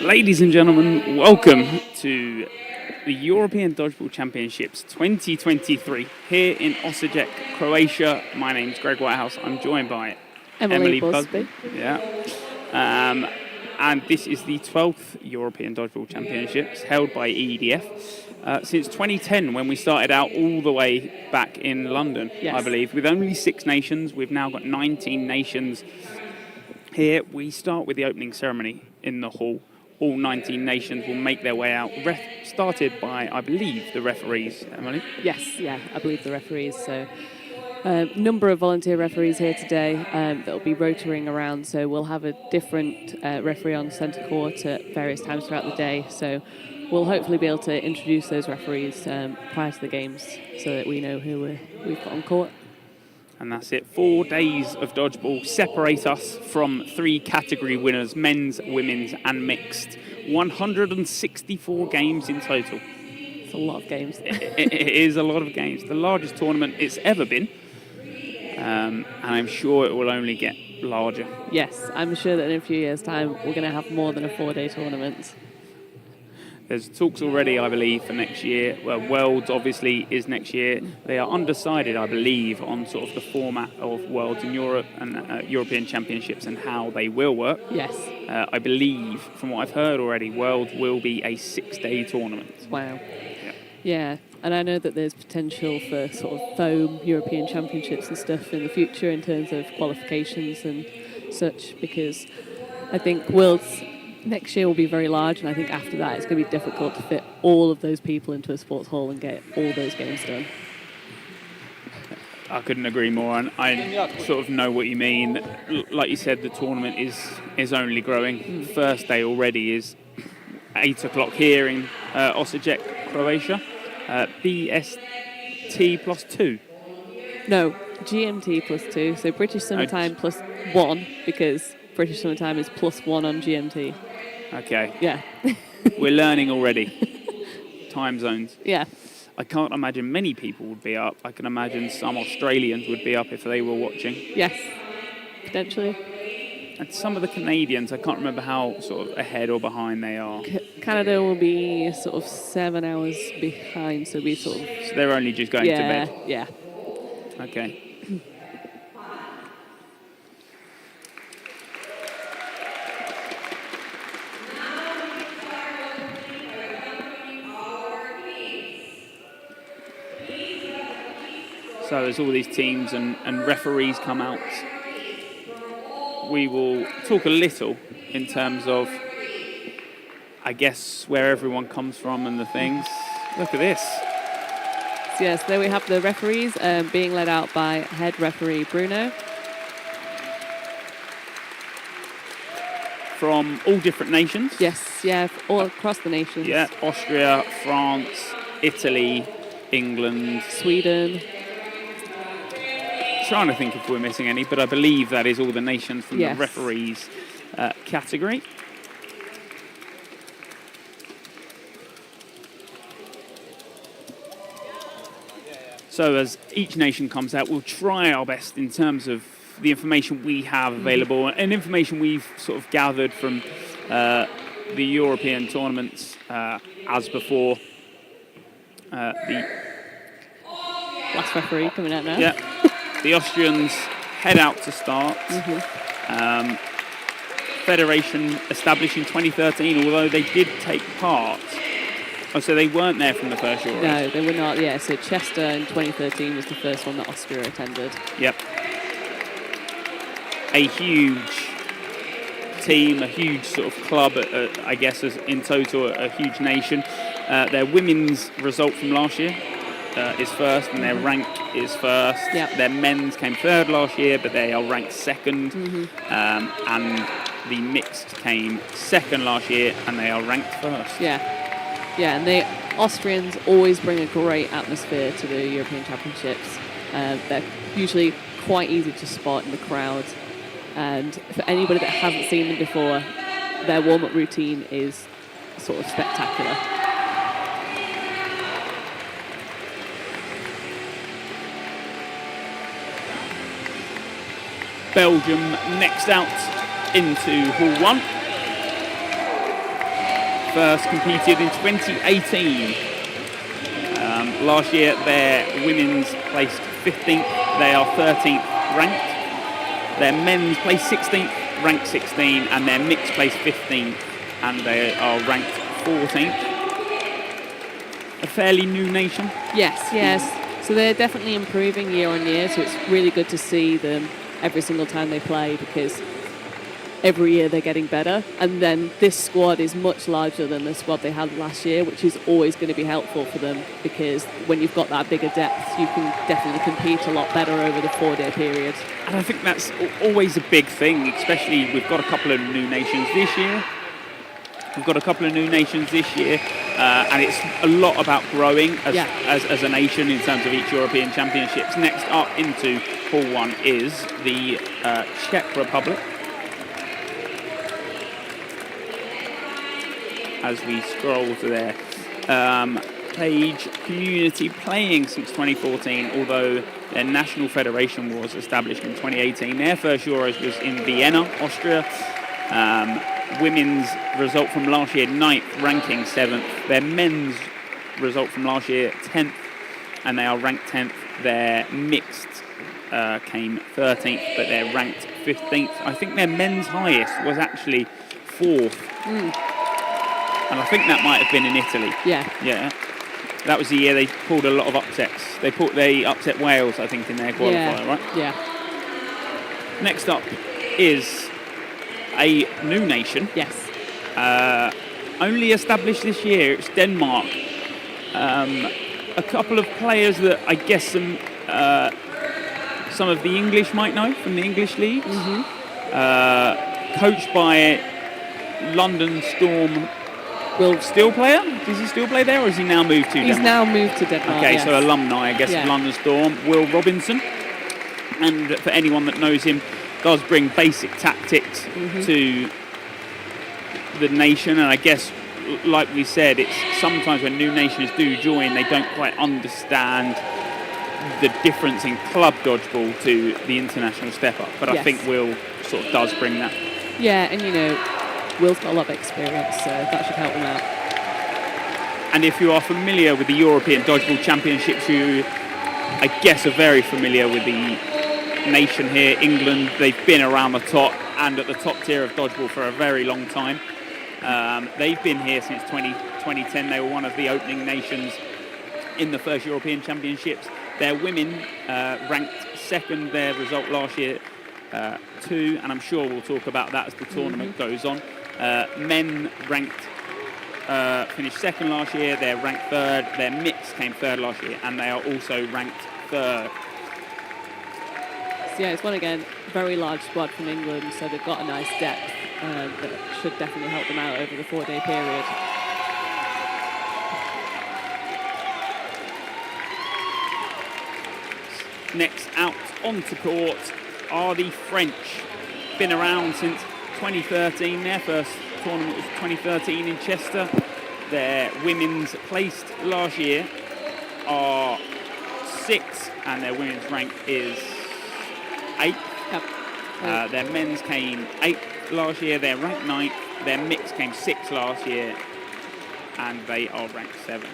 Ladies and gentlemen, welcome to the European Dodgeball Championships 2023 here in Osijek, Croatia. My name's Greg Whitehouse. I'm joined by Emily Busby. Yeah. And this is the 12th European Dodgeball Championships held by EDF since 2010, when we started out all the way back in London, Yes. I believe, with only 6 nations. We've now got 19 nations here. We start with the opening ceremony in the hall. All 19 nations will make their way out, started by, I believe, the referees, Emily? Yes, yeah, I believe the referees. So, number of volunteer referees here today that'll be rotating around. So we'll have a different referee on centre court at various times throughout the day. So we'll hopefully be able to introduce those referees prior to the games so that we know who we've got on court. And that's it. 4 days of dodgeball separate us from 3 category winners: men's, women's and mixed. 164 games in total. It's a lot of games. It is a lot of games. The largest tournament it's ever been. And I'm sure it will only get larger. Yes, I'm sure that in a few years' time we're going to have more than a 4-day tournament. There's talks already, I believe, for next year. Well, Worlds obviously is next year. They are undecided, I believe, on sort of the format of Worlds in Europe and European Championships and how they will work. Yes. I believe, from what I've heard already, Worlds will be a 6-day tournament. Wow. Yeah, and I know that there's potential for sort of foam European Championships and stuff in the future in terms of qualifications and such, because I think Worlds next year will be very large, and I think after that it's going to be difficult to fit all of those people into a sports hall and get all those games done. I couldn't agree more, and I sort of know what you mean. Like you said, the tournament is only growing. First day already is 8 o'clock here in Osijek, Croatia. BST plus 2. No, GMT plus 2. So British Summertime plus 1, because British Summertime is plus 1 on GMT. Okay. Yeah. We're learning already. Time zones. Yeah. I can't imagine many people would be up. I can imagine some Australians would be up if they were watching. Yes, potentially. And some of the Canadians, I can't remember how sort of ahead or behind they are. Canada will be sort of 7 hours behind, so we sort of... So they're only just going to bed? Yeah. Okay. So as all these teams and referees come out, we will talk a little in terms of, I guess, where everyone comes from and the things. Look at this. So yes, there we have the referees being led out by head referee Bruno. From all different nations. Yes, yeah, all across the nations. Yeah, Austria, France, Italy, England, Sweden. Trying to think if we're missing any, but I believe that is all the nations from the referees category. So as each nation comes out, we'll try our best in terms of the information we have available and information we've sort of gathered from the European tournaments as before. The last referee coming out now. Yeah. The Austrians head out to start. Federation established in 2013, although they did take part. Oh, so they weren't there from the first Euros? No, they were not, yeah. So Chester in 2013 was the first one that Austria attended. Yep. A huge team, a huge sort of club, I guess, as in total, a huge nation. Their women's result from last year is first, and their rank is first. Yep. Their men's came third last year, but they are ranked second. And the mixed came second last year, and they are ranked first. Yeah, and the Austrians always bring a great atmosphere to the European Championships. They're usually quite easy to spot in the crowd. And for anybody that hasn't seen them before, their warm-up routine is sort of spectacular. Belgium next out into Hall 1. first competed in 2018. Last year, their women's placed 15th. They are 13th ranked. Their men's placed 16th, ranked 16, and their mixed placed 15th, and they are ranked 14th. A fairly new nation. Yes. So they're definitely improving year on year, so it's really good to see them every single time they play, because every year they're getting better. And then this squad is much larger than the squad they had last year, which is always going to be helpful for them, because when you've got that bigger depth, you can definitely compete a lot better over the 4-day period. And I think that's always a big thing, especially we've got a couple of new nations this year. And it's a lot about growing as a nation in terms of each European Championships. Next up into Pool 1 is the Czech Republic. As we scroll to their page, community playing since 2014, although their national federation was established in 2018. Their first Euros was in Vienna, Austria. Women's result from last year, 9th, ranking 7th. Their men's result from last year, 10th, and they are ranked 10th. Their mixed came 13th, but they're ranked 15th. I think their men's highest was actually 4th. And I think that might have been in Italy. Yeah. That was the year they pulled a lot of upsets. They upset Wales, I think, in their qualifier, right? Yeah. Next up is a new nation. Yes. Only established this year. It's Denmark. A couple of players that I guess some of the English might know from the English leagues. Coached by London Storm. Will still player? Does he still play there, or has he now moved to Denmark? He's now moved to Denmark. Okay, so alumni, I guess, of London Storm. Will Robinson, and for anyone that knows him, does bring basic tactics to the nation. And I guess, like we said, it's sometimes when new nations do join, they don't quite understand the difference in club dodgeball to the international step up. But I think Will sort of does bring that. Yeah, and Will's got a lot of experience, so that should help him out. And if you are familiar with the European Dodgeball Championships, you, I guess, are very familiar with the nation here, England. They've been around the top and at the top tier of dodgeball for a very long time. They've been here since 2010. They were one of the opening nations in the first European Championships. Their women ranked second, their result last year, 2, and I'm sure we'll talk about that as the tournament goes on. Men ranked, finished second last year, they're ranked third. Their mix came third last year, and they are also ranked third. So it's one again, very large squad from England, so they've got a nice depth that should definitely help them out over the 4-day period. Next out onto court are the French. Been around since 2013. Their first tournament was 2013 in Chester. Their women's placed last year are 6th, and their women's rank is 8th. Their men's came 8th last year. They're ranked 9th. Their mix came 6th last year, and they are ranked 7th.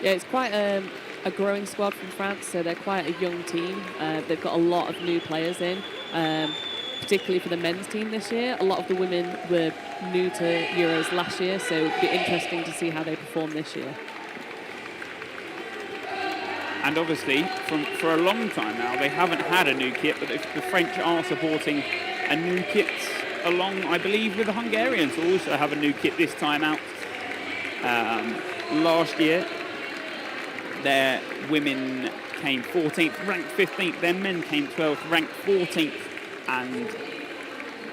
Yeah, it's quite a growing squad from France, so they're quite a young team. They've got a lot of new players in, particularly for the men's team this year. A lot of the women were new to Euros last year, so it'll be interesting to see how they perform this year. And obviously, for a long time now, they haven't had a new kit, but the French are supporting a new kit along, I believe, with the Hungarians, who also have a new kit this time out. Last year, their women came 14th, ranked 15th. Their men came 12th, ranked 14th. And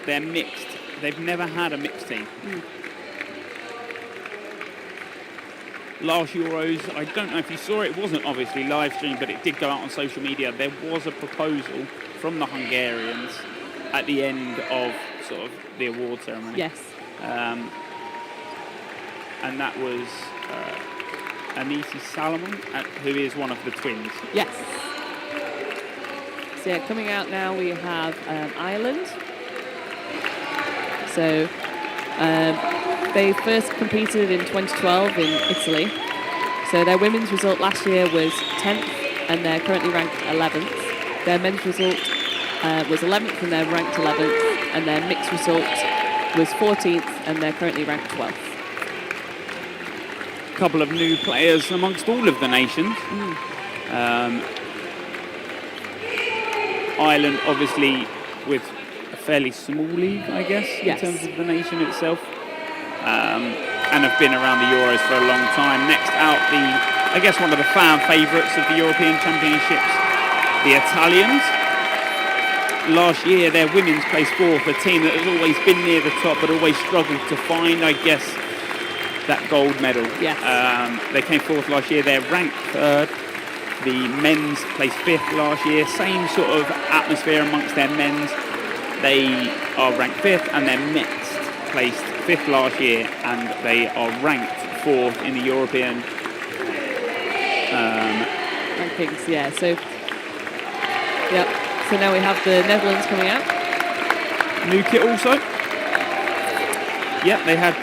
they're mixed. They've never had a mixed team. Last Euros, I don't know if you saw it, wasn't obviously live streamed, but it did go out on social media. There was a proposal from the Hungarians at the end of sort of the award ceremony. Yes. And that was Anisi Salomon, who is one of the twins. Yes. So yeah, coming out now we have Ireland. So They first competed in 2012 in Italy. So their women's result last year was 10th, and they're currently ranked 11th. Their men's result was 11th, and they're ranked 11th. And their mixed result was 14th, and they're currently ranked 12th. A couple of new players amongst all of the nations. Ireland, obviously, with a fairly small league, I guess, in terms of the nation itself, and have been around the Euros for a long time. Next out, I guess one of the fan favourites of the European Championships, the Italians. Last year, their women's placed fourth, a team that has always been near the top, but always struggled to find, I guess, that gold medal. Yes. They came fourth last year. They're ranked third. The men's placed fifth last year. Same sort of atmosphere amongst their men's. They are ranked fifth, and their mixed placed fifth last year, and they are ranked fourth in the European rankings. Yeah. So, So now we have the Netherlands coming out. New kit also. Yeah, they had,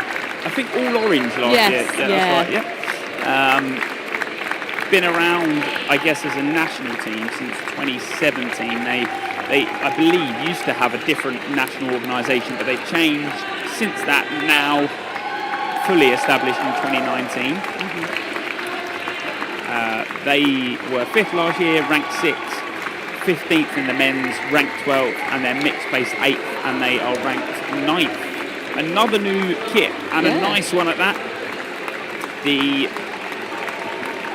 I think, all orange last year. Yeah, that's right. Yeah. Been around, I guess, as a national team since 2017. They, I believe, used to have a different national organisation, but they've changed since that. Now fully established in 2019. They were fifth last year, ranked sixth, 15th in the men's, ranked 12th, and their mixed placed 8th, and they are ranked 9th. Another new kit, and a nice one at that. The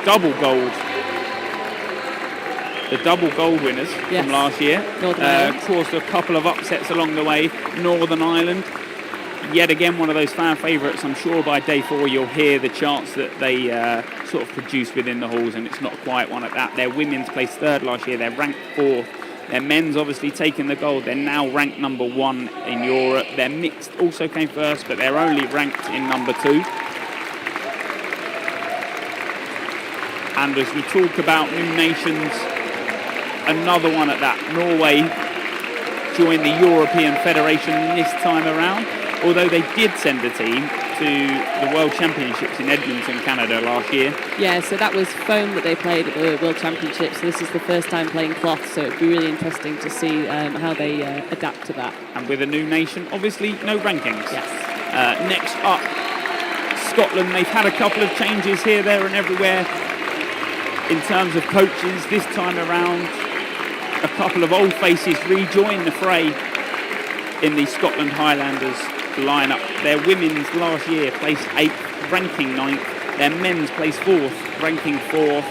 double gold winners from last year. Caused a couple of upsets along the way. Northern Ireland, yet again one of those fan favourites. I'm sure by day 4 you'll hear the chants that they sort of produce within the halls, and it's not quite one at that. Their women's placed third last year. They're ranked 4th. Their men's obviously taken the gold. They're now ranked number 1 in Europe. Their mixed also came first, but they're only ranked in number 2. And as we talk about new nations, another one at that. Norway joined the European Federation this time around, although they did send a team to the World Championships in Edmonton, Canada last year. Yeah, so that was foam that they played at the World Championships. This is the first time playing cloth, so it'd be really interesting to see how they adapt to that. And with a new nation, obviously no rankings. Yes. Next up, Scotland. They've had a couple of changes here, there and everywhere in terms of coaches. This time around, a couple of old faces rejoin the fray in the Scotland Highlanders lineup. Their women's last year placed 8th, ranking 9th. Their men's placed 4th, ranking 4th.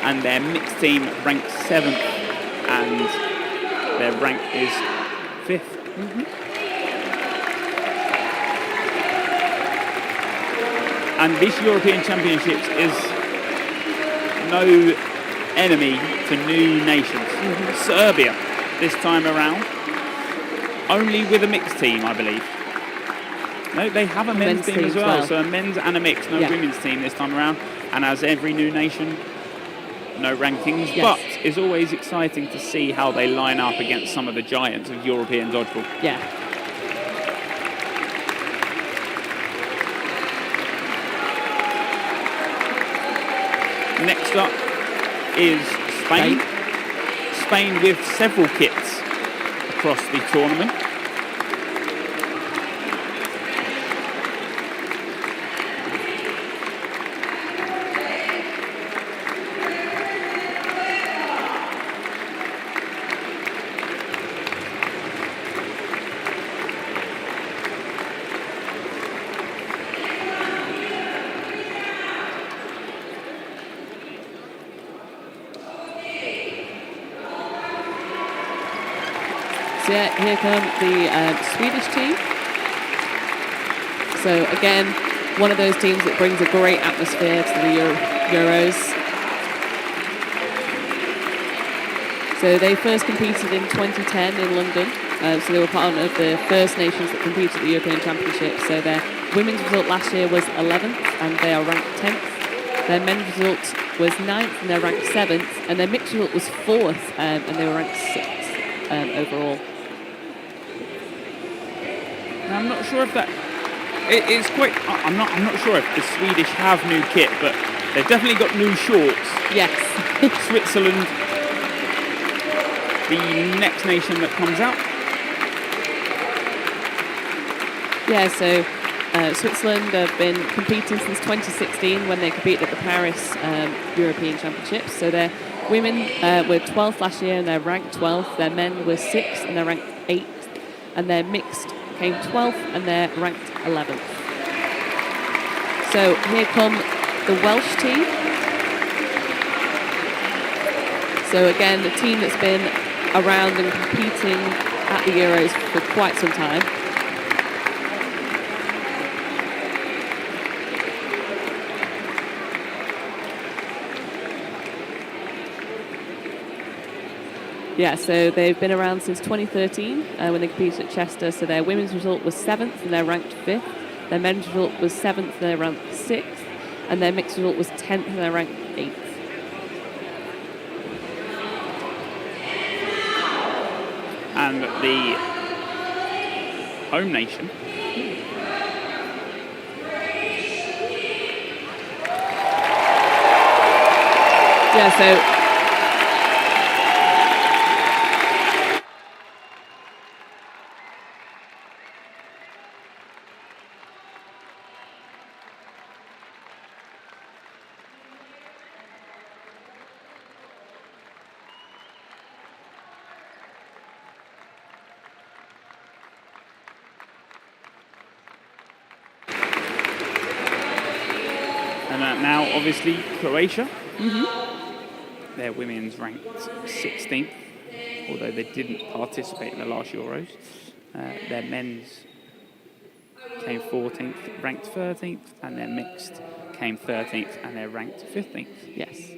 And their mixed team ranked 7th, and their rank is 5th. And this European Championships is no enemy to new nations. Serbia this time around, only with a mixed team, I believe. No, they have a men's team as well. So a men's and a mixed, no women's team this time around. And as every new nation, no rankings. But it's always exciting to see how they line up against some of the giants of European dodgeball. Yeah. Next up is Spain. Spain with several kits across the tournament. So here come the Swedish team. So again, one of those teams that brings a great atmosphere to the Euros. So they first competed in 2010 in London. So they were part of the first nations that competed at the European Championships. So their women's result last year was 11th, and they are ranked 10th. Their men's result was 9th, and they're ranked 7th. And their mixed result was 4th, and they were ranked 6th overall. Now, I'm not sure if that It's quite. I'm not sure if the Swedish have new kit, but they've definitely got new shorts. Yes. Switzerland, the next nation that comes out. Yeah, so Switzerland have been competing since 2016 when they competed at the Paris European Championships. So their women were 12th last year and they're ranked 12th. Their men were 6th and they're ranked 8th. And their mixed came 12th and they're ranked 11th. So here come the Welsh team. So again, the team that's been around and competing at the Euros for quite some time. Yeah, so they've been around since 2013 when they competed at Chester. So their women's result was 7th and they're ranked 5th. Their men's result was 7th and they're ranked 6th. And their mixed result was 10th and they're ranked 8th. And the home nation. Yeah, so And now, obviously, Croatia. Their women's ranked 16th, although they didn't participate in the last Euros. Their men's came 14th, ranked 13th, and their mixed came 13th, and they're ranked 15th. yes.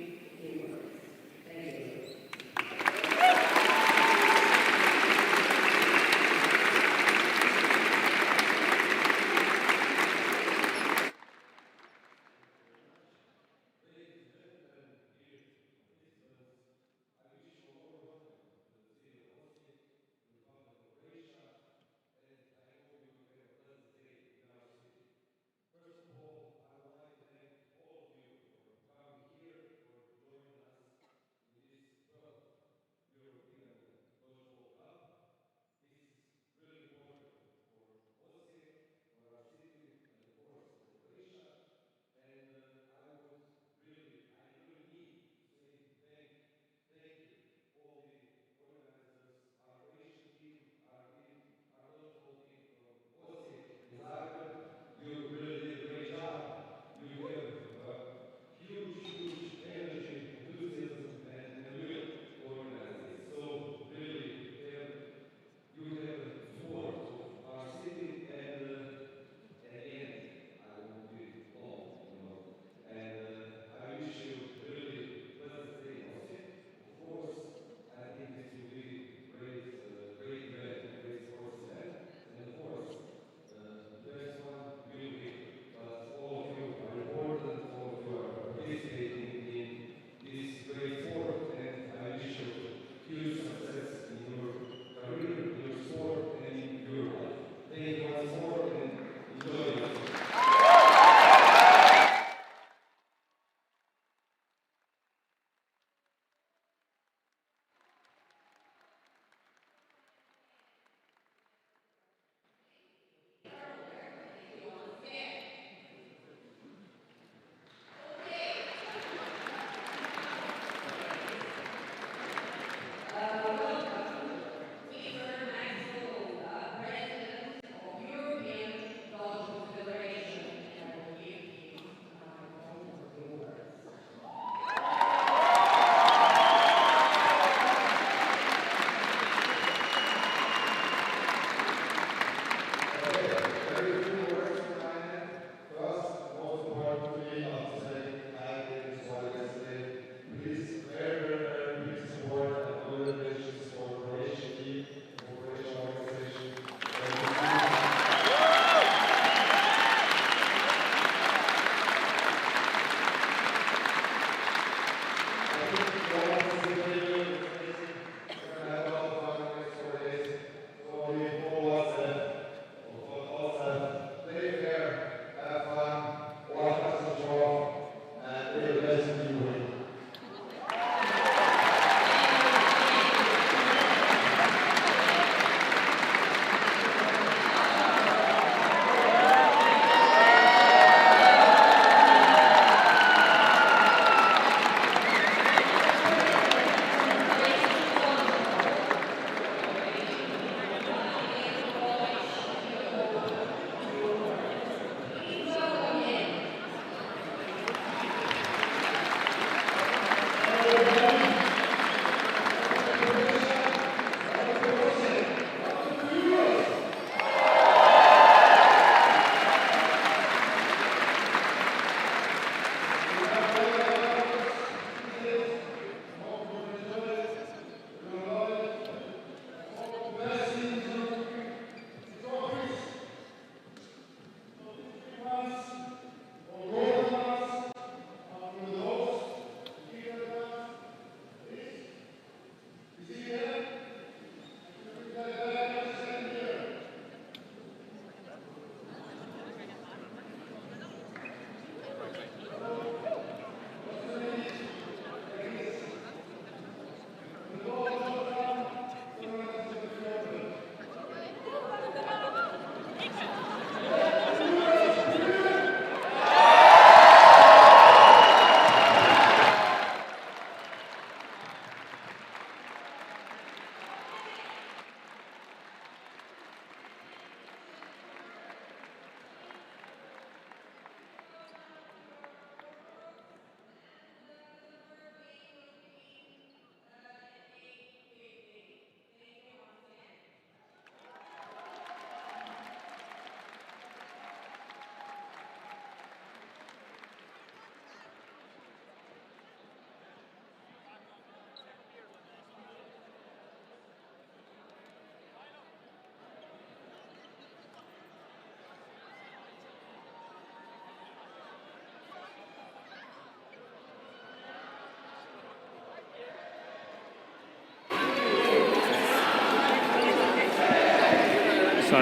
So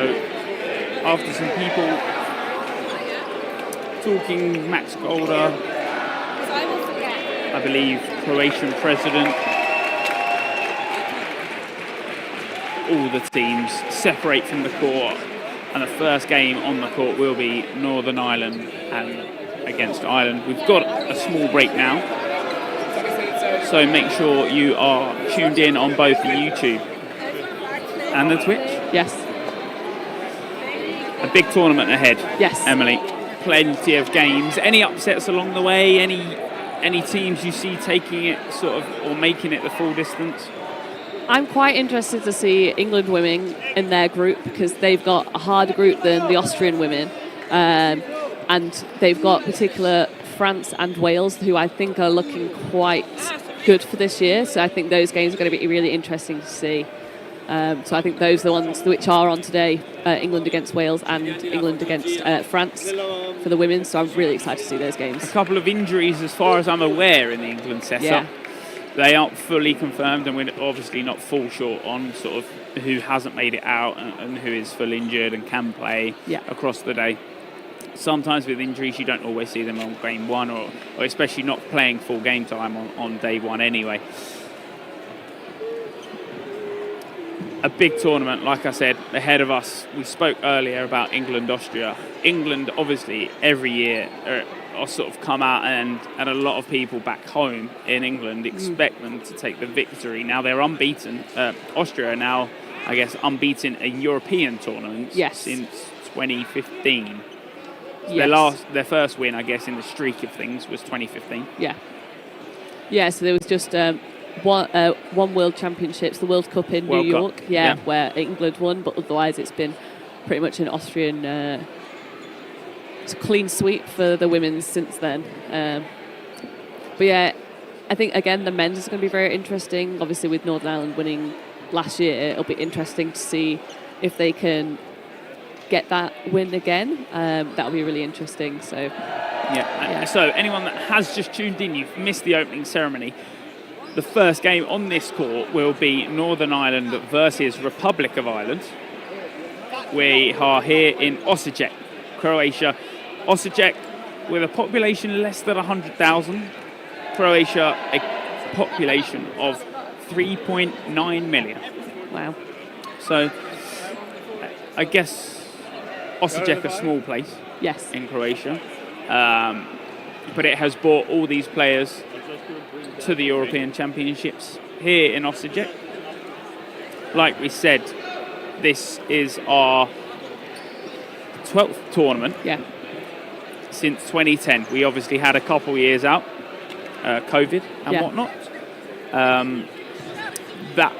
after some people talking, Max Golder, I believe Croatian president, all the teams separate from the court, and the first game on the court will be Northern Ireland and against Ireland. We've got a small break now, so make sure you are tuned in on both the YouTube and the Twitch. Yes. A big tournament ahead. Yes. Emily, plenty of games. Any upsets along the way? Any teams you see taking it sort of or making it the full distance? I'm quite interested to see England women in their group because they've got a harder group than the Austrian women. And they've got particular France and Wales, who I think are looking quite good for this year. So I think those games are going to be really interesting to see. So I think those are the ones which are on today, England against Wales and England against France for the women. So I'm really excited to see those games. A couple of injuries as far as I'm aware in the England setup. Yeah. They aren't fully confirmed, and we're obviously not full short on sort of who hasn't made it out and who is full injured and can play across the day. Sometimes with injuries you don't always see them on game one, or especially not playing full game time on day one anyway. A big tournament, like I said, ahead of us. We spoke earlier about England-Austria. England, obviously, every year are sort of come out, and a lot of people back home in England expect them to take the victory. Now they're unbeaten. Austria are now, I guess, unbeaten in European tournaments since 2015. Yes. Their first win, I guess, in the streak of things was 2015. Yeah, so there was just one World Championships, the World Cup in New York, where England won, but otherwise it's been pretty much an Austrian clean sweep for the women since then. But yeah, I think, again, the men's is going to be very interesting. Obviously, with Northern Ireland winning last year, it'll be interesting to see if they can get that win again. That'll be really interesting. So, So anyone that has just tuned in, you've missed the opening ceremony. The first game on this court will be Northern Ireland versus Republic of Ireland. We are here in Osijek, Croatia. Osijek, with a population less than 100,000. Croatia, a population of 3.9 million. Wow. So, I guess Osijek, a small place in Croatia. But it has brought all these players to the European Championships here in Osijek. Like we said, this is our 12th tournament since 2010. We obviously had a couple years out, COVID and whatnot. That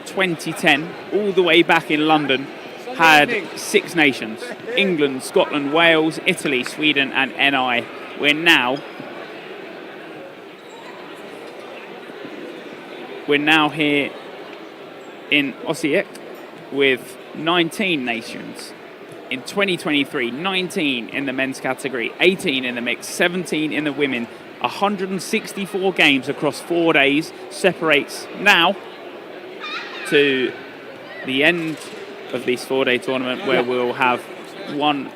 2010, all the way back in London, had 6 nations: England, Scotland, Wales, Italy, Sweden and NI. We're now here in Osijek with 19 nations. In 2023, 19 in the men's category, 18 in the mix, 17 in the women. 164 games across 4 days separates now to the end of this 4-day tournament, where we'll have one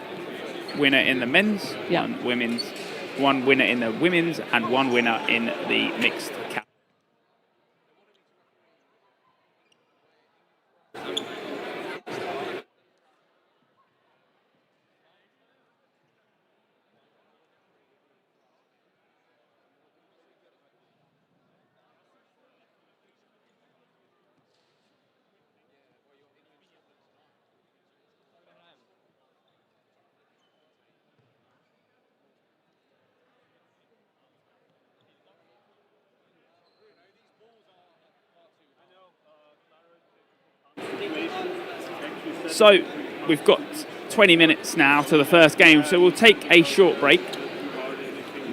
winner in the men's, one winner in the women's, and one winner in the mixed category. So we've got 20 minutes now to the first game, so we'll take a short break.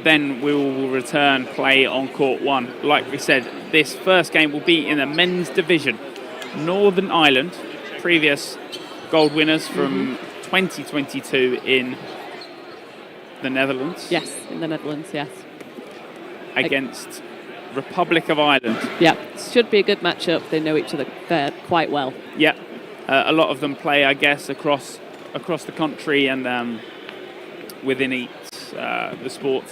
Then we will return play on court 1. Like we said, this first game will be in the men's division. Northern Ireland, previous gold winners from 2022 in the Netherlands. Yes, in the Netherlands, yes. Against Republic of Ireland. Yeah, should be a good matchup. They know each other quite well. Yeah. A lot of them play, I guess, across the country and within each the sport.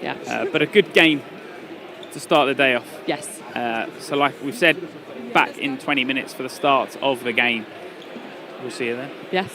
Yeah. But a good game to start the day off. Yes. So like we've said, back in 20 minutes for the start of the game. We'll see you then. Yes.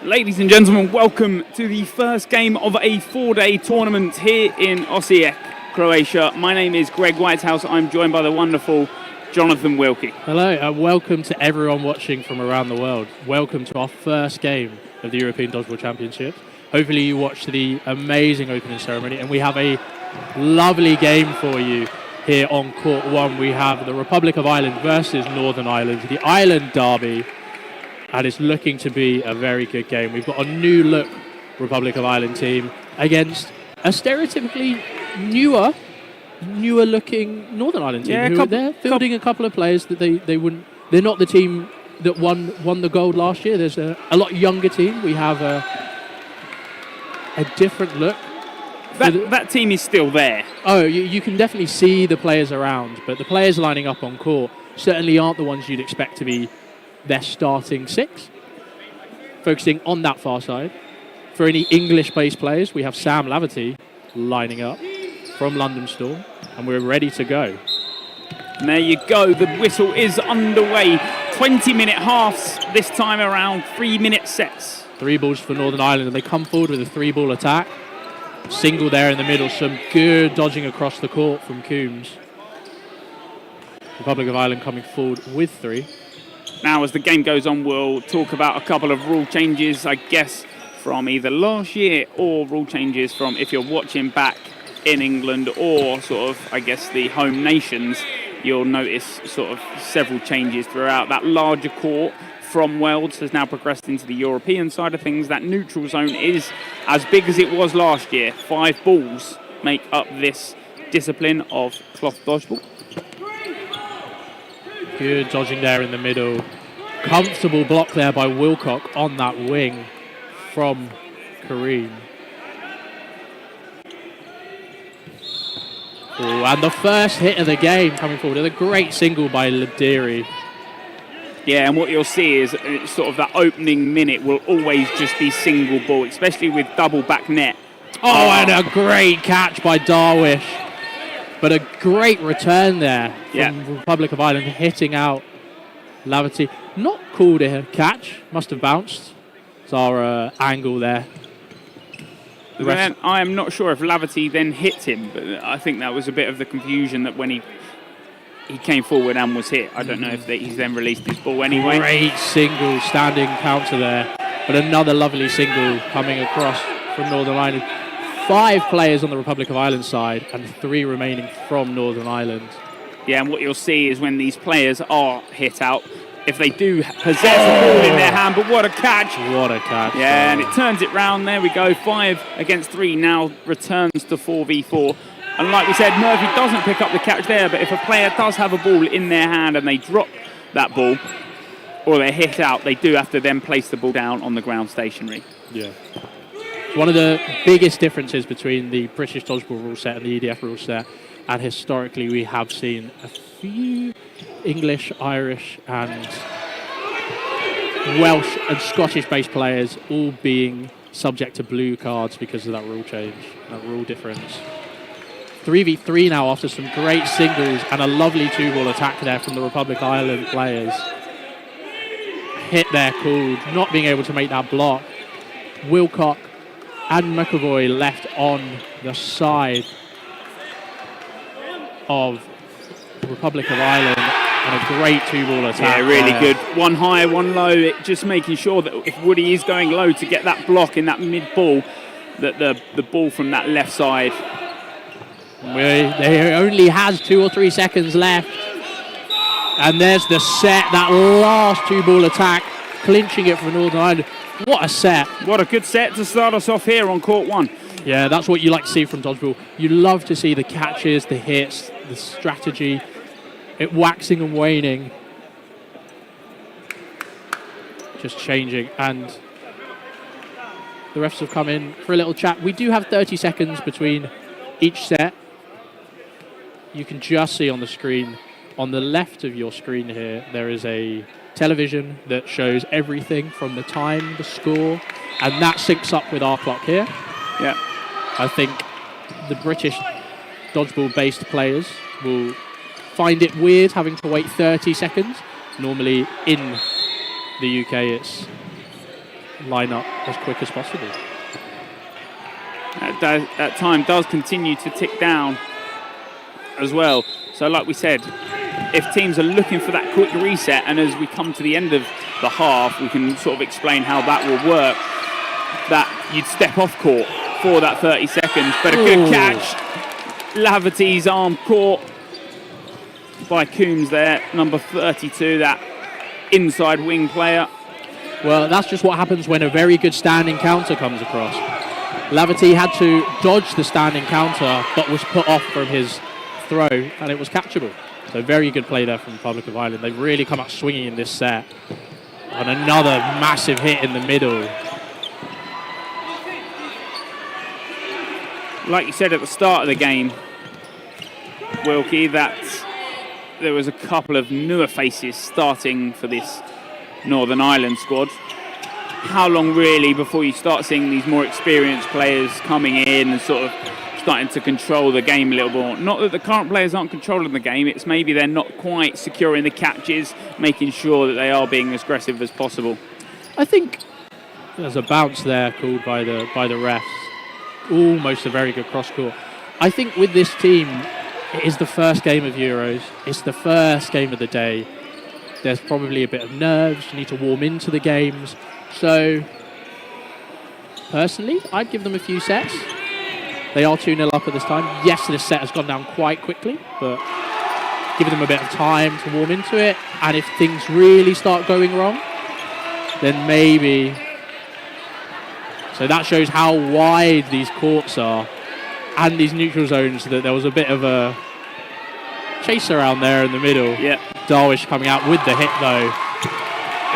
Ladies and gentlemen, welcome to the first game of a 4-day tournament here in Osijek, Croatia. My name is Greg Whitehouse. I'm joined by the wonderful Jonathan Wilkie. Hello, and welcome to everyone watching from around the world. Welcome to our first game of the European Dodgeball Championships. Hopefully you watched the amazing opening ceremony, and we have a lovely game for you here on Court 1. We have the Republic of Ireland versus Northern Ireland, the Island Derby, and it's looking to be a very good game. We've got a new look Republic of Ireland team against a stereotypically newer looking Northern Ireland team. They're fielding a couple of players that they wouldn't. They're not the team that won the gold last year. There's a lot younger team. We have a different look. That team is still there. Oh, you can definitely see the players around, but the players lining up on court certainly aren't the ones you'd expect to be their starting six. Focusing on that far side. For any English-based players, we have Sam Laverty lining up from London Storm, and we're ready to go. And there you go, the whistle is underway. 20-minute halves this time around, 3-minute sets. 3 balls for Northern Ireland, and they come forward with a 3-ball attack. Single there in the middle, some good dodging across the court from Coombs. Republic of Ireland coming forward with 3. Now, as the game goes on, we'll talk about a couple of rule changes, I guess, from either last year or rule changes from if you're watching back in England or sort of, I guess, the home nations. You'll notice sort of several changes throughout. That larger court from Wales has now progressed into the European side of things. That neutral zone is as big as it was last year. 5 balls make up this discipline of cloth dodgeball. Good dodging there in the middle. Comfortable block there by Wilcock on that wing from Kareem. Oh, and the first hit of the game coming forward with a great single by Ladiri. Yeah, and what you'll see is sort of that opening minute will always just be single ball, especially with double back net. Oh, and a great catch by Darwish. But a great return there from Republic of Ireland, hitting out Laverty. Not called a catch, must have bounced. It's our angle there. I am not sure if Laverty then hit him, but I think that was a bit of the confusion that when he came forward and was hit. I don't know if he's then released his ball anyway. Great single, standing counter there. But another lovely single coming across from Northern Ireland. 5 players on the Republic of Ireland side and 3 remaining from Northern Ireland. Yeah, and what you'll see is when these players are hit out, if they do possess the ball in their hand, but what a catch. What a catch. Yeah, and it turns it round. There we go. 5 against 3 now returns to 4v4. And like we said, Murphy doesn't pick up the catch there, but if a player does have a ball in their hand and they drop that ball or they're hit out, they do have to then place the ball down on the ground stationary. Yeah. One of the biggest differences between the British dodgeball rule set and the EDF rule set, and historically we have seen a few English, Irish and Welsh and Scottish-based players all being subject to blue cards because of that rule change, that rule difference. 3v3 now after some great singles and a lovely 2-ball attack there from the Republic of Ireland players. Hit there called, not being able to make that block. Wilcock and McAvoy left on the side of the Republic of Ireland, and a great 2-ball attack. Yeah, really good. One high, one low, just making sure that if Woody is going low to get that block in that mid-ball, that the ball from that left side. They only has 2 or 3 seconds left. And there's the set, that last 2-ball attack, clinching it for Northern Ireland. What a set. What a good set to start us off here on Court 1. Yeah, that's what you like to see from dodgeball. You love to see the catches, the hits, the strategy, it waxing and waning. Just changing, and the refs have come in for a little chat. We do have 30 seconds between each set. You can just see on the screen, on the left of your screen here, there is a television that shows everything from the time, the score, and that syncs up with our clock here. Yeah. I think the British dodgeball-based players will find it weird having to wait 30 seconds. Normally in the UK it's line up as quick as possible. That time does continue to tick down as well. So like we said, if teams are looking for that quick reset, and as we come to the end of the half, we can sort of explain how that will work, that you'd step off court for that 30 seconds. But a good catch. Laverty's arm caught by Coombs there, number 32, that inside wing player. Well, that's just what happens when a very good standing counter comes across. Laverty had to dodge the standing counter, but was put off from his throw, and it was catchable. So very good play there from the Republic of Ireland. They've really come out swinging in this set. And another massive hit in the middle. Like you said at the start of the game, Wilkie, that there was a couple of newer faces starting for this Northern Ireland squad. How long really before you start seeing these more experienced players coming in and sort of starting to control the game a little more? Not that the current players aren't controlling the game, it's maybe they're not quite securing the catches, making sure that they are being as aggressive as possible. I think there's a bounce there called by the refs. Almost a very good cross court. I think with this team, it is the first game of Euros. It's the first game of the day. There's probably a bit of nerves. You need to warm into the games. So, personally, I'd give them a few sets. They are 2-0 up at this time. Yes, this set has gone down quite quickly, but give them a bit of time to warm into it. And if things really start going wrong, then maybe... So that shows how wide these courts are and these neutral zones, that there was a bit of a chase around there in the middle. Yeah. Darwish coming out with the hit though.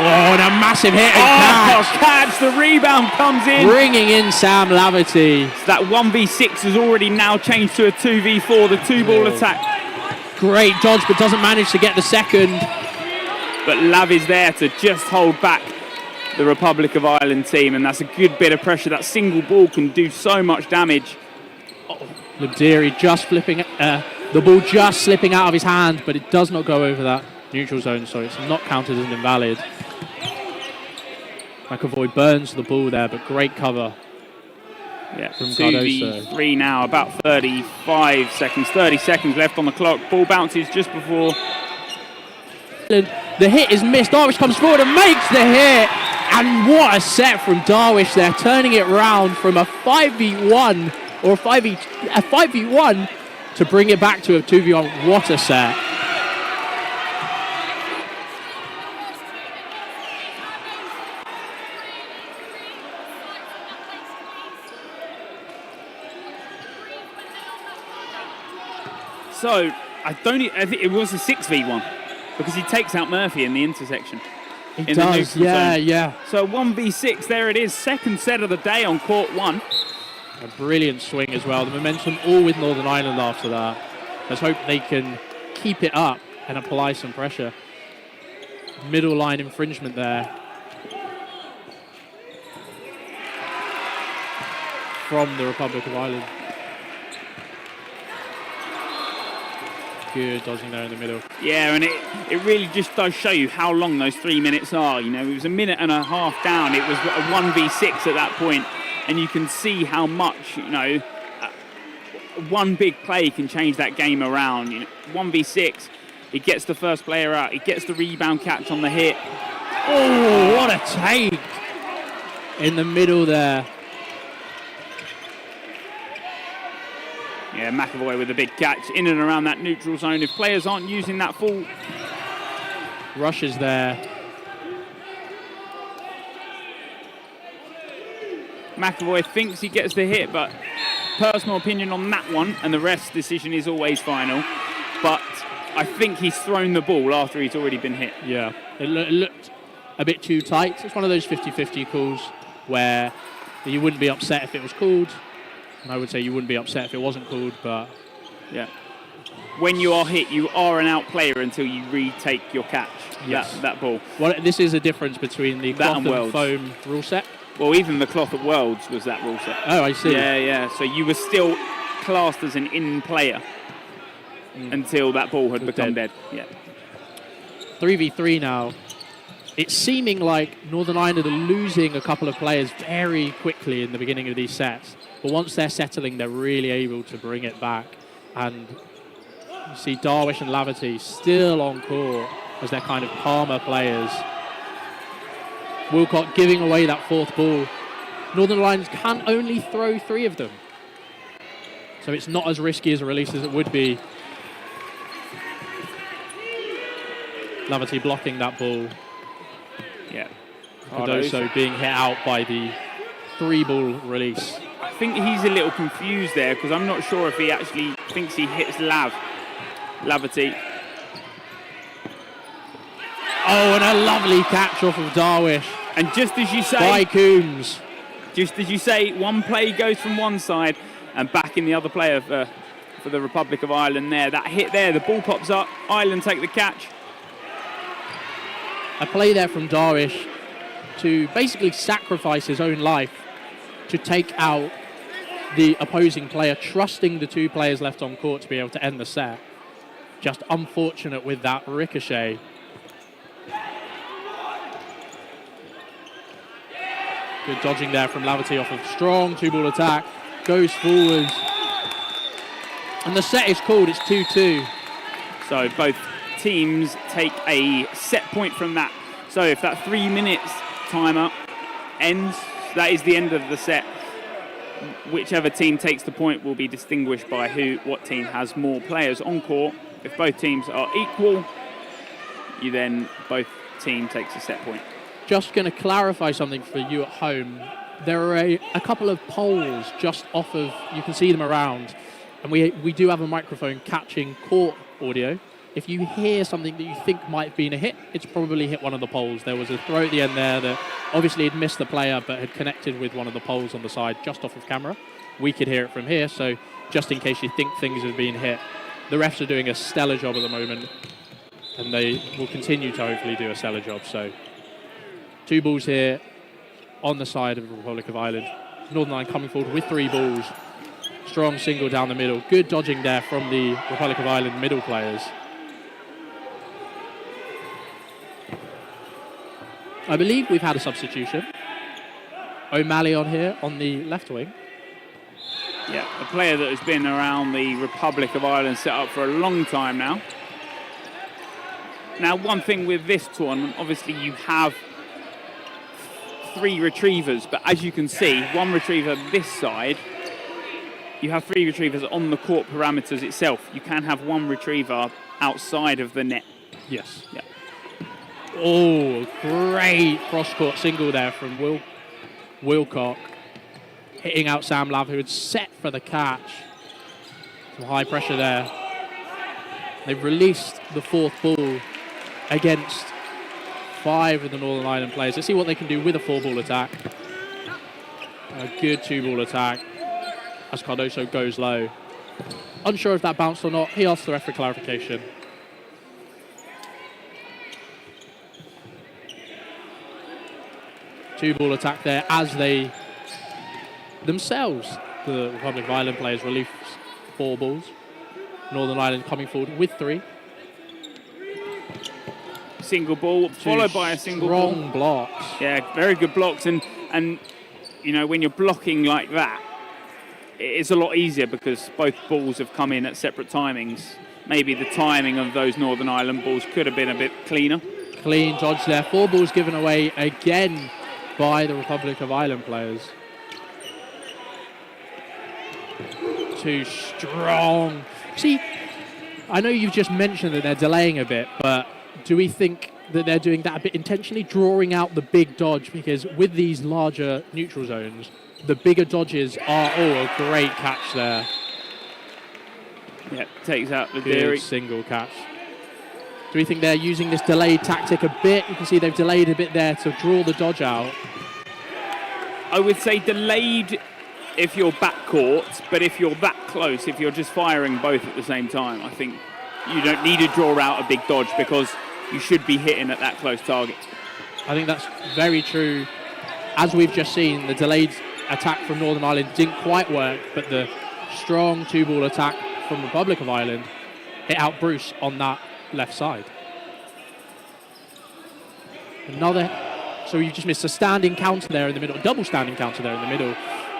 Oh, and a massive hit and catch! The rebound comes in. Bringing in Sam Laverty. So that 1v6 has already now changed to a 2v4, the two-ball attack. Great dodge, but doesn't manage to get the second. But Lav is there to just hold back the Republic of Ireland team, and that's a good bit of pressure. That single ball can do so much damage. Labdiri just flipping, the ball just slipping out of his hand, but it does not go over that neutral zone, so it's not counted as an invalid. McAvoy burns the ball there, but great cover. Yeah, from 2v3 now, about 35 seconds, 30 seconds left on the clock. Ball bounces just before. The hit is missed. Darwish comes forward and makes the hit. And what a set from Darwish there, turning it round from a 5v1 or a 5v1 to bring it back to a 2v1. What a set. So, I think it was a 6v1 because he takes out Murphy in the intersection. He does, yeah. So 1v6, there it is, second set of the day on court one. A brilliant swing as well. The momentum all with Northern Ireland after that. Let's hope they can keep it up and apply some pressure. Middle line infringement there from the Republic of Ireland. Good dodging there in the middle. Yeah, and it really just does show you how long those 3 minutes are. You know, it was a minute and a half down. It was a 1v6 at that point, and you can see how much, you know, one big play can change that game around. You know, 1v6, he gets the first player out, he gets the rebound catch on the hit. Oh, what a take in the middle there. Yeah, McAvoy with a big catch in and around that neutral zone. If players aren't using that full... Rushes there. McAvoy thinks he gets the hit, but personal opinion on that one, and the ref's decision is always final. But I think he's thrown the ball after he's already been hit. Yeah, it looked a bit too tight. It's one of those 50-50 calls where you wouldn't be upset if it was called. And I would say you wouldn't be upset if it wasn't called, but... Yeah. When you are hit, you are an out player until you retake your catch, yes. that ball. Well, this is a difference between the cloth and foam rule set. Well, even the cloth at Worlds was that rule set. Oh, I see. Yeah. So you were still classed as an in player until that ball had become dead. Yeah. 3v3 now. it's seeming like Northern Ireland are losing a couple of players very quickly in the beginning of these sets. But once they're settling, they're really able to bring it back. And you see Darwish and Laverty still on court as they're kind of calmer players. Wilcock giving away that fourth ball. Northern Ireland can only throw 3 of them. So it's not as risky as a release as it would be. Laverty blocking that ball. Yeah. Cardoso being hit out by the 3-ball release. I think he's a little confused there because I'm not sure if he actually thinks he hits Laverty. Oh, and a lovely catch off of Darwish. And just as you say, by Coombs. Just as you say, one play goes from one side and back in the other player for the Republic of Ireland there. That hit there, the ball pops up, Ireland take the catch. A play there from Darwish to basically sacrifice his own life to take out the opposing player, trusting the 2 players left on court to be able to end the set. Just unfortunate with that ricochet. Good dodging there from Laverty off of strong 2-ball attack. Goes forward. And the set is called, it's 2-2. So both teams take a set point from that. So if that 3 minutes timer ends, that is the end of the set. Whichever team takes the point will be distinguished by what team has more players on court. If both teams are equal, both team takes a set point. Just going to clarify something for you at home. There are a couple of poles just off of, you can see them around, and we do have a microphone catching court audio. If you hear something that you think might have been a hit, it's probably hit one of the poles. There was a throw at the end there that obviously had missed the player but had connected with one of the poles on the side just off of camera. We could hear it from here, so just in case you think things have been hit. The refs are doing a stellar job at the moment, and they will continue to hopefully do a stellar job. So 2 balls here on the side of the Republic of Ireland. Northern Ireland coming forward with 3 balls. Strong single down the middle. Good dodging there from the Republic of Ireland middle players. I believe we've had a substitution. O'Malley on here on the left wing. Yeah, a player that has been around the Republic of Ireland set up for a long time now. Now, one thing with this tournament, obviously you have 3 retrievers, but as you can see, 1 retriever this side, you have 3 retrievers on the court parameters itself. You can have 1 retriever outside of the net. Yes. Yeah. Oh, great cross-court single there from Wilcock. Hitting out Sam Lav, who had set for the catch. Some high pressure there. They've released the 4th ball against 5 of the Northern Ireland players. Let's see what they can do with a 4-ball attack. A good 2-ball attack as Cardoso goes low. Unsure if that bounced or not. He asked the ref for clarification. Two-ball attack there as they themselves, the Republic of Ireland players, release 4 balls. Northern Ireland coming forward with 3. Single ball, followed by a single ball. Strong blocks. Yeah, very good blocks. And you know, when you're blocking like that, it's a lot easier because both balls have come in at separate timings. Maybe the timing of those Northern Ireland balls could have been a bit cleaner. Clean dodge there. 4 balls given away again by the Republic of Ireland players. Too strong. See, I know you've just mentioned that they're delaying a bit, but do we think that they're doing that a bit intentionally, drawing out the big dodge? Because with these larger neutral zones, the bigger dodges are, a great catch there. Yeah, takes out the Good Deary. single catch. Do we think they're using this delayed tactic a bit? You can see they've delayed a bit there to draw the dodge out. I would say delayed if you're backcourt, but if you're that close, if you're just firing both at the same time, I think you don't need to draw out a big dodge because you should be hitting at that close target. I think that's very true. As we've just seen, the delayed attack from Northern Ireland didn't quite work, but the strong 2-ball attack from Republic of Ireland hit out Bruce on that left side. Another. So you just missed a standing counter there in the middle, a double standing counter there in the middle.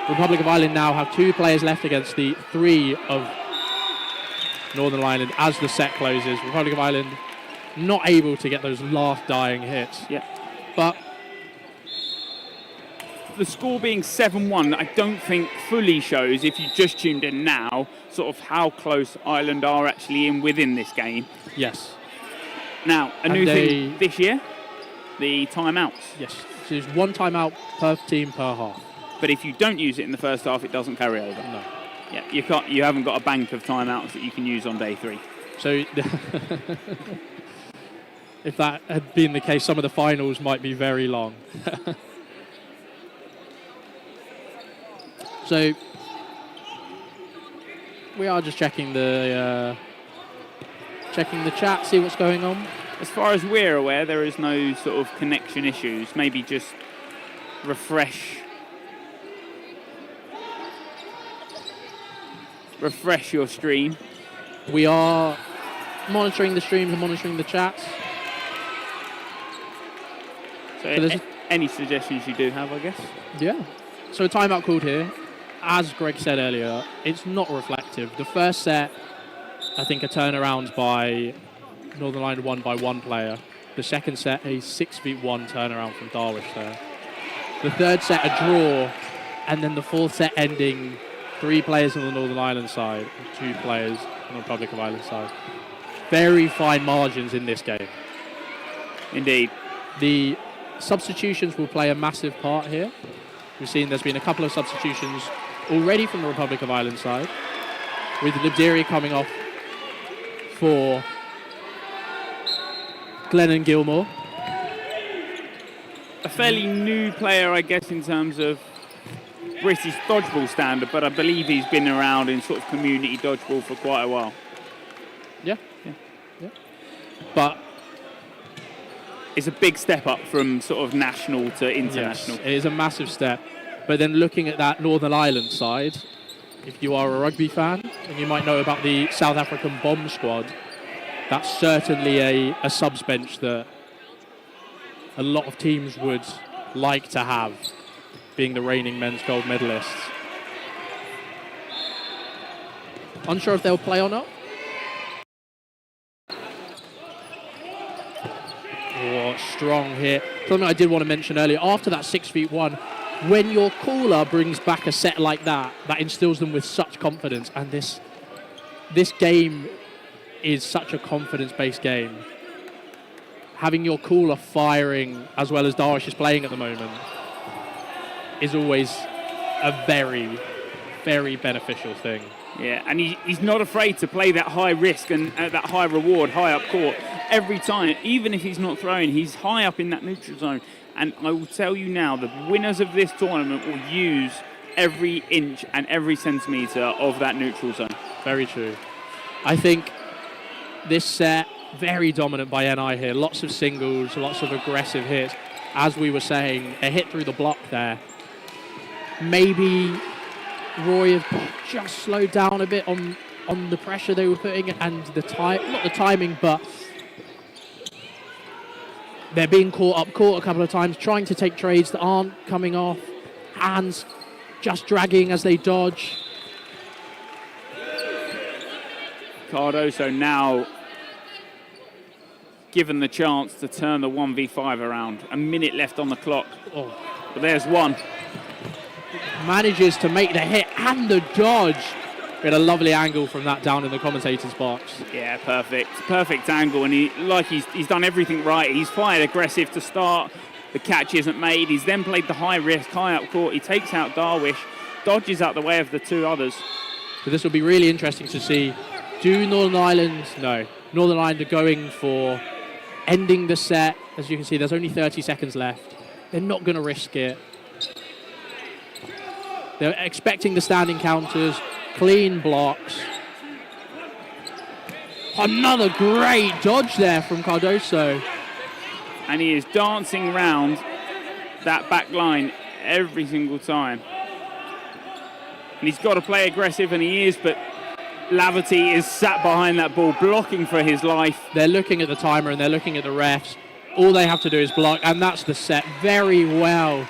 Republic of Ireland now have 2 players left against the 3 of Northern Ireland as the set closes. Republic of Ireland not able to get those last dying hits. Yeah. But the score being 7-1, I don't think fully shows, if you just tuned in now, sort of how close Ireland are actually in within this game. yes, Now, a new thing this year, the timeouts. yes. So there's 1 timeout per team per half. But if you don't use it in the first half, it doesn't carry over. No. Yeah, you haven't got a bank of timeouts that you can use on day 3. So if that had been the case, some of the finals might be very long. So we are just checking the chat, see what's going on. As far as we're aware, there is no sort of connection issues. Maybe just refresh your stream. We are monitoring the streams and monitoring the chats. So there's any suggestions you do have, I guess? Yeah. So a timeout called here. As Greg said earlier, it's not reflective. The first set, I think a turnaround by Northern Ireland won by 1 player. The second set, a 6v1 turnaround from Darwish there. The third set, a draw. And then the fourth set ending 3 players on the Northern Ireland side and 2 players on the Republic of Ireland side. Very fine margins in this game. Indeed. The substitutions will play a massive part here. We've seen there's been a couple of substitutions already from the Republic of Ireland side, with Libdiri coming off for Glennon Gilmore. A fairly new player, I guess, in terms of British dodgeball standard, but I believe he's been around in sort of community dodgeball for quite a while. Yeah. But it's a big step up from sort of national to international. yes, it is a massive step. But then looking at that Northern Ireland side, if you are a rugby fan, and you might know about the South African bomb squad, that's certainly a subs bench that a lot of teams would like to have, being the reigning men's gold medalists. Unsure if they'll play or not. Oh, strong hit. Something I did want to mention earlier, after that 6v1, when your caller brings back a set like that, that instills them with such confidence. And this game is such a confidence-based game. Having your caller firing as well as Darwish is playing at the moment is always a very, very beneficial thing. Yeah, and he's not afraid to play that high risk and that high reward, high up court every time. Even if he's not throwing, he's high up in that neutral zone. And I will tell you now, the winners of this tournament will use every inch and every centimetre of that neutral zone. Very true. I think this set, very dominant by NI here. Lots of singles, lots of aggressive hits. As we were saying, a hit through the block there. Maybe Roy have just slowed down a bit on the pressure they were putting and the time, not the timing, but they're being caught a couple of times, trying to take trades that aren't coming off. Hands just dragging as they dodge. Cardoso now given the chance to turn the 1v5 around. A minute left on the clock. Oh. But there's one. Manages to make the hit and the dodge. We had a lovely angle from that down in the commentator's box. Yeah, perfect. Perfect angle. And he's done everything right. He's fired aggressive to start. The catch isn't made. He's then played the high risk, high up court. He takes out Darwish, dodges out the way of the 2 others. So this will be really interesting to see. Do Northern Ireland... No. Northern Ireland are going for ending the set. As you can see, there's only 30 seconds left. They're not going to risk it. They're expecting the standing counters, clean blocks. Another great dodge there from Cardoso. And he is dancing round that back line every single time. And he's got to play aggressive, and he is, but Laverty is sat behind that ball, blocking for his life. They're looking at the timer and they're looking at the refs. All they have to do is block, and that's the set. Very well,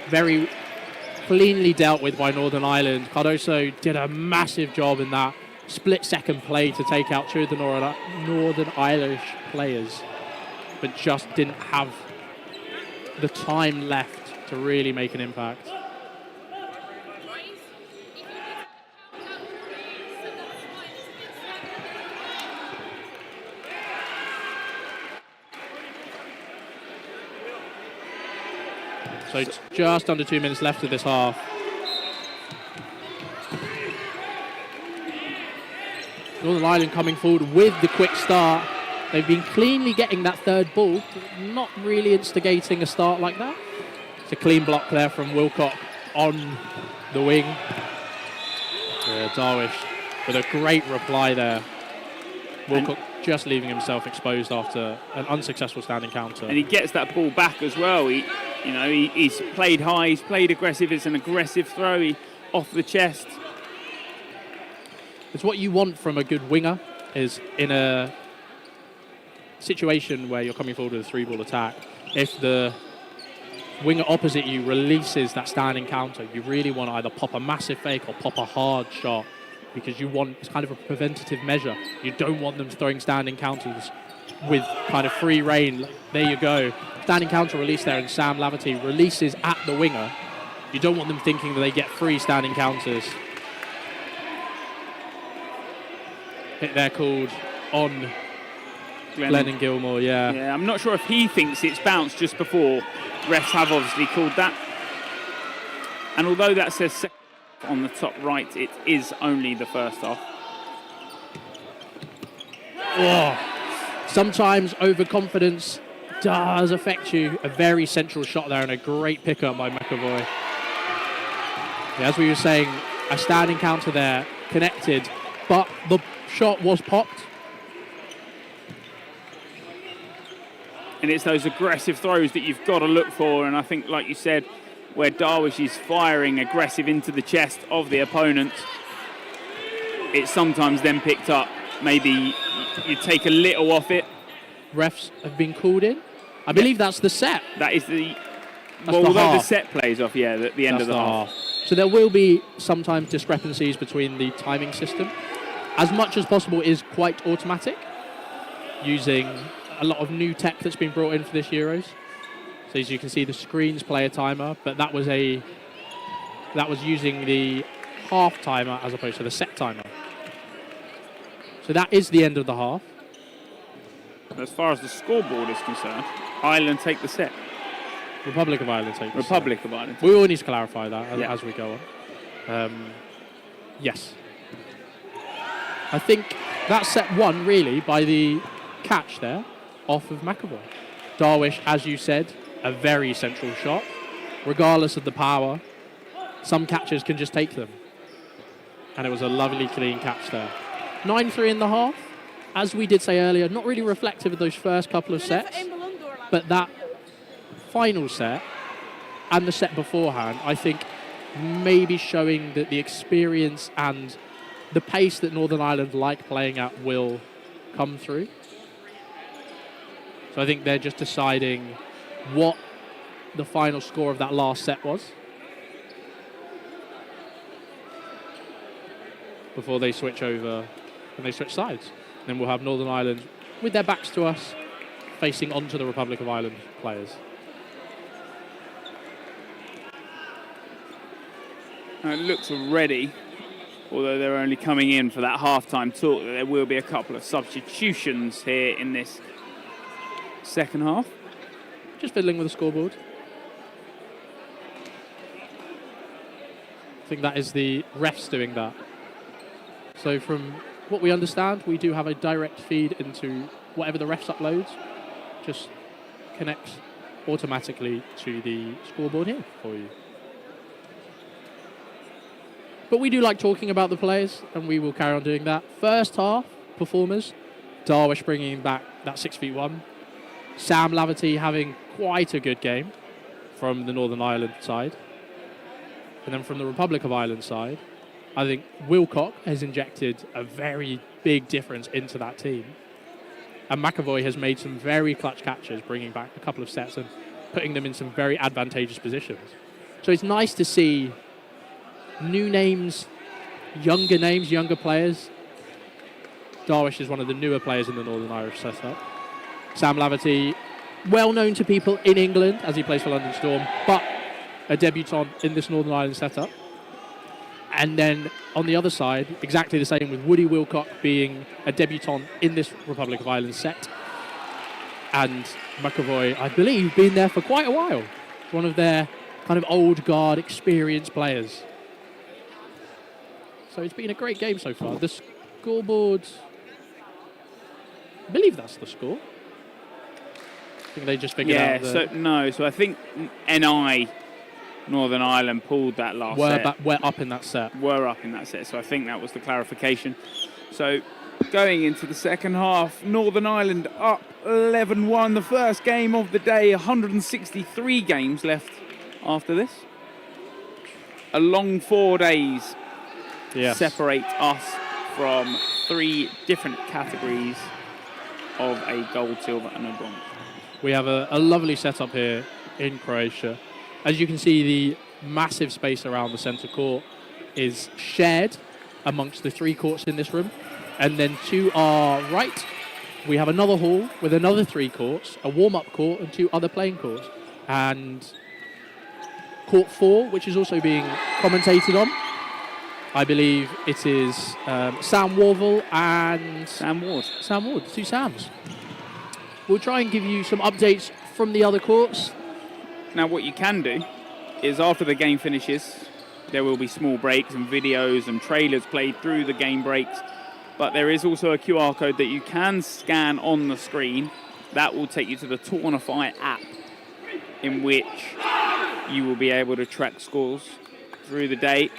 very cleanly dealt with by Northern Ireland. Cardoso did a massive job in that split-second play to take out two of the Northern Irish players, but just didn't have the time left to really make an impact. So it's just under 2 minutes left of this half. Northern Ireland coming forward with the quick start. They've been cleanly getting that third ball, not really instigating a start like that. It's a clean block there from Wilcock on the wing. Darwish with a great reply there. Wilcock just leaving himself exposed after an unsuccessful standing counter. And he gets that ball back as well. He's played high, he's played aggressive. It's an aggressive throw off the chest. It's what you want from a good winger, is in a situation where you're coming forward with a three-ball attack, if the winger opposite you releases that standing counter, you really want to either pop a massive fake or pop a hard shot, because it's kind of a preventative measure. You don't want them throwing standing counters with kind of free reign. There you go. Standing counter release there, and Sam Laverty releases at the winger. You don't want them thinking that they get free standing counters. Hit there called on Glennon Gilmore, yeah. Yeah, I'm not sure if he thinks it's bounced just before. Refs have obviously called that. And although that says second on the top right, it is only the first half. Oh, sometimes overconfidence does affect you. A very central shot there and a great pickup by McAvoy. Yeah, as we were saying, a standing counter there, connected, but the shot was popped. And it's those aggressive throws that you've got to look for. And I think, like you said, where Darwish is firing aggressive into the chest of the opponent, it's sometimes then picked up. Maybe you take a little off it. Refs have been called in. I believe that's the set. That is the... That's well, the although half. the set plays off, yeah, at the end of the half. So there will be sometimes discrepancies between the timing system. As much as possible is quite automatic, using a lot of new tech that's been brought in for this Euros. So as you can see, the screens play a timer, but that was using the half timer as opposed to the set timer. So that is the end of the half. As far as the scoreboard is concerned, Ireland take the set. Republic of Ireland take the set. Republic of Ireland. We all need to clarify that as we go on. Yes. I think that's set one, really, by the catch there off of McAvoy. Darwish, as you said, a very central shot. Regardless of the power, some catchers can just take them. And it was a lovely, clean catch there. 9-3 in the half. As we did say earlier, not really reflective of those first couple of sets, but that final set and the set beforehand, I think, maybe showing that the experience and the pace that Northern Ireland like playing at will come through. So I think they're just deciding what the final score of that last set was before they switch over and they switch sides. Then we'll have Northern Ireland with their backs to us facing onto the Republic of Ireland players. It looks already, although they're only coming in for that half-time talk, that there will be a couple of substitutions here in this second half. Just fiddling with the scoreboard. I think that is the refs doing that. So from what we understand, we do have a direct feed into whatever the refs uploads. Just connects automatically to the scoreboard here for you. But we do like talking about the players, and we will carry on doing that. First half performers, Darwish bringing back that 6'1". Sam Laverty having quite a good game from the Northern Ireland side. And then from the Republic of Ireland side, I think Wilcock has injected a very big difference into that team. And McAvoy has made some very clutch catches, bringing back a couple of sets and putting them in some very advantageous positions. So it's nice to see new names, younger players. Darwish is one of the newer players in the Northern Irish setup. Sam Laverty, well known to people in England as he plays for London Storm, but a debutant in this Northern Ireland setup. And then on the other side, exactly the same with Woody Wilcock being a debutant in this Republic of Ireland set. And McAvoy, I believe, been there for quite a while. One of their kind of old guard, experienced players. So it's been a great game so far. The scoreboard, I believe that's the score. I think they just figured out so I think NI Northern Ireland pulled that last set. We're up in that set. So I think that was the clarification. So going into the second half, Northern Ireland up 11-1. The first game of the day, 163 games left after this. A long 4 days separate us from 3 different categories of a gold, silver and a bronze. We have a lovely setup here in Croatia. As you can see, the massive space around the centre court is shared amongst the 3 courts in this room. And then to our right, we have another hall with another 3 courts, a warm-up court and 2 other playing courts. And court 4, which is also being commentated on, I believe it is Sam Warville and Sam Ward, 2 Sams. We'll try and give you some updates from the other courts. Now, what you can do is after the game finishes, there will be small breaks and videos and trailers played through the game breaks. But there is also a QR code that you can scan on the screen. That will take you to the Tournify app, in which you will be able to track scores through the day.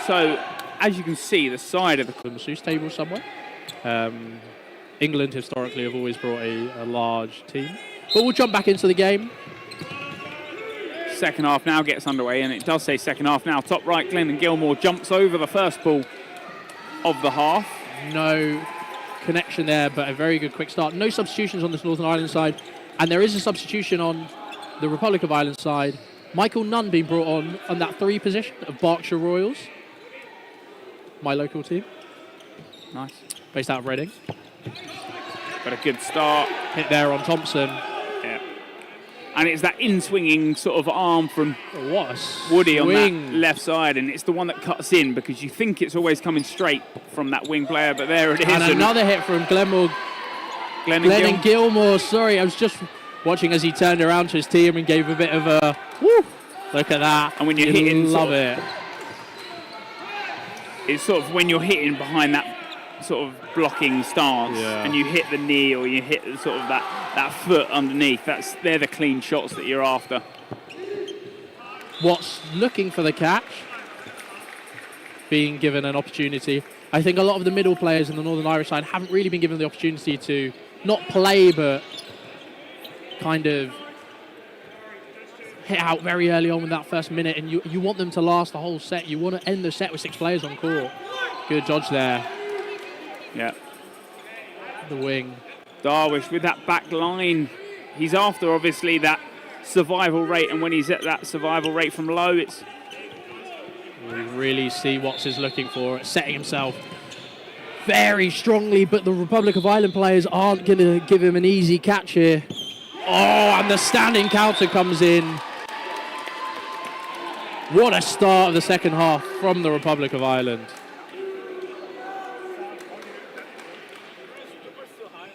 So, as you can see, the side of the masseuse table somewhere. England historically have always brought a large team. But we'll jump back into the game. Second half now gets underway, and it does say second half now. Top right, Glennon Gilmore jumps over the first ball of the half. No connection there, but a very good quick start. No substitutions on this Northern Ireland side. And there is a substitution on the Republic of Ireland side. Michael Nunn being brought on that 3 position of Berkshire Royals. My local team. Nice. Based out of Reading. Got a good start. Hit there on Thompson. Yeah. And it's that in-swinging sort of arm from Woody Woody on that left side, and it's the one that cuts in because you think it's always coming straight from that wing player, but there it is. And another hit from Glennon Gilmore. Sorry, I was just watching as he turned around to his team and gave a bit of a woo. Look at that. And when you're hitting, love it. It's sort of when you're hitting behind that sort of blocking stance, and you hit the knee or you hit sort of that foot underneath. They're the clean shots that you're after. Watts looking for the catch, being given an opportunity. I think a lot of the middle players in the Northern Irish side haven't really been given the opportunity to not play, but kind of hit out very early on with that first minute, and you want them to last the whole set. You want to end the set with 6 players on court. Good dodge there. Yeah. The wing. Darwish with that back line. He's after, obviously, that survival rate, and when he's at that survival rate from low, it's... We really see what is looking for, setting himself very strongly, but the Republic of Ireland players aren't going to give him an easy catch here. Oh, and the standing counter comes in. What a start of the second half from the Republic of Ireland.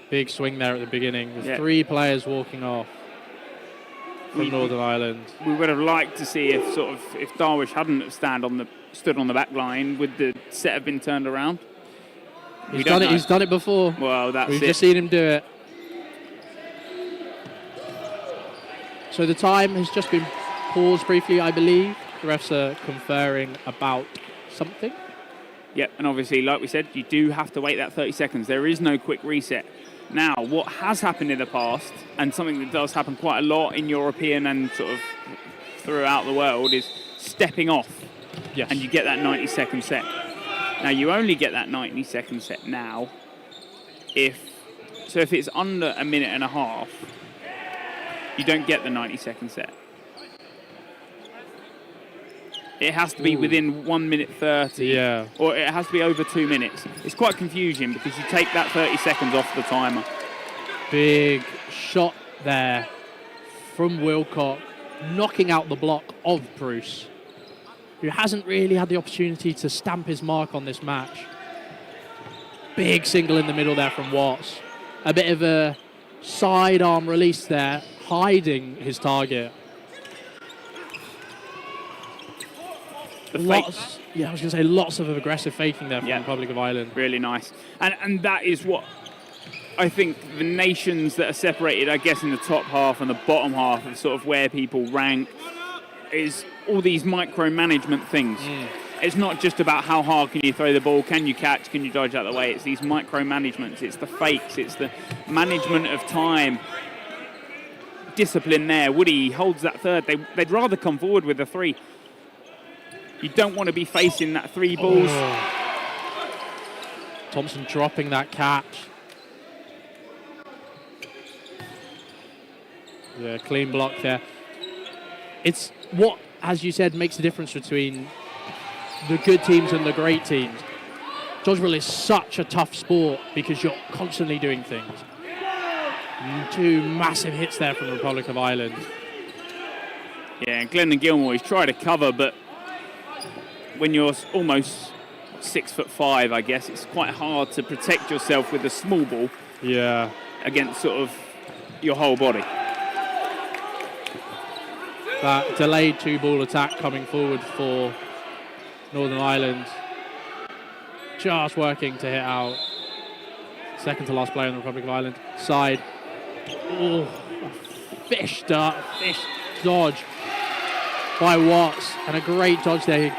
Big swing there at the beginning. There's 3 players walking off from Northern Ireland. We would have liked to see if Darwish hadn't stood on the back line, would the set have been turned around? He's done it before. Well, We've just seen him do it. So the time has just been paused briefly, I believe. The refs are conferring about something. Yep, and obviously, like we said, you do have to wait that 30 seconds. There is no quick reset. Now, what has happened in the past, and something that does happen quite a lot in European and sort of throughout the world is stepping off. Yes. And you get that 90-second set. Now, you only get that 90-second set now if it's under a minute and a half, you don't get the 90-second set. It has to be within 1 minute 30, or it has to be over 2 minutes. It's quite confusing because you take that 30 seconds off the timer. Big shot there from Wilcock, knocking out the block of Bruce, who hasn't really had the opportunity to stamp his mark on this match. Big single in the middle there from Watts. A bit of a sidearm release there, hiding his target. Lots of aggressive faking there from the Republic of Ireland. Really nice. And that is what I think the nations that are separated, I guess, in the top half and the bottom half of sort of where people rank, is all these micromanagement things. It's not just about how hard can you throw the ball, can you catch, can you dodge out of the way. It's these micromanagements, it's the fakes, it's the management of time. Discipline there. Woody holds that third. They'd rather come forward with a 3. You don't want to be facing that 3 balls. Thompson dropping that catch. Yeah, clean block there. It's what, as you said, makes the difference between the good teams and the great teams. Dodgeball is such a tough sport because you're constantly doing things. 2 massive hits there from the Republic of Ireland. Yeah, and Glennon Gilmore, he's tried to cover, but when you're almost 6'5", I guess, it's quite hard to protect yourself with a small ball. Yeah. Against sort of your whole body. That delayed 2-ball attack coming forward for Northern Ireland. Just working to hit out. Second to last player in the Republic of Ireland. Side. Oh, fish dodge by Watts. And a great dodge there.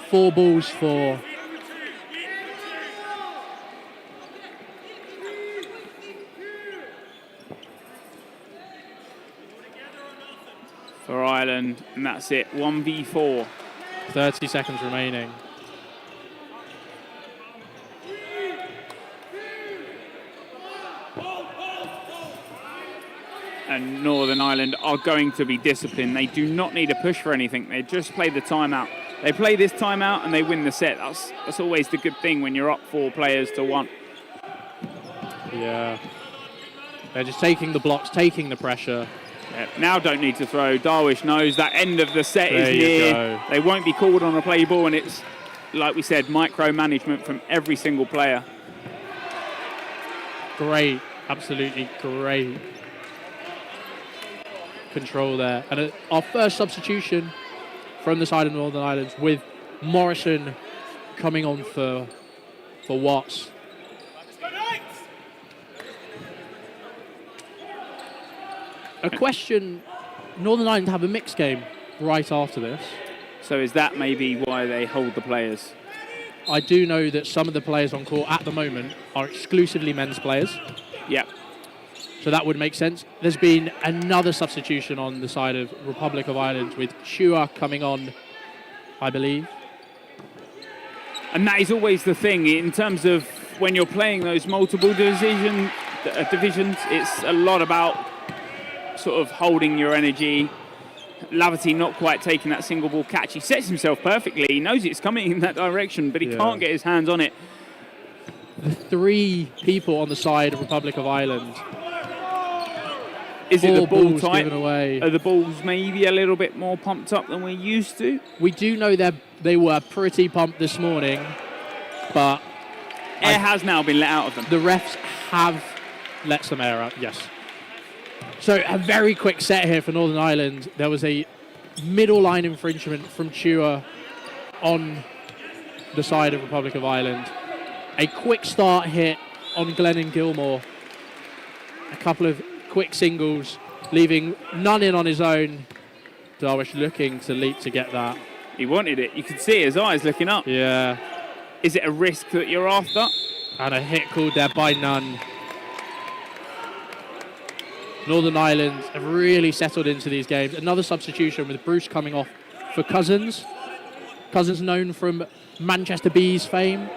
4 balls for Ireland, and that's it. 1v4. 30 seconds remaining. And Northern Ireland are going to be disciplined. They do not need a push for anything. They just play the timeout. They play this timeout and they win the set. That's always the good thing when you're up 4 players to 1. Yeah. They're just taking the blocks, taking the pressure. Yeah, now don't need to throw. Darwish knows that end of the set there is near. They won't be called on a play ball, and it's, like we said, micromanagement from every single player. Great, absolutely great control there. And our first substitution from the side of Northern Ireland, with Morrison coming on for Watts. A question, Northern Ireland have a mixed game right after this. So is that maybe why they hold the players? I do know that some of the players on court at the moment are exclusively men's players. Yeah. So that would make sense. There's been another substitution on the side of Republic of Ireland with Chua coming on, I believe. And that is always the thing in terms of when you're playing those multiple divisions, it's a lot about sort of holding your energy. Laverty not quite taking that single ball catch. He sets himself perfectly. He knows it's coming in that direction, but he can't get his hands on it. The 3 people on the side of Republic of Ireland. Is it the ball type? Given away. Are the balls maybe a little bit more pumped up than we're used to? We do know they were pretty pumped this morning, but air has now been let out of them. The refs have let some air out, yes. So a very quick set here for Northern Ireland. There was a middle line infringement from Chua on the side of Republic of Ireland. A quick start hit on Glennon Gilmore. A couple of quick singles, leaving none in on his own. Darwish looking to leap to get that. He wanted it. You could see his eyes looking up. Yeah. Is it a risk that you're after? And a hit called there by Nunn. Northern Ireland have really settled into these games. Another substitution with Bruce coming off for Cousins. Cousins known from Manchester Bees fame.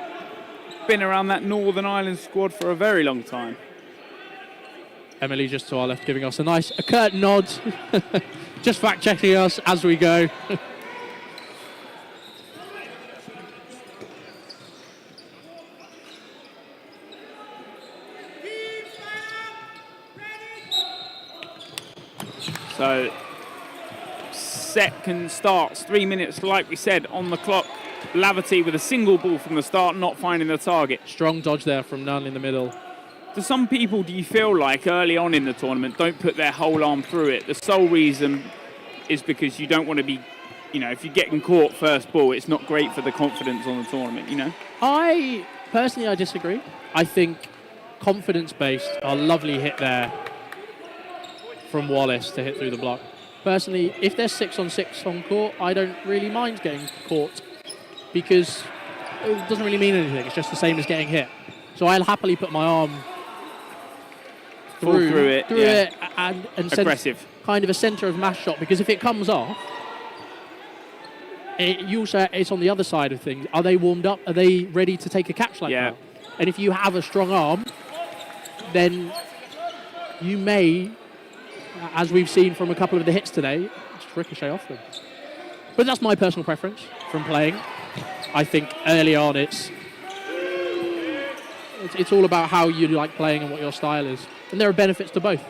Been around that Northern Ireland squad for a very long time. Emily just to our left giving us a curt nod. Just fact checking us as we go. So, second starts, 3 minutes, like we said, on the clock. Laverty with a single ball from the start, not finding the target. Strong dodge there from Nunn in the middle. To some people, do you feel like early on in the tournament, don't put their whole arm through it? The sole reason is because you don't want to be, if you're getting caught first ball, it's not great for the confidence on the tournament, I disagree. I think confidence-based, a lovely hit there from Wallace to hit through the block. Personally, if there's 6-on-6 on court, I don't really mind getting caught because it doesn't really mean anything. It's just the same as getting hit. So I'll happily put my arm through it and aggressive. Send kind of a centre of mass shot, because if it comes off, you also, it's on the other side of things. Are they warmed up? Are they ready to take a catch like that? And if you have a strong arm, then you may, as we've seen from a couple of the hits today, just ricochet off them. But that's my personal preference from playing. I think early on it's all about how you like playing and what your style is. And there are benefits to both.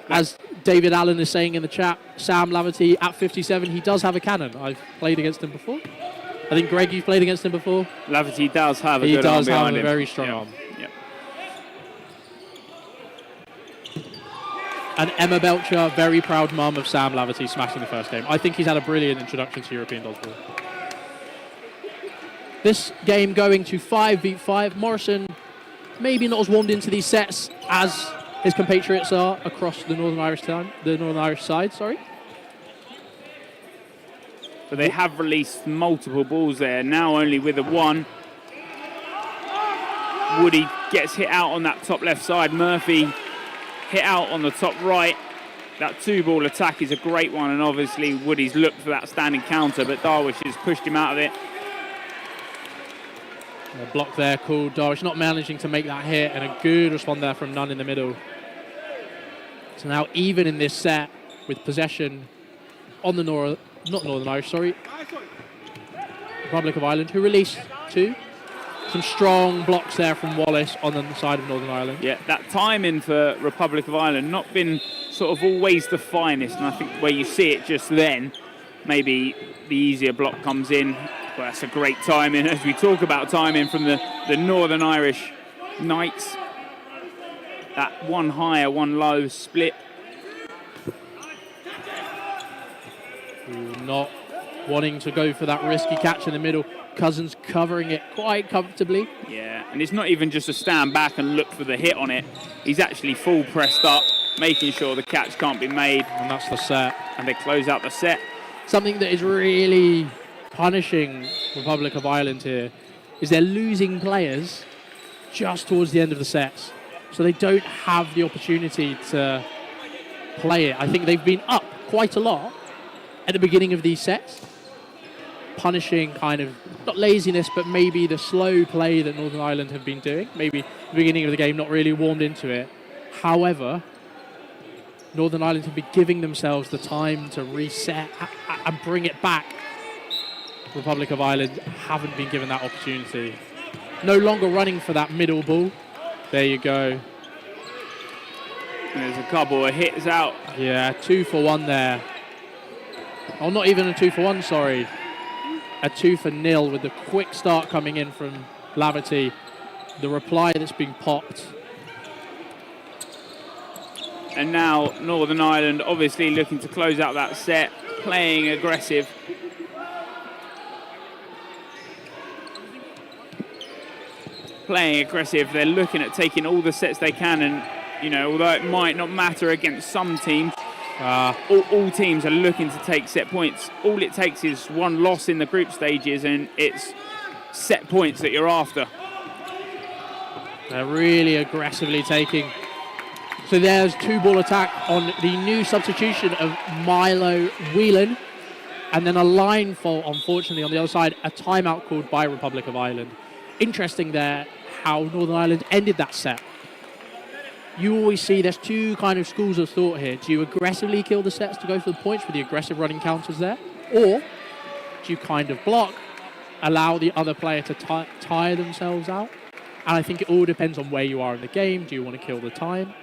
As David Allen is saying in the chat, Sam Laverty at 57, he does have a cannon. I've played against him before. I think, Greg, you've played against him before. Laverty does have a good arm behind him. He does have a very strong arm. Yep. And Emma Belcher, very proud mum of Sam Laverty smashing the first game. I think he's had a brilliant introduction to European dodgeball. This game going to 5v5. Morrison maybe not as warmed into these sets as his compatriots are across the Northern Irish side. But they have released multiple balls there. Now only with a one. Woody gets hit out on that top left side. Murphy hit out on the top right. That two-ball attack is a great one, and obviously Woody's looked for that standing counter, but Darwish has pushed him out of it. A block there called. Darwish not managing to make that hit, and a good response there from Nunn in the middle. So now even in this set with possession on the Republic of Ireland, who released two. Some strong blocks there from Wallace on the side of Northern Ireland. Yeah, that timing for Republic of Ireland not been sort of always the finest, and I think where you see it just then, maybe the easier block comes in. Well, that's a great timing as we talk about timing from the Northern Irish Knights. That one higher, one low split. Not wanting to go for that risky catch in the middle. Cousins covering it quite comfortably. Yeah, and it's not even just a stand back and look for the hit on it. He's actually full pressed up, making sure the catch can't be made. And that's the set. And they close out the set. Something that is really punishing Republic of Ireland here is they're losing players just towards the end of the sets. So they don't have the opportunity to play it. I think they've been up quite a lot at the beginning of these sets, punishing kind of, not laziness, but maybe the slow play that Northern Ireland have been doing. Maybe the beginning of the game not really warmed into it. However, Northern Ireland have been giving themselves the time to reset and bring it back. Republic of Ireland haven't been given that opportunity. No longer running for that middle ball. There you go. And there's a couple of hits out. Yeah, 2 for 1 there. Oh, not even a 2 for 1, sorry. A 2 for 0 with the quick start coming in from Laverty. The reply that's been popped. And now Northern Ireland obviously looking to close out that set, playing aggressive. They're looking at taking all the sets they can, and although it might not matter against some teams, all teams are looking to take set points. All it takes is one loss in the group stages, and it's set points that you're after. They're really aggressively taking So there's 2-ball attack on the new substitution of Milo Whelan. And then a line fault, unfortunately, on the other side, a timeout called by Republic of Ireland. Interesting there how Northern Ireland ended that set. You always see there's two kind of schools of thought here. Do you aggressively kill the sets to go for the points with the aggressive running counters there? Or do you kind of block, allow the other player to tire themselves out? And I think it all depends on where you are in the game. Do you want to kill the time?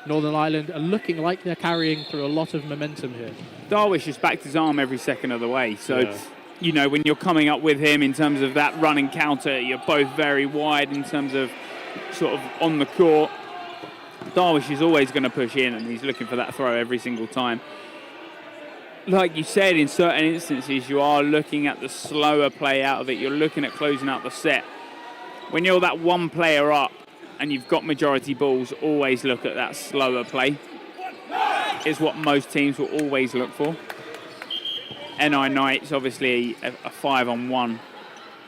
Northern Ireland are looking like they're carrying through a lot of momentum here. Darwish has backed his arm every second of the way. So, you know, when you're coming up with him in terms of that running counter, you're both very wide in terms of sort of on the court. Darwish is always going to push in, and he's looking for that throw every single time. Like you said, in certain instances, you are looking at the slower play out of it. You're looking at closing out the set. When you're that one player up and you've got majority balls, always look at that slower play. It's what most teams will always look for. NI Knights, obviously a 5-on-1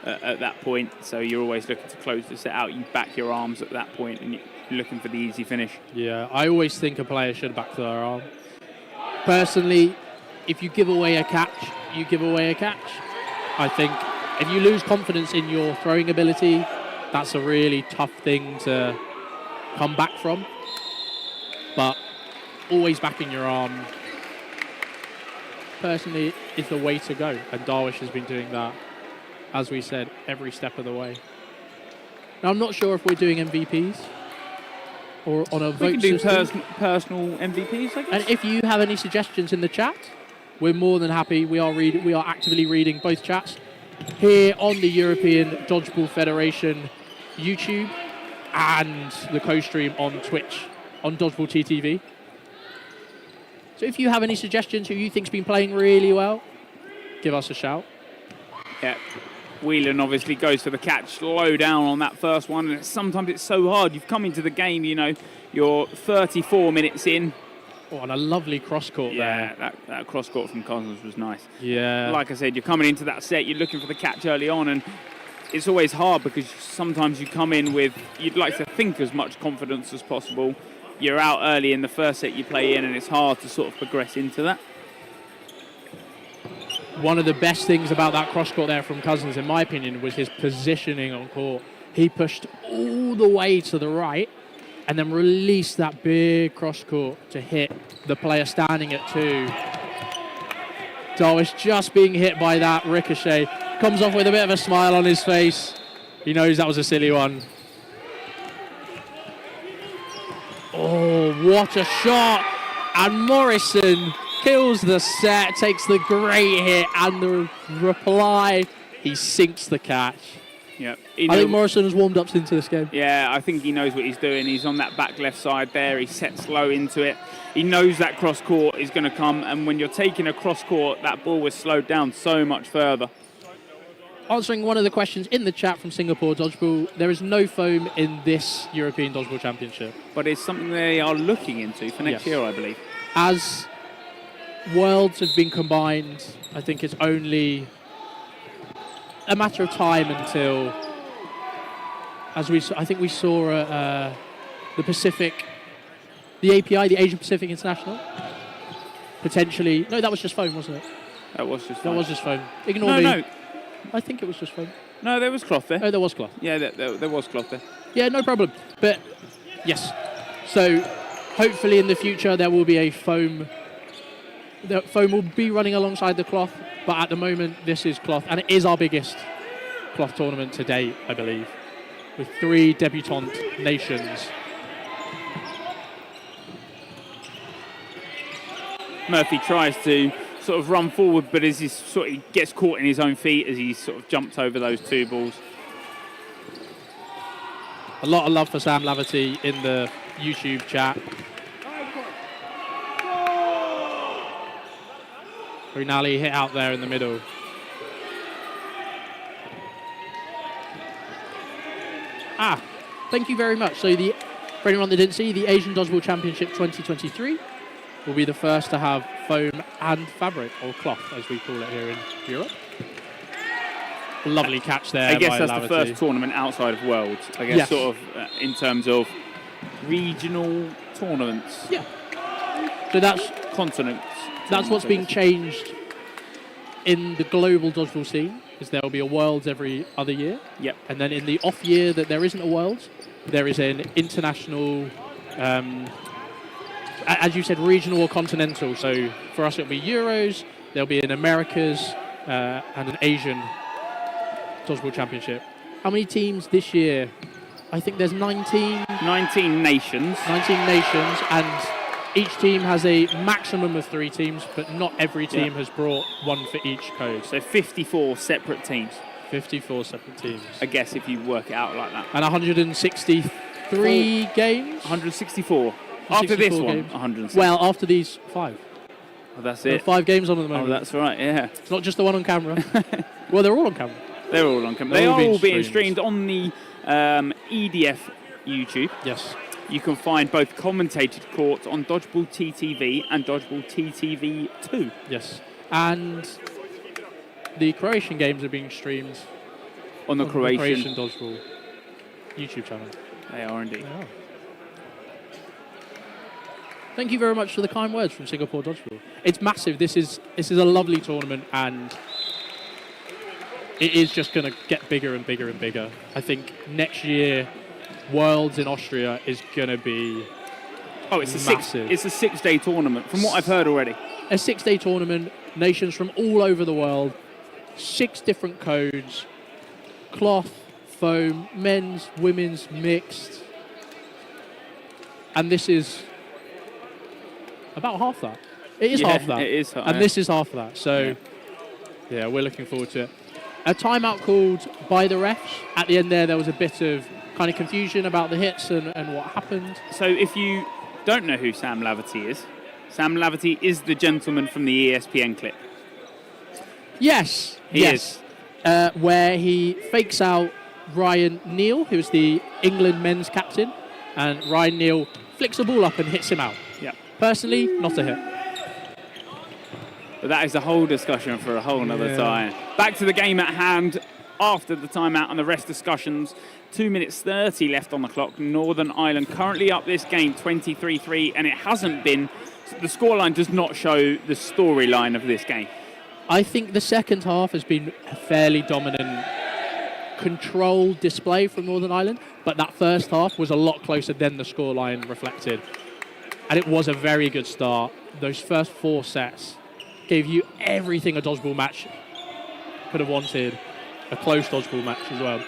at that point, so you're always looking to close the set out. You back your arms at that point and you're looking for the easy finish. Yeah, I always think a player should back their arm. Personally, if you give away a catch, you give away a catch. I think if you lose confidence in your throwing ability, that's a really tough thing to come back from. But always backing your arm, personally, is the way to go. And Darwish has been doing that, as we said, every step of the way. Now, I'm not sure if we're doing MVPs or on a vote We can system. do personal MVPs, I guess. And if you have any suggestions in the chat, we're more than happy. We are actively reading both chats here on the European Dodgeball Federation YouTube and the co-stream on Twitch on Dodgeball TTV. So if you have any suggestions who you think's been playing really well, give us a shout. Yeah. Whelan obviously goes for the catch low down on that first one, and sometimes it's so hard. You've come into the game, you know, you're 34 minutes in. Oh, and a lovely cross-court there. Yeah, that cross-court from Cousins was nice. Yeah. Like I said, you're coming into that set, you're looking for the catch early on, and it's always hard because sometimes you come in with, you'd like to think as much confidence as possible. You're out early in the first set you play in, and it's hard to sort of progress into that. One of the best things about that cross-court there from Cousins, in my opinion, was his positioning on court. He pushed all the way to the right and then released that big cross-court to hit the player standing at 2. Darwish just being hit by that ricochet. Comes off with a bit of a smile on his face. He knows that was a silly one. Oh, what a shot! And Morrison kills the set, takes the great hit, and the reply, he sinks the catch. Yeah, I think Morrison has warmed up into this game. Yeah, I think he knows what he's doing. He's on that back left side there. He sets low into it. He knows that cross court is going to come, and when you're taking a cross court, that ball was slowed down so much further. Answering one of the questions in the chat from Singapore Dodgeball, there is no foam in this European Dodgeball Championship. But it's something they are looking into for next year, I believe. As worlds have been combined, I think it's only a matter of time until, I think we saw the Pacific, the API, the Asian Pacific International, potentially. No, that was just foam, wasn't it? That was just foam. Ignore me. No. I think it was just foam. No, there was cloth there. Oh, there was cloth. Yeah, there was cloth there. Yeah, no problem. But yes, so hopefully in the future there will be a foam. The foam will be running alongside the cloth, but at the moment this is cloth, and it is our biggest cloth tournament to date, I believe, with 3 debutant nations. Murphy tries to sort of run forward, but as he gets caught in his own feet as he sort of jumps over those 2 balls. A lot of love for Sam Laverty in the YouTube chat. Rinaldi hit out there in the middle. Thank you very much. So for anyone that didn't see, the Asian Dodgeball Championship 2023 will be the first to have foam and fabric, or cloth as we call it here in Europe. Lovely catch there. I guess by that's Laverty. the first tournament outside of Worlds. I guess Yes. sort of in terms of regional tournaments. Yeah. So that's Continents. what's being changed in the global dodgeball scene, is there will be a Worlds every other year. Yep. And then in the off year that there isn't a Worlds, there is an international, as you said, regional or continental. So for us it'll be Euros, there'll be an Americas and an Asian dodgeball championship. How many teams this year? I think there's 19 nations. 19 nations, and each team has a maximum of 3 teams, but not every team has brought one for each code. So 54 separate teams. 54 separate teams. I guess if you work it out like that. And 163 games? 164. After this one, games. 160. Well, after these 5. Oh, that's There are it. 5 games on at the Oh, moment. that's right, yeah. It's not just the one on camera. Well, they're all on camera. They're all on camera. They are all being streamed on the EDF YouTube. Yes. You can find both commentated courts on Dodgeball TTV and Dodgeball TTV 2. Yes. And the Croatian games are being streamed On the Croatian. Dodgeball YouTube channel. They are indeed. They are. Thank you very much for the kind words from Singapore Dodgeball. It's massive. This is a lovely tournament, and it is just going to get bigger and bigger and bigger. I think next year, Worlds in Austria is going to be it's massive. It's a 6-day tournament, from what I've heard already. A 6-day tournament, nations from all over the world, 6 different codes, cloth, foam, men's, women's, mixed. And this is about half that. It is half that. It is half. And this is half that. So, yeah, we're looking forward to it. A timeout called by the refs. At the end there was a bit of kind of confusion about the hits and what happened. So if you don't know who Sam Laverty is, Sam Laverty is the gentleman from the ESPN clip. Yes. He is. Where he fakes out Ryan Neal, who's the England men's captain, and Ryan Neal flicks a ball up and hits him out. Yeah. Personally, not a hit. But that is a whole discussion for a whole nother time. Back to the game at hand after the timeout and the rest discussions. 2 minutes 30 left on the clock. Northern Ireland currently up this game 23-3, and it hasn't been. The scoreline does not show the storyline of this game. I think the second half has been a fairly dominant, controlled display from Northern Ireland, but that first half was a lot closer than the scoreline reflected. And it was a very good start. Those first 4 sets gave you everything a dodgeball match could have wanted. A close dodgeball match as well.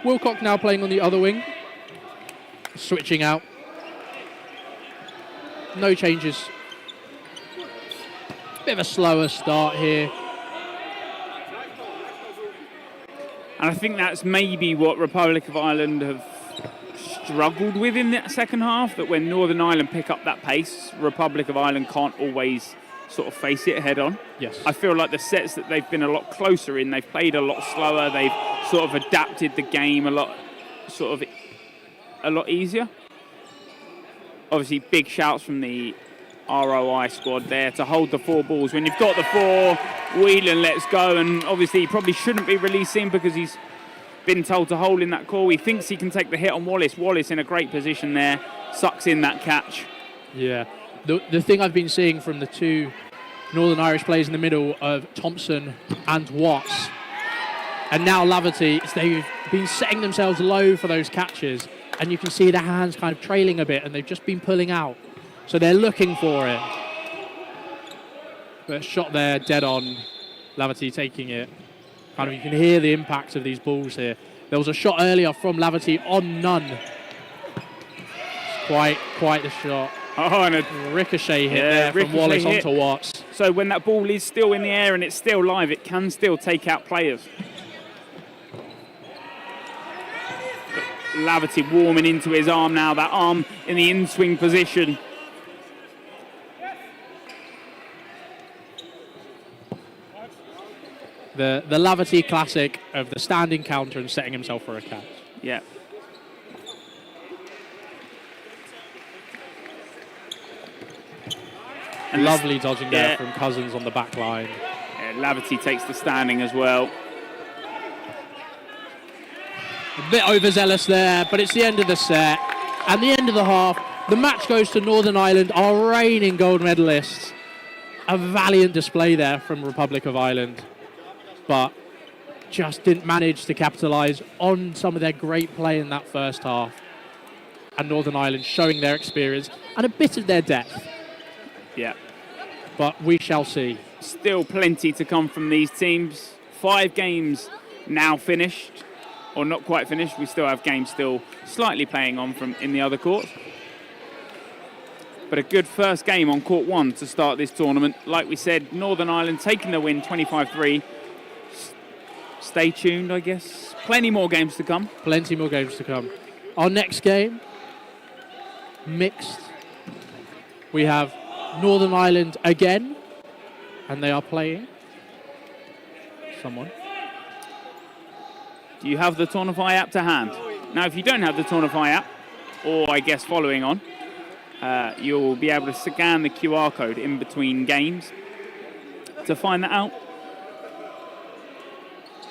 Wilcock now playing on the other wing. Switching out. No changes. Bit of a slower start here. And I think that's maybe what Republic of Ireland have struggled with in that second half, that when Northern Ireland pick up that pace, Republic of Ireland can't always sort of face it head on. Yes. I feel like the sets that they've been a lot closer in, they've played a lot slower, they've sort of adapted the game a lot easier. Obviously, big shouts from the ROI squad there to hold the 4 balls. When you've got the 4, Whelan lets go, and obviously he probably shouldn't be releasing because he's been told to hold in that call. He thinks he can take the hit on Wallace. Wallace in a great position there, sucks in that catch. Yeah. The thing I've been seeing from the 2 Northern Irish players in the middle of Thompson and Watts, and now Laverty, is they've been setting themselves low for those catches, and you can see their hands kind of trailing a bit, and they've just been pulling out. So they're looking for it. But shot there, dead on. Laverty taking it. Kind of, you can hear the impact of these balls here. There was a shot earlier from Laverty on Nunn. It's quite the shot. Oh, and a Ricochet hit there from Wallace onto Watts. So when that ball is still in the air and it's still live, it can still take out players. But Laverty warming into his arm now, that arm in the in-swing position. The Laverty classic of the standing counter and setting himself for a catch. Yeah. And lovely dodging there from Cousins on the back line. Yeah, Laverty takes the standing as well. A bit overzealous there, but it's the end of the set and the end of the half. The match goes to Northern Ireland, our reigning gold medalists. A valiant display there from Republic of Ireland, but just didn't manage to capitalise on some of their great play in that first half. And Northern Ireland showing their experience and a bit of their depth. Yeah. But we shall see. Still plenty to come from these teams. 5 games now finished, or not quite finished. We still have games still slightly playing on from in the other courts. But a good first game on court 1 to start this tournament. Like we said, Northern Ireland taking the win 25-3. Stay tuned, I guess. Plenty more games to come. Plenty more games to come. Our next game, mixed. We have Northern Ireland again, and they are playing someone. Do you have the Tournify app to hand? Now, if you don't have the Tournify app, or I guess following on, you'll be able to scan the QR code in between games to find that out.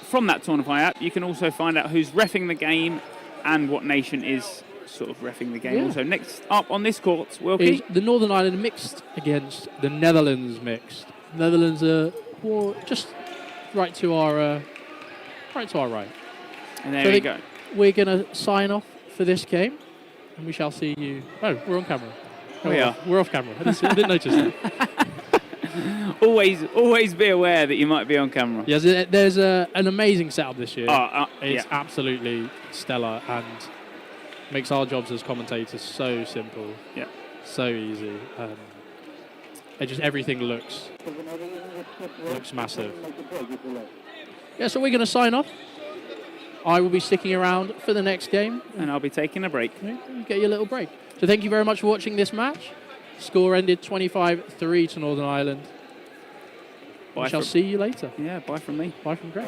From that Tournify app, you can also find out who's reffing the game and what nation is sort of reffing the game. Yeah. Also, next up on this court, Wilkie. Is the Northern Ireland mixed against the Netherlands mixed. Netherlands are just right to our right. And there we go. We're going to sign off for this game, and we shall see you. Oh, we're on camera. We are. We're off camera. I didn't notice that. Always be aware that you might be on camera. Yes, there's an amazing setup this year. It's yeah. absolutely stellar and makes our jobs as commentators so simple. Yeah. So easy. Everything looks massive. Yeah, so we're going to sign off. I will be sticking around for the next game. And I'll be taking a break. You get your little break. So thank you very much for watching this match. Score ended 25-3 to Northern Ireland. We shall see you later. Yeah, bye from me. Bye from Greg.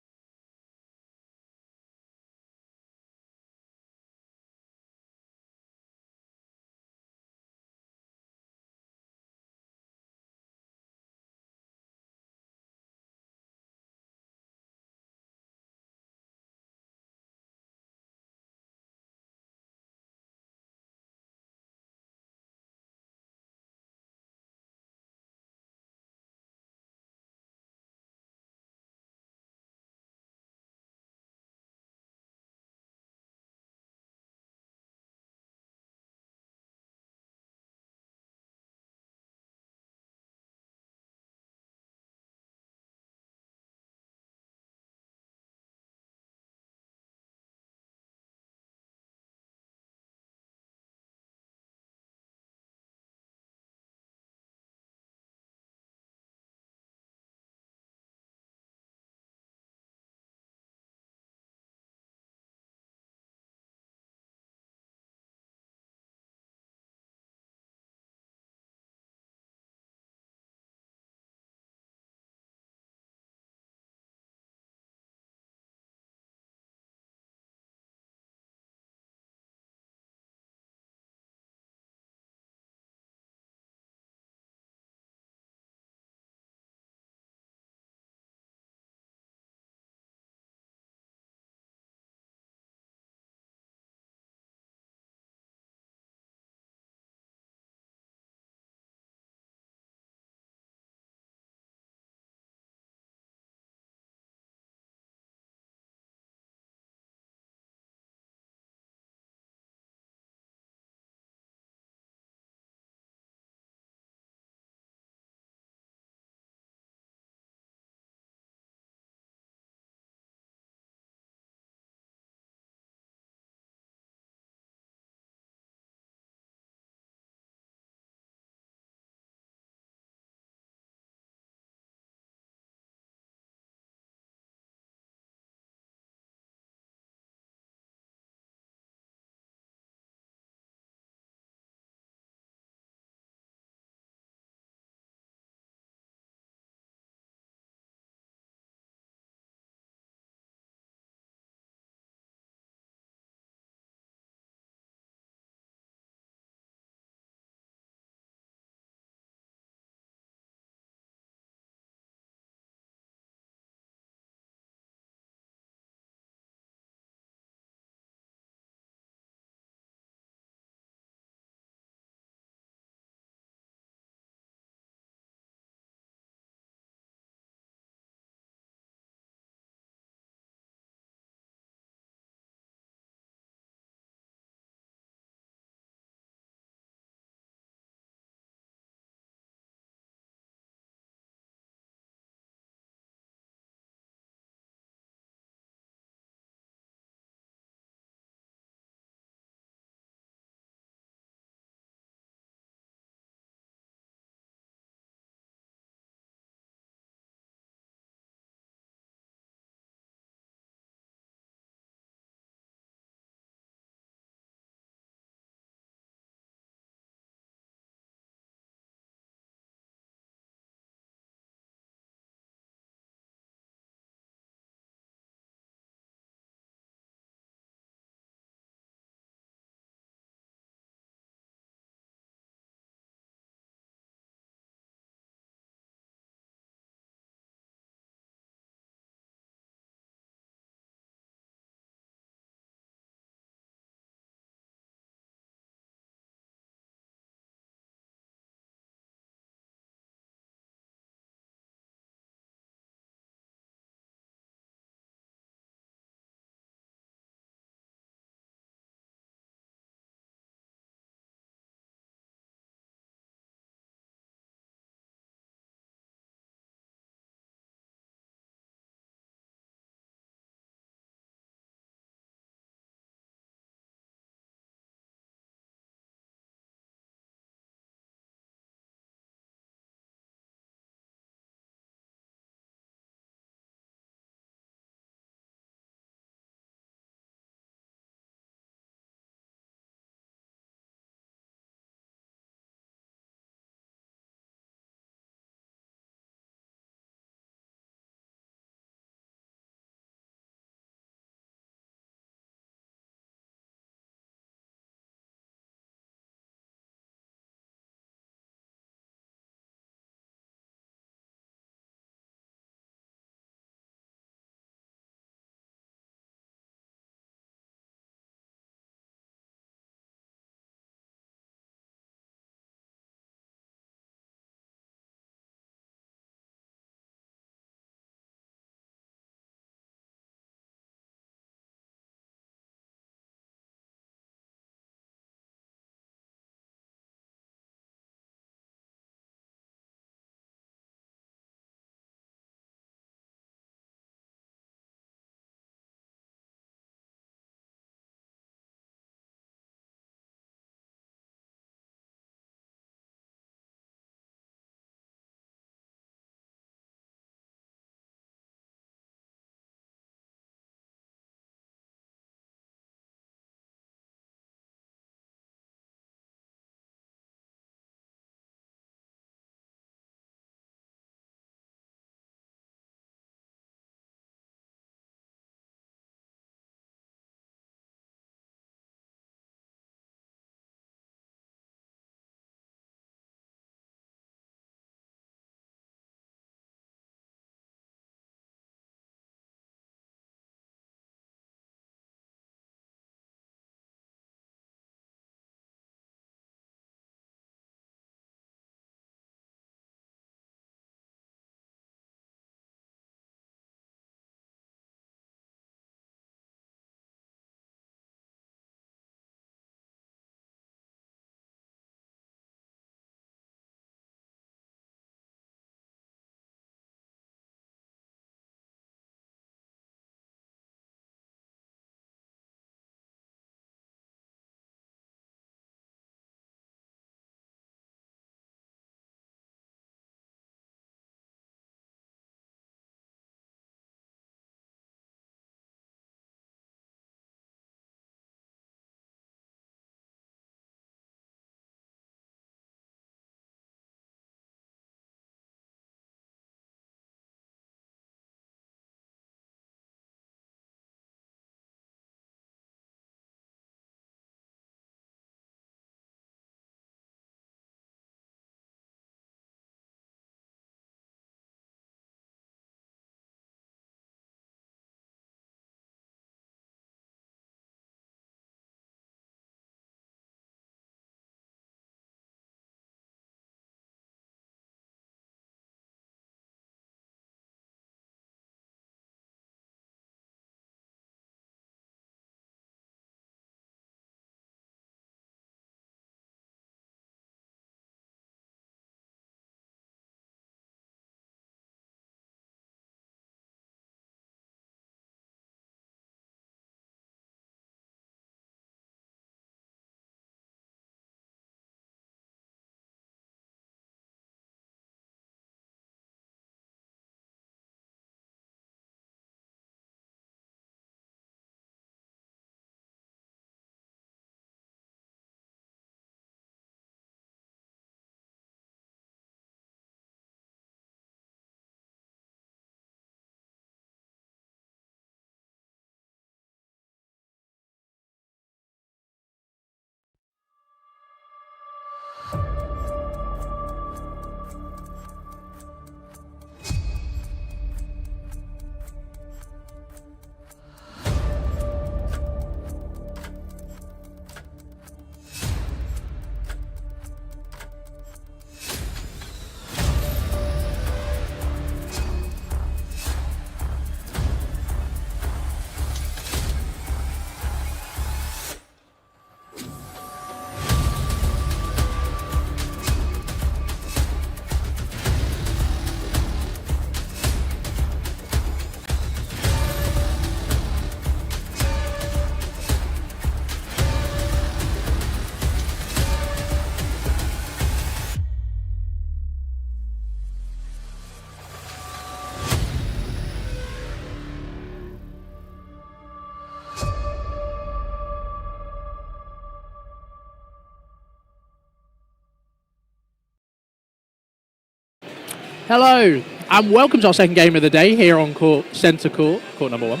Hello, and welcome to our second game of the day here on centre court number 1.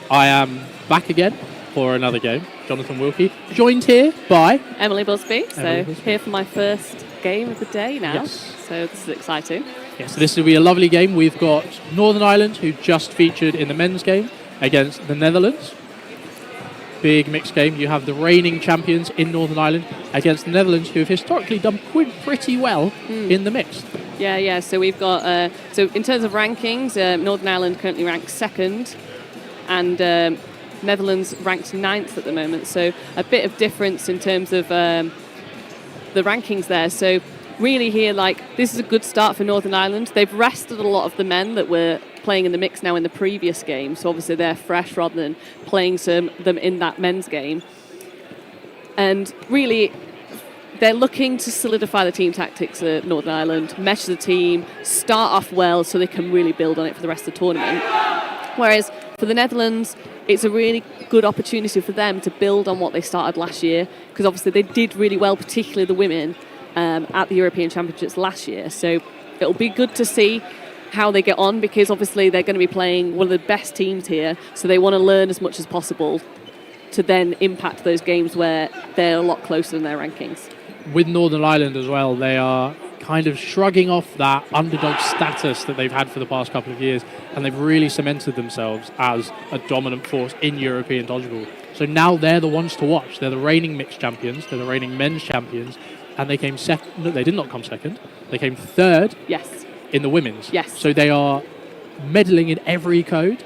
I am back again for another game. Jonathan Wilkie, joined here by Emily Busby. Emily Busby. Here for my first game of the day now. Yes. So this is exciting. Yes, so this will be a lovely game. We've got Northern Ireland, who just featured in the men's game against the Netherlands. Big mixed game. You have the reigning champions in Northern Ireland against the Netherlands, who have historically done pretty well in the mixed. Yeah. So we've got, so in terms of rankings, Northern Ireland currently ranks second, and Netherlands ranked 9th at the moment. So a bit of difference in terms of the rankings there. So really here, this is a good start for Northern Ireland. They've rested a lot of the men that were playing in the mix now in the previous game. So obviously they're fresh rather than playing them in that men's game. And really, they're looking to solidify the team tactics at Northern Ireland, mesh the team, start off well so they can really build on it for the rest of the tournament. Whereas for the Netherlands, it's a really good opportunity for them to build on what they started last year, because obviously they did really well, particularly the women, at the European Championships last year. So it'll be good to see how they get on, because obviously they're going to be playing one of the best teams here, so they want to learn as much as possible to then impact those games where they're a lot closer in their rankings. With Northern Ireland as well, they are kind of shrugging off that underdog status that they've had for the past couple of years, and they've really cemented themselves as a dominant force in European dodgeball. So now they're the ones to watch. They're the reigning mixed champions, they're the reigning men's champions, and they came second. No, they did not come second. They came third. Yes. In the women's. Yes. So they are meddling in every code.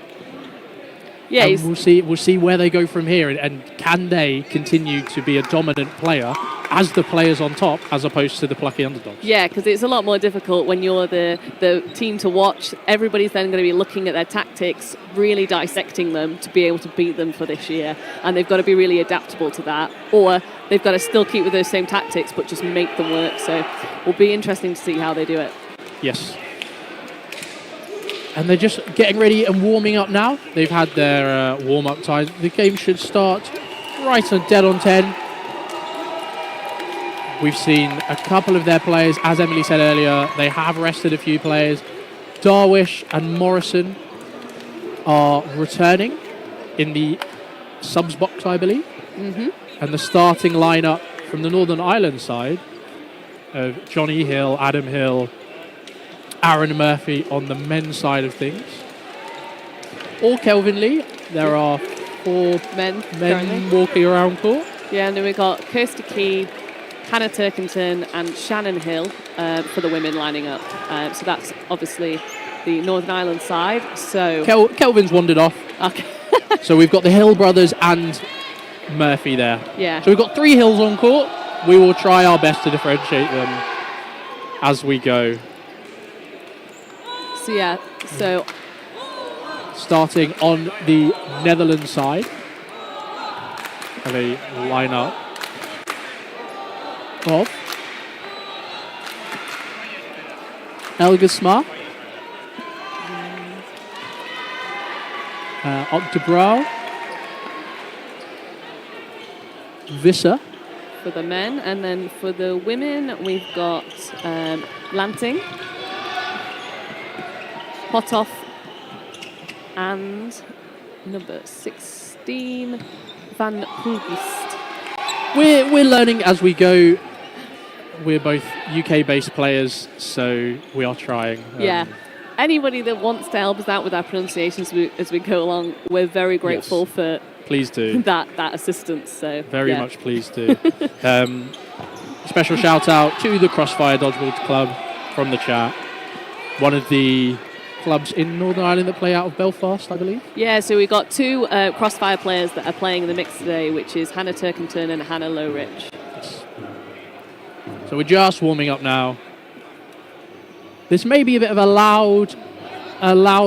Yeah. And we'll see where they go from here, and can they continue to be a dominant player as the players on top, as opposed to the plucky underdogs. Yeah, because it's a lot more difficult when you're the team to watch. Everybody's then going to be looking at their tactics, really dissecting them to be able to beat them for this year, and they've got to be really adaptable to that, or they've got to still keep with those same tactics but just make them work. So it will be interesting to see how they do it. Yes. And they're just getting ready and warming up now. They've had their warm-up time. The game should start right on dead on 10. We've seen a couple of their players, as Emily said earlier, they have rested a few players. Darwish and Morrison are returning in the subs box, I believe. Mm-hmm. And the starting lineup from the Northern Ireland side of Johnny Hill, Adam Hill, Aaron Murphy on the men's side of things. Or Kelvin Lee. There are 4 men walking around court. Yeah, and then we've got Kirsty Key, Hannah Turkington and Shannon Hill for the women lining up. So that's obviously the Northern Ireland side. So Kelvin's wandered off. Okay. So we've got the Hill brothers and Murphy there. Yeah. So we've got 3 Hills on court. We will try our best to differentiate them as we go. So yeah, so starting on the Netherlands side, and they line up of Elga Smar, Octobrow, Visser for the men, and then for the women we've got Lanting, Potoff, and number 16, Van Hulgist. We're learning as we go. We're both UK-based players, so we are trying. Yeah. Anybody that wants to help us out with our pronunciations as we go along, we're very grateful for please do that assistance. So very much please do. Special shout out to the Crossfire Dodgeball Club from the chat. One of the clubs in Northern Ireland that play out of Belfast, I believe. Yeah, so we've got 2 Crossfire players that are playing in the mix today, which is Hannah Turkington and Hannah Lowrich. Yes. So we're just warming up now. This may be a bit of a loud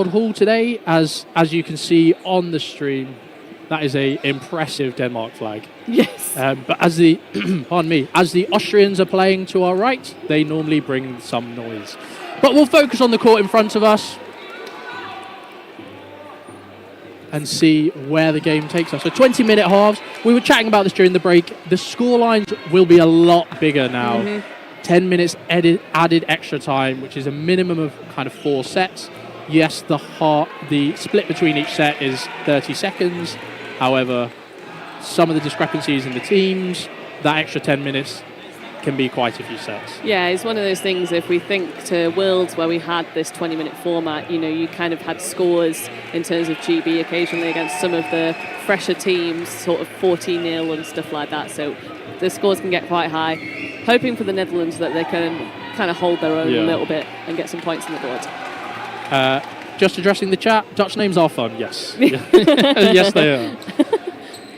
hall today, as you can see on the stream. That is a impressive Denmark flag. Yes. But as the as the Austrians are playing to our right, they normally bring some noise. But we'll focus on the court in front of us and see where the game takes us. So 20-minute halves. We were chatting about this during the break. The scorelines will be a lot bigger now. Mm-hmm. 10 minutes added extra time, which is a minimum of kind of 4 sets. Yes, the split between each set is 30 seconds. However, some of the discrepancies in the teams, that extra 10 minutes can be quite a few sets. Yeah, it's one of those things, if we think to Worlds where we had this 20-minute format, you kind of had scores in terms of GB occasionally against some of the fresher teams, sort of 40-0 and stuff like that. So the scores can get quite high. Hoping for the Netherlands that they can kind of hold their own a little bit and get some points on the board. Just addressing the chat, Dutch names are fun, yes. Yes, they are.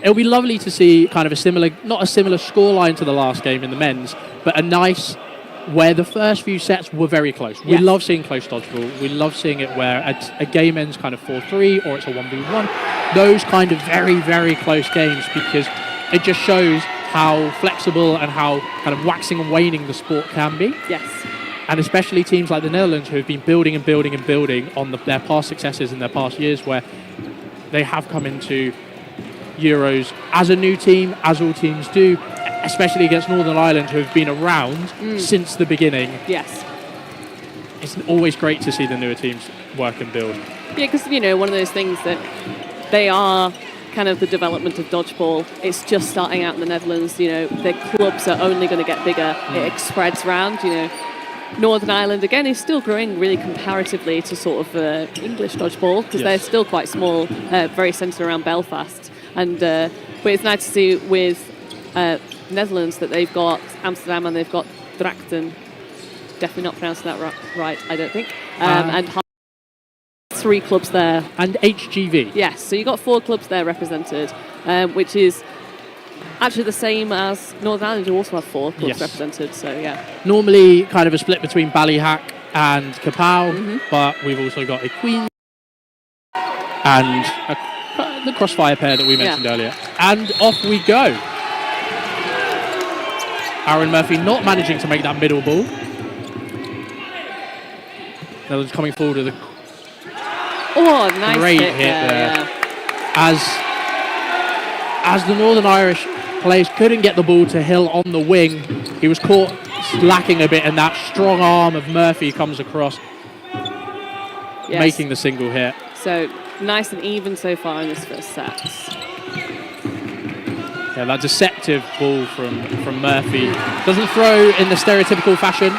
It'll be lovely to see kind of not a similar scoreline to the last game in the men's, but a nice, where the first few sets were very close. We love seeing close dodgeball. We love seeing it where a game ends kind of 4-3 or it's a 1v1. Those kind of very, very close games, because it just shows how flexible and how kind of waxing and waning the sport can be. Yes. And especially teams like the Netherlands, who have been building and building and building on their past successes in their past years, where they have come into Euros as a new team, as all teams do, especially against Northern Ireland, who have been around since the beginning. Yes. It's always great to see the newer teams work and build. Yeah, because, one of those things that they are kind of the development of dodgeball. It's just starting out in the Netherlands. Their clubs are only going to get bigger. It spreads around, Northern Ireland, again, is still growing really comparatively to sort of English dodgeball, because they're still quite small, very centred around Belfast. But it's nice to see with Netherlands that they've got Amsterdam and they've got Drachten. Definitely not pronouncing that right, I don't think. And 3 clubs there. And HGV. Yes, so you've got 4 clubs there represented, which is actually the same as Northern Ireland, who also have 4 clubs represented, so yeah. Normally kind of a split between Ballyhack and Kapow, but we've also got a Queen and the Crossfire pair that we mentioned earlier. And off we go. Aaron Murphy not managing to make that middle ball. Netherlands coming forward with a nice great hit there. Yeah. As the Northern Irish players couldn't get the ball to Hill on the wing, he was caught lacking a bit, and that strong arm of Murphy comes across, making the single hit. So nice and even so far in this first set. Yeah, that deceptive ball from Murphy. Doesn't throw in the stereotypical fashion.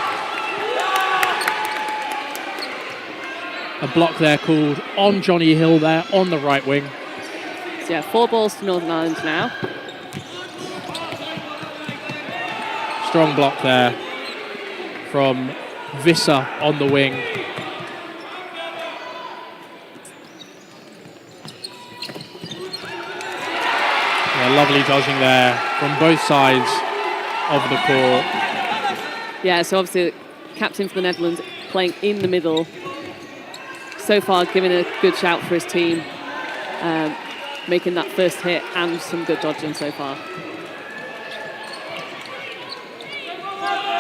A block there called on Johnny Hill there on the right wing. So yeah, 4 balls to Northern Ireland now. Strong block there from Visser on the wing. Yeah, lovely dodging there from both sides of the court. Yeah, so obviously the captain for the Netherlands playing in the middle. So far giving a good shout for his team. Making that first hit and some good dodging so far.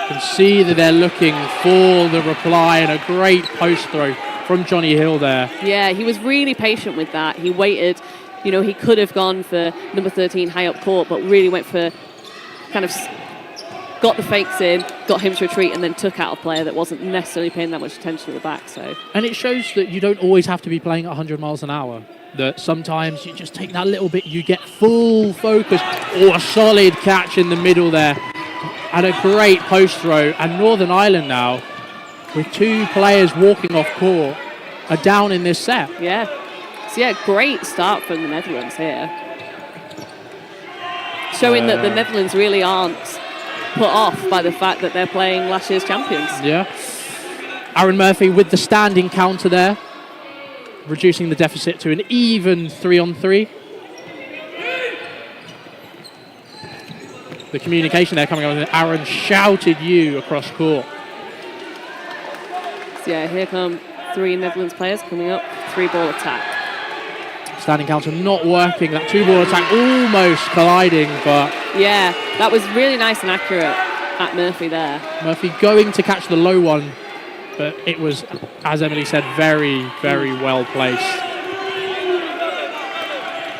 You can see that they're looking for the reply, and a great post throw from Johnny Hill there. Yeah, he was really patient with that. He waited. He could have gone for number 13 high up court, but really went for kind of got the fakes in, got him to retreat, and then took out a player that wasn't necessarily paying that much attention at the back. So, and it shows that you don't always have to be playing at 100 miles an hour. That sometimes you just take that little bit, you get full focus. Oh, a solid catch in the middle there. And a great post throw. And Northern Ireland now, with 2 players walking off court, are down in this set. Yeah. So yeah, great start from the Netherlands here. Showing that the Netherlands really aren't put off by the fact that they're playing last year's champions. Yeah. Aaron Murphy with the standing counter there, reducing the deficit to an even 3-on-3. The communication there coming on. Aaron shouted you across court. So yeah, here come 3 Netherlands players coming up. 3-ball attack. Standing counter not working. That 2-ball attack almost colliding, but... Yeah, that was really nice and accurate at Murphy there. Murphy going to catch the low one, but it was, as Emily said, very, very well placed.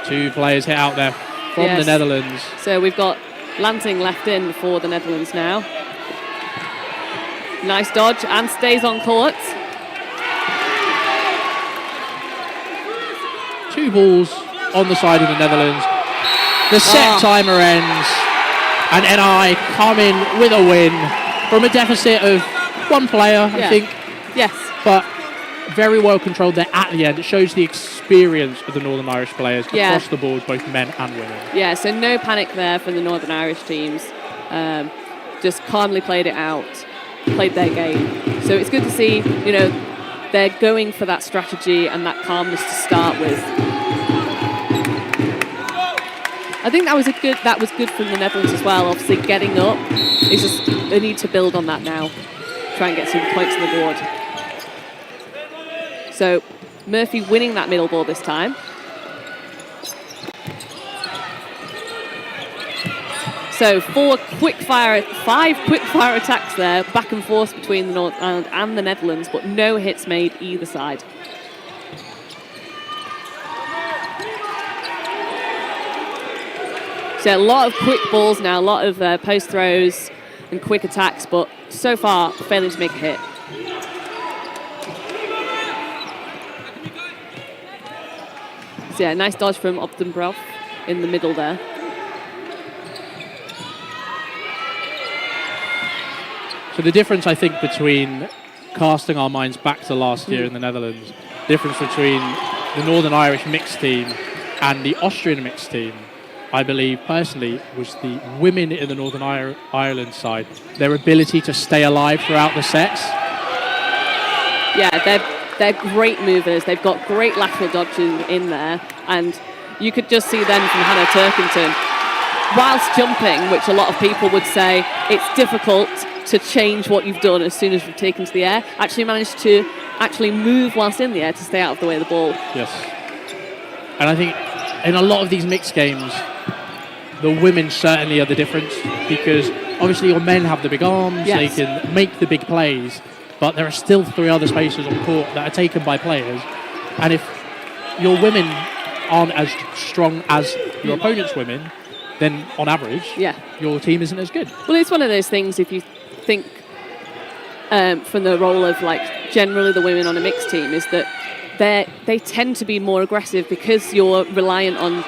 2 players hit out there from the Netherlands. So we've got Lansing left in for the Netherlands now. Nice dodge and stays on court. 2 balls on the side of the Netherlands. The set timer ends, and NI come in with a win from a deficit of 1 player, I think. Yes. But very well controlled there at the end. It shows the experience of the Northern Irish players across the board, both men and women. Yeah, so no panic there from the Northern Irish teams. Just calmly played it out, played their game. So it's good to see, you know, they're going for that strategy and that calmness to start with. I think that was good from the Netherlands as well. Obviously, getting up, it's just they need to build on that now. Try and get some points on the board. So Murphy winning that middle ball this time. So 5 quick fire attacks there, back and forth between the North Ireland and the Netherlands, but no hits made either side. So a lot of quick balls now, a lot of post throws and quick attacks, but so far failing to make a hit. So yeah, nice dodge from Obdenbrough in the middle there. So the difference, I think, between casting our minds back to last year in the Netherlands, difference between the Northern Irish mixed team and the Austrian mixed team, I believe, personally, was the women in the Northern Ireland side. Their ability to stay alive throughout the sets. Yeah, they're great movers. They've got great lateral dodging in there. And you could just see then from Hannah Turkington, whilst jumping, which a lot of people would say, it's difficult to change what you've done as soon as you've taken to the air, actually managed to actually move whilst in the air to stay out of the way of the ball. Yes. And I think in a lot of these mixed games, the women certainly are the difference, because obviously your men have the big arms, they can make the big plays, but there are still 3 other spaces on court that are taken by players. And if your women aren't as strong as your opponent's women, then on average, your team isn't as good. Well, it's one of those things, if you think from the role of like generally the women on a mixed team, is that they tend to be more aggressive because you're reliant on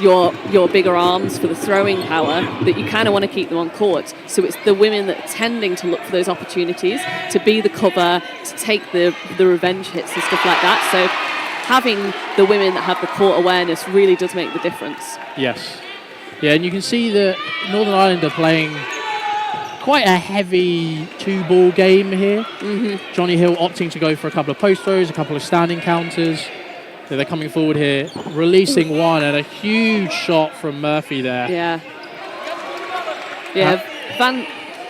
your bigger arms for the throwing power, that you kind of want to keep them on court. So it's the women that are tending to look for those opportunities, to be the cover, to take the revenge hits and stuff like that. So having the women that have the court awareness really does make the difference. Yes. Yeah, and you can see that Northern Ireland are playing quite a heavy 2-ball game here. Johnny Hill opting to go for a couple of post throws, a couple of standing counters. So they're coming forward here, releasing one, and a huge shot from Murphy there. Yeah. Van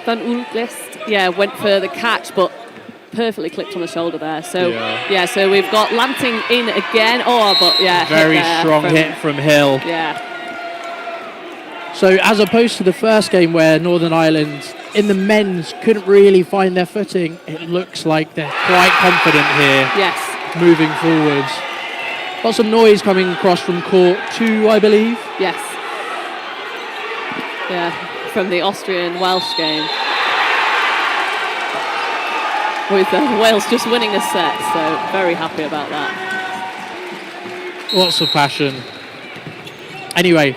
Ulglist, went for the catch, but perfectly clipped on the shoulder there. So, so we've got Lanting in again. Very strong hit from Hill. Yeah. So as opposed to the first game where Northern Ireland in the men's couldn't really find their footing, it looks like they're quite confident here. Yes. Moving forwards. Got some noise coming across from court 2, I believe. Yes. Yeah, from the Austrian-Welsh game. With Wales just winning a set, so very happy about that. Lots of passion. Anyway.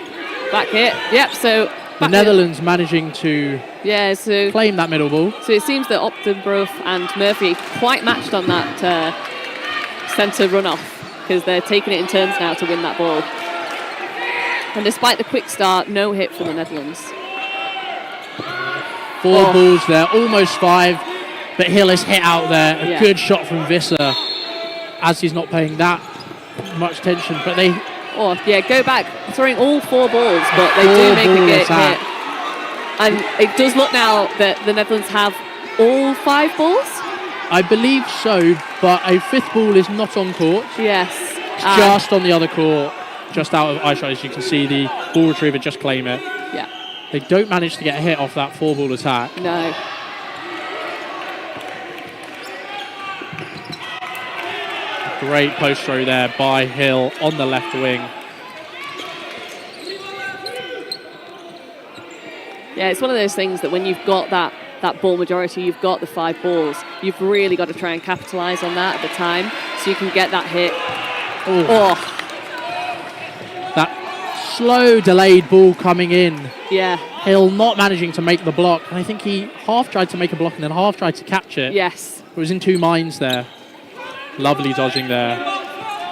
Back hit. Yep, so the Netherlands managing to claim that middle ball. So it seems that Obdenbrough and Murphy quite matched on that centre runoff, because they're taking it in turns now to win that ball. And despite the quick start, no hit from the Netherlands. 4 balls there, almost 5, but Hill is hit out there. A good shot from Visser, as he's not paying that much attention, but they... go back, throwing all 4 balls, but they do make a hit. And it does look now that the Netherlands have all 5 balls? I believe so, but a 5th ball is not on court. Yes. It's just on the other court, just out of eyeshot, as you can see the ball retriever just claim it. Yeah. They don't manage to get a hit off that 4-ball attack. No. Great post throw there by Hill on the left wing. Yeah, it's one of those things that when you've got that that ball majority, you've got the 5 balls. You've really got to try and capitalise on that at the time so you can get that hit. Oh. That slow, delayed ball coming in. Yeah. Hill not managing to make the block. And I think he half tried to make a block and then half tried to catch it. Yes. It was in 2 minds there. Lovely dodging there.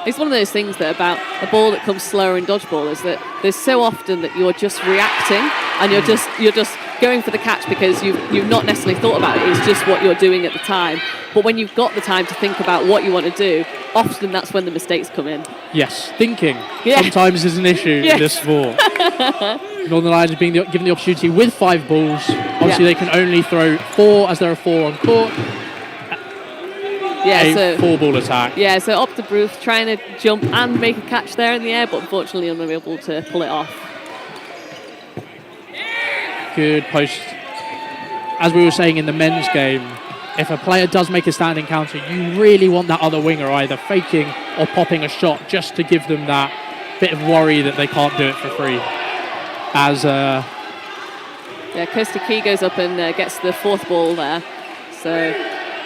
It's one of those things that about a ball that comes slower in dodgeball is that there's so often that you're just reacting and you're just going for the catch because you've not necessarily thought about it. It's just what you're doing at the time. But when you've got the time to think about what you want to do, often that's when the mistakes come in. Yes, thinking sometimes is an issue in this sport. Northern Ireland being given the opportunity with 5 balls. Obviously, they can only throw 4 as there are 4 on court. Yeah, so 4-ball attack. Yeah, so up to Bruce trying to jump and make a catch there in the air, but unfortunately unable to pull it off. Good post. As we were saying in the men's game, if a player does make a standing counter, you really want that other winger either faking or popping a shot just to give them that bit of worry that they can't do it for free. As Kirsty Key goes up and gets the 4th ball there. So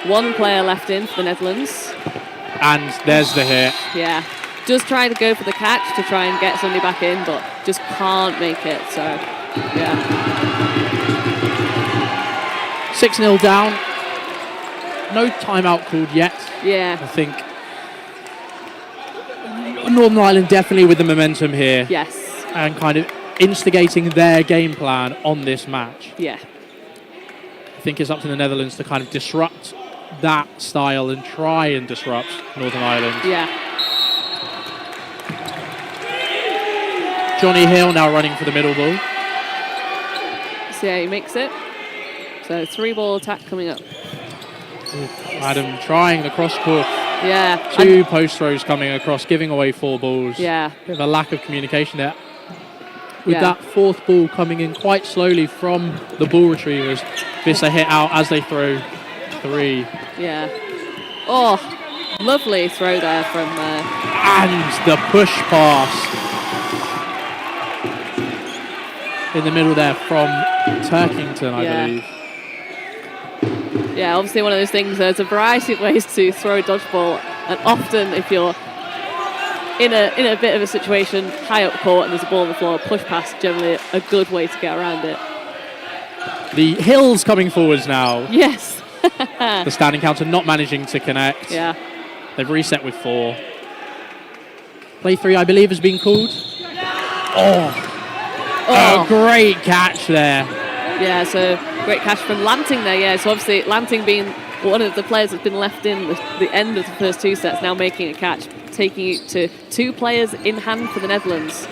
1 player left in for the Netherlands. And there's the hit. Yeah. Just trying to go for the catch to try and get somebody back in, but just can't make it. So, yeah. 6-0 down. No timeout called yet. Yeah. I think Northern Ireland definitely with the momentum here. Yes. And kind of instigating their game plan on this match. Yeah. I think it's up to the Netherlands to kind of disrupt that style and try and disrupt Northern Ireland. Yeah. Johnny Hill now running for the middle ball. See how he makes it. So 3-ball attack coming up. Adam trying the cross court. Yeah. 2 post throws coming across, giving away 4 balls. Yeah. Bit of a lack of communication there. With that 4th ball coming in quite slowly from the ball retrievers. This a hit out as they throw 3. Yeah. Oh, lovely throw there from... And the push pass. In the middle there from Turkington, I believe. Yeah, obviously one of those things, there's a variety of ways to throw a dodgeball, and often if you're in a bit of a situation high up court and there's a ball on the floor, push pass generally a good way to get around it. The Hills coming forwards now. Yes. The standing counter not managing to connect. Yeah. They've reset with 4. Play 3, I believe, has been called. A great catch there. Yeah, so great catch from Lanting there, yeah. So obviously Lanting being one of the players that's been left in the end of the first 2 sets, now making a catch, taking it to 2 players in hand for the Netherlands.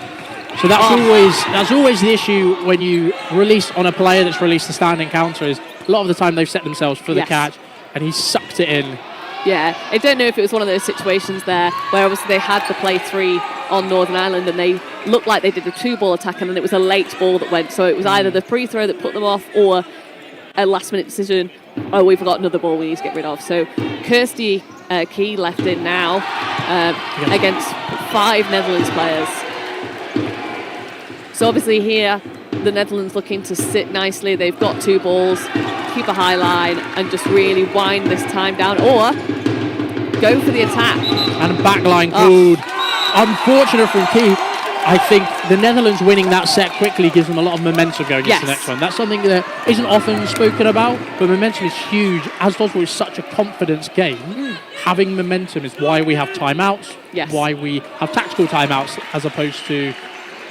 So that's always the issue when you release on a player that's released the standing counter is a lot of the time they've set themselves for the catch and he sucked it in. Yeah, I don't know if it was one of those situations there where obviously they had the play 3 on Northern Ireland and they looked like they did a 2-ball attack and then it was a late ball that went. So it was either the free throw that put them off or a last-minute decision. Oh, we've got another ball we need to get rid of. So Kirsty Key left in now against 5 Netherlands players. So obviously here, the Netherlands looking to sit nicely. They've got 2 balls, keep a high line, and just really wind this time down, or go for the attack. And a backline called. Unfortunate from Key. I think the Netherlands winning that set quickly gives them a lot of momentum going into the next one. That's something that isn't often spoken about, but momentum is huge. As dodgeball is such a confidence game, having momentum is why we have timeouts, why we have tactical timeouts, as opposed to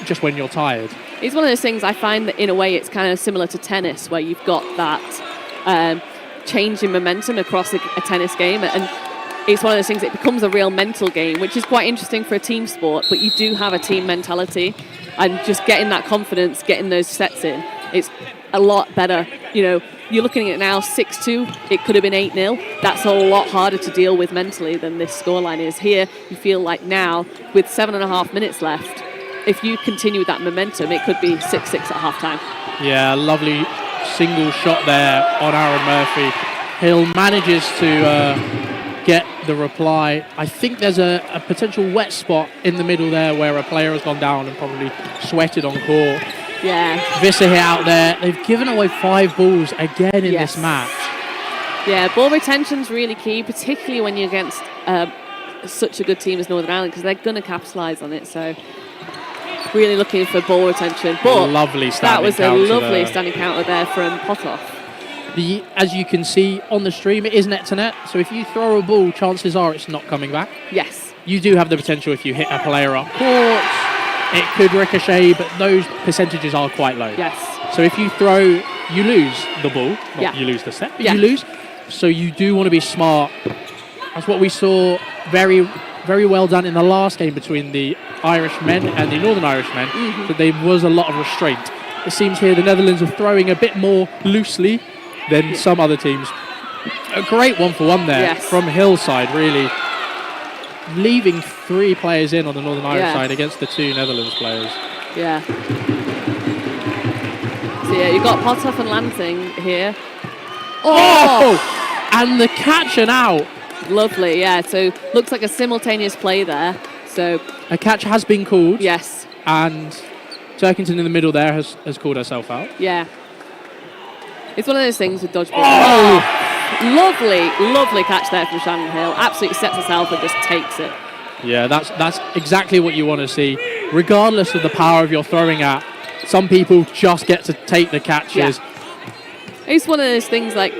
just when you're tired. It's one of those things I find that in a way it's kind of similar to tennis, where you've got that change in momentum across a tennis game, and it's one of those things, it becomes a real mental game, which is quite interesting for a team sport, but you do have a team mentality, and just getting that confidence, getting those sets in, it's a lot better. You know, you're looking at it now, 6-2, it could have been 8-0. That's a lot harder to deal with mentally than this scoreline is. Here, you feel like now, with 7.5 minutes left, if you continue with that momentum, it could be 6-6 at half-time. Yeah, lovely single shot there on Aaron Murphy. Hill manages to get the reply. I think there's a potential wet spot in the middle there where a player has gone down and probably sweated on court. Yeah. Vissa hit out there. They've given away 5 balls again in Yes. this match. Yeah, ball retention's really key, particularly when you're against such a good team as Northern Ireland, because they're going to capitalise on it. So really looking for ball retention. But Lovely standing that was a counter lovely there. standing counter there from Pothoff. As you can see on the stream, it is net to net. So if you throw a ball, chances are it's not coming back. Yes. You do have the potential if you hit a player up court. It could ricochet, but those percentages are quite low. Yes. So if you throw, you lose the ball. Not Yeah. you lose the set, but Yeah. you lose. So you do want to be smart. That's what we saw very, very well done in the last game between the Irish men and the Northern Irish men. That there was a lot of restraint. It seems here the Netherlands are throwing a bit more loosely than some other teams. A great 1-for-1 there from Hillside, really leaving 3 players in on the Northern Irish side against the 2 Netherlands players. Yeah. So yeah, you've got Pothoff and Lansing here. Oh! And the catch and out. Lovely, yeah. So looks like a simultaneous play there. So A catch has been called. yes, And Turkington in the middle there has called herself out. yeah. It's one of those things with dodgeball. Oh! Lovely catch there from Shannon Hill. Absolutely sets herself and just takes it. Yeah, that's exactly what you want to see. Regardless of the power of your throwing at, some people just get to take the catches. Yeah. It's one of those things like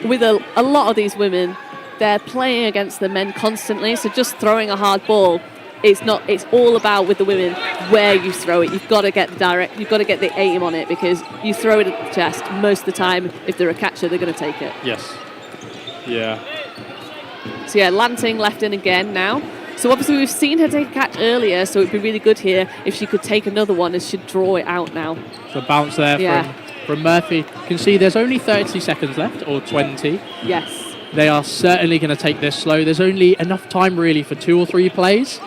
with a lot of these women, they're playing against the men constantly, so just throwing a hard ball, it's all about with the women where you throw it. You've got to get you've got to get the aim on it, because you throw it at the chest, most of the time if they're a catcher they're going to take it. Yes. Yeah. So yeah, Lanting left in again now. So obviously we've seen her take a catch earlier, so it'd be really good here if she could take another one and she'd draw it out now. So bounce there from Murphy. You can see there's only 30 seconds left, or 20. Yes. They are certainly going to take this slow. There's only enough time really for 2 or 3 plays.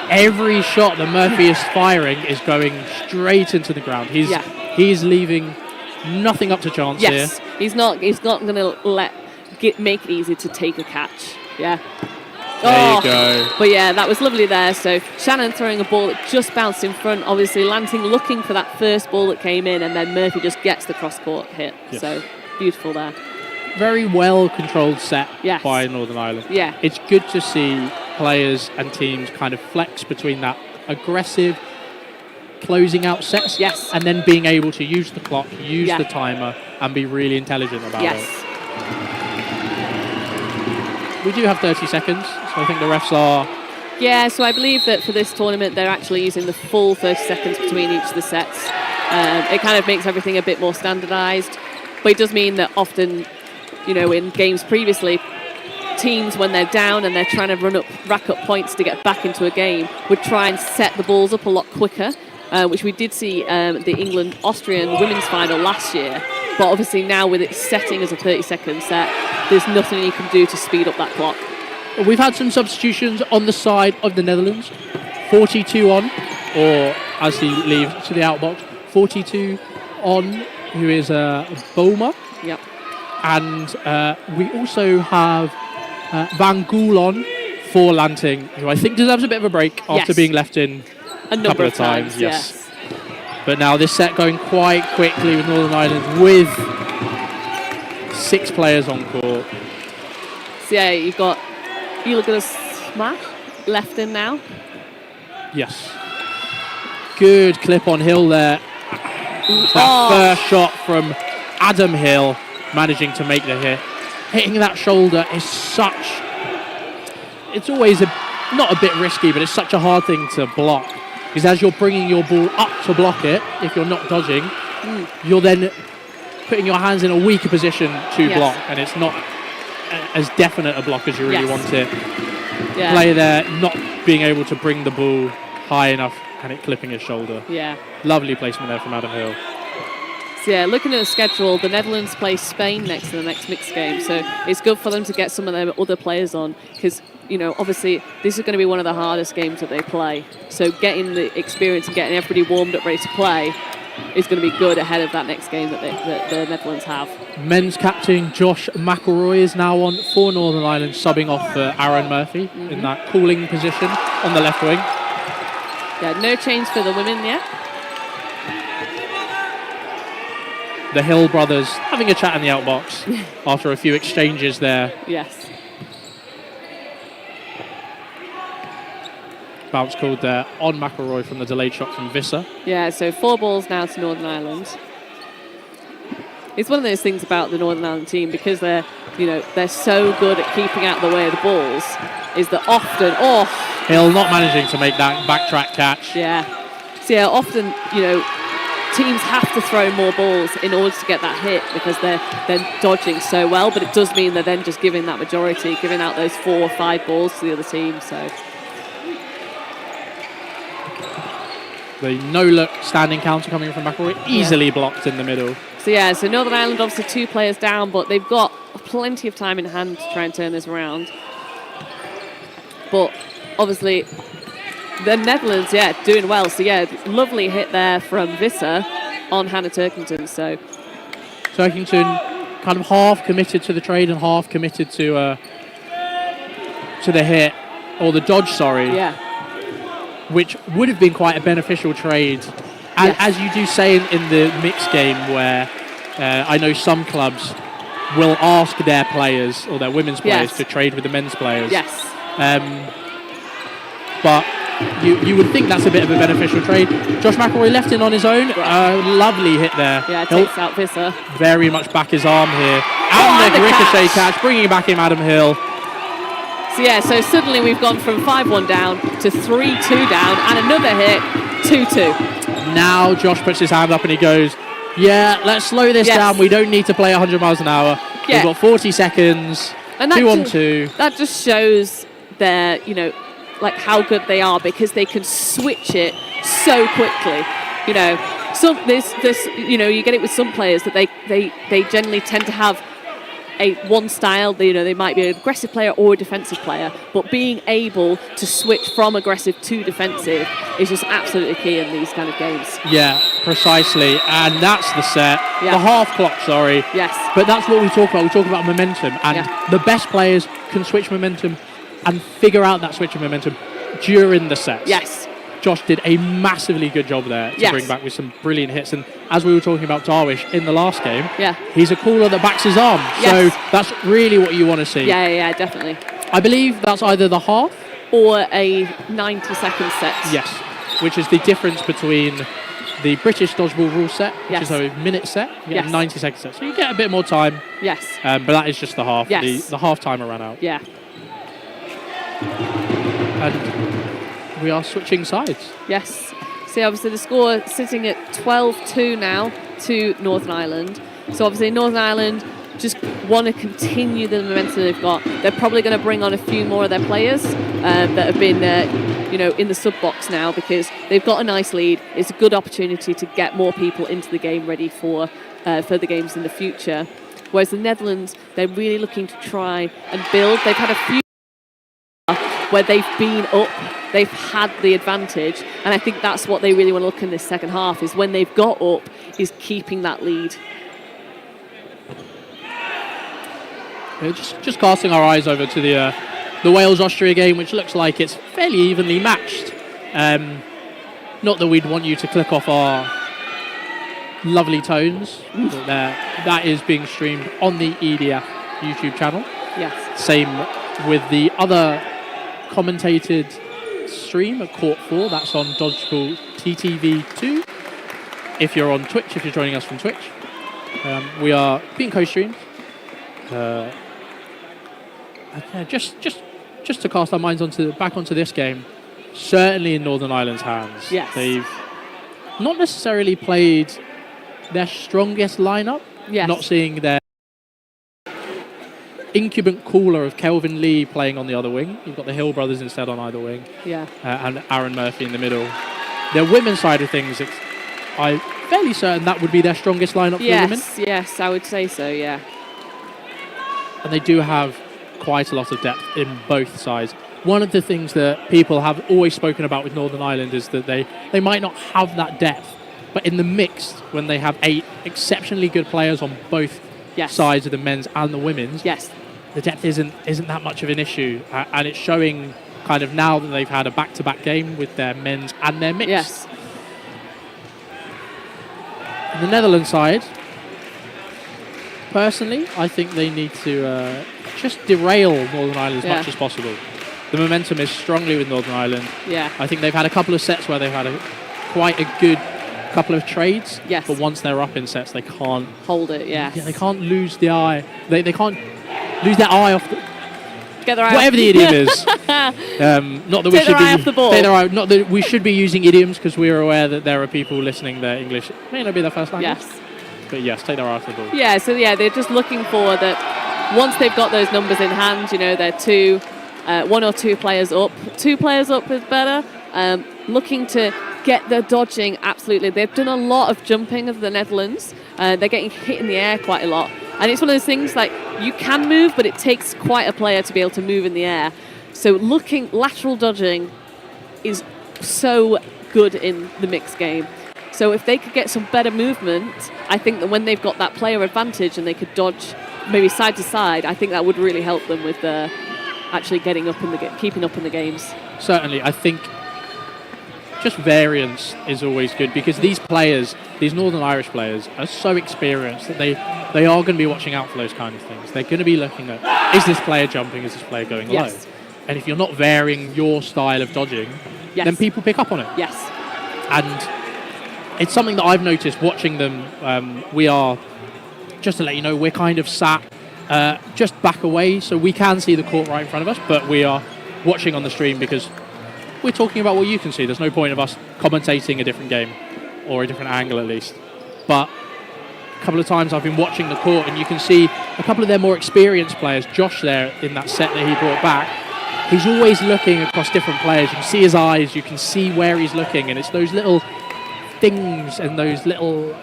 Every shot that Murphy is firing is going straight into the ground. He's leaving nothing up to chance here. Yes, he's not going to make it easy to take a catch. Yeah. There you go. But yeah, that was lovely there. So Shannon throwing a ball that just bounced in front. Obviously Lanting looking for that first ball that came in, and then Murphy just gets the cross-court hit. Yes. So beautiful there. Very well controlled set Yes. by Northern Ireland. Yeah. It's good to see players and teams kind of flex between that aggressive closing out sets and then being able to use the clock, use the timer, and be really intelligent about it. We do have 30 seconds, so I think the refs are... Yeah, so I believe that for this tournament they're actually using the full 30 seconds between each of the sets. It kind of makes everything a bit more standardised, but it does mean that often, you know, in games previously, teams, when they're down and they're trying to rack up points to get back into a game, would try and set the balls up a lot quicker, which we did see the England-Austrian women's final last year. But obviously now with it setting as a 30-second set, there's nothing you can do to speed up that clock. We've had some substitutions on the side of the Netherlands. 42 on, or as he leaves to the outbox, 42 on, who is Boma. Yep. And we also have Van Gool on for Lanting, who I think deserves a bit of a break after being left in a couple of times. Yes. But now this set going quite quickly with Northern Ireland with 6 players on court. So yeah, you've got Ilga Smash left in now. Yes. Good clip on Hill there. That first shot from Adam Hill, managing to make the hit. Hitting that shoulder is such... It's always not a bit risky, but it's such a hard thing to block. Because as you're bringing your ball up to block it, if you're not dodging, you're then putting your hands in a weaker position to block, and it's not as definite a block as you really want it. Yeah. Play there, not being able to bring the ball high enough, and it clipping his shoulder. Yeah. Lovely placement there from Adam Hill. So yeah, looking at the schedule, the Netherlands play Spain next in the next mixed game, so it's good for them to get some of their other players on, because, you know, obviously this is going to be one of the hardest games that they play. So getting the experience and getting everybody warmed up, ready to play, is going to be good ahead of that next game that the Netherlands have. Men's captain Josh McElroy is now on for Northern Ireland, subbing off for Aaron Murphy in that cooling position on the left wing. Yeah, no change for the women yet. the Hill brothers having a chat in the outbox after a few exchanges there. Yes. Bounce called there on McElroy from the delayed shot from Visser. Yeah, so 4 balls now to Northern Ireland. It's one of those things about the Northern Ireland team, because they're so good at keeping out the way of the balls, is that often, Hill not managing to make that backtrack catch. Yeah. So yeah, often, teams have to throw more balls in order to get that hit, because they're dodging so well, but it does mean they're then just giving that majority, giving out those 4 or 5 balls to the other team, so. The no-look standing counter coming from McElroy, easily blocked in the middle. So yeah, so Northern Ireland obviously 2 players down, but they've got plenty of time in hand to try and turn this around. But obviously, the Netherlands, doing well. So yeah, lovely hit there from Visser on Hannah Turkington. So Turkington kind of half committed to the trade and half committed to the hit, or the dodge, sorry. Yeah. Which would have been quite a beneficial trade. Yes. As you do say in the mixed game, where I know some clubs will ask their players or their women's players to trade with the men's players. Yes. But you would think that's a bit of a beneficial trade. Josh McElroy left in on his own. Lovely hit there. Yeah, takes out Visser. Very much back his arm here. And the ricochet catch, bringing back in Adam Hill. So yeah, so suddenly we've gone from 5-1 down to 3-2 down, and another hit, 2-2. Now Josh puts his hand up and he goes, yeah, let's slow this down. We don't need to play 100 miles an hour. Yeah. We've got 40 seconds, and 2-on-2. That just shows their, how good they are, because they can switch it so quickly. You get it with some players that they generally tend to have one style. They might be an aggressive player or a defensive player, but being able to switch from aggressive to defensive is just absolutely key in these kind of games. Yeah, precisely. And that's the set. Yeah. The half clock, sorry. Yes. But that's what we talk about. We talk about momentum. And the best players can switch momentum and figure out that switch of momentum during the sets. Yes. Josh did a massively good job there to bring back with some brilliant hits. And as we were talking about Darwish in the last game, he's a caller that backs his arm. Yes. So that's really what you want to see. Yeah, definitely. I believe that's either the half or a 90-second set. Yes, which is the difference between the British dodgeball rule set, which is a minute set, you get a 90-second set. So you get a bit more time. Yes. But that is just the half. Yes. The half timer ran out. Yeah. And we are switching sides. Yes. See, obviously the score sitting at 12-2 now to Northern Ireland. So obviously Northern Ireland just want to continue the momentum they've got. They're probably going to bring on a few more of their players that have been, in the sub box now, because they've got a nice lead. It's a good opportunity to get more people into the game ready for further games in the future. Whereas the Netherlands, they're really looking to try and build. They've had a few where they've been up, they've had the advantage, and I think that's what they really want to look in this second half, is when they've got up, is keeping that lead. Just casting our eyes over to the Wales-Austria game, which looks like it's fairly evenly matched. Not that we'd want you to click off our lovely tones. But that is being streamed on the EDF YouTube channel. Yes. Same with the other commentated stream at Court 4. That's on Dodgeball TTV2. If you're on Twitch, if you're joining us from Twitch. We are being co-streamed. Just to cast our minds back onto this game, certainly in Northern Ireland's hands. Yes. They've not necessarily played their strongest lineup. Yes. Not seeing their incubant cooler of Kelvin Lee playing on the other wing. You've got the Hill brothers instead on either wing. Yeah. And Aaron Murphy in the middle. Their women's side of things, I'm fairly certain that would be their strongest lineup for women. Yes, I would say so, yeah. And they do have quite a lot of depth in both sides. One of the things that people have always spoken about with Northern Ireland is that they might not have that depth, but in the mixed, when they have 8 exceptionally good players on both sides of the men's and the women's, the depth isn't that much of an issue, and it's showing kind of now that they've had a back-to-back game with their men's and their mixed. Yes. And the Netherlands side, Personally, I think they need to just derail Northern Ireland as much as possible. The momentum is strongly with Northern Ireland. Yeah. I think they've had a couple of sets where they've had quite a good couple of trades. Yes. But once they're up in sets, they can't hold it. Yeah. They can't lose the eye. They can't lose their eye off. Get their eye whatever the idiom is. Not that we should be off the ball. take their eye. Not that we should be using idioms because we are aware that there are people listening that English may not be their first language. Yes. But yes, take their eye off the ball. Yeah, so they're just looking for that. Once they've got those numbers in hand, they're one or two players up. 2 players up is better. Looking to get their dodging, absolutely. They've done a lot of jumping of the Netherlands. They're getting hit in the air quite a lot. And it's one of those things like you can move, but it takes quite a player to be able to move in the air. So lateral dodging is so good in the mixed game. So if they could get some better movement, I think that when they've got that player advantage and they could dodge maybe side to side, I think that would really help them with actually keeping up in the games. Certainly, I think just variance is always good because these players, these Northern Irish players, are so experienced that they are going to be watching out for those kind of things. They're going to be looking at, is this player jumping, is this player going low? And if you're not varying your style of dodging, then people pick up on it. Yes. And it's something that I've noticed watching them. We are, just to let you know, we're kind of sat just back away, so we can see the court right in front of us, but we are watching on the stream because we're talking about what you can see. There's no point of us commentating a different game, or a different angle at least. But a couple of times I've been watching the court and you can see a couple of their more experienced players, Josh there in that set that he brought back, he's always looking across different players. You can see his eyes, you can see where he's looking, and it's those little things and those little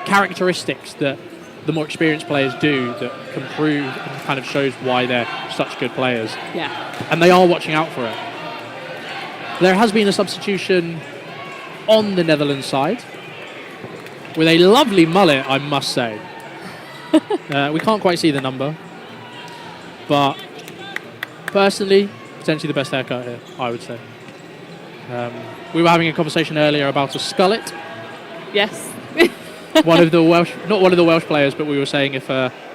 characteristics that the more experienced players do that can prove and kind of shows why they're such good players. Yeah. And they are watching out for it. There has been a substitution on the Netherlands side with a lovely mullet, I must say. We can't quite see the number, but personally, potentially the best haircut here, I would say. We were having a conversation earlier about a skullet. Yes. One of the Welsh, not one of the Welsh players, but we were saying if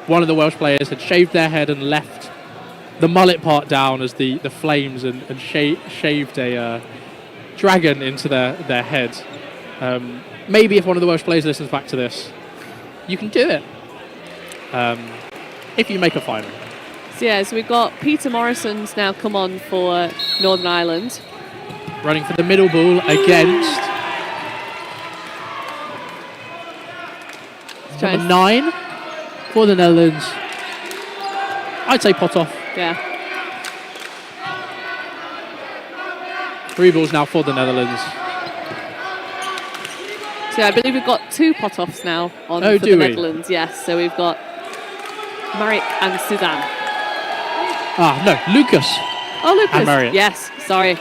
one of the Welsh players had shaved their head and left the mullet part down as the flames and shaved a dragon into their head. Maybe if one of the Welsh players listens back to this, you can do it. If you make a final. So we've got Peter Morrison's now come on for Northern Ireland. Running for the middle ball against number 9 for the Netherlands. I'd say pot off. Yeah. 3 balls now for the Netherlands. So I believe we've got 2 pot-offs now on for the Netherlands. Yes, so we've got Marek and Suzanne. No, Lucas. Oh, Lucas. And Marek. Yes, sorry.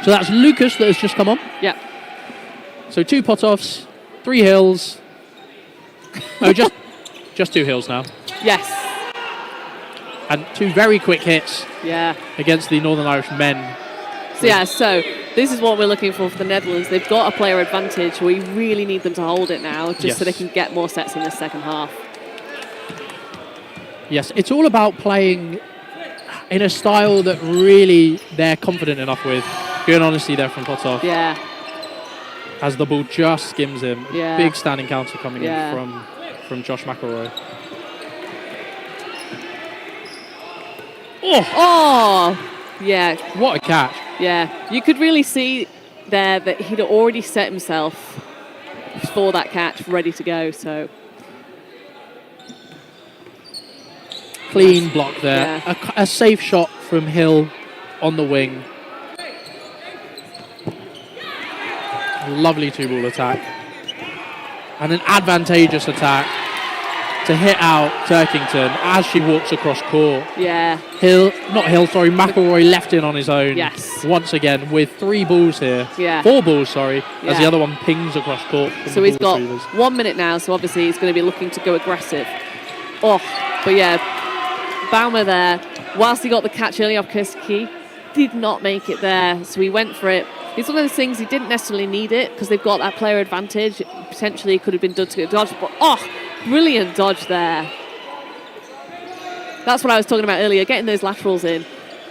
So that's Lucas that has just come on. Yeah. So 2 pot-offs, 3 hills. Oh, just 2 hills now. Yes. And 2 very quick hits. Yeah. Against the Northern Irish men. So this is what we're looking for the Netherlands. They've got a player advantage. We really need them to hold it now, just so they can get more sets in the second half. Yes, it's all about playing in a style that really they're confident enough with. Good honesty there from Potov. Yeah. As the ball just skims him. Yeah. Big standing counter coming in from Josh McElroy. Oh! Yeah. What a catch. Yeah. You could really see there that he'd already set himself for that catch, ready to go, so... Clean block there. Yeah. A safe shot from Hill on the wing. Lovely 2-ball attack. And an advantageous attack to hit out Turkington as she walks across court. Yeah. McElroy left in on his own. Yes. Once again with 3 balls here. Yeah. 4 balls, sorry, Yeah. as the other one pings across court. So he's got 1 minute now, so obviously he's going to be looking to go aggressive. Oh, but yeah, Baumer there, whilst he got the catch early off Kirski, did not make it there, so he went for it. It's one of those things, he didn't necessarily need it because they've got that player advantage. Potentially could have been done to get a dodge, but brilliant dodge there. That's what I was talking about earlier, getting those laterals in.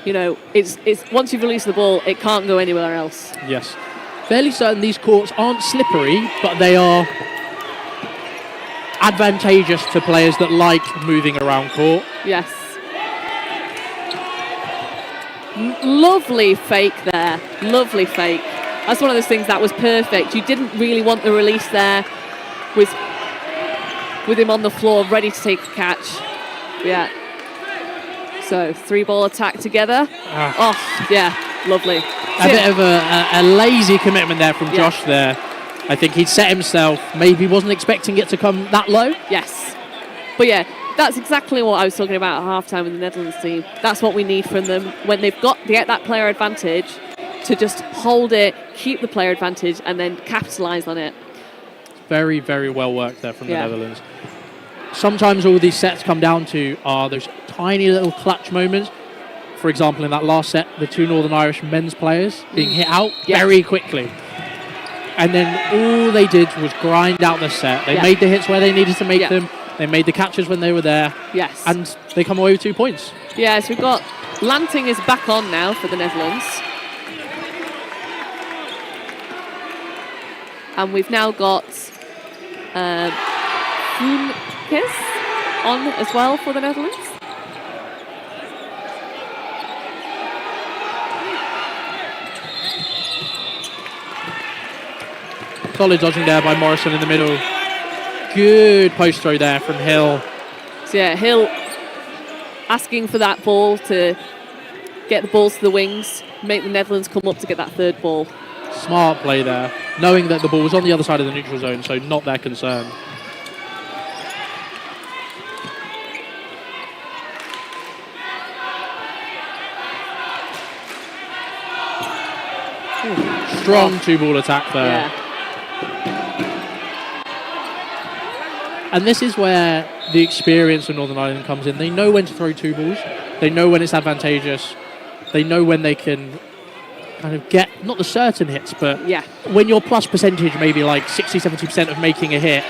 You know, it's once you've released the ball, it can't go anywhere else. Yes. Fairly certain these courts aren't slippery, but they are advantageous to players that like moving around court. Yes. Lovely fake there. Lovely fake. That's one of those things that was perfect. You didn't really want the release there with him on the floor, ready to take a catch. Yeah. So 3-ball attack together. Oh, yeah, lovely. A bit of a lazy commitment there from Josh there. I think he'd set himself, maybe wasn't expecting it to come that low. Yes. But yeah, that's exactly what I was talking about at halftime with the Netherlands team. That's what we need from them when they've got to get that player advantage, to just hold it, keep the player advantage, and then capitalise on it. Very, very well worked there from the Netherlands. Sometimes all these sets come down to are those tiny little clutch moments. For example, in that last set, the 2 Northern Irish men's players being hit out very quickly. And then all they did was grind out the set. They made the hits where they needed to make them. They made the catches when they were there. Yes. And they come away with 2 points. Yeah, so we've got Lanting is back on now for the Netherlands. And we've now got Kiss on as well for the Netherlands. Solid dodging there by Morrison in the middle. Good post throw there from Hill. So yeah, Hill asking for that ball to get the balls to the wings, make the Netherlands come up to get that 3rd ball. Smart play there, knowing that the ball was on the other side of the neutral zone, so not their concern. Strong 2-ball attack there. Yeah. And this is where the experience of Northern Ireland comes in. They know when to throw 2 balls. They know when it's advantageous. They know when they can kind of get, not the certain hits, but when your plus percentage maybe like 60-70% of making a hit,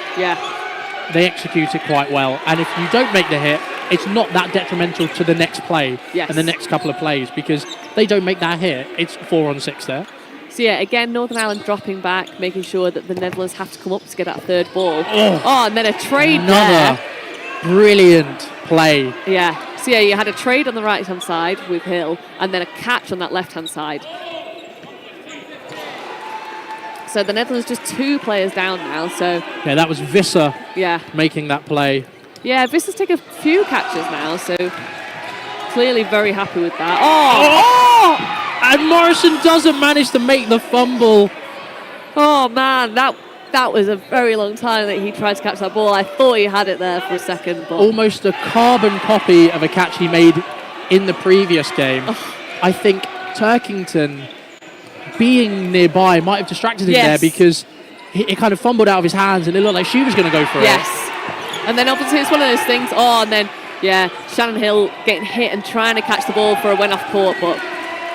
they execute it quite well. And if you don't make the hit, it's not that detrimental to the next play and the next couple of plays, because they don't make that hit. It's 4 on 6 there. So yeah, again, Northern Ireland dropping back, making sure that the Netherlands have to come up to get that 3rd ball. Oh, and then a trade Another brilliant play. Yeah. So yeah, you had a trade on the right-hand side with Hill, and then a catch on that left-hand side. So the Netherlands just 2 players down now. So yeah, that was Visser making that play. Yeah, Visser's taken a few catches now, so clearly very happy with that. And Morrison doesn't manage to make the fumble. Oh man, that was a very long time that he tried to catch that ball. I thought he had it there for a second, but almost a carbon copy of a catch he made in the previous game. I think Turkington being nearby might have distracted him there, because it kind of fumbled out of his hands and it looked like she was going to go for it. And then obviously it's one of those things. And then Shannon Hill getting hit and trying to catch the ball for a win off court, but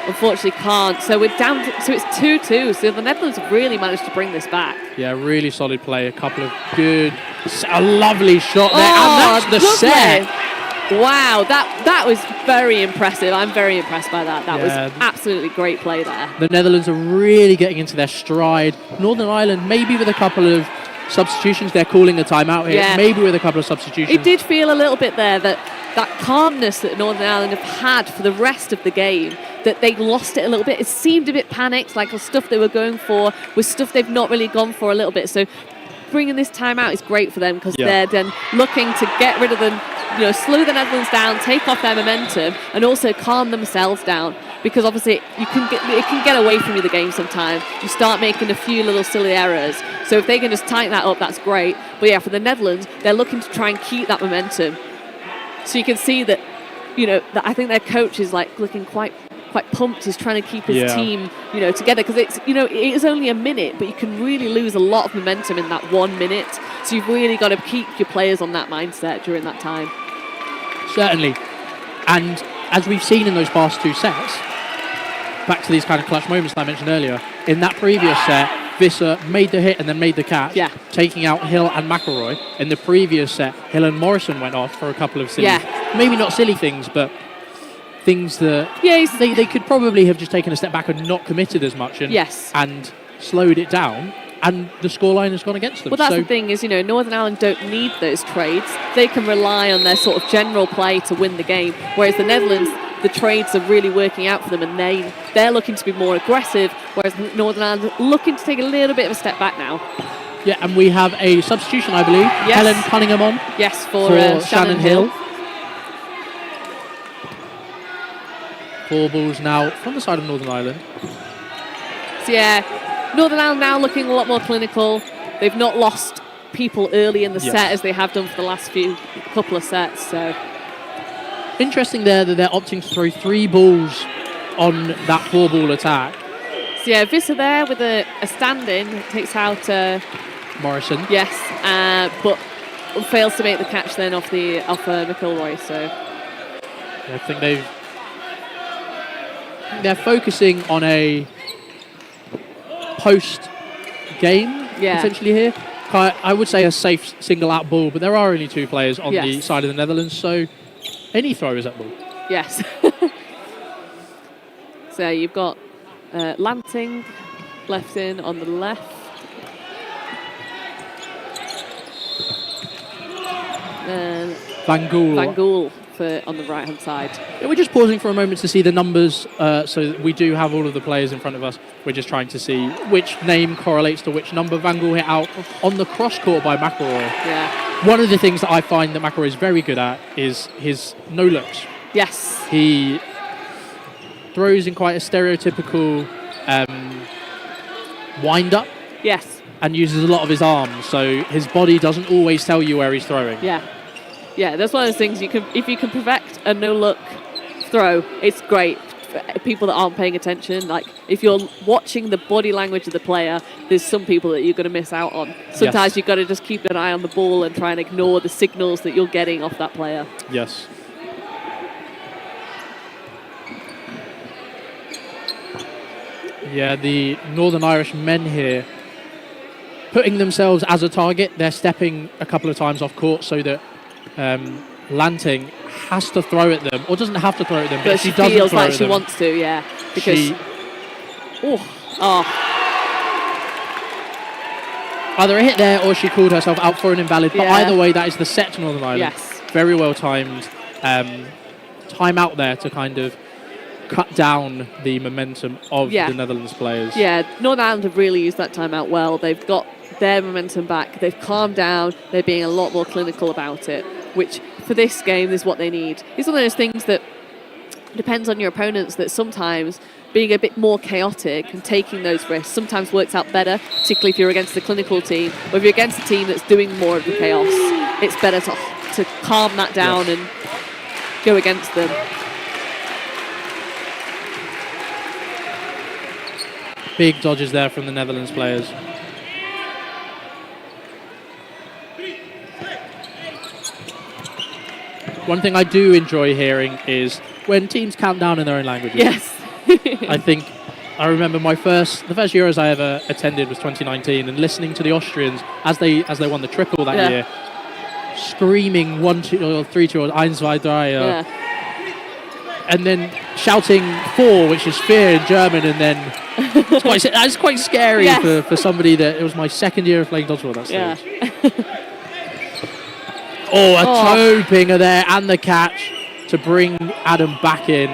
unfortunately can't. So we're down so it's 2-2. So the Netherlands have really managed to bring this back. Yeah, really solid play. A couple of a lovely shot there, and that's the set. Wow, that was very impressive. I'm very impressed by that. That was absolutely great play there. The Netherlands are really getting into their stride. Northern Ireland, maybe with a couple of substitutions, they're calling a timeout here. Maybe with a couple of substitutions. It did feel a little bit there that calmness that Northern Ireland have had for the rest of the game, that they lost it a little bit. It seemed a bit panicked, like the stuff they were going for was stuff they've not really gone for a little bit. So bringing this timeout is great for them, because they're then looking to get rid of them, slow the Netherlands down, take off their momentum, and also calm themselves down. Because obviously it can get away from you the game sometimes. You start making a few little silly errors. So if they can just tighten that up, that's great. But yeah, for the Netherlands, they're looking to try and keep that momentum. So you can see that, that I think their coach is like looking quite pumped. He's trying to keep his team, together, because it's, it is only a minute, but you can really lose a lot of momentum in that 1 minute. So you've really got to keep your players on that mindset during that time. Certainly. And as we've seen in those past 2 sets, back to these kind of clutch moments that I mentioned earlier, in that previous set, Visser made the hit and then made the catch, taking out Hill and McElroy. In the previous set, Hill and Morrison went off for a couple of silly, maybe not silly things, but things that they could probably have just taken a step back and not committed as much and slowed it down. And the scoreline has gone against them. Well, that's the thing is, Northern Ireland don't need those trades. They can rely on their sort of general play to win the game, whereas the Netherlands, the trades are really working out for them, and they're looking to be more aggressive, whereas Northern Ireland looking to take a little bit of a step back now. Yeah, and we have a substitution, I believe. Helen Cunningham on. Yes, for Shannon Hill. 4 balls now from the side of Northern Ireland. So Northern Ireland now looking a lot more clinical. They've not lost people early in the set as they have done for the last couple of sets. So interesting there that they're opting to throw 3 balls on that 4-ball attack. So Visser there with a stand-in takes out Morrison. Yes, but fails to make the catch then off McIlroy. So I think they're focusing on a post-game, essentially here. I would say a safe single-out ball, but there are only 2 players on the side of the Netherlands, so any throw is at ball. Yes. So you've got Lanting left in on the left. And Van Gool on the right-hand side. Yeah, we're just pausing for a moment to see the numbers, so that we do have all of the players in front of us. We're just trying to see which name correlates to which number. Van Gool hit out on the cross-court by McElroy. Yeah. One of the things that I find that McElroy is very good at is his no-looks. Yes. He throws in quite a stereotypical wind-up. Yes. And uses a lot of his arms, so his body doesn't always tell you where he's throwing. Yeah. Yeah, that's one of those things if you can perfect a no-look throw, it's great for people that aren't paying attention. Like, if you're watching the body language of the player, there's some people that you're going to miss out on. Sometimes you've got to just keep an eye on the ball and try and ignore the signals that you're getting off that player. Yes. Yeah, the Northern Irish men here putting themselves as a target. They're stepping a couple of times off court so that Lanting has to throw at them, or doesn't have to throw at them, but she doesn't feels throw like at she them. wants to, because either a hit there or she called herself out for an invalid. But either way, that is the set to Northern Ireland. Yes. Very well timed time out there to kind of cut down the momentum of the Netherlands players. Yeah, Northern Ireland have really used that timeout well. They've got their momentum back. They've calmed down. They're being a lot more clinical about it, which for this game is what they need. It's one of those things that depends on your opponents, that sometimes being a bit more chaotic and taking those risks sometimes works out better, particularly if you're against the clinical team. Or if you're against a team that's doing more of the chaos, it's better to calm that down and go against them. Big dodges there from the Netherlands players. One thing I do enjoy hearing is when teams count down in their own languages. Yes. I remember the first Euros I ever attended was 2019, and listening to the Austrians as they won the triple that year, screaming 1-2 or 3-2 or 1-2-3, and then shouting 4, which is fear in German, and then it's quite scary for somebody that it was my second year of playing dodgeball at that stage. A toe pinger there and the catch to bring Adam back in.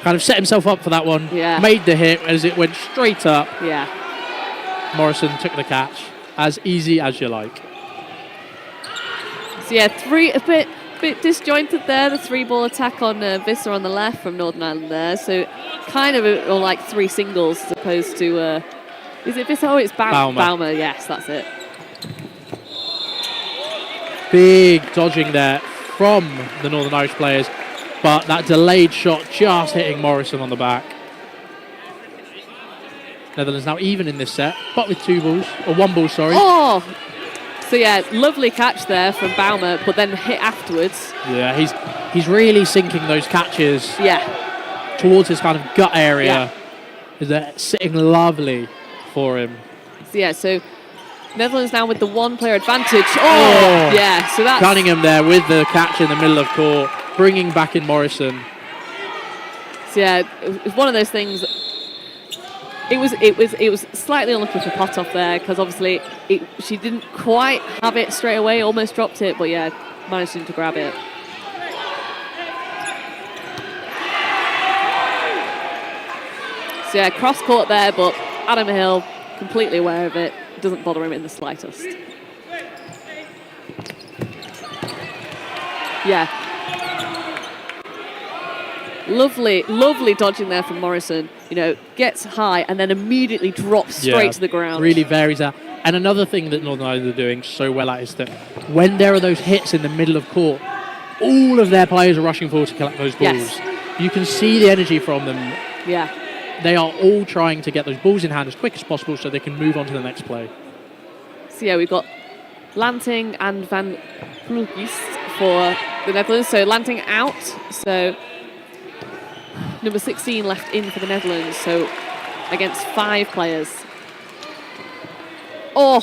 Kind of set himself up for that one. Yeah. Made the hit as it went straight up. Yeah. Morrison took the catch. As easy as you like. So a bit disjointed there, the 3-ball attack on Visser on the left from Northern Ireland there. So kind of like 3 singles as opposed to, is it Visser? Oh, it's Baumer. Yes, that's it. Big dodging there from the Northern Irish players, but that delayed shot just hitting Morrison on the back. Netherlands now even in this set, but with 2 balls, or 1 ball, sorry. Oh! So lovely catch there from Baumer, but then hit afterwards. Yeah, he's really sinking those catches towards his kind of gut area. They're sitting lovely for him. So, yeah, so Netherlands now with the one-player advantage. Oh, yeah, so that's... Cunningham there with the catch in the middle of court, bringing back in Morrison. So, yeah, it was one of those things. It was slightly unlucky for Potov there because obviously she didn't quite have it straight away, almost dropped it, but yeah, managed to grab it. So yeah, cross court there, but Adam Hill completely aware of it. Doesn't bother him in the slightest. Yeah. Lovely, lovely dodging there from Morrison. You know, gets high and then immediately drops straight to the ground. Really varies that. And another thing that Northern Ireland are doing so well at is that when there are those hits in the middle of court, all of their players are rushing forward to collect those balls. Yes. You can see the energy from them. Yeah. They are all trying to get those balls in hand as quick as possible so they can move on to the next play. So yeah, we've got Lanting and Van Vlugist for the Netherlands. So Lanting out. So number 16 left in for the Netherlands. So against 5 players. Oh,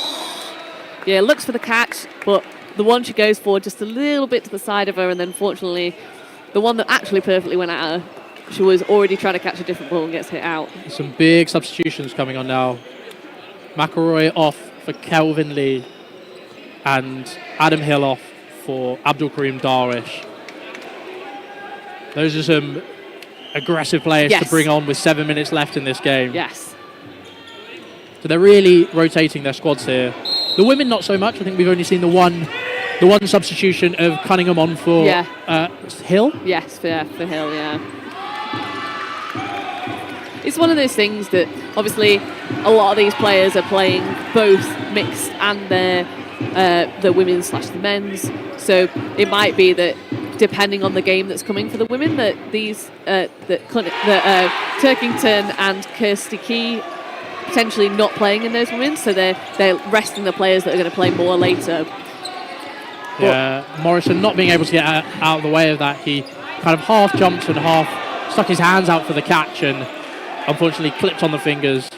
yeah, looks for the catch, but the one she goes for just a little bit to the side of her, and then fortunately, the one that actually perfectly went at her, she was already trying to catch a different ball and gets hit out. Some big substitutions coming on now. McElroy off for Kelvin Lee and Adam Hill off for Abdul Karim Darwish. Those are some aggressive players to bring on with 7 minutes left in this game. Yes. So they're really rotating their squads here. The women not so much. I think we've only seen the one substitution of Cunningham on for Hill. Yes, for Hill, yeah. It's one of those things that obviously a lot of these players are playing both mixed and the women's / the men's. So it might be that depending on the game that's coming for the women, that these Turkington and Kirsty Key potentially not playing in those women, so they're resting the players that are going to play more later. Yeah, Morrison not being able to get out of the way of that. He kind of half jumped and half stuck his hands out for the catch and unfortunately clipped on the fingers.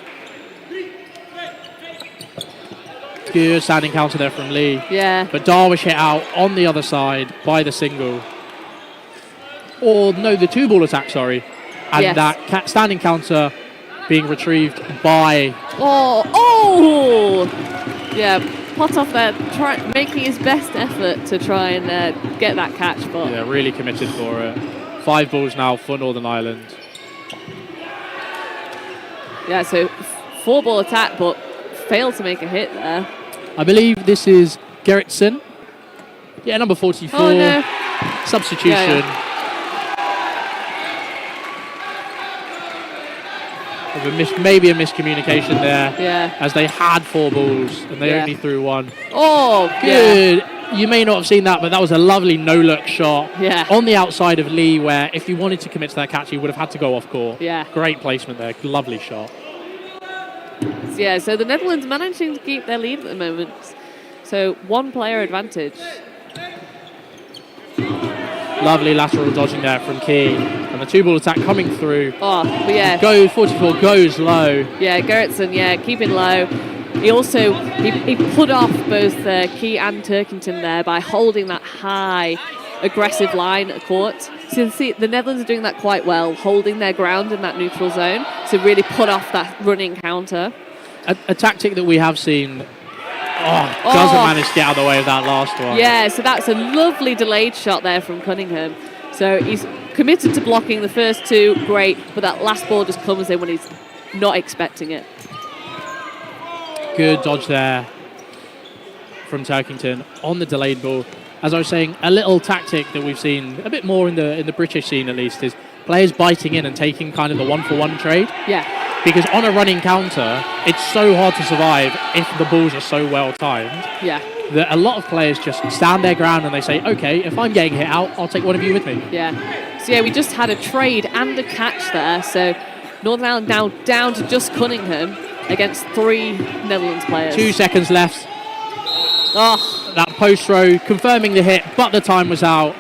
Good standing counter there from Lee. Yeah. But Darwish hit out on the other side by the single. Or no, the 2-ball attack, sorry. And that standing counter being retrieved by... Yeah, Potov there making his best effort to try and get that catch. But yeah, really committed for it. 5 balls now for Northern Ireland. Yeah, so 4-ball attack, but failed to make a hit there. I believe this is Gerritsen. Yeah, number 44. Oh, no. Substitution. Yeah. Maybe a miscommunication there. Yeah. As they had 4 balls and they only threw 1. Oh, good. Yeah. You may not have seen that, but that was a lovely no-look shot on the outside of Lee, where if he wanted to commit to that catch, he would have had to go off court. Yeah. Great placement there. Lovely shot. Yeah, so the Netherlands managing to keep their lead at the moment. So 1-player advantage. Lovely lateral dodging there from Key. And the 2-ball attack coming through. Oh, but yeah. 44 goes low. Yeah, Gerritsen, keeping low. He also, he put off both Key and Turkington there by holding that high, aggressive line at court. So you can see the Netherlands are doing that quite well, holding their ground in that neutral zone to really put off that running counter. A tactic that we have seen doesn't manage to get out of the way of that last one. Yeah, so that's a lovely delayed shot there from Cunningham. So he's committed to blocking the first 2, great, but that last ball just comes in when he's not expecting it. Good dodge there from Turkington on the delayed ball. As I was saying, a little tactic that we've seen a bit more in the British scene at least is players biting in and taking kind of the 1-for-1 trade. Yeah. Because on a running counter, it's so hard to survive if the balls are so well timed. Yeah. That a lot of players just stand their ground and they say, okay, if I'm getting hit out, I'll take one of you with me. Yeah. So yeah, we just had a trade and a catch there. So Northern Ireland now down to just Cunningham against 3 Netherlands players. 2 seconds left. Oh. That post row confirming the hit, but the time was out.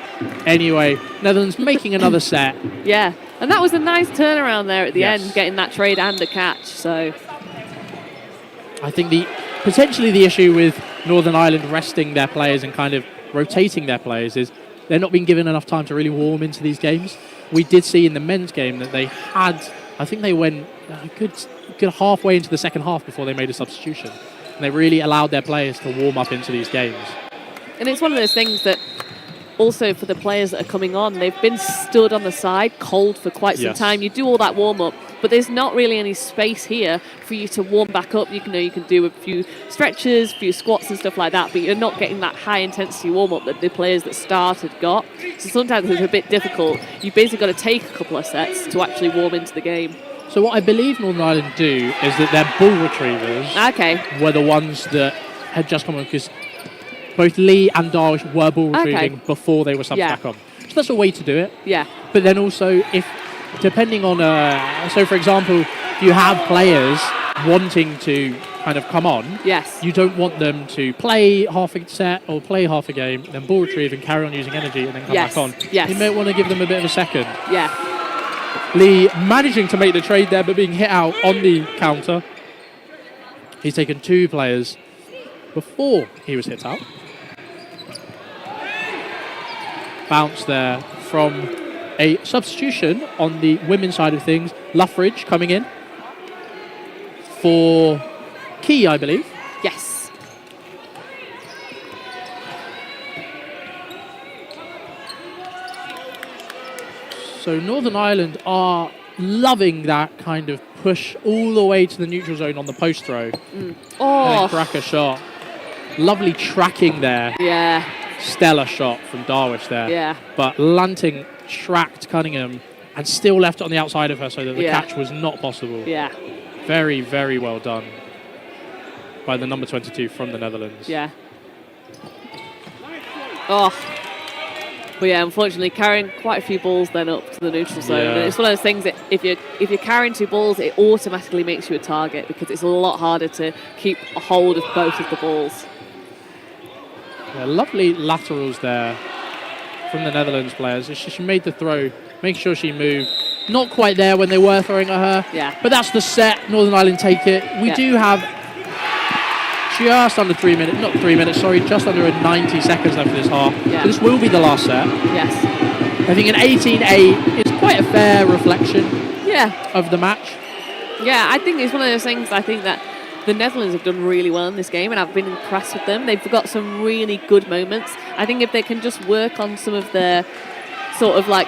Anyway, Netherlands making another set. Yeah, and that was a nice turnaround there at the end, getting that trade and a catch. So I think potentially the issue with Northern Ireland resting their players and kind of rotating their players is they're not being given enough time to really warm into these games. We did see in the men's game that they had, I think they went a good halfway into the second half before they made a substitution. And they really allowed their players to warm up into these games. And it's one of those things that also for the players that are coming on, they've been stood on the side cold for quite some time. You do all that warm-up, but there's not really any space here for you to warm back up. You can do a few stretches, a few squats and stuff like that, but you're not getting that high-intensity warm-up that the players that started got. So sometimes it's a bit difficult. You've basically got to take a couple of sets to actually warm into the game. So what I believe Northern Ireland do is that their ball retrievers were the ones that had just come on, because both Lee and Darwish were ball retrieving before they were subbed back on. So that's a way to do it. Yeah. But then also, depending on, so for example, if you have players wanting to kind of come on, you don't want them to play half a set or play half a game, then ball retrieve and carry on using energy and then come back on. You may want to give them a bit of a second. Yeah. Lee managing to make the trade there, but being hit out on the counter. He's taken 2 players before he was hit out. Bounce there from a substitution on the women's side of things. Luffridge coming in for Key, I believe. Yes. So Northern Ireland are loving that kind of push all the way to the neutral zone on the post throw. And then crack a shot. Lovely tracking there. Yeah. Stellar shot from Darwish there. Yeah. But Lanting tracked Cunningham and still left it on the outside of her so that the catch was not possible. Yeah. Very, very well done by the number 22 from the Netherlands. Yeah. Oh. But yeah, unfortunately, carrying quite a few balls then up to the neutral zone. And it's one of those things that if you're carrying 2 balls, it automatically makes you a target because it's a lot harder to keep a hold of both of the balls. Yeah, lovely laterals there from the Netherlands players. She made the throw, making sure she moved. Not quite there when they were throwing at her. Yeah. But that's the set. Northern Ireland take it. We do have just under 3 minutes, not 3 minutes, sorry, just under 90 seconds left for this half. Yeah. So this will be the last set. Yes. I think an 18-8 is quite a fair reflection of the match. Yeah, I think it's one of those things, I think that the Netherlands have done really well in this game and I've been impressed with them. They've got some really good moments. I think if they can just work on some of their sort of like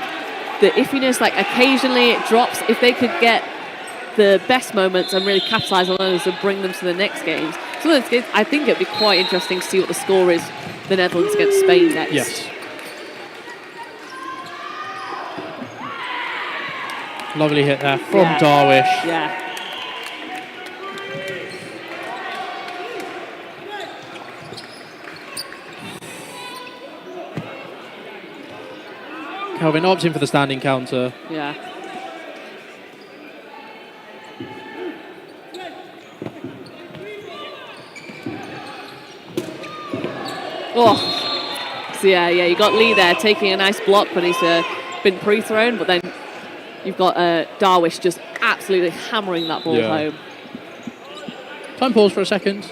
the iffiness, like occasionally it drops, if they could get the best moments and really capitalise on those and bring them to the next games. So I think it'd be quite interesting to see what the score is, the Netherlands against Spain next. Yes. Lovely hit there from Darwish. Yeah. Kelvin opts in for the standing counter. Yeah. Oh, so yeah, you got Lee there taking a nice block when he's been pre-thrown, but then you've got Darwish just absolutely hammering that ball home. Time pause for a second.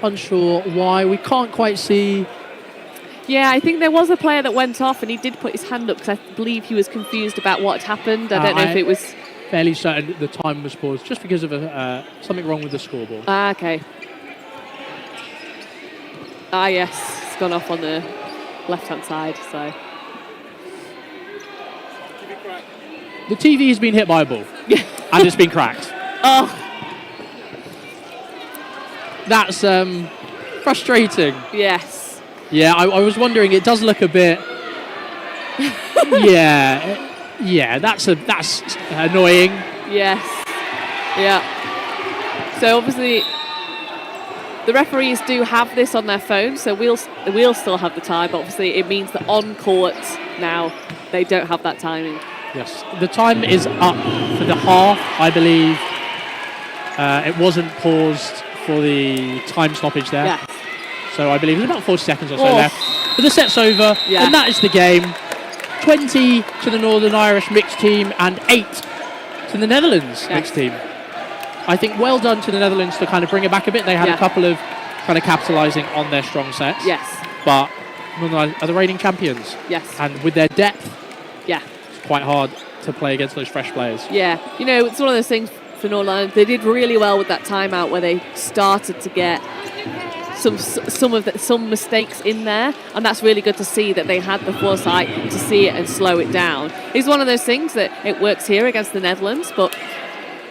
Unsure why. We can't quite see. Yeah, I think there was a player that went off and he did put his hand up because I believe he was confused about what had happened. I don't know if it was... Fairly certain the time was paused just because of something wrong with the scoreboard. Okay. Yes, it's gone off on the left-hand side, so... The TV has been hit by a ball. And it's been cracked. Oh. That's frustrating. Yes. Yeah, I was wondering, it does look a bit... that's annoying. Yes. Yeah. So obviously, the referees do have this on their phone, so we'll still have the time. But obviously, it means that on court now, they don't have that timing. Yes. The time is up for the half, I believe. It wasn't paused for the time stoppage there. Yes. So I believe there's about 40 seconds or so left. But the set's over, and that is the game. 20 to the Northern Irish mixed team and 8 to the Netherlands mixed team. I think well done to the Netherlands to kind of bring it back a bit. They had a couple of kind of capitalising on their strong sets. Yes. But are the reigning champions. Yes. And with their depth, Yeah. it's quite hard to play against those fresh players. Yeah. You know, it's one of those things for Northern Ireland. They did really well with that timeout where they started to get some mistakes in there, and that's really good to see that they had the foresight to see it and slow it down. It's one of those things that it works here against the Netherlands, but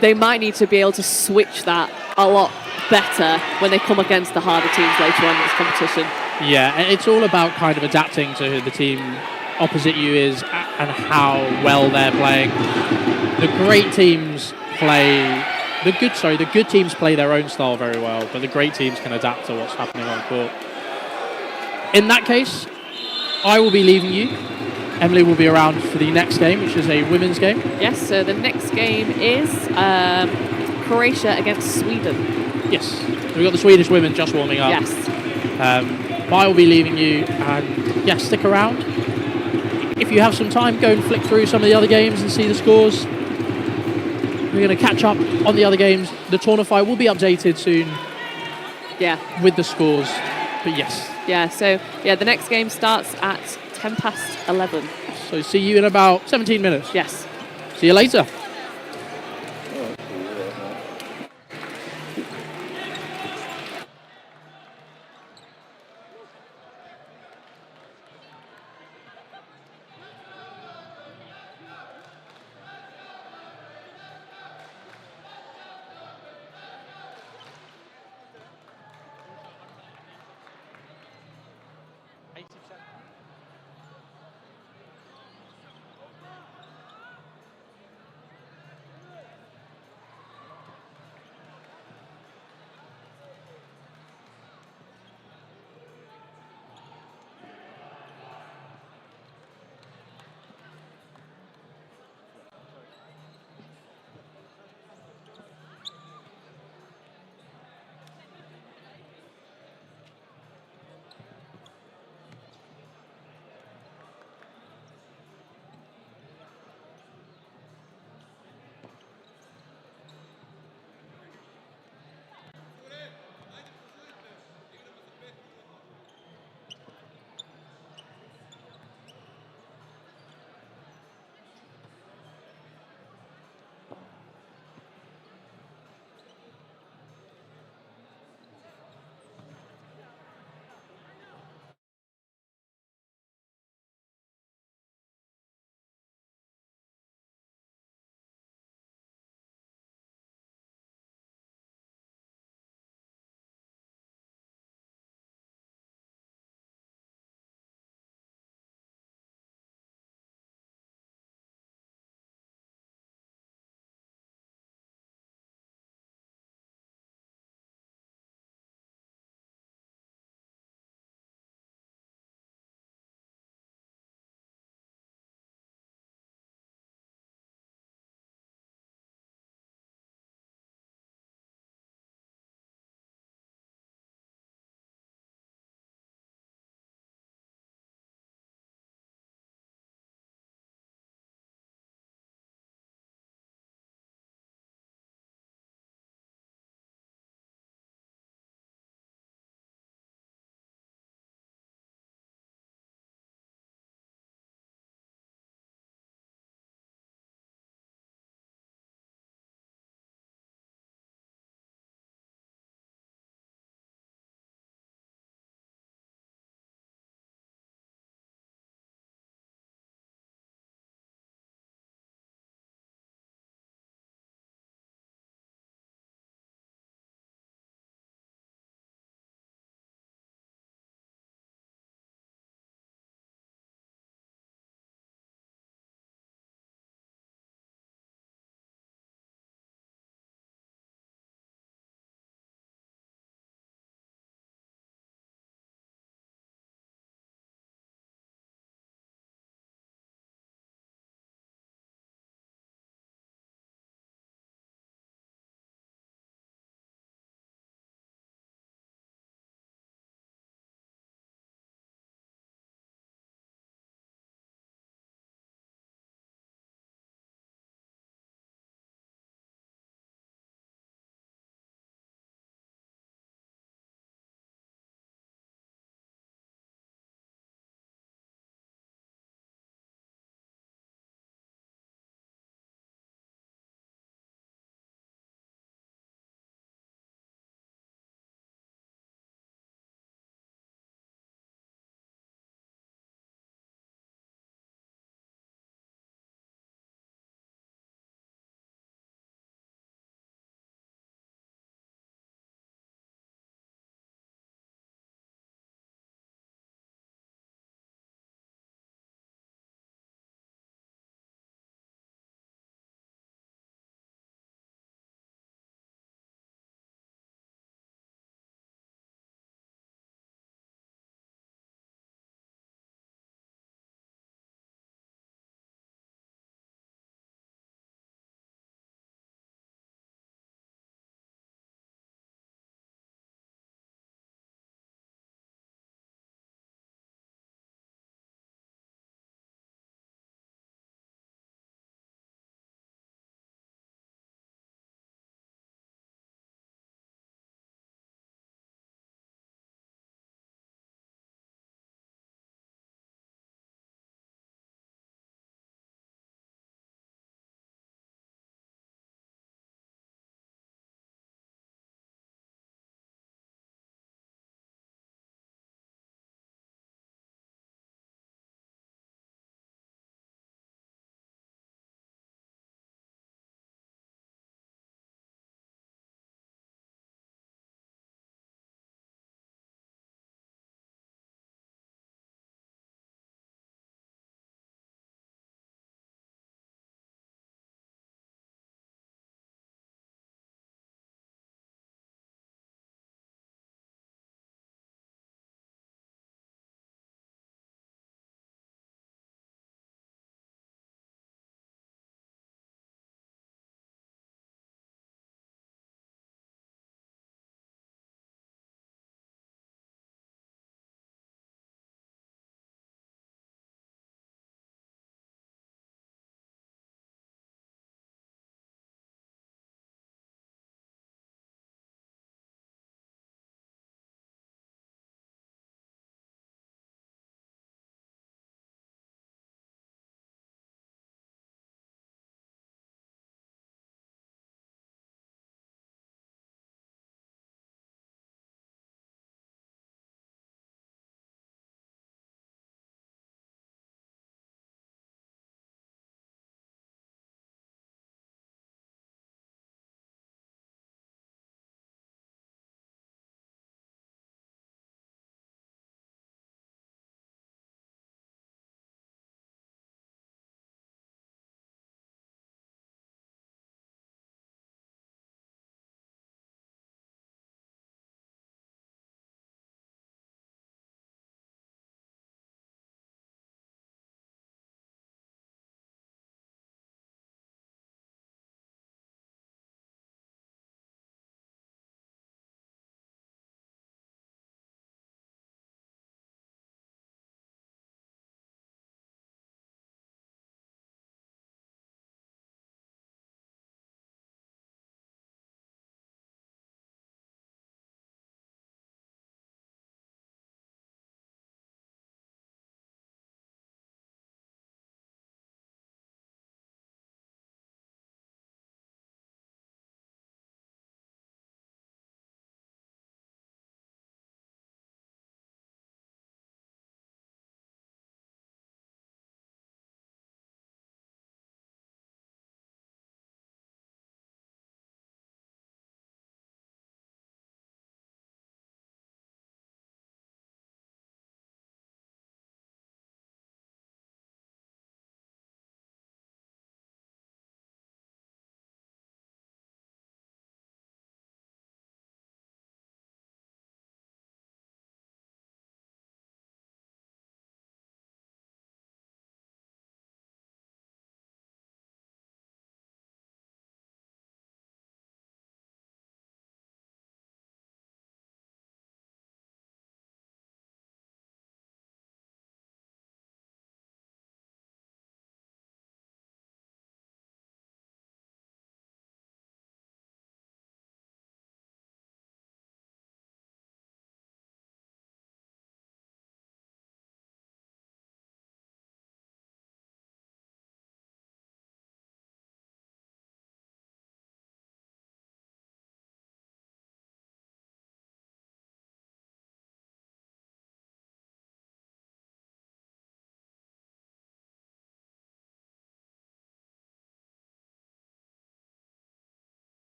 they might need to be able to switch that a lot better when they come against the harder teams later on in this competition. Yeah, and it's all about kind of adapting to who the team opposite you is and how well they're playing. The great teams play. The good teams play their own style very well, but the great teams can adapt to what's happening on court. In that case, I will be leaving you. Emily will be around for the next game, which is a women's game. Yes, so the next game is Croatia against Sweden. Yes, we've got the Swedish women just warming up. Yes. But I will be leaving you, and yeah, stick around. If you have some time, go and flick through some of the other games and see the scores. We're going to catch up on the other games. The Tournify will be updated soon. Yeah. With the scores. But yes. Yeah, so the next game starts at 11:10. So see you in about 17 minutes. Yes. See you later.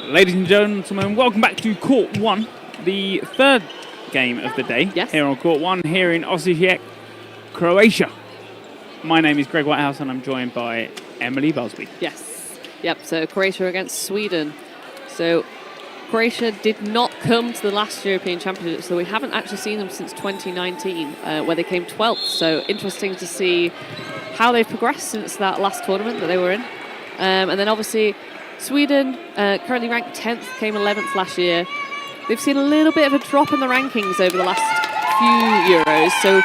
Ladies and gentlemen, welcome back to Court 1, the third game of the day. Yes. Here on Court 1, here in Osijek, Croatia. My name is Greg Whitehouse and I'm joined by Emily Busby. Yes. Yep, so Croatia against Sweden. So Croatia did not come to the last European Championship, so we haven't actually seen them since 2019, where they came 12th. So interesting to see how they've progressed since that last tournament that they were in. And then obviously Sweden, currently ranked 10th, came 11th last year. They've seen a little bit of a drop in the rankings over the last few Euros, so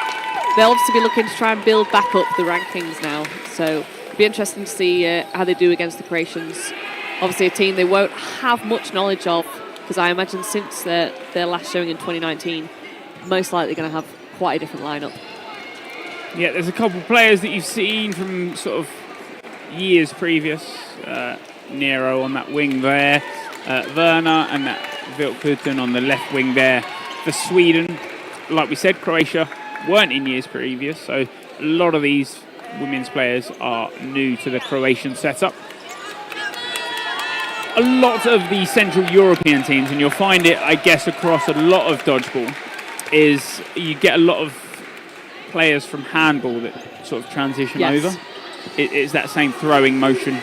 they'll obviously be looking to try and build back up the rankings now. So it'll be interesting to see how they do against the Croatians. Obviously a team they won't have much knowledge of, because I imagine since their last showing in 2019, most likely going to have quite a different lineup. Yeah, there's a couple of players that you've seen from sort of years previous. Nero on that wing there, Werner and that Vilkutin on the left wing there for Sweden. Like we said, Croatia weren't in years previous, so a lot of these women's players are new to the Croatian setup. A lot of the Central European teams, and you'll find it, I guess, across a lot of dodgeball, is you get a lot of players from handball that sort of transition over. It's that same throwing motion.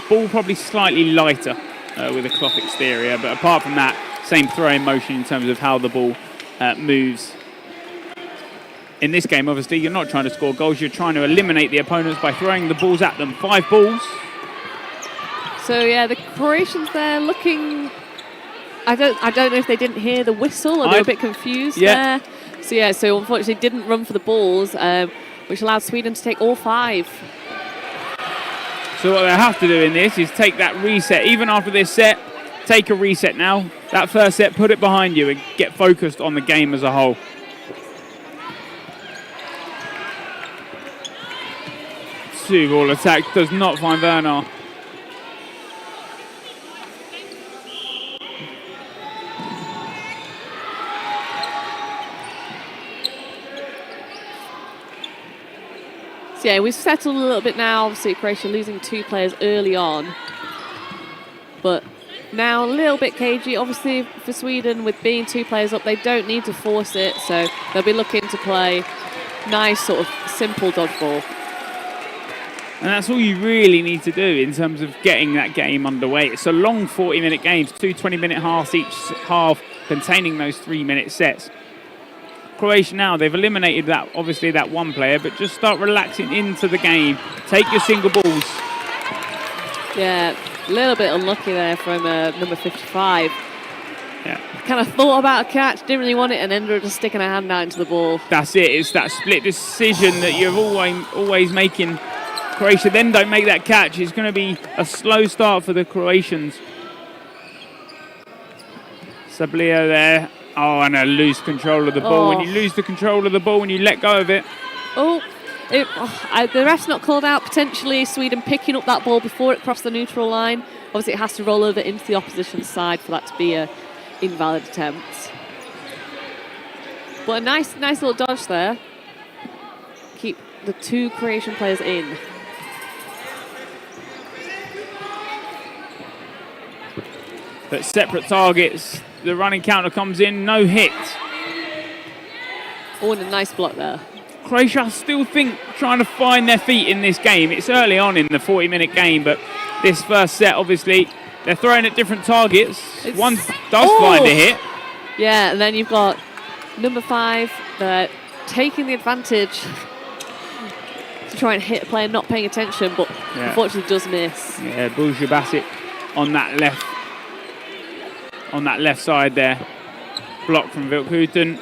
Ball probably slightly lighter with a cloth exterior, but apart from that, same throwing motion in terms of how the ball moves. In this game, obviously, you're not trying to score goals, you're trying to eliminate the opponents by throwing the balls at them. 5 balls. So yeah, the Croatians there looking, I don't know if they didn't hear the whistle or they were a bit confused there. So yeah, so unfortunately didn't run for the balls, which allowed Sweden to take all 5. So what they have to do in this is take that reset. Even after this set, take a reset now. That first set, put it behind you and get focused on the game as a whole. Two-ball attack does not find Werner. So yeah, we've settled a little bit now. Obviously, Croatia losing 2 players early on. But now a little bit cagey. Obviously, for Sweden, with being 2 players up, they don't need to force it. So they'll be looking to play nice, sort of simple dodgeball. And that's all you really need to do in terms of getting that game underway. It's a long 40-minute game, 2 20-minute halves, each half containing those 3-minute sets. Croatia now, they've eliminated that, obviously that one player, but just start relaxing into the game. Take your single balls. Yeah, a little bit unlucky there from number 55. Yeah. Kind of thought about a catch, didn't really want it, and ended up just sticking a hand out into the ball. That's it, it's that split decision that you're always making. Croatia then don't make that catch. It's going to be a slow start for the Croatians. Sablio there. Oh, and a loose control of the ball. When you lose the control of the ball, when you let go of it. The ref's not called out. Potentially Sweden picking up that ball before it crossed the neutral line. Obviously, it has to roll over into the opposition side for that to be an invalid attempt. But a nice little dodge there. Keep the 2 Croatian players in. But separate targets. The running counter comes in, no hit. Oh, and a nice block there. Croatia, I still think, trying to find their feet in this game. It's early on in the 40-minute game, but this first set, obviously, they're throwing at different targets. One does find a hit. Yeah, and then you've got number 5 taking the advantage to try and hit a player not paying attention, but unfortunately does miss. Yeah, Bulja Basit on that left side there. Block from Vilkutin.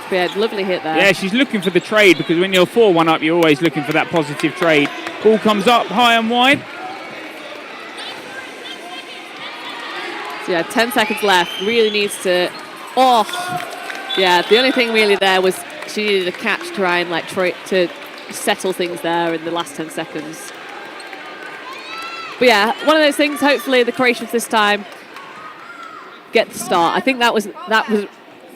Yeah, lovely hit there. Yeah, she's looking for the trade, because when you're 4-1 up, you're always looking for that positive trade. Ball comes up high and wide. So yeah, 10 seconds left. Really needs to... Yeah, the only thing really there was she needed a catch to try and to settle things there in the last 10 seconds. But yeah, one of those things, hopefully the Croatians this time get the start. I think that was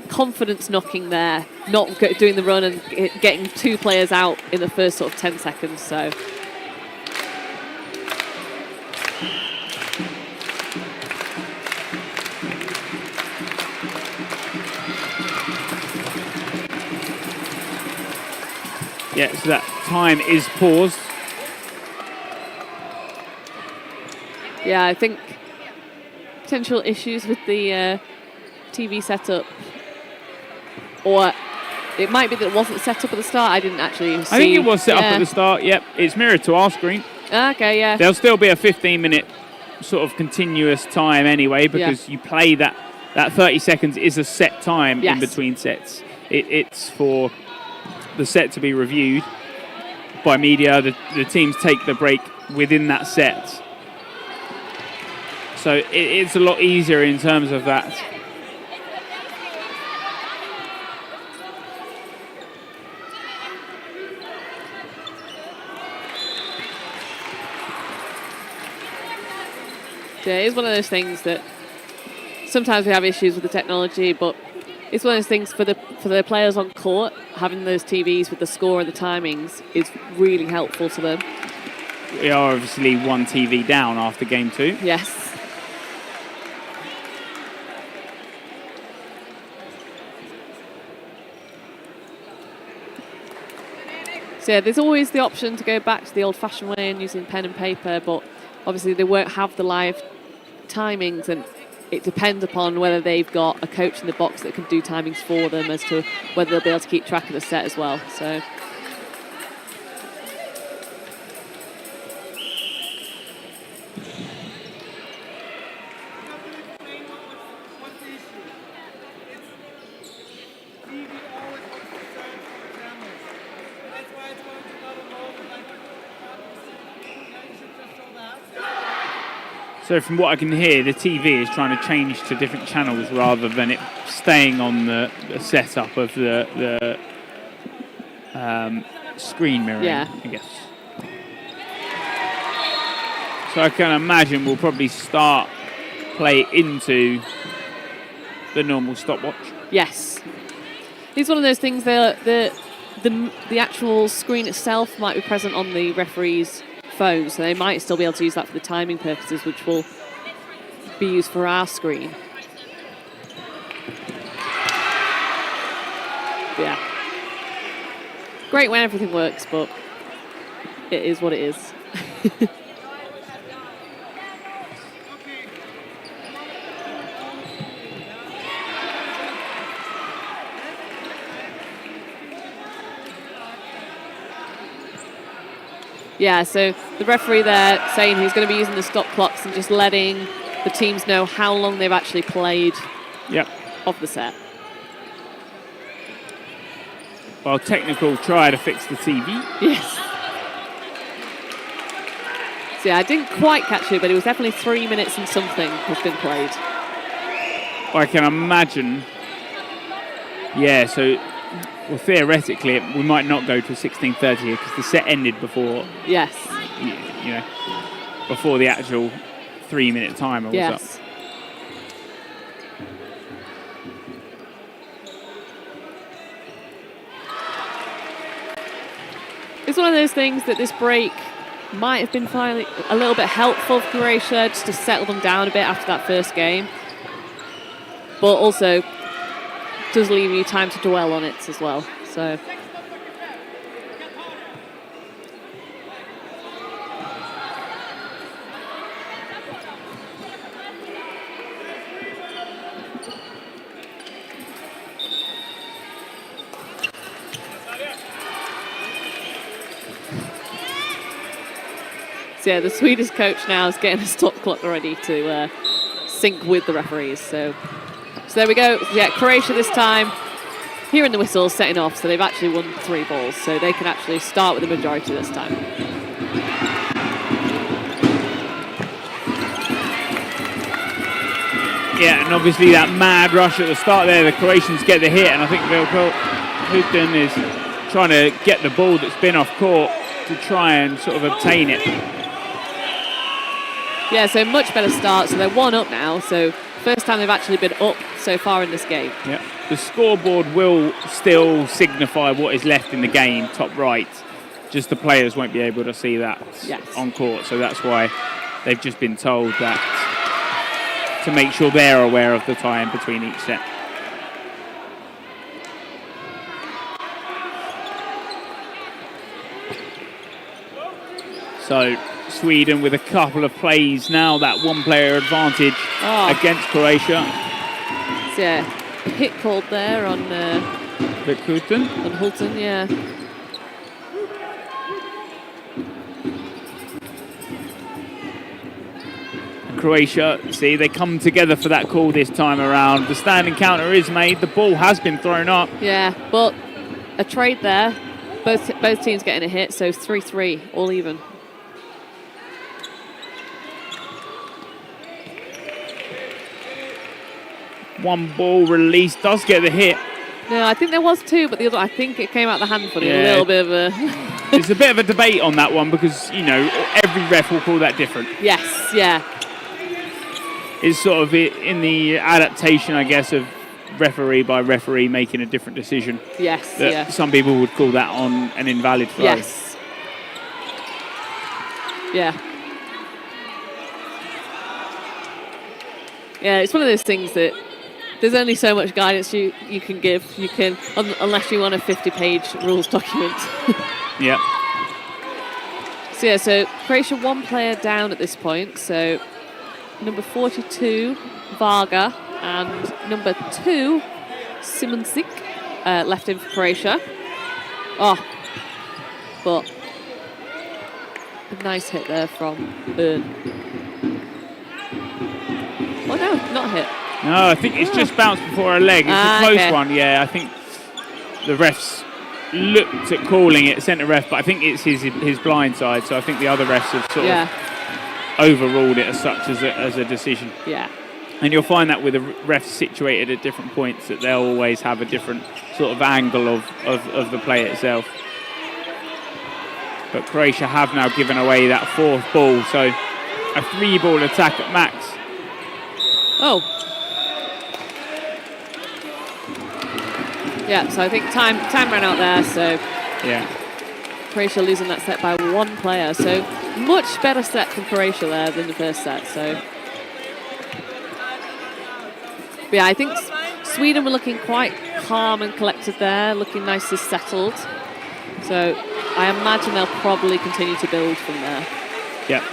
confidence knocking there, not doing the run and getting 2 players out in the first sort of 10 seconds. So Yeah, so that time is paused. Yeah, I think potential issues with the TV setup, or it might be that it wasn't set up at the start. I didn't actually see. I think it was set up at the start. Yep, it's mirrored to our screen. Okay, yeah. There'll still be a 15-minute sort of continuous time anyway, because you play that 30 seconds is a set time in between sets. It's for the set to be reviewed by media. The teams take the break within that set. So it's a lot easier in terms of that. Yeah, it's one of those things that sometimes we have issues with the technology, but it's one of those things for the players on court, having those TVs with the score and the timings is really helpful to them. We are obviously one TV down after game 2. Yes. So yeah, there's always the option to go back to the old-fashioned way and using pen and paper, but obviously they won't have the live timings, and it depends upon whether they've got a coach in the box that can do timings for them as to whether they'll be able to keep track of the set as well. So. So from what I can hear, the TV is trying to change to different channels rather than it staying on the setup of the screen mirroring, I guess. So I can imagine we'll probably start play into the normal stopwatch. Yes. It's one of those things that the actual screen itself might be present on the referee's phone, so they might still be able to use that for the timing purposes, which will be used for our screen. Yeah. Great when everything works, but it is what it is. Yeah, so the referee there saying he's going to be using the stop clocks and just letting the teams know how long they've actually played of the set. While technical try to fix the TV. Yes. So yeah, I didn't quite catch it, but it was definitely 3 minutes and something has been played. I can imagine. Yeah, so well, theoretically, we might not go to 16:30 here because the set ended before. Yes. You know, before the actual 3 minute timer was up. It's one of those things that this break might have been finally a little bit helpful for Croatia just to settle them down a bit after that first game. But also does leave you time to dwell on it as well. So. So yeah, the Swedish coach now is getting a stop clock ready to sync with the referees. So there we go. Yeah, Croatia this time hearing the whistles setting off. So they've actually won 3 balls. So they can actually start with the majority this time. Yeah, and obviously that mad rush at the start there, the Croatians get the hit, and I think Houghton is trying to get the ball that's been off court to try and sort of obtain it. Yeah, so much better start. So they're 1 up now. So first time they've actually been up so far in this game. Yeah, the scoreboard will still signify what is left in the game, top right. Just the players won't be able to see that on court. So that's why they've just been told that to make sure they're aware of the time between each set. So Sweden with a couple of plays now, that one-player advantage against Croatia. So yeah, a hit called there on Hulten. On Hulten, yeah. Croatia, see, they come together for that call this time around. The standing counter is made. The ball has been thrown up. Yeah, but a trade there. Both teams getting a hit, so 3-3, all even. One ball released does get the hit. No, I think there was two, but the other, I think it came out the hand for a little bit of a... There's a bit of a debate on that one because, you know, every ref will call that different. Yes, yeah. It's sort of in the adaptation, I guess, of referee by referee making a different decision. Yes, yeah. Some people would call that on an invalid throw. Yes. Yeah. Yeah, it's one of those things that there's only so much guidance you can give. You can, unless you want a 50-page rules document. Yeah. So yeah, so Croatia one player down at this point. So number 42, Varga, and number 2, Simonsic, left in for Croatia. Oh, but a nice hit there from Byrne. Oh no, not hit. No, I think it's just bounced before a leg. It's a close one. Yeah, I think the refs looked at calling it centre ref, but I think it's his blind side. So I think the other refs have sort of overruled it as such as a decision. Yeah. And you'll find that with the refs situated at different points that they'll always have a different sort of angle of the play itself. But Croatia have now given away that 4th ball, so a 3-ball attack at max. Oh. Yeah, so I think time ran out there, so yeah, Croatia losing that set by 1 player. So much better set from Croatia there than the first set. So but yeah, I think Sweden were looking quite calm and collected there, looking nicely settled. So I imagine they'll probably continue to build from there. Yeah.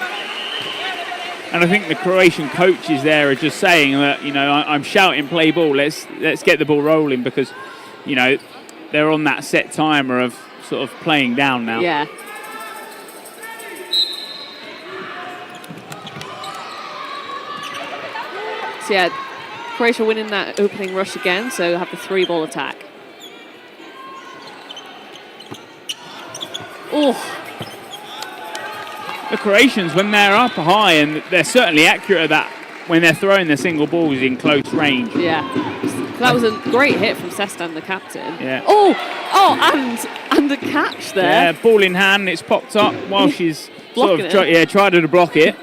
And I think the Croatian coaches there are just saying that, you know, I'm shouting play ball, let's get the ball rolling, because, you know, they're on that set timer of sort of playing down now. Yeah. So yeah, Croatia winning that opening rush again, so have the 3-ball attack. Oh. The Croatians, when they're up high, and they're certainly accurate at that, when they're throwing their single balls in close range. Yeah. That was a great hit from Sestan, the captain. Yeah. And a catch there. Yeah, ball in hand, it's popped up while she's sort of tried to block it.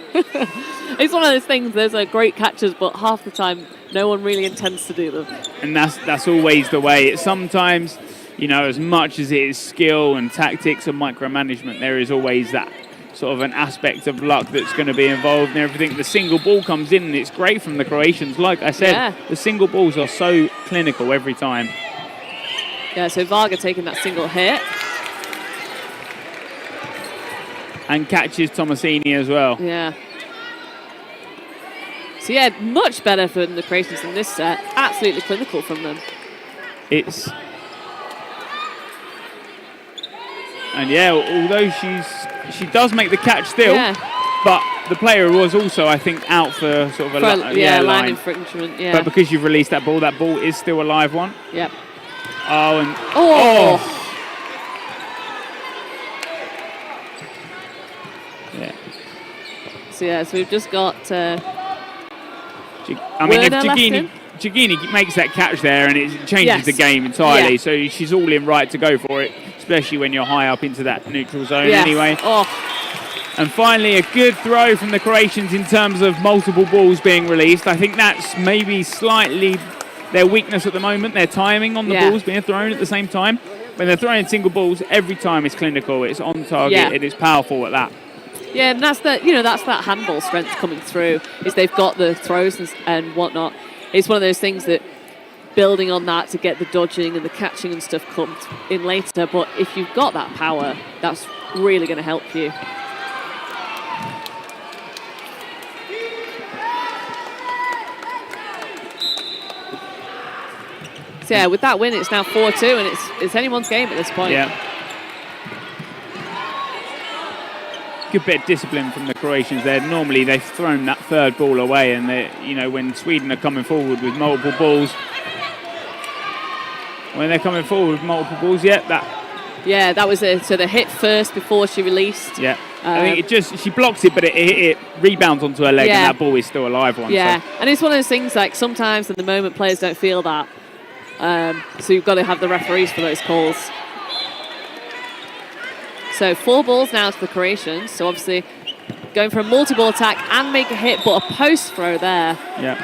It's one of those things, there's great catches, but half the time no one really intends to do them. And that's always the way. It's sometimes, you know, as much as it is skill and tactics and micromanagement, there is always that sort of an aspect of luck that's going to be involved in everything. The single ball comes in, and it's great from the Croatians. Like I said, the single balls are so clinical every time. Yeah, so Varga taking that single hit. And catches Tomasini as well. Yeah. So yeah, much better for the Croatians in this set. Absolutely clinical from them. And yeah, although she does make the catch still, but the player was also, I think, out for sort of a line infringement. Yeah. But because you've released that ball is still a live one. Yep. Yeah. So we've just got. I mean, if Gigini makes that catch there, and it changes the game entirely. Yeah. So she's all in right to go for it, especially when you're high up into that neutral zone anyway. And finally, a good throw from the Croatians in terms of multiple balls being released. I think that's maybe slightly their weakness at the moment, their timing on the balls being thrown at the same time. When they're throwing single balls, every time it's clinical, it's on target, and it's powerful at that. Yeah, and that's that handball strength coming through, is they've got the throws and whatnot. It's one of those things that building on that to get the dodging and the catching and stuff comes in later, but if you've got that power, that's really going to help you. So yeah, with that win, it's now 4-2, and it's anyone's game at this point. Yeah. Good bit of discipline from the Croatians there. Normally they've thrown that third ball away, and when Sweden are coming forward with multiple balls, that was it. So the hit first before she released. Yeah. I think she blocks it, but it rebounds onto her leg, and that ball is still a live one. Yeah, so. and it's one of those things like sometimes in the moment players don't feel that. So you've got to have the referees for those calls. So 4 balls now to the Croatians. So obviously going for a multi-ball attack and make a hit, but a post throw there. Yeah.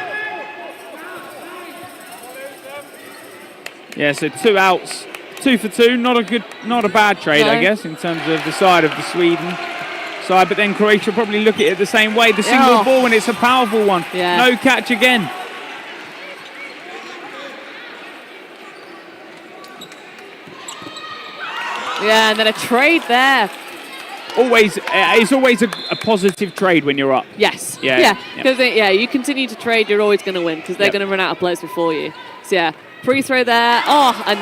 Yeah, so 2 outs, 2 for 2. Not a bad trade, I guess, in terms of the side of the Sweden side. But then Croatia probably look at it the same way. The single ball, and it's a powerful one. Yeah. No catch again. Yeah, and then a trade there. It's always a positive trade when you're up. Yes. Yeah. Because you continue to trade, you're always going to win because they're going to run out of players before you. So yeah, free throw there. Oh, and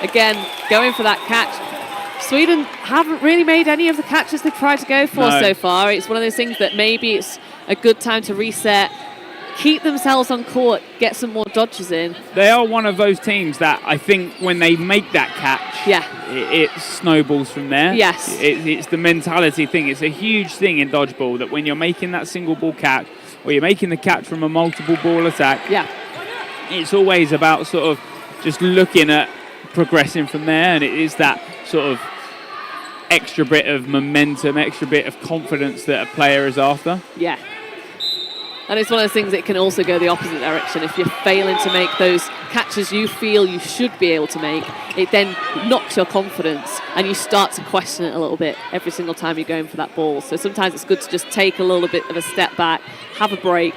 again going for that catch. Sweden haven't really made any of the catches they've tried to go for so far. It's one of those things that maybe it's a good time to reset, keep themselves on court, get some more dodges in. They are one of those teams that I think when they make that catch, it snowballs from there. Yes. It's the mentality thing. It's a huge thing in dodgeball that when you're making that single ball catch, or you're making the catch from a multiple ball attack, it's always about sort of just looking at progressing from there, and it is that sort of extra bit of momentum, extra bit of confidence that a player is after. Yeah. And it's one of those things that can also go the opposite direction. If you're failing to make those catches you feel you should be able to make, it then knocks your confidence and you start to question it a little bit every single time you're going for that ball. So sometimes it's good to just take a little bit of a step back, have a break,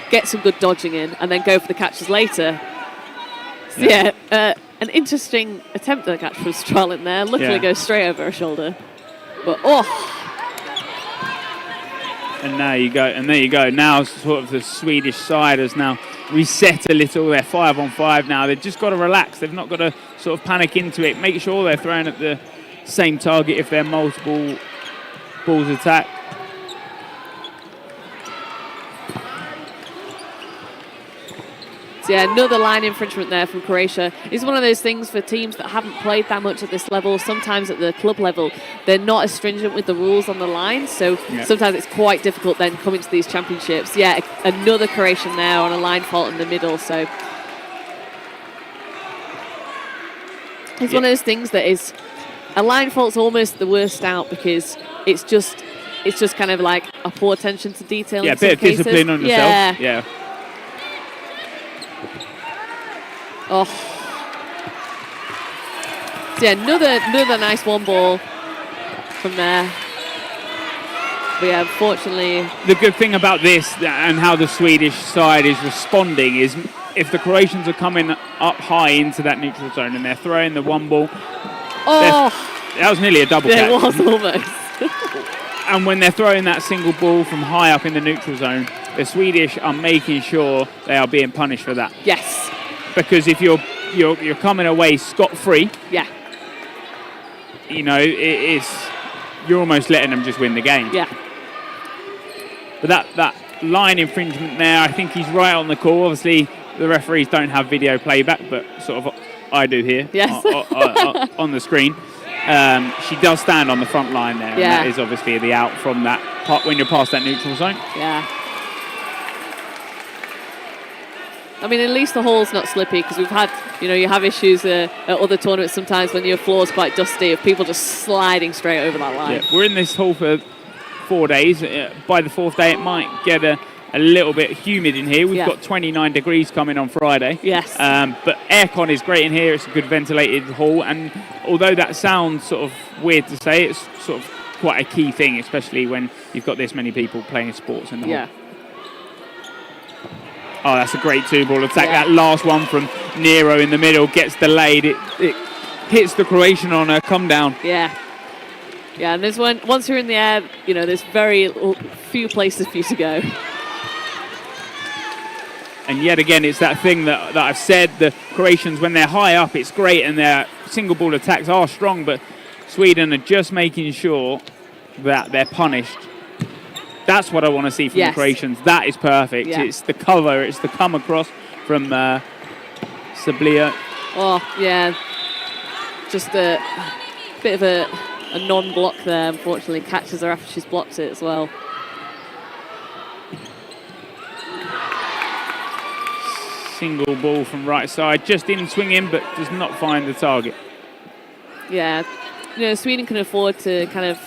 get some good dodging in, and then go for the catches later. So an interesting attempt at a catch from Stralin there. Luckily goes straight over her shoulder. But And there you go. Now sort of the Swedish side has now reset a little. They're 5-on-5 now. They've just got to relax. They've not got to sort of panic into it. Make sure they're throwing at the same target if they're multiple balls attack. So another line infringement there from Croatia. It's one of those things for teams that haven't played that much at this level. Sometimes at the club level, they're not as stringent with the rules on the line. So sometimes it's quite difficult then coming to these championships. Yeah, another Croatian there on a line fault in the middle. So it's one of those things that is, a line fault's almost the worst out because it's just kind of like a poor attention to detail. Yeah, a bit of discipline on yourself. Yeah. Oh. So another nice one ball from there. But unfortunately... The good thing about this and how the Swedish side is responding is if the Croatians are coming up high into that neutral zone and they're throwing the one ball... that was nearly a double catch. It was almost. And when they're throwing that single ball from high up in the neutral zone, the Swedish are making sure they are being punished for that. Yes. Because if you're coming away scot-free, you're almost letting them just win the game. Yeah. But that line infringement there, I think he's right on the call. Obviously, the referees don't have video playback, but sort of I do here. Yes. On the screen. She does stand on the front line there, and that is obviously the out from that part when you're past that neutral zone. Yeah. I mean, at least the hall's not slippy because we've had, you have issues at other tournaments sometimes when your floor's quite dusty of people just sliding straight over that line. Yeah, we're in this hall for 4 days. By the 4th day, it might get a little bit humid in here. We've got 29 degrees coming on Friday. Yes. But aircon is great in here. It's a good ventilated hall. And although that sounds sort of weird to say, it's sort of quite a key thing, especially when you've got this many people playing sports in the hall. Oh, that's a great 2-ball attack. That last one from Nero in the middle gets delayed. It hits the Croatian on a come down. Yeah. Yeah, and there's once you're in the air, there's very few places for you to go. And yet again, it's that thing that I've said, the Croatians, when they're high up, it's great, and their single ball attacks are strong, but Sweden are just making sure that they're punished. That's what I want to see from the Croatians. That is perfect. Yeah. It's the cover, it's the come across from Sablia. Oh, yeah. Just a bit of a non-block there, unfortunately. Catches her after she's blocked it as well. Single ball from right side, just in swinging, but does not find the target. Yeah. You know, Sweden can afford to kind of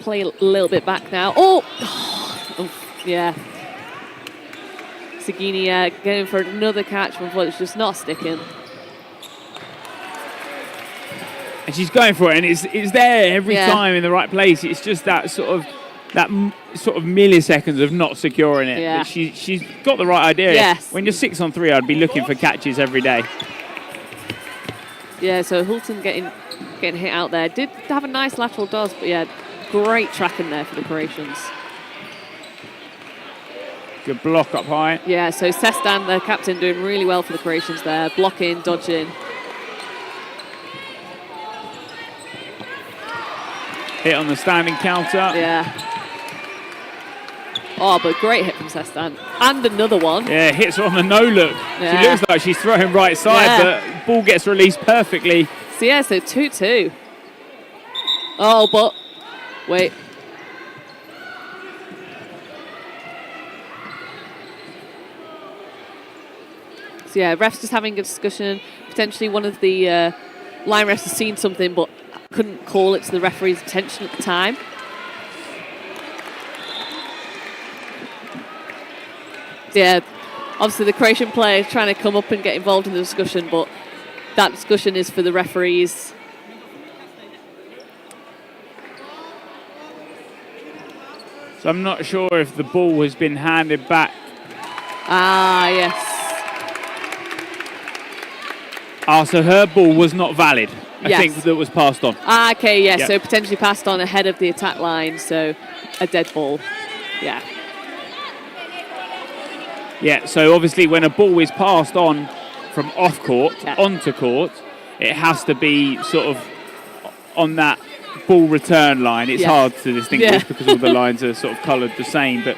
play a little bit back now. Oh! Yeah. Sagini going for another catch, but it's just not sticking. And she's going for it, and it's there every time in the right place. It's just that sort of milliseconds of not securing it. Yeah. But she's got the right idea. Yes. When you're 6 on 3, I'd be looking for catches every day. Yeah, so Hulton getting hit out there. Did have a nice lateral dodge, but yeah, great tracking there for the Croatians. Good block up high. Yeah, so Sestan, the captain, doing really well for the Croatians there. Blocking, dodging. Hit on the standing counter. Yeah. Oh, but great hit from Sestan. And another one. Yeah, hits her on the no-look. Yeah. She looks like she's throwing right side, but ball gets released perfectly. So yeah, so 2-2. Oh, but wait. So yeah, refs just having a discussion. Potentially one of the line refs has seen something, but couldn't call it to the referee's attention at the time. So yeah, obviously the Croatian player is trying to come up and get involved in the discussion, but that discussion is for the referees. So I'm not sure if the ball has been handed back. Ah, yes. So her ball was not valid. I Yes. think that was passed on. Ah, okay, yeah, Yeah. so potentially passed on ahead of the attack line, so a dead ball. Yeah. Yeah, so obviously when a ball is passed on from off court onto court, it has to be sort of on that ball return line. It's hard to distinguish because all the lines are sort of coloured the same, but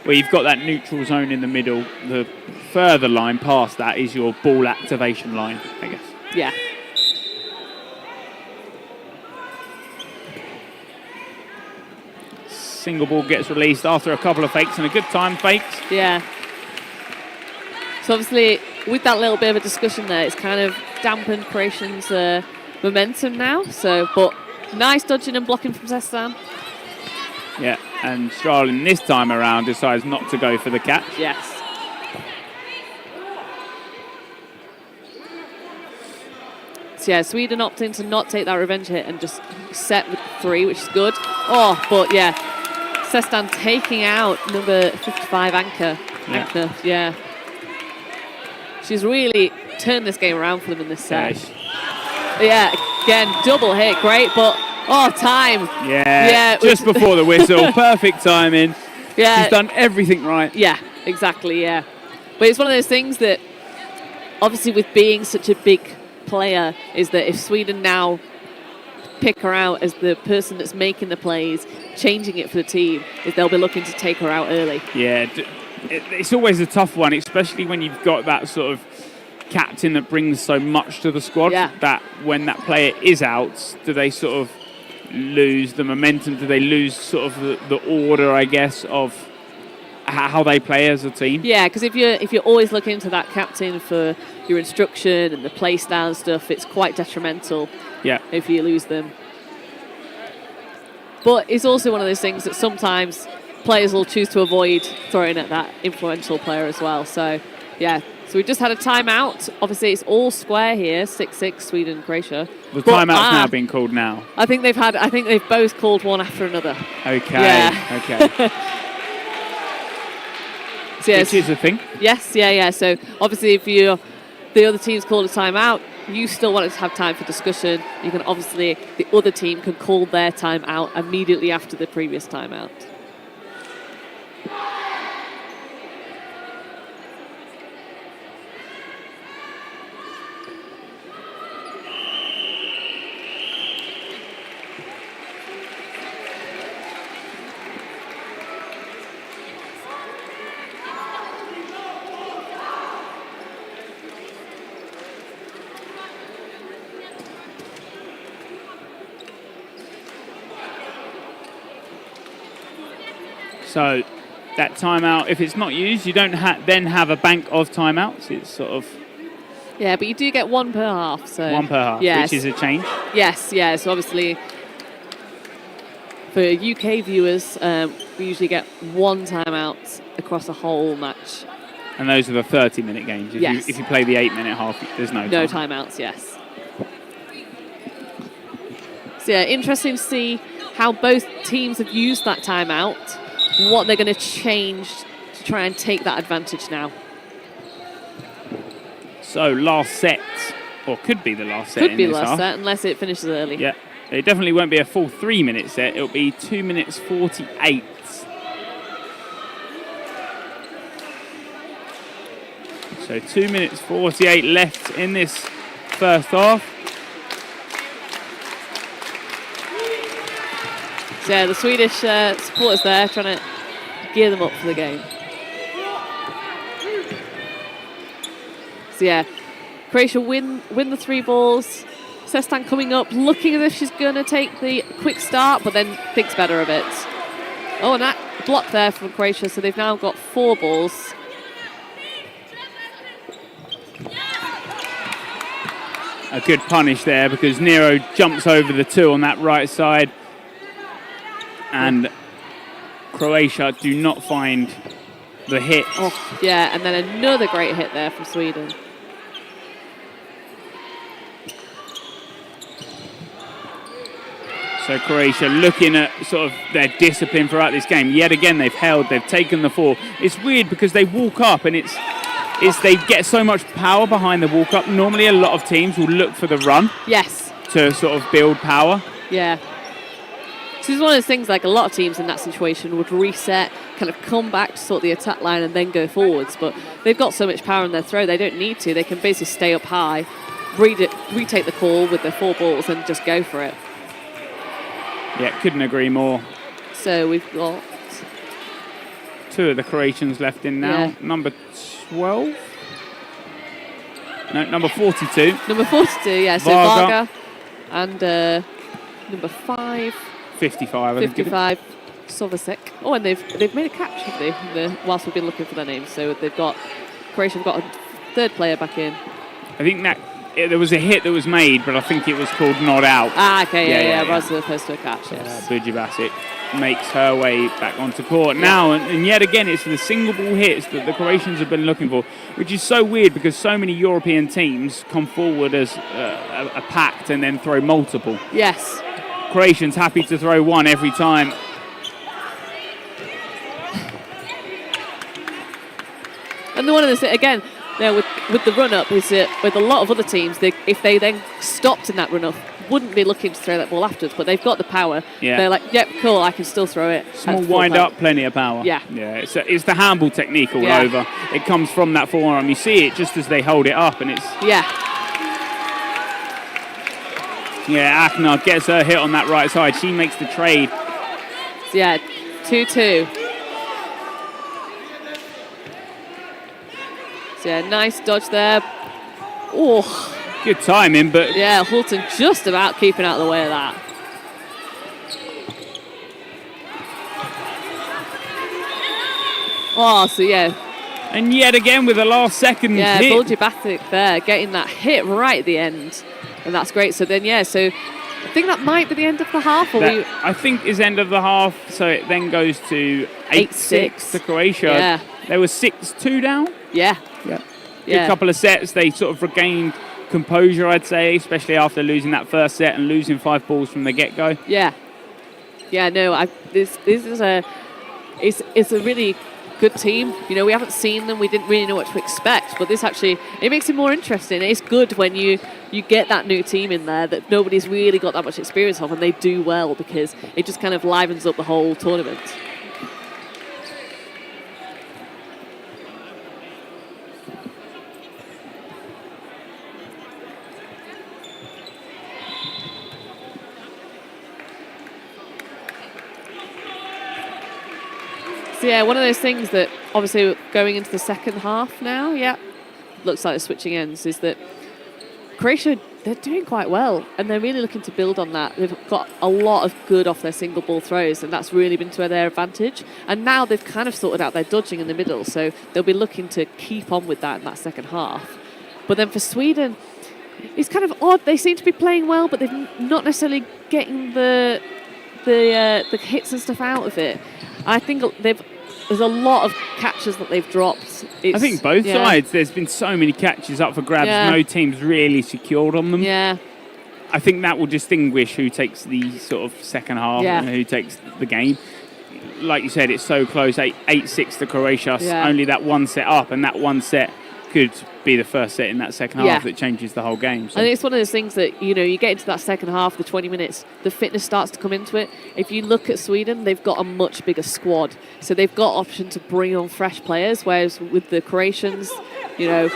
where you've got that neutral zone in the middle, the further line past that is your ball activation line, I guess. Yeah. Single ball gets released after a couple of fakes and a good time fakes. Yeah. So obviously, with that little bit of a discussion there, it's kind of dampened Croatians' momentum now. So, but nice dodging and blocking from Sestan. Yeah, and Stralin this time around decides not to go for the catch. Yes. So yeah, Sweden opting to not take that revenge hit and just set with 3, which is good. Oh, but yeah, Sestan taking out number 55 Anka. Yeah. She's really turned this game around for them in this set. Yeah, again, double hit, great, but time. Yeah, just before the whistle, perfect timing. Yeah. She's done everything right. Yeah, exactly, yeah. But it's one of those things that, obviously with being such a big player, is that if Sweden now pick her out as the person that's making the plays, changing it for the team, is they'll be looking to take her out early. Yeah, it's always a tough one, especially when you've got that sort of captain that brings so much to the squad. Yeah. That when that player is out, do they sort of lose the momentum? Do they lose sort of the order, I guess, of how they play as a team? Yeah, because if you're always looking to that captain for your instruction and the play style and stuff, it's quite detrimental. Yeah. If you lose them. But it's also one of those things that sometimes players will choose to avoid throwing at that influential player as well. So, yeah. So we just had a timeout. Obviously, it's all square here, 6-6 Sweden, Croatia. The timeout's now being called now. I think they've both called one after another. Okay. Yeah. Okay. So which is a thing. Yes, yeah. So obviously, if the other team's called a timeout, you still want to have time for discussion. You can obviously, the other team can call their timeout immediately after the previous timeout. So that timeout, if it's not used, you don't then have a bank of timeouts. It's sort of... Yeah, but you do get one per half. So one per half, yes. which is a change. Yes, yeah. So obviously, for UK viewers, we usually get one timeout across a whole match. And those are the 30-minute games. If you play the 8-minute half, there's no timeouts, yes. So yeah, interesting to see how both teams have used that timeout, what they're going to change to try and take that advantage now. So last set, or could be the last set. Could be the last set, unless it finishes early. Yeah, it definitely won't be a full 3-minute set. It'll be 2 minutes 48. So 2 minutes 48 left in this first half. So yeah, the Swedish supporters there trying to gear them up for the game. So yeah, Croatia win the 3 balls. Sestan coming up, looking as if she's going to take the quick start, but then thinks better of it. Oh, and that block there from Croatia, so they've now got 4 balls. A good punish there because Nero jumps over the 2 on that right side. And Croatia do not find the hit. Oh, yeah, and then another great hit there from Sweden. So Croatia looking at sort of their discipline throughout this game. Yet again, they've taken the 4. It's weird because they walk up and they get so much power behind the walk up. Normally a lot of teams will look for the run. Yes. To sort of build power. Yeah. So it's one of those things, like a lot of teams in that situation would reset, kind of come back to sort the attack line and then go forwards. But they've got so much power in their throw, they don't need to. They can basically stay up high, retake the call with their 4 balls and just go for it. Yeah, couldn't agree more. So we've got 2 of the Croatians left in now. Yeah. Number 12? No, number 42. Number 42, yeah. So Varga and number 5. 55. 55. Sovasek. Oh, and they've made a catch, haven't they? Whilst we've been looking for their names. So Croatia have got a 3rd player back in. I think that there was a hit that was made, but I think it was called not out. Ah, okay, yeah. Rather opposed to a catch, yes. Budjibasic makes her way back onto court now, and yet again it's the single ball hits that the Croatians have been looking for, which is so weird because so many European teams come forward as a pact and then throw multiple. Yes. Croatians happy to throw 1 every time. And the one of the again, with the run up is that with a lot of other teams, if they then stopped in that run up, wouldn't be looking to throw that ball afterwards, but they've got the power. Yeah. They're like, yep, cool, I can still throw it. Small wind up, plenty of power. Yeah. Yeah, it's the handball technique all over. It comes from that forearm. You see it just as they hold it up, and it's... Yeah. Yeah, Aknar gets her hit on that right side. She makes the trade. So yeah, 2-2. So yeah, nice dodge there. Oh. Good timing, but... Yeah, Hulton just about keeping out of the way of that. Oh, so yeah. And yet again with the last second hit. Yeah, Budjibasic there, getting that hit right at the end. And that's great. So then, yeah, so I think that might be the end of the half. I think is end of the half, so it then goes to 8-6 to Croatia. Yeah. They were 6-2 down. Yeah. Yeah. Good couple of sets. They sort of regained composure, I'd say, especially after losing that first set and losing 5 balls from the get-go. Yeah. Yeah, no, this is it's a really good team. You know, we haven't seen them. We didn't really know what to expect, but this actually, it makes it more interesting. It's good when you get that new team in there that nobody's really got that much experience of, and they do well because it just kind of livens up the whole tournament. So yeah, one of those things that obviously going into the second half now, looks like the switching ends, is that Croatia they're doing quite well, and they're really looking to build on that. They've got a lot of good off their single ball throws, and that's really been to their advantage. And now they've kind of sorted out their dodging in the middle, so they'll be looking to keep on with that in that second half. But then for Sweden, it's kind of odd. They seem to be playing well, but they're not necessarily getting the hits and stuff out of it. I think there's a lot of catches that they've dropped. I think both sides, there's been so many catches up for grabs, no team's really secured on them. Yeah. I think that will distinguish who takes the sort of second half and who takes the game. Like you said, it's so close, 8-6 to Croatia, only that one set up, and that one set could be the first set in that second half that changes the whole game. So. I think it's one of those things that, you get into that second half, the 20 minutes, the fitness starts to come into it. If you look at Sweden, they've got a much bigger squad. So they've got option to bring on fresh players, whereas with the Croatians, they've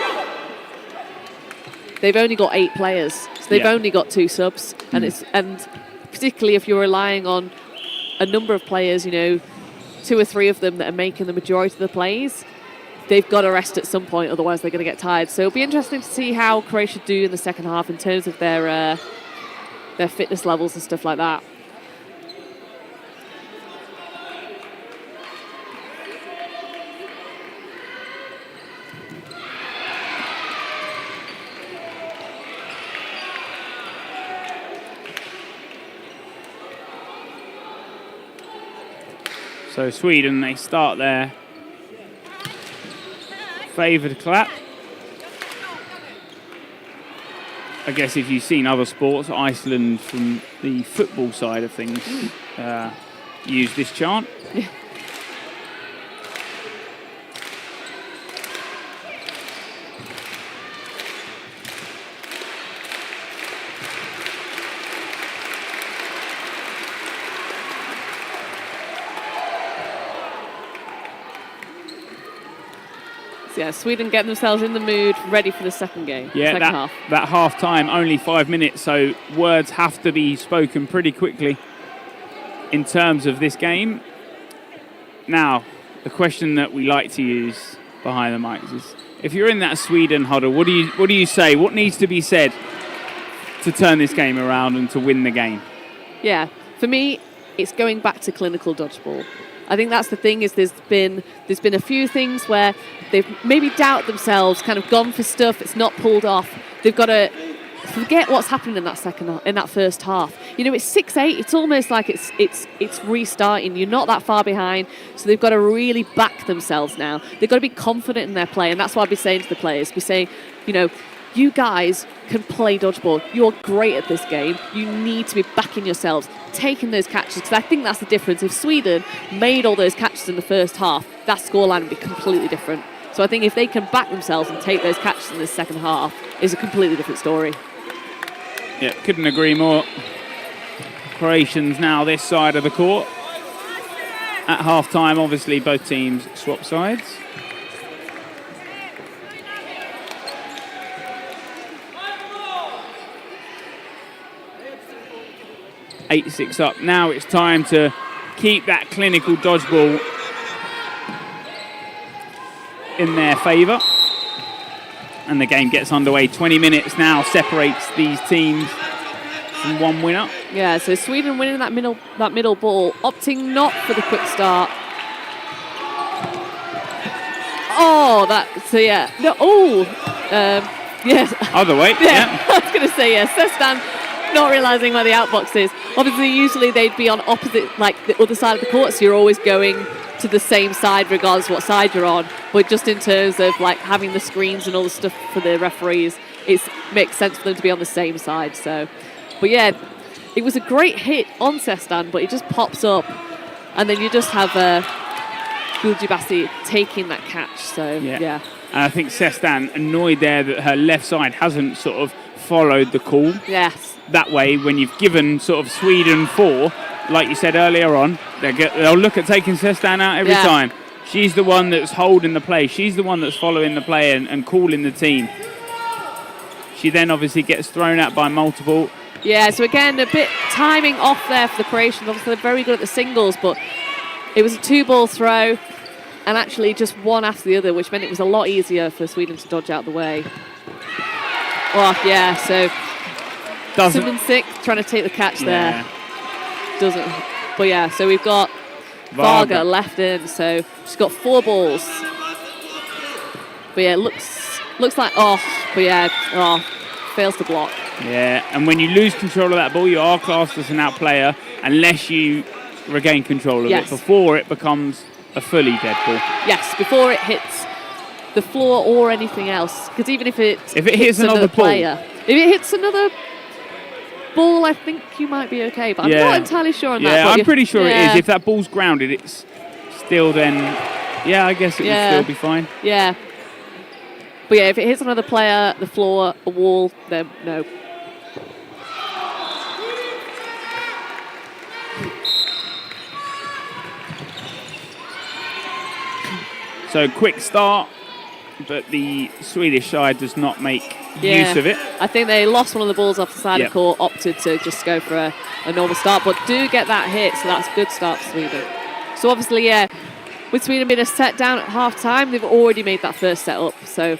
only got 8 players. So they've only got 2 subs. And particularly if you're relying on a number of players, 2 or 3 of them that are making the majority of the plays, they've got to rest at some point, otherwise they're going to get tired. So it'll be interesting to see how Croatia do in the second half in terms of their fitness levels and stuff like that. So Sweden, they start their favoured clap. I guess if you've seen other sports, Iceland from the football side of things use this chant. Yeah, Sweden getting themselves in the mood, ready for the second game. Yeah, second half. That half time, only 5 minutes, so words have to be spoken pretty quickly in terms of this game. Now, the question that we like to use behind the mics is, if you're in that Sweden huddle, what do you say? What needs to be said to turn this game around and to win the game? Yeah, for me, it's going back to clinical dodgeball. I think that's the thing, is there's been a few things where they've maybe doubted themselves, kind of gone for stuff, it's not pulled off. They've got to forget what's happening in that first half. It's 6-8. It's almost like it's restarting. You're not that far behind, so they've got to really back themselves now. They've got to be confident in their play, and that's what I'd be saying to the players. Be saying, you guys can play dodgeball. You're great at this game. You need to be backing yourselves, taking those catches, because I think that's the difference. If Sweden made all those catches in the first half, that scoreline would be completely different. So I think if they can back themselves and take those catches in the second half, it's a completely different story. Yeah, couldn't agree more. Croatians now this side of the court. At half-time, obviously, both teams swap sides. Eight-6 up. Now it's time to keep that clinical dodgeball in their favour. And the game gets underway. 20 minutes now separates these teams from one winner. Yeah, so Sweden winning that middle ball, opting not for the quick start. Yes. Other way. Yeah. I was going to say, yes. Sestan not realising where the outbox is. Obviously, usually they'd be on opposite, like the other side of the court, so you're always going to the same side regardless of what side you're on. But just in terms of like having the screens and all the stuff for the referees, it makes sense for them to be on the same side. So, but yeah, it was a great hit on Sestan, but it just pops up, and then you just have Guljibasi taking that catch. So yeah. And I think Sestan annoyed there that her left side hasn't sort of followed the call. Yes. That way, when you've given sort of Sweden 4, like you said earlier on, they'll look at taking Sestan out every time. She's the one that's holding the play. She's the one that's following the play and calling the team. She then obviously gets thrown out by multiple. Yeah, so again, a bit timing off there for the Croatians. Obviously, they're very good at the singles, but it was a 2-ball throw and actually just one after the other, which meant it was a lot easier for Sweden to dodge out the way. Well, yeah, so Simoncic trying to take the catch there. Doesn't. But yeah, so we've got Varga left in, so she's got 4 balls. But yeah, it looks like fails to block. Yeah, and when you lose control of that ball, you are classed as an out player unless you regain control of it before it becomes a fully dead ball. Yes, before it hits the floor or anything else. Because even if it hits another player, if it hits another ball, I think you might be okay. But I'm not entirely sure on that. Yeah, I'm pretty sure it is. If that ball's grounded, it's still then. Yeah, I guess it would still be fine. Yeah. But yeah, if it hits another player, the floor, a wall, then no. So quick start, but the Swedish side does not make use of it. I think they lost one of the balls off the side of court, opted to just go for a normal start, but do get that hit, so that's a good start for Sweden. So obviously, with Sweden being a set down at half-time, they've already made that first set up, so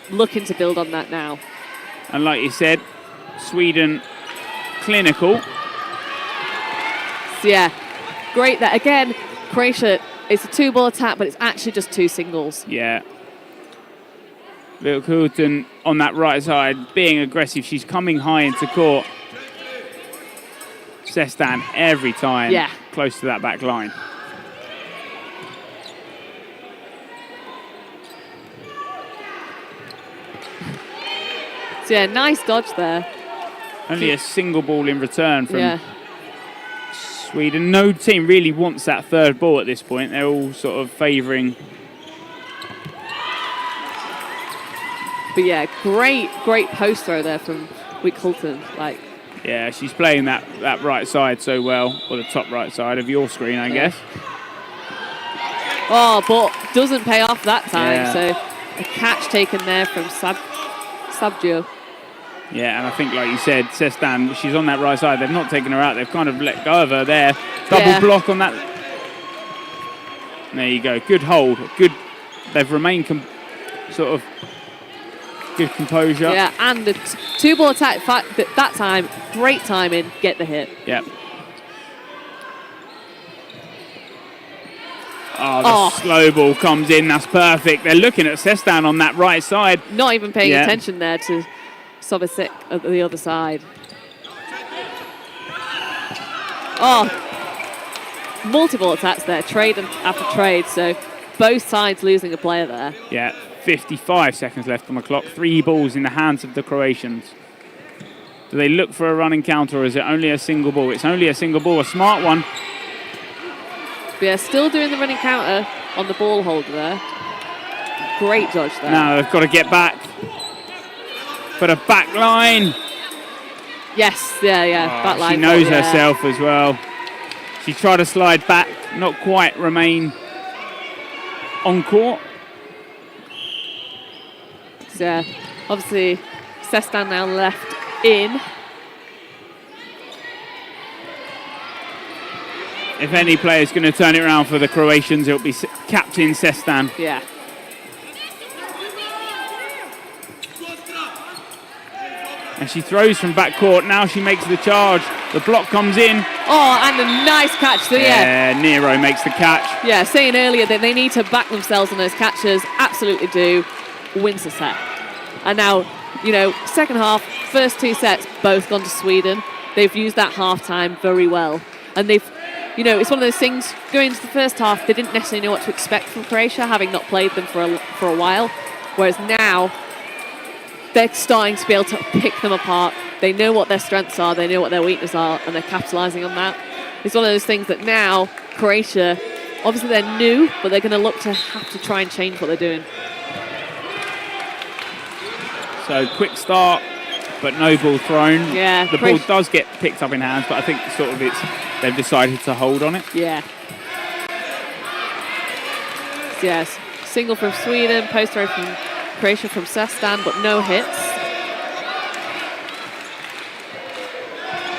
looking to build on that now. And like you said, Sweden clinical. So yeah, great there. Again, Croatia, it's a 2-ball attack, but it's actually just 2 singles. Yeah. Vilkulten on that right side, being aggressive. She's coming high into court. Sestan every time close to that back line. So yeah, nice dodge there. Only a single ball in return from Sweden. No team really wants that 3rd ball at this point. They're all sort of favouring. But yeah, great post throw there from Vilkulten. Yeah, she's playing that right side so well, or the top right side of your screen, I guess. Oh, but doesn't pay off that time. So a catch taken there from Sabjo. Yeah, and I think, like you said, Sestan, she's on that right side. They've not taken her out. They've kind of let go of her there. Double block on that. There you go. Good hold. Good. They've remained sort of good composure. Yeah, and the 2-ball attack that time, great timing, get the hit. Yep. Oh, the slow ball comes in. That's perfect. They're looking at Sestan on that right side. Not even paying attention there to Sobasic at the other side. Oh, multiple attacks there, trade after trade. So both sides losing a player there. Yeah, 55 seconds left on the clock. 3 balls in the hands of the Croatians. Do they look for a running counter, or is it only a single ball? It's only a single ball, a smart one. But yeah, still doing the running counter on the ball holder there. Great dodge there. Now they've got to get back. For the back line. Yes, back line. She knows herself as well. She tried to slide back, not quite remain on court. So obviously Sestan now left in. If any player's going to turn it around for the Croatians, it'll be Captain Sestan. Yeah. And she throws from back court. Now she makes the charge. The block comes in. Oh, and a nice catch. So yeah, Nero makes the catch. Yeah, saying earlier that they need to back themselves on those catches. Absolutely do. Wins the set. And now, second half, first 2 sets, both gone to Sweden. They've used that half-time very well. And they've, it's one of those things, going into the first half, they didn't necessarily know what to expect from Croatia, having not played them for a while. Whereas now, they're starting to be able to pick them apart. They know what their strengths are, they know what their weaknesses are, and they're capitalising on that. It's one of those things that now, Croatia, obviously they're new, but they're going to look to have to try and change what they're doing. So quick start, but no ball thrown. Yeah. The ball does get picked up in hands, but I think they've decided to hold on it. Yeah. So yes, single from Sweden, post throw from Croatia from Sestan, but no hits.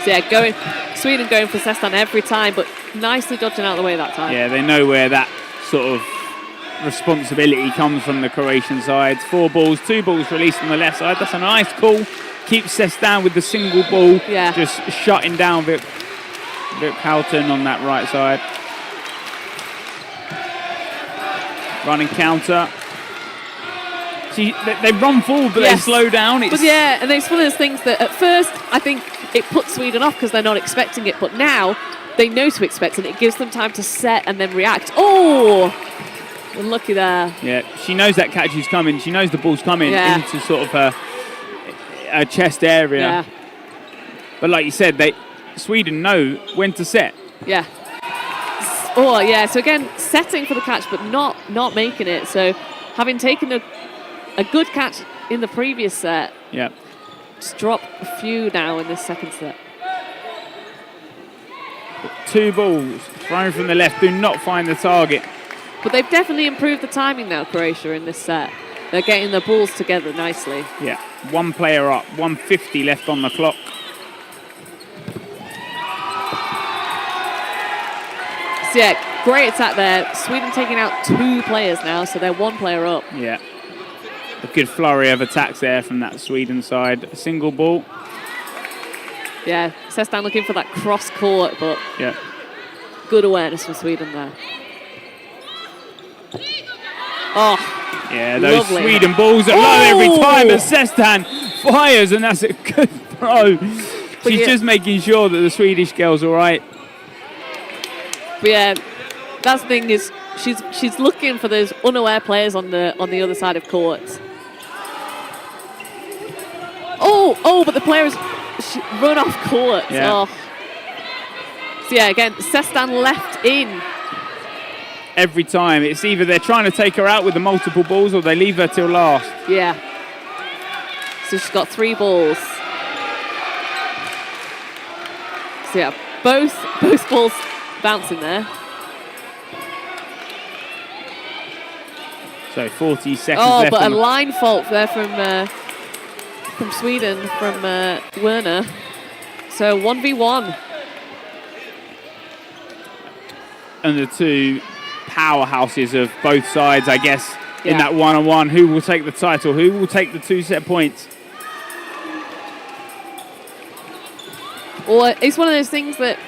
So yeah, Sweden going for Sestan every time, but nicely dodging out of the way that time. Yeah, they know where that sort of responsibility comes from the Croatian side. 4 balls, 2 balls released on the left side. That's a nice call keeps Sestan with the single ball, Yeah. just shutting down Vic Houghton on that right side. Running counter. See, they run forward, but they slow down. But yeah, and it's one of those things that at first I think it puts Sweden off because they're not expecting it, but now they know to expect it. It gives them time to set and then react. Oh, unlucky there. Yeah, she knows that catch is coming. She knows the ball's coming into sort of her chest area. Yeah. But like you said, Sweden know when to set. Yeah. Oh, yeah. So again, setting for the catch, but not making it. So having taken a good catch in the previous set, just drop a few now in this second set. 2 balls thrown from the left, do not find the target. But they've definitely improved the timing now, Croatia, in this set. They're getting the balls together nicely. Yeah, 1 player up, 1:50 left on the clock. So yeah, great attack there. Sweden taking out 2 players now, so they're 1 player up. Yeah. A good flurry of attacks there from that Sweden side. A single ball. Yeah, Sestan looking for that cross court, but good awareness from Sweden there. Oh, yeah, those lovely. Sweden balls are low every time, but Sestan fires, and that's a good throw. She's just making sure that the Swedish girl's all right. But yeah, that's the thing is she's looking for those unaware players on the other side of court. Oh, but the players run off court. Yeah. Oh. So yeah, again, Sestan left in. Every time. It's either they're trying to take her out with the multiple balls or they leave her till last. Yeah. So she's got 3 balls. So yeah, both balls bouncing there. So 40 seconds Oh, left. but a line fault there from Sweden, from Werner. So 1v1. And the 2 powerhouses of both sides, I guess, in that one-on-one. Who will take the title? Who will take the 2 set points? Or it's one of those things that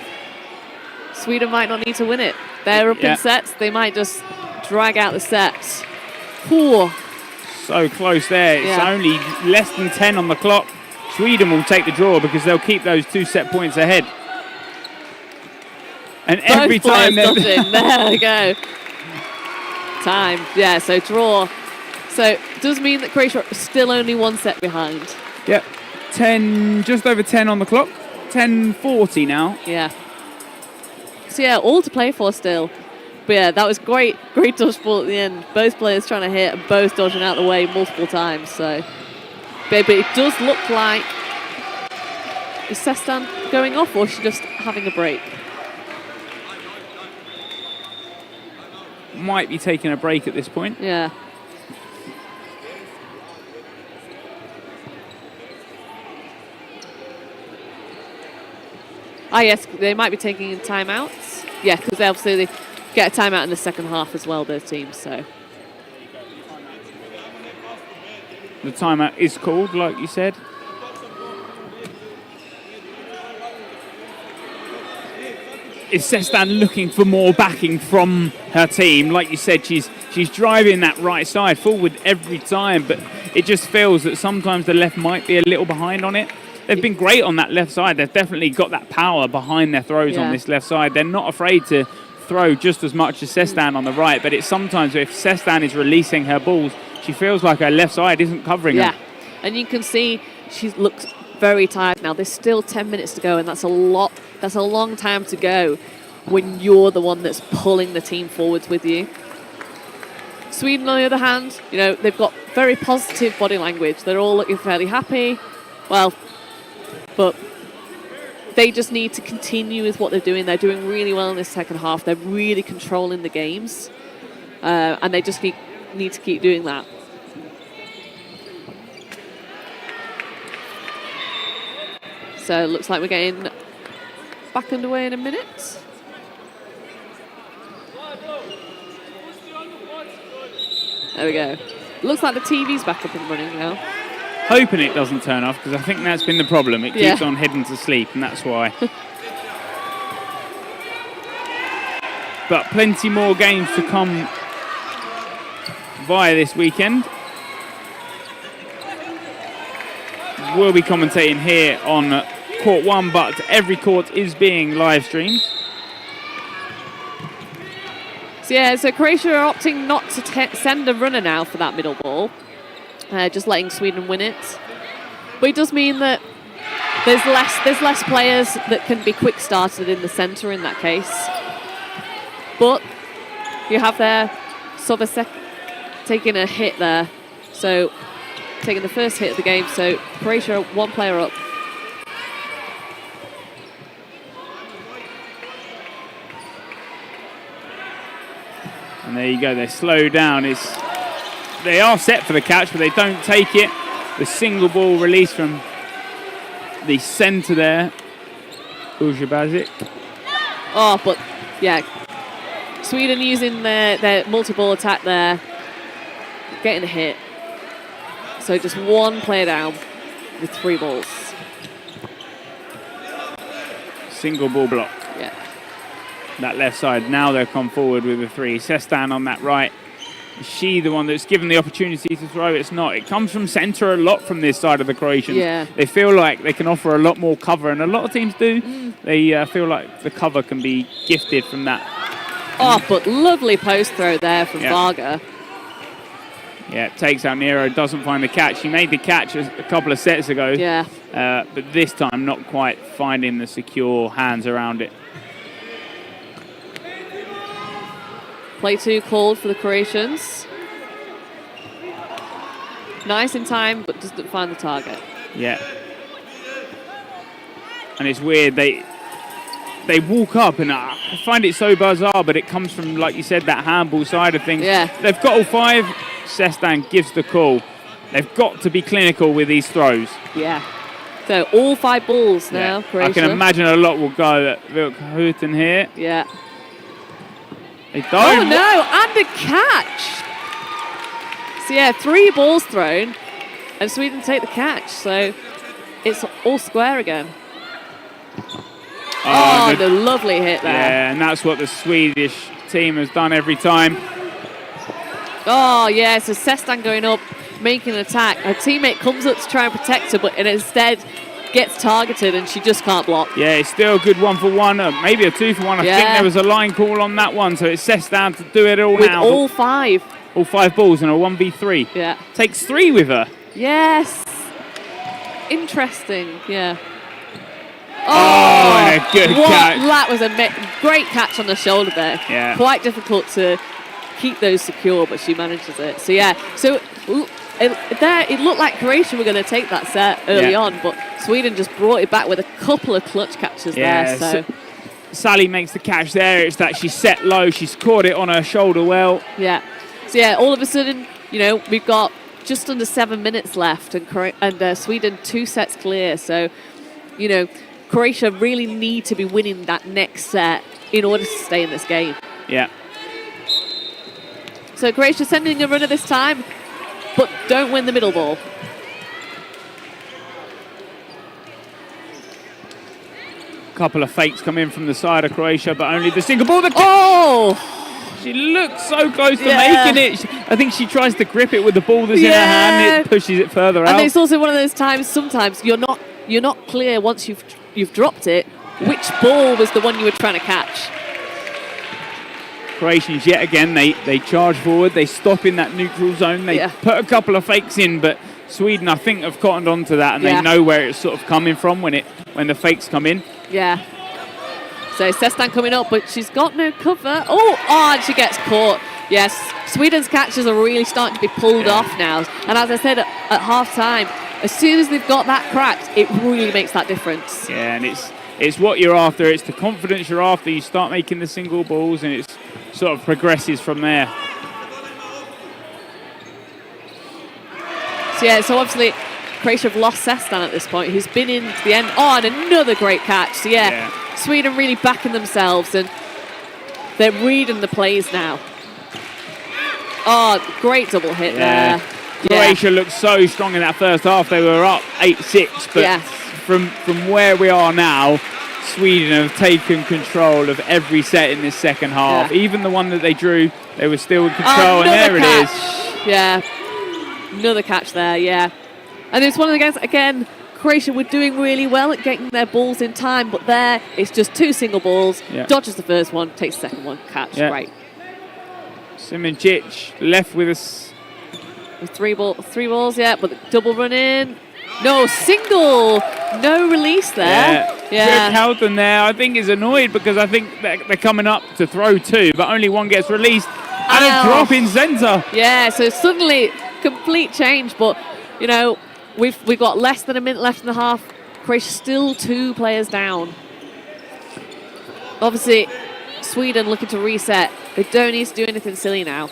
Sweden might not need to win it. They're up in sets. They might just drag out the sets. Ooh. So close there. It's only less than 10 on the clock. Sweden will take the draw because they'll keep those 2 set points ahead. And Both every time there we go. Time. Yeah, so draw. So it does mean that Croatia are still only 1 set behind. Yep. 10, just over 10 on the clock. 10:40 now. Yeah. So yeah, all to play for still. But yeah, that was great dodgeball at the end. Both players trying to hit and both dodging out the way multiple times. So, but it does look like, is Sestan going off or is she just having a break? Might be taking a break at this point. Yeah. Ah, yes, they might be taking timeouts. Yeah, because obviously they get a timeout in the second half as well, both teams. So The timeout is called, like you said. Is Sestan looking for more backing from her team? Like you said, she's driving that right side forward every time, but it just feels that sometimes the left might be a little behind on it. They've been great on that left side. They've definitely got that power behind their throws on this left side. They're not afraid to throw just as much as Sestan on the right, but it's sometimes if Sestan is releasing her balls, she feels like her left side isn't covering her. And you can see she looks very tired now. There's still 10 minutes to go, and that's a lot. That's a long time to go when you're the one that's pulling the team forwards with you. Sweden, on the other hand, you know, they've got very positive body language. They're all looking fairly happy. Well, but they just need to continue with what they're doing. They're doing really well in this second half. They're really controlling the games, and they just need to keep doing that. So it looks like we're getting back underway in a minute. There we go. Looks like the TV's back up and running now. hoping it doesn't turn off, because I think that's been the problem. It keeps on heading to sleep, and that's why. But plenty more games to come via this weekend. We'll be commentating here on Court 1, but every court is being live streamed. So Croatia are opting not to send a runner now for that middle ball, just letting Sweden win it. But it does mean that there's less players that can be quick started in the centre in that case. But you have there Sovasek taking a hit there, so taking the first hit of the game. So Croatia one player up. And there you go, they slow down. They are set for the catch, but they don't take it. The single ball release from the centre there, Ujabazic. Oh, but yeah, Sweden using their multi-ball attack there, getting a hit. So just one player down with 3 balls. Single ball block. Yeah. That left side, now they'll come forward with a 3. Sestan on that right. Is she the one that's given the opportunity to throw? It's not. It comes from centre a lot from this side of the Croatians. Yeah. They feel like they can offer a lot more cover, and a lot of teams do. They feel like the cover can be gifted from that. Oh, but lovely post throw there from Varga. Yeah, takes out Nero, doesn't find the catch. He made the catch a couple of sets ago. Yeah. But this time not quite finding the secure hands around it. Play 2 called for the Croatians. Nice in time, but doesn't find the target. Yeah. And it's weird, they walk up, and I find it so bizarre, but it comes from, like you said, that handball side of things. Yeah. They've got all 5. Sestan gives the call. They've got to be clinical with these throws. Yeah. So all 5 balls now, Croatia. I can imagine a lot will go at Vilkhuten here. Yeah. They don't. Oh no, and a catch. So yeah, 3 balls thrown, and Sweden take the catch. So it's all square again. Oh, the lovely hit there. Yeah, and that's what the Swedish team has done every time. Oh yeah, so Sestan going up, making an attack. Her teammate comes up to try and protect her, but instead gets targeted, and she just can't block. Yeah, it's still a good 1-for-1, maybe a 2-for-1. I think there was a line call on that one, so it's Sestan to do it all with now. All 5. All 5 balls and a 1v3. Yeah. Takes 3 with her. Yes. Interesting, yeah. Oh, and a good catch. That was a great catch on the shoulder there. Yeah. Quite difficult to keep those secure, but she manages it. So yeah, so it looked like Croatia were going to take that set early on, but Sweden just brought it back with a couple of clutch catches there. So Sally makes the catch there. It's that she's set low. She's caught it on her shoulder well. Yeah. So yeah, all of a sudden, we've got just under 7 minutes left, and Sweden 2 sets clear. So, Croatia really need to be winning that next set in order to stay in this game. Yeah. So Croatia sending a runner this time, but don't win the middle ball. Couple of fakes come in from the side of Croatia, but only the single ball. She looks so close to making it. I think she tries to grip it with the ball that's in her hand. It pushes it further out. And it's also one of those times. Sometimes you're not clear once you've dropped it which ball was the one you were trying to catch. Croatians yet again, they charge forward, they stop in that neutral zone, they put a couple of fakes in, but Sweden I think have cottoned onto that, and they know where it's sort of coming from when the fakes come in. Yeah. So Sestan coming up, but she's got no cover. And she gets caught. Yes, Sweden's catches are really starting to be pulled off now. And as I said at half time, as soon as they've got that cracked, it really makes that difference. Yeah, and it's what you're after. It's the confidence you're after. You start making the single balls, and it's sort of progresses from there. So obviously Croatia have lost Sestan at this point, who's been in to the end. And another great catch. So Sweden really backing themselves, and they're reading the plays now. Great double hit there. Croatia looked so strong in that first half. They were up 8-6, but from where we are now, Sweden have taken control of every set in this second half. Even the one that they drew, they were still in control, and there it is. Yeah, another catch there, And it's one of the games, again, Croatia were doing really well at getting their balls in time, but there it's just 2 single balls. Dodges the first one, takes the second one, catch, right. Simoncic left with us. 3 balls, but the double run in. No, single. No release there. Good Houghton there, I think, is annoyed because I think they're coming up to throw 2, but only one gets released. And a drop in centre. Yeah, so suddenly complete change, but, you know, we've got less than a minute left in the half. Croatia still 2 players down. Obviously, Sweden looking to reset. They don't need to do anything silly now.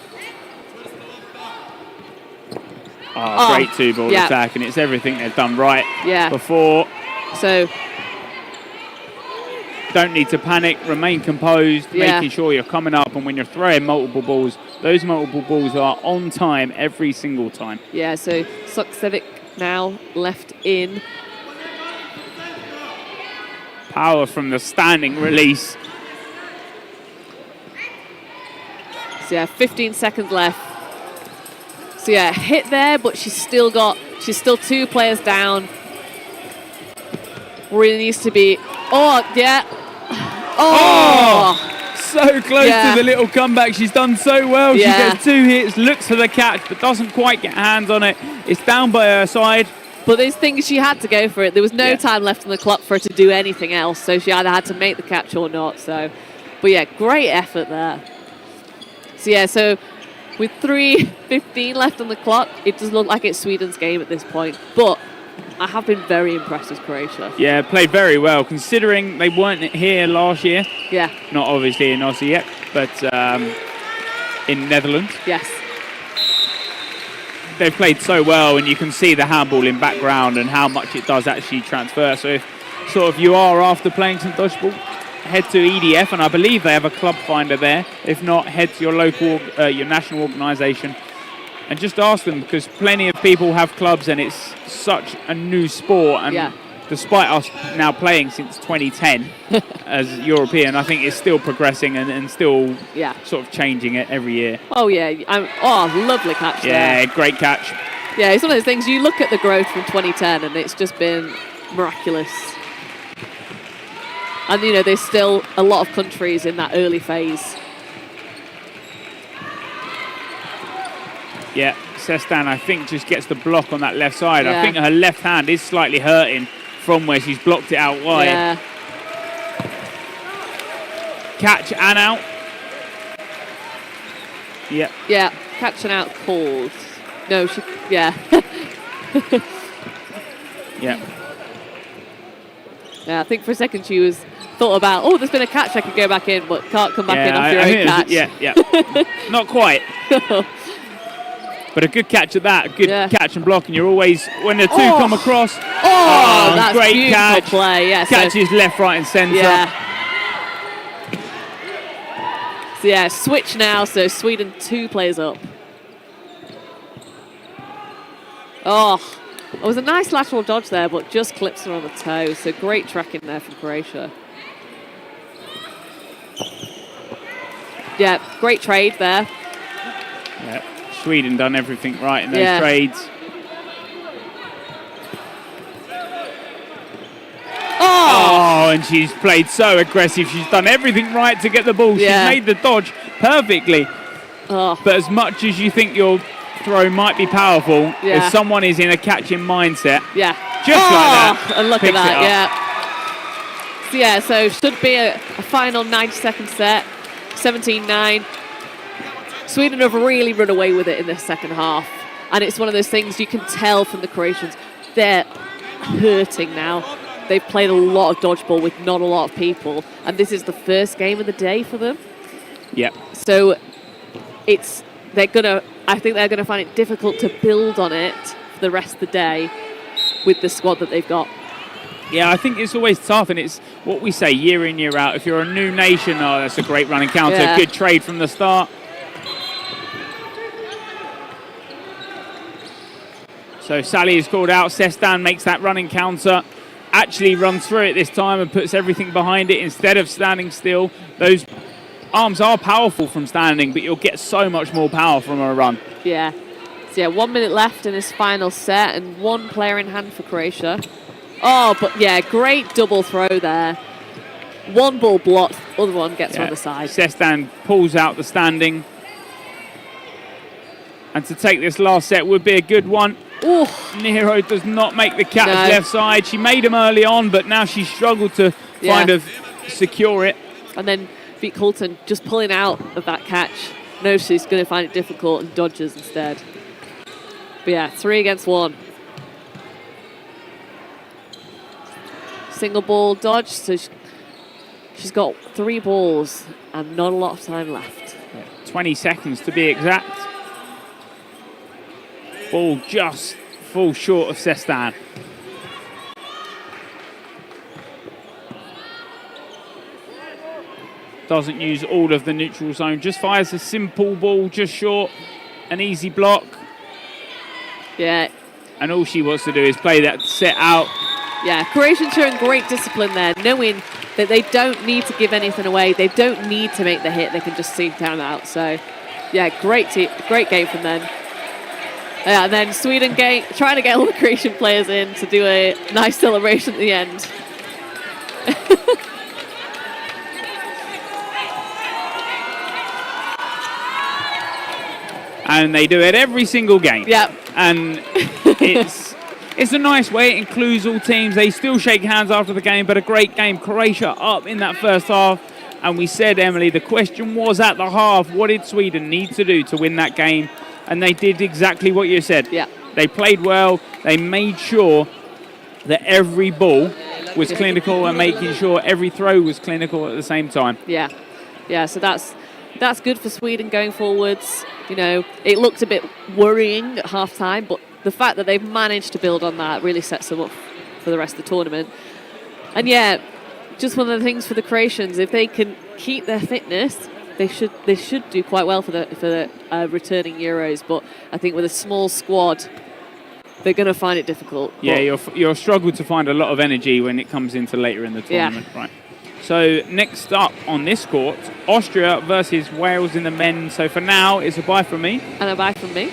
Great 2-ball attack, and it's everything they've done right before. So don't need to panic, remain composed, making sure you're coming up, and when you're throwing multiple balls, those multiple balls are on time every single time. Yeah, so Suksevic now left in. Power from the standing release. So 15 seconds left. So hit there, but she's still 2 players down. Really needs to be, so close to the little comeback. She's done so well. She gets 2 hits, looks for the catch, but doesn't quite get hands on it. It's down by her side. But these things, she had to go for it. There was no time left on the clock for her to do anything else, so she either had to make the catch or not. So, but great effort there. So with 3:15 left on the clock, it does look like it's Sweden's game at this point. But I have been very impressed with Croatia. Yeah, played very well, considering they weren't here last year. Yeah. Not obviously in Aussie yet, but in Netherlands. Yes. They've played so well, and you can see the handball in background and how much it does actually transfer. So if you are after playing some dodgeball, head to EDF, and I believe they have a club finder there. If not, head to your local, your national organisation, and just ask them, because plenty of people have clubs, and it's such a new sport. And despite us now playing since 2010 as European, I think it's still progressing and still sort of changing it every year. Oh, lovely catch there. Yeah, great catch. Yeah, it's one of those things, you look at the growth from 2010 and it's just been miraculous. And, you know, there's still a lot of countries in that early phase. Yeah, Sestan, I think, just gets the block on that left side. I think her left hand is slightly hurting from where she's blocked it out wide. Yeah. Catch and out. Yeah. Yeah, catch and out called. No, Yeah. Yeah, I think for a second she thought about, there's been a catch, I could go back in, but can't come back in off your own catch. Yeah. Not quite. But a good catch at that, a good catch and block, and you're always, when the two come across, that's great beautiful catch. Play. Yeah, catches left, right and centre. Yeah. So switch now, so Sweden 2 players up. It was a nice lateral dodge there, but just clips her on the toe, so great tracking there from Croatia. Yeah, great trade there. Yeah. Sweden done everything right in those trades. And she's played so aggressive. She's done everything right to get the ball. She's made the dodge perfectly. But as much as you think your throw might be powerful, if someone is in a catching mindset, just like that, and look at that, So should be a final 90-second set, 17-9. Sweden have really run away with it in the second half. And it's one of those things you can tell from the Croatians. They're hurting now. They've played a lot of dodgeball with not a lot of people. And this is the first game of the day for them. Yeah. So I think they're going to find it difficult to build on it for the rest of the day with the squad that they've got. Yeah, I think it's always tough, and it's what we say year in, year out. If you're a new nation, that's a great running counter. Good trade from the start. So Sally is called out. Sestan makes that running counter. Actually runs through it this time and puts everything behind it instead of standing still. Those arms are powerful from standing, but you'll get so much more power from a run. Yeah. So yeah, 1 minute left in this final set and one player in hand for Croatia. Oh, but yeah, great double throw there. One ball blocked, other one gets on the side. Sestan pulls out the standing. And to take this last set would be a good one. Ooh. Nero does not make the catch No. left side. She made him early on, but now she's struggled to kind of secure it. And then Vic Colton just pulling out of that catch. Knows she's going to find it difficult and dodges instead. But yeah, 3 against 1. Single ball dodge, so she's got 3 balls and not a lot of time left. 20 seconds to be exact. Ball just falls short of Sestan. Doesn't use all of the neutral zone, just fires a simple ball just short, an easy block. Yeah. And all she wants to do is play that set out. Yeah, Croatians showing great discipline there, knowing that they don't need to give anything away. They don't need to make the hit. They can just see time out. So, yeah, great game from them. Yeah, and then Sweden trying to get all the Croatian players in to do a nice celebration at the end. And they do it every single game. Yep. And it's a nice way. It includes all teams. They still shake hands after the game, but a great game. Croatia up in that first half. And we said, Emily, the question was at the half, what did Sweden need to do to win that game? And they did exactly what you said. Yeah. They played well. They made sure that every ball was clinical and making sure every throw was clinical at the same time. Yeah. Yeah, so that's good for Sweden going forwards. You know, it looked a bit worrying at half-time, but the fact that they've managed to build on that really sets them up for the rest of the tournament. And yeah, just one of the things for the Croatians, if they can keep their fitness, they should do quite well for the returning Euros. But I think with a small squad, they're going to find it difficult. Yeah, you'll struggle to find a lot of energy when it comes into later in the tournament, right? So next up on this court, Austria versus Wales in the men. So for now, it's a bye from me. And a bye from me.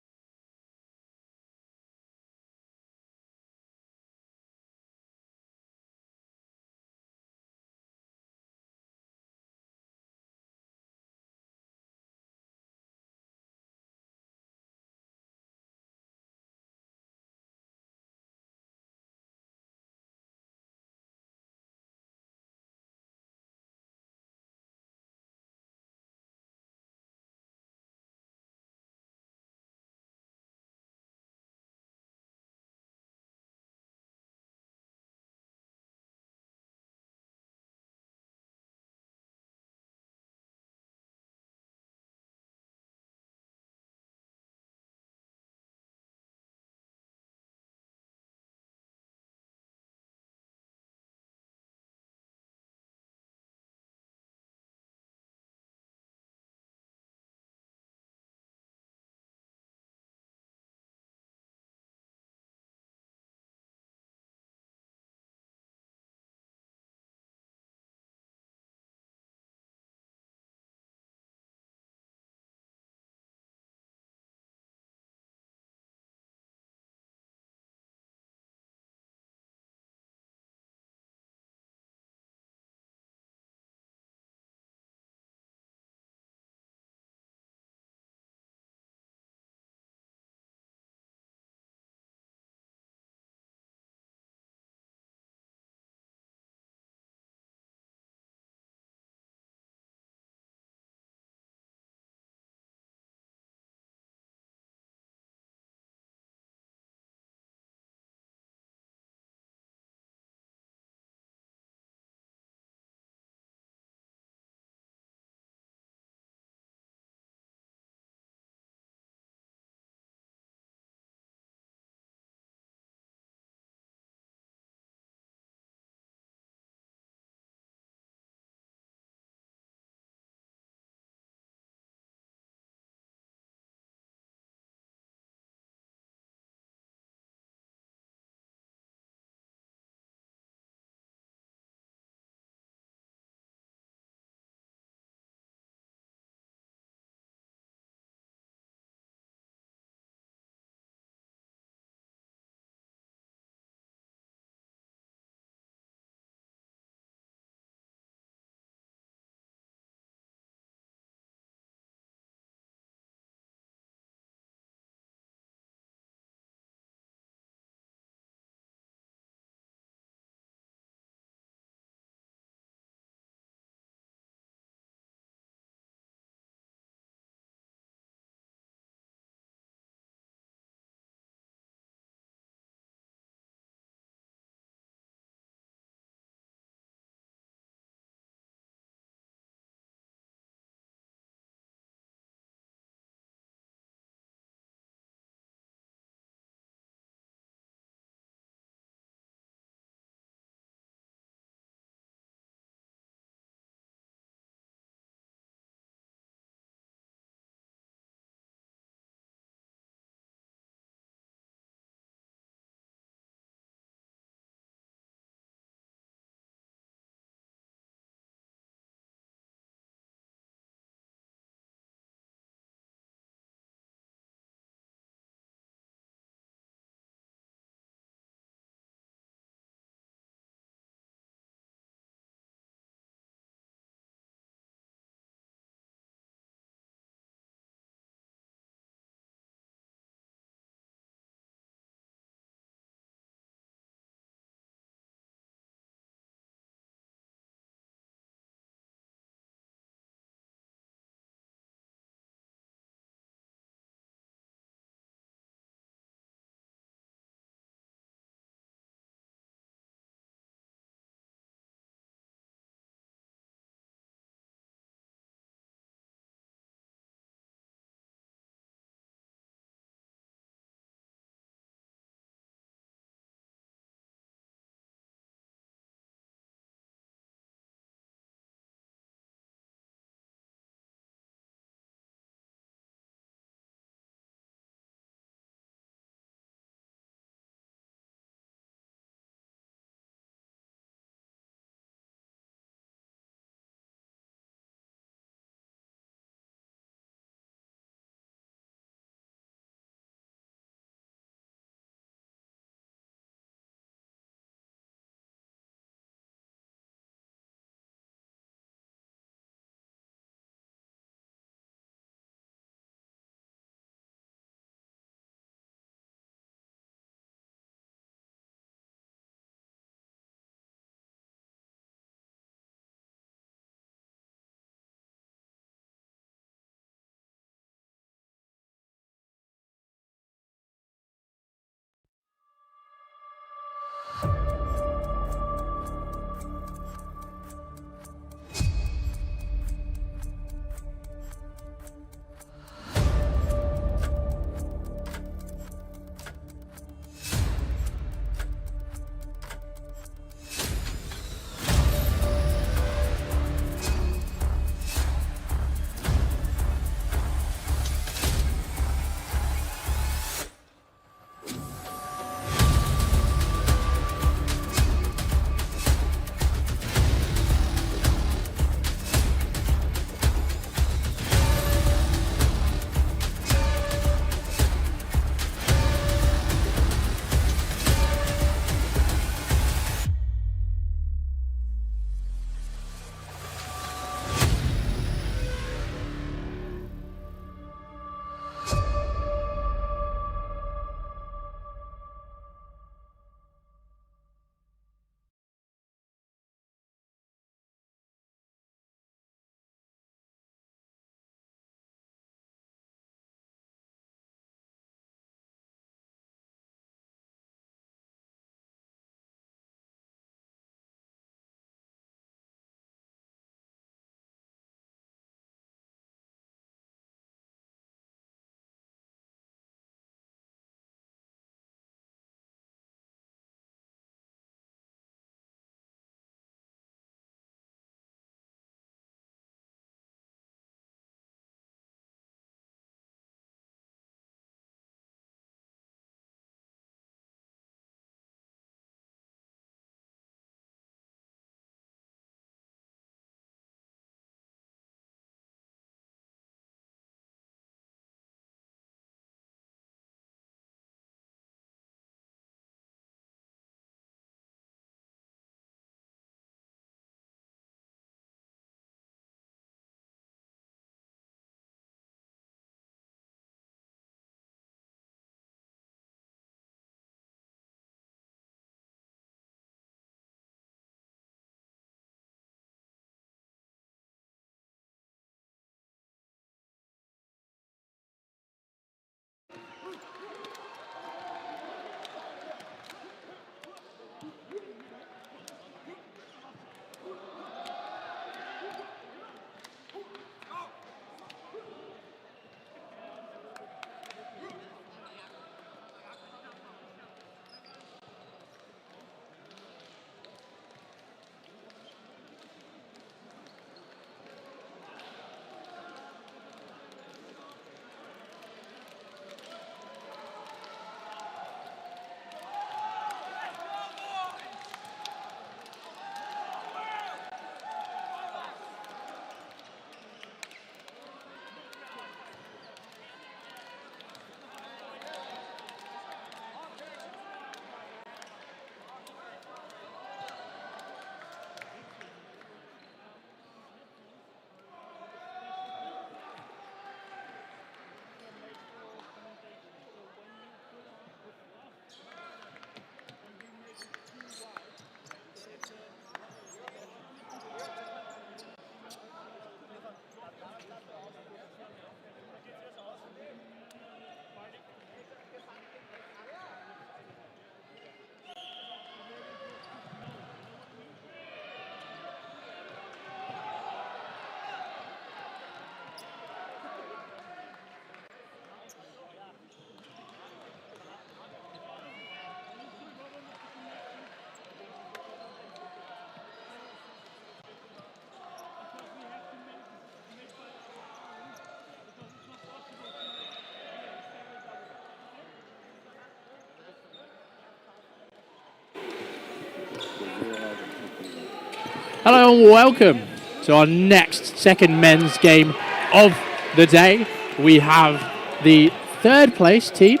Hello and welcome to our next second men's game of the day. We have the third place team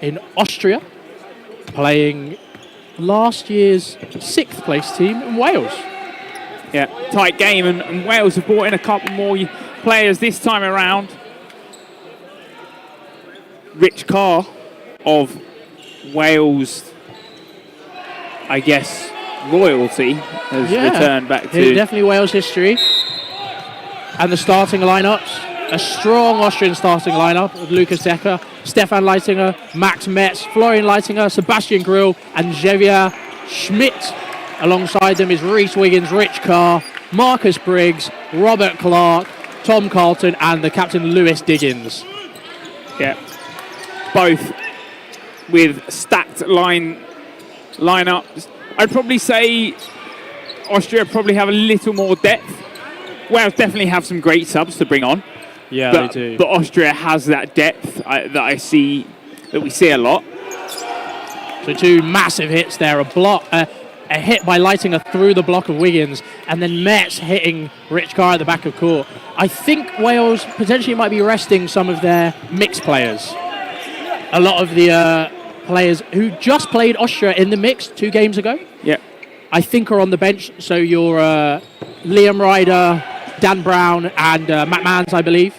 in Austria playing last year's sixth place team in Wales. Yeah, tight game, and Wales have brought in a couple more players this time around. Rich Carr of Wales, I guess, royalty has returned back to... Definitely Wales history. And the starting lineups, a strong Austrian starting lineup of Lukas Decker, Stefan Leitinger, Max Metz, Florian Leitinger, Sebastian Grill and Javier Schmidt. Alongside them is Rhys Wiggins, Rich Carr, Marcus Briggs, Robert Clark, Tom Carlton and the captain Lewis Diggins. Yeah, both with stacked lineups. I'd probably say Austria probably have a little more depth. Wales definitely have some great subs to bring on. Yeah, but, they do. But Austria has that depth that we see a lot. So two massive hits there, a hit by Leitinger through the block of Wiggins, and then Metz hitting Rich Carr at the back of court. I think Wales potentially might be resting some of their mixed players. A lot of the players who just played Austria in the mix 2 games ago, I think are on the bench. So your Liam Ryder, Dan Brown and Matt Mans, I believe.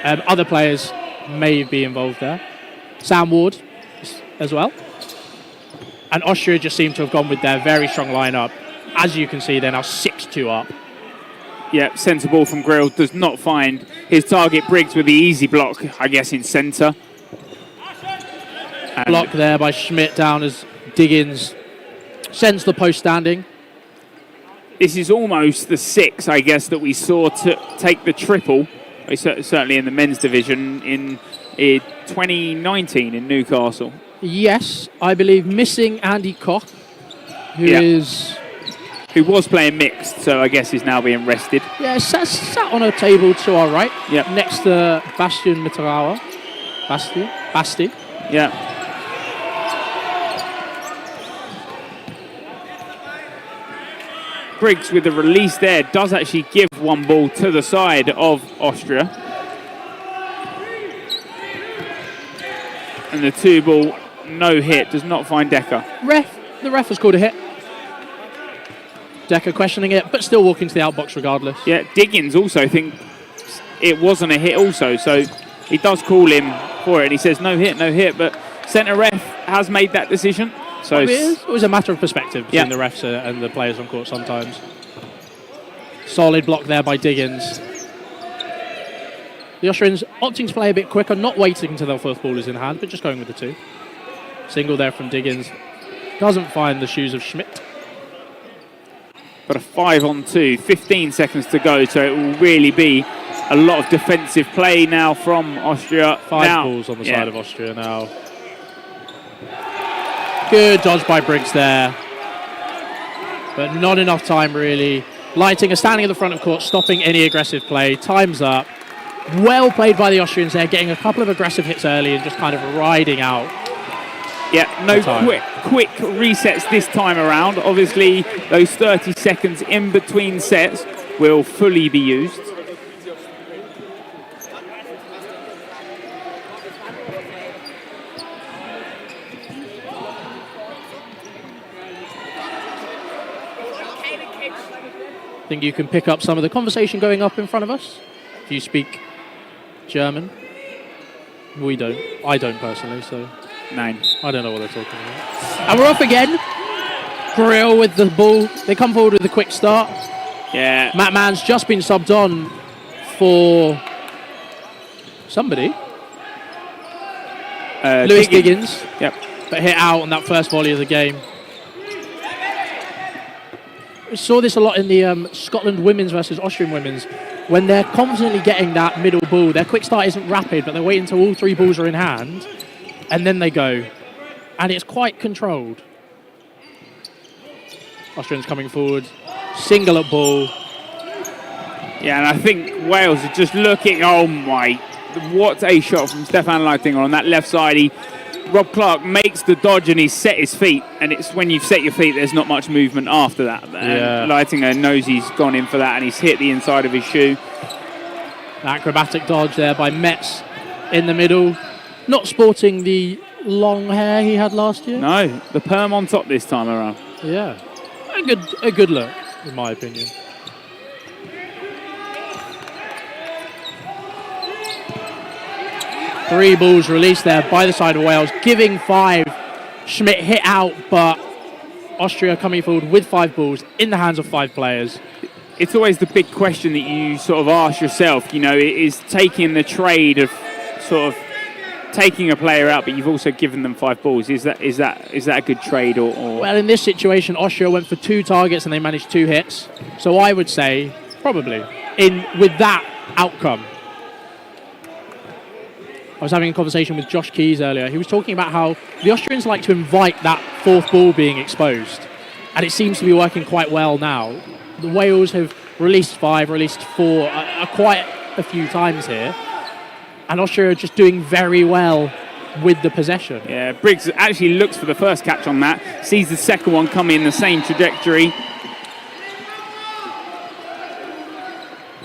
Other players may be involved there. Sam Ward as well. And Austria just seem to have gone with their very strong lineup. As you can see, they're now 6-2 up. Yeah, centre ball from Grill does not find his target. Briggs with the easy block, I guess, in centre. Block there by Schmidt down as Diggins sends the post standing. This is almost the 6, I guess, that we saw to take the triple, certainly in the men's division in 2019 in Newcastle. Yes, I believe missing Andy Koch, who was playing mixed, so I guess he's now being rested. Yeah, sat on a table to our right, yep, next to Bastian Mitterauer. Basti. Yeah. Briggs with the release there does actually give one ball to the side of Austria. And the 2 ball, no hit, does not find Decker. The ref has called a hit. Decker questioning it, but still walking to the outbox regardless. Yeah, Diggins also thinks it wasn't a hit also, so he does call him for it, and he says no hit, but centre ref has made that decision. So it was a matter of perspective between the refs and the players on court sometimes. Solid block there by Diggins. The Austrians opting to play a bit quicker, not waiting until their 4th ball is in hand, but just going with the 2. Single there from Diggins. Doesn't find the shoes of Schmidt. But a 5-on-2, 15 seconds to go, so it will really be a lot of defensive play now from Austria. 5 balls on the side of Austria now. Good dodge by Briggs there. But not enough time, really. Leitinger standing at the front of court, stopping any aggressive play. Time's up. Well played by the Austrians there, getting a couple of aggressive hits early and just kind of riding out. Yeah, no quick resets this time around. Obviously, those 30 seconds in between sets will fully be used. I think you can pick up some of the conversation going up in front of us. If you speak German. We don't. I don't personally, so... Nine. I don't know what they're talking about. And we're off again. Grill with the ball. They come forward with a quick start. Yeah. Matt Mann's just been subbed on for somebody. Lewis Diggins. Yep. But hit out on that first volley of the game. We saw this a lot in the Scotland women's versus Austrian women's. When they're confidently getting that middle ball, their quick start isn't rapid, but they wait until all 3 balls are in hand, and then they go. And it's quite controlled. Austrians coming forward. Single at ball. Yeah, and I think Wales are just looking, oh my, what a shot from Stefan Leitinger on that left side. He Rob Clark makes the dodge and he's set his feet, and it's when you've set your feet, there's not much movement after that. And Leitinger knows he's gone in for that, and he's hit the inside of his shoe. Acrobatic dodge there by Metz in the middle. Not sporting the long hair he had last year. No, the perm on top this time around. Yeah, a good look, in my opinion. Three balls released there by the side of Wales, giving 5. Schmidt hit out, but Austria coming forward with 5 balls in the hands of 5 players. It's always the big question that you sort of ask yourself, you know, is taking the trade of sort of taking a player out, but you've also given them 5 balls. Is that a good trade or? Well, in this situation, Austria went for 2 targets and they managed 2 hits. So I would say probably with that outcome. I was having a conversation with Josh Keys earlier. He was talking about how the Austrians like to invite that 4th ball being exposed, and it seems to be working quite well now. The Wales have released 5, released 4 quite a few times here, and Austria are just doing very well with the possession. Yeah, Briggs actually looks for the first catch on that, sees the second one come in the same trajectory.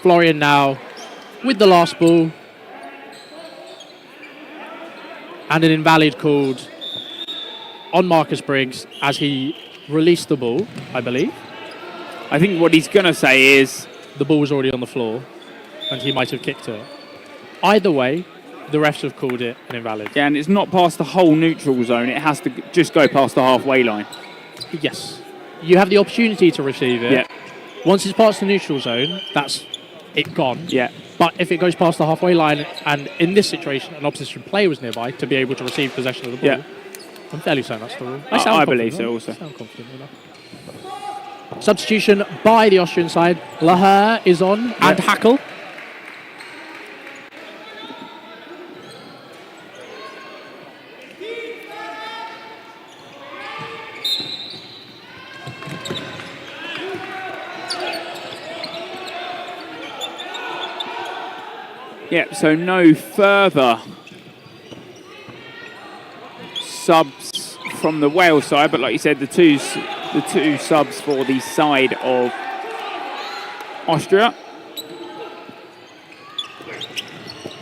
Florian now with the last ball. And an invalid called on Marcus Briggs as he released the ball, I believe. I think what he's going to say is the ball was already on the floor and he might have kicked it. Either way, the refs have called it an invalid. Yeah, and it's not past the whole neutral zone. It has to just go past the halfway line. Yes. You have the opportunity to receive it. Yeah. Once it's past the neutral zone, that's it gone. Yeah. But if it goes past the halfway line, and in this situation, an opposition player was nearby to be able to receive possession of the ball, I'm fairly certain that's the rule. I believe so also. I sound confident enough. Substitution by the Austrian side. Laher is on, and Hackle. Yeah, so no further subs from the Wales side, but like you said, the two subs for the side of Austria.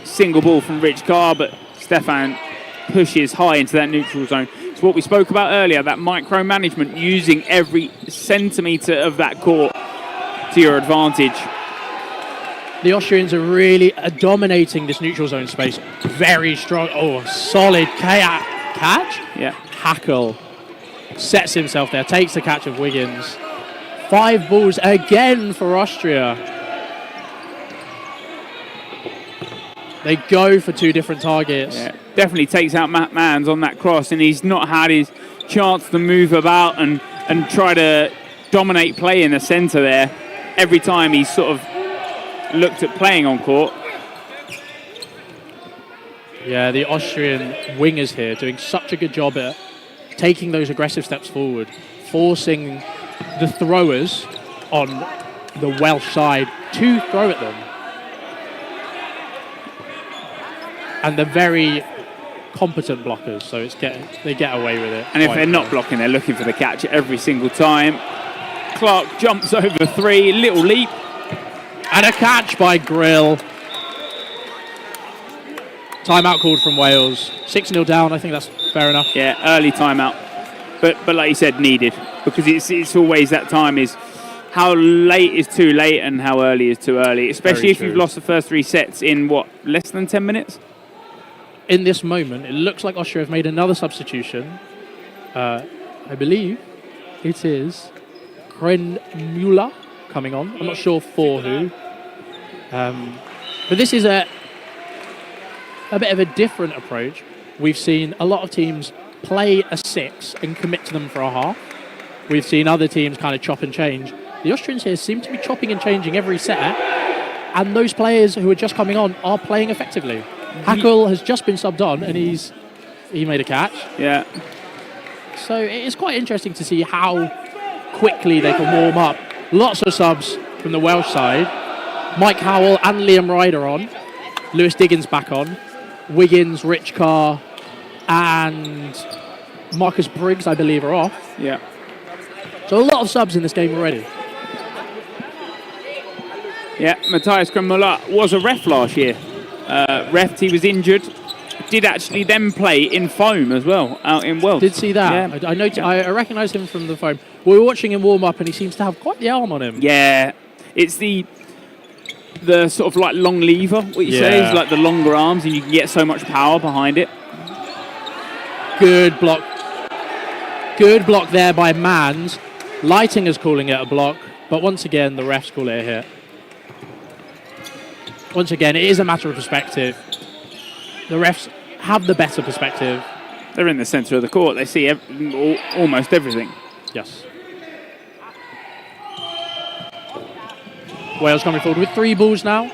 Single ball from Rich Carr, but Stefan pushes high into that neutral zone. It's what we spoke about earlier, that micromanagement, using every centimetre of that court to your advantage. The Austrians are really dominating this neutral zone space. Very strong. Oh, solid catch. Yeah. Hackle sets himself there, takes the catch of Wiggins. 5 balls again for Austria. They go for 2 different targets. Yeah, definitely takes out Matt Manns on that cross, and he's not had his chance to move about and try to dominate play in the centre there. Every time he's sort of looked at playing on court. Yeah, the Austrian wingers here doing such a good job at taking those aggressive steps forward, forcing the throwers on the Welsh side to throw at them. And they're very competent blockers, so they get away with it. And if they're not blocking, they're looking for the catch every single time. Clark jumps over 3, little leap. And a catch by Grill. Timeout called from Wales. 6-0 down, I think that's fair enough. Yeah, early timeout. But like you said, needed. Because it's always that time is how late is too late and how early is too early. Especially if you've lost the first 3 sets in, less than 10 minutes? In this moment, it looks like Austria have made another substitution. I believe it is Krenmüller coming on. I'm not sure for who. But this is a bit of a different approach. We've seen a lot of teams play a 6 and commit to them for a half. We've seen other teams kind of chop and change. The Austrians here seem to be chopping and changing every set, and those players who are just coming on are playing effectively. Hackle has just been subbed on, and he made a catch. Yeah. So it is quite interesting to see how quickly they can warm up. Lots of subs from the Welsh side. Mike Howell and Liam Ryder on. Lewis Diggins back on. Wiggins, Rich Carr, and Marcus Briggs, I believe, are off. Yeah. So a lot of subs in this game already. Yeah, Matthias Grönmuller was a ref last year. He was injured. Did actually then play in foam as well, out in Worlds. Did see that. Yeah. I recognised him from the foam. We were watching him warm up and he seems to have quite the arm on him. Yeah, it's the sort of like long lever, what you say, is like the longer arms, and you can get so much power behind it. Good block. Good block there by Mans. Lighting is calling it a block, but once again, the refs call it a hit. Once again, it is a matter of perspective. The refs have the better perspective. They're in the centre of the court. They see almost everything. Yes. Wales coming forward with 3 balls now.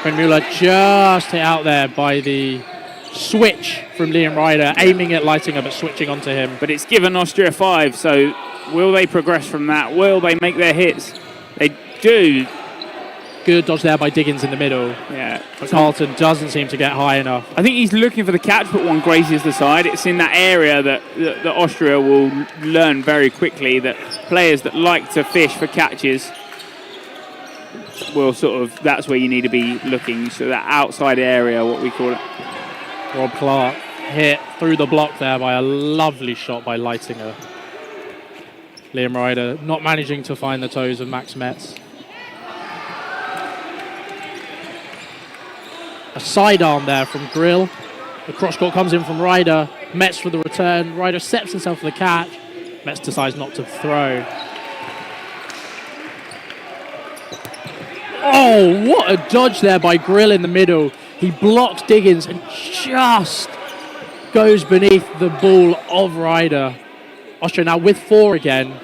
Grönmuller just hit out there by the switch from Liam Ryder, aiming at Lightinger but switching onto him. But it's given Austria 5, so will they progress from that? Will they make their hits? They do. Good dodge there by Diggins in the middle. Yeah. But Carlton doesn't seem to get high enough. I think he's looking for the catch, but one grazes the side. It's in that area that Austria will learn very quickly that players that like to fish for catches will that's where you need to be looking. So that outside area, what we call it. Rob Clark hit through the block there by a lovely shot by Lightinger. Liam Ryder not managing to find the toes of Max Metz. A sidearm there from Grill. The cross court comes in from Ryder. Metz for the return. Ryder steps himself for the catch. Metz decides not to throw. Oh, what a dodge there by Grill in the middle. He blocks Diggins and just goes beneath the ball of Ryder. Austria now with 4 again.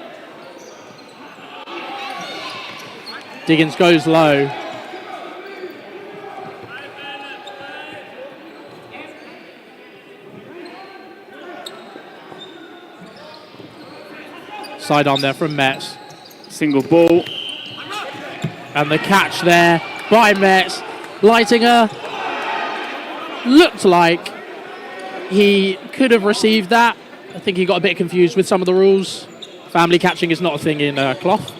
Diggins goes low. Sidearm there from Metz. Single ball. And the catch there by Metz. Lightinger looked like he could have received that. I think he got a bit confused with some of the rules. Family catching is not a thing in cloth.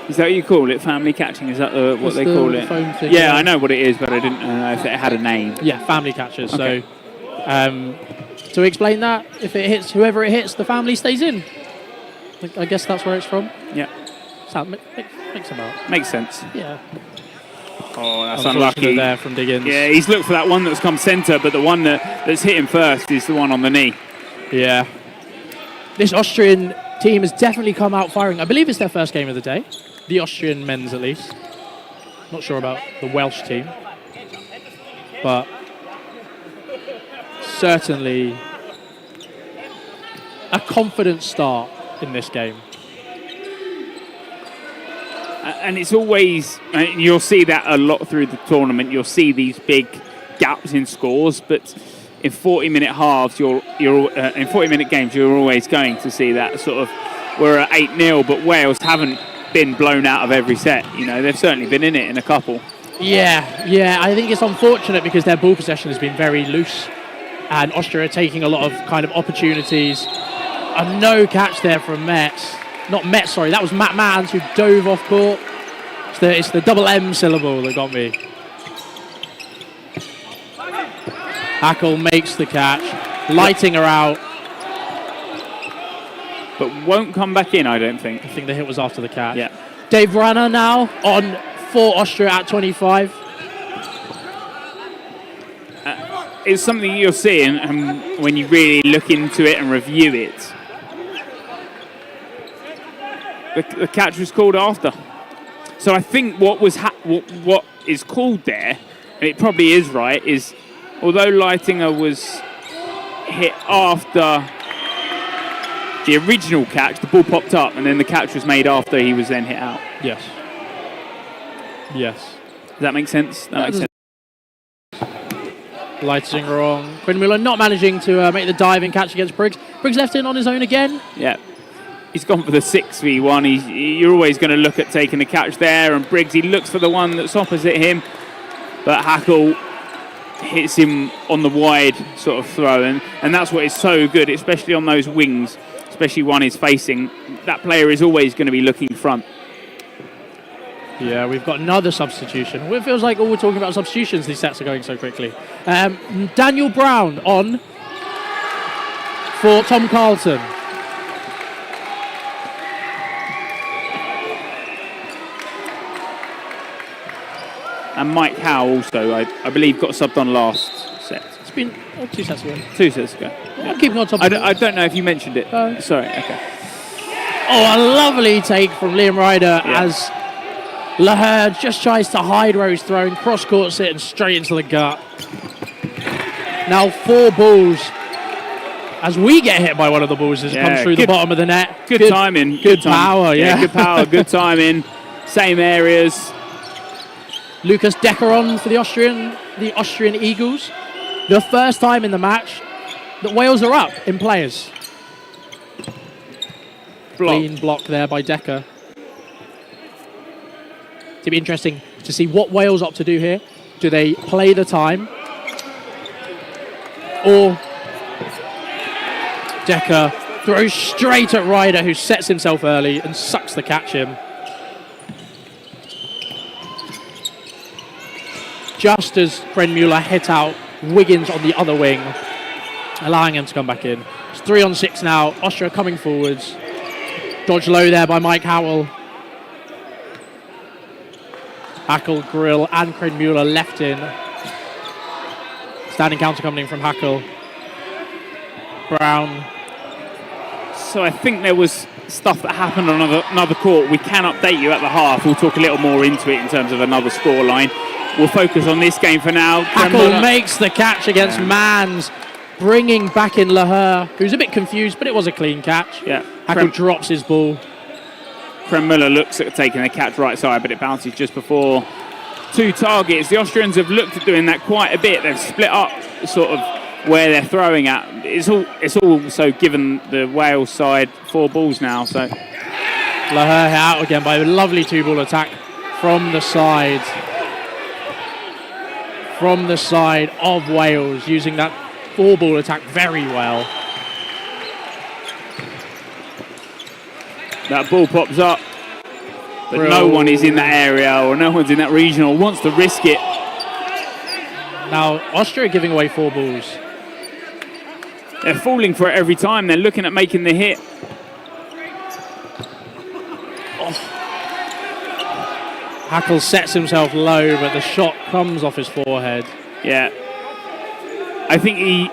Is that what you call it? Family catching? Is that what they call it? Phone thing, yeah, I know what it is, but I didn't know if it had a name. Yeah, family catchers. Okay. So to explain that, if it hits whoever it hits, the family stays in. I guess that's where it's from. Yeah. So makes them out. Makes sense. Yeah. Oh, that's Unfortunate unlucky. there from Diggins. Yeah, he's looked for that one that's come centre, but the one that's hit him first is the one on the knee. Yeah. This Austrian team has definitely come out firing. I believe it's their first game of the day. The Austrian men's, at least. Not sure about the Welsh team. But certainly a confident start in this game. And it's always, you'll see that a lot through the tournament. You'll see these big gaps in scores, but in 40-minute halves, in 40-minute games, you're always going to see that sort of. We're at 8-0, but Wales haven't been blown out of every set. You know, they've certainly been in it in a couple. Yeah. I think it's unfortunate because their ball possession has been very loose, and Austria are taking a lot of kind of opportunities. A no catch there from Metz. Not Metz, sorry, that was Matt Mans who dove off court. It's the double M syllable that got me. Hackle makes the catch. Lightinger out. But won't come back in, I don't think. I think the hit was after the catch. Yeah. Dave Ranner now on for Austria at 25. It's something you'll see when you really look into it and review it. The catch was called after. So I think what is called there, and it probably is right, is although Lightinger was hit after the original catch, the ball popped up, and then the catch was made after he was then hit out. Yes. Does that make sense? That makes sense. Lighting wrong. Grönmuller not managing to make the diving catch against Briggs. Briggs left in on his own again. Yeah. He's gone for the 6v1. You're always going to look at taking the catch there. And Briggs, he looks for the one that's opposite him. But Hackle hits him on the wide sort of throw. And that's what is so good, especially on those wings, especially one is facing. That player is always going to be looking front. Yeah, we've got another substitution. It feels like all we're talking about substitutions, these sets are going so quickly. Daniel Brown on for Tom Carlton. And Mike Howe also, I believe, got subbed on last set. It's been 2 sets ago. 2 sets ago. Yeah. Keeping on top of I don't know if you mentioned it. Sorry, okay. Oh, a lovely take from Liam Ryder as Lahore just tries to hide where he's throwing, cross-courts it and straight into the gut. Now 4 balls as we get hit by one of the balls as it comes through the bottom of the net. Good timing. Good power, Good power, good timing. Same areas. Lucas Deckeron for the Austrian Eagles. The first time in the match that Wales are up in players. Clean block there by Decker. It'll be interesting to see what Wales opt to do here. Do they play the time? Or Decker throws straight at Ryder, who sets himself early and sucks the catch in. Just as Krenmuller hit out Wiggins on the other wing, allowing him to come back in. It's 3-on-6 now. Austria coming forwards. Dodge low there by Mike Howell. Hackle, Grill and Krenmuller left in. Standing counter coming in from Hackle. Brown. So I think there was stuff that happened on another court. We can update you at the half. We'll talk a little more into it in terms of another scoreline. We'll focus on this game for now. Hackle makes the catch against Mans, bringing back in Lahore, who's a bit confused, but it was a clean catch. Yeah. Hackle drops his ball. Krenmuller looks at taking the catch right side, but it bounces just before 2 targets. The Austrians have looked at doing that quite a bit. They've split up sort of where they're throwing at. It's also given the Wales side 4 balls now. So Lahore out again by a lovely 2-ball attack from the side. From the side of Wales, using that 4-ball attack very well. That ball pops up, but no one is in that area, or no one's in that region, or wants to risk it. Now, Austria giving away 4 balls. They're falling for it every time. They're looking at making the hit. Hackle sets himself low, but the shot comes off his forehead. Yeah. I think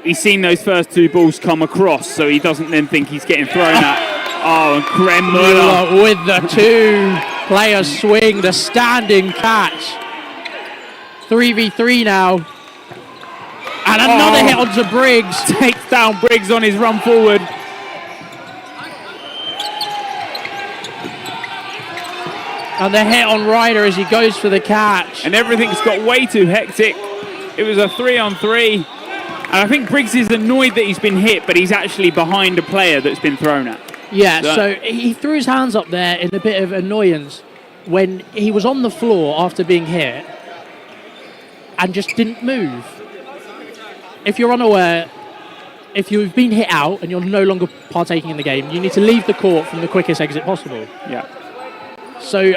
he's seen those first 2 balls come across, so he doesn't then think he's getting thrown at. Oh, and Krenmuller with the 2-player swing, the standing catch. 3v3 now. And another hit onto Briggs. Takes down Briggs on his run forward. And the hit on Ryder as he goes for the catch. And everything's got way too hectic. It was a 3-on-3. And I think Briggs is annoyed that he's been hit, but he's actually behind a player that's been thrown at. Yeah, so he threw his hands up there in a bit of annoyance when he was on the floor after being hit and just didn't move. If you're unaware, if you've been hit out and you're no longer partaking in the game, you need to leave the court from the quickest exit possible. Yeah. So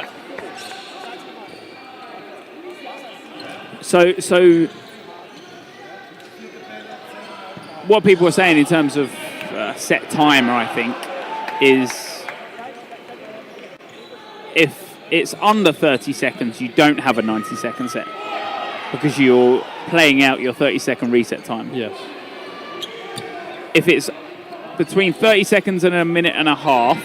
what people are saying in terms of set timer, I think, is if it's under 30 seconds, you don't have a 90-second set because you're playing out your 30-second reset time. Yes. If it's between 30 seconds and a minute and a half,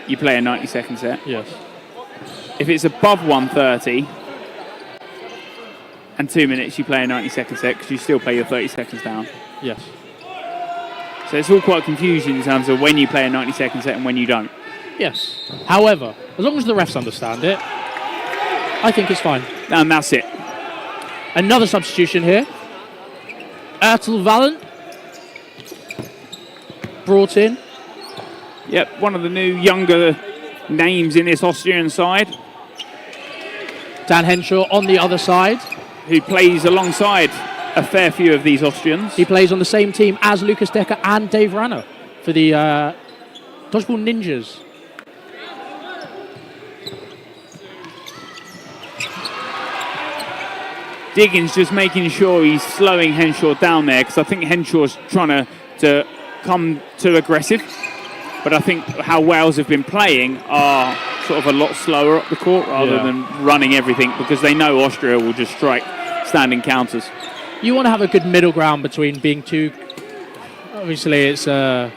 you play a 90-second set. Yes. If it's above 130 and 2 minutes, you play a 90-second set because you still play your 30 seconds down. Yes. So it's all quite confusing in terms of when you play a 90-second set and when you don't. Yes. However, as long as the refs understand it, I think it's fine. And that's it. Another substitution here. Ertel Valent brought in Yep, one of the new younger names in this Austrian side. Dan Henshaw on the other side. Who plays alongside a fair few of these Austrians. He plays on the same team as Lucas Decker and Dave Ranner for the Dodgeball Ninjas. Diggins just making sure he's slowing Henshaw down there, because I think Henshaw's trying to come too aggressive. But I think how Wales have been playing are sort of a lot slower up the court rather than running everything, because they know Austria will just strike standing counters. You want to have a good middle ground between being too... Obviously, it's a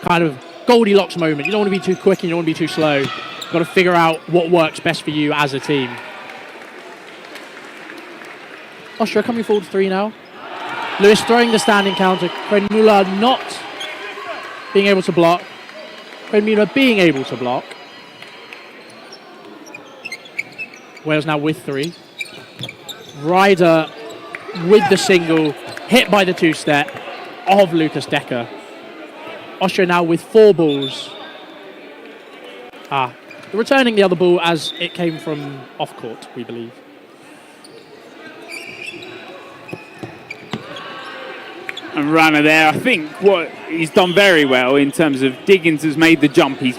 kind of Goldilocks moment. You don't want to be too quick and you don't want to be too slow. You've got to figure out what works best for you as a team. Austria coming forward 3 now. Lewis throwing the standing counter. Craig Muller not being able to block. Craig Muller being able to block. Wales now with 3. Ryder with the single, hit by the 2-step of Lucas Decker. Austria now with 4 balls. Returning the other ball as it came from off court, we believe. And Ranner there, I think what he's done very well in terms of Diggins has made the jump. He's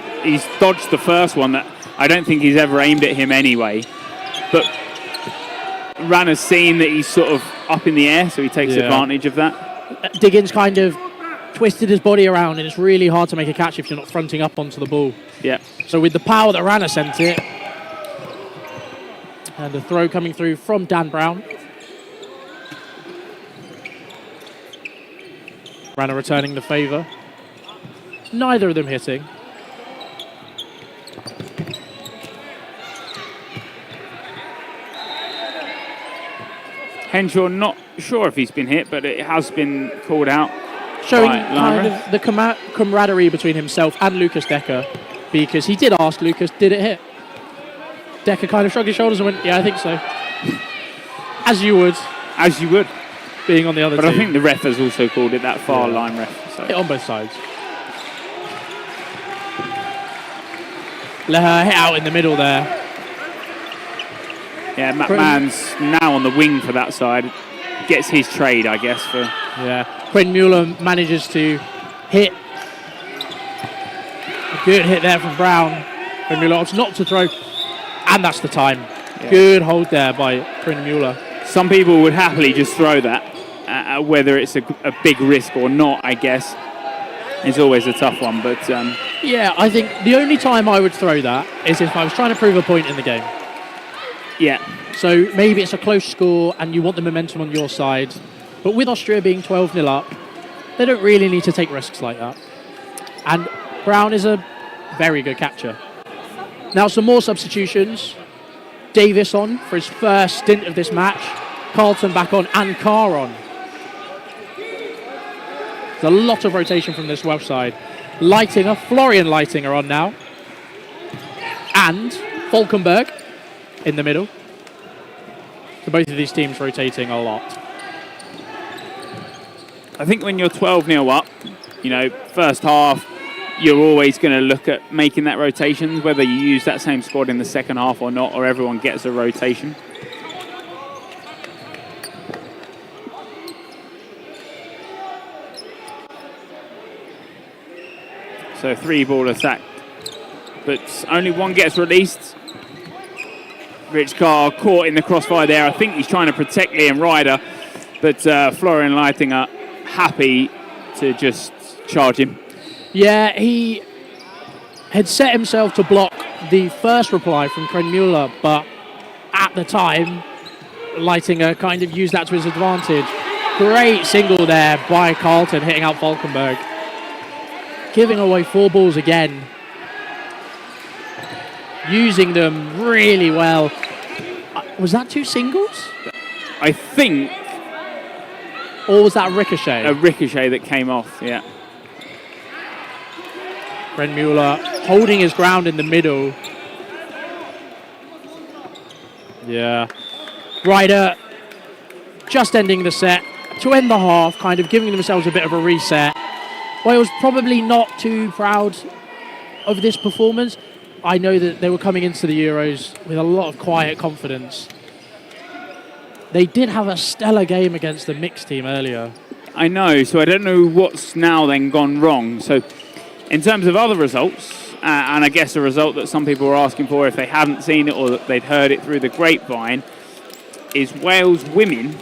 dodged the first one that I don't think he's ever aimed at him anyway. But Ranner's seen that he's sort of up in the air, so he takes advantage of that. Diggins kind of twisted his body around, and it's really hard to make a catch if you're not fronting up onto the ball. Yeah. So with the power that Ranner sent it, and the throw coming through from Dan Brown. Ranner returning the favour. Neither of them hitting. Henshaw not sure if he's been hit, but it has been called out. Showing by kind of the camaraderie between himself and Lucas Decker, because he did ask Lucas, did it hit? Decker kind of shrugged his shoulders and went, yeah, I think so. As you would. As you would. Being on the other But team. I think the ref has also called it that far line ref. So. Hit on both sides. Let her hit out in the middle there. Yeah, Matt Mann's now on the wing for that side. Gets his trade, I guess. For Quinn Mueller manages to hit. A good hit there from Brown. Quinn Mueller opts not to throw. And that's the time. Yeah. Good hold there by Quinn Mueller. Some people would happily just throw that. Whether it's a big risk or not, I guess, is always a tough one. But yeah, I think the only time I would throw that is if I was trying to prove a point in the game. Yeah. So maybe it's a close score and you want the momentum on your side. But with Austria being 12-0 up, they don't really need to take risks like that. And Brown is a very good catcher. Now some more substitutions. Davis on for his first stint of this match. Carlton back on and Carr on. There's a lot of rotation from this Welsh side. Florian Leitinger on now. And Falkenberg in the middle. So both of these teams rotating a lot. I think when you're 12-0 up, first half, you're always going to look at making that rotation, whether you use that same squad in the second half or not, or everyone gets a rotation. So 3-ball attack, but only one gets released. Rich Carr caught in the crossfire there. I think he's trying to protect Liam Ryder, but Florian Leitinger happy to just charge him. Yeah, he had set himself to block the first reply from Craig Mueller, but at the time, Leitinger kind of used that to his advantage. Great single there by Carlton, hitting out Falkenberg. Giving away 4 balls again. Using them really well. Was that 2 singles? I think. Or was that a ricochet? A ricochet that came off, yeah. Craig Mueller holding his ground in the middle. Yeah. Ryder just ending the set to end the half, kind of giving themselves a bit of a reset. Wales probably not too proud of this performance. I know that they were coming into the Euros with a lot of quiet confidence. They did have a stellar game against the mixed team earlier. I know, so I don't know what's now then gone wrong. So in terms of other results, and I guess a result that some people were asking for if they hadn't seen it or that they'd heard it through the grapevine, is Wales women,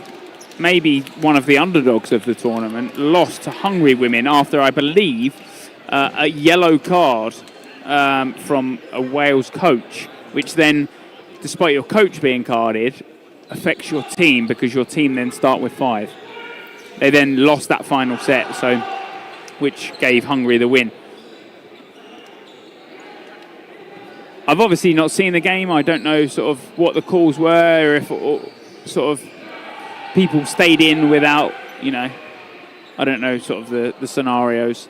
maybe one of the underdogs of the tournament, lost to Hungary women after, I believe, a yellow card from a Wales coach, which then, despite your coach being carded, affects your team because your team then start with 5. They then lost that final set, so which gave Hungary the win. I've obviously not seen the game. I don't know sort of what the calls were, if sort of people stayed in without, I don't know sort of the scenarios.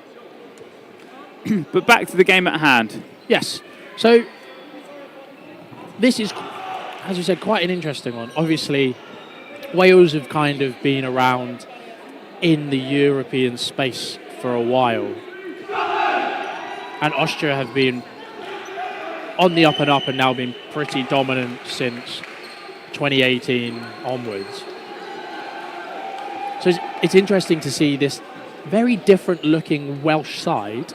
But back to the game at hand. Yes. So this is, as you said, quite an interesting one. Obviously, Wales have kind of been around in the European space for a while. And Austria have been on the up and up and now been pretty dominant since 2018 onwards. So it's interesting to see this very different looking Welsh side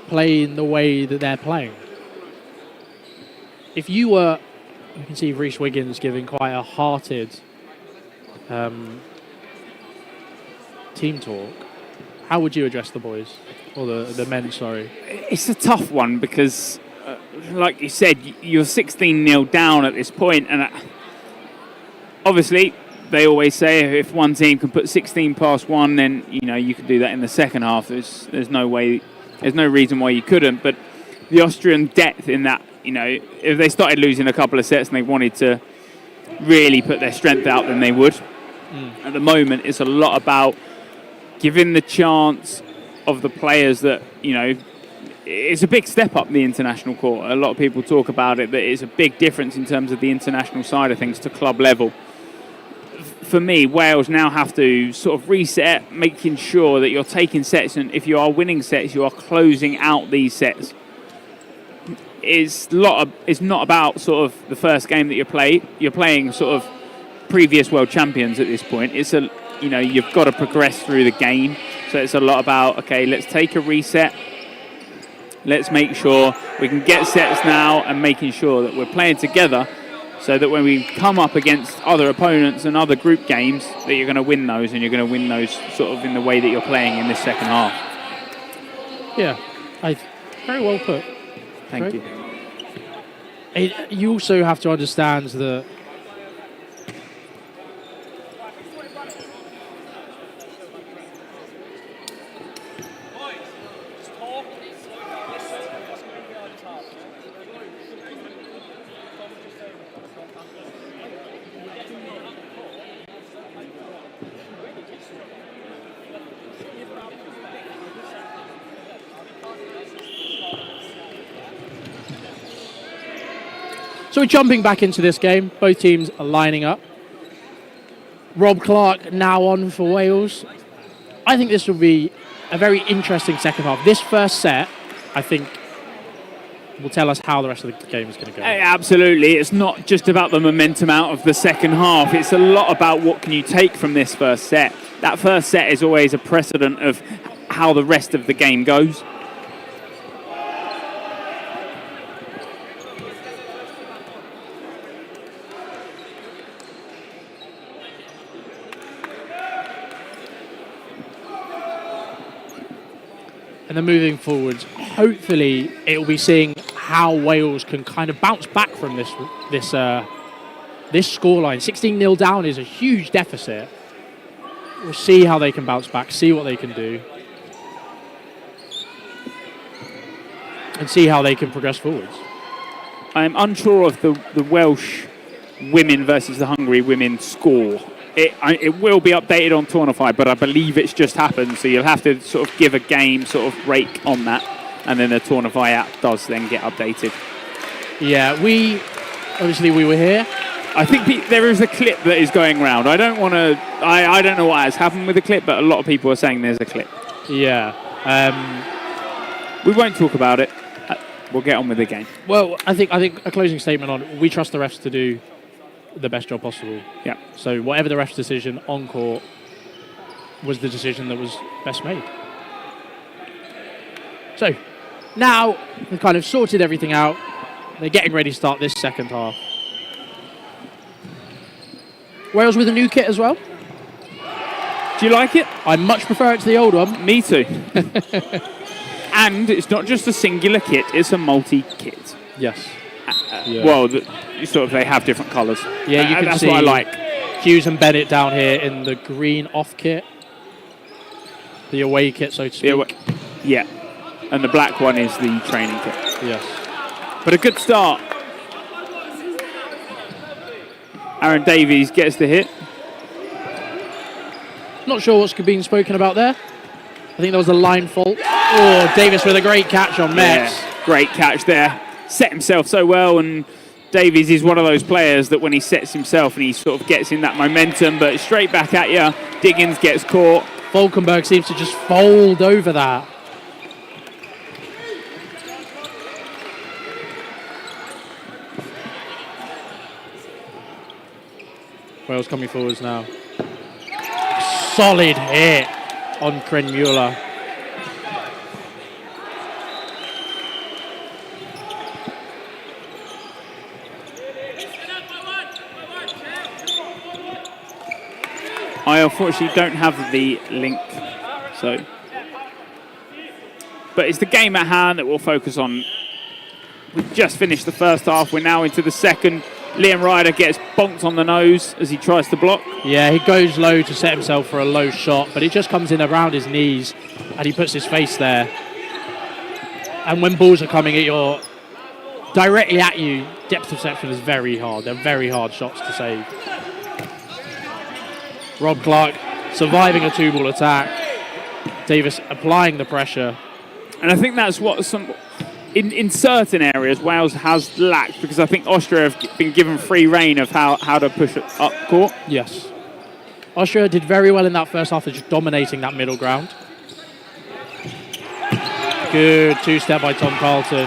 play in the way that they're playing. If you can see Rhys Wiggins giving quite a hearted team talk. How would you address the boys? Or the men, sorry. It's a tough one because, like you said, you're 16-0 down at this point, and obviously they always say if one team can put 16 past one, then you can do that in the second half. There's no reason why you couldn't. But the Austrian depth in that, if they started losing a couple of sets and they wanted to really put their strength out, then they would. At the moment, it's a lot about giving the chance of the players that, it's a big step up the international court. A lot of people talk about it, but it's a big difference in terms of the international side of things to club level. For me, Wales now have to sort of reset, making sure that you're taking sets, and if you are winning sets, you are closing out these sets. It's not about sort of the first game that you play. You're playing sort of previous world champions at this point. It's you've got to progress through the game. So it's a lot about, okay, let's take a reset. Let's make sure we can get sets now and making sure that we're playing together so that when we come up against other opponents and other group games, that you're going to win those, and you're going to win those sort of in the way that you're playing in this second half. Yeah, very well put. Thank you. You also have to understand that so we're jumping back into this game. Both teams are lining up. Rob Clark now on for Wales. I think this will be a very interesting second half. This first set, I think, will tell us how the rest of the game is going to go. Absolutely. It's not just about the momentum out of the second half. It's a lot about what can you take from this first set. That first set is always a precedent of how the rest of the game goes. And then moving forwards, hopefully it will be seeing how Wales can kind of bounce back from this scoreline. 16-0 down is a huge deficit. We'll see how they can bounce back, see what they can do, and see how they can progress forwards. I'm unsure of the Welsh women versus the Hungary women score. It will be updated on Tournify, but I believe it's just happened, so you'll have to sort of give a game sort of break on that, and then the Tournify app does then get updated. Yeah, we were here. I think there is a clip that is going around. I don't know what has happened with the clip, but a lot of people are saying there's a clip. Yeah. We won't talk about it. We'll get on with the game. Well, I think a closing statement on we trust the refs to do the best job possible. Yeah. So whatever the ref's decision on court was the decision that was best made. So now we've kind of sorted everything out. They're getting ready to start this second half. Wales with a new kit as well. Do you like it? I much prefer it to the old one. Me too. And it's not just a singular kit, it's a multi-kit. Yes. Yeah. Well, they have different colours. Yeah, you can that's see what I like. Hughes and Bennett down here in the green off kit. The away kit, so to speak. Yeah. And the black one is the training kit. Yes. But a good start. Aaron Davies gets the hit. Not sure what's been spoken about there. I think there was a line fault. Oh, Davis with a great catch on Metz. Yeah, great catch there. Set himself so well, and Davies is one of those players that when he sets himself and he sort of gets in that momentum, but straight back at you, Diggins gets caught. Falkenberg seems to just fold over that. Wales coming forwards now. Solid hit on Krenmuller. I unfortunately don't have the link, but it's the game at hand that we'll focus on. We've just finished the first half, we're now into the second. Liam Ryder gets bonked on the nose as he tries to block. Yeah, he goes low to set himself for a low shot, but it just comes in around his knees and he puts his face there. And when balls are coming at directly at you, depth perception is very hard. They're very hard shots to save. Rob Clark surviving a two-ball attack. Davis applying the pressure. And I think that's what in certain areas Wales has lacked, because I think Austria have been given free rein of how to push it up court. Yes. Austria did very well in that first half of just dominating that middle ground. Good two-step by Tom Carlton.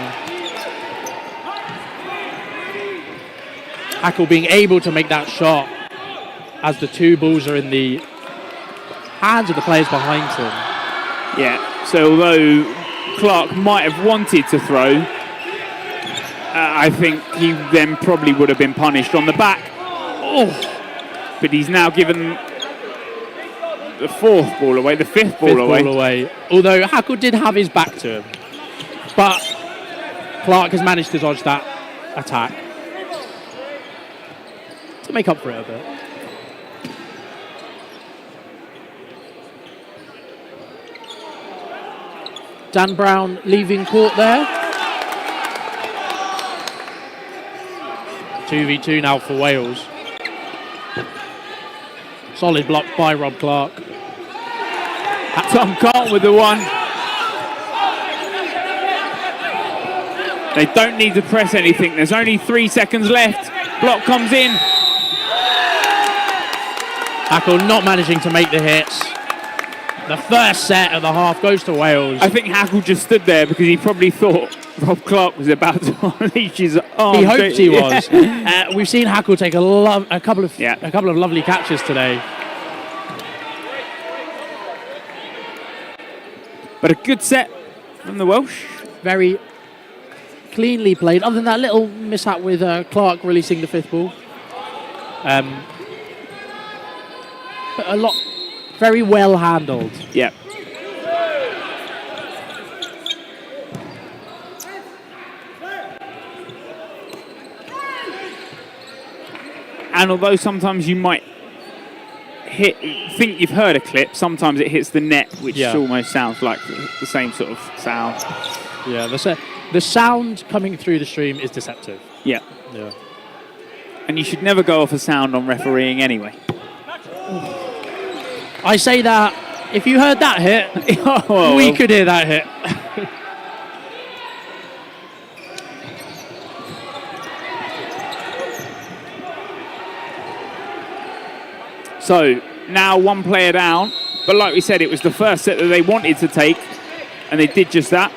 Hackle being able to make that shot as the two balls are in the hands of the players behind him. Yeah, so although Clark might have wanted to throw, I think he then probably would have been punished on the back. Oh, but he's now given the fifth ball away. Although Hackle did have his back to him, but Clark has managed to dodge that attack to make up for it a bit. Dan Brown leaving court there. 2v2 now for Wales. Solid block by Rob Clark. Tom Carlton with the one. They don't need to press anything. There's only 3 seconds left. Block comes in. Hackle not managing to make the hits. The first set of the half goes to Wales. I think Hackle just stood there because he probably thought Rob Clark was about to unleash his arm. He hoped he was. We've seen Hackle take a couple of lovely catches today. But a good set from the Welsh. Very cleanly played, other than that little mishap with Clark releasing the fifth ball. But a lot, very well handled. Yeah. And although sometimes you might think you've heard a clip, sometimes it hits the net, which almost sounds like the same sort of sound. Yeah, the sound coming through the stream is deceptive. Yeah. And you should never go off a sound on refereeing anyway. I say that if you heard that hit, we could hear that hit. So now one player down, but like we said, it was the first set that they wanted to take, and they did just that.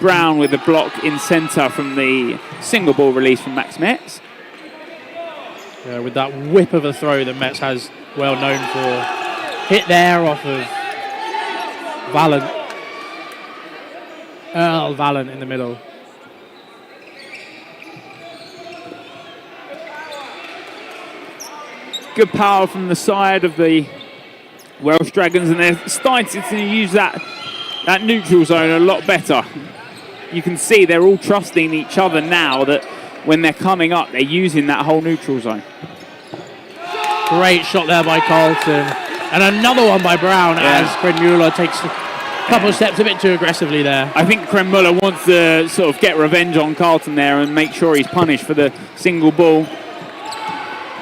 Brown with the block in centre from the single ball release from Max Metz. Yeah, with that whip of a throw that Metz has well known for. Hit there off of Valent. Earl Valent in the middle. Good power from the side of the Welsh Dragons, and they're starting to use that neutral zone a lot better. You can see they're all trusting each other now that when they're coming up, they're using that whole neutral zone. Great shot there by Carlton. And another one by Brown as Kremula takes a couple of steps a bit too aggressively there. I think Kremula wants to sort of get revenge on Carlton there and make sure he's punished for the single ball.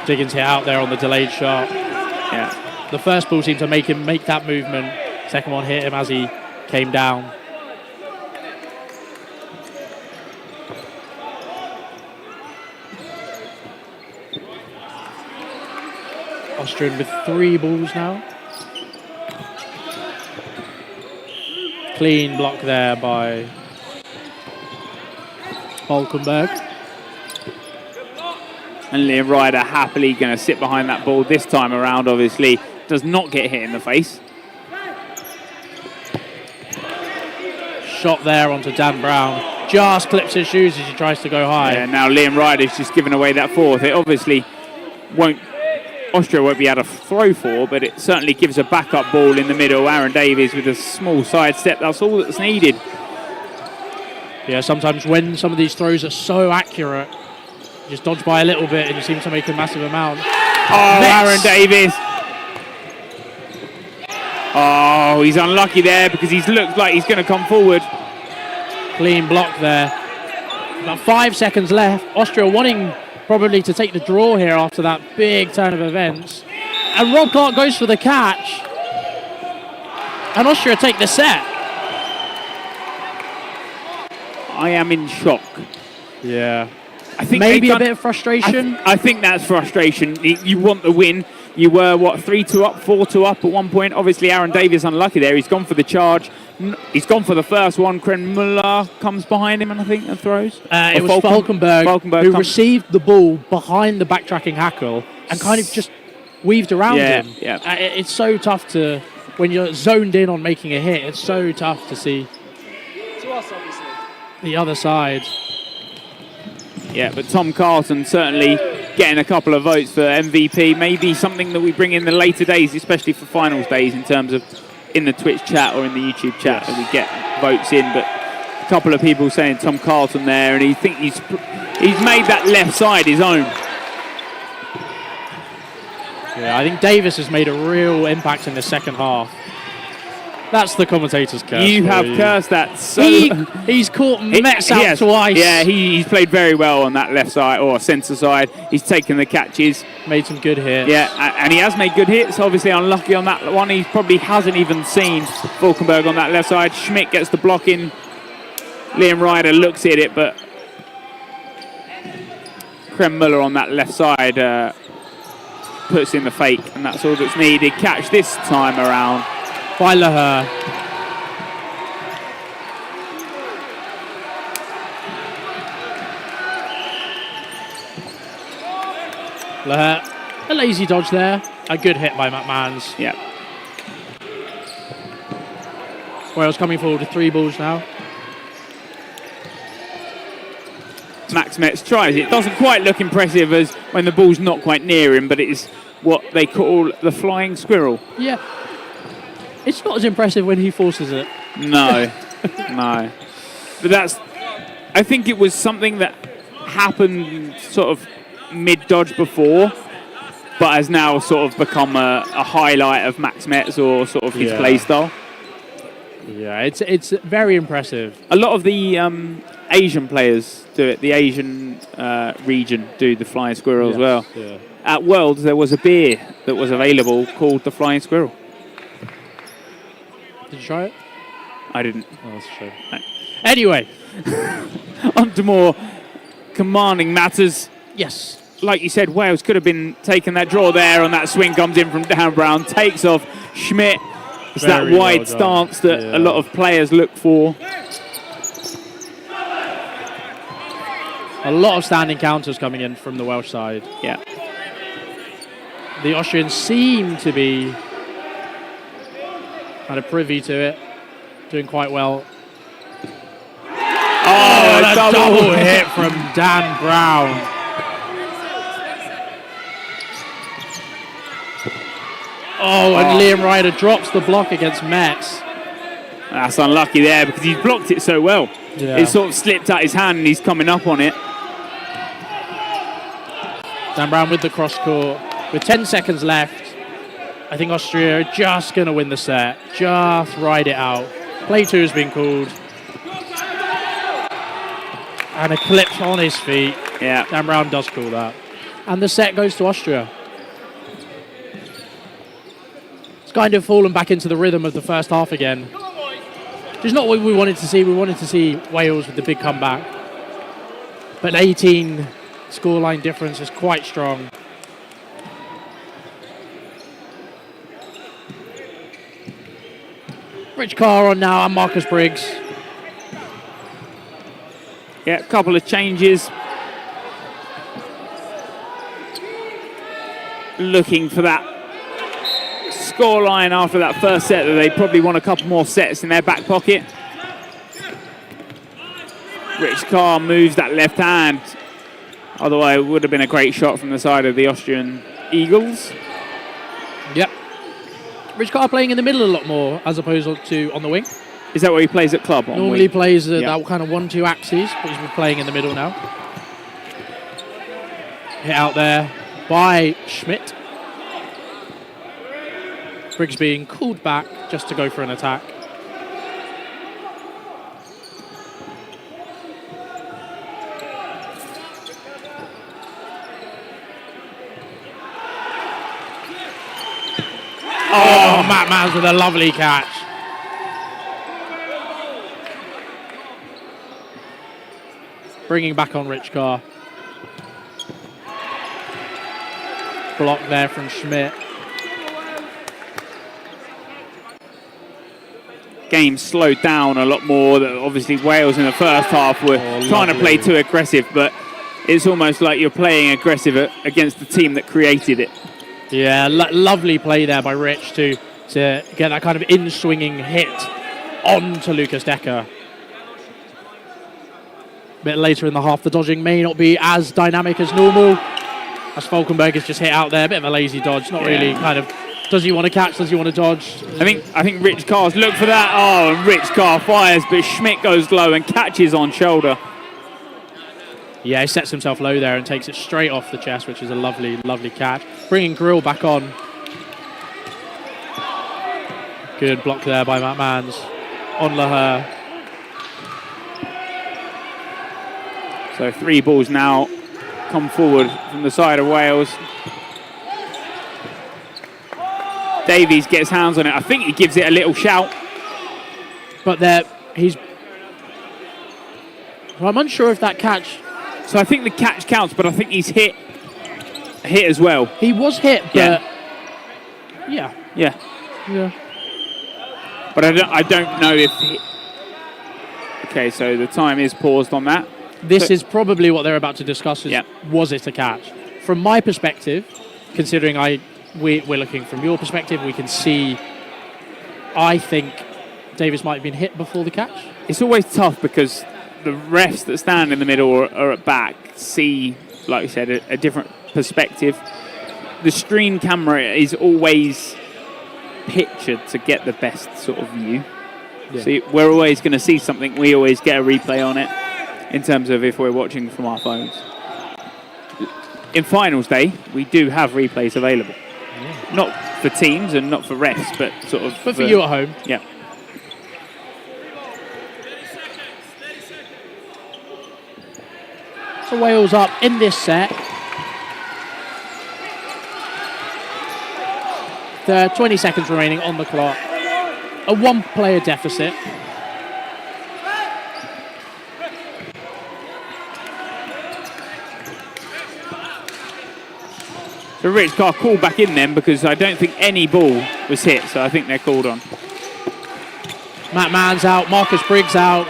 Diggins hit out there on the delayed shot. Yeah. The first ball seemed to make him make that movement. Second one hit him as he came down. Austrian with 3 balls now. Clean block there by Falkenberg. And Liam Ryder happily going to sit behind that ball this time around, obviously. Does not get hit in the face. Shot there onto Dan Brown. Just clips his shoes as he tries to go high. Yeah, now Liam Ryder's just given away that fourth. It obviously won't... Austria won't be able to throw for, but it certainly gives a backup ball in the middle. Aaron Davies with a small side step. That's all that's needed. Yeah, sometimes when some of these throws are so accurate, you just dodge by a little bit and you seem to make a massive amount. Oh, Aaron Davies. Oh, he's unlucky there because he's looked like he's going to come forward. Clean block there. About 5 seconds left. Austria wanting probably to take the draw here after that big turn of events. And Rob Clark goes for the catch. And Austria take the set. I am in shock. Yeah. I think maybe a bit of frustration. I think that's frustration. You want the win. You were, what, 3-2 up, 4-2 up at one point. Obviously, Aaron Davies unlucky there. He's gone for the charge. He's gone for the first one. Kremula comes behind him, and I think, and throws. It was Falkenberg who received the ball behind the backtracking Hackle and kind of just weaved around him. Yeah. It's so tough to, when you're zoned in on making a hit, it's so tough to see To us, obviously. the other side. Yeah, but Tom Carlton certainly getting a couple of votes for MVP. Maybe something that we bring in the later days, especially for finals days, in terms of in the Twitch chat or in the YouTube chat, that we get votes in. But a couple of people saying Tom Carlton there, and he think he's made that left side his own. Yeah, I think Davis has made a real impact in the second half. That's the commentator's curse. You have cursed that so... He's caught Metz out twice. Yeah, he's played very well on that left side or centre side. He's taken the catches. Made some good hits. Yeah, and he has made good hits. Obviously unlucky on that one. He probably hasn't even seen Falkenberg on that left side. Schmidt gets the block in. Liam Ryder looks at it, but Kremula on that left side puts in the fake, and that's all that's needed. Catch this time around by Leher. Leher, a lazy dodge there. A good hit by McMahons. Yeah. Wales coming forward with 3 balls now. Max Metz tries. It doesn't quite look impressive as when the ball's not quite near him, but it is what they call the flying squirrel. Yeah. It's not as impressive when he forces it. No, no. But that's... I think it was something that happened sort of mid-dodge before, but has now sort of become a highlight of Max Metz or sort of his play style. Yeah, it's very impressive. A lot of the Asian players do it. The Asian region do the flying squirrel as well. Yeah. At Worlds, there was a beer that was available called the Flying Squirrel. Did you try it? I didn't. Oh, that's a shame. No. Anyway. On to more commanding matters. Yes. Like you said, Wales could have been taking that draw there, and that swing comes in from Dan Brown, takes off Schmidt. It's Very that wide well done. stance that a lot of players look for. A lot of standing counters coming in from the Welsh side. Yeah. The Austrians seem to be kind of privy to it, doing quite well. Oh, a double hit from Dan Brown. Oh, and Liam Ryder drops the block against Metz. That's unlucky there because he's blocked it so well. Yeah. It sort of slipped out his hand and he's coming up on it. Dan Brown with the cross court. With 10 seconds left, I think Austria are just going to win the set. Just ride it out. Play 2 has been called. And a clip on his feet. Yeah. Dan Brown does call that. And the set goes to Austria. It's kind of fallen back into the rhythm of the first half again. Which is not what we wanted to see. We wanted to see Wales with the big comeback. But 18 scoreline difference is quite strong. Rich Carr on now and Marcus Briggs. Yeah, a couple of changes. Looking for that scoreline after that first set that they probably want a couple more sets in their back pocket. Rich Carr moves that left hand. Otherwise, it would have been a great shot from the side of the Austrian Eagles. Yep. Rich Carr playing in the middle a lot more as opposed to on the wing. Is that where he plays at club? Normally he plays that kind of 1-2 axis, but he's been playing in the middle now. Hit out there by Schmidt. Briggs being called back just to go for an attack. Oh, Matt Mans with a lovely catch. Bringing back on Rich Carr. Block there from Schmidt. Game slowed down a lot more. Obviously, Wales in the first half were trying to play too aggressive, but it's almost like you're playing aggressive against the team that created it. Yeah, lovely play there by Rich to get that kind of in-swinging hit onto Lucas Decker. A bit later in the half, the dodging may not be as dynamic as normal, as Falkenberg is just hit out there. A bit of a lazy dodge, not really kind of, does he want to catch, does he want to dodge? I think Rich Carr's look for that. Oh, and Rich Carr fires, but Schmidt goes low and catches on shoulder. Yeah, he sets himself low there and takes it straight off the chest, which is a lovely, lovely catch. Bringing Grill back on. Good block there by Matt Mans on Laher. So 3 balls now come forward from the side of Wales. Davies gets hands on it. I think he gives it a little shout. But I'm unsure if that catch... So I think the catch counts, but I think he's hit as well. He was hit, but... Yeah. But I don't know if... Okay, so the time is paused on that. This is probably what they're about to discuss is, was it a catch? From my perspective, considering we're looking from your perspective, we can see, I think Davis might have been hit before the catch. It's always tough because the refs that stand in the middle or at back see, like you said, a different perspective. The stream camera is always pictured to get the best sort of view. Yeah. So we're always going to see something. We always get a replay on it in terms of if we're watching from our phones. In finals day, we do have replays available. Yeah. Not for teams and not for refs, but sort of... But for you at home. Yeah. So Wales up in this set. There are 20 seconds remaining on the clock. A 1-player deficit. So Rich Carr called back in then because I don't think any ball was hit, so I think they're called on. Matt Mans out, Marcus Briggs out.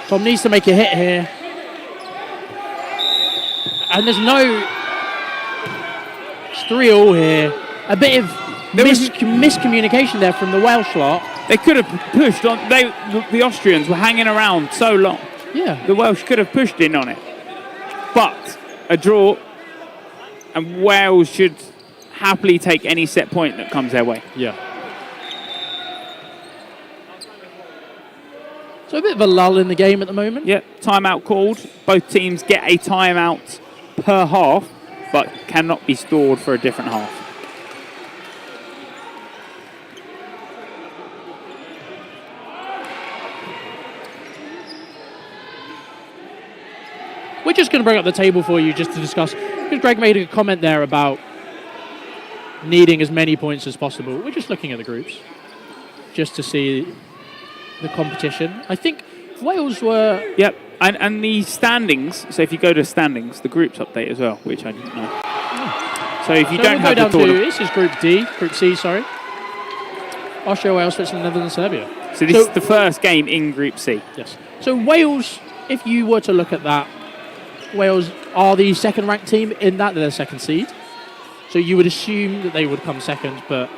Tom needs to make a hit here. and there's no... It's 3-3 here. A bit of miscommunication there from the Welsh lot. They could have pushed on. The Austrians were hanging around so long. Yeah. The Welsh could have pushed in on it. But a draw, and Wales should happily take any set point that comes their way. Yeah. So a bit of a lull in the game at the moment. Yeah, timeout called. Both teams get a timeout per half, but cannot be stored for a different half. We're just going to bring up the table for you just to discuss, because Greg made a comment there about needing as many points as possible. We're just looking at the groups just to see the competition. I think Wales were... Yep, and the standings, so if you go to standings, the groups update as well, which I didn't know. So if you don't have the tournament... This is Group C, sorry. Austria, Wales, Switzerland, Netherlands, Serbia. So this is the first game in Group C. Yes. So Wales, if you were to look at that, Wales are the second-ranked team in that. They're the second seed. So you would assume that they would come second, but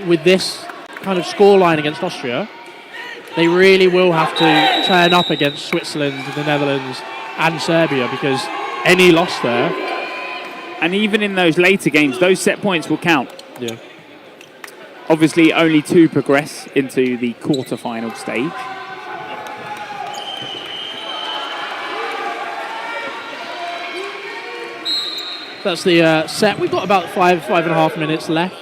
with this kind of scoreline against Austria, they really will have to turn up against Switzerland, the Netherlands, and Serbia, because any loss there... And even in those later games, those set points will count. Yeah. Obviously, only 2 progress into the quarter-final stage. That's the set. We've got about 5.5 minutes left.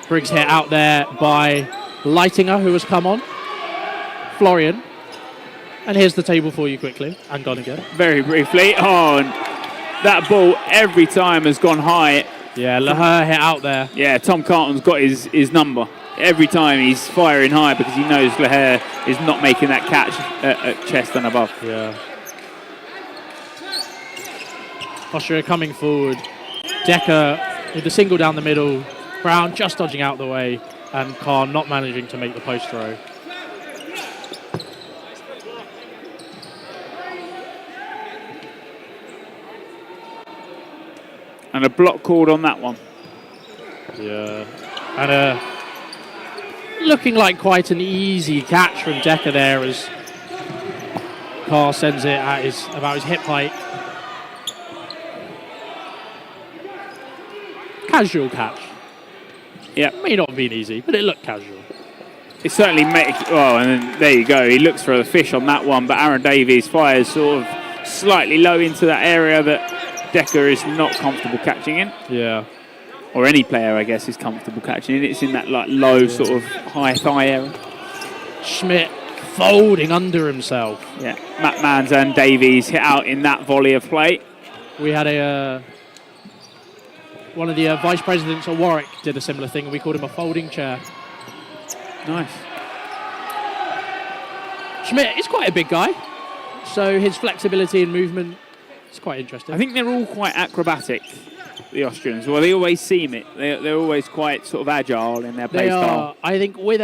Briggs hit out there by Leitinger, who has come on. Florian. And here's the table for you quickly. And gone again. Very briefly. Oh, and that ball every time has gone high. Yeah, Leher hit out there. Yeah, Tom Carlton's got his number. Every time he's firing high because he knows Leher is not making that catch at chest and above. Yeah. Austria coming forward. Decker with the single down the middle. Brown just dodging out the way. And Khan not managing to make the post throw. And a block called on that one. Yeah. And looking like quite an easy catch from Decker there as Carr sends it at about his hip height. Casual catch. Yeah. May not have been easy, but it looked casual. It certainly made... Oh, and then there you go. He looks for the fish on that one, but Aaron Davies fires sort of slightly low into that area that Decker is not comfortable catching in. Yeah. Or any player, I guess, is comfortable catching in. It's in that like low sort of high thigh area. Schmidt folding under himself. Yeah. Matt Mans and Davies hit out in that volley of play. We had one of the vice presidents of Warwick did a similar thing, and we called him a folding chair. Nice. Schmidt is quite a big guy, so his flexibility and movement is quite interesting. I think they're all quite acrobatic, the Austrians. Well, they always seem it. They're always quite sort of agile in their play style. I think with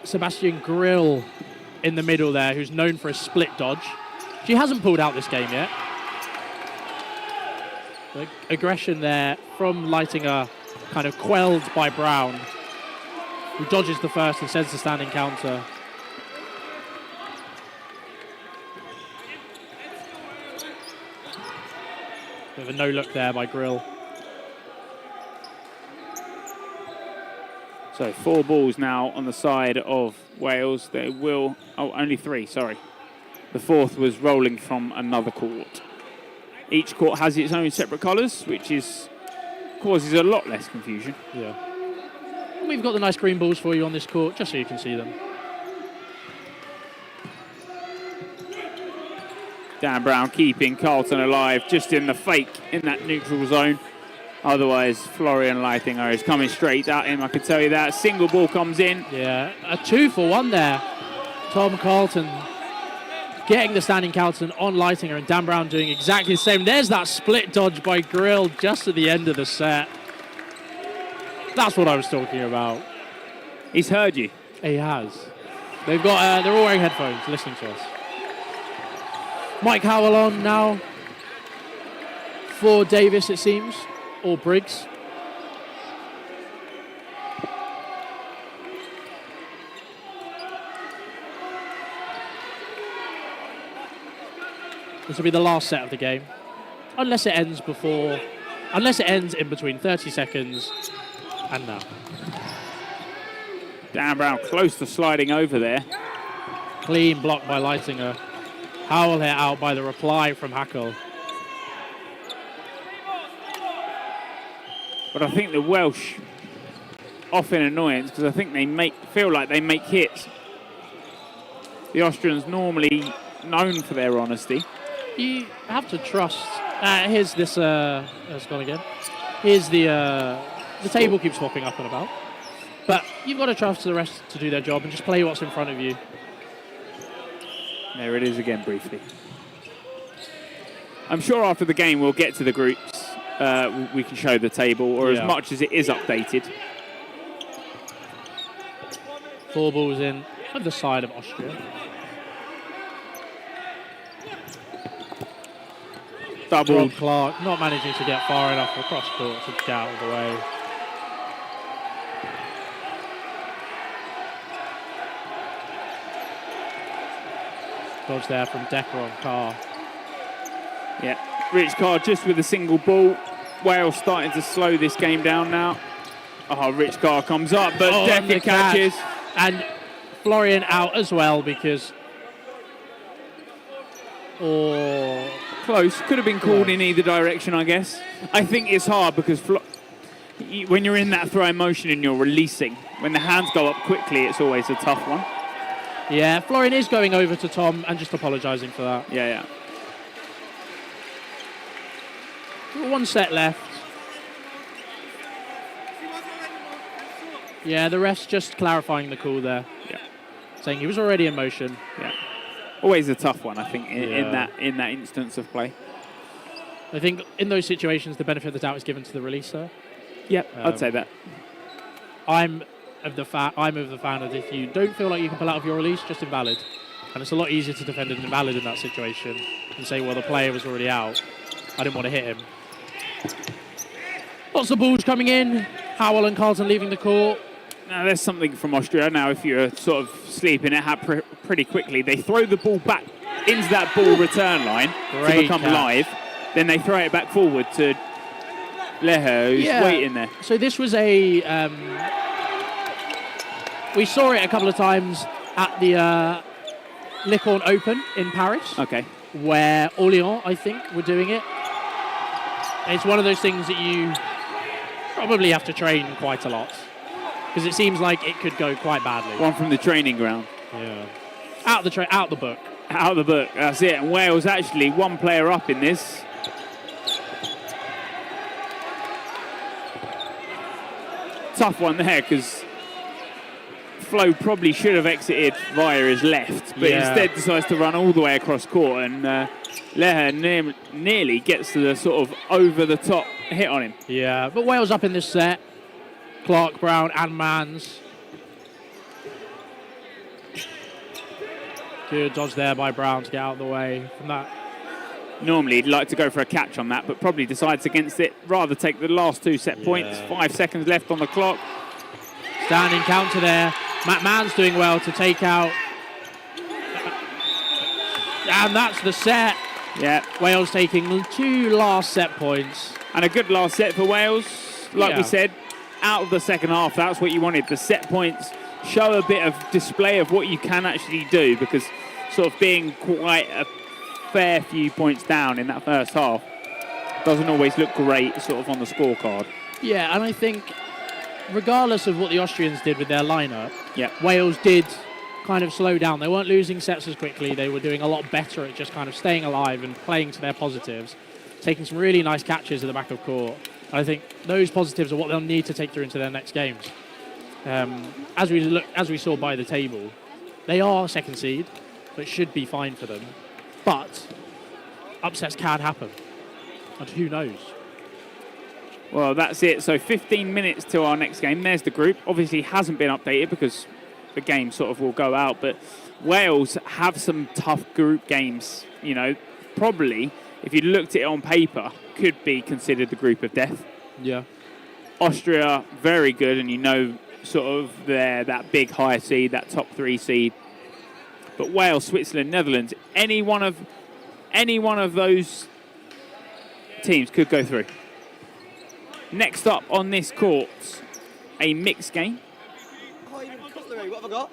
Sebastian Grill in the middle there, who's known for a split dodge. She hasn't pulled out this game yet. The aggression there from Leitinger, kind of quelled by Brown, who dodges the first and sends the standing counter. Bit of a no-look there by Grill. So 4 balls now on the side of Wales. They will... Oh, only 3, sorry. The 4th was rolling from another court. Each court has its own separate colours, which causes a lot less confusion. Yeah. And we've got the nice green balls for you on this court, just so you can see them. Dan Brown keeping Carlton alive just in the fake in that neutral zone. Otherwise, Florian Leitinger is coming straight at him, I can tell you that. Single ball comes in. Yeah, a 2-for-1 there. Tom Carlton getting the standing Carlton on Leitinger, and Dan Brown doing exactly the same. There's that split dodge by Grill just at the end of the set. That's what I was talking about. He's heard you. He has. They're all wearing headphones, listening to us. Mike Howell on now for Davis, it seems, or Briggs. This will be the last set of the game, unless it ends in between 30 seconds and now. Dan Brown close to sliding over there. Clean block by Leitinger. Howell hit out by the reply from Hackle. But I think the Welsh off in annoyance because I think they feel like they make hits. The Austrians normally known for their honesty. You have to trust. Here's this. It's gone again. Here's the table keeps swapping up and about. But you've got to trust the rest to do their job and just play what's in front of you. There it is again briefly. I'm sure after the game we'll get to the groups. We can show the table, or as much as it is updated. 4 balls in on the side of Austria. Double. Clark not managing to get far enough across court to get out of the way. Dodge there from Decker on Carr. Yeah, Rich Carr just with a single ball. Wales starting to slow this game down now. Oh, Rich Carr comes up, but Decker catches. And Florian out as well because... Close. Could have been called in either direction, I guess. I think it's hard because when you're in that throw motion and you're releasing, when the hands go up quickly, it's always a tough one. Yeah, Florian is going over to Tom and just apologising for that. Yeah. 1 set left. Yeah, the ref's just clarifying the call there. Yeah. Saying he was already in motion. Yeah. Always a tough one, I think, in that instance of play. I think in those situations, the benefit of the doubt is given to the releaser. Yep, I'd say that. I'm of the fan that if you don't feel like you can pull out of your release, just invalid. And it's a lot easier to defend an invalid in that situation and say, well, the player was already out. I didn't want to hit him. Lots of balls coming in. Howell and Carlton leaving the court. Now, there's something from Austria. Now, if you're sort of sleeping, it happened pretty quickly. They throw the ball back into that ball return line to become live. Then they throw it back forward to Leher, who's waiting there. So this was a... we saw it a couple of times at the Licorne Open in Paris. Okay. Where Orléans, I think, were doing it. It's one of those things that you probably have to train quite a lot. Because it seems like it could go quite badly. One from the training ground. Yeah. Out the book. Out of the book, that's it. And Wales actually 1 player up in this. Tough one there, because Flo probably should have exited via his left, but instead decides to run all the way across court, and Leher nearly gets to the sort of over-the-top hit on him. Yeah, but Wales up in this set. Clark, Brown and Mans. Good dodge there by Brown to get out of the way from that. Normally he'd like to go for a catch on that, but probably decides against it. Rather take the last 2 set points. 5 seconds left on the clock. Standing counter there. Matt Mans doing well to take out. And that's the set. Yeah. Wales taking 2 last set points. And a good last set for Wales. Like we said, out of the second half, that's what you wanted. The set points show a bit of display of what you can actually do, because sort of being quite a fair few points down in that first half doesn't always look great sort of on the scorecard. Yeah, and I think regardless of what the Austrians did with their lineup, Wales did kind of slow down. They weren't losing sets as quickly. They were doing a lot better at just kind of staying alive and playing to their positives, taking some really nice catches at the back of court. I think those positives are what they'll need to take through into their next games. As we saw by the table, they are second seed, so it should be fine for them. But upsets can happen, and who knows? Well, that's it. So 15 minutes till our next game. There's the group. Obviously hasn't been updated because the game sort of will go out, but Wales have some tough group games. You know, probably, if you looked at it on paper, could be considered the group of death. Yeah. Austria, very good, and you know sort of that big high seed, that top 3 seed. But Wales, Switzerland, Netherlands, any one of those teams could go through. Next up on this court, a mixed game. Oh, even cutlery, what have I got?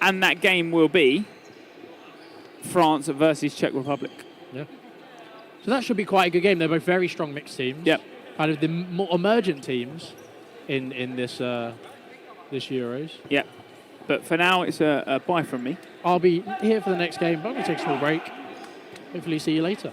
And that game will be France versus Czech Republic. Yeah. So that should be quite a good game. They're both very strong mixed teams. Yep. Kind of the more emergent teams in this this Euros. Yep. But for now, it's a bye from me. I'll be here for the next game, but I'm going to take a small break. Hopefully see you later.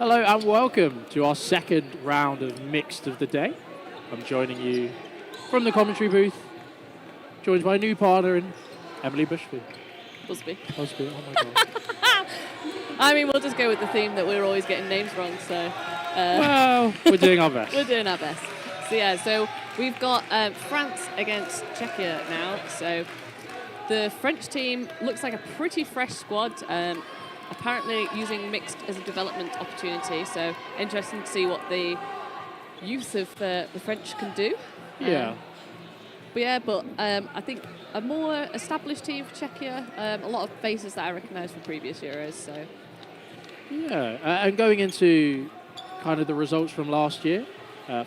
Hello and welcome to our second round of Mixed of the Day. I'm joining you from the commentary booth, joined by a new partner in Emily Bushby. Busby. Busby, oh my God. I mean, we'll just go with the theme that we're always getting names wrong, so... well, we're doing our best. We're doing our best. So yeah, so we've got France against Czechia now. So the French team looks like a pretty fresh squad. Apparently using mixed as a development opportunity. So interesting to see what the youth of the French can do. Yeah. But I think a more established team for Czechia. A lot of faces that I recognise from previous Euros. So yeah, and going into kind of the results from last year,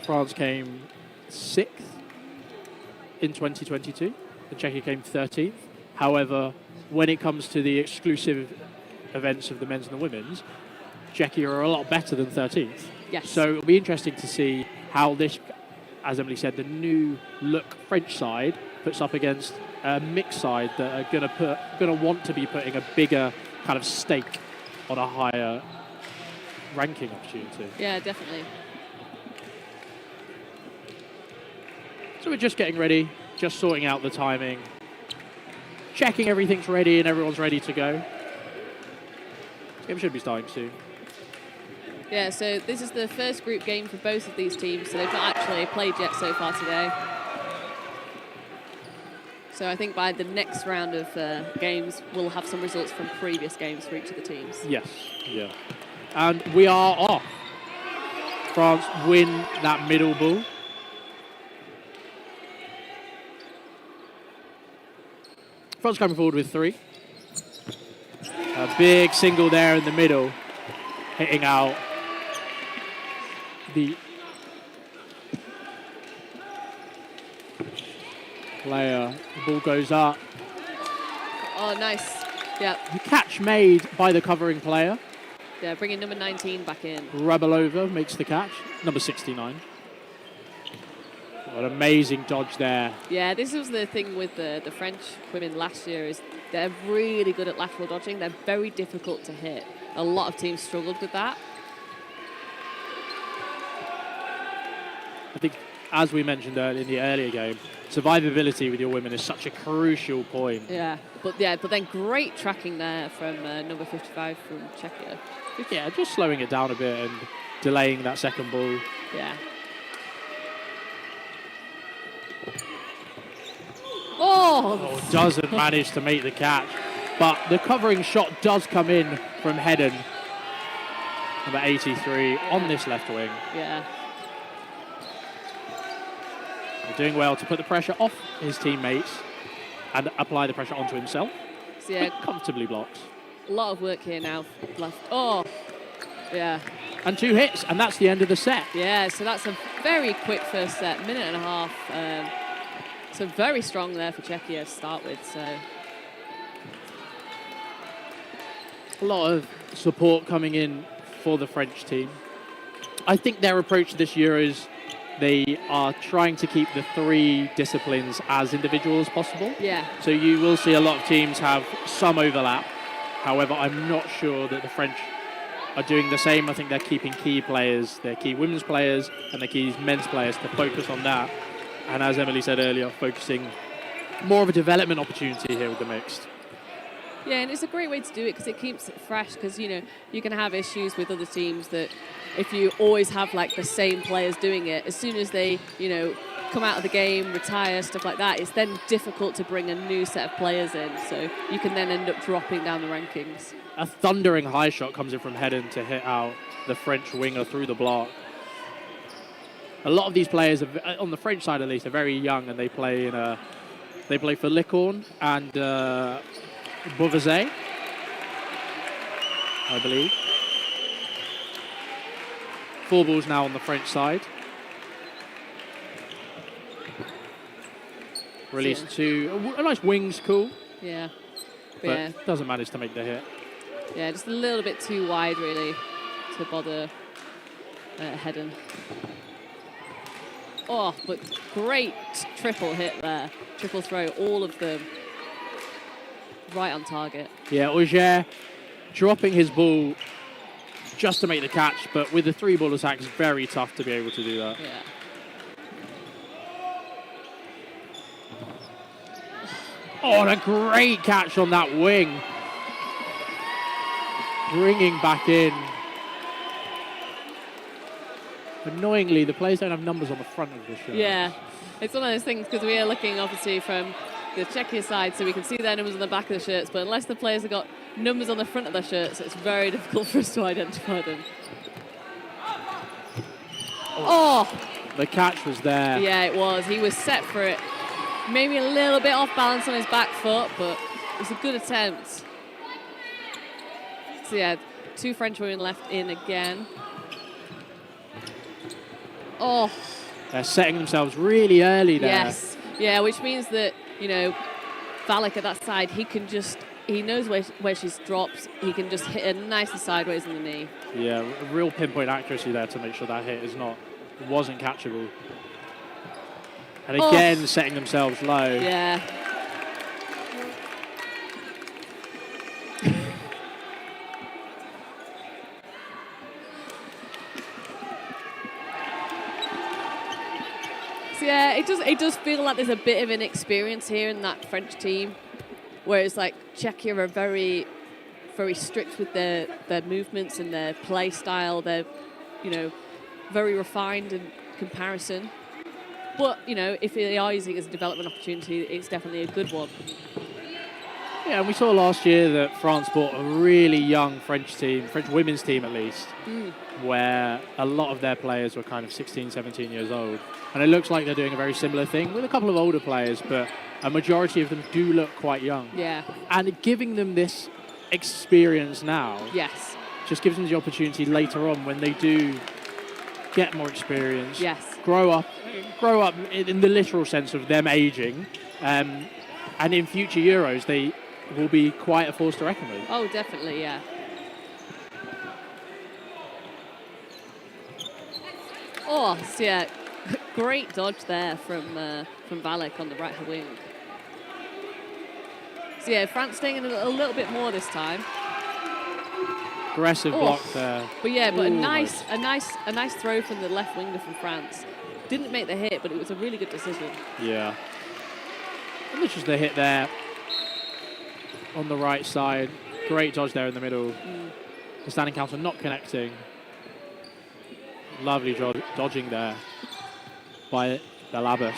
France came 6th in 2022, and Czechia came 13th. However, when it comes to the exclusive events of the men's and the women's, Czechia are a lot better than 13th. yes. So it'll be interesting to see how this, as Emily said, the new look French side puts up against a mixed side that are going to want to be putting a bigger kind of stake on a higher ranking opportunity. Yeah, definitely. So we're just getting ready, just sorting out the timing, checking everything's ready and everyone's ready to go. This game should be starting soon. Yeah, so this is the first group game for both of these teams, so they've not actually played yet so far today. So I think by the next round of games, we'll have some results from previous games for each of the teams. Yes, yeah. And we are off. France win that middle ball. France coming forward with 3. A big single there in the middle, hitting out the player. The ball goes up. Oh, nice. Yeah, The catch made by the covering player. yeah, bringing number 19 back in. Rabalova makes the catch. Number 69. What an amazing dodge there. Yeah, this was the thing with the French women last year is they're really good at lateral dodging. They're very difficult to hit. A lot of teams struggled with that. I think, as we mentioned in the earlier game, survivability with your women is such a crucial point. Yeah, but then great tracking there from number 55 from Czechia. Yeah, just slowing it down a bit and delaying that second ball. Yeah. Oh! Doesn't manage to make the catch. But the covering shot does come in from Hedden, number 83, on this left wing. Yeah. They're doing well to put the pressure off his teammates and apply the pressure onto himself. So yeah, Comfortably blocked. a lot of work here now left. Oh! Yeah. And 2 hits, and that's the end of the set. Yeah, so that's a very quick first set, minute and a half. So very strong there for Czechia to start with. So A lot of support coming in for the French team. I think their approach this year is they are trying to keep the 3 disciplines as individual as possible. yeah, So you will see a lot of teams have some overlap. However, I'm not sure that the French are doing the same. I think they're keeping key players, their key women's players and their key men's players to focus on that. And as Emily said earlier, focusing more of a development opportunity here with the mixed. yeah, and it's a great way to do it because it keeps it fresh. Because you can have issues with other teams that if you always have like the same players doing it, as soon as they come out of the game, retire, stuff like that, it's then difficult to bring a new set of players in. So you can then end up dropping down the rankings. A thundering high shot comes in from Hedden to hit out the French winger through the block. A lot of these players, on the French side at least, are very young and they play for Licorne and Beauvais, I believe. 4 balls now on the French side. Release to a nice wings call, Yeah, but doesn't manage to make the hit. yeah, just a little bit too wide really to bother Hedden. Oh, but great triple hit there. Triple throw, all of them right on target. Yeah, Auger dropping his ball just to make the catch, but with the 3-ball attack, it's very tough to be able to do that. Yeah. Oh, and a great catch on that wing. Bringing back in. Annoyingly, the players don't have numbers on the front of the shirt. Yeah, it's one of those things because we are looking obviously from the Czechia side, so we can see their numbers on the back of the shirts, but unless the players have got numbers on the front of their shirts, it's very difficult for us to identify them. Oh! The catch was there. Yeah, it was. He was set for it. Maybe a little bit off balance on his back foot, but it was a good attempt. So yeah, 2 French women left in again. Oh. They're setting themselves really early there. Yes. Yeah, which means that, you know, Valek at that side, he knows where she's dropped. He can just hit her nice and sideways in the knee. Yeah, real pinpoint accuracy there to make sure that hit wasn't catchable. And again, setting themselves low. Yeah. So yeah, it does feel like there's a bit of inexperience here in that French team, whereas like Czechia are very, very strict with their movements and their play style. They're, you know, very refined in comparison. But, you know, if they are using it as a development opportunity, it's definitely a good one. Yeah, and we saw last year that France bought a really young French women's team at least, where a lot of their players were kind of 16, 17 years old. And it looks like they're doing a very similar thing with a couple of older players, but a majority of them do look quite young. Yeah. And giving them this experience now Yes. just gives them the opportunity later on when they do get more experience, Yes. grow up in the literal sense of them aging, and in future Euros they will be quite a force to reckon with. Oh, definitely, yeah. Oh, so yeah, great dodge there from Valek on the right wing. So yeah, France staying in a little bit more this time. Aggressive block there. But yeah, but Ooh, a nice throw from the left winger from France. Didn't make the hit, but it was a really good decision. Yeah. And this was the hit there on the right side. Great dodge there in the middle. The standing counter not connecting. Lovely dodging there by Belabas.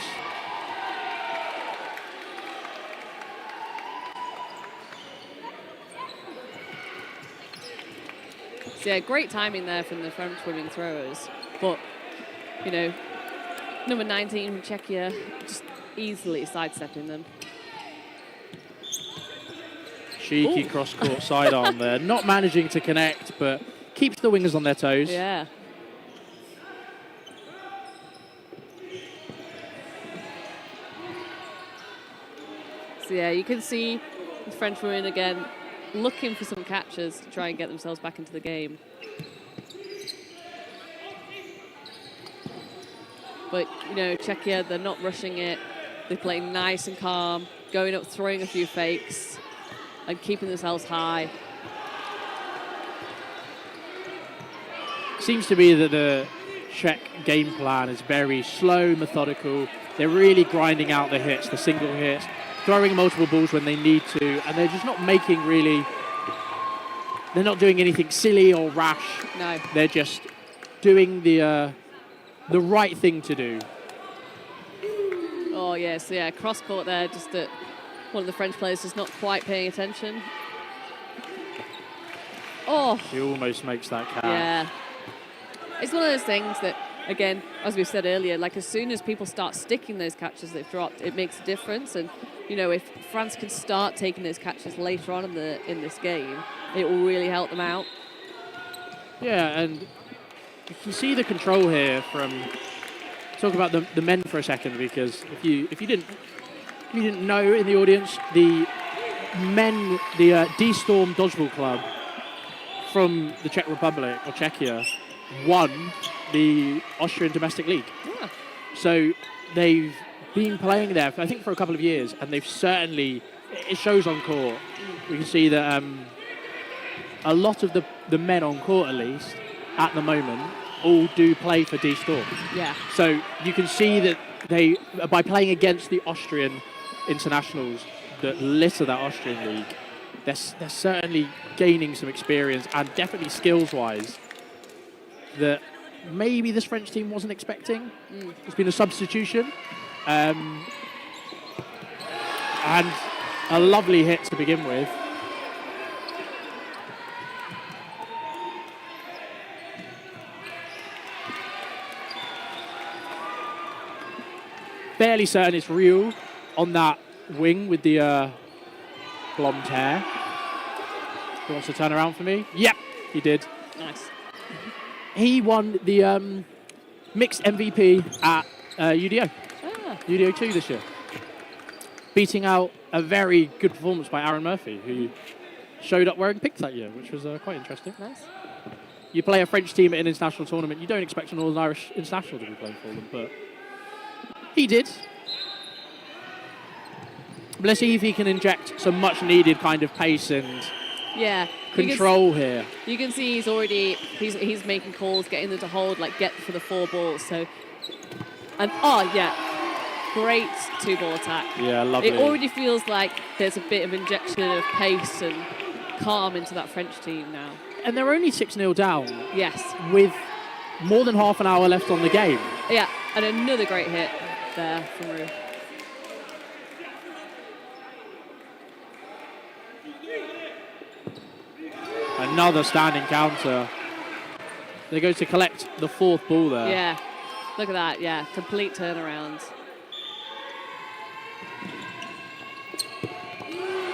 So yeah, great timing there from the French women throwers. But, you know, number 19 from Czechia, just easily sidestepping them. Cheeky cross-court sidearm there. Not managing to connect, but keeps the wingers on their toes. Yeah. So yeah, you can see the French women again looking for some catches to try and get themselves back into the game. But, you know, Czechia, they're not rushing it. They're playing nice and calm, going up, throwing a few fakes, and keeping themselves high. Seems to be that the Czech game plan is very slow, methodical. They're really grinding out the hits, the single hits, throwing multiple balls when they need to, and they're just not making really... They're not doing anything silly or rash. No. They're just doing the right thing to do. Oh, yes, yeah, cross court there, just that one of the French players just not quite paying attention. Oh. He almost makes that catch. Yeah. It's one of those things that, again, as we said earlier, like as soon as people start sticking those catches they've dropped, it makes a difference. And, you know, if France can start taking those catches later on in this game, it will really help them out. Yeah, and you can see the control here from... Talk about the men for a second, because if you didn't know in the audience, the men, the D-Storm Dodgeball Club from the Czech Republic, or Czechia, won the Austrian Domestic League. Yeah. So they've been playing there, I think, for a couple of years, and they've certainly, it shows on court. We can see that a lot of the men on court, at least, at the moment, all do play for D Storm. Yeah. So you can see that they, by playing against the Austrian internationals that litter that Austrian league, they're certainly gaining some experience and definitely skills-wise that maybe this French team wasn't expecting. It's been a substitution. And a lovely hit to begin with. Fairly certain it's real on that wing with the blonde hair. He wants to turn around for me? Yep, he did. Nice. He won the mixed MVP at UDO. UDO 2 this year. Beating out a very good performance by Aaron Murphy, who showed up wearing pink that year, which was quite interesting. Nice. You play a French team at an international tournament, you don't expect an Northern Irish international to be playing for them, but he did. But let's see if he can inject some much needed kind of pace and control here. You can see he's making calls, getting them to hold, like get for the 4 balls. So, and great 2-ball attack. Yeah, lovely. It already feels like there's a bit of injection of pace and calm into that French team now. And they're only 6-0 down. Yes. With more than half an hour left on the game. Yeah, and another great hit there from Rue. Another standing counter. They go to collect the 4th ball there. Yeah, look at that. Yeah, complete turnaround.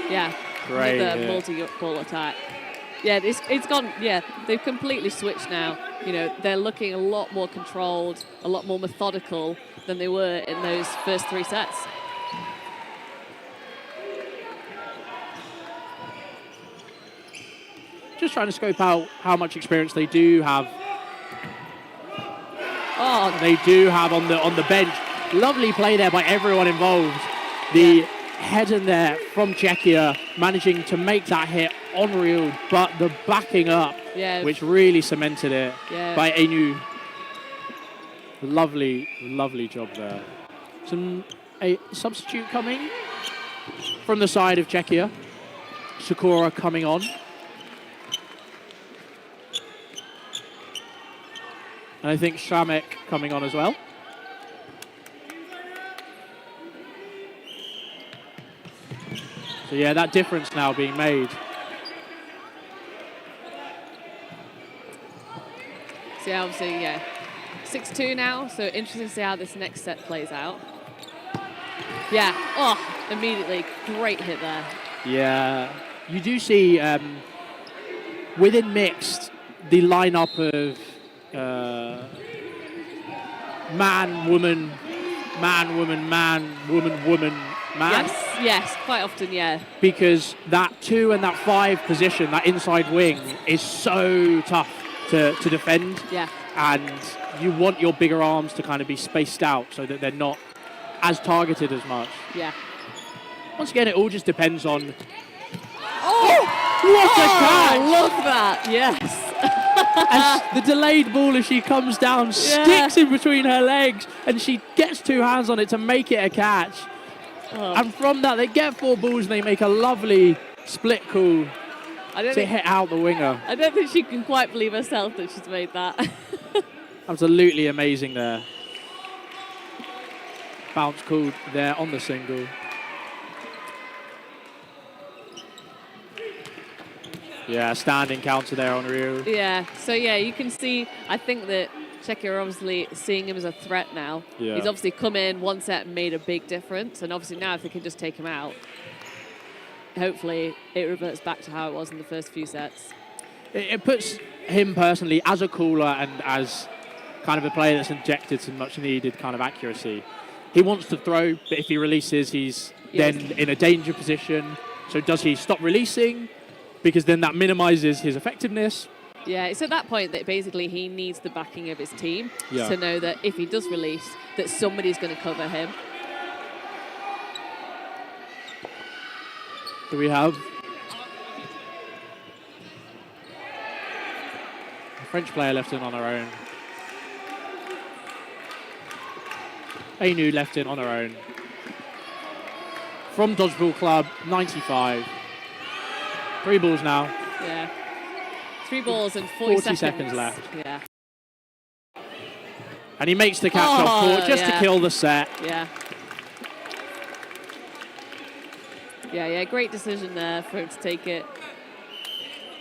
Yeah, great another multi-ball attack. Yeah, it's gone. Yeah, they've completely switched now. You know, they're looking a lot more controlled, a lot more methodical than they were in those first 3 sets. Just trying to scope out how much experience they do have. Oh, they do have on the bench. Lovely play there by everyone involved. The header there from Czechia, managing to make that hit unreal, but the backing up, which really cemented it by Anu. Lovely, lovely job there. A substitute coming from the side of Czechia. Sakura coming on. And I think Shamek coming on as well. So yeah, that difference now being made. So yeah, obviously, 6-2 now, so interesting to see how this next set plays out. Yeah, immediately, great hit there. Yeah, you do see within mixed, the lineup of man, woman, woman, man, woman, man. Yes, quite often, yeah. Because that 2 and that 5 position, that inside wing, is so tough to defend. Yeah. And you want your bigger arms to kind of be spaced out so that they're not as targeted as much. Yeah. Once again, it all just depends on... What a catch! Love that, yes. As the delayed ball, as she comes down, sticks in between her legs, and she gets 2 hands on it to make it a catch. And from that, they get 4 balls, and they make a lovely split call to hit out the winger. I don't think she can quite believe herself that she's made that. Absolutely amazing there. Bounce called there on the single. Yeah, standing counter there on Ryu. Yeah, so you can see, I think that Czechia are obviously seeing him as a threat now. Yeah. He's obviously come in, 1 set and made a big difference, and obviously now if they can just take him out, hopefully it reverts back to how it was in the first few sets. It puts him personally as a cooler and as kind of a player that's injected some much needed kind of accuracy. He wants to throw, but if he releases, he's then in a danger position. So does he stop releasing? Because then that minimizes his effectiveness. Yeah, it's at that point that basically he needs the backing of his team to know that if he does release, that somebody's going to cover him. So we have French player left in on her own. Ainu left in on her own. From Dodgeball Club, 95. 3 balls now. Yeah. 3 balls and 40 seconds left. Yeah. And he makes the catch off court just to kill the set. Yeah. Yeah, great decision there for him to take it.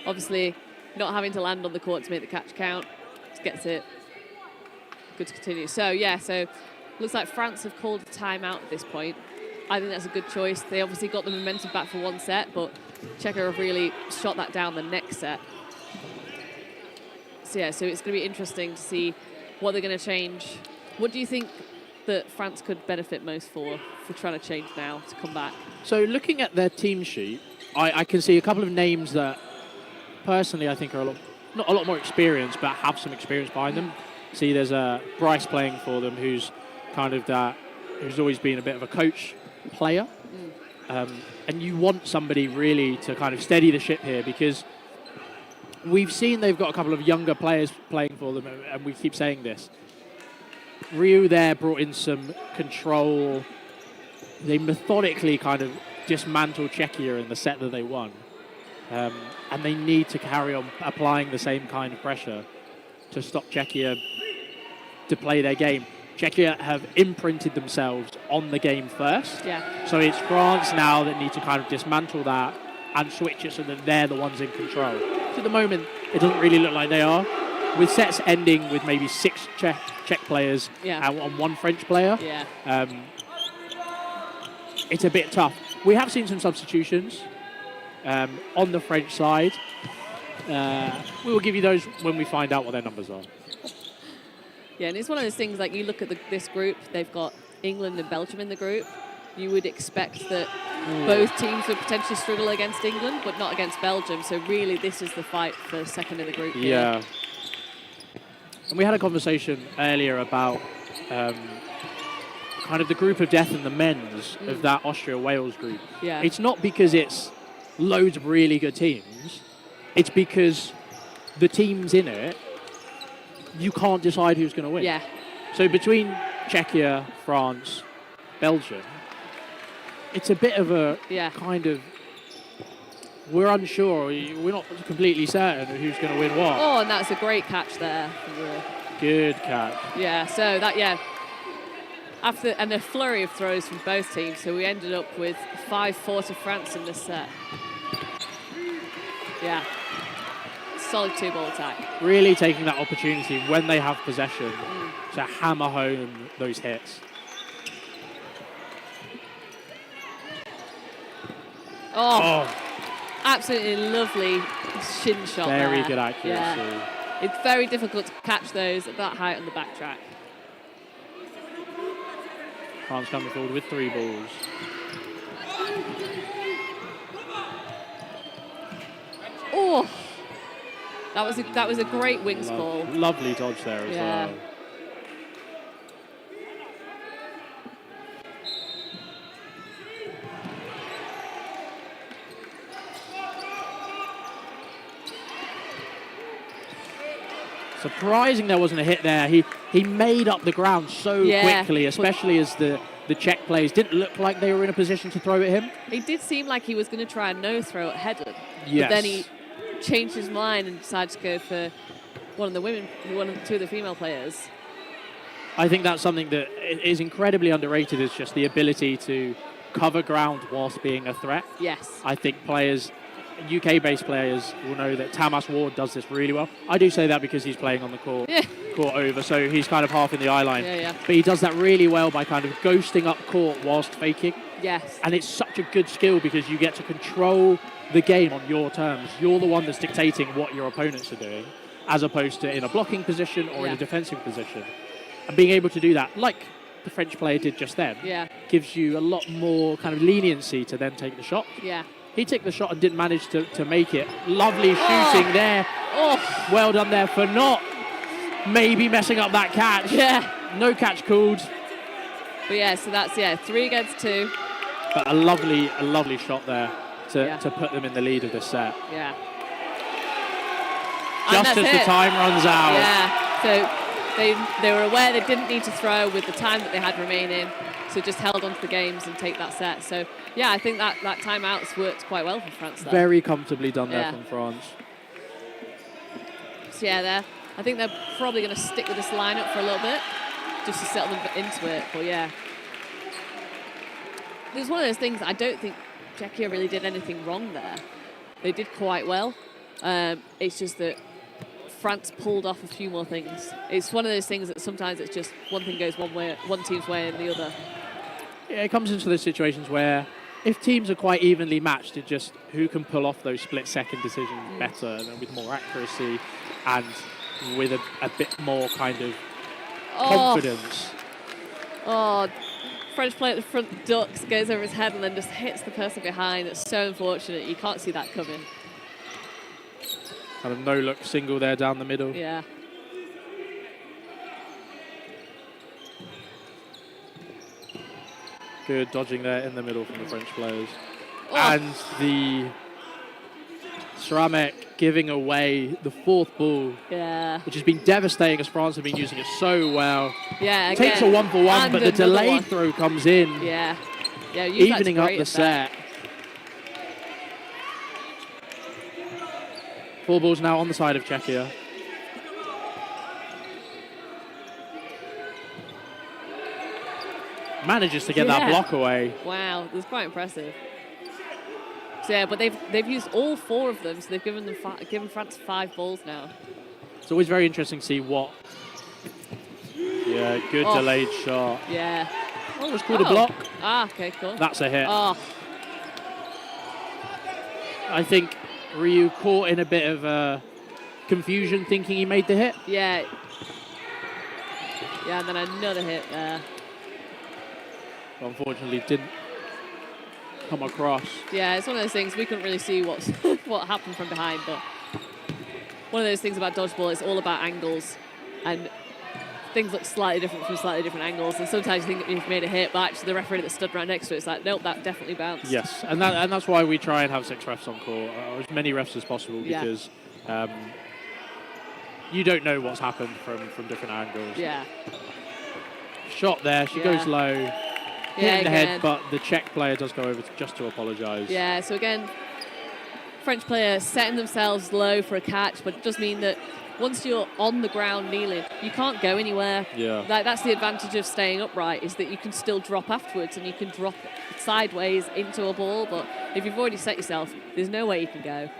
Obviously, not having to land on the court to make the catch count. Just gets it. Good to continue. So, looks like France have called a timeout at this point. I think that's a good choice. They obviously got the momentum back for one set, but Czechia have really shot that down the next set. So it's going to be interesting to see what they're going to change. What do you think that France could benefit most for trying to change now to come back? So looking at their team sheet, I can see a couple of names that personally I think are not a lot more experienced, but have some experience behind them. See, there's a Bryce playing for them who's kind of who's always been a bit of a coach player. And you want somebody really to kind of steady the ship here, because we've seen they've got a couple of younger players playing for them, and we keep saying this. Ryu there brought in some control. They methodically kind of dismantled Czechia in the set that they won. And they need to carry on applying the same kind of pressure to stop Czechia to play their game. Czechia have imprinted themselves on the game first. Yeah. So it's France now that need to kind of dismantle that and switch it so that they're the ones in control. So at the moment, it doesn't really look like they are. With sets ending with maybe 6 Czech players and 1 French player, it's a bit tough. We have seen some substitutions on the French side. We will give you those when we find out what their numbers are. Yeah, and it's one of those things, like you look at this group, they've got England and Belgium in the group. You would expect that both teams would potentially struggle against England, but not against Belgium. So really, this is the fight for second in the group. Yeah. And we had a conversation earlier about kind of the group of death in the men's of that Austria-Wales group. Yeah. It's not because it's loads of really good teams. It's because the teams in it, you can't decide who's going to win. Yeah. So between Czechia, France, Belgium, it's a bit of a kind of, we're unsure, we're not completely certain of who's going to win what. Oh, and that's a great catch there. Good catch. Yeah, so that, after, and a flurry of throws from both teams, so we ended up with 5-4 to France in this set. Yeah. Solid 2-ball attack. Really taking that opportunity when they have possession to hammer home those hits. Oh. Absolutely lovely shin shot there. Very good accuracy. Yeah. It's very difficult to catch those at that height on the back track. France coming forward with 3 balls. Oh. That was a great wings call. Lovely dodge there as well. Surprising there wasn't a hit there. He made up the ground so quickly, especially as the Czech players didn't look like they were in a position to throw at him. It did seem like he was going to try a no-throw at Hedden. Yes. But then he changed his mind and decided to go for two of the female players. I think that's something that is incredibly underrated, is just the ability to cover ground whilst being a threat. Yes. I think UK-based players will know that Tamas Ward does this really well. I do say that because he's playing on the court over, so he's kind of half in the eye line. Yeah. But he does that really well by kind of ghosting up court whilst faking. Yes. And it's such a good skill because you get to control the game on your terms. You're the one that's dictating what your opponents are doing, as opposed to in a blocking position or in a defensive position. And being able to do that, like the French player did just then, gives you a lot more kind of leniency to then take the shot. Yeah. He took the shot and didn't manage to make it. Lovely shooting there. Oh. Well done there for not maybe messing up that catch. Yeah. No catch called. But so that's 3 against 2. But a lovely shot there to put them in the lead of this set. Yeah. just as the time runs out. Yeah, so they were aware they didn't need to throw with the time that they had remaining, so just held on to the games and take that set. So, yeah, I think that timeout's worked quite well for France there. Very comfortably done there from France. So, yeah, I think they're probably going to stick with this lineup for a little bit, just to settle them into it. But, yeah. It was one of those things I don't think Czechia really did anything wrong there. They did quite well. It's just that France pulled off a few more things. It's one of those things that sometimes it's just one thing goes one way, one team's way and the other. Yeah, it comes into those situations where if teams are quite evenly matched, it's just who can pull off those split-second decisions better and with more accuracy and with a bit more kind of confidence. Oh, French player at the front ducks, goes over his head and then just hits the person behind. It's so unfortunate. You can't see that coming. Kind of no-look single there down the middle. Yeah. Good dodging there in the middle from the French players. Oh. And the Sramek giving away the fourth ball, which has been devastating as France have been using it so well. Yeah, takes a 1-for-1, but the delayed throw comes in. Yeah, evening up the set. 4 balls now on the side of Czechia. Manages to get that block away. Wow, that's quite impressive. So yeah, but they've used all 4 of them, so they've given France 5 balls now. It's always very interesting to see what. Yeah, good delayed shot. Yeah. Oh, it was called a block. Ah, okay, cool. That's a hit. Oh. I think Ryu caught in a bit of confusion, thinking he made the hit. Yeah. Yeah, and then another hit there. Unfortunately, didn't come across. Yeah, it's one of those things we couldn't really see what happened from behind, but one of those things about dodgeball, it's all about angles, and things look slightly different from slightly different angles, and sometimes you think you've made a hit, but actually the referee that stood right next to it is like, nope, that definitely bounced. Yes, and that's why we try and have 6 refs on court, as many refs as possible, because you don't know what's happened from different angles. Yeah. Shot there, she goes low. Hit in the head, but the Czech player does go over just to apologise. Yeah, so again, French player setting themselves low for a catch, but it does mean that once you're on the ground kneeling, you can't go anywhere. Yeah. That's the advantage of staying upright, is that you can still drop afterwards and you can drop sideways into a ball, but if you've already set yourself, there's no way you can go.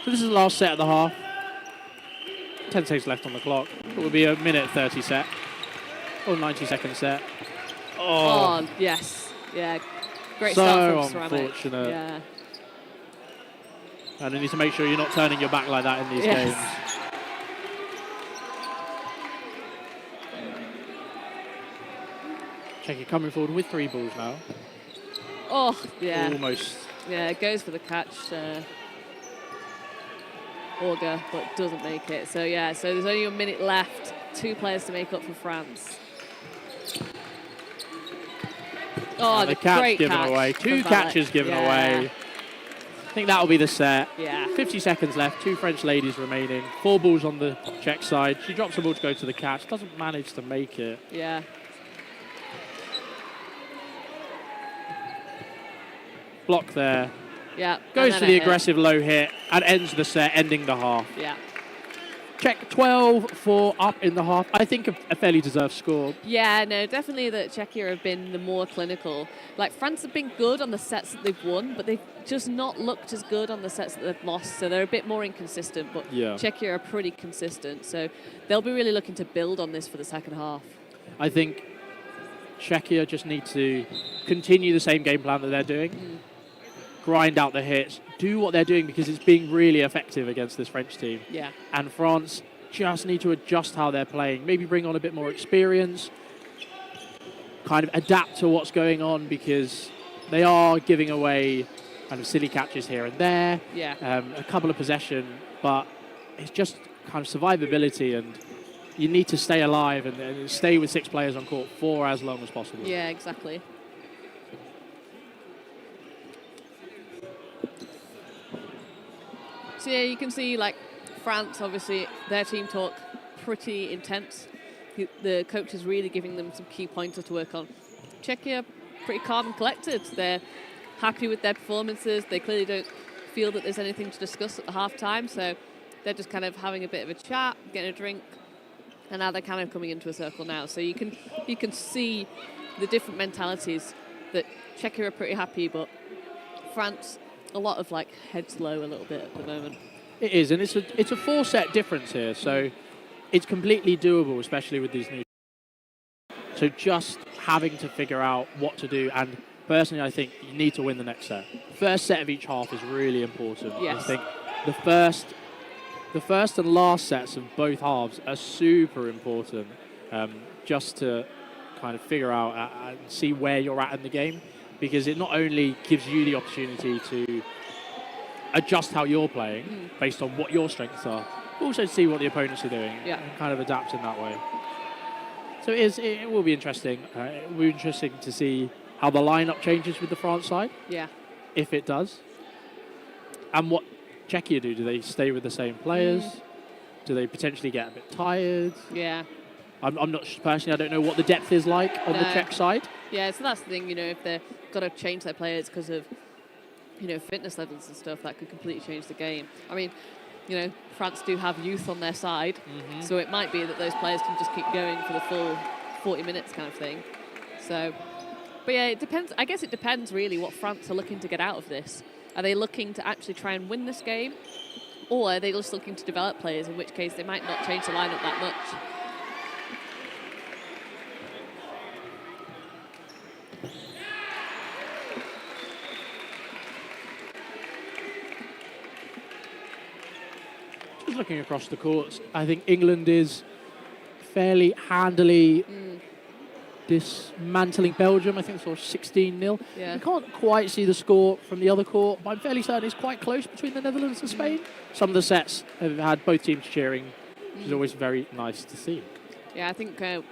So this is the last set of the half. 10 seconds left on the clock. It will be a minute 30 set. Or 90-second set. Oh, yes. Yeah. Great so start from Sramek. Unfortunate. Yeah. And you need to make sure you're not turning your back like that in these games. Czechia coming forward with 3 balls now. Oh, yeah. Almost. Yeah, goes for the catch. Olga, but doesn't make it. So, yeah, so there's only a minute left. 2 players to make up for France. Oh, the catch given away. 2 catches given away. I think that'll be the set. Yeah. 50 seconds left. 2 French ladies remaining. 4 balls on the Czech side. She drops the ball to go to the catch. Doesn't manage to make it. Yeah. Block there. Yeah. Goes for the aggressive low hit and ends the set, ending the half. Yeah. Czech 12-4 up in the half. I think a fairly deserved score. Yeah, no, definitely that Czechia have been the more clinical. Like, France have been good on the sets that they've won, but they've just not looked as good on the sets that they've lost. So they're a bit more inconsistent, but Czechia are pretty consistent. So they'll be really looking to build on this for the second half. I think Czechia just need to continue the same game plan that they're doing. Grind out the hits, do what they're doing, because it's being really effective against this French team. Yeah. And France just need to adjust how they're playing, maybe bring on a bit more experience, kind of adapt to what's going on, because they are giving away kind of silly catches here and there, a couple of possession, but it's just kind of survivability, and you need to stay alive and stay with 6 players on court for as long as possible. Yeah, exactly. So yeah, you can see like France, obviously, their team talk pretty intense. The coach is really giving them some key pointers to work on. Czechia, pretty calm and collected. They're happy with their performances. They clearly don't feel that there's anything to discuss at the half-time, so they're just kind of having a bit of a chat, getting a drink, and now they're kind of coming into a circle now. So you can see the different mentalities. That Czechia are pretty happy, but France, a lot of like heads low a little bit at the moment. It is, and it's a 4-set difference here, so it's completely doable, especially with these new. So just having to figure out what to do, and personally, I think you need to win the next set. First set of each half is really important. Yes. I think the first and last sets of both halves are super important, just to kind of figure out and see where you're at in the game, because it not only gives you the opportunity to adjust how you're playing based on what your strengths are, but also see what the opponents are doing and kind of adapt in that way. So it will be interesting. It will be interesting to see how the lineup changes with the France side. Yeah. If it does. And what Czechia do. Do they stay with the same players? Do they potentially get a bit tired? Yeah. I'm not personally. I don't know what the depth is like on the Czech side. Yeah, so that's the thing. If they've got to change their players because of fitness levels and stuff, that could completely change the game. I mean, France do have youth on their side, so it might be that those players can just keep going for the full 40 minutes kind of thing. So, but yeah, it depends. I guess it depends really what France are looking to get out of this. Are they looking to actually try and win this game, or are they just looking to develop players? In which case, they might not change the lineup that much. Just looking across the courts, I think England is fairly handily dismantling Belgium. I think it's sort of 16-0. Yeah. I can't quite see the score from the other court, but I'm fairly certain it's quite close between the Netherlands and Spain. Some of the sets have had both teams cheering, which is always very nice to see. Yeah, I think the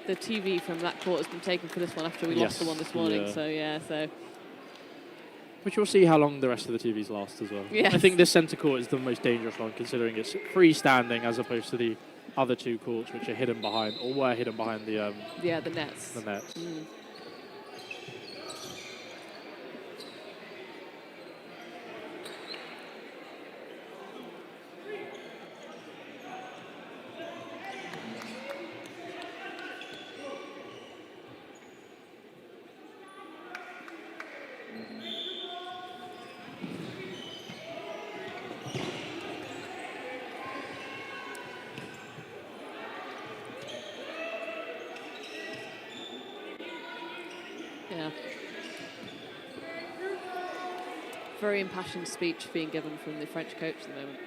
TV from that court has been taken for this one after we lost the one this morning. Yeah. So Which we'll see how long the rest of the TVs last as well. Yes. I think this centre court is the most dangerous one, considering it's freestanding as opposed to the other two courts, which are hidden behind, or were hidden behind the the nets. The nets. Yeah. Very impassioned speech being given from the French coach at the moment.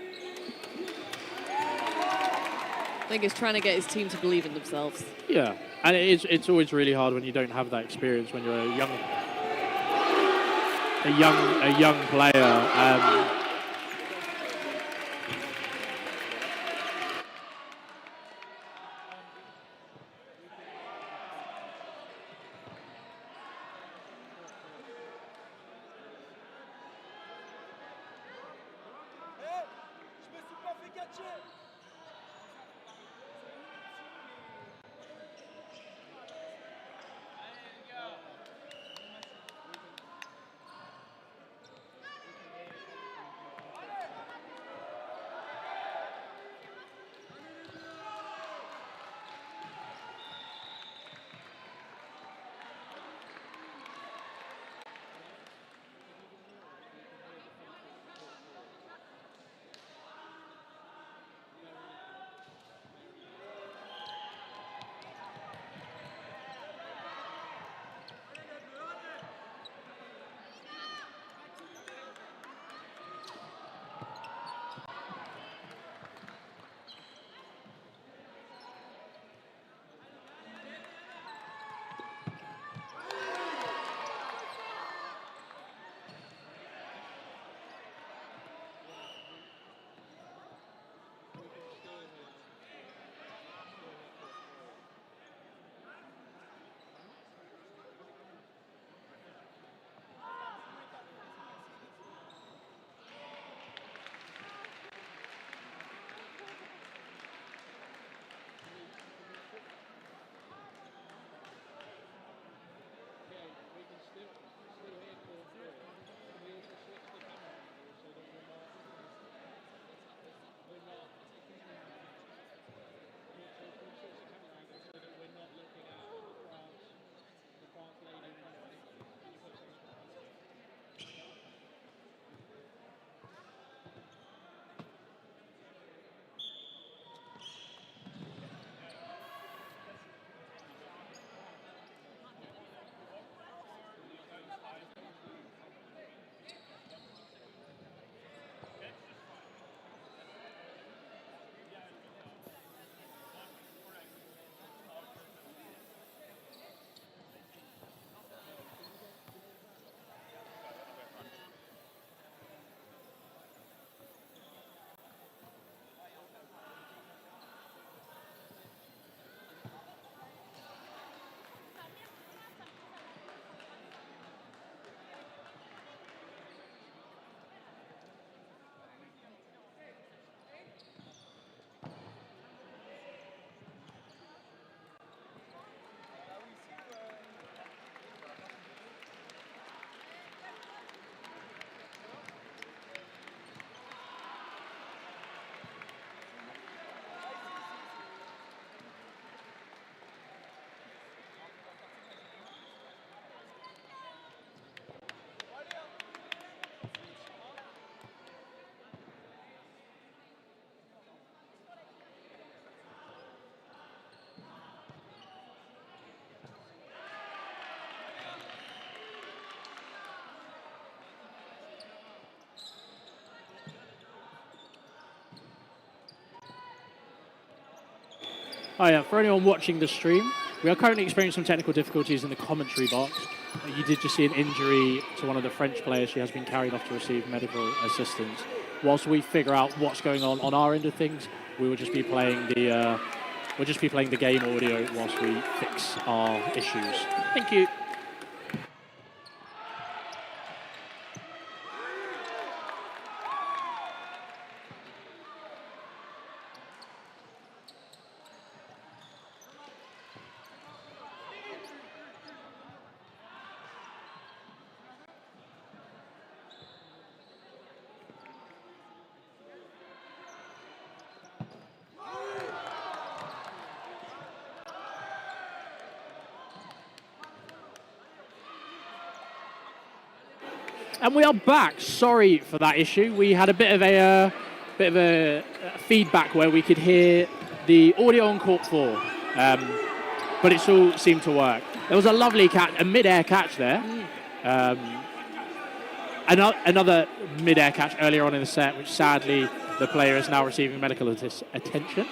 I think he's trying to get his team to believe in themselves. Yeah, and it's always really hard when you don't have that experience when you're a young player. Oh yeah, for anyone watching the stream, we are currently experiencing some technical difficulties in the commentary box. You did just see an injury to one of the French players. She has been carried off to receive medical assistance. Whilst we figure out what's going on our end of things, we will just be playing the game audio whilst we fix our issues. Thank you. And we are back. Sorry for that issue. We had a bit of a feedback where we could hear the audio on court 4, but it all seemed to work. There was a lovely catch, a mid-air catch there. Another mid-air catch earlier on in the set, which sadly the player is now receiving medical attention.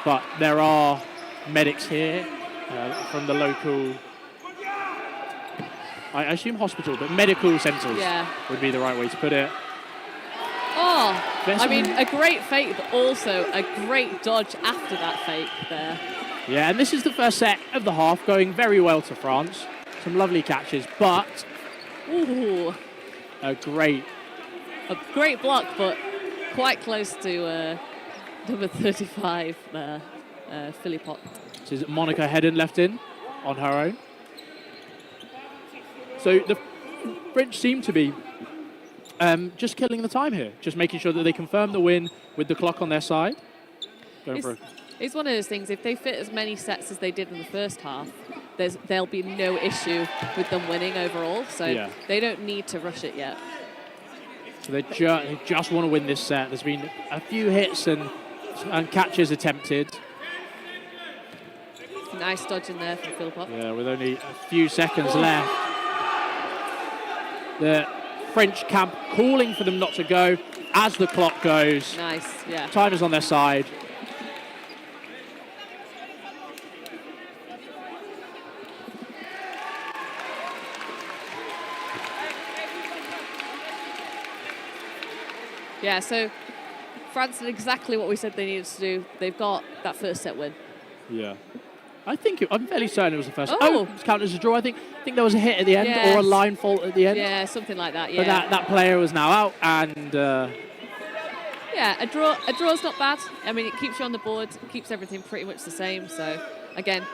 But there are medics here from the local, I assume hospital, but medical centres would be the right way to put it. Oh, I mean, a great fake, but also a great dodge after that fake there. Yeah, and this is the first set of the half, going very well to France. Some lovely catches, but Ooh, a great block, but quite close to number 35 there, Philippot. This is Monica Hedden left in on her own. So the French seem to be just killing the time here, just making sure that they confirm the win with the clock on their side. It's one of those things, if they fit as many sets as they did in the first half, there'll be no issue with them winning overall, so they don't need to rush it yet. So they just want to win this set. There's been a few hits and catches attempted. Nice dodge in there from Philippot. Yeah, with only a few seconds left. The French camp calling for them not to go as the clock goes. Nice, yeah. Time is on their side. Yeah, so France did exactly what we said they needed to do. They've got that first set win. Yeah. I'm fairly certain it was the first. Oh, it's counted as a draw. I think there was a hit at the end or a line fault at the end. Yeah, something like that. Yeah. But that player was now out, and yeah, a draw's not bad. I mean, it keeps you on the board, keeps everything pretty much the same. So again,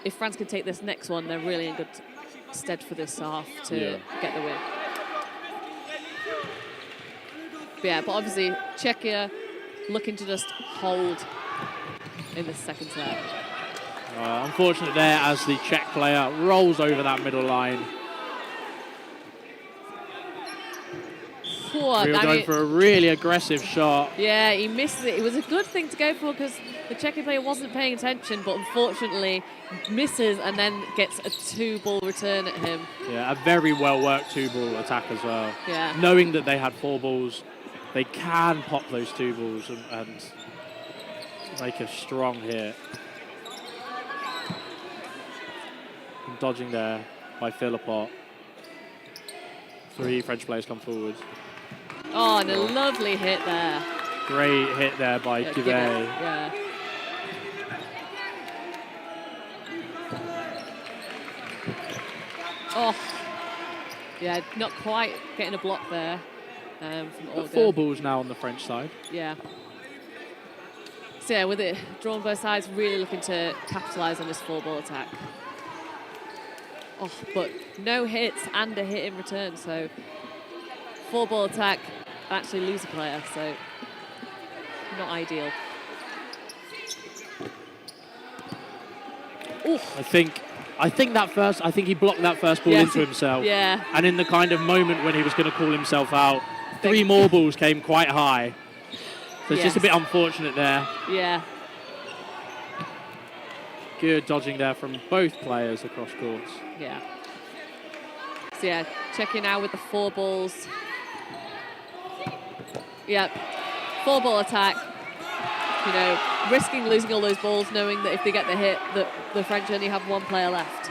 if France can take this next one, they're really in good stead for this half to get the win. But yeah, but obviously Czechia looking to just hold in the second set. Unfortunate there as the Czech player rolls over that middle line. We were going for a really aggressive shot. Yeah, he missed it. It was a good thing to go for because the Czech player wasn't paying attention, but unfortunately misses and then gets a 2-ball return at him. Yeah, a very well-worked 2-ball attack as well. Yeah. Knowing that they had 4 balls, they can pop those 2 balls and make a strong hit. Dodging there by Philippot. 3 French players come forward. Oh, and a lovely hit there. Great hit there by Givet. Yeah. Oh, yeah, not quite getting a block there from Olga. 4 balls now on the French side. Yeah. So yeah, with it drawn both sides, really looking to capitalise on this 4-ball attack. Oh, but no hits and a hit in return, so 4-ball attack, actually lose a player, so not ideal. Ooh. I think he blocked that first ball into himself. Yeah. And in the kind of moment when he was going to call himself out, 3 more balls came quite high. So it's just a bit unfortunate there. Yeah. Good dodging there from both players across courts. Yeah. So yeah, checking now with the 4 balls. Yeah, 4-ball attack. You know, risking losing all those balls, knowing that if they get the hit, that the French only have one player left.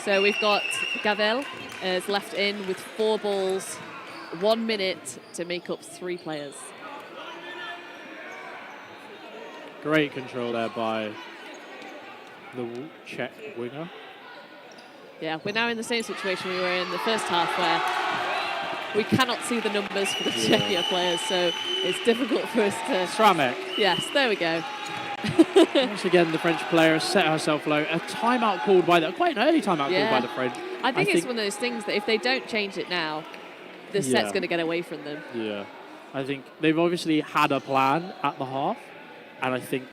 So we've got Gavel is left in with 4 balls, 1 minute to make up 3 players. Great control there by the Czech winger. Yeah, we're now in the same situation we were in the first half, where we cannot see the numbers for the Czechia players, so it's difficult for us to... Stramek. Yes, there we go. Once again, the French player has set herself low. A timeout called by quite an early timeout called by the French. I think it's one of those things that if they don't change it now, the set's going to get away from them. Yeah. I think they've obviously had a plan at the half, and I think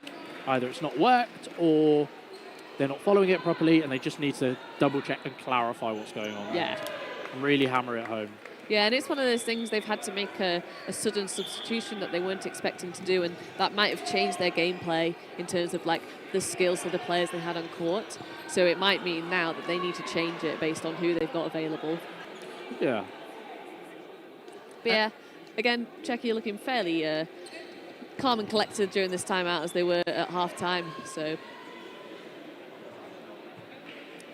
either it's not worked or they're not following it properly, and they just need to double check and clarify what's going on. Yeah. And really hammer it home. Yeah, and it's one of those things they've had to make a sudden substitution that they weren't expecting to do, and that might have changed their gameplay in terms of like the skills of the players they had on court. So it might mean now that they need to change it based on who they've got available. Yeah. But yeah, again, Czechia looking fairly calm and collected during this timeout as they were at half time. So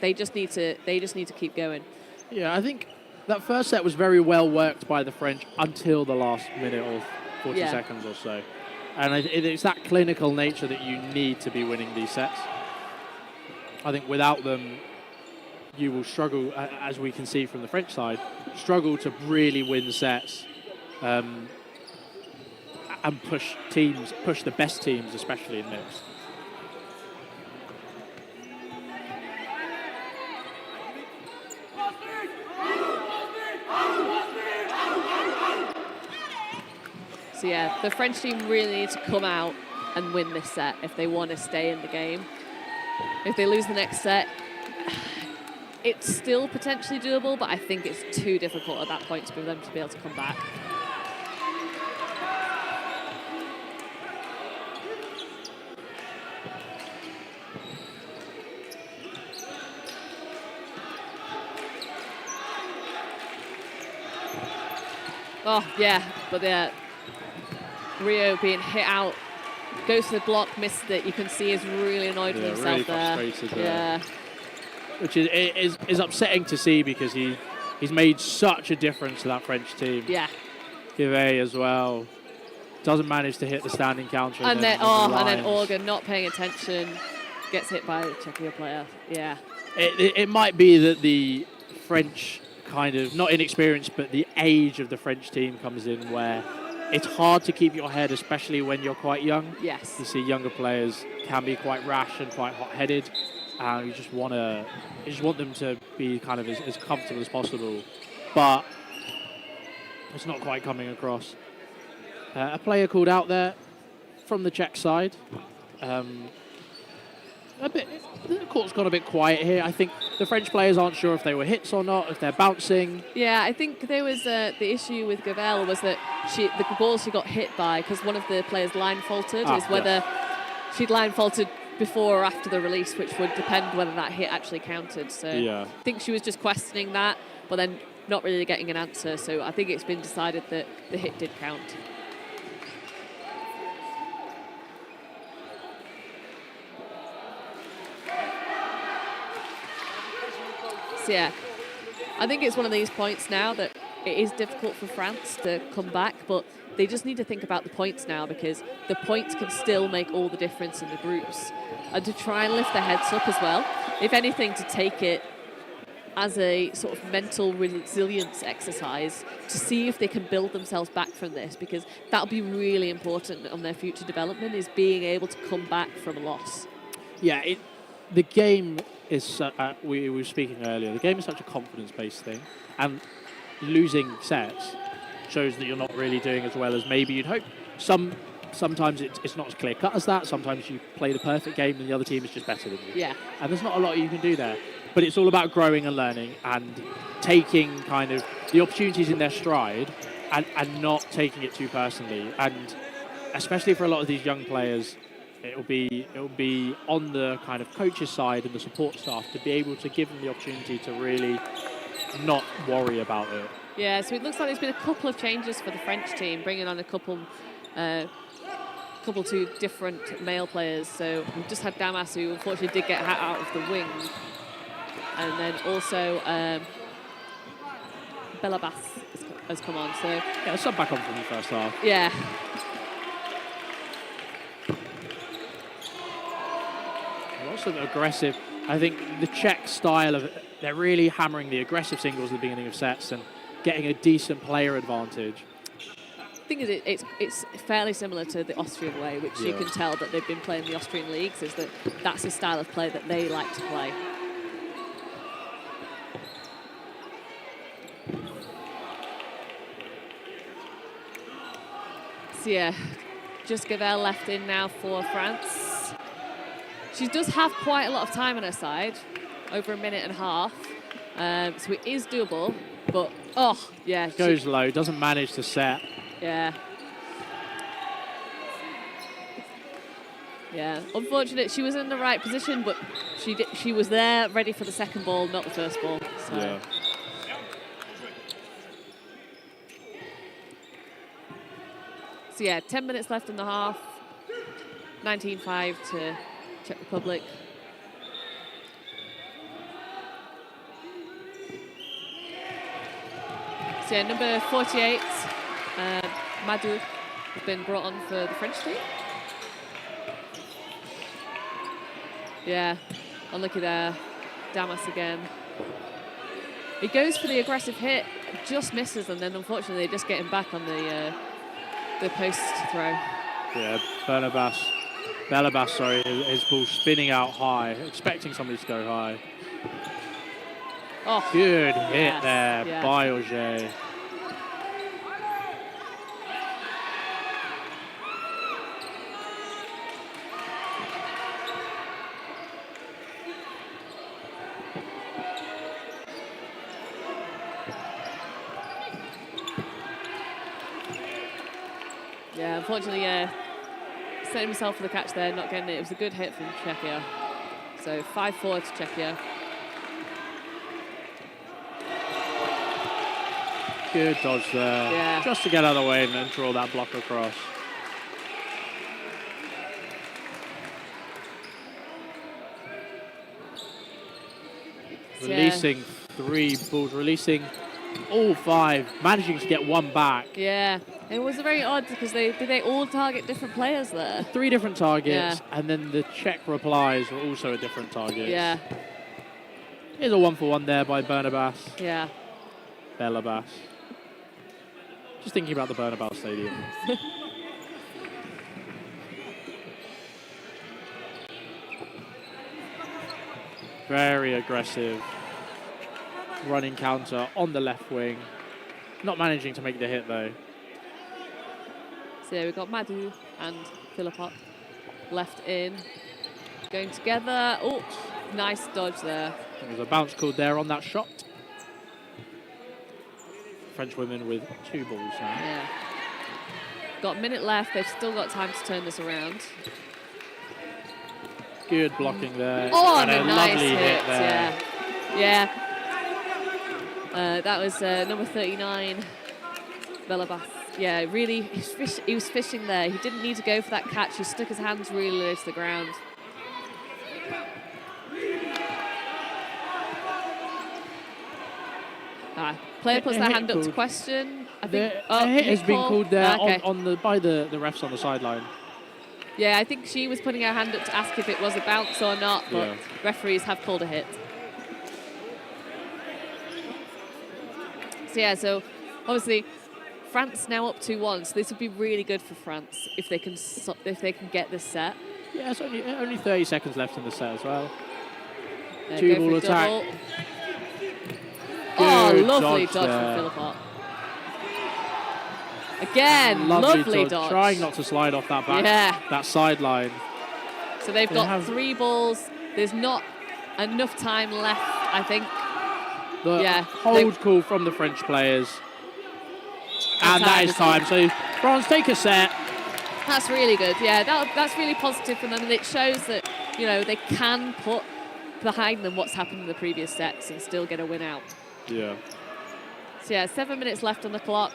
they just need to keep going. Yeah, I think that first set was very well worked by the French until the last minute or 40 seconds or so. And it's that clinical nature that you need to be winning these sets. I think without them, you will struggle, as we can see from the French side, struggle to really win sets and push the best teams, especially in mixed. So yeah, the French team really need to come out and win this set if they want to stay in the game. If they lose the next set, it's still potentially doable, but I think it's too difficult at that point for them to be able to come back. Oh, yeah, but Rio being hit out, goes to the block, missed it. You can see he's really annoyed with himself really there. frustrated Yeah. Which is upsetting to see because he's made such a difference to that French team. Yeah. Givet as well. Doesn't manage to hit the standing counter. And then Organ not paying attention, gets hit by the Czechia player. Yeah. It might be that the French kind of, not inexperience, but the age of the French team comes in where it's hard to keep your head, especially when you're quite young. Yes. You see younger players can be quite rash and quite hot-headed. You just want them to be kind of as comfortable as possible. But it's not quite coming across. A player called out there from the Czech side. The court's gone a bit quiet here. I think the French players aren't sure if they were hits or not, if they're bouncing. Yeah, I think there was the issue with Gavel was that the ball she got hit by, because one of the players line faulted, is whether she'd line faulted before or after the release, which would depend whether that hit actually counted. So I think she was just questioning that, but then not really getting an answer. So I think it's been decided that the hit did count. So yeah, I think it's one of these points now that it is difficult for France to come back, but they just need to think about the points now, because the points can still make all the difference in the groups. And to try and lift their heads up as well, if anything, to take it as a sort of mental resilience exercise to see if they can build themselves back from this, because that'll be really important on their future development, is being able to come back from a loss. Yeah, the game is, we were speaking earlier, the game is such a confidence-based thing, and losing sets shows that you're not really doing as well as maybe you'd hope. Sometimes it's not as clear-cut as that. Sometimes you play the perfect game and the other team is just better than you. Yeah. And there's not a lot you can do there. But it's all about growing and learning and taking kind of the opportunities in their stride and not taking it too personally. And especially for a lot of these young players, it'll be on the kind of coach's side and the support staff to be able to give them the opportunity to really not worry about it. Yeah, so it looks like there's been a couple of changes for the French team, bringing on a couple two different male players. So we've just had Damas, who unfortunately did get out of the wing. And then also Belabas has come on. So Yeah, sub back on from the first half. yeah. Lots of aggressive. I think the Czech style of they're really hammering the aggressive singles at the beginning of sets and getting a decent player advantage. The thing is, it's fairly similar to the Austrian way, which you can tell that they've been playing the Austrian leagues, is that that's a style of play that they like to play. So yeah, just Gavel left in now for France. She does have quite a lot of time on her side, over a minute and a half, so it is doable, but oh yeah. Goes low, doesn't manage to set. Yeah. Yeah, unfortunate. She was in the right position, but she was there ready for the second ball, not the first ball. So. Yeah. So yeah, 10 minutes left in the half. 19-5 to Czech Republic. So yeah, number 48, Madou, has been brought on for the French team. Yeah, unlucky there. Damas again. He goes for the aggressive hit, just misses, and then unfortunately just get him back on the post throw. Yeah, Belabas, sorry, his ball spinning out high, expecting somebody to go high. Oh, good hit there yeah. by Auger. Yeah, unfortunately, set himself for the catch there, not getting it. It was a good hit from Czechia. So 5-4 to Czechia. Good dodge there. Yeah. Just to get out of the way and then draw that block across. Releasing 3 balls, releasing all 5, managing to get one back. Yeah, it was very odd because they all target different players there. 3 different targets, Yeah. and then the Czech replies were also a different target. Yeah, Here's a 1-for-1 there by Bernabas. yeah. Belabas. Just thinking about the Bernabas Stadium. Very aggressive. Running counter on the left wing. Not managing to make the hit though. So we've got Madou and Philippot left in. Going together. Oh, nice dodge there. There was a bounce called there on that shot. French women with 2 balls now. Yeah. Got a minute left. They've still got time to turn this around. Good blocking there. Oh, and and a nice lovely hit there. Yeah. Yeah. That was number 39, Belabas. Yeah, really, he was fishing there. He didn't need to go for that catch. He stuck his hands really low to the ground. Player puts their hand up to question. I think a hit has been call. called there Okay. by the refs on the sideline. Yeah, I think she was putting her hand up to ask if it was a bounce or not, but Yeah. referees have called a hit. So yeah, so obviously France now up 2-1, so this would be really good for France if they can get this set. Yeah, it's only 30 seconds left in the set as well. Go 2-ball for a attack. double. Oh, Good lovely dodge dodge there. from Philippot. Again, lovely dodge. Trying not to slide off that sideline. So they've got 3 balls. There's not enough time left, I think. The hold call from the French players. And that is time. So France take a set. That's really good. Yeah, that's really positive for them, and it shows that, you know, they can put behind them what's happened in the previous sets and still get a win out. Yeah. So yeah, 7 minutes left on the clock.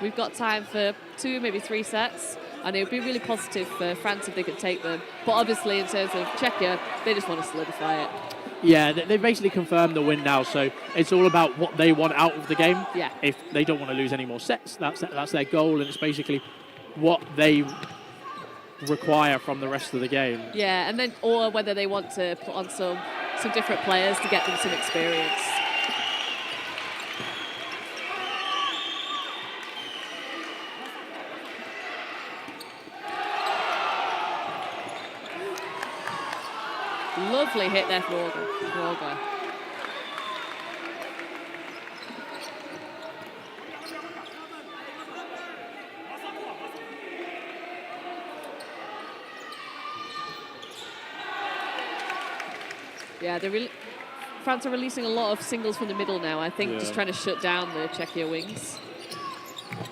we've got time for 2, maybe 3 sets, and it would be really positive for France if they could take them. But obviously, in terms of Czechia, they just want to solidify it. Yeah, they've basically confirmed the win now, so it's all about what they want out of the game. Yeah. If they don't want to lose any more sets, that's their goal, and it's basically what they require from the rest of the game. Yeah, and then or whether they want to put on some different players to get them some experience. Lovely hit there for Olga. Yeah, France are releasing a lot of singles from the middle now. I think just trying to shut down the Czechia wings.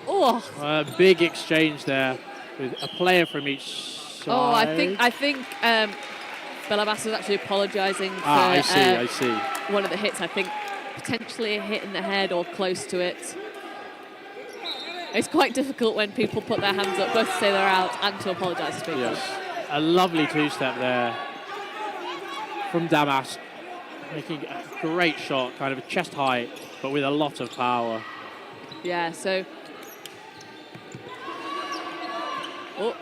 Oh, big exchange there with a player from each side. Oh, I think Belabas was actually apologising for I see. one of the hits. I think potentially a hit in the head or close to it. It's quite difficult when people put their hands up, both to say they're out and to apologise to people. Yes, a lovely two-step there from Damas, making a great shot, kind of a chest height, but with a lot of power. Yeah, so... Oh.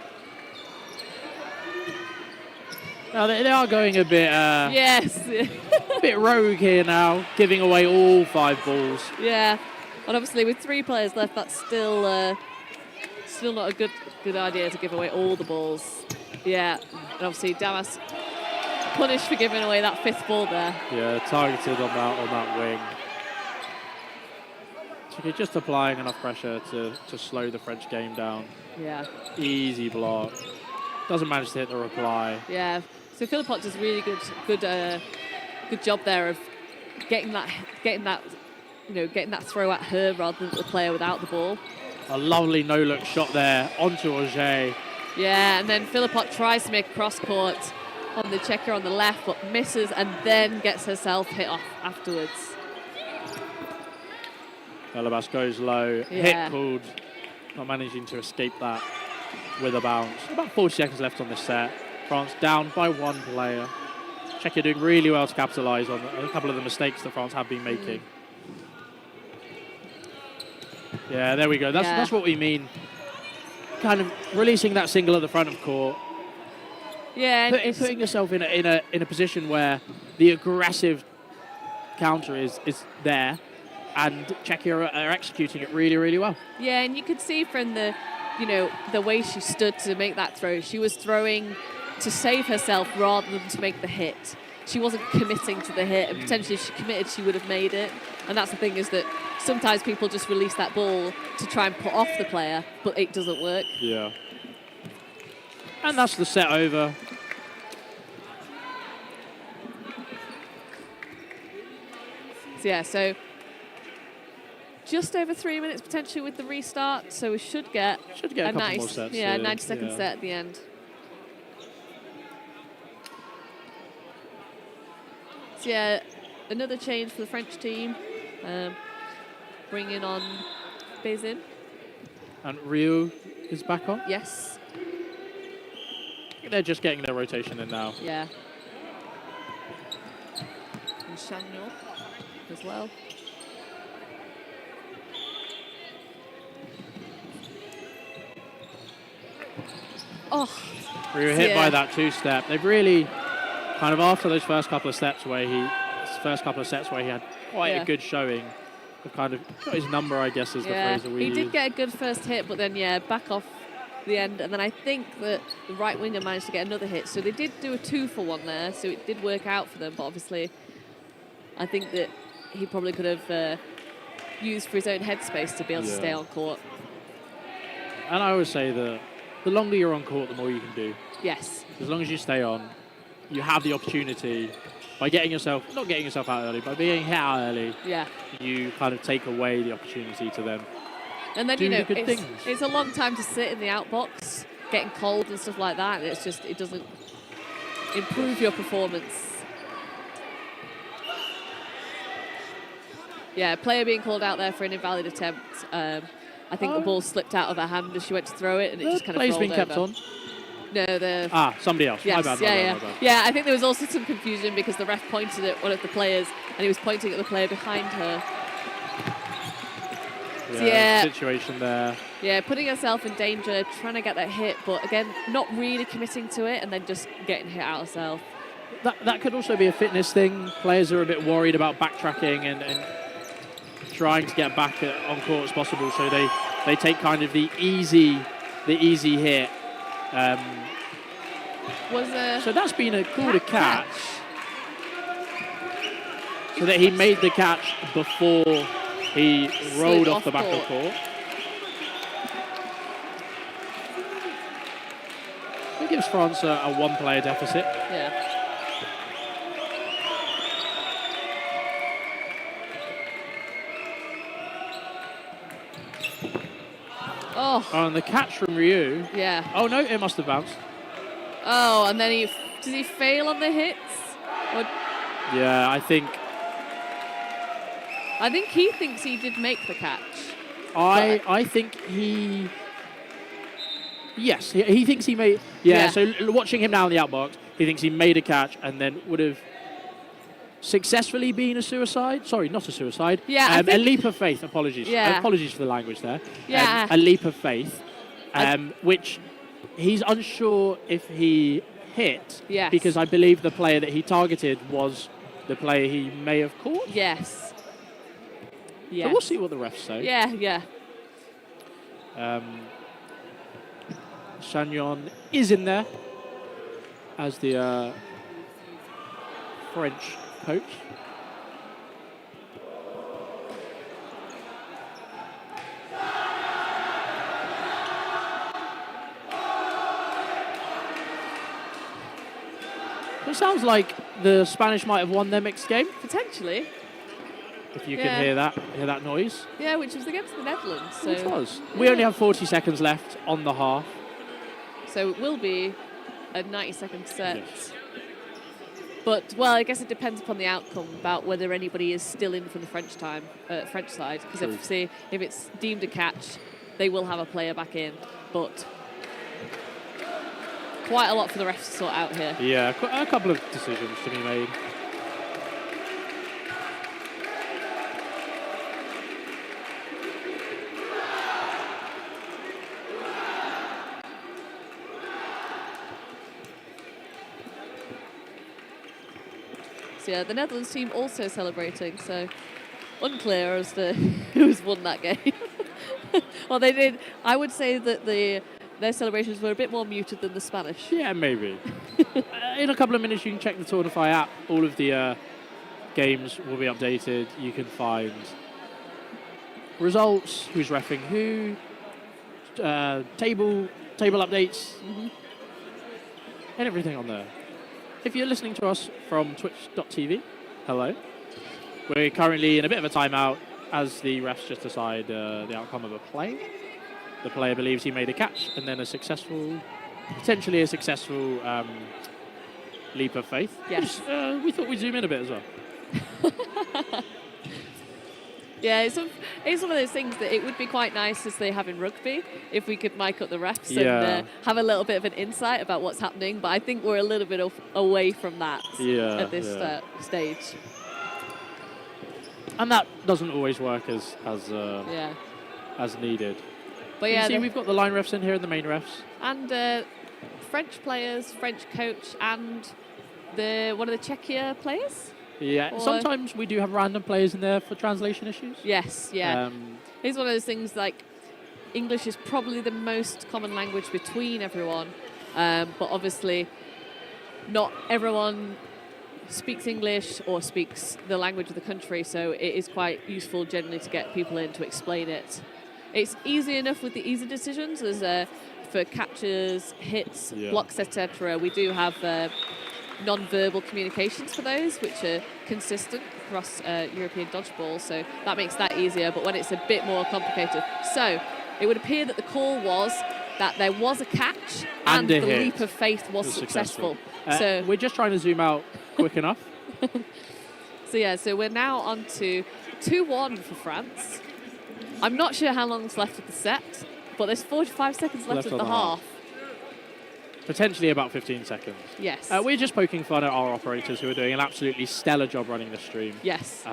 Now they are going a bit, yes, a bit rogue here now, giving away all 5 balls. Yeah, and obviously with 3 players left, that's still not a good idea to give away all the balls. Yeah, and obviously Damas punished for giving away that 5th ball there. Yeah, targeted on that wing. So just applying enough pressure to slow the French game down. Yeah. Easy block. Doesn't manage to hit the reply. Yeah. So Philippot does really good job there of getting that throw at her rather than the player without the ball. A lovely no-look shot there onto Auger. Yeah, and then Philippot tries to make a cross court on the checker on the left, but misses and then gets herself hit off afterwards. Belabas goes low. Yeah. Hit called. Not managing to escape that with a bounce. About 40 seconds left on this set. France down by 1 player. Czechia doing really well to capitalise on a couple of the mistakes that France have been making. Yeah, there we go. That's what we mean. Kind of releasing that single at the front of court. Yeah, Putting yourself in a position where the aggressive counter is there, and Czechia are executing it really, really well. Yeah, and you could see from the way she stood to make that throw, she was throwing to save herself rather than to make the hit. She wasn't committing to the hit, and potentially if she committed, she would have made it. And that's the thing, is that sometimes people just release that ball to try and put off the player, but it doesn't work. Yeah. And that's the set over. So yeah, so just over 3 minutes potentially with the restart, so we should get a couple nice, more sets. 90-second set at the end. So yeah, another change for the French team, bringing on Bézin. And Rio is back on. Yes. They're just getting their rotation in now. Yeah. And Chagnon as well. Oh. We were hit by that 2-step. They've really kind of, after those first couple of sets where he had quite a good showing, they've kind of got his number, I guess, is the phrase that we use. He did get a good first hit, but then back off the end, and then I think that the right winger managed to get another hit. So they did do a 2-for-1 there, so it did work out for them. But obviously, I think that he probably could have used for his own headspace to be able to stay on court. And I always say that the longer you're on court, the more you can do. Yes. As long as you stay on, you have the opportunity, by not getting yourself out early, by being hit out early, you kind of take away the opportunity to then and then, do the good things. It's a long time to sit in the outbox, getting cold and stuff like that. It's just, it doesn't improve your performance. Yeah, player being called out there for an invalid attempt. I think the ball slipped out of her hand as she went to throw it, and it just kind of play's rolled been kept over. on. No, the... Somebody else. Yes, My bad. Yeah, I think there was also some confusion because the ref pointed at one of the players, and he was pointing at the player behind her. Yeah, situation there. Yeah, putting herself in danger, trying to get that hit, but again, not really committing to it, and then just getting hit out herself. That could also be a fitness thing. Players are a bit worried about backtracking and trying to get back on court as possible, so they take kind of the easy hit. So that's been called a catch. So that he made the catch before he rolled off the back of the court. It gives France a one-player deficit. Yeah. Oh, and the catch from Ryu. Yeah. Oh, no, it must have bounced. Oh, and then does he fail on the hits? Or Yeah, I think he thinks he did make the catch. I think he... Yes, he thinks he made... Yeah, so watching him now in the outbox, he thinks he made a catch and then would have successfully been a suicide. Sorry, not a suicide. Yeah, a leap of faith. Apologies. Yeah. Apologies for the language there. Yeah. A leap of faith, which he's unsure if he hit. Yes. Because I believe the player that he targeted was the player he may have caught. Yes. But we'll see what the refs say. Yeah. Chagnon is in there as the French coach. It sounds like the Spanish might have won their mixed game. Potentially. If you can hear that noise. Yeah, which was against the Netherlands. So. Which was. We only have 40 seconds left on the half. So it will be a 90-second set. Yes. But, well, I guess it depends upon the outcome about whether anybody is still in from the French side. Because if it's deemed a catch, they will have a player back in. But quite a lot for the refs to sort out here. Yeah, a couple of decisions to be made. So yeah, the Netherlands team also celebrating, so unclear as to who's won that game. Well, they did. I would say that their celebrations were a bit more muted than the Spanish. Yeah, maybe. In a couple of minutes, you can check the Tournify app. All of the games will be updated. You can find results, who's reffing who, table updates, and everything on there. If you're listening to us from twitch.tv, hello. We're currently in a bit of a timeout as the refs just decide the outcome of a play. The player believes he made a catch and then potentially a successful leap of faith. Yes. We thought we'd zoom in a bit as well. Yeah, it's one of those things that it would be quite nice as they have in rugby if we could mic up the refs and have a little bit of an insight about what's happening. But I think we're a little bit away from that at this stage. And that doesn't always work as needed. But yeah, see, we've got the line refs in here and the main refs. And French players, French coach, and one of the Czechia players. Yeah, sometimes we do have random players in there for translation issues. Yes, yeah. It's one of those things like English is probably the most common language between everyone, but obviously not everyone speaks English or speaks the language of the country, so it is quite useful generally to get people in to explain it. It's easy enough with the easy decisions as for catches, hits, blocks, etc. We do have non-verbal communications for those, which are consistent across European dodgeball, so that makes that easier. But when it's a bit more complicated, so it would appear that the call was that there was a catch and the leap of faith was successful. So we're just trying to zoom out quick enough. So we're now on to 2-1 for France. I'm not sure how long's left of the set, but there's 45 seconds left of on the half. Potentially about 15 seconds. Yes. We're just poking fun at our operators who are doing an absolutely stellar job running the stream. Yes.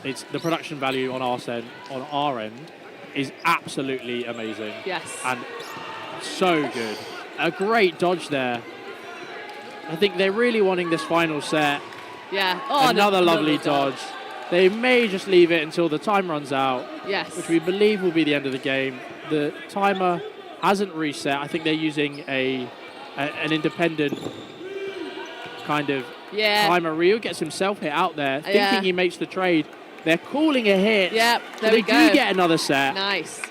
It's the production value on our end is absolutely amazing. Yes. And so good. A great dodge there. I think they're really wanting this final set. Yeah. Oh, Another lovely dodge. They may just leave it until the time runs out. Yes. Which we believe will be the end of the game. The timer hasn't reset. I think they're using an independent kind of timer. Rio gets himself hit out there, thinking he makes the trade. They're calling a hit. Yep, there so we go. They do get another set. Nice.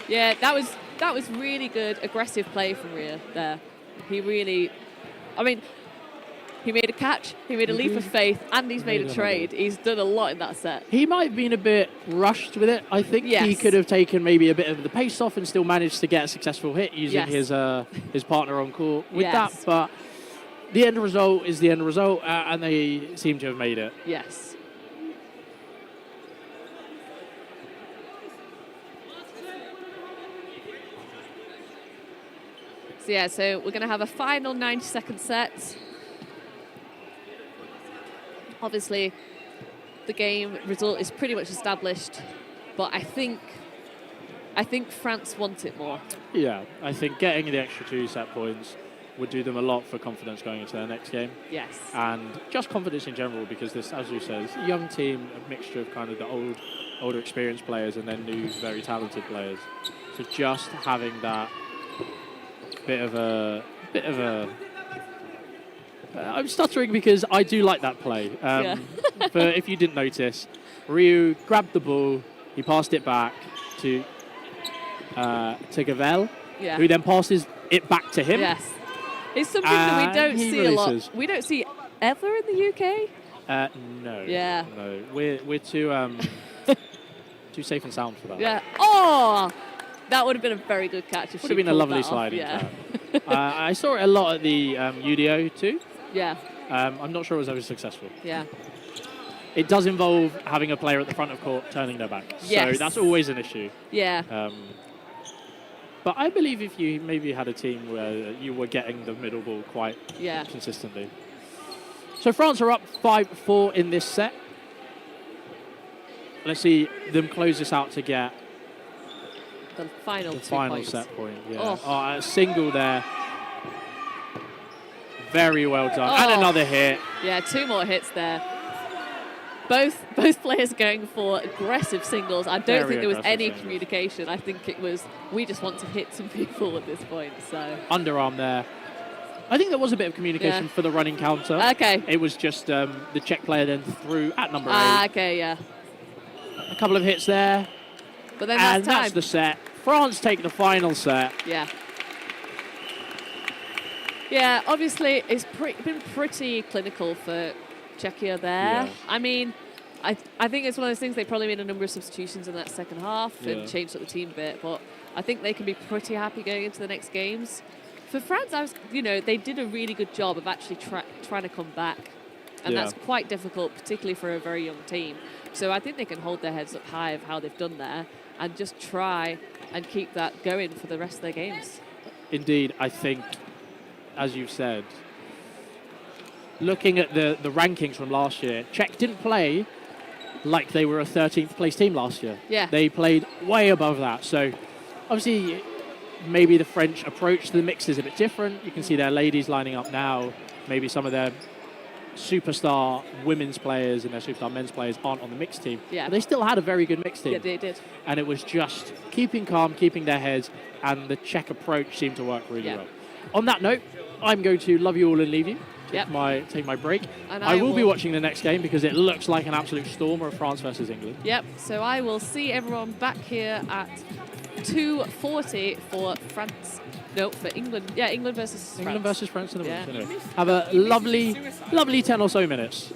Yeah, that was really good, aggressive play from Rio there. He really, I mean, he made a catch, he made a leap of faith, and he's made a trade. He's done a lot in that set. He might have been a bit rushed with it. I think he could have taken maybe a bit of the pace off and still managed to get a successful hit using his partner on court with that. But the end result is the end result, and they seem to have made it. Yes. So yeah, so we're going to have a final 90-second set. Obviously, the game result is pretty much established, but I think France want it more. Yeah, I think getting the extra 2 set points would do them a lot for confidence going into their next game. Yes. And just confidence in general, because this, as you said, is a young team, a mixture of kind of the older experienced players and then new, very talented players. So just having that bit of a I'm stuttering because I do like that play. But if you didn't notice, Ryu grabbed the ball, he passed it back to Gavel, who then passes it back to him. Yes. It's something that we don't see a lot. We don't see ever in the UK. No. Yeah. No. We're too too safe and sound for that. Yeah. Oh, that would have been a very good catch. If would have been a lovely sliding catch. I saw it a lot at the UDO too. Yeah. I'm not sure it was ever successful. Yeah. It does involve having a player at the front of court turning their back. Yes. So that's always an issue. Yeah. But I believe if you maybe had a team where you were getting the middle ball quite consistently. So France are up 5-4 in this set. Let's see them close this out to get the final 2 points. Set point. Yeah. Oh, a single there. Very well done. And another hit. Yeah, 2 more hits there. Both players going for aggressive singles. I don't think there was any communication. I think it was, we just want to hit some people at this point. So underarm there. I think there was a bit of communication for the running counter. Okay. It was just the Czech player then threw at number 8. Okay, yeah. A couple of hits there. But then that's the set. France take the final set. Yeah. Yeah, obviously it's been pretty clinical for Czechia there. Yeah. I mean, I think it's one of those things, they probably made a number of substitutions in that second half and changed up the team a bit, but I think they can be pretty happy going into the next games. For France, they did a really good job of actually trying to come back, and that's quite difficult, particularly for a very young team. So I think they can hold their heads up high of how they've done there and just try and keep that going for the rest of their games. Indeed, I think, as you've said, looking at the rankings from last year, Czech didn't play like they were a 13th place team last year. Yeah. They played way above that. So obviously maybe the French approach to the mix is a bit different. You can see their ladies lining up now. Maybe some of their superstar women's players and their superstar men's players aren't on the mixed team. Yeah. But they still had a very good mixed team. Yeah, they did. And it was just keeping calm, keeping their heads, and the Czech approach seemed to work really well. On that note, I'm going to love you all and leave you. Take my break. And I will be watching the next game because it looks like an absolute stormer of France versus England. Yep. So I will see everyone back here at 2:40 for France. No, for England. Yeah, England versus France. England versus France in the women's. Anyway, have a lovely 10 or so minutes.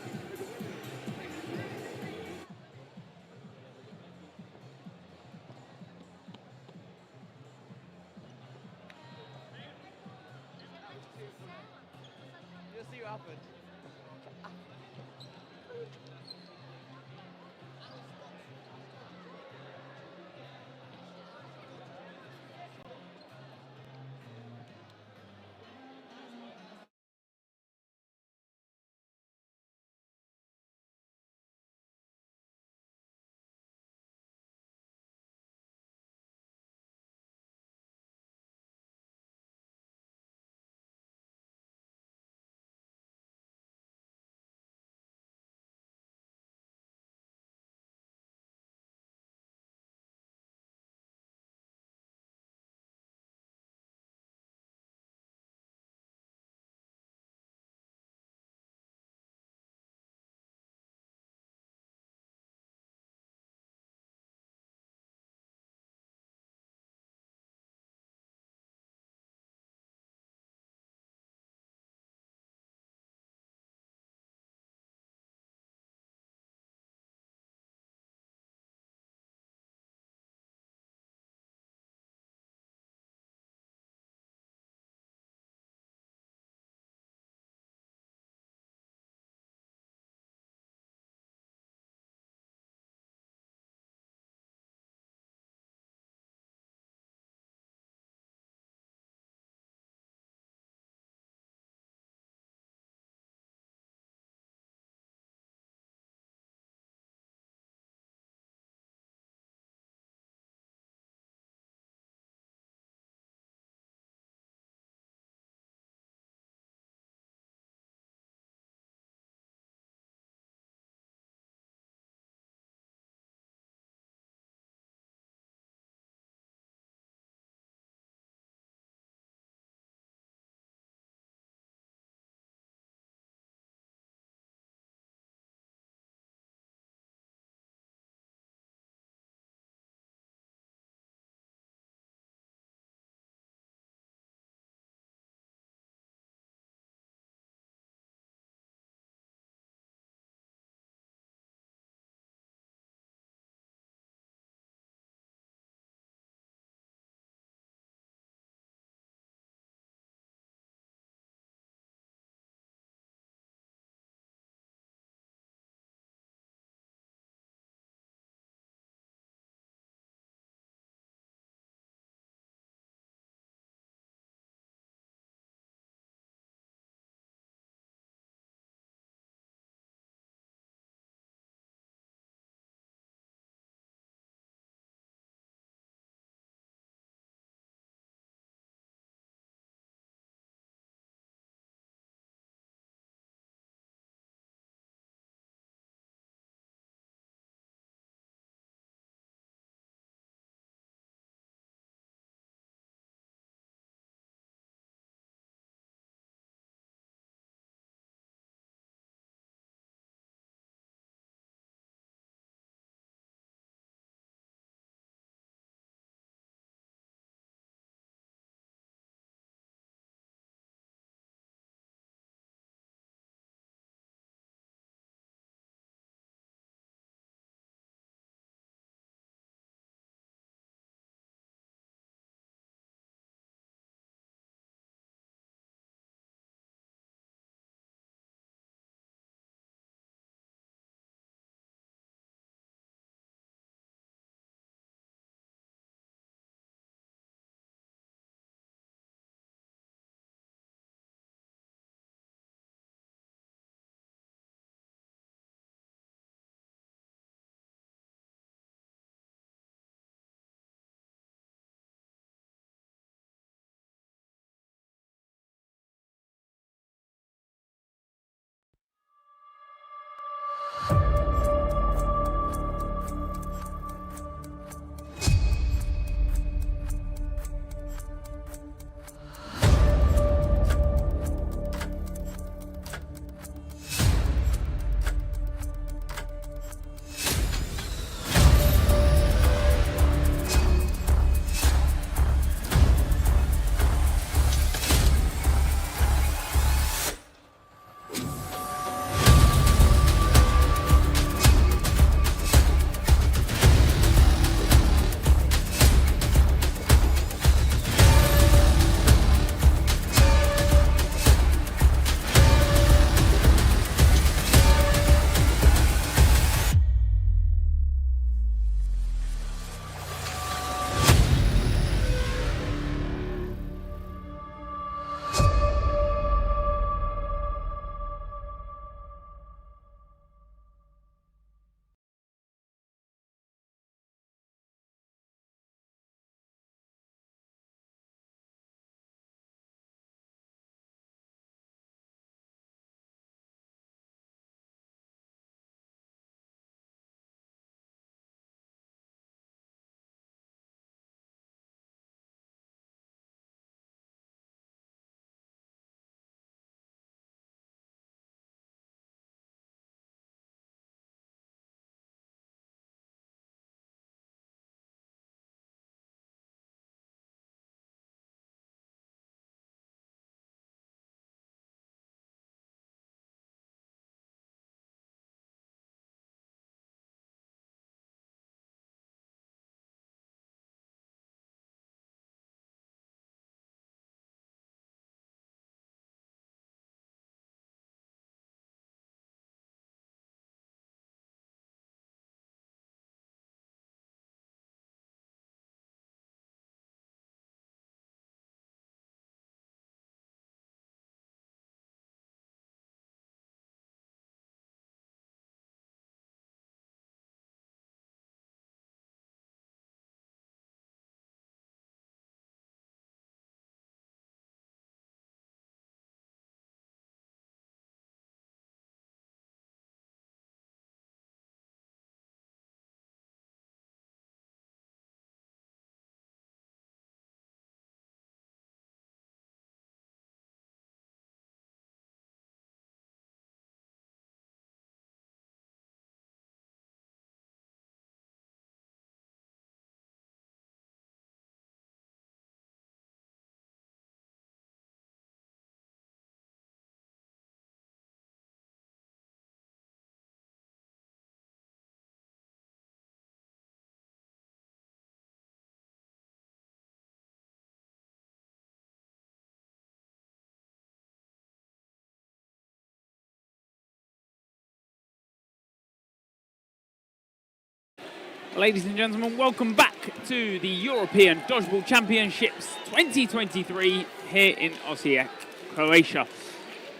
Ladies and gentlemen, welcome back to the European Dodgeball Championships 2023 here in Osijek, Croatia.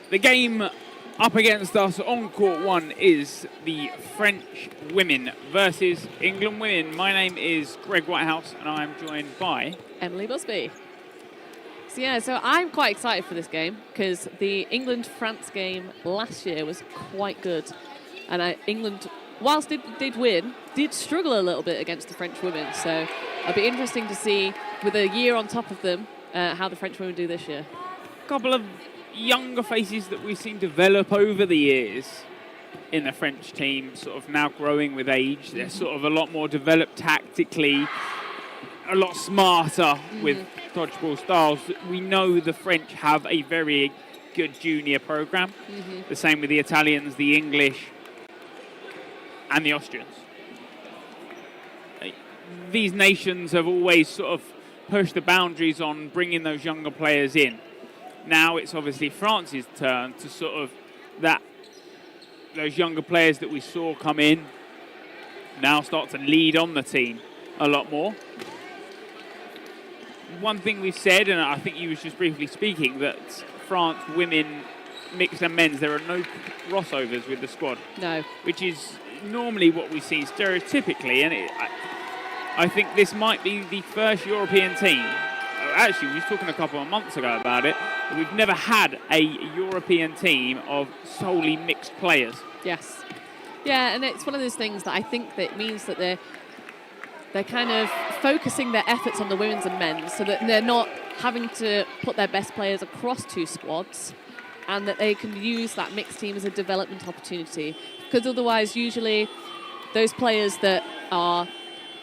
The game up against us on court one is the French women versus England women. My name is Greg Whitehouse and I'm joined by Emily Busby. So I'm quite excited for this game because the England-France game last year was quite good. And England, whilst did win, did struggle a little bit against the French women. So it'll be interesting to see, with a year on top of them, how the French women do this year. a couple of younger faces that we've seen develop over the years in the French team, sort of now growing with age. They're sort of a lot more developed tactically, a lot smarter with dodgeball styles. We know the French have a very good junior program. The same with the Italians, the English, and the Austrians. These nations have always sort of pushed the boundaries on bringing those younger players in. Now it's obviously France's turn to sort of those younger players that we saw come in now start to lead on the team a lot more. One thing we've said, and I think you was just briefly speaking, that France women, mixed and men's, there are no crossovers with the squad. No. Which is normally what we see stereotypically, and I think this might be the first European team. Actually, we were talking a couple of months ago about it. We've never had a European team of solely mixed players. Yes. Yeah, and it's one of those things that I think that means that they're kind of focusing their efforts on the women's and men's so that they're not having to put their best players across two squads, and that they can use that mixed team as a development opportunity. Because otherwise, usually, those players that are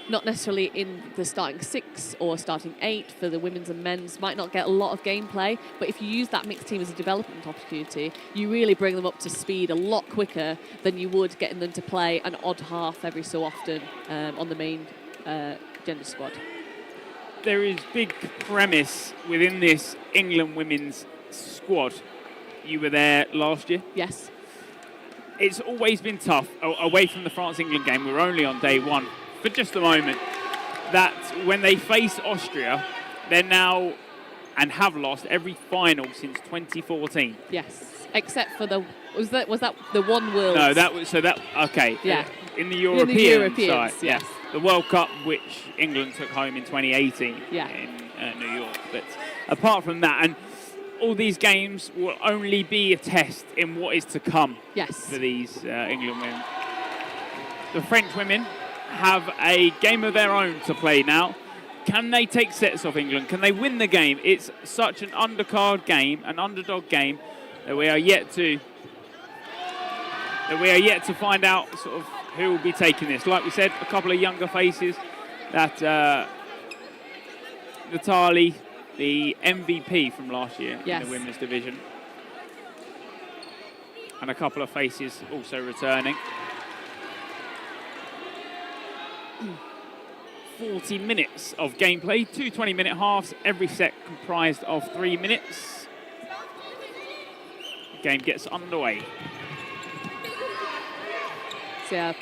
not necessarily in the starting 6 or starting 8 for the women's and men's might not get a lot of gameplay, but if you use that mixed team as a development opportunity, you really bring them up to speed a lot quicker than you would getting them to play an odd half every so often on the main gender squad. There is big premise within this England women's squad. You were there last year. Yes. It's always been tough away from the France-England game. We're only on day one for just a moment. That when they face Austria, they're now and have lost every final since 2014. Yes, except for was that the one World? No, okay. Yeah. In the European side, yes. The World Cup, which England took home in 2018 Yeah. in New York. But apart from that, and all these games will only be a test in what is to come. Yes. For these England women. The French women have a game of their own to play now. Can they take sets off England? Can they win the game? It's such an undercard game, an underdog game, that we are yet to find out sort of who will be taking this. Like we said, a couple of younger faces. That Natalie, the MVP from last year in the women's division, and a couple of faces also returning. 40 minutes of gameplay, 2 20-minute halves, every set comprised of 3 minutes. The game gets underway. So yeah,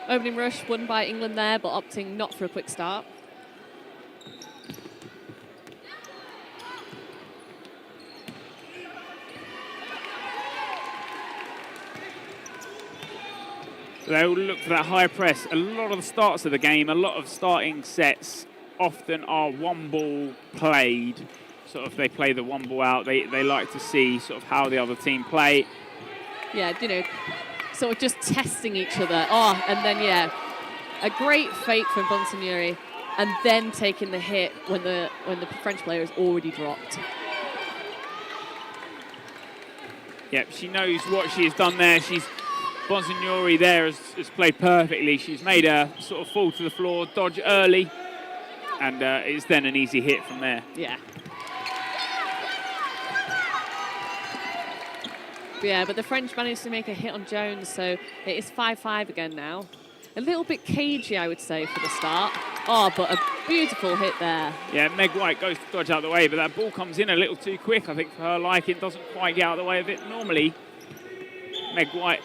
opening rush won by England there, but opting not for a quick start. They'll look for that high press. A lot of the starts of the game, a lot of starting sets often are one ball played. Sort of they play the one ball out. They like to see sort of how the other team play. Yeah, sort of just testing each other. Oh, and then, a great fake from Bonsignori, and then taking the hit when the French player has already dropped. Yep, she knows what she has done there. Bonsignori there has played perfectly. She's made her sort of fall to the floor, dodge early, and it's then an easy hit from there. Yeah. But the French managed to make a hit on Jones, so it is 5-5 again now. A little bit cagey, I would say, for the start. Oh, but a beautiful hit there. Yeah, Meg White goes to dodge out the way, but that ball comes in a little too quick, I think, for her liking. Doesn't quite get out of the way of it. Normally, Meg White,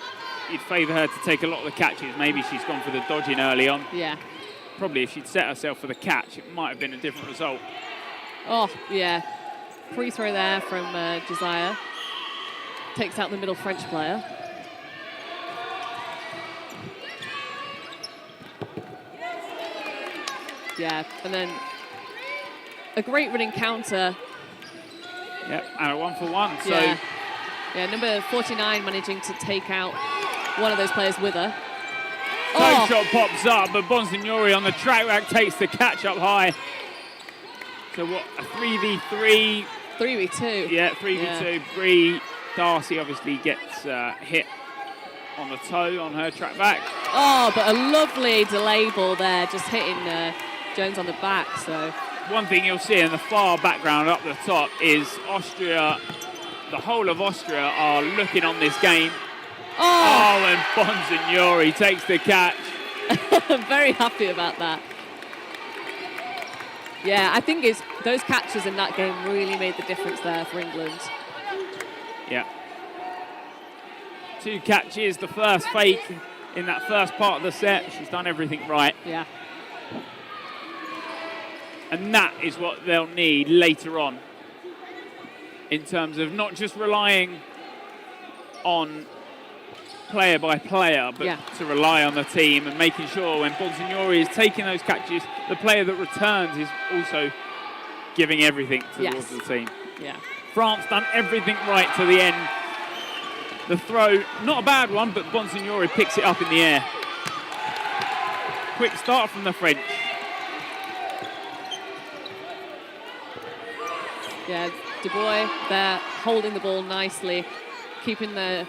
you'd favour her to take a lot of the catches. Maybe she's gone for the dodging early on. Yeah. probably if she'd set herself for the catch, it might have been a different result. Oh, yeah. Free throw there from Josiah. Takes out the middle French player. Yeah, and then a great running counter. Yep, and a 1-for-1. So yeah, number 49 managing to take out one of those players with her. toe shot pops up, but Bonsignori on the track back takes the catch up high. So what, a 3v3? 3v2. Yeah, 3v2. Bree Darcy obviously gets hit on the toe on her track back. Oh, but a lovely delay ball there, just hitting Jones on the back. So one thing you'll see in the far background up the top is Austria, the whole of Austria are looking on this game. Oh, and Bonsignori takes the catch. I'm very happy about that. Yeah, I think it's those catches in that game really made the difference there for England. Yeah. 2 catches, the first fake in that first part of the set. She's done everything right. Yeah. And that is what they'll need later on in terms of not just relying on player by player, but to rely on the team and making sure when Bonsignori is taking those catches, the player that returns is also giving everything towards the team. Yeah. France done everything right to the end. The throw, not a bad one, but Bonsignori picks it up in the air. Quick start from the French. Yeah, Dubois there holding the ball nicely, keeping the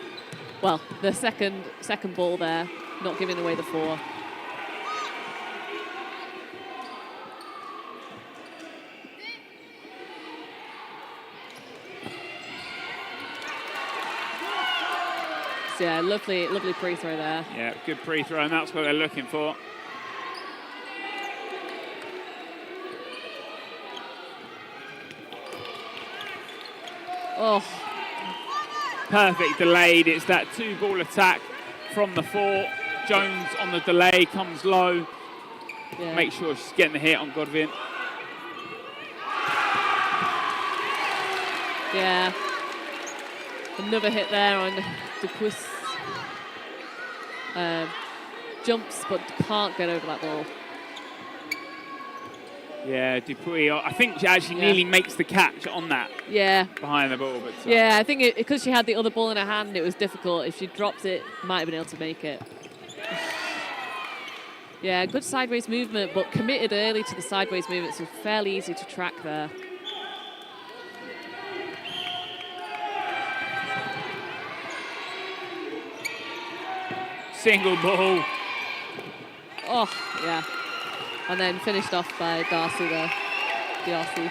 second ball there, not giving away the 4. So yeah, lovely free throw there. Yeah, good free throw, and that's what they're looking for. Oh. Perfect delayed. It's that 2-ball attack from the 4. Jones on the delay, comes low. Yeah. Make sure she's getting the hit on Godwin. Yeah. Another hit there on Dupuis. Jumps, but can't get over that ball. Yeah, Dupuis, I think she actually nearly makes the catch on that. Yeah. Behind the ball. But yeah, I think because she had the other ball in her hand, it was difficult. If she dropped it, might have been able to make it. Yeah, good sideways movement, but committed early to the sideways movement, so fairly easy to track there. Single ball. Oh, yeah. And then finished off by Darcy there. Darcy.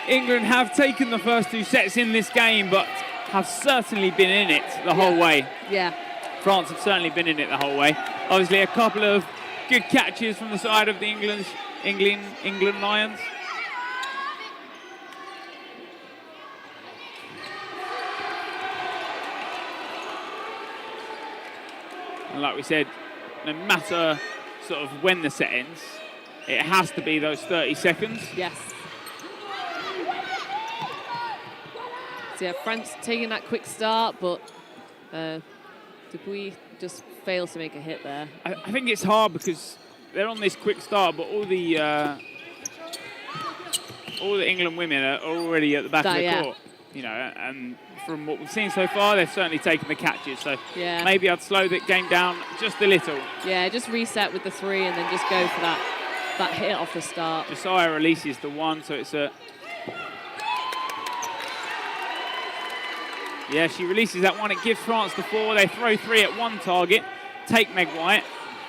England have taken the first 2 sets in this game, but have certainly been in it the whole way. Yeah. France have certainly been in it the whole way. Obviously, a couple of good catches from the side of the England Lions. And like we said, no matter sort of when the set ends, it has to be those 30 seconds. Yes. So yeah, France taking that quick start, but Dupuis just fails to make a hit there. I think it's hard because they're on this quick start, but all the England women are already at the back of the court. You know, and from what we've seen so far, they've certainly taken the catches. So maybe I'd slow the game down just a little. Yeah, just reset with the 3 and then just go for that hit off the start. Josiah releases the 1, so it's a... Yeah, she releases that 1. It gives France the 4. They throw 3 at 1 target, take Meg White.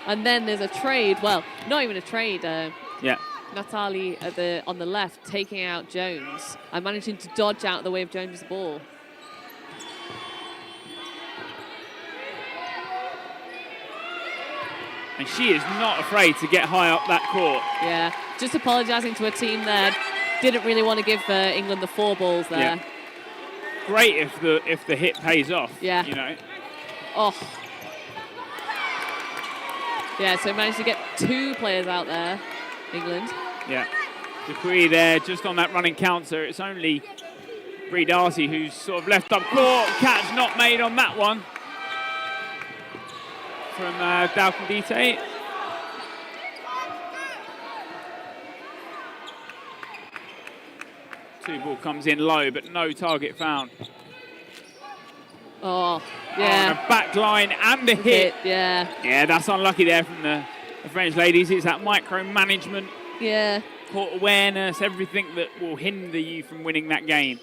And then there's a trade. Well, not even a trade. Yeah. Natalie on the left taking out Jones and managing to dodge out of the way of Jones' ball. And she is not afraid to get high up that court. Yeah, just apologising to her team there. Didn't really want to give England the 4 balls there. Yeah. Great if the hit pays off. Yeah. You know. Oh. Yeah, so managed to get 2 players out there, England. Yeah. Dupuy there, just on that running counter. It's only Brie Darcy who's sort of left up court. Catch not made on that one from Dalcandite. Two ball comes in low, but no target found. Oh, On yeah. a back line and a hit. Yeah. Yeah, that's unlucky there from the French ladies. It's that micromanagement, Yeah. court awareness, everything that will hinder you from winning that game.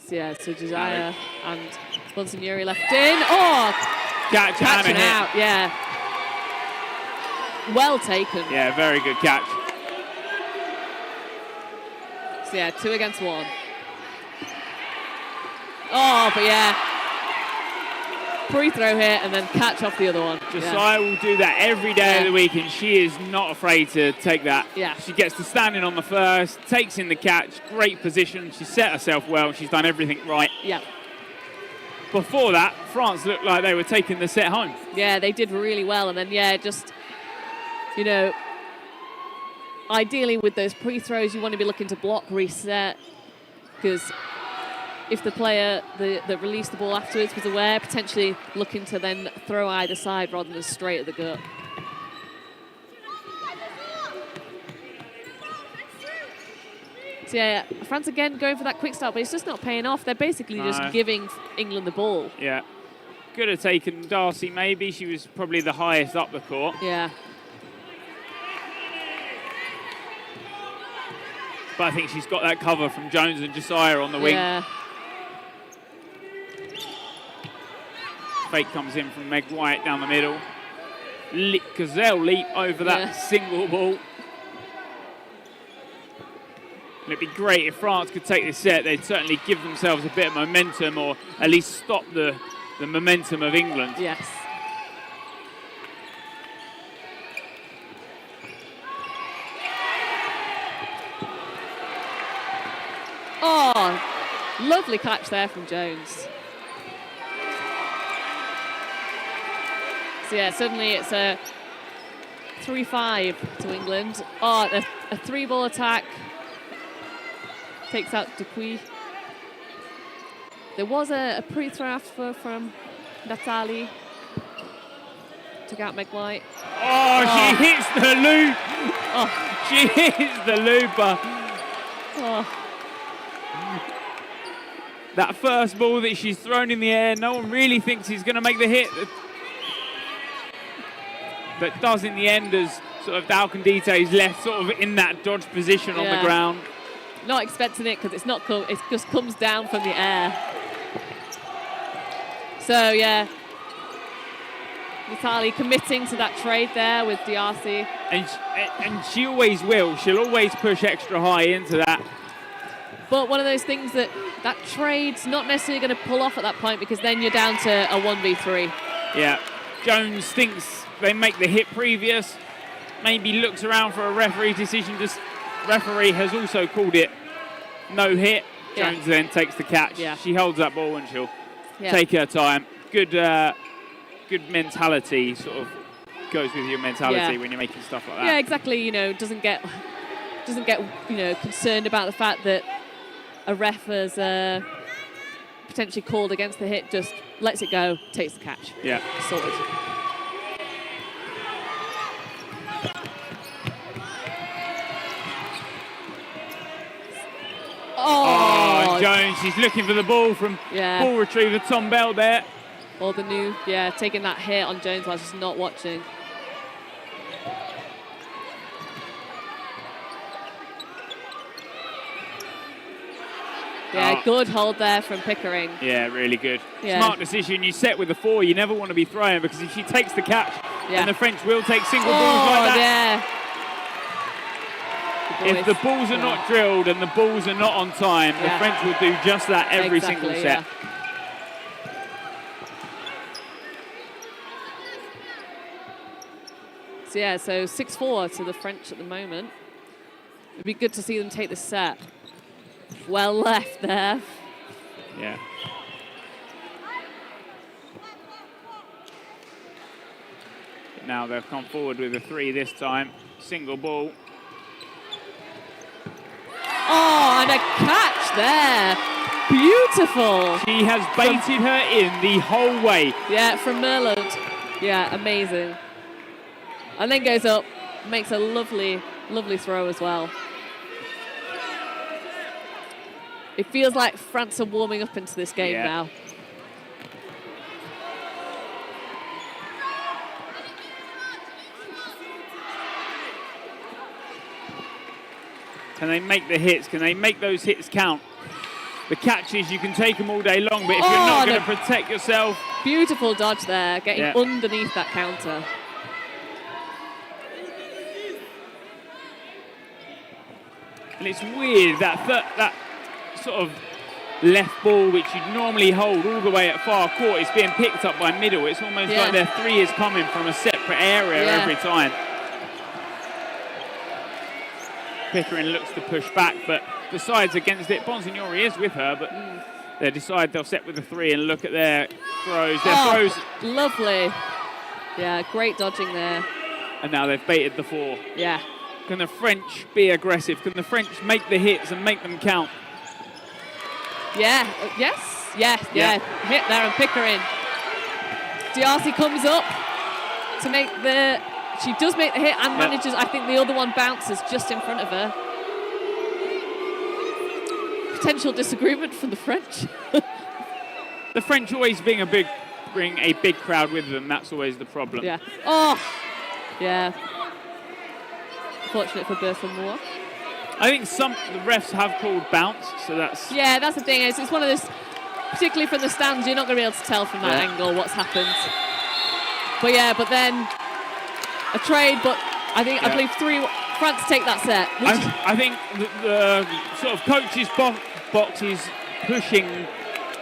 So, yeah, so Josiah and Bonsignori left in. Oh, Catch and a catching hit. out, yeah. Well taken. Yeah, very good catch. So, yeah, 2 against 1. Oh, but yeah. Free throw here and then catch off the other one. Josiah will do that every day of the week, and she is not afraid to take that. Yeah. She gets to standing on the first, takes in the catch, great position. She set herself well. She's done everything right. Yeah. Before that, France looked like they were taking the set home. Yeah, they did really well. And then, yeah, just, you know, ideally with those pre-throws, you want to be looking to block, reset, because if the player that released the ball afterwards was aware, potentially looking to then throw either side rather than straight at the gut. So yeah, France again going for that quick start, but it's just not paying off. They're basically just giving England the ball. Yeah. Could have taken Darcy maybe. She was probably the highest up the court. Yeah. But I think she's got that cover from Jones and Josiah on the wing. Yeah. Fake comes in from Meg White down the middle. Gazelle leap over that single ball. And it'd be great if France could take this set. They'd certainly give themselves a bit of momentum, or at least stop the momentum of England. Yes. Oh, lovely catch there from Jones. So yeah, suddenly it's a 3-5 to England. Oh, a 3-ball attack. Takes out Dupuy. There was a pre-throw after from Natali. Took out Meg White. Oh, she hits the loop. Oh. She hits the looper. Oh. That first ball that she's thrown in the air, no one really thinks he's going to make the hit. But does in the end, as sort of Dalcandite is left sort of in that dodge position on the ground. Not expecting it because it just comes down from the air. So yeah, Natali committing to that trade there with Diarcy. And she always will. She'll always push extra high into that. But one of those things that trade's not necessarily going to pull off at that point, because then you're down to a 1v3. Yeah, Jones thinks they make the hit previous, maybe looks around for a referee decision. Just referee has also called it no hit. Jones then takes the catch. Yeah. She holds that ball and she'll take her time. Good mentality sort of goes with your mentality when you're making stuff like that. Yeah, exactly. You know, doesn't get concerned about the fact that a ref has potentially called against the hit. Just lets it go, takes the catch. Yeah, sorted. Oh, Jones, she's looking for the ball from ball retriever Tom Bell there. Or the new, taking that hit on Jones while she's not watching. Yeah, good hold there from Pickering. Yeah, really good. Smart decision. You set with the 4. You never want to be throwing, because if she takes the catch, then the French will take single balls like that. If the balls are not drilled and the balls are not on time, the French will do just that every single set. So 6-4 to the French at the moment. It'd be good to see them take the set. Well left there. Yeah. now. They'll come forward with a 3 this time. Single ball. Oh, and a catch there. Beautiful. She has baited her in the whole way. Yeah, from Merlot. Yeah, amazing. And then goes up, makes a lovely, lovely throw as well. It feels like France are warming up into this game now. Can they make the hits? Can they make those hits count? The catches, you can take them all day long, but if you're not going to protect yourself... Beautiful dodge there, getting underneath that counter. And it's weird, that sort of left ball, which you'd normally hold all the way at far court, is being picked up by middle. It's almost like their 3 is coming from a separate area every time. Pickering looks to push back, but decides against it. Bonsignori is with her, but they decide they'll set with a 3 and look at their throws. Their throws. Lovely. Yeah, great dodging there. And now they've baited the 4. Yeah. Can the French be aggressive? Can the French make the hits and make them count? Yeah. Yes. Yeah. Hit there and Pickering. D'Arcy comes up to make the... She does make the hit and manages, I think the other one bounces just in front of her. Potential disagreement from the French. The French always bring a big crowd with them. That's always the problem. Yeah. Oh, yeah. Fortunate for Bertha Moore. I think the refs have called bounce, so that's... Yeah, that's the thing. It's one of those, particularly from the stands, you're not going to be able to tell from that angle what's happened. But then... a trade, but I believe France take that set. I think the sort of coach's box is pushing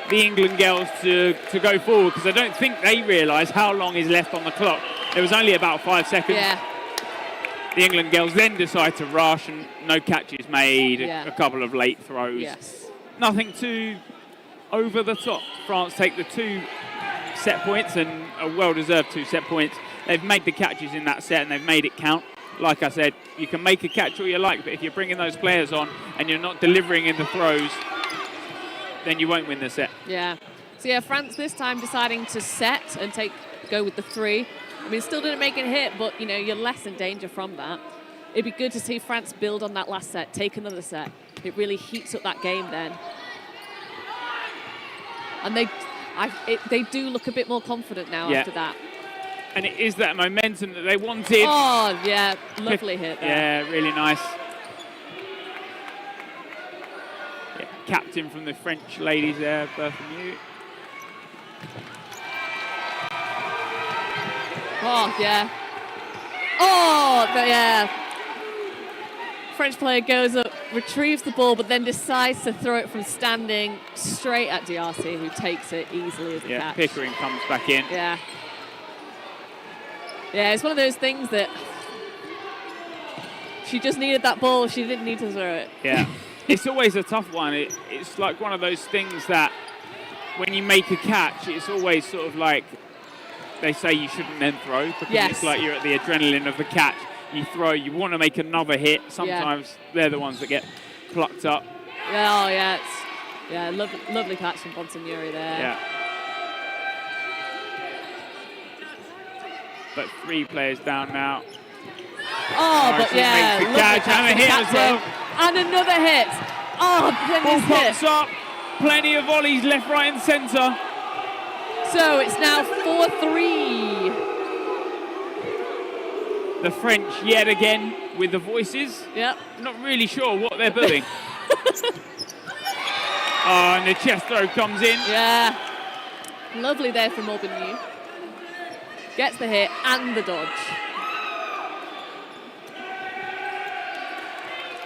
the England girls to go forward, because I don't think they realise how long is left on the clock. It was only about 5 seconds. Yeah. The England girls then decide to rush, and no catches made, a couple of late throws. Yes. Nothing too over the top. France take the 2 set points, and a well-deserved 2 set points. They've made the catches in that set and they've made it count. Like I said, you can make a catch all you like, but if you're bringing those players on and you're not delivering in the throws, then you won't win the set. Yeah. So France this time deciding to set and go with the 3. I mean, still didn't make it hit, but you're less in danger from that. It'd be good to see France build on that last set, take another set. It really heats up that game then. And they do look a bit more confident now after that. And it is that momentum that they wanted. Oh, yeah, lovely hit there. Yeah, really nice. Yeah, captain from the French ladies there, Bertha Moore. Oh, yeah. Oh, yeah. French player goes up, retrieves the ball, but then decides to throw it from standing straight at D'Arcy, who takes it easily as a catch. Pickering comes back in. Yeah. Yeah, it's one of those things that she just needed that ball. She didn't need to throw it. Yeah. It's always a tough one. It's like one of those things that when you make a catch, it's always sort of like they say you shouldn't then throw, because it's like you're at the adrenaline of the catch. You throw, you want to make another hit. Sometimes they're the ones that get plucked up. Yeah, oh, yeah. Lovely catch from Bonsignori there. Yeah. But 3 players down now. Oh, but makes the catch and a hit as well. And another hit. Oh, then ball this pops up. Plenty of volleys left, right and centre. So it's now 4-3. The French yet again with the voices. Yep. Not really sure what they're doing. Oh, and the chest throw comes in. Yeah. Lovely there from Aubigny. Gets the hit and the dodge.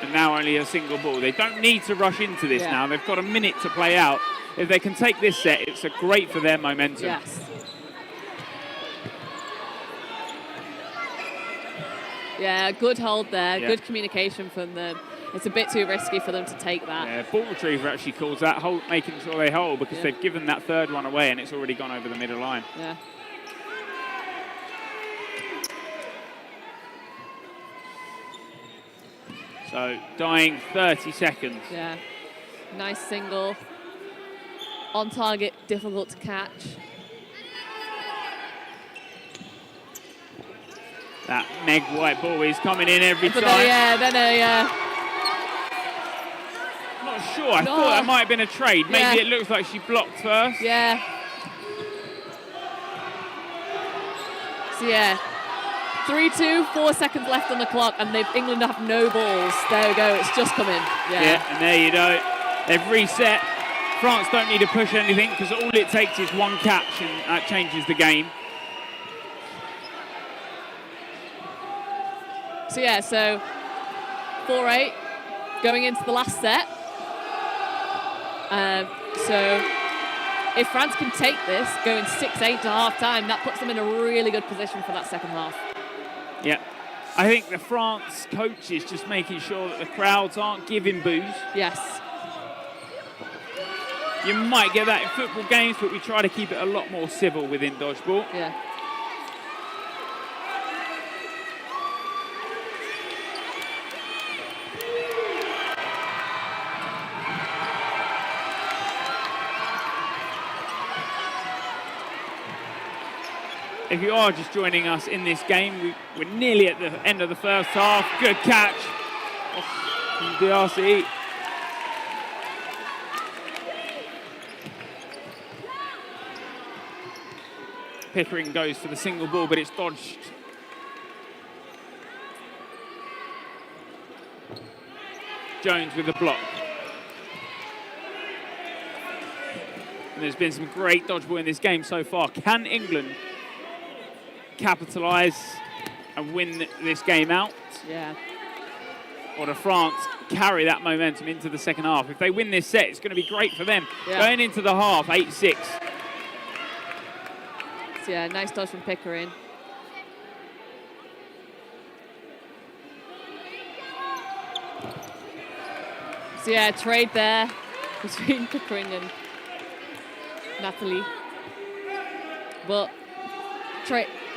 And now only a single ball. They don't need to rush into this now. They've got a minute to play out. If they can take this set, it's great for their momentum. Yes. Yeah, good hold there. Yeah. Good communication from them. It's a bit too risky for them to take that. Yeah, ball retriever actually calls that, making sure they hold, because they've given that 3rd one away and it's already gone over the middle line. Yeah. So dying 30 seconds. Yeah. Nice single. On target, difficult to catch. That Meg White ball is coming in every time. Yeah. Not sure. I thought that might have been a trade. Maybe it looks like she blocked first. Yeah. So yeah, 3-2, 4 seconds left on the clock, and England have no balls. There we go. It's just come in. Yeah, and there you go. They've reset. France don't need to push anything because all it takes is one catch, and that changes the game. So yeah, so 4-8 going into the last set. So if France can take this, going 6-8 to half-time, that puts them in a really good position for that second half. Yeah. I think the France coach is just making sure that the crowds aren't giving boos. Yes. You might get that in football games, but we try to keep it a lot more civil within dodgeball. Yeah. If you are just joining us in this game, we're nearly at the end of the first half. Good catch from DRC. Pickering goes for the single ball, but it's dodged. Jones with the block. And there's been some great dodgeball in this game so far. Can England capitalise and win this game out? Yeah. Or does France carry that momentum into the second half? If they win this set, it's going to be great for them. Yeah. Going into the half, 8-6. So yeah, nice dodge from Pickering. So yeah, trade there between Pickering and Natalie. But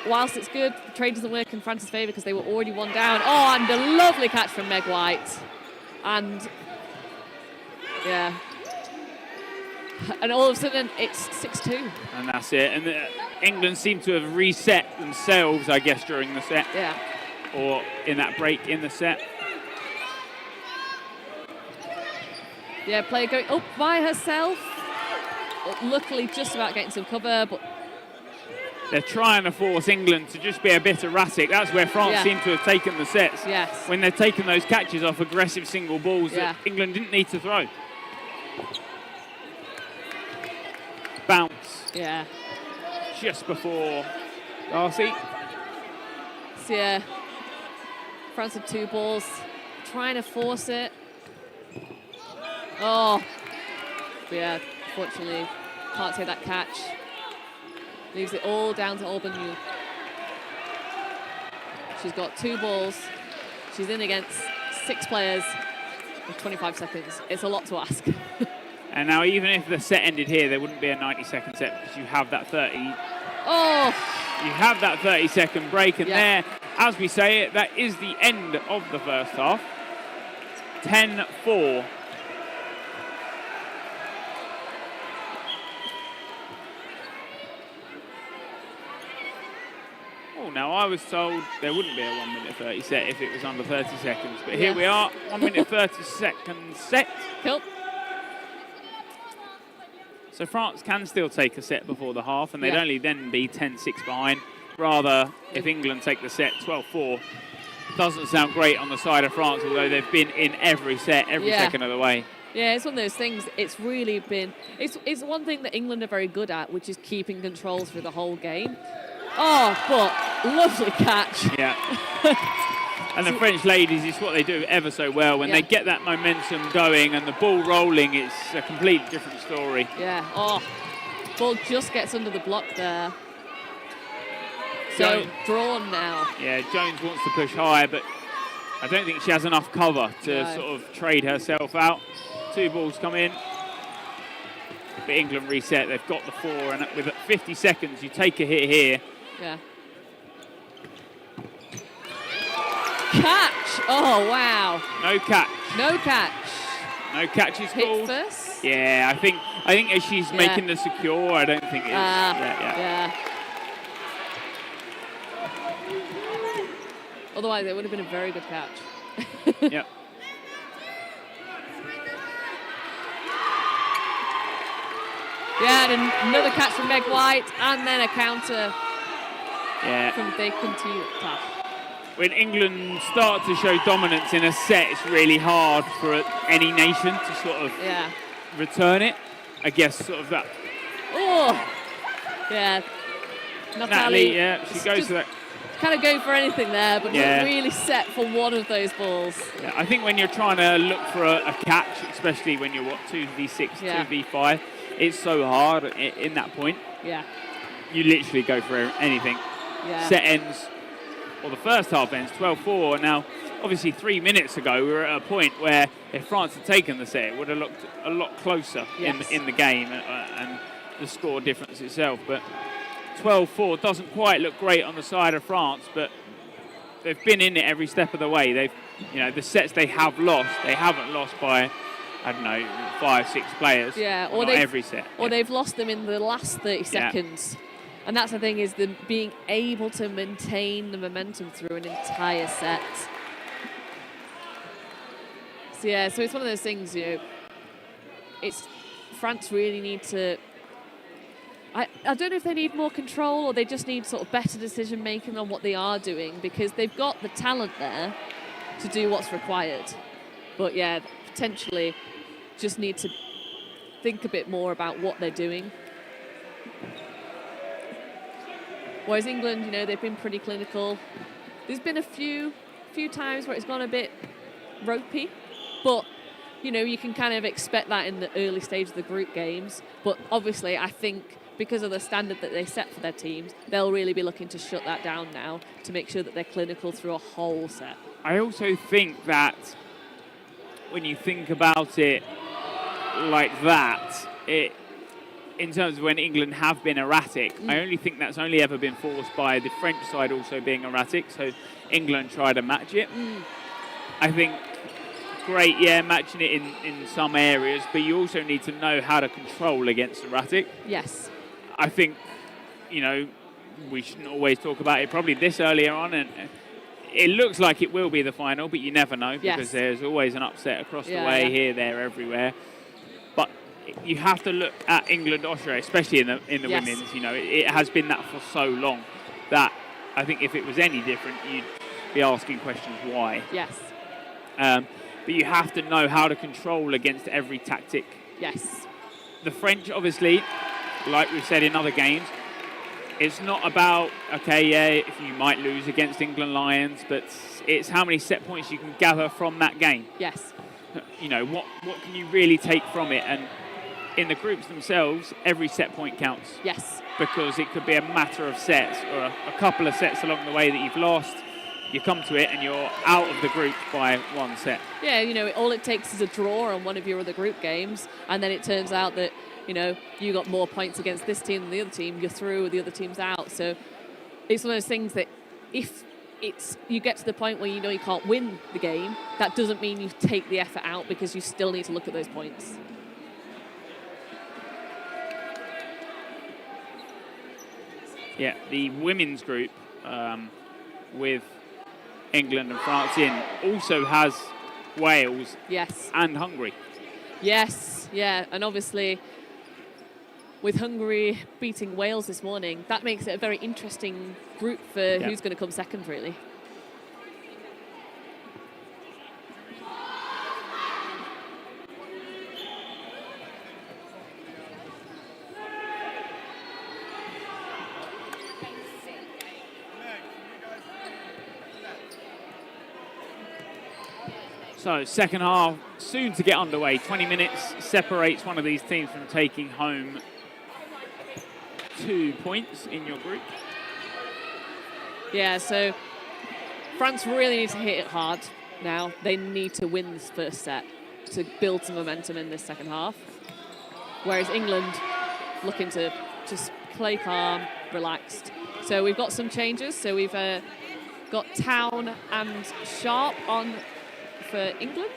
whilst it's good, the trade doesn't work in France's favour because they were already one down. Oh, and a lovely catch from Meg White. And yeah. And all of a sudden, it's 6-2. And that's it. And England seem to have reset themselves, I guess, during the set. Yeah. Or in that break in the set. Yeah, player going up by herself. Luckily, just about getting some cover, but they're trying to force England to just be a bit erratic. That's where France seem to have taken the sets. Yes. When they're taking those catches off aggressive single balls that England didn't need to throw. Bounce. Yeah. Just before Darcy. So yeah, France with 2 balls, trying to force it. Oh, but yeah, fortunately, can't take that catch. Leaves it all down to Albanyu. She's got 2 balls. She's in against 6 players with 25 seconds. It's a lot to ask. And now even if the set ended here, there wouldn't be a 90-second set because you have that 30. Oh! You have that 30-second break, and there, as we say it, that is the end of the first half. 10-4. Oh, now I was told there wouldn't be a 1 minute 30 set if it was under 30 seconds, but here we are, 1 minute 30 second set. Cool. So France can still take a set before the half, and they'd only then be 10-6 behind. Rather, if England take the set 12-4, doesn't sound great on the side of France, although they've been in every set, every second of the way. Yeah, it's one of those things. It's really been. It's one thing that England are very good at, which is keeping control through the whole game. Oh, but lovely catch. Yeah. And the French ladies, it's what they do ever so well. When they get that momentum going and the ball rolling, it's a completely different story. Yeah. Oh, ball just gets under the block there. So drawn now. Yeah, Jones wants to push higher, but I don't think she has enough cover to sort of trade herself out. 2 balls come in. But England reset. They've got the 4, and with 50 seconds, you take a hit here. Yeah. catch! Oh, wow. No catch. No catch. No catch is Hit called. first? Yeah, I think as she's making the secure, I don't think it's... yeah. Otherwise, it would have been a very good catch. Yep. Yeah, and another catch from Meg White, and then a counter from Bekunti. When England start to show dominance in a set, it's really hard for any nation to sort of return it. I guess sort of that. Oh, yeah. Natalie, she goes to that. Kind of going for anything there, but not really set for one of those balls. Yeah, I think when you're trying to look for a catch, especially when you're 2v6, 2v5, it's so hard in that point. Yeah. You literally go for anything. Yeah. Set ends, or the first half ends 12-4. Now, obviously 3 minutes ago, we were at a point where if France had taken the set, it would have looked a lot closer in the game and the score difference itself. But 12-4 doesn't quite look great on the side of France, but they've been in it every step of the way. They've, the sets they have lost, they haven't lost by, 5-6 players. Yeah, or not every set. Or they've lost them in the last 30 seconds. And that's the thing, is them being able to maintain the momentum through an entire set. So so it's one of those things, it's France really need to. I don't know if they need more control or they just need sort of better decision making on what they are doing, because they've got the talent there to do what's required. But potentially just need to think a bit more about what they're doing. Whereas England, they've been pretty clinical. There's been a few times where it's gone a bit ropey, but you can kind of expect that in the early stage of the group games. But obviously, I think because of the standard that they set for their teams, they'll really be looking to shut that down now to make sure that they're clinical through a whole set. I also think that when you think about it like that, in terms of when England have been erratic, I only think that's only ever been forced by the French side also being erratic, so England try to match it. I think great, matching it in some areas, but you also need to know how to control against erratic. Yes. I think, we shouldn't always talk about it probably this earlier on, and it looks like it will be the final, but you never know, because there's always an upset across the way, here, there, everywhere. But you have to look at England, Austria, especially in the women's. It has been that for so long that I think if it was any different, you'd be asking questions why. Yes. But you have to know how to control against every tactic. Yes. The French, obviously, like we've said in other games, it's not about, if you might lose against England Lions, but it's how many set points you can gather from that game. Yes. What can you really take from it? And in the groups themselves, every set point counts. Yes. Because it could be a matter of sets or a couple of sets along the way that you've lost. You come to it and you're out of the group by one set. Yeah, all it takes is a draw on one of your other group games, and then it turns out that, you got more points against this team than the other team, you're through, the other team's out. So it's one of those things that if you get to the point where you can't win the game, that doesn't mean you take the effort out, because you still need to look at those points. Yeah, the women's group with England and France in also has Wales and Hungary. Yes, and obviously with Hungary beating Wales this morning, that makes it a very interesting group for who's going to come second, really. So second half soon to get underway. 20 minutes separates one of these teams from taking home 2 points in your group. Yeah, so France really needs to hit it hard now. They need to win this first set to build some momentum in this second half. Whereas England looking to just play calm, relaxed. So we've got some changes. So we've got Town and Sharp on for England.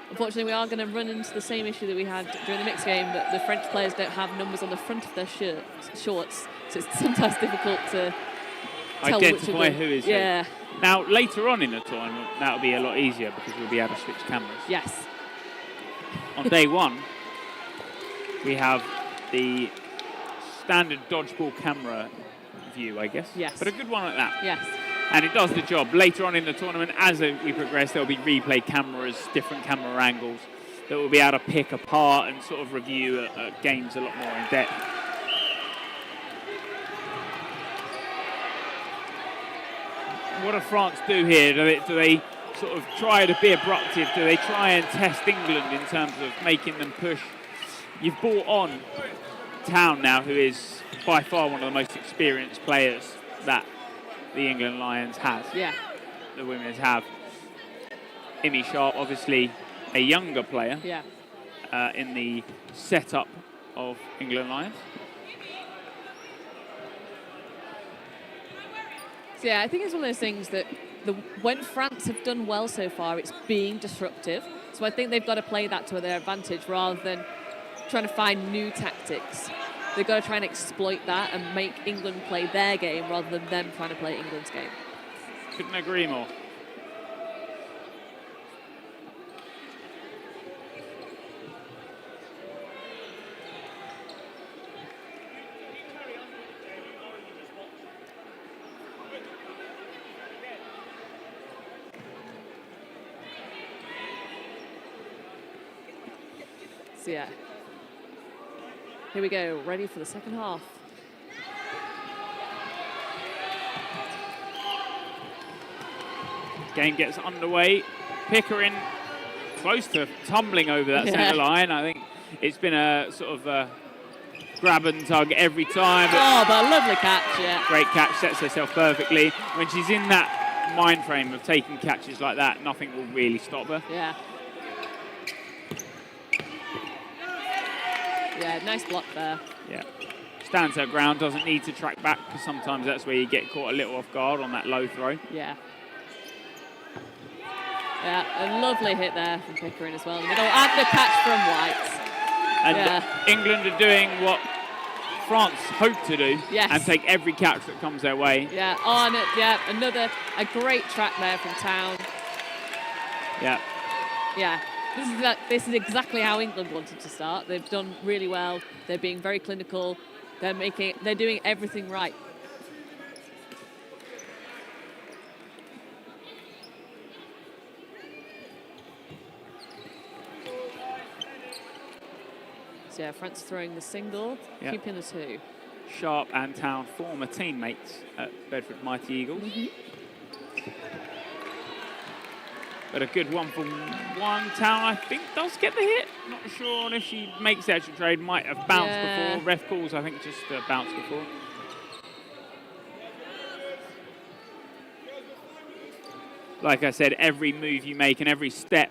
Unfortunately, we are going to run into the same issue that we had during the mixed game, that the French players don't have numbers on the front of their shorts, so it's sometimes difficult to tell identify who is who. Now, later on in the tournament, that'll be a lot easier because we'll be able to switch cameras. Yes. On day one, we have the standard dodgeball camera view, I guess. Yes. But a good one at that. Yes. And it does the job. Later on in the tournament, as we progress, there'll be replay cameras, different camera angles that we'll be able to pick apart and sort of review games a lot more in depth. What do France do here? Do they sort of try to be abruptive? Do they try and test England in terms of making them push? You've brought on Town now, who is by far one of the most experienced players that the England Lions has. Yeah. The women's have. Imi Sharp, obviously a younger player. Yeah. In the setup of England Lions. So yeah, I think it's one of those things that when France have done well so far, it's being disruptive. So I think they've got to play that to their advantage rather than trying to find new tactics. They've got to try and exploit that and make England play their game rather than them trying to play England's game. Couldn't agree more. So yeah. Here we go, ready for the second half. Game gets underway. Pickering close to tumbling over that centre line. I think it's been a sort of grab and tug every time. Oh, but a lovely catch, yeah. Great catch, sets herself perfectly. When she's in that mind frame of taking catches like that, nothing will really stop her. Yeah. Yeah, nice block there. Yeah. Stands her ground, doesn't need to track back, because sometimes that's where you get caught a little off guard on that low throw. Yeah. Yeah, a lovely hit there from Pickering as well in the middle, and the catch from White. And England are doing what France hope to do, yes, and take every catch that comes their way. Yeah, a great track there from Town. Yeah. Yeah. This is exactly how England wanted to start. They've done really well. They're being very clinical. They're doing everything right. So yeah, France throwing the single, keeping the two. Sharp and Town, former teammates at Bedford Mighty Eagles. But a good 1-for-1. Town, I think, does get the hit. Not sure on if she makes the actual trade. Might have bounced before. Ref calls, I think, just bounced before. Like I said, every move you make and every step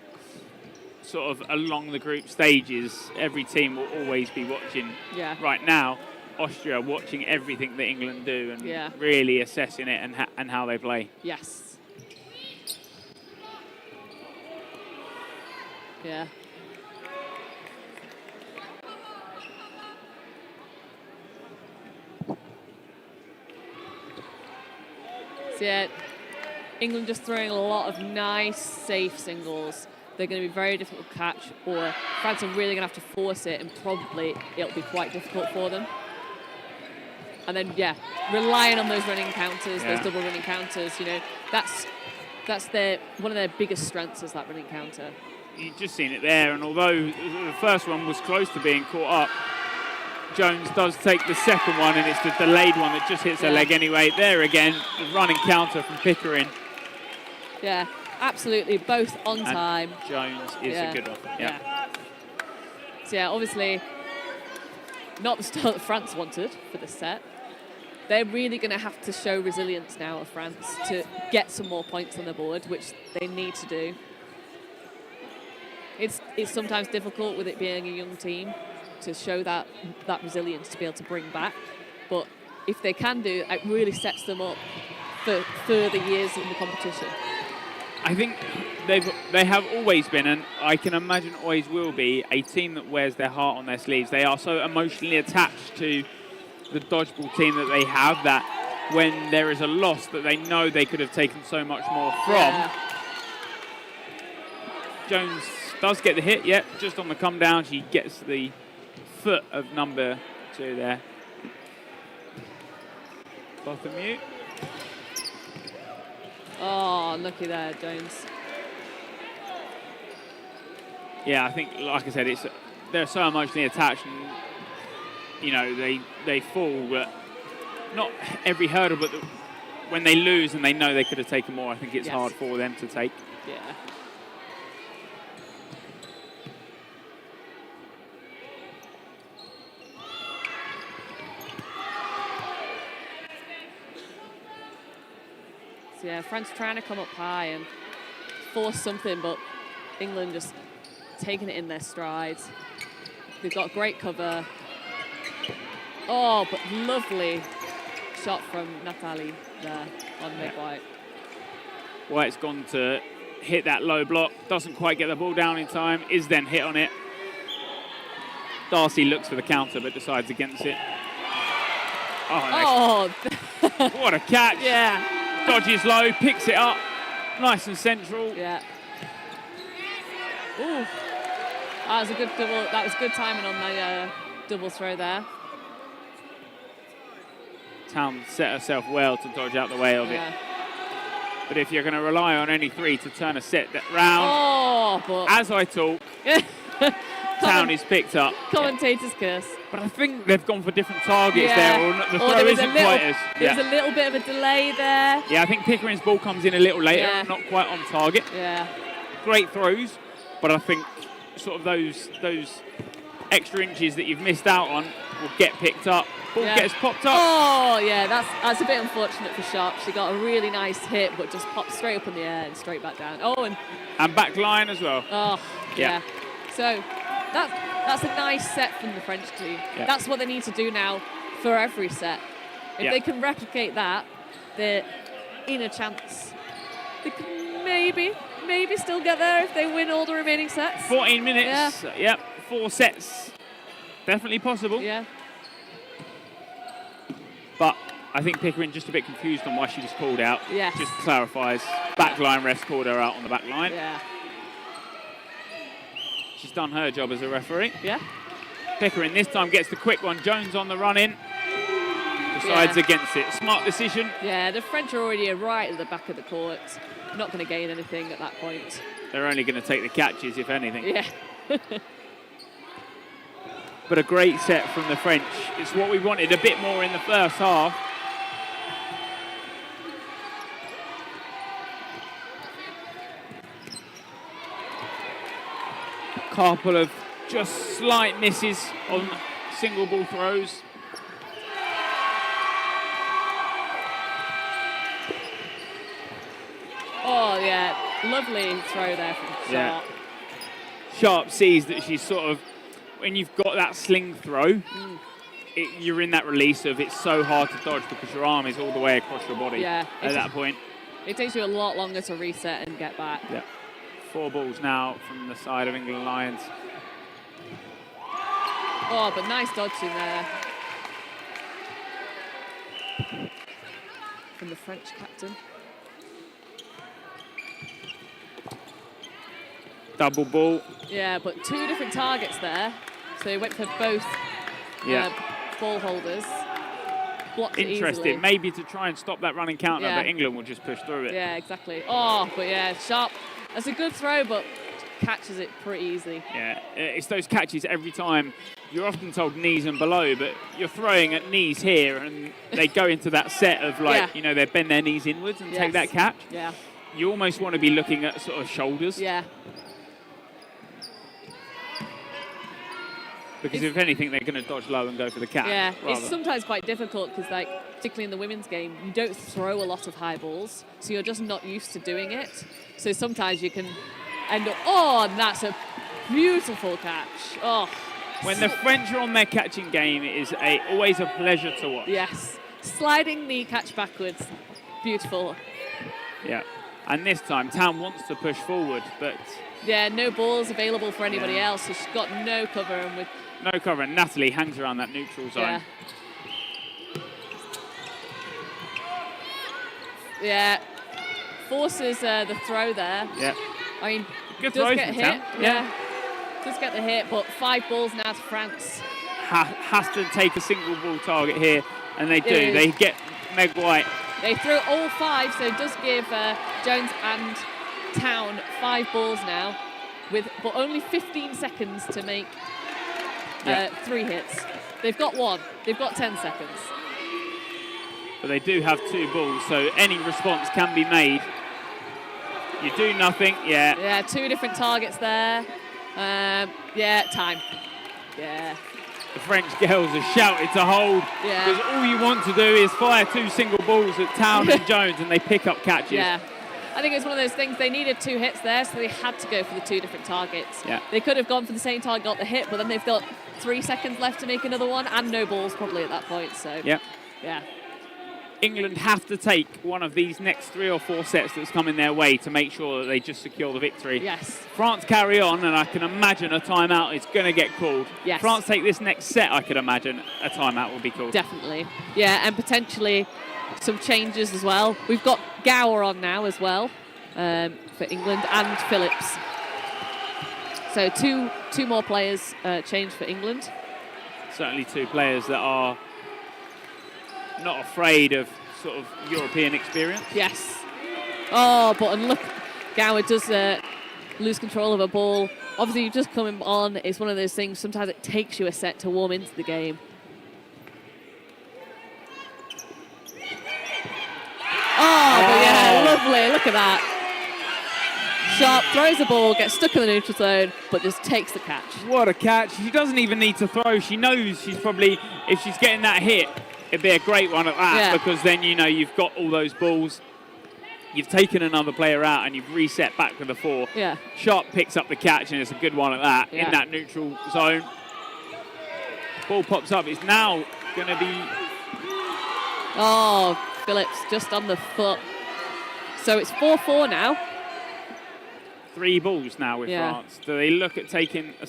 sort of along the group stages, every team will always be watching. Yeah. Right now, Austria watching everything that England do and really assessing it and how they play. Yes. Yeah. So yeah, England just throwing a lot of nice, safe singles. They're going to be very difficult to catch, or France are really going to have to force it, and probably it'll be quite difficult for them. And then, relying on those running counters, those double running counters, you know, that's one of their biggest strengths is that running counter. You've just seen it there, and although the first one was close to being caught up, Jones does take the second one, and it's the delayed one that just hits her leg anyway. There again, the running counter from Pickering. Yeah, absolutely, both on time. Jones is a good one. Yeah. So obviously, not the start that France wanted for this set. They're really going to have to show resilience now of France to get some more points on the board, which they need to do. It's sometimes difficult with it being a young team to show that resilience to be able to bring back. But if they can do, it really sets them up for further years in the competition. I think they have always been, and I can imagine always will be, a team that wears their heart on their sleeves. They are so emotionally attached to the dodgeball team that they have that when there is a loss that they know they could have taken so much more from. Yeah. Jones does get the hit, just on the come down. She gets the foot of number 2 there. Bartholomew. Oh, unlucky there, Jones. Yeah, I think, like I said, they're so emotionally attached, and you know they fall, but not every hurdle. But when they lose and they know they could have taken more, I think it's hard for them to take. Yeah. So yeah, France trying to come up high and force something, but England just taking it in their strides. They've got great cover. Oh, but lovely shot from Natalie there on mid-white. White's gone to hit that low block, doesn't quite get the ball down in time, is then hit on it. Darcy looks for the counter but decides against it. Oh, nice. What a catch. Yeah. Dodges low, picks it up, nice and central. Yeah. Ooh. That was a good double. That was good timing on the double throw there. Town set herself well to dodge out the way of it. But if you're going to rely on any 3 to turn a set round, as I talk, Town is picked up. Commentator's curse. But I think they've gone for different targets there, or the throw isn't quite as... There's a little bit of a delay there. Yeah, I think Pickering's ball comes in a little later, not quite on target. Yeah. Great throws, but I think sort of those extra inches that you've missed out on will get picked up. Ball gets popped up. Oh, yeah, that's a bit unfortunate for Sharp. She got a really nice hit, but just popped straight up in the air and straight back down. Oh, and back line as well. Oh, yeah. So that's a nice set from the French team. Yeah. That's what they need to do now for every set. If they can replicate that, they're in a chance. They can maybe still get there if they win all the remaining sets. 14 minutes. Yep, 4 sets. Definitely possible. Yeah. But I think Pickering just a bit confused on why she was called out. Yes. Just clarifies. Backline ref called her out on the back line. Yeah. She's done her job as a referee. Yeah. Pickering this time gets the quick one. Jones on the run in. Decides against it. Smart decision. Yeah, the French are already right at the back of the court. Not going to gain anything at that point. They're only going to take the catches, if anything. Yeah. But a great set from the French. It's what we wanted, a bit more in the first half. Couple of just slight misses on single ball throws. Oh, yeah. Lovely throw there from Sharp. Sharp sees that she's sort of, when you've got that sling throw, you're in that release of it's so hard to dodge because your arm is all the way across your body at that point. It takes you a lot longer to reset and get back. Yeah. 4 balls now from the side of England Lions. Oh, but nice dodging there from the French captain. Double ball. Yeah, but 2 different targets there. So he went for both ball holders. Blocked it Interesting. easily. Maybe to try and stop that running counter, but England will just push through it. Yeah, exactly. Oh, but yeah, Sharp. That's a good throw, but catches it pretty easily. Yeah, it's those catches every time. You're often told knees and below, but you're throwing at knees here, and they go into that set of like, you know, they bend their knees inwards and take that catch. Yeah. You almost want to be looking at sort of shoulders. Yeah. Because if anything, they're going to dodge low and go for the catch. Yeah, rather. it's sometimes quite difficult because, like, particularly in the women's game, you don't throw a lot of high balls, so you're just not used to doing it. So sometimes you can end up, and that's a beautiful catch. Oh, When the French are on their catching game, it is always a pleasure to watch. Yes. Sliding the catch backwards. Beautiful. Yeah. And this time, Town wants to push forward, but... Yeah, no balls available for anybody else, so she's got no cover. And with no cover, and Natalie hangs around that neutral zone. Yeah. Yeah. Forces the throw there. Yeah. I mean, Good does throw get from hit. Town. Yeah. Does get the hit, but 5 balls now to France. Has to take a single ball target here, and they do. They get Meg White. They threw all 5, so it does give Jones and Town 5 balls now, but only 15 seconds to make 3 hits. They've got 1. They've got 10 seconds. But they do have 2 balls, so any response can be made. You do nothing, Yeah, 2 different targets there. Yeah, time. Yeah. The French girls are shouted to hold, because all you want to do is fire 2 single balls at Town and Jones, and they pick up catches. Yeah. I think it's one of those things, they needed 2 hits there, so they had to go for the 2 different targets. Yeah. They could have gone for the same target, got the hit, but then they've got 3 seconds left to make another one, and no balls probably at that point, so. Yeah. Yeah. England have to take one of these next 3 or 4 sets that's coming their way to make sure that they just secure the victory. Yes. France carry on, and I can imagine a timeout is going to get called. Yes. France take this next set, I could imagine a timeout will be called. Definitely. Yeah, and potentially some changes as well. We've got Gower on now as well for England, and Phillips. So two more players changed for England. Certainly 2 players that are not afraid of sort of European experience. Yes. Oh, but look, Gower does lose control of a ball. Obviously, you're just coming on. It's one of those things, sometimes it takes you a set to warm into the game. Oh, but yeah, lovely. Look at that. Sharp throws the ball, gets stuck in the neutral zone, but just takes the catch. What a catch. She doesn't even need to throw. She knows she's probably, if she's getting that hit, it'd be a great one at that, because then, you know, you've got all those balls. You've taken another player out and you've reset back to the 4. Yeah. Sharp picks up the catch, and it's a good one at that, in that neutral zone. Ball pops up. It's now going to be... Oh, Phillips just on the foot. So it's 4-4 now. 3 balls now with France. Do they look at taking a...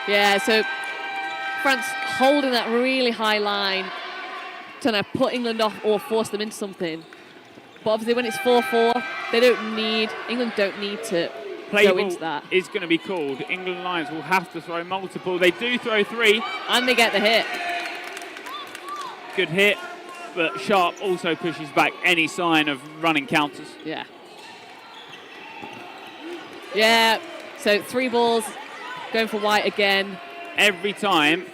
Yeah, so France holding that really high line, trying to put England off or force them into something. But obviously when it's 4-4, England don't need to go into that. Is going to be called. England Lions will have to throw multiple. They do throw 3. And they get the hit. Good hit, but Sharp also pushes back any sign of running counters. Yeah. Yeah, so 3 balls, going for White again. Every time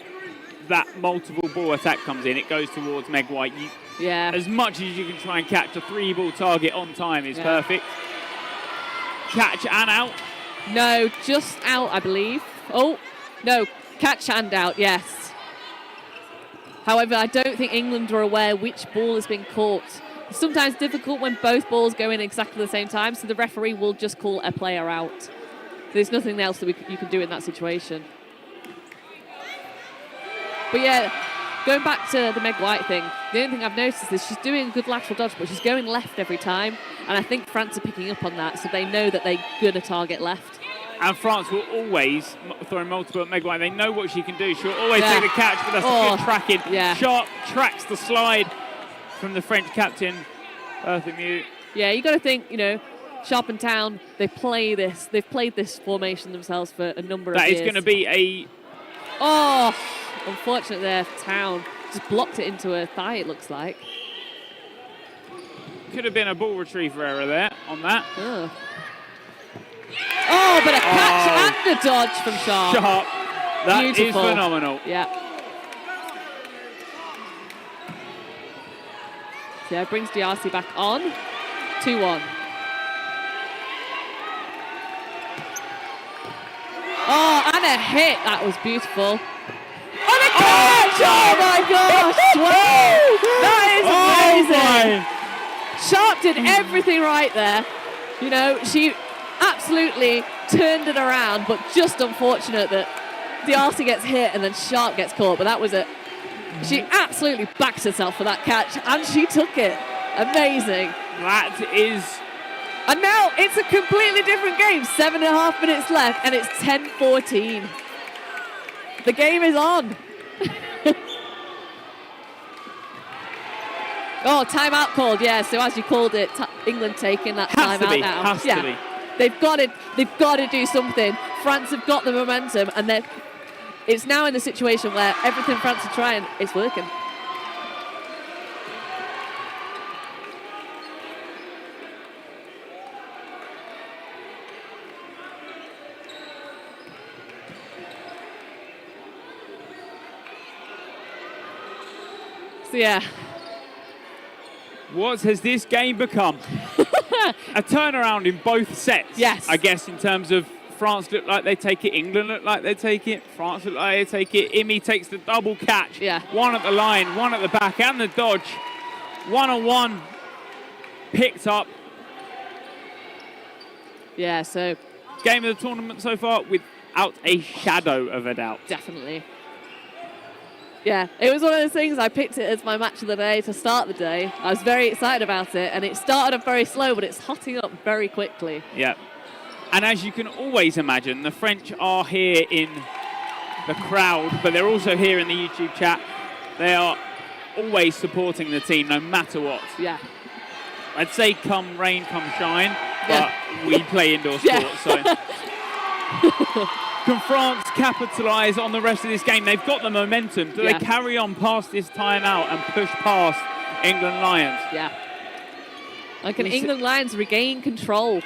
that multiple ball attack comes in, it goes towards Meg White. As much as you can try and catch a 3-ball target on time is perfect. Catch and out. No, just out, I believe. Oh, no, catch and out, yes. However, I don't think England are aware which ball has been caught. It's sometimes difficult when both balls go in exactly the same time, so the referee will just call a player out. There's nothing else that you can do in that situation. But yeah, going back to the Meg White thing, the only thing I've noticed is she's doing a good lateral dodge, but she's going left every time. And I think France are picking up on that, so they know that they're going to target left. And France will always throw multiple at Meg White. They know what she can do. She'll always take the catch, but that's a good tracking. Yeah. Sharp tracks the slide from the French captain, Bertha Mew. Yeah, you got to think, you know, Sharp and Town, they've played this formation themselves for a number of years. That is going to be a... Oh, unfortunate there, Town. Just blocked it into her thigh, it looks like. Could have been a ball retriever error there on that. Oh, but a catch and a dodge from Sharp. Sharp. That Beautiful. is phenomenal. Yeah. So that brings DRC back on. 2-1. Oh, and a hit. That was beautiful. And a catch! Oh, my gosh! Wow. That is amazing. Sharp did everything right there. You know, she absolutely turned it around, but just unfortunate that D'Arcy gets hit and then Sharp gets caught. But that was it. She absolutely backed herself for that catch, and she took it. Amazing. That is... And now it's a completely different game. 7.5 minutes left, and it's 10-14. The game is on. Oh, timeout called, yeah. So as you called it, England taking that timeout now. Has to be. They've got to do something. France have got the momentum, and it's now in the situation where everything France are trying is working. So yeah. What has this game become? A turnaround in both sets. Yes. I guess in terms of France look like they take it, England look like they take it, France look like they take it. Imi takes the double catch. Yeah. One at the line, one at the back, and the dodge. 1-on-1 picked up. Yeah, so... Game of the tournament so far without a shadow of a doubt. Definitely. Yeah, it was one of those things, I picked it as my match of the day to start the day. I was very excited about it, and it started off very slow, but it's hotting up very quickly. Yeah. And as you can always imagine, the French are here in the crowd, but they're also here in the YouTube chat. They are always supporting the team, no matter what. Yeah. I'd say come rain, come shine, but Yeah. we play indoor sports, so... Can France capitalise on the rest of this game? They've got the momentum. Do Yeah. they carry on past this timeout and push past England Lions? Yeah. And can England Lions regain control?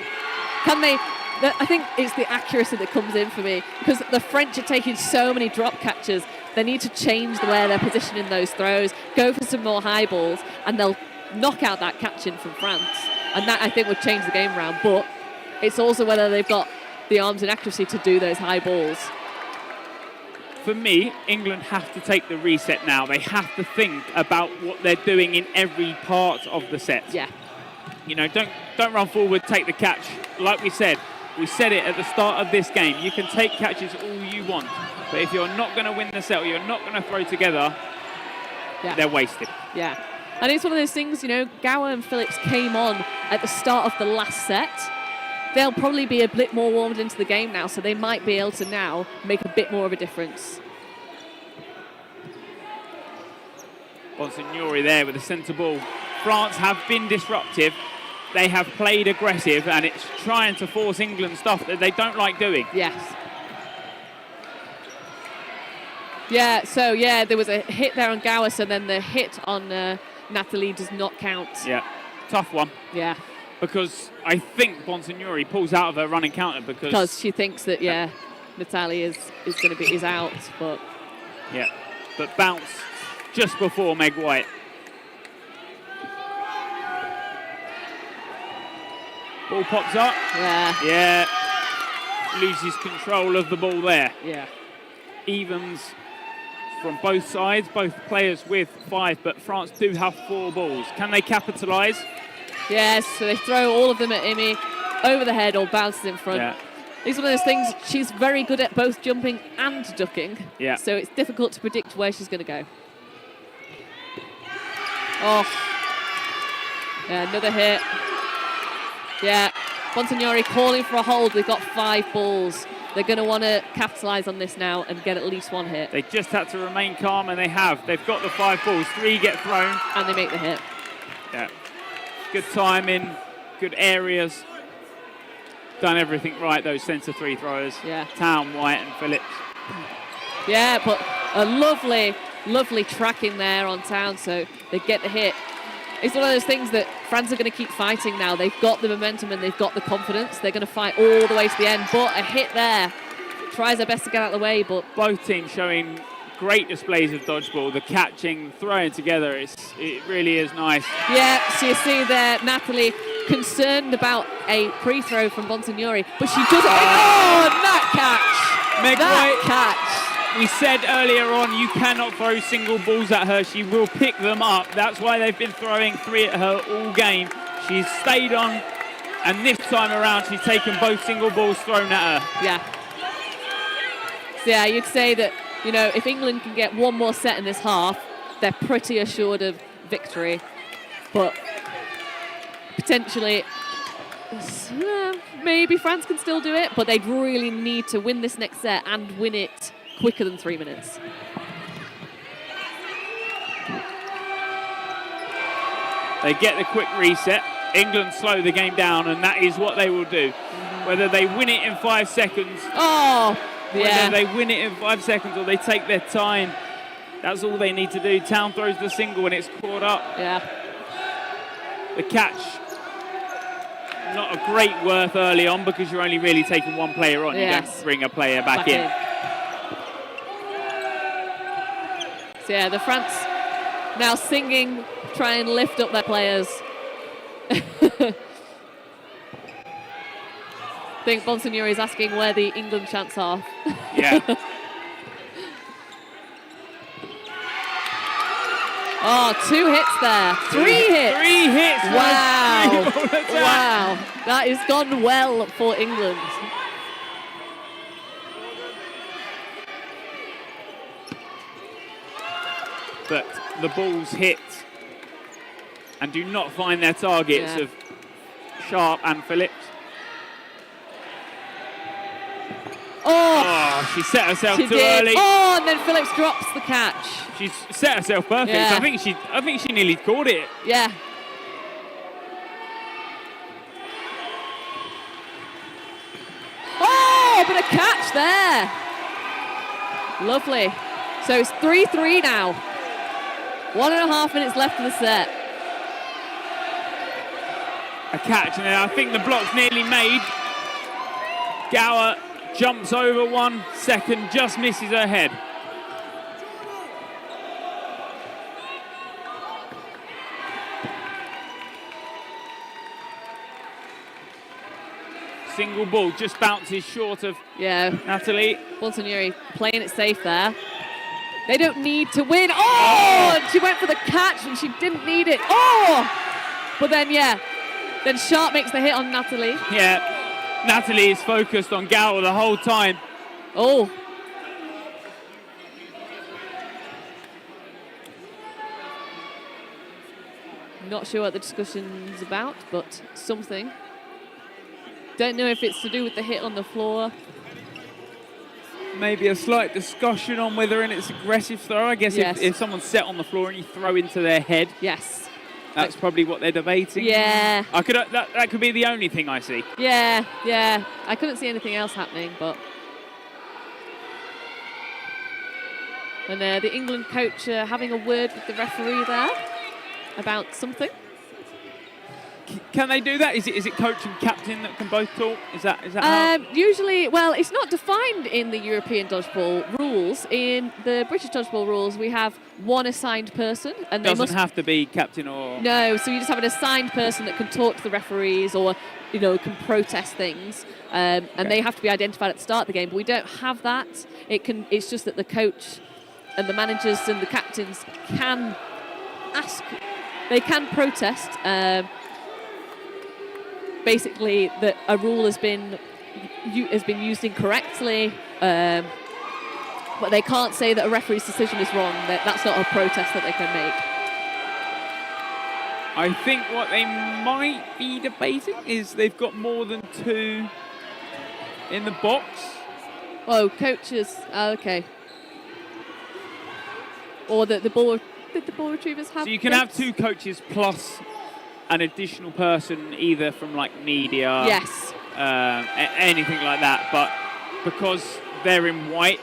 Can they? I think it's the accuracy that comes in for me, because the French are taking so many drop catches. They need to change the way they're positioning those throws, go for some more high balls, and they'll knock out that catching from France. And that, I think, would change the game around. But it's also whether they've got the arms and accuracy to do those high balls. For me, England have to take the reset now. They have to think about what they're doing in every part of the set. Yeah. You know, don't run forward, take the catch. Like we said it at the start of this game. You can take catches all you want, but if you're not going to win the set or you're not going to throw together, they're wasted. Yeah. And it's one of those things, you know, Gower and Phillips came on at the start of the last set. They'll probably be a bit more warmed into the game now, so they might be able to now make a bit more of a difference. Bonsignori there with the centre ball. France have been disruptive. They have played aggressive, and it's trying to force England stuff that they don't like doing. Yes. Yeah, so yeah, there was a hit there on Gower, so then the hit on Natalie does not count. Yeah, tough one. Yeah. Because I think Bonsignori pulls out of her running counter because she thinks that Natalie is out, but but bounced just before Meg White. Ball pops up. Yeah. Loses control of the ball there. Yeah. Evens from both sides, both players with 5, but France do have 4 balls. Can they capitalise? Yes, so they throw all of them at Imi, over the head or bounces in front. Yeah. It's one of those things, she's very good at both jumping and ducking. Yeah. So it's difficult to predict where she's going to go. Oh. Yeah, another hit. Yeah, Bonsignori calling for a hold. They've got 5 balls. They're going to want to capitalise on this now and get at least 1 hit. They just had to remain calm, and they have. They've got the 5 balls. 3 get thrown. And they make the hit. Yeah. Good timing, good areas. Done everything right, those centre 3 throwers. Yeah. Town, White and Phillips. Yeah, but a lovely, lovely tracking there on Town, so they get the hit. It's one of those things that France are going to keep fighting now. They've got the momentum and they've got the confidence. They're going to fight all the way to the end, but a hit there. Tries their best to get out of the way, but... Both teams showing great displays of dodgeball. The catching, throwing together, it really is nice. Yeah, so you see there, Natalie concerned about a pre-throw from Bonsignori, but she doesn't... Oh, that catch! Meg that White, catch! we said earlier on, you cannot throw single balls at her. She will pick them up. That's why they've been throwing 3 at her all game. She's stayed on And this time around, she's taken both single balls thrown at her. Yeah. So yeah, you'd say that, you know, if England can get one more set in this half, they're pretty assured of victory. But potentially, maybe France can still do it, but they'd really need to win this next set and win it quicker than 3 minutes. They get the quick reset. England slow the game down, and that is what they will do. Whether they win it in 5 seconds, whether they win it in 5 seconds or they take their time, that's all they need to do. Town throws the single and it's caught up. Yeah. The catch, not a great worth early on because you're only really taking one player on. Yes. You don't bring a player back in. So yeah, the France now singing, try and lift up their players. I think Bonsignori is asking where the England chants are. Yeah. Oh, 2 hits there. 3 hits. 3 hits. Wow. Wow. That has gone well for England. But the balls hit and do not find their targets of Sharp and Phillips. Oh, she set herself too early. Oh, and then Phillips drops the catch. She's set herself perfect. Yeah. I think she nearly caught it. Yeah. Oh, but a catch there. Lovely. So it's 3-3 now. 1.5 minutes left in the set. A catch, and then I think the block's nearly made. Gower jumps over 1 second, just misses her head. Single ball just bounces short of Natalie. Bonsignori playing it safe there. They don't need to win. Oh! She went for the catch and she didn't need it. Oh! But then, then Sharp makes the hit on Natalie. Yeah, Natalie is focused on Gower the whole time. Oh. Not sure what the discussion's about, but something. Don't know if it's to do with the hit on the floor. Maybe a slight discussion on whether it's aggressive throw. I guess if someone's set on the floor and you throw into their head, that's probably what they're debating. Yeah. That could be the only thing I see. Yeah. I couldn't see anything else happening, but. And the England coach having a word with the referee there about something. Can they do that? Is it coach and captain that can both talk? Is that how? Usually, well, it's not defined in the European dodgeball rules. In the British dodgeball rules, we have one assigned person, and doesn't have to be captain or. No, so you just have an assigned person that can talk to the referees or can protest things, and they have to be identified at the start of the game. But we don't have that. It's just that the coach and the managers and the captains can ask. They can protest. Basically, that a rule has been used incorrectly, but they can't say that a referee's decision is wrong. That's not a protest that they can make. I think what they might be debating is they've got more than 2 in the box. Oh, coaches. Okay. Or the ball. Did the ball retrievers have? So you can have 2 coaches plus an additional person, either from like media, anything like that. But because they're in white,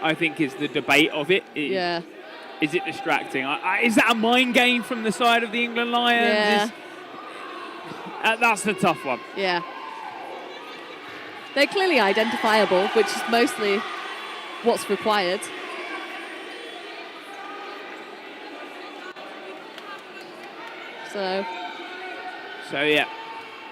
I think is the debate of it. Is it distracting? Is that a mind game from the side of the England Lions? That's the tough one. Yeah. They're clearly identifiable, which is mostly what's required. So yeah,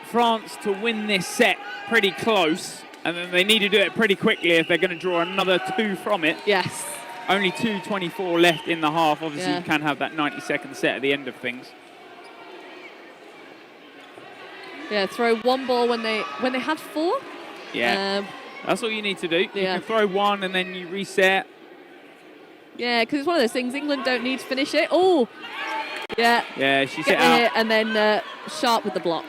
France to win this set pretty close, and then they need to do it pretty quickly if they're going to draw another 2 from it. Yes. Only 2:24 left in the half. Obviously, you can have that 90-second set at the end of things. Yeah, throw one ball when they had 4. Yeah, that's all you need to do. You Yeah. can throw one and then you reset. Yeah, because it's one of those things. England don't need to finish it. Oh, yeah. Yeah, she's Get it out. here and then Sharp with the block.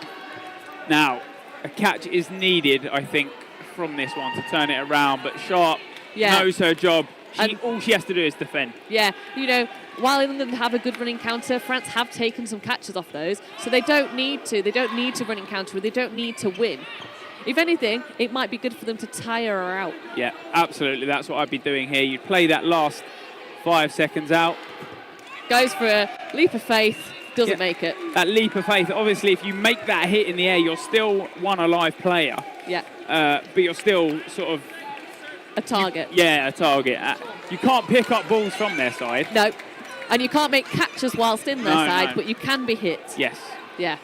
Now, a catch is needed, I think, from this one to turn it around. But Sharp knows her job. All she has to do is defend. Yeah, you know, while England have a good running counter, France have taken some catches off those, so they don't need to. They don't need to run in counter. They don't need to win. If anything, it might be good for them to tire her out. Yeah, absolutely. That's what I'd be doing here. You'd play that last 5 seconds out. Goes for a leap of faith, doesn't make it. That leap of faith. Obviously, if you make that hit in the air, you're still one alive player. Yeah. But you're still sort of a target. A target. You can't pick up balls from their side. No. And you can't make catches whilst in their side, but you can be hit. Yes. Yeah.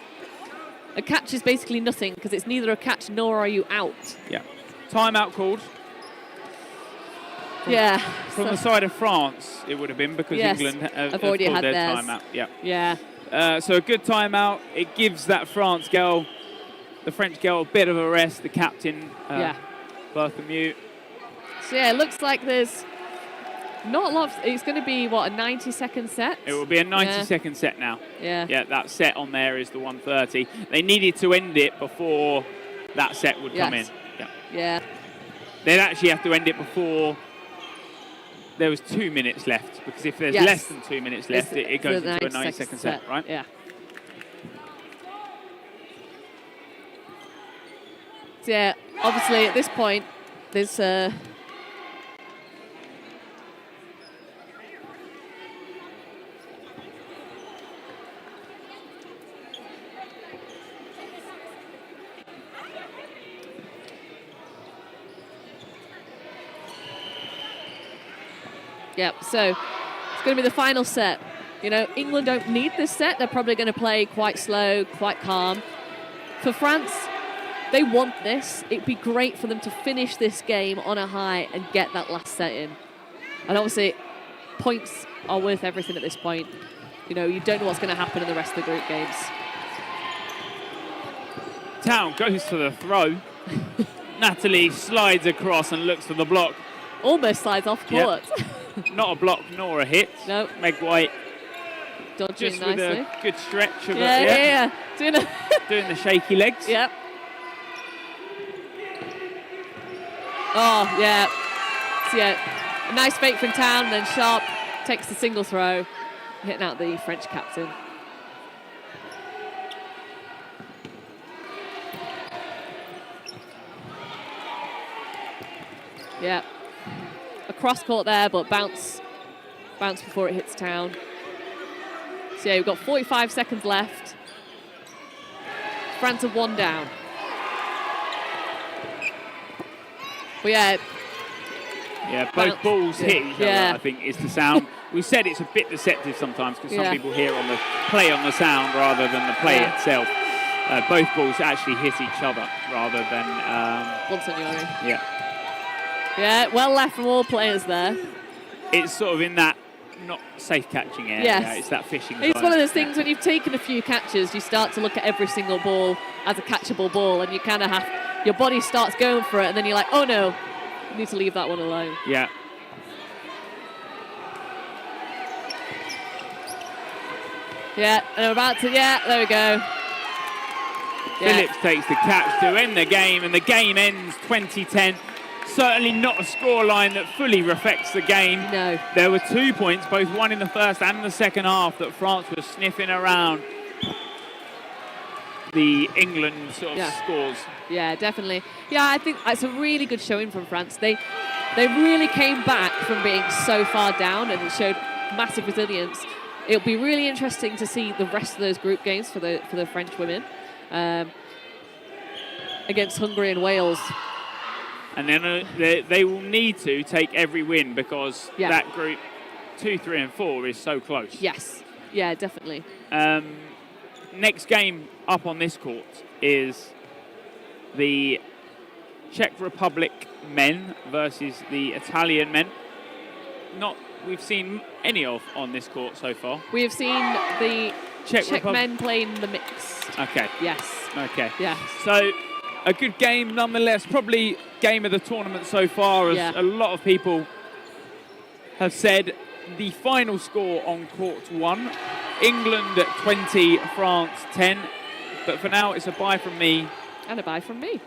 A catch is basically nothing because it's neither a catch nor are you out. Yeah. Timeout called. From the side of France, it would have been because England have already pulled had their theirs. timeout. Yeah. Yeah. So a good timeout. It gives that France girl, the French girl, a bit of a rest. The captain, Berthamut. So yeah, it looks like there's not a lot. It's going to be what, a 90-second set? It will be a 90-second set now. Yeah. Yeah, that set on there is the 1:30. They needed to end it before that set would come in. Yeah. Yeah. They'd actually have to end it before there was 2 minutes left, because if there's less than 2 minutes left, it goes into a 90-second set, right? Yeah. So yeah, obviously at this point, there's Yep, so it's going to be the final set. You know, England don't need this set. They're probably going to play quite slow, quite calm. For France, they want this. It'd be great for them to finish this game on a high and get that last set in. And obviously, points are worth everything at this point. You know, you don't know what's going to happen in the rest of the group games. Town goes for the throw. Natalie slides across and looks for the block. Almost slides off court. Yep. Not a block nor a hit. No. Meg White dodging just nicely. with a good stretch of it. Yeah. Doing the shaky legs. Yep. Oh, yeah. So, yeah, a nice fake from Town, then Sharp takes the single throw, hitting out the French captain. Yeah. A cross court there, but bounce before it hits Town. So yeah, we've got 45 seconds left. France are 1 down. But yeah. Yeah, both balls hit each other, I think, is the sound. We said it's a bit deceptive sometimes because some people hear on the play on the sound rather than the play itself. Both balls actually hit each other rather than... Yeah. Yeah, well left from all players there. It's sort of in that not safe catching area. Yes. Yeah, it's that fishing It's zone. one of those things when you've taken a few catches, you start to look at every single ball as a catchable ball, and you kind of have, your body starts going for it, and then you're like, oh no, you need to leave that one alone. Yeah. Yeah, and I'm about to, there we go. Phillips takes the catch to end the game, and the game ends 20-10. Certainly not a scoreline that fully reflects the game. No. There were 2 points, both one in the first and the second half, that France was sniffing around the England sort of scores. Yeah, definitely. Yeah, I think it's a really good showing from France. They really came back from being so far down and showed massive resilience. It'll be really interesting to see the rest of those group games for the French women against Hungary and Wales. And then they will need to take every win because that group 2, 3 and 4 is so close. Yes. Yeah, definitely. Next game up on this court is the Czech Republic men versus the Italian men. We've seen any of on this court so far. We have seen the Czech Czech Republic. men playing the mixed. Okay. Yes. Okay. Yes. So, a good game nonetheless. Probably game of the tournament so far, as a lot of people have said. The final score on court 1, England 20, France 10. But for now, it's a bye from me. And a bye from me.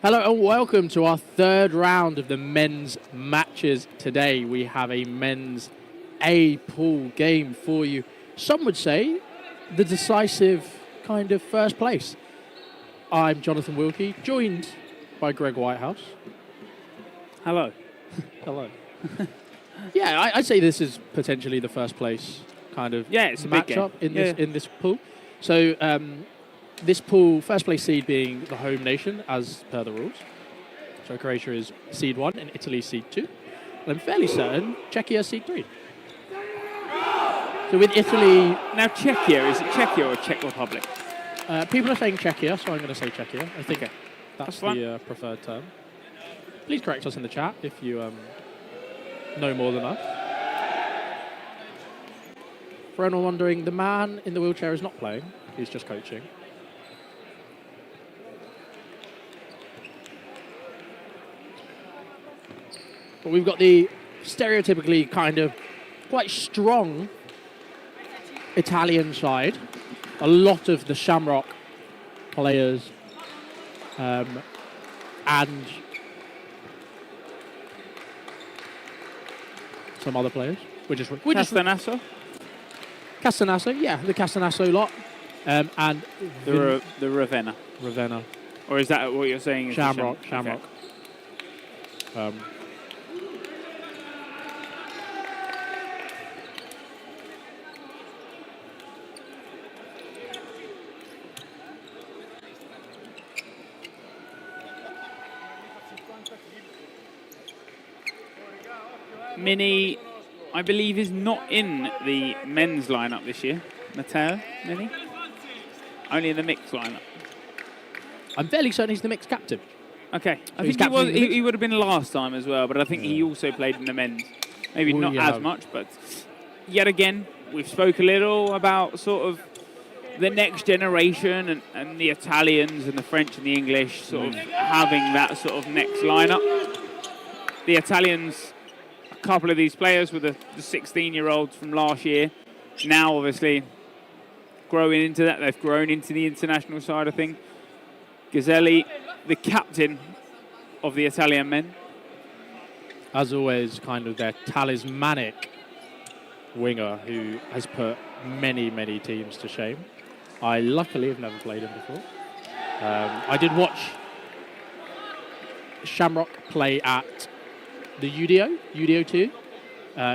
Hello and welcome to our third round of the men's matches today. We have a men's A pool game for you. Some would say the decisive kind of first place. I'm Jonathan Wilkie, joined by Greg Whitehouse. Hello. Hello. Yeah, I'd say this is potentially the first place kind of it's a big matchup game. in this pool. So this pool, first place seed being the home nation as per the rules. So Croatia is seed 1 and Italy seed 2. And I'm fairly certain Czechia is seed 3. So with Italy... Now Czechia, is it Czechia or Czech Republic? People are saying Czechia, so I'm going to say Czechia. I think that's fine. the preferred term. Please correct us in the chat if you know more than us. For anyone wondering, the man in the wheelchair is not playing. He's just coaching. But we've got the stereotypically kind of quite strong Italian side. A lot of the Shamrock players and some other players. Castellasso? Castellasso, yeah, the Castellasso lot. And The Ravenna. Ravenna. Or is that what you're saying? Is Shamrock. Okay. Mini, I believe, is not in the men's lineup this year. Matteo, Mini? Only in the mixed lineup. I'm fairly certain he's the mixed captain. Okay. I he's think captain he would have been last time as well, but I think he also played in the men's. Maybe not as much, but yet again, we've spoke a little about sort of the next generation and the Italians and the French and the English sort of having that sort of next lineup. The Italians, a couple of these players were the 16-year-olds from last year. Now, obviously, growing into that, they've grown into the international side, I think. Gazzelli, the captain of the Italian men. As always, kind of their talismanic winger who has put many, many teams to shame. I luckily have never played him before. I did watch Shamrock play at the UDO 2,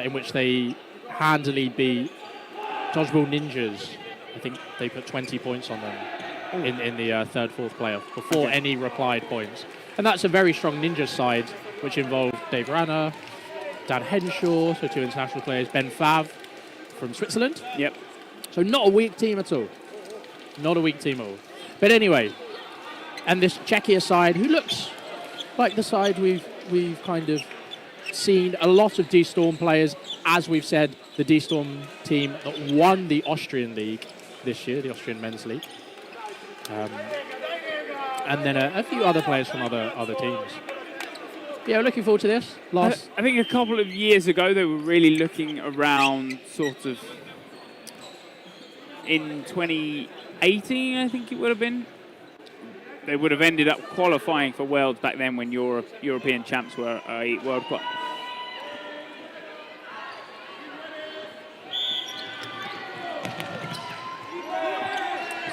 in which they handily beat Dodgeball Ninjas. I think they put 20 points on them in the third, fourth playoff before any replied points. And that's a very strong Ninja side which involved Dave Ranner, Dan Henshaw, so 2 international players, Ben Fav from Switzerland. Yep. So not a weak team at all. Not a weak team at all. But anyway, and this Czechia side, who looks like the side we've kind of seen a lot of D-Storm players, as we've said, the D-Storm team that won the Austrian league this year, the Austrian men's league. And then a few other players from other teams. Yeah, we're looking forward to this. I think a couple of years ago, they were really looking around sort of in 2018, I think it would have been. They would have ended up qualifying for Worlds back then when European champs were a World Cup.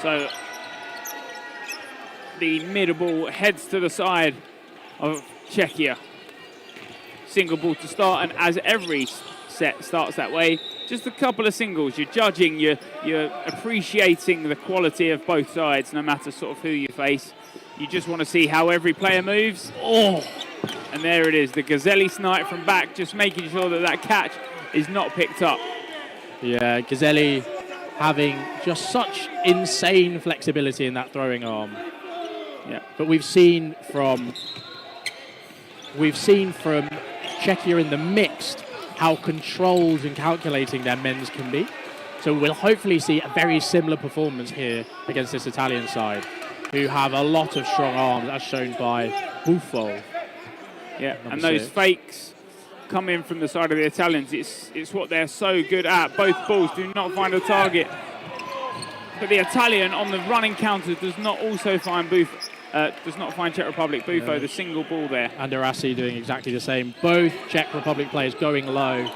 So the middle ball heads to the side of Czechia. Single ball to start, and as every set starts that way, just a couple of singles. You're judging, you're appreciating the quality of both sides, no matter sort of who you face. You just want to see how every player moves. Oh, and there it is, the Gazzelli snipe from back, just making sure that that catch is not picked up. Yeah, Gazzelli having just such insane flexibility in that throwing arm. Yeah, but we've seen from Czechia in the mixed how controlled and calculating their men's can be. So we'll hopefully see a very similar performance here against this Italian side, who have a lot of strong arms, as shown by Buffo. Yeah, and those fakes come in from the side of the Italians. It's what they're so good at. Both balls do not find a target. But the Italian on the running counter does not also find Czech Republic Buffo, the single ball there. And Arasi doing exactly the same. Both Czech Republic players going low.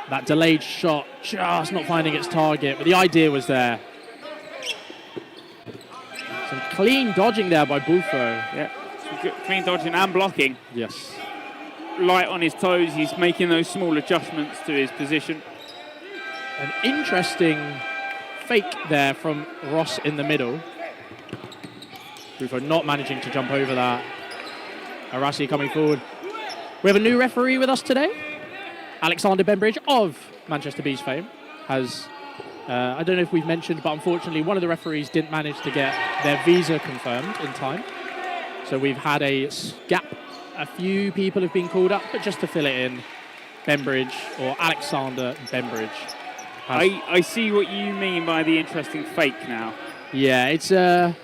That delayed shot just not finding its target, but the idea was there. Some clean dodging there by Buffo. Yeah, some good, clean dodging and blocking. Yes. Light on his toes, he's making those small adjustments to his position. An interesting fake there from Ross in the middle. Buffo not managing to jump over that. Arasi coming forward. We have a new referee with us today. Alexander Bembridge of Manchester Bees fame has, I don't know if we've mentioned, but unfortunately one of the referees didn't manage to get their visa confirmed in time. So we've had a gap. A few people have been called up, but just to fill it in, Bembridge, or Alexander Bembridge. I see what you mean by the interesting fake now. Yeah, it's a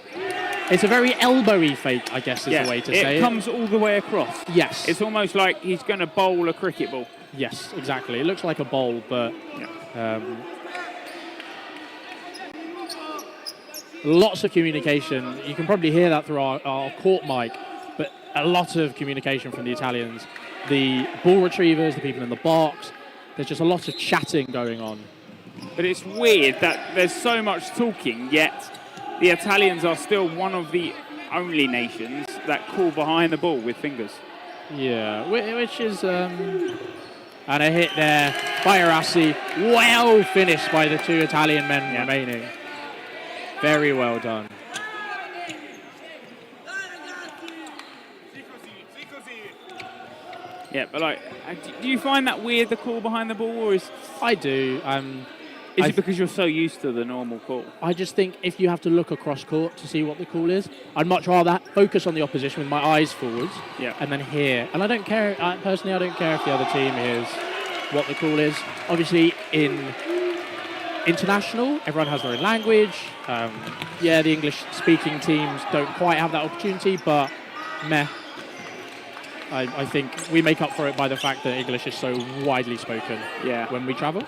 very elbowy fake, I guess is the way to say it. It comes all the way across. Yes. It's almost like he's going to bowl a cricket ball. Yes, exactly. It looks like a bowl, but lots of communication. You can probably hear that through our court mic, but a lot of communication from the Italians. The ball retrievers, the people in the box, there's just a lot of chatting going on. But it's weird that there's so much talking, yet the Italians are still one of the only nations that call behind the ball with fingers. Yeah, which is... and a hit there by Arasi. Well finished by the two Italian men remaining. Very well done. Yeah, but like, do you find that weird, the call behind the ball, or is... I do. Is it because you're so used to the normal call? I just think if you have to look across court to see what the call is, I'd much rather focus on the opposition with my eyes forwards and then hear. And I don't care, personally, I don't care if the other team hears what the call is. Obviously, in international, everyone has their own language. The English-speaking teams don't quite have that opportunity, but meh. I think we make up for it by the fact that English is so widely spoken when we travel.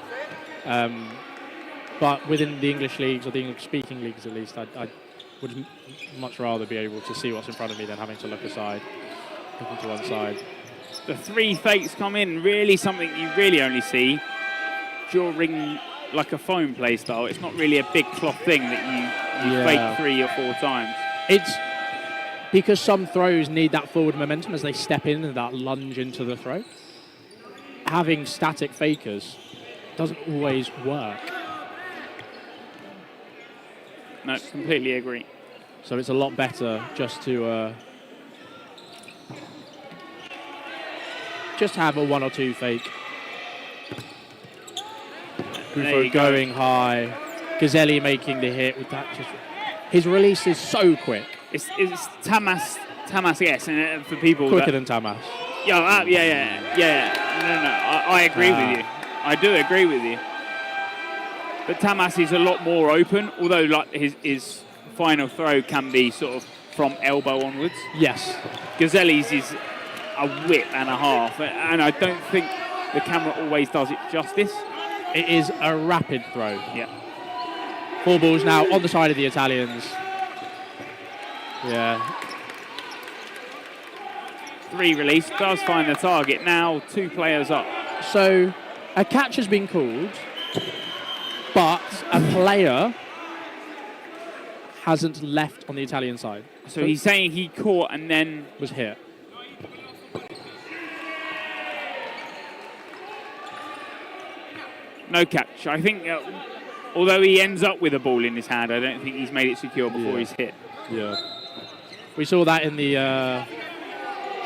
But within the English leagues, or the English-speaking leagues at least, I would much rather be able to see what's in front of me than having to look aside, looking to one side. The three fakes come in, really something you really only see during like a foam play style. It's not really a big cloth thing that you fake 3 or 4 times. It's because some throws need that forward momentum as they step in and that lunge into the throw. Having static fakers doesn't always work. No, completely agree. So it's a lot better just to just have a 1 or 2 fake. There you Buffo go. going high. Gazzelli making the hit with that. His release is so quick. It's Tamas, yes, and for people Quicker that, than Tamas. yeah. No. I agree with you. I do agree with you. But Tamas is a lot more open, although like his final throw can be sort of from elbow onwards. Yes. Gazzelli's is a whip and a half, and I don't think the camera always does it justice. It is a rapid throw. Yeah. 4 balls now on the side of the Italians. Yeah. 3 release, does find the target. Now 2 players up. So a catch has been called, but a player hasn't left on the Italian side. So he's saying he caught and then Was hit. no catch. I think, although he ends up with a ball in his hand, I don't think he's made it secure before he's hit. Yeah. We saw that in the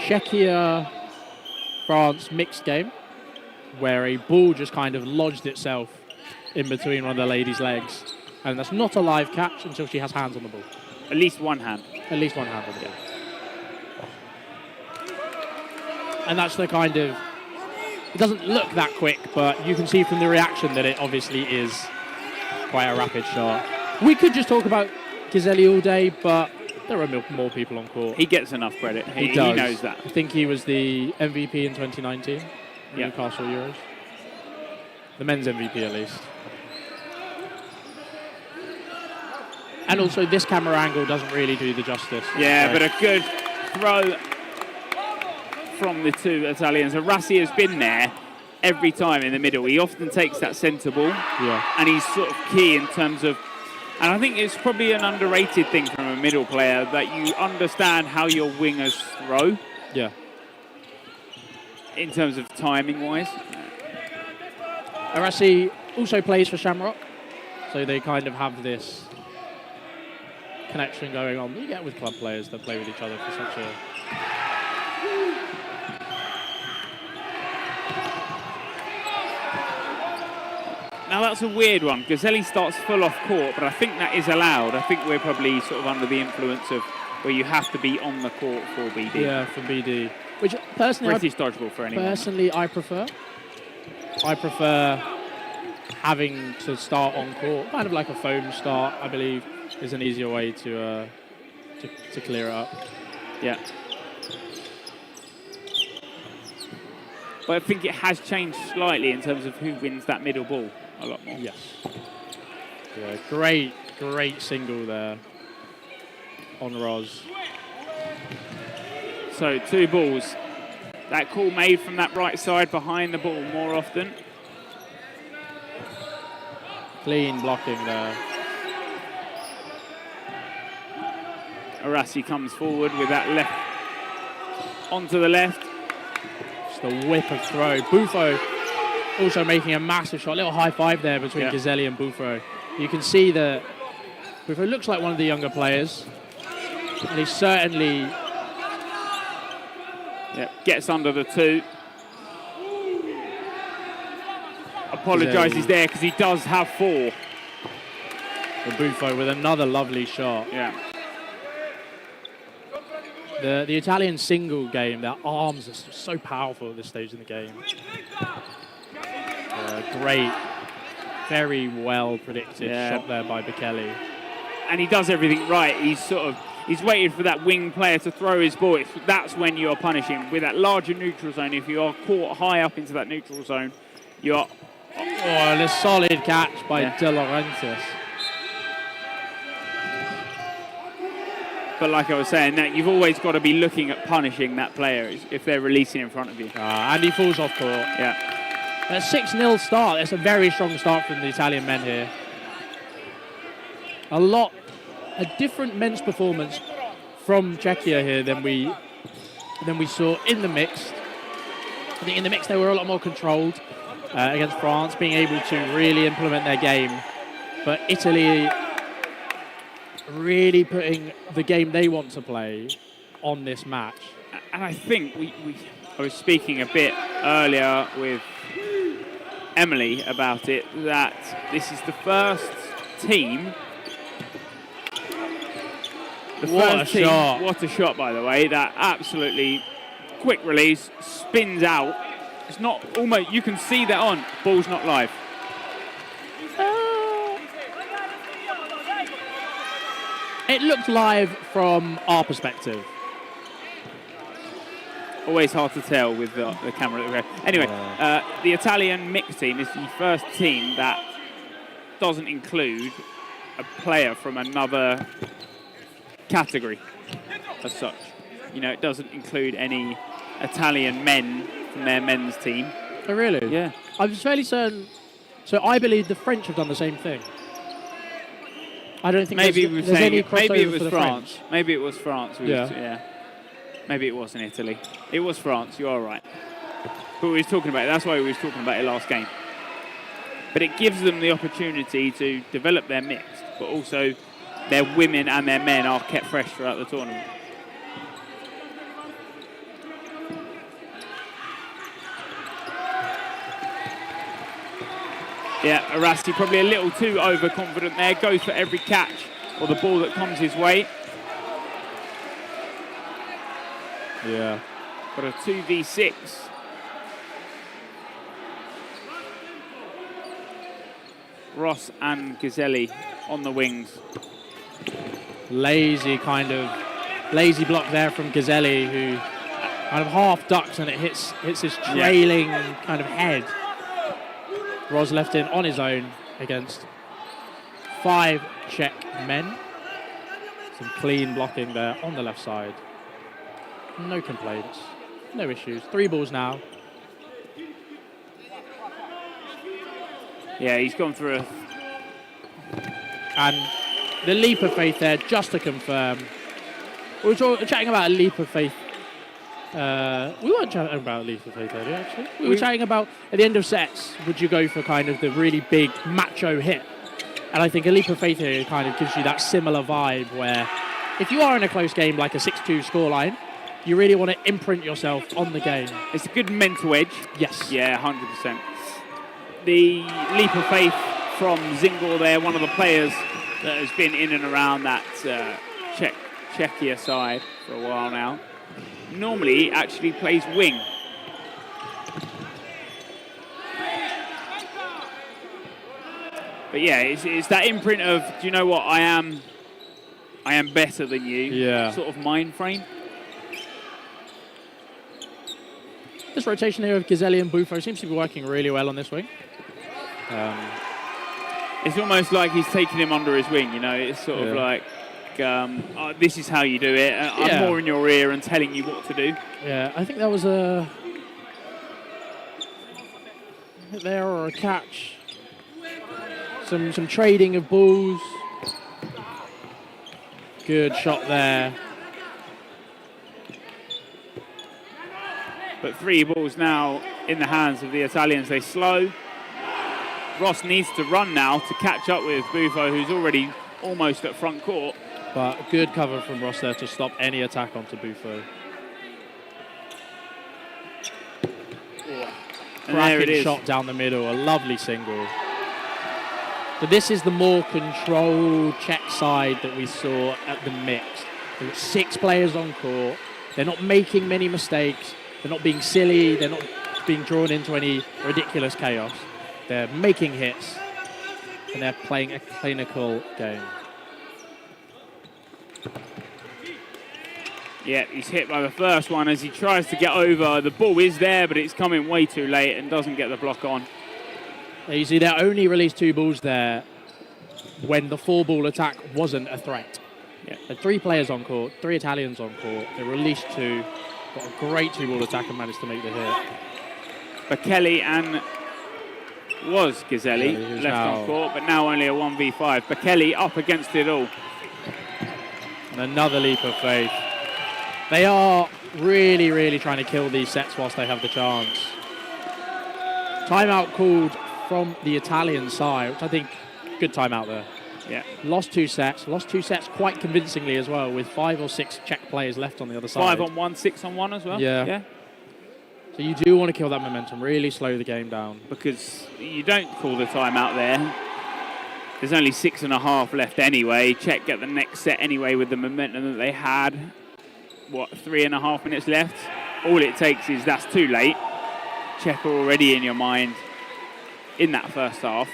Czechia France mixed game, where a ball just kind of lodged itself in between one of the lady's legs. And that's not a live catch until she has hands on the ball. At least one hand. At least one hand on the ball. And that's the kind of... It doesn't look that quick, but you can see from the reaction that it obviously is quite a rapid shot. We could just talk about Gazzelli all day, but there are more people on court. He gets enough credit. He does. knows that. I think he was the MVP in 2019, Newcastle Euros. The men's MVP at least. And also this camera angle doesn't really do the justice. Yeah, but a good throw from the 2 Italians. Arassi has been there every time in the middle. He often takes that centre ball, and he's sort of key in terms of, and I think it's probably an underrated thing from a middle player, that you understand how your wingers throw. Yeah. In terms of timing-wise. Arassi also plays for Shamrock, so they kind of have this connection going on that you get with club players that play with each other for such a... Now that's a weird one. Gazzelli starts full off court, but I think that is allowed. I think we're probably sort of under the influence of where you have to be on the court for BD. Yeah, for BD. Which personally, British dodgeball for anyone. Personally, I prefer. I prefer having to start on court, kind of like a foam start. I believe is an easier way to clear it up. Yeah. But I think it has changed slightly in terms of who wins that middle ball a lot more. Yes. Yeah, great single there on Roz. So 2 balls. That call made from that right side behind the ball more often. Clean blocking there. Arassi comes forward with that left onto the left. Just a whip of throw. Buffo also making a massive shot. A little high five there between Gazzelli and Buffo. You can see that Buffo looks like one of the younger players. And he certainly gets under the 2. Apologises there because he does have 4. And Buffo with another lovely shot. Yeah. The Italian single game, their arms are so powerful at this stage in the game. Great, very well predicted shot there by Bekele. And he does everything right. He's waited for that wing player to throw his ball. That's when you are punishing. With that larger neutral zone, if you are caught high up into that neutral zone, you are... Oh, and a solid catch by De Laurentiis. But like I was saying, that you've always got to be looking at punishing that player if they're releasing in front of you. And he falls off court. Yeah. A 6-0 start. That's a very strong start from the Italian men here. A different men's performance from Czechia here than we saw in the mixed. I think in the mixed they were a lot more controlled against France, being able to really implement their game. But Italy really putting the game they want to play on this match. And I think I was speaking a bit earlier with Emily about it, that this is the first team. What a shot. What a shot, by the way. That absolutely quick release, spins out. It's not almost, you can see that on. Ball's not live. It looked live from our perspective. Always hard to tell with the camera that we have. Anyway, the Italian mixed team is the first team that doesn't include a player from another category as such. You know, it doesn't include any Italian men from their men's team. Oh, really? Yeah. I was fairly certain. So I believe the French have done the same thing. I don't think Maybe there's any crossover maybe it for was the France. French. Maybe it was France. Yeah. Maybe it wasn't Italy. It was France. You are right. But we were talking about it. That's why we were talking about it last game. But it gives them the opportunity to develop their mixed, but also their women and their men are kept fresh throughout the tournament. Yeah, Arasti probably a little too overconfident there. Goes for every catch or the ball that comes his way. Yeah. Got a 2v6. Ross and Ghiselli on the wings. Lazy block there from Ghiselli, who kind of half ducks and it hits his trailing kind of head. Ross left in on his own against 5 Czech men. Some clean blocking there on the left side. No complaints, no issues. 3 balls now. Yeah, he's gone through And the leap of faith there, just to confirm. We were chatting about a leap of faith. We weren't chatting about a leap of faith earlier, actually. We were chatting about, at the end of sets, would you go for kind of the really big macho hit? And I think a leap of faith here kind of gives you that similar vibe where if you are in a close game like a 6-2 scoreline, you really want to imprint yourself on the game. It's a good mental edge. Yes. Yeah, 100%. The leap of faith from Zingor there, one of the players that has been in and around that Czechia side for a while now. Normally actually plays wing. But yeah, it's that imprint of, do you know what, I am better than you, sort of mind frame. This rotation here of Ghiselli and Buffo seems to be working really well on this wing. It's almost like he's taking him under his wing, you know. It's sort of like, this is how you do it. I'm more in your ear and telling you what to do. Yeah, I think that was a hit there or a catch. Some trading of balls. Good shot there. But 3 balls now in the hands of the Italians. They slow. Ross needs to run now to catch up with Buffo, who's already almost at front court. But good cover from Ross there to stop any attack onto Buffo. And there it Cracking is. shot down the middle, a lovely single. So this is the more controlled Czech side that we saw at the mixed. There were 6 players on court. They're not making many mistakes. They're not being silly. They're not being drawn into any ridiculous chaos. They're making hits, and they're playing a clinical game. Yeah, he's hit by the first one as he tries to get over. The ball is there, but it's coming way too late and doesn't get the block on. You see, they only released 2 balls there when the 4-ball attack wasn't a threat. Yeah. There 3 players on court, 3 Italians on court. They released 2, got a great 2-ball attack and managed to make the hit. Bekele and was Ghiselli left on court, but now only a 1v5. Bekele up against it all. And another leap of faith. They are really, really trying to kill these sets whilst they have the chance. Timeout called from the Italian side, which I think, good timeout there. Yeah. Lost two sets quite convincingly as well, with 5 or 6 Czech players left on the other side. 5 on 1, 6 on 1 as well. Yeah. So you do want to kill that momentum, really slow the game down. Because you don't call the timeout there. There's only 6.5 left anyway. Czech get the next set anyway with the momentum that they had. What, 3.5 minutes left? All it takes is that's too late. Czech are already in your mind in that first half.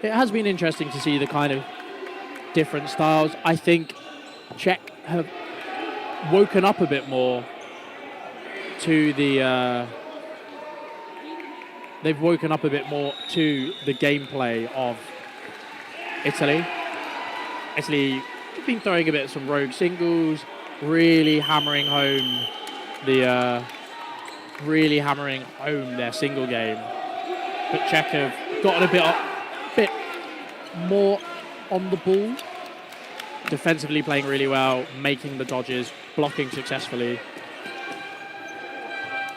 It has been interesting to see the kind of different styles. I think Czech have woken up a bit more to the they've woken up a bit more to the gameplay of Italy. Italy have been throwing a bit of some rogue singles, really hammering home their single game. But Czech have gotten a bit more on the ball, defensively playing really well, making the dodges, blocking successfully.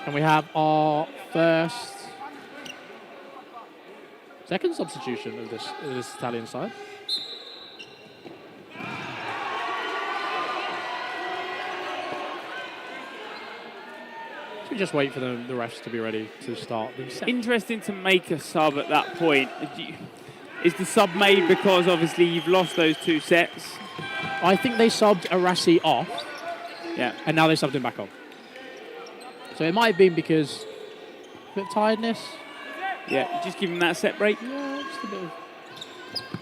And we have our second substitution of this Italian side. So we just wait for the refs to be ready to start the set. Interesting to make a sub at that point. Is the sub made because obviously you've lost those 2 sets? I think they subbed Arasi off. Yeah. And now they subbed him back on. So it might have been because a bit of tiredness. Yeah, just give him that set break. Yeah, just a bit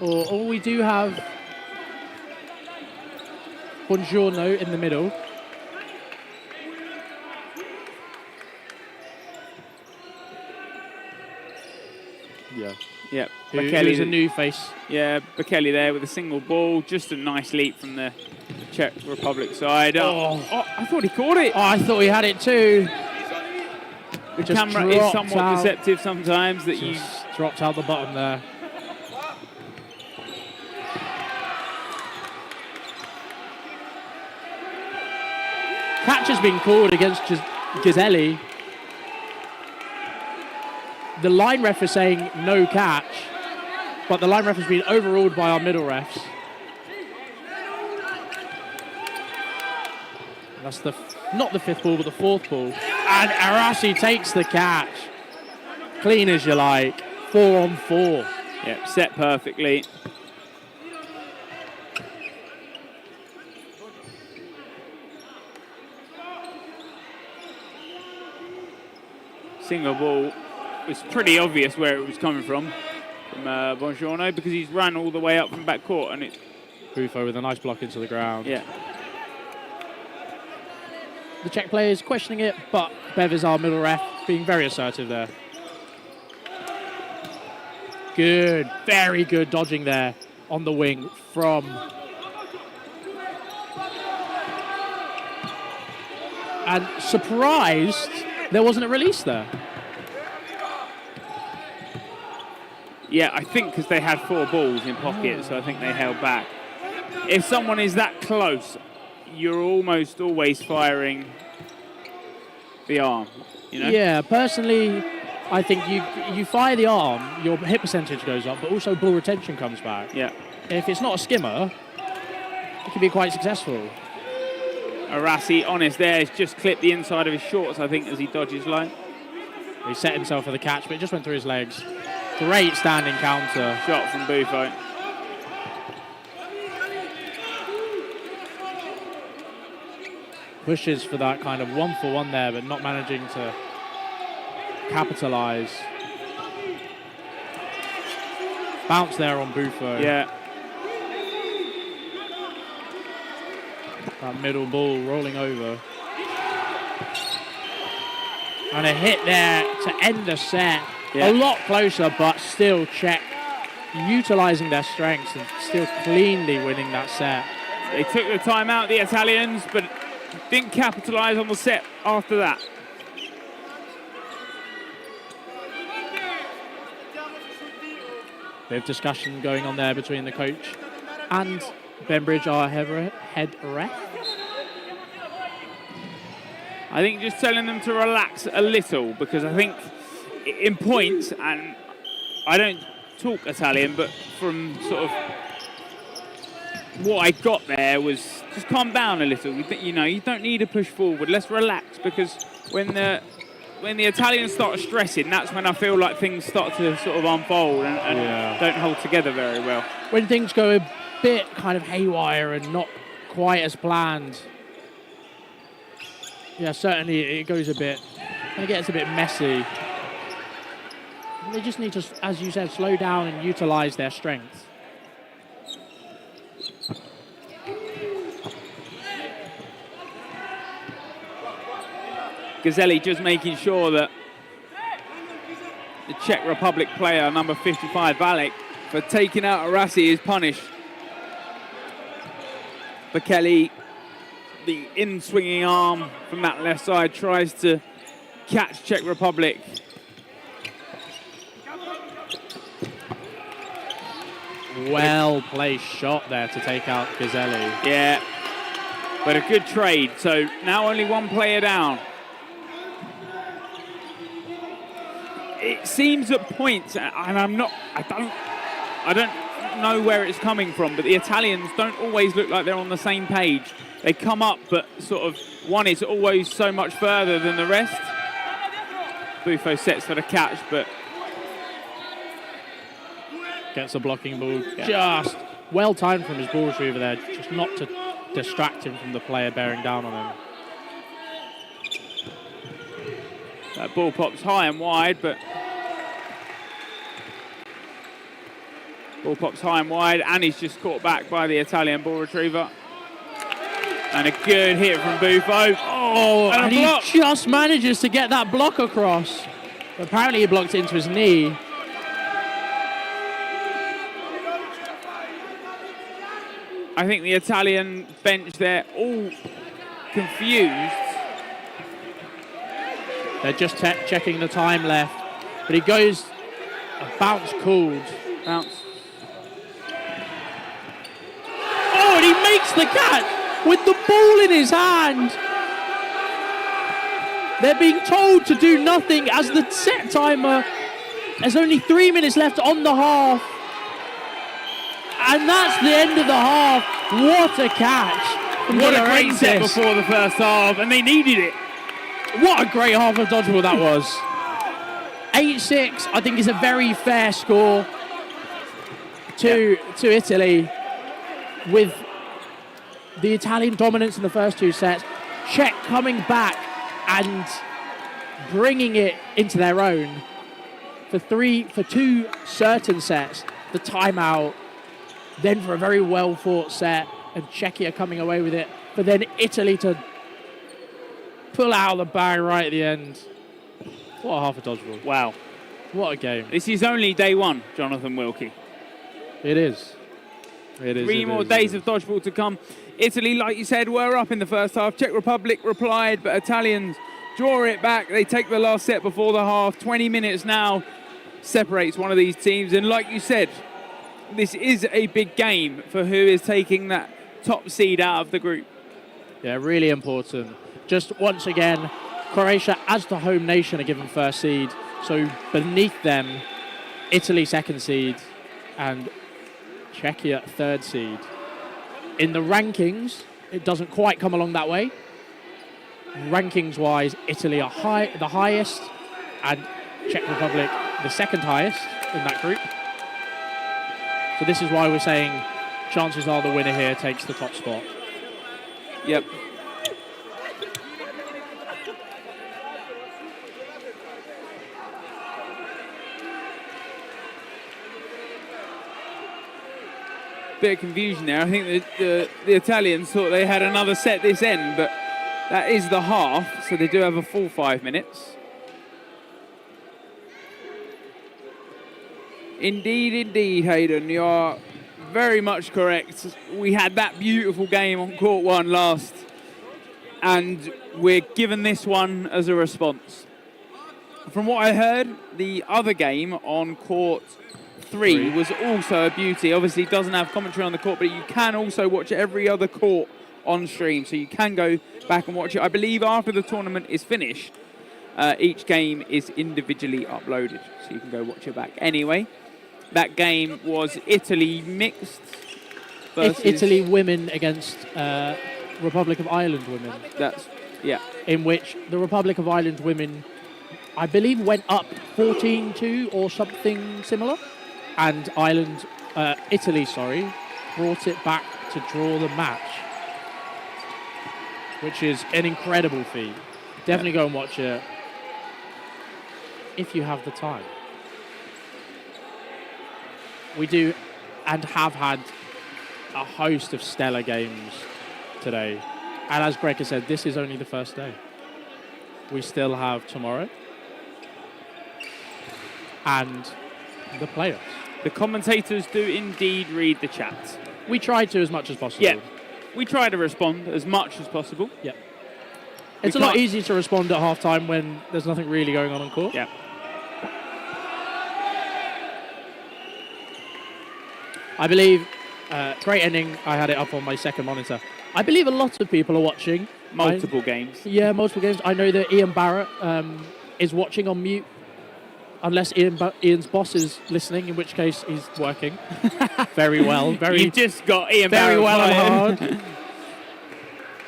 of... Or we do have Buongiorno in the middle. Yeah. Yeah, Who's a new face. Yeah, Bekele there with a single ball. Just a nice leap from the Czech Republic side. Oh, I thought he caught it. Oh, I thought he had it too. The camera is somewhat deceptive sometimes. That you dropped out the bottom there. Catch has been called against Giseli. The line ref is saying no catch, but the line ref has been overruled by our middle refs. That's not the 5th ball, but the 4th ball. And Arasi takes the catch. Clean as you like. 4 on 4. Yep, set perfectly. Single ball. It's pretty obvious where it was coming from Buongiorno, because he's run all the way up from back court, and it. Buffo with a nice block into the ground. Yeah. The Czech players questioning it, but Bev is our middle ref, being very assertive there. Good, very good dodging there on the wing from. And surprised there wasn't a release there. Yeah, I think because they had 4 balls in pocket, so I think they held back. If someone is that close, you're almost always firing the arm, you know? Yeah, personally, I think you fire the arm, your hit percentage goes up, but also ball retention comes back. Yeah. If it's not a skimmer, it can be quite successful. Arasi, honest there, has just clipped the inside of his shorts, I think, as he dodges line. He set himself for the catch, but it just went through his legs. Great standing counter. Shot from Buffo. Pushes for that kind of 1-for-1 there, but not managing to capitalize. Bounce there on Buffo. Yeah. That middle ball rolling over. And a hit there to end the set. Yeah. A lot closer, but still Czech utilising their strengths and still cleanly winning that set. They took the time out, the Italians, but didn't capitalise on the set after that. Bit of discussion going on there between the coach and Benbridge, our head ref. I think just telling them to relax a little, because I think in points, and I don't talk Italian, but from sort of what I got there was just calm down a little. You know, you don't need to push forward. Let's relax, because when the Italians start stressing, that's when I feel like things start to sort of unfold and don't hold together very well. When things go a bit kind of haywire and not quite as planned. Yeah, certainly it goes a bit, it gets a bit messy. They just need to, as you said, slow down and utilize their strengths. Gazzelli just making sure that the Czech Republic player, number 55, Valek, for taking out Arasi is punished. Bekele, the in-swinging arm from that left side, tries to catch Czech Republic. Well-placed shot there to take out Gazzelli. Yeah, but a good trade. So now only one player down. It seems at points, and I don't know where it's coming from, but the Italians don't always look like they're on the same page. They come up, but sort of one is always so much further than the rest. Buffo sets for the catch, but gets a blocking ball. Just well timed from his ball retriever there, just not to distract him from the player bearing down on him. That ball pops high and wide, but ball pops high and wide, and he's just caught back by the Italian ball retriever. And a good hit from Buffo. Oh, and he just manages to get that block across. Apparently he blocked it into his knee. I think the Italian bench there all confused. They're just checking the time left. But he goes, a bounce called. Bounce. Oh, and he makes the catch with the ball in his hand. They're being told to do nothing as the set timer. There's only 3 minutes left on the half. And that's the end of the half. What a catch. What a great set before the first half, and they needed it. What a great half of dodgeball that was. 8-6, I think, is a very fair score to Italy, with the Italian dominance in the first two sets. Czech coming back and bringing it into their own for two certain sets. The timeout, then for a very well fought set, and Czechia coming away with it, but then Italy to pull out of the bag right at the end. What a half of dodgeball. Wow. What a game. This is only day one, Jonathan Wilkie. It is. It is. Three more days of dodgeball to come. Italy, like you said, were up in the first half. Czech Republic replied, but Italians draw it back. They take the last set before the half. 20 minutes now separates one of these teams. And like you said, this is a big game for who is taking that top seed out of the group. Yeah, really important. Just once again, Croatia, as the home nation, are given first seed. So beneath them, Italy second seed and Czechia third seed. In the rankings, it doesn't quite come along that way. Rankings-wise, Italy are the highest, and Czech Republic the second highest in that group. So this is why we're saying chances are the winner here takes the top spot. Yep. Bit of confusion there. I think the Italians thought they had another set this end, but that is the half, so they do have a full 5 minutes. Indeed, Hayden, you are very much correct. We had that beautiful game on court one last, and we're given this one as a response. From what I heard, the other game on court 3 was also a beauty. Obviously, it doesn't have commentary on the court, but you can also watch every other court on stream, so you can go back and watch it. I believe after the tournament is finished, each game is individually uploaded, so you can go watch it back. Anyway, that game was Italy mixed versus Italy women against Republic of Ireland women. Yeah. In which the Republic of Ireland women, I believe, went up 14-2 or something similar, and Italy, brought it back to draw the match, which is an incredible feat. Definitely go and watch it if you have the time. We do and have had a host of stellar games today. And as Greg has said, this is only the first day. We still have tomorrow and the playoffs. The commentators do indeed read the chat. We try to as much as possible. Yeah, we try to respond as much as possible. Yeah. It's a lot easier to respond at half-time when there's nothing really going on court. Yeah. I believe, great ending. I had it up on my second monitor. I believe a lot of people are watching. Multiple games. Yeah, multiple games. I know that Ian Barrett is watching on mute, unless Ian's boss is listening, in which case he's working very well. You just got Ian very Barrett well playing. and hard.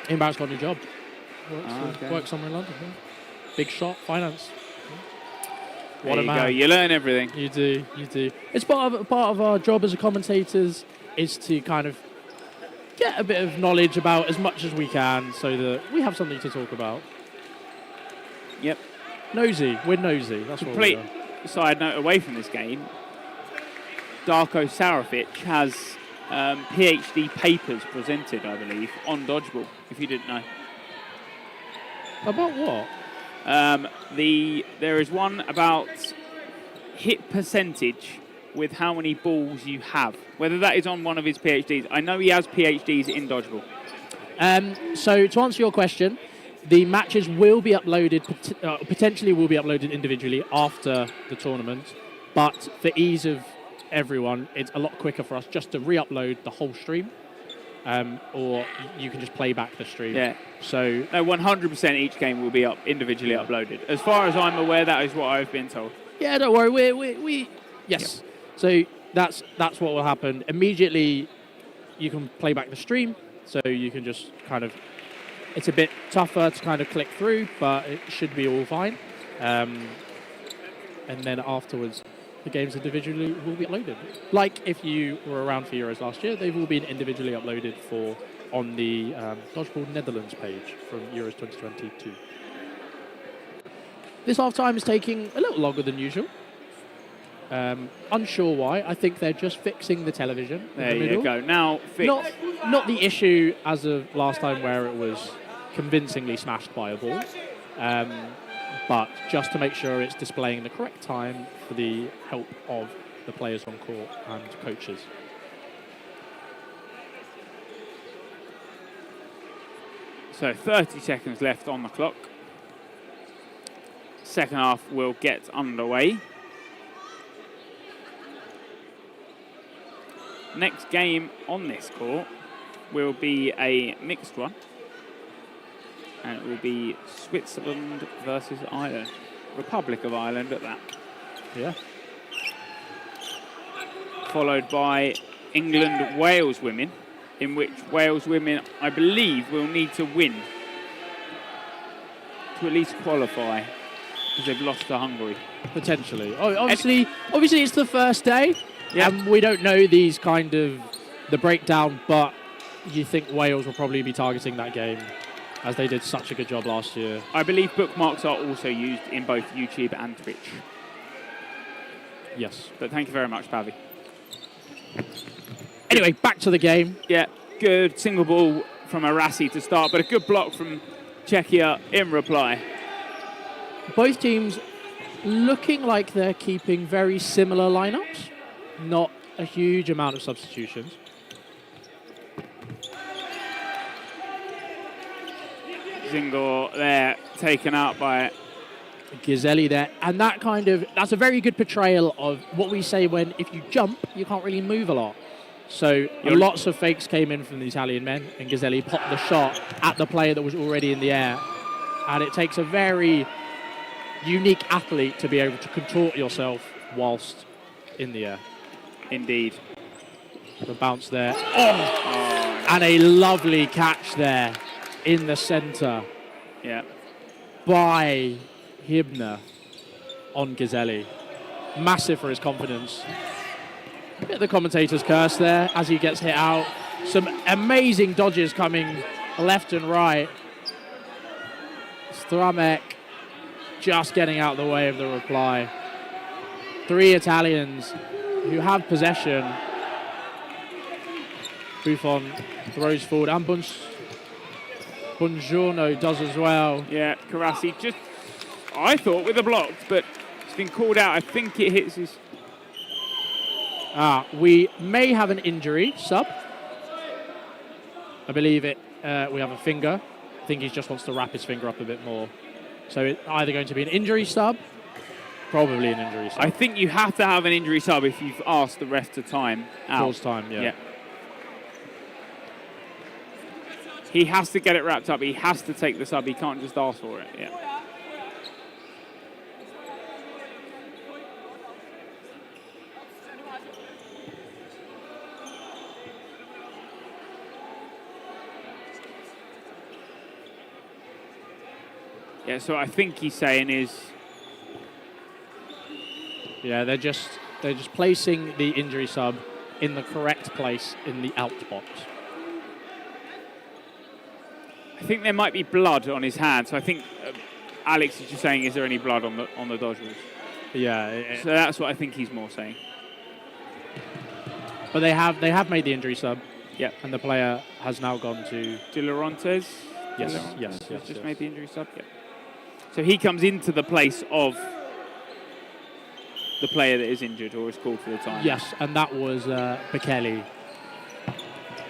Ian Barrett's got a new job. Okay. Works somewhere in London. Yeah. Big shot, finance. There What a you man. go. You learn everything. You do. It's part of our job as a commentators is to kind of get a bit of knowledge about as much as we can so that we have something to talk about. Yep. Nosy. We're nosy. That's what Complete we are. side note away from this game. Darko Sarafic has PhD papers presented, I believe, on Dodgeball, if you didn't know. About what? There is one about hit percentage with how many balls you have. Whether that is on one of his PhDs. I know he has PhDs in Dodgeball. So to answer your question, the matches will be uploaded, potentially will be uploaded individually after the tournament, but for ease of everyone, it's a lot quicker for us just to re-upload the whole stream, or you can just play back the stream. Yeah. So no, 100% each game will be individually uploaded. As far as I'm aware, that is what I've been told. Yeah, don't worry. We yes. Yep. So that's what will happen. Immediately, you can play back the stream, so you can just kind of. It's a bit tougher to kind of click through, but it should be all fine. And then afterwards, the games individually will be uploaded. Like if you were around for Euros last year, they've all been individually uploaded on the Dodgeball Netherlands page from Euros 2022. This half-time is taking a little longer than usual. Unsure why. I think they're just fixing the television. There in the middle. You go. Now fix. Not the issue as of last time where it was convincingly smashed by a ball, but just to make sure it's displaying the correct time for the help of the players on court and coaches. So 30 seconds left on the clock. Second half will get underway. Next game on this court will be a mixed one. And it will be Switzerland versus Ireland. Republic of Ireland at that. Yeah. Followed by England-Wales women, in which Wales women, I believe, will need to win to at least qualify, because they've lost to Hungary. Potentially. Obviously, it's the first day, yeah. And we don't know these kind of the breakdown, but you think Wales will probably be targeting that game, as they did such a good job last year. I believe bookmarks are also used in both YouTube and Twitch. Yes. But thank you very much, Pavi. Anyway, back to the game. Yeah, good single ball from Arasi to start, but a good block from Czechia in reply. Both teams looking like they're keeping very similar lineups. Not a huge amount of substitutions. Zingor there, taken out by Ghiselli there. And that's a very good portrayal of what we say when if you jump, you can't really move a lot. So lots of fakes came in from the Italian men, and Gazzelli popped the shot at the player that was already in the air. And it takes a very unique athlete to be able to contort yourself whilst in the air. Indeed. The bounce there. Oh! And a lovely catch there in the centre. Yeah. By Hibner on Gazzelli. Massive for his confidence. Bit of the commentator's curse there as he gets hit out. Some amazing dodges coming left and right. Stramek just getting out of the way of the reply. 3 Italians who have possession. Buffon throws forward, and Buongiorno does as well. Yeah, Karasi just, I thought, with a block, but it's been called out. I think it hits his... We may have an injury sub. I believe it. We have a finger. I think he just wants to wrap his finger up a bit more. So it's either going to be an injury sub, probably an injury sub. I think you have to have an injury sub if you've asked the ref to time out. Pause time, yeah. He has to get it wrapped up. He has to take the sub. He can't just ask for it. Yeah. Yeah, so I think he's saying is... Yeah, they're just placing the injury sub in the correct place in the out box. I think there might be blood on his hand, so I think Alex is just saying, is there any blood on the dodgeballs? Yeah. So that's what I think he's more saying. But they have made the injury sub. Yeah. And the player has now gone to... De Laurentiis? Yes. Just made the injury sub, yeah. So he comes into the place of the player that is injured or is called for the time. Yes, and that was Bekele.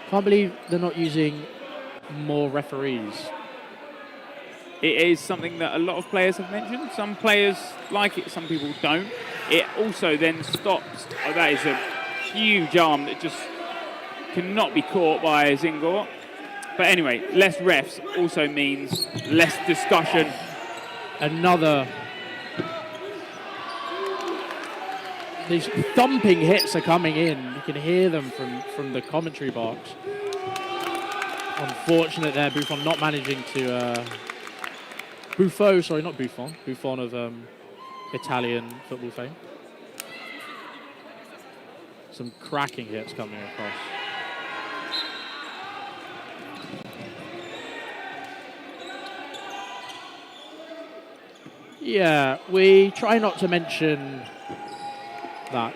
Can't believe they're not using more referees. It is something that a lot of players have mentioned. Some players like it, some people don't. It also then stops. Oh, that is a huge arm that just cannot be caught by Zingor. But anyway, less refs also means less discussion. These thumping hits are coming in. You can hear them from the commentary box. Unfortunate there, Buffon not managing to... Buffon of Italian football fame. Some cracking hits coming across. Yeah, we try not to mention that.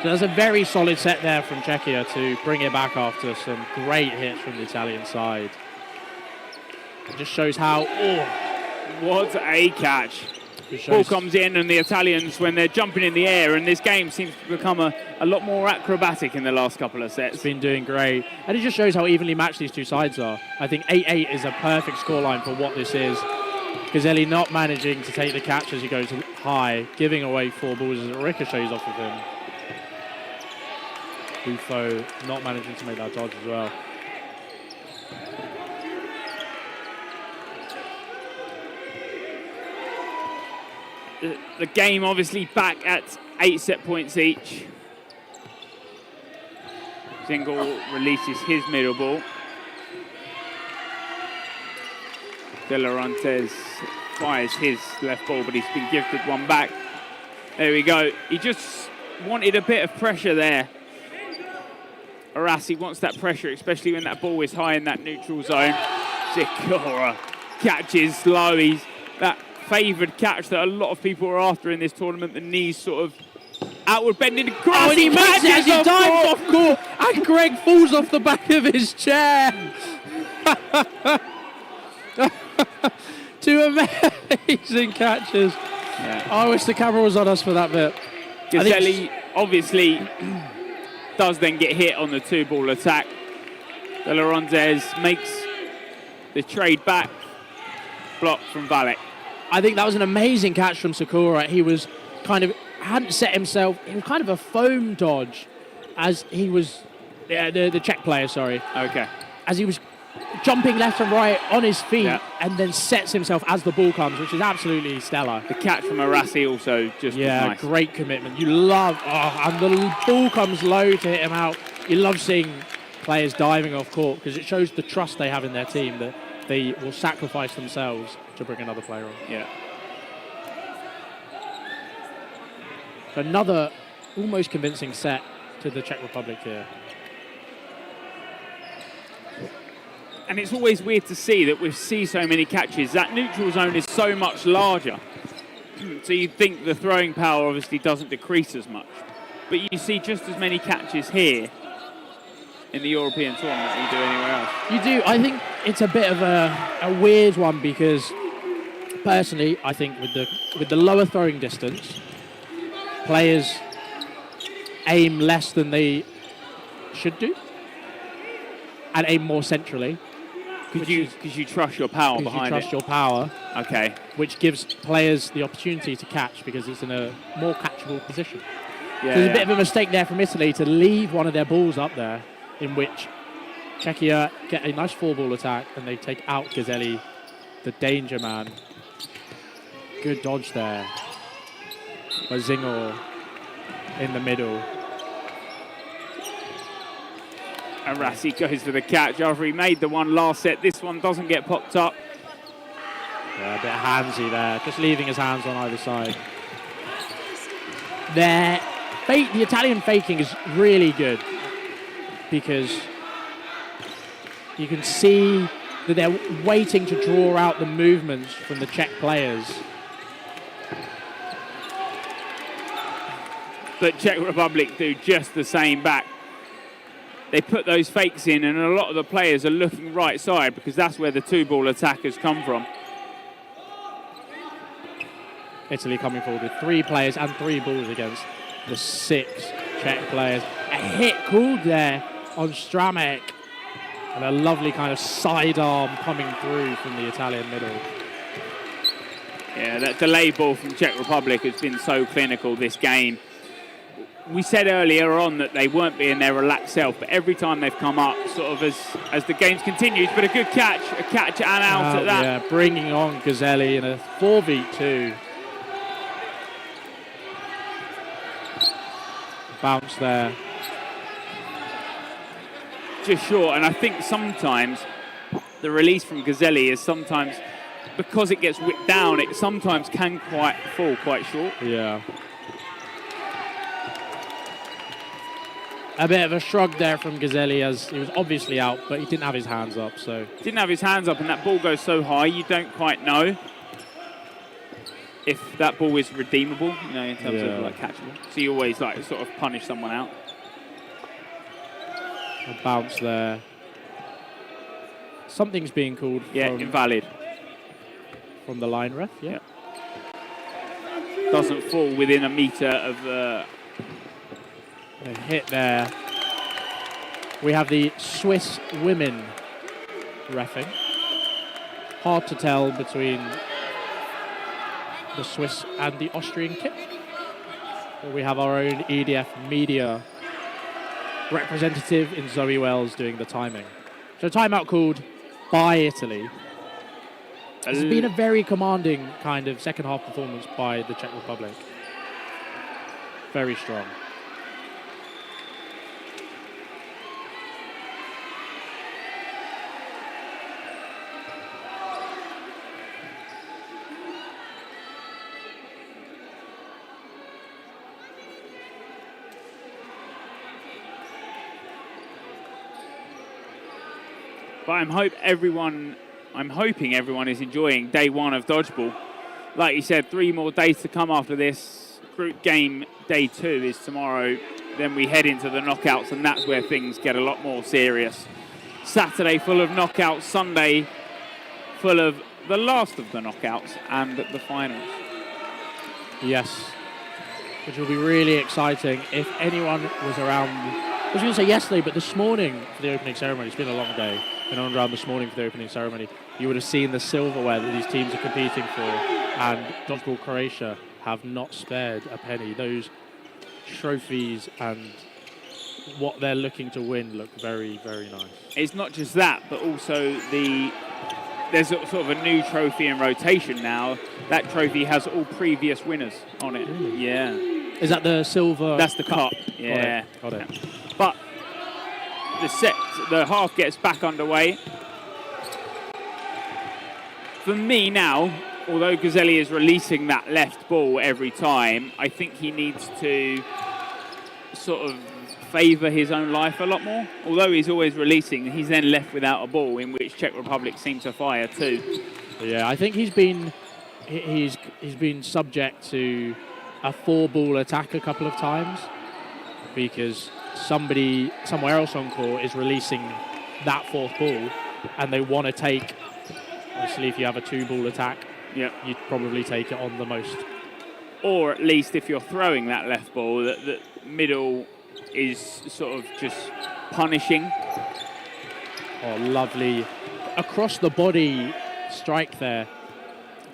So that's a very solid set there from Czechia to bring it back after some great hits from the Italian side. It just shows how... What a catch. Ball comes in and the Italians, when they're jumping in the air, and this game seems to become a lot more acrobatic in the last couple of sets. It's been doing great. And it just shows how evenly matched these two sides are. I think 8-8 is a perfect scoreline for what this is. Gazzelli not managing to take the catch as he goes high, giving away 4 balls as it ricochets off of him. Buffon not managing to make that dodge as well. The game obviously back at 8 set points each. Zingor releases his middle ball. De Laurentiis fires his left ball, but he's been gifted one back. There we go. He just wanted a bit of pressure there. Arasi wants that pressure, especially when that ball is high in that neutral zone. Sikora catches low. He's that favoured catch that a lot of people are after in this tournament. The knees sort of outward bending. Oh, and he makes it as he dives off court, and Greg falls off the back of his chair. 2 amazing catches. Yeah. I wish the camera was on us for that bit. Gazzelli obviously does then get hit on the 2-ball attack. De Laurentiis makes the trade back, blocked from Valek. I think that was an amazing catch from Sakura. He was hadn't set himself. It was kind of a foam dodge as he was, the Czech player, sorry. Okay. As he was jumping left and right on his feet and then sets himself as the ball comes, which is absolutely stellar. The catch from Arasi also just was nice. Great commitment. You love, and the ball comes low to hit him out. You love seeing players diving off court because it shows the trust they have in their team that they will sacrifice themselves to bring another player on. Yeah. Another almost convincing set to the Czech Republic here. And it's always weird to see that we see so many catches. That neutral zone is so much larger. So you'd think the throwing power obviously doesn't decrease as much. But you see just as many catches here in the European tournament than you do anywhere else. You do. I think it's a bit of a weird one because personally, I think with the lower throwing distance, players aim less than they should do and aim more centrally. Because you trust your power behind it. You trust your power. Okay. Which gives players the opportunity to catch because it's in a more catchable position. Yeah, There's a bit of a mistake there from Italy to leave one of their balls up there, in which Czechia get a nice 4-ball attack and they take out Gazzelli, the danger man. Good dodge there by Zingor in the middle. And Rassi goes for the catch after he made the one last set. This one doesn't get popped up. Yeah, a bit handsy there, just leaving his hands on either side. The Italian faking is really good because you can see that they're waiting to draw out the movements from the Czech players. But Czech Republic do just the same back. They put those fakes in and a lot of the players are looking right side because that's where the 2-ball attack has come from. Italy coming forward with 3 players and 3 balls against the 6 Czech players. A hit called there on Stramek. And a lovely kind of sidearm coming through from the Italian middle. Yeah, that delay ball from Czech Republic has been so clinical this game. We said earlier on that they weren't being their relaxed self, but every time they've come up, sort of as the game continues, but a good catch, and out at that. Yeah, bringing on Gazzelli in a 4v2. Bounce there. Just short, and I think sometimes the release from Gazzelli is sometimes, because it gets whipped down, it sometimes can fall quite short. Yeah. A bit of a shrug there from Gazzelli as he was obviously out, but he didn't have his hands up, so. Didn't have his hands up, and that ball goes so high, you don't quite know if that ball is redeemable, you know, in terms of like catchable. So you always like sort of punish someone out. A bounce there. Something's being called. Yeah, invalid. From the line ref, yeah. Doesn't fall within a metre of a hit there. We have the Swiss women reffing. Hard to tell between the Swiss and the Austrian kit. We have our own EDF media representative in Zoe Wells doing the timing. So timeout called by Italy. It's been a very commanding kind of second half performance by the Czech Republic. Very strong. But I'm hoping everyone is enjoying day 1 of Dodgeball. Like you said, 3 more days to come after this. Group game day 2 is tomorrow. Then we head into the knockouts, and that's where things get a lot more serious. Saturday full of knockouts, Sunday full of the last of the knockouts and the finals. Yes, which will be really exciting. If anyone was around was going to say yesterday, but this morning for the opening ceremony, it's been a long day. Been on around this morning for the opening ceremony. You would have seen the silverware that these teams are competing for, and Dodgeball Croatia have not spared a penny. Those trophies and what they're looking to win look very, very nice. It's not just that, but also there's sort of a new trophy in rotation now. That trophy has all previous winners on it. Really? Yeah. Is that the silver? That's the cup. Yeah. Got it. But the half gets back underway. For me now, although Gazzelli is releasing that left ball every time, I think he needs to sort of favour his own life a lot more. Although he's always releasing, he's then left without a ball, in which Czech Republic seem to fire too. Yeah, I think he's been subject to a 4-ball attack a couple of times because somebody somewhere else on court is releasing that 4th ball, and they want to take. Obviously, if you have a 2-ball attack, yeah, you'd probably take it on the most. Or at least if you're throwing that left ball, that middle is sort of just punishing. Oh, lovely. Across the body strike there.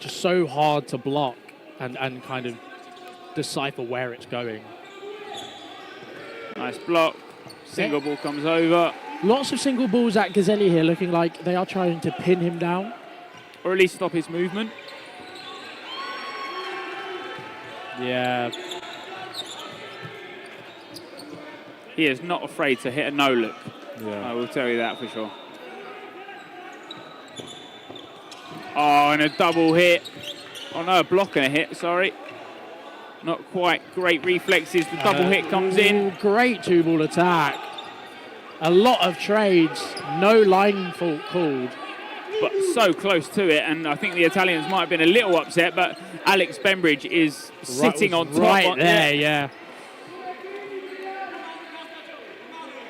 Just so hard to block and kind of decipher where it's going. Nice block. Single ball comes over. Lots of single balls at Gazzelli here, looking like they are trying to pin him down. Or at least stop his movement. Yeah. He is not afraid to hit a no-look. Yeah. I will tell you that for sure. Oh, and a double hit. Oh no, a block and a hit, sorry. Not quite great reflexes. The double hit comes in. Great 2-ball attack. A lot of trades. No line fault called. But so close to it, and I think the Italians might have been a little upset, but Alex Bembridge is sitting on top. Right there, yeah.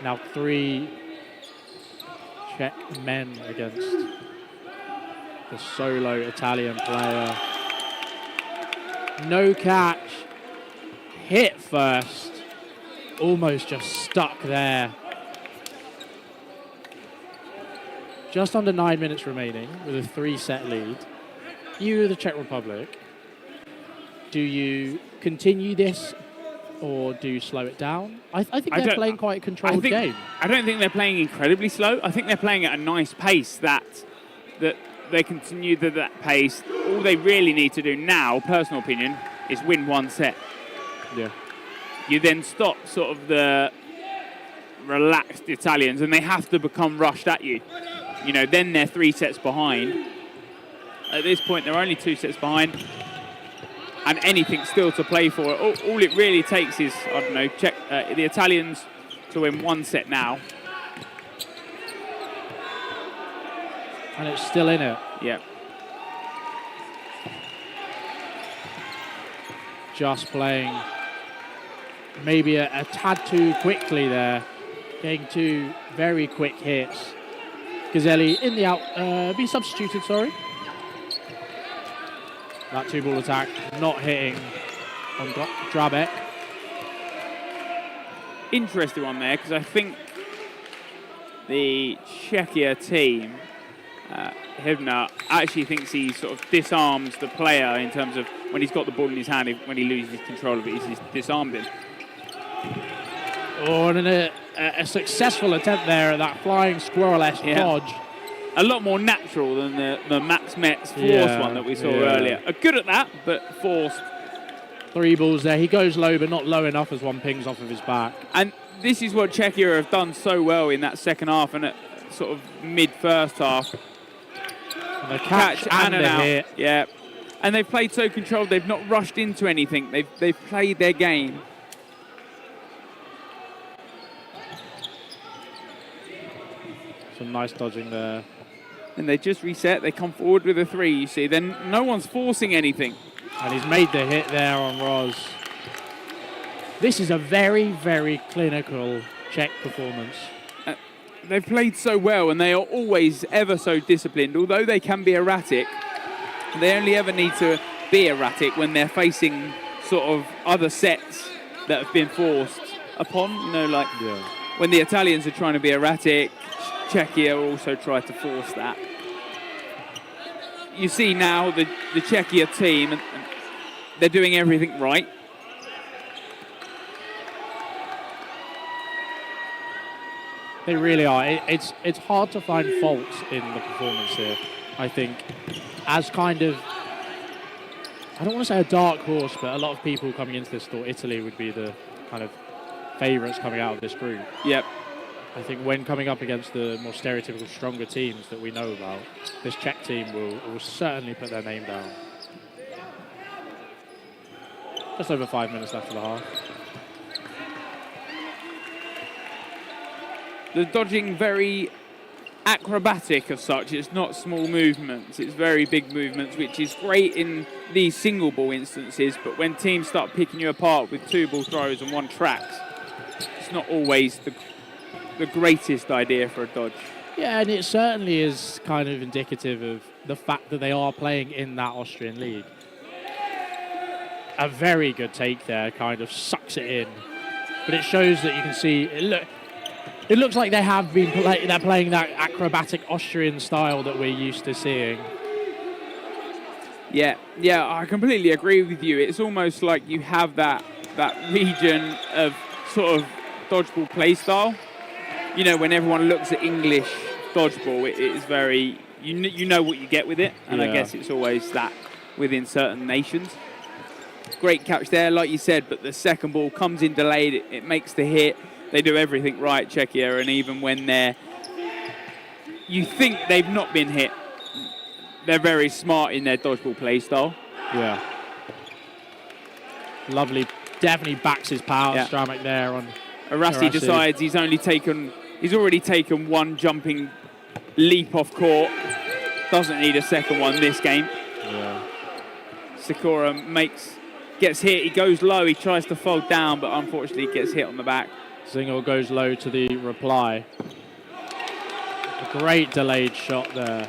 Now 3 Czech men against the solo Italian player. No catch. Hit first. Almost just stuck there. Just under 9 minutes remaining with a 3-set lead. You, the Czech Republic, do you continue this or do you slow it down? I think they're playing quite a controlled game. I don't think they're playing incredibly slow. I think they're playing at a nice pace that they continue that pace. All they really need to do now, personal opinion, is win 1 set. Yeah. You then stop sort of the relaxed Italians and they have to become rushed at you. You know, then they're 3 sets behind. At this point, they're only 2 sets behind. And anything still to play for. All it really takes is, I don't know, the Italians to win 1 set now. And it's still in it. Yeah. Just playing maybe a tad too quickly there. Getting 2 very quick hits. Gazzelli in the out, be substituted, sorry. That 2-ball attack not hitting on Drabek. Interesting one there, because I think the Czechia team, Hibner, actually thinks he sort of disarms the player in terms of when he's got the ball in his hand, when he loses control of it, he's disarmed him. Oh, and a successful attempt there at that flying squirrel-esque dodge. A lot more natural than the Max Metz forced one that we saw earlier. Good at that, but forced. 3 balls there. He goes low, but not low enough as one pings off of his back. And this is what Czechia have done so well in that second half and at sort of mid-first half. And the catch and the hit. Yeah. And they've played so controlled. They've not rushed into anything. They've played their game. Some nice dodging there. And they just reset. They come forward with a 3, you see. Then no one's forcing anything. And he's made the hit there on Roz. This is a very, very clinical Czech performance. They've played so well and they are always ever so disciplined. Although they can be erratic, they only ever need to be erratic when they're facing sort of other sets that have been forced upon, you know, like when the Italians are trying to be erratic, Czechia also try to force that. You see now the Czechia team, and they're doing everything right. They really are. It's hard to find faults in the performance here, I think. As kind of, I don't want to say a dark horse, but a lot of people coming into this thought Italy would be the kind of favourites coming out of this group. Yep. I think when coming up against the more stereotypical stronger teams that we know about, this Czech team will certainly put their name down. Just over 5 minutes left of the half. The dodging very acrobatic as such. It's not small movements, it's very big movements, which is great in these single ball instances, but when teams start picking you apart with 2-ball throws and 1 tracks, it's not always the greatest idea for a dodge. Yeah, and it certainly is kind of indicative of the fact that they are playing in that Austrian league. A very good take there, kind of sucks it in. But it shows that you can see, it looks like they have been they're playing that acrobatic Austrian style that we're used to seeing. Yeah, I completely agree with you. It's almost like you have that region of sort of dodgeball play style. You know, when everyone looks at English dodgeball, it is very, you know what you get with it, and I guess it's always that within certain nations. Great catch there, like you said, but the second ball comes in delayed, it makes the hit. They do everything right, Czechia, and even when you think they've not been hit, they're very smart in their dodgeball play style. Yeah. Lovely, definitely backs his power, Stramek there on Arasi decides he's already taken 1 jumping leap off court. Doesn't need a second one this game. Yeah. Sikora gets hit, he goes low, he tries to fold down, but unfortunately gets hit on the back. Zingle goes low to the reply. A great delayed shot there.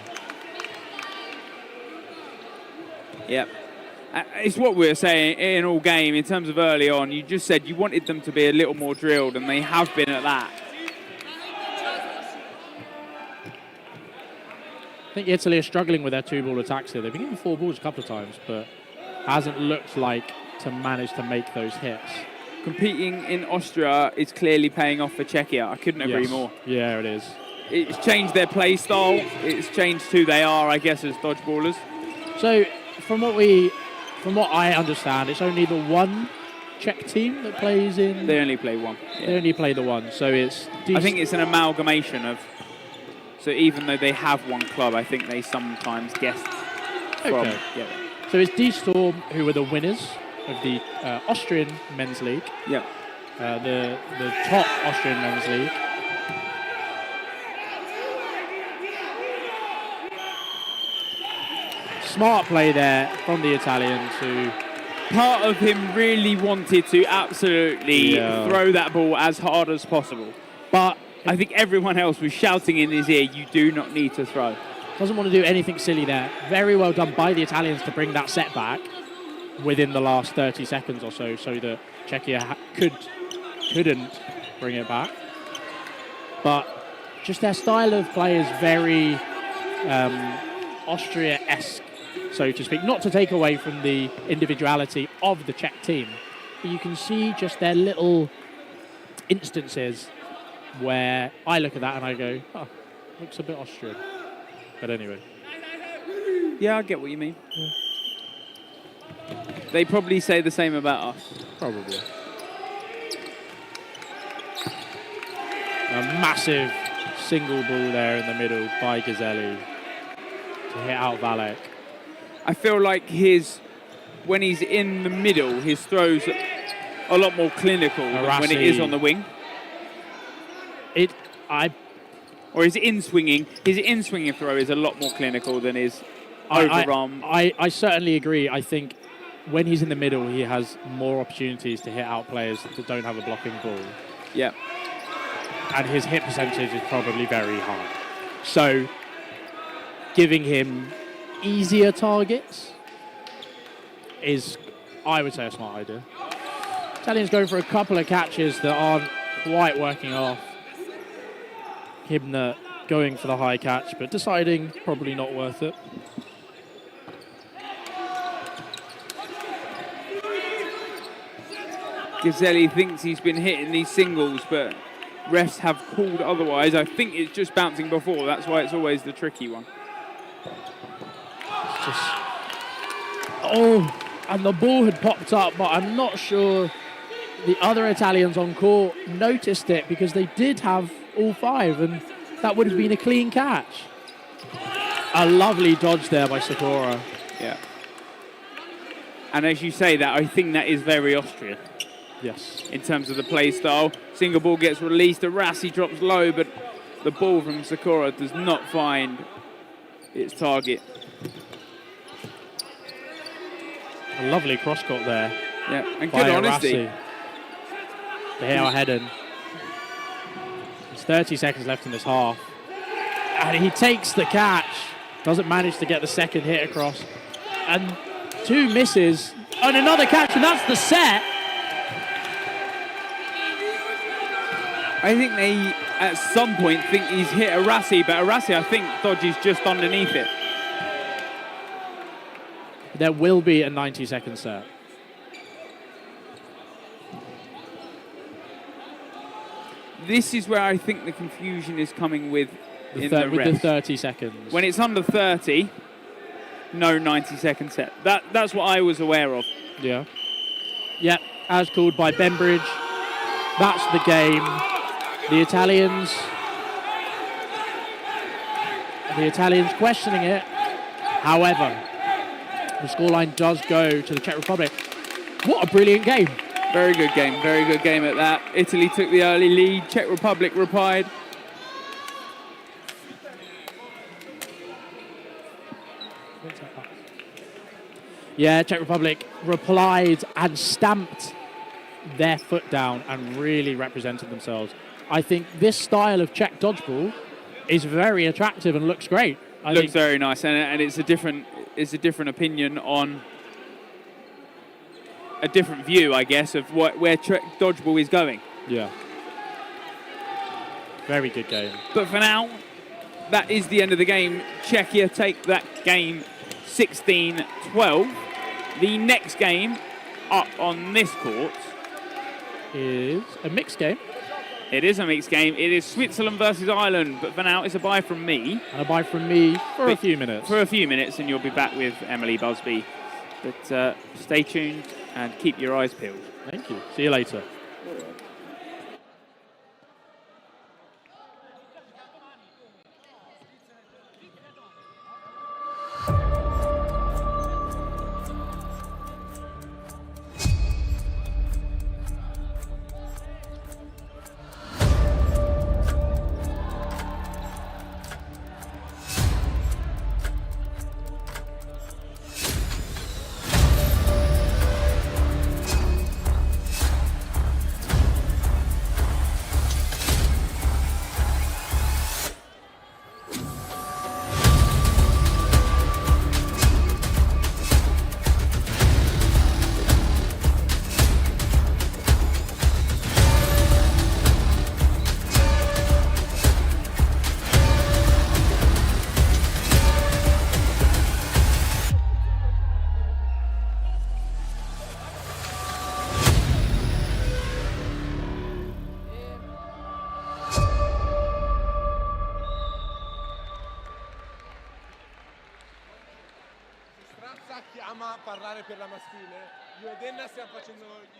Yep. It's what we were saying in all game in terms of early on. You just said you wanted them to be a little more drilled, and they have been at that. I think Italy are struggling with their 2-ball attacks here. They've been getting 4 balls a couple of times, but hasn't looked like to manage to make those hits. Competing in Austria is clearly paying off for Czechia. I couldn't agree more. Yeah, it is. It's changed their play style. It's changed who they are, I guess, as dodgeballers. So, from what I understand, it's only the 1 Czech team that plays in. They only play 1. Yeah. They only play the 1, so it's. I think it's an amalgamation of. So even though they have 1 club, I think they sometimes guest from. Okay. Yeah. So it's D-Storm who were the winners of the Austrian men's league. Yeah. The top Austrian men's league. Smart play there from the Italian to... Part of him really wanted to absolutely throw that ball as hard as possible. But I think everyone else was shouting in his ear, you do not need to throw. Doesn't want to do anything silly there. Very well done by the Italians to bring that set back within the last 30 seconds or so that Czechia couldn't bring it back. But just their style of play is very Austria-esque, so to speak. Not to take away from the individuality of the Czech team, but you can see just their little instances where I look at that and I go, oh, looks a bit Austrian. But anyway. Yeah, I get what you mean. Yeah. They probably say the same about us. Probably. A massive single ball there in the middle by Gazelli to hit out Valek. I feel like when he's in the middle, his throws are a lot more clinical than when it is on the wing. Or his in-swinging throw is a lot more clinical than his overarm. I certainly agree. I think when he's in the middle, he has more opportunities to hit out players that don't have a blocking ball. Yeah. And his hit percentage is probably very high. So giving him easier targets is, I would say, a smart idea. Italians going for a couple of catches that aren't quite working off. Hibner going for the high catch, but deciding probably not worth it. Gazzelli thinks he's been hitting these singles, but refs have called otherwise. I think it's just bouncing before. That's why it's always the tricky one. Oh, and the ball had popped up, but I'm not sure the other Italians on court noticed it because they did have all 5, and that would have been a clean catch. A lovely dodge there by Sakura. Yeah. And as you say that, I think that is very Austrian. Yes. In terms of the play style. Single ball gets released, Arasi drops low, but the ball from Sakura does not find its target. A lovely cross-court there. Yeah, and good honesty. Arasi. The hair heading. There's 30 seconds left in this half. And he takes the catch. Doesn't manage to get the second hit across. And 2 misses. And another catch, and that's the set. I think they, at some point, think he's hit Arasi, but Arasi, I think, dodges just underneath it. There will be a 90-second set. This is where I think the confusion is coming with With the 30 seconds. When it's under 30, no 90-second set. That's what I was aware of. Yeah. Yep, as called by Bembridge. That's the game. The Italians questioning it. However, the scoreline does go to the Czech Republic. What a brilliant game. Very good game at that. Italy took the early lead, Czech Republic replied. Yeah, Czech Republic replied and stamped their foot down and really represented themselves. I think this style of Czech dodgeball is very attractive and looks great. Looks very nice, and it's a different opinion on a different view, I guess, of where Czech dodgeball is going. Yeah. Very good game. But for now, that is the end of the game. Czechia take that game 16-12. The next game up on this court is a mixed game. It is a mixed game. It is Switzerland versus Ireland, but for now it's a bye from me. And a bye from me for a few minutes. For a few minutes, and you'll be back with Emily Busby. But stay tuned and keep your eyes peeled. Thank you. See you later. Chiama a parlare per la maschile. Io e Denna stiamo facendo gli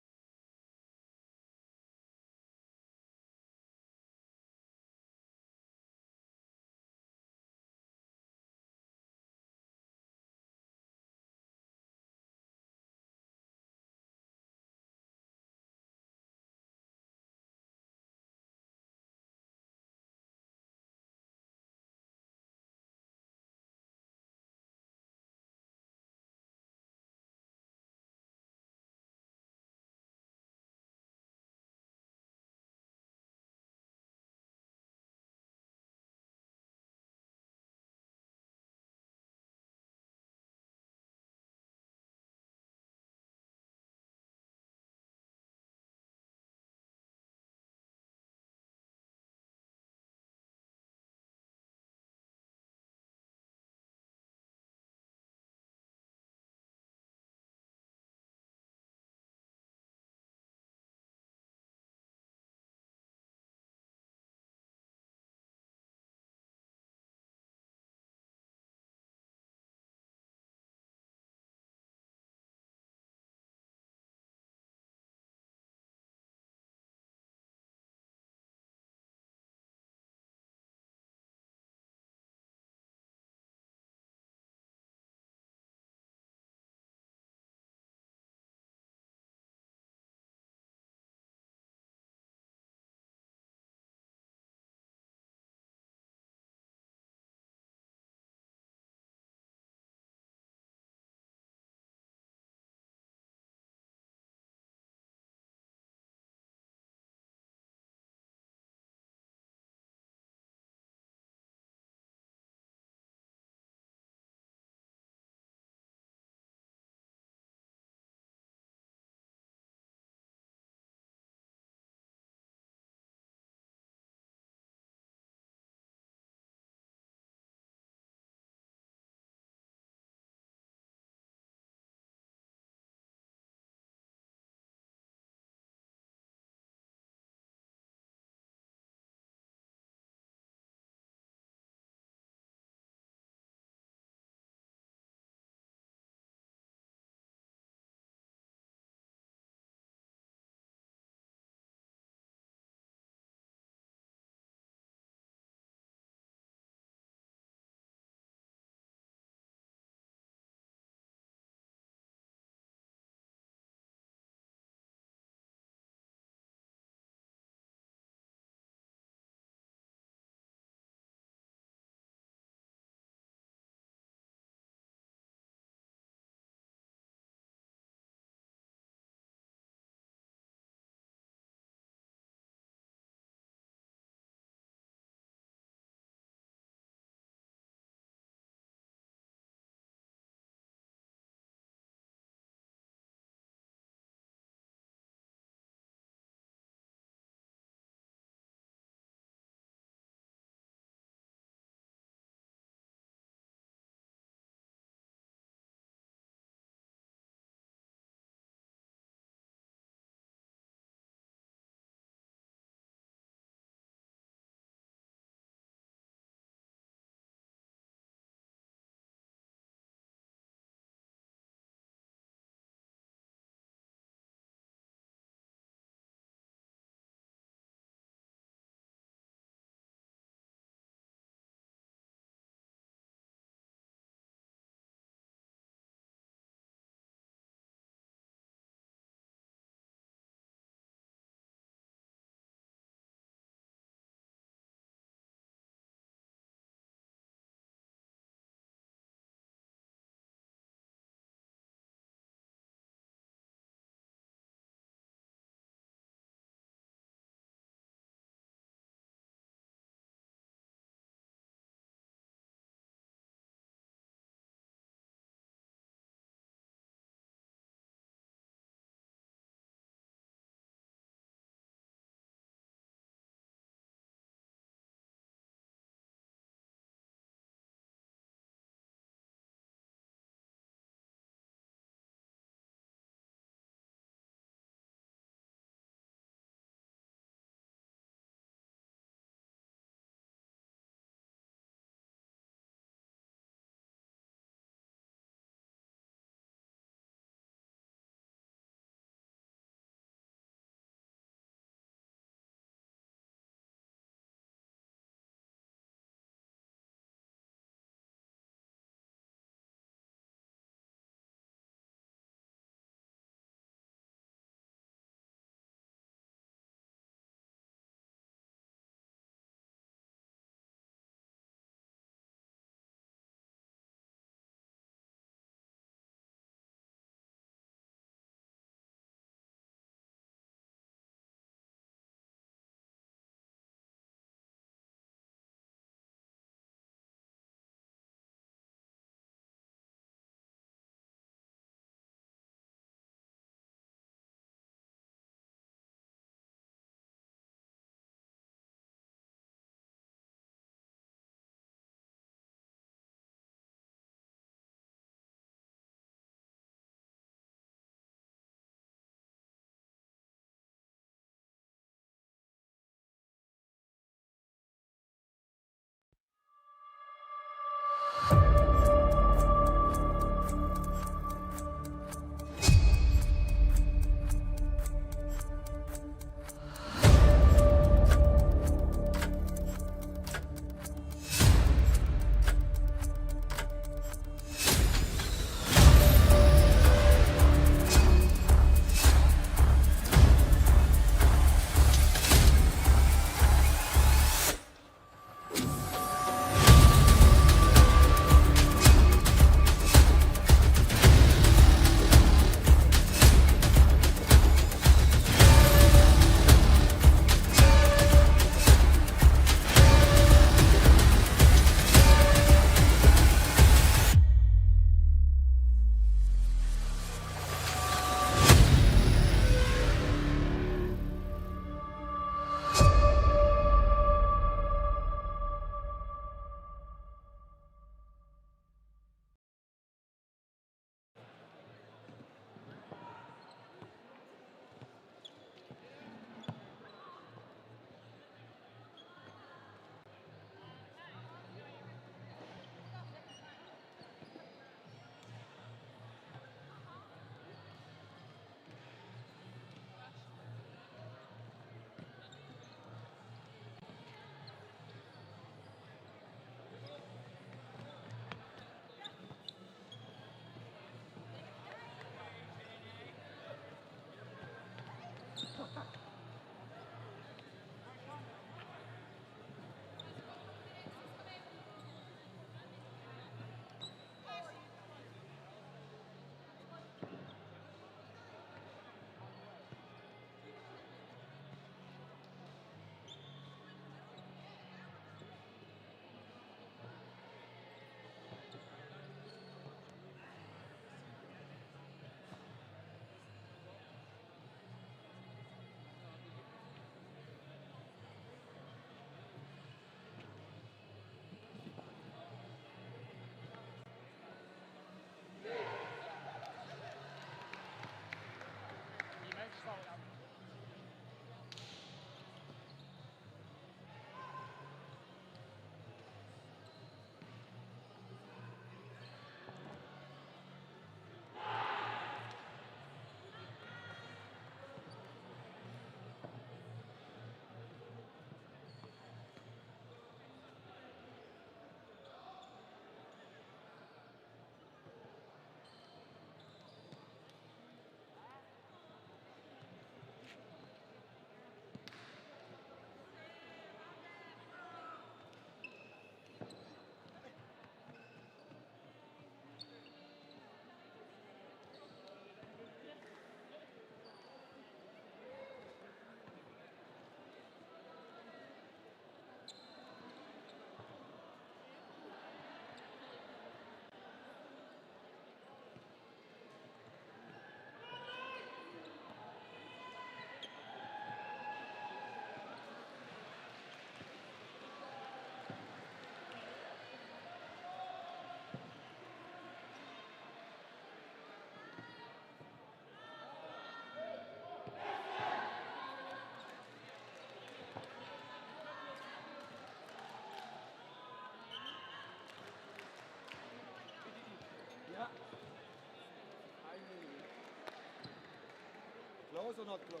close or not close?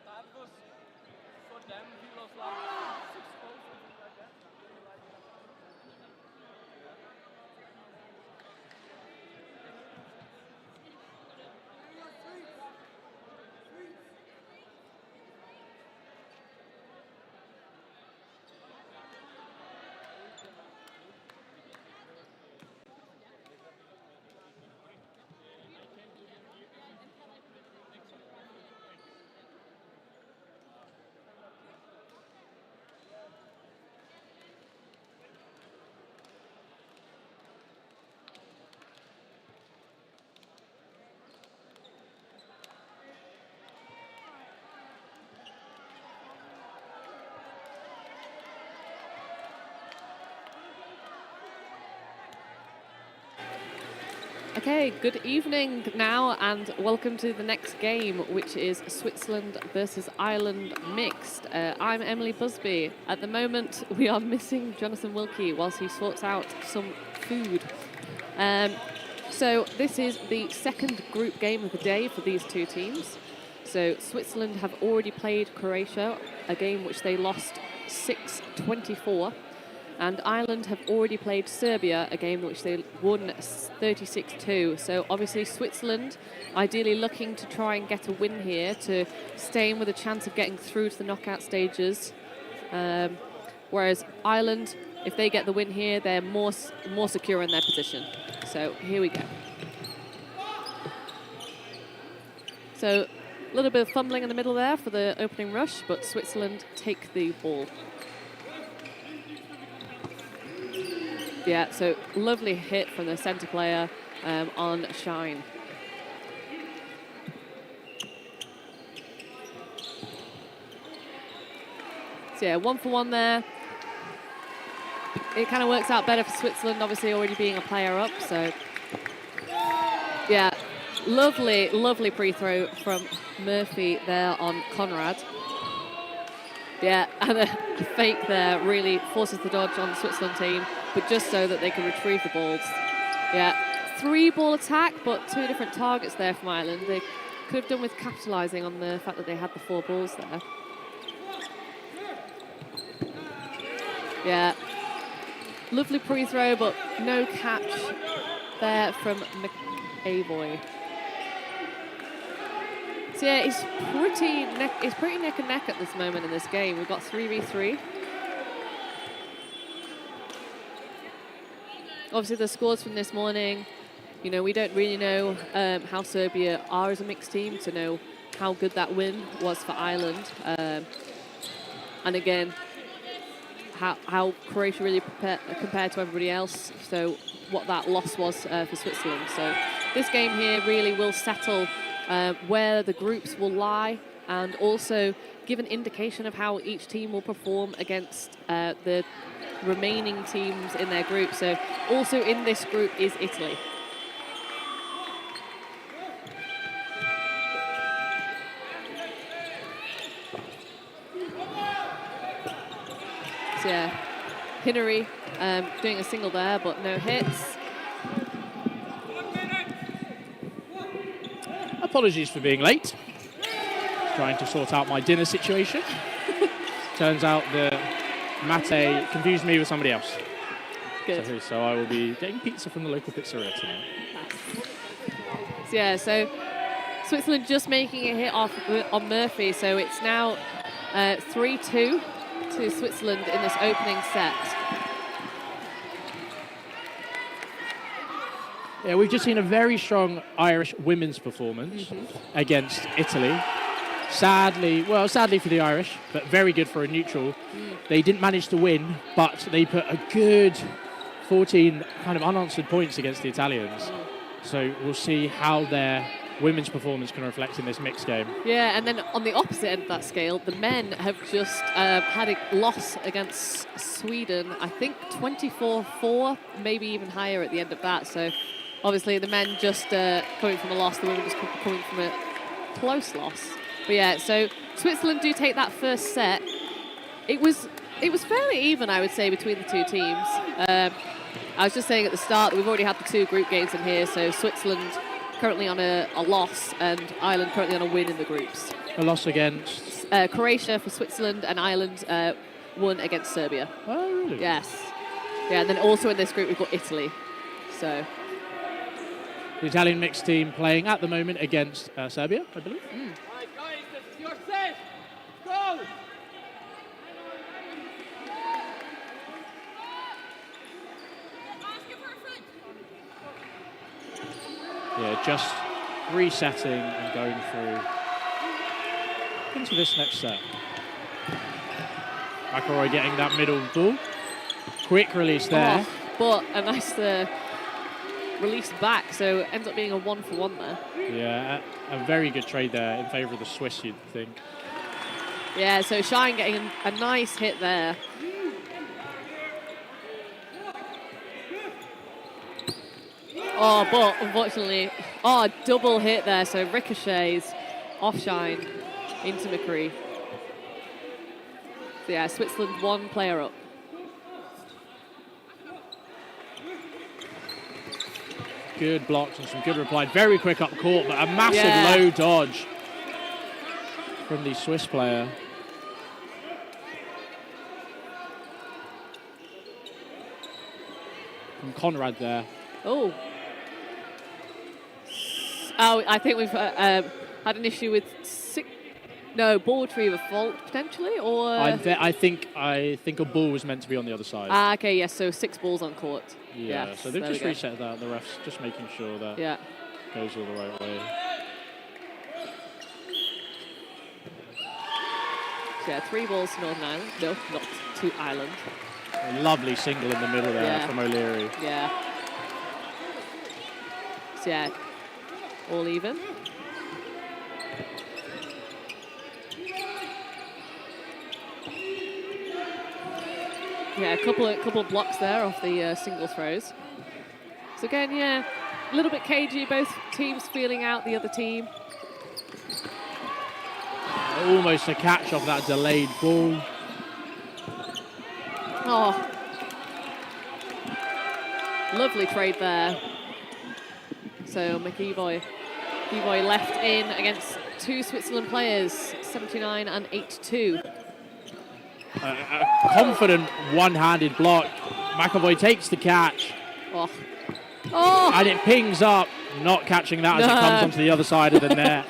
That was for them, he was like 6 goals, something like that. Okay, good evening now and welcome to the next game, which is Switzerland versus Ireland mixed. I'm Emily Busby. At the moment, we are missing Jonathan Wilkie whilst he sorts out some food. So this is the second group game of the day for these two teams. So Switzerland have already played Croatia, a game which they lost 6-24. And Ireland have already played Serbia, a game which they won 36-2. So obviously Switzerland ideally looking to try and get a win here to stay in with a chance of getting through to the knockout stages. Whereas Ireland, if they get the win here, they're more secure in their position. So here we go. So a little bit of fumbling in the middle there for the opening rush, but Switzerland take the ball. Yeah, so lovely hit from the centre player on Shine. So yeah, 1-for-1 there. It kind of works out better for Switzerland, obviously already being a player up, so yeah, lovely pre-throw from Murphy there on Conrad. Yeah, and a fake there really forces the dodge on the Switzerland team, but just so that they can retrieve the balls. Yeah, 3-ball attack, but 2 different targets there from Ireland. They could have done with capitalising on the fact that they had the 4 balls there. Yeah, lovely pre-throw, but no catch there from McAvoy. So yeah, it's pretty neck and neck at this moment in this game. We've got 3v3. Obviously the scores from this morning, you know, we don't really know how Serbia are as a mixed team to know how good that win was for Ireland. And again, how Croatia really compared to everybody else. So what that loss was for Switzerland. So this game here really will settle where the groups will lie and also give an indication of how each team will perform against the remaining teams in their group. So also in this group is Italy. So yeah, Hinnery doing a single there, but no hits. Apologies for being late. Trying to sort out my dinner situation. Turns out that Mate confused me with somebody else. Good. So I will be getting pizza from the local pizzeria tonight. So yeah, so Switzerland just making a hit off on Murphy, so it's now 3-2 to Switzerland in this opening set. Yeah, we've just seen a very strong Irish women's performance against Italy. Sadly for the Irish, but very good for a neutral. They didn't manage to win, but they put a good 14 kind of unanswered points against the Italians. So we'll see how their women's performance can reflect in this mixed game. Yeah, and then on the opposite end of that scale, the men have just had a loss against Sweden, I think 24-4, maybe even higher at the end of that. So obviously the men just coming from a loss, the women just coming from a close loss. But yeah, so Switzerland do take that first set. It was fairly even, I would say, between the two teams. I was just saying at the start that we've already had the 2 group games in here, so Switzerland currently on a loss, and Ireland currently on a win in the groups. A loss against... Croatia for Switzerland, and Ireland won against Serbia. Oh, really? Yes. Yeah, and then also in this group we've got Italy. So The Italian mixed team playing at the moment against Serbia, I believe. Right, guys, you're safe. Go! Yeah, just resetting and going through into this next set. McElroy getting that middle ball. Quick release there. But a nice release back, so it ends up being a 1-for-1 there. Yeah, a very good trade there in favour of the Swiss, you'd think. Yeah, so Shine getting a nice hit there. Oh, but unfortunately, double hit there, so ricochets off Shine into McCree. So yeah, Switzerland 1 player up. Good blocks and some good reply. Very quick up court, but a massive low dodge from the Swiss player. From Conrad there. Oh, I think we've had an issue with ball retriever fault potentially, or I think a ball was meant to be on the other side. Okay, yes. So 6 balls on court. Yeah, Yes, so they've there just we go. reset that. The refs just making sure that goes all the right way. So yeah, 3 balls to Northern Ireland. No, not to Ireland. A lovely single in the middle there from O'Leary. Yeah. So yeah, all even. Yeah, a couple of blocks there off the single throws. So again, yeah, a little bit cagey. Both teams feeling out the other team. Almost a catch off that delayed ball. Oh, lovely trade there. So McEvoy left in against 2 Switzerland players, 79 and 82. A confident one-handed block. McEvoy takes the catch. Oh. And it pings up, not catching that as it comes onto the other side of the net.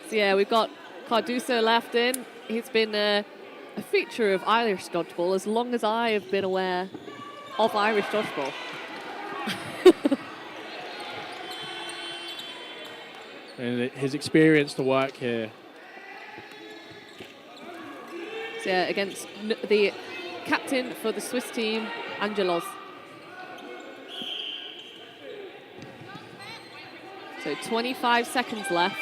So yeah, we've got Carduso left in. He's been a feature of Irish dodgeball as long as I have been aware of Irish dodgeball. And his experience to work here. So yeah, against the captain for the Swiss team, Angelos. So 25 seconds left.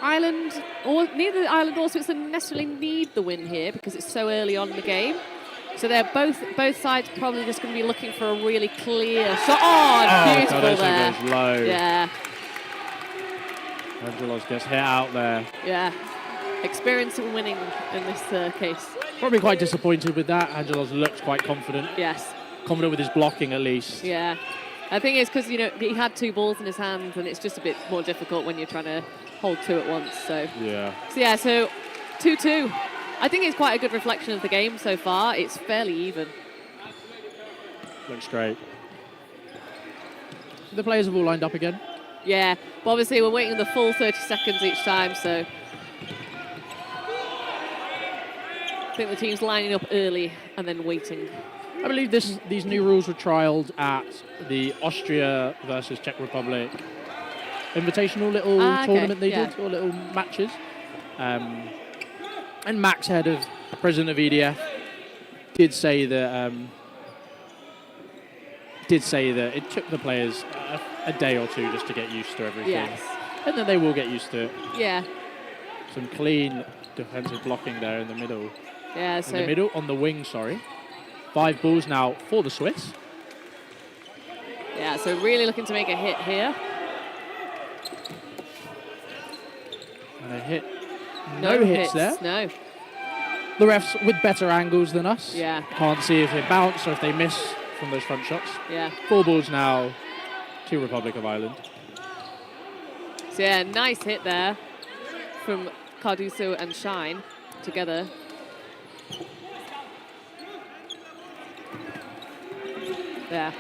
Neither Ireland or Switzerland necessarily need the win here because it's so early on in the game. So they're both sides probably just going to be looking for a really clear shot. Oh, beautiful there. Goes low. Yeah. Angelos gets hit out there. Yeah. Experience of winning in this case. Probably quite disappointed with that. Angelos looks quite confident. Yes. Confident with his blocking at least. Yeah. I think it's because, he had 2 balls in his hands and it's just a bit more difficult when you're trying to hold 2 at once. So yeah, so 2-2. I think it's quite a good reflection of the game so far. It's fairly even. Looks great. The players have all lined up again. Yeah, but obviously we're waiting the full 30 seconds each time, so I think the team's lining up early and then waiting. I believe these new rules were trialled at the Austria versus Czech Republic invitational little tournament they did, or little matches. And Max Head, of president of EDF, did say that it took the players a day or 2 just to get used to everything. Yes. And then they will get used to it. Yeah. Some clean defensive blocking there in the middle. Yeah, so... In the middle, on the wing, sorry. 5 balls now for the Swiss. Yeah, so really looking to make a hit here. And a hit. No hits there. No. The refs with better angles than us. Yeah. Can't see if they bounce or if they miss from those front shots. Yeah. 4 balls now to Republic of Ireland. So yeah, nice hit there from Carduso and Shine together. Yeah.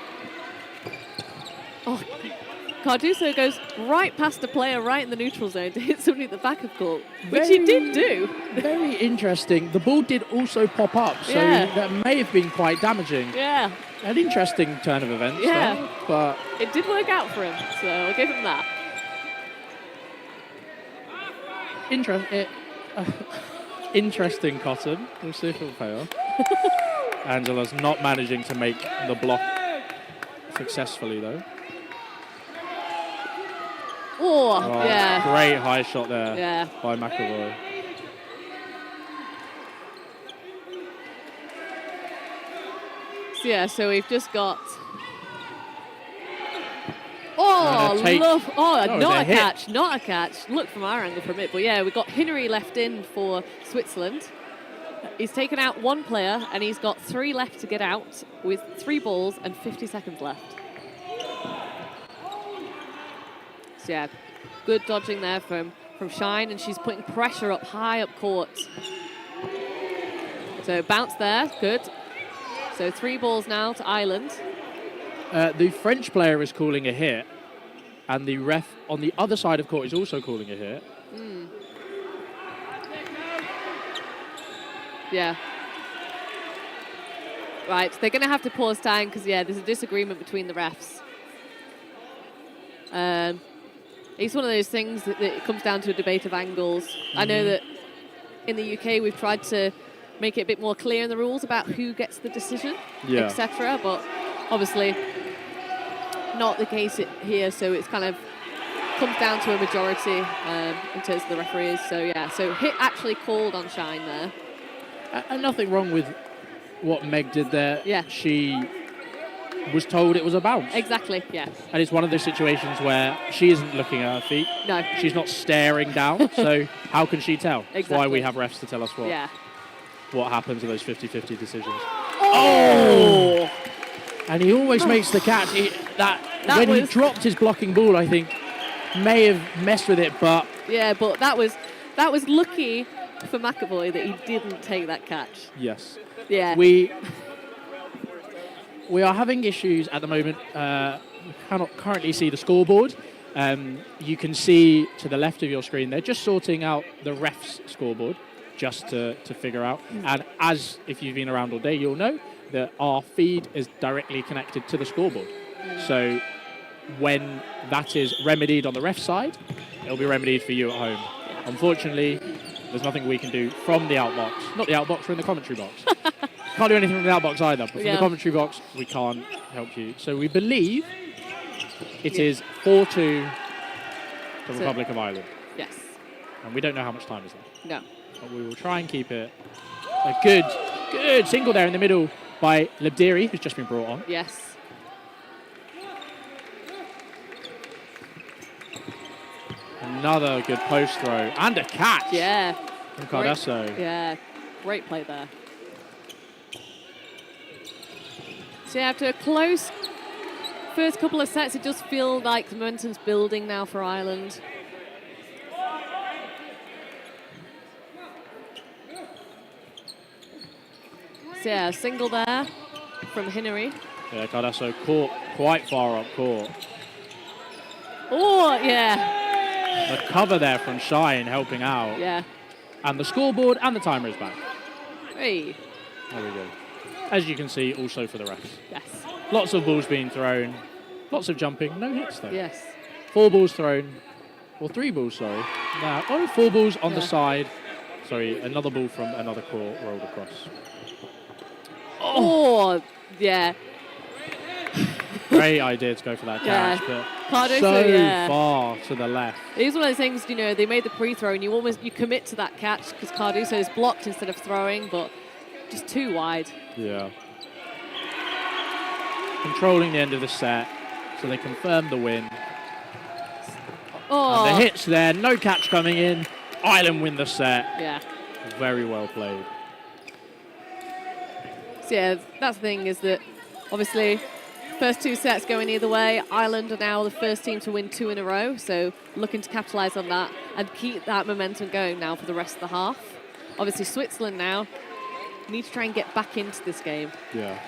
Oh, Carduso goes right past a player right in the neutral zone to hit somebody at the back of court, which he did do. Very interesting. The ball did also pop up, so Yeah. that may have been quite damaging. Yeah, An interesting turn of events, Yeah. though, but it did work out for him, so I'll give him that. interesting Cotton. We'll see if it'll pay off. Angela's not managing to make the block successfully, though. Oh, yeah. Great high shot there Yeah. by McAvoy. So yeah, so we've just got. Oh, And a take. love! Oh, Oh, not it's a a hit. catch, not a catch. Look from our angle from it, but yeah, we've got Hinnery left in for Switzerland. He's taken out 1 player, and he's got 3 left to get out with 3 balls and 50 seconds left. So yeah, good dodging there from Shine, and she's putting pressure up high up court. So bounce there, good. So 3 balls now to Ireland. The French player is calling a hit, and the ref on the other side of court is also calling a hit. Yeah. Right, they're going to have to pause time because, yeah, there's a disagreement between the refs. It's one of those things that it comes down to a debate of angles. I know that in the UK we've tried to make it a bit more clear in the rules about who gets the decision, etc. But obviously not the case here, so it's kind of comes down to a majority in terms of the referees. So yeah, so hit actually called on Shine there. And nothing wrong with what Meg did there. Yeah. She was told it was a bounce. Exactly, yeah. And it's one of those situations where she isn't looking at her feet. No. She's not staring down, so how can she tell? That's why we Exactly. have refs to tell us what happens in those 50-50 decisions. Oh! And he always makes the catch. When he was- dropped his blocking ball, I think, may have messed with it, but Yeah, but that was lucky for McAvoy that he didn't take that catch. yes. Yeah. We are having issues at the moment. We cannot currently see the scoreboard. You can see to the left of your screen, they're just sorting out the ref's scoreboard just to figure out. And as if you've been around all day, you'll know that our feed is directly connected to the scoreboard. So when that is remedied on the ref side, it'll be remedied for you at home. Unfortunately, there's nothing we can do from the outbox. Not the outbox, we're in the commentary box. Can't do anything from the outbox either, but from the commentary box, we can't help you. So we believe it is 4-2 the Republic of Ireland. Yes. And we don't know how much time is left. No. But we will try and keep it a good single there in the middle by Lebdiri, who's just been brought on. Yes. Another good post throw and a catch Yeah. from Cardoso. Yeah. Great play there. So after a close first couple of sets, it does feel like the momentum's building now for Ireland. So yeah, single there from Hinnery. Yeah, Cardoso caught quite far up court. Oh, yeah. The cover there from Shine helping out. Yeah. And the scoreboard and the timer is back. Hey. There we go. As you can see, also for the refs. Yes. Lots of balls being thrown. Lots of jumping. No hits, though. Yes. 4 balls thrown. Or 3 balls, sorry. No, 4 balls on the side. Sorry, another ball from another court rolled across. Oh, yeah. Great idea to go for that Yeah. catch, but Cardoso, so yeah. far to the left. It was one of those things, you know, they made the pre-throw and you commit to that catch because Cardoso is blocked instead of throwing, but just too wide. Yeah. Controlling the end of the set, so they confirm the win. Oh, And the hits there, no catch coming in. Ireland win the set. yeah. Very well played. So yeah, that's the thing is that Obviously, first 2 sets going either way. Ireland are now the first team to win 2 in a row, so looking to capitalise on that and keep that momentum going now for the rest of the half. Obviously, Switzerland now need to try and get back into this game. Yeah.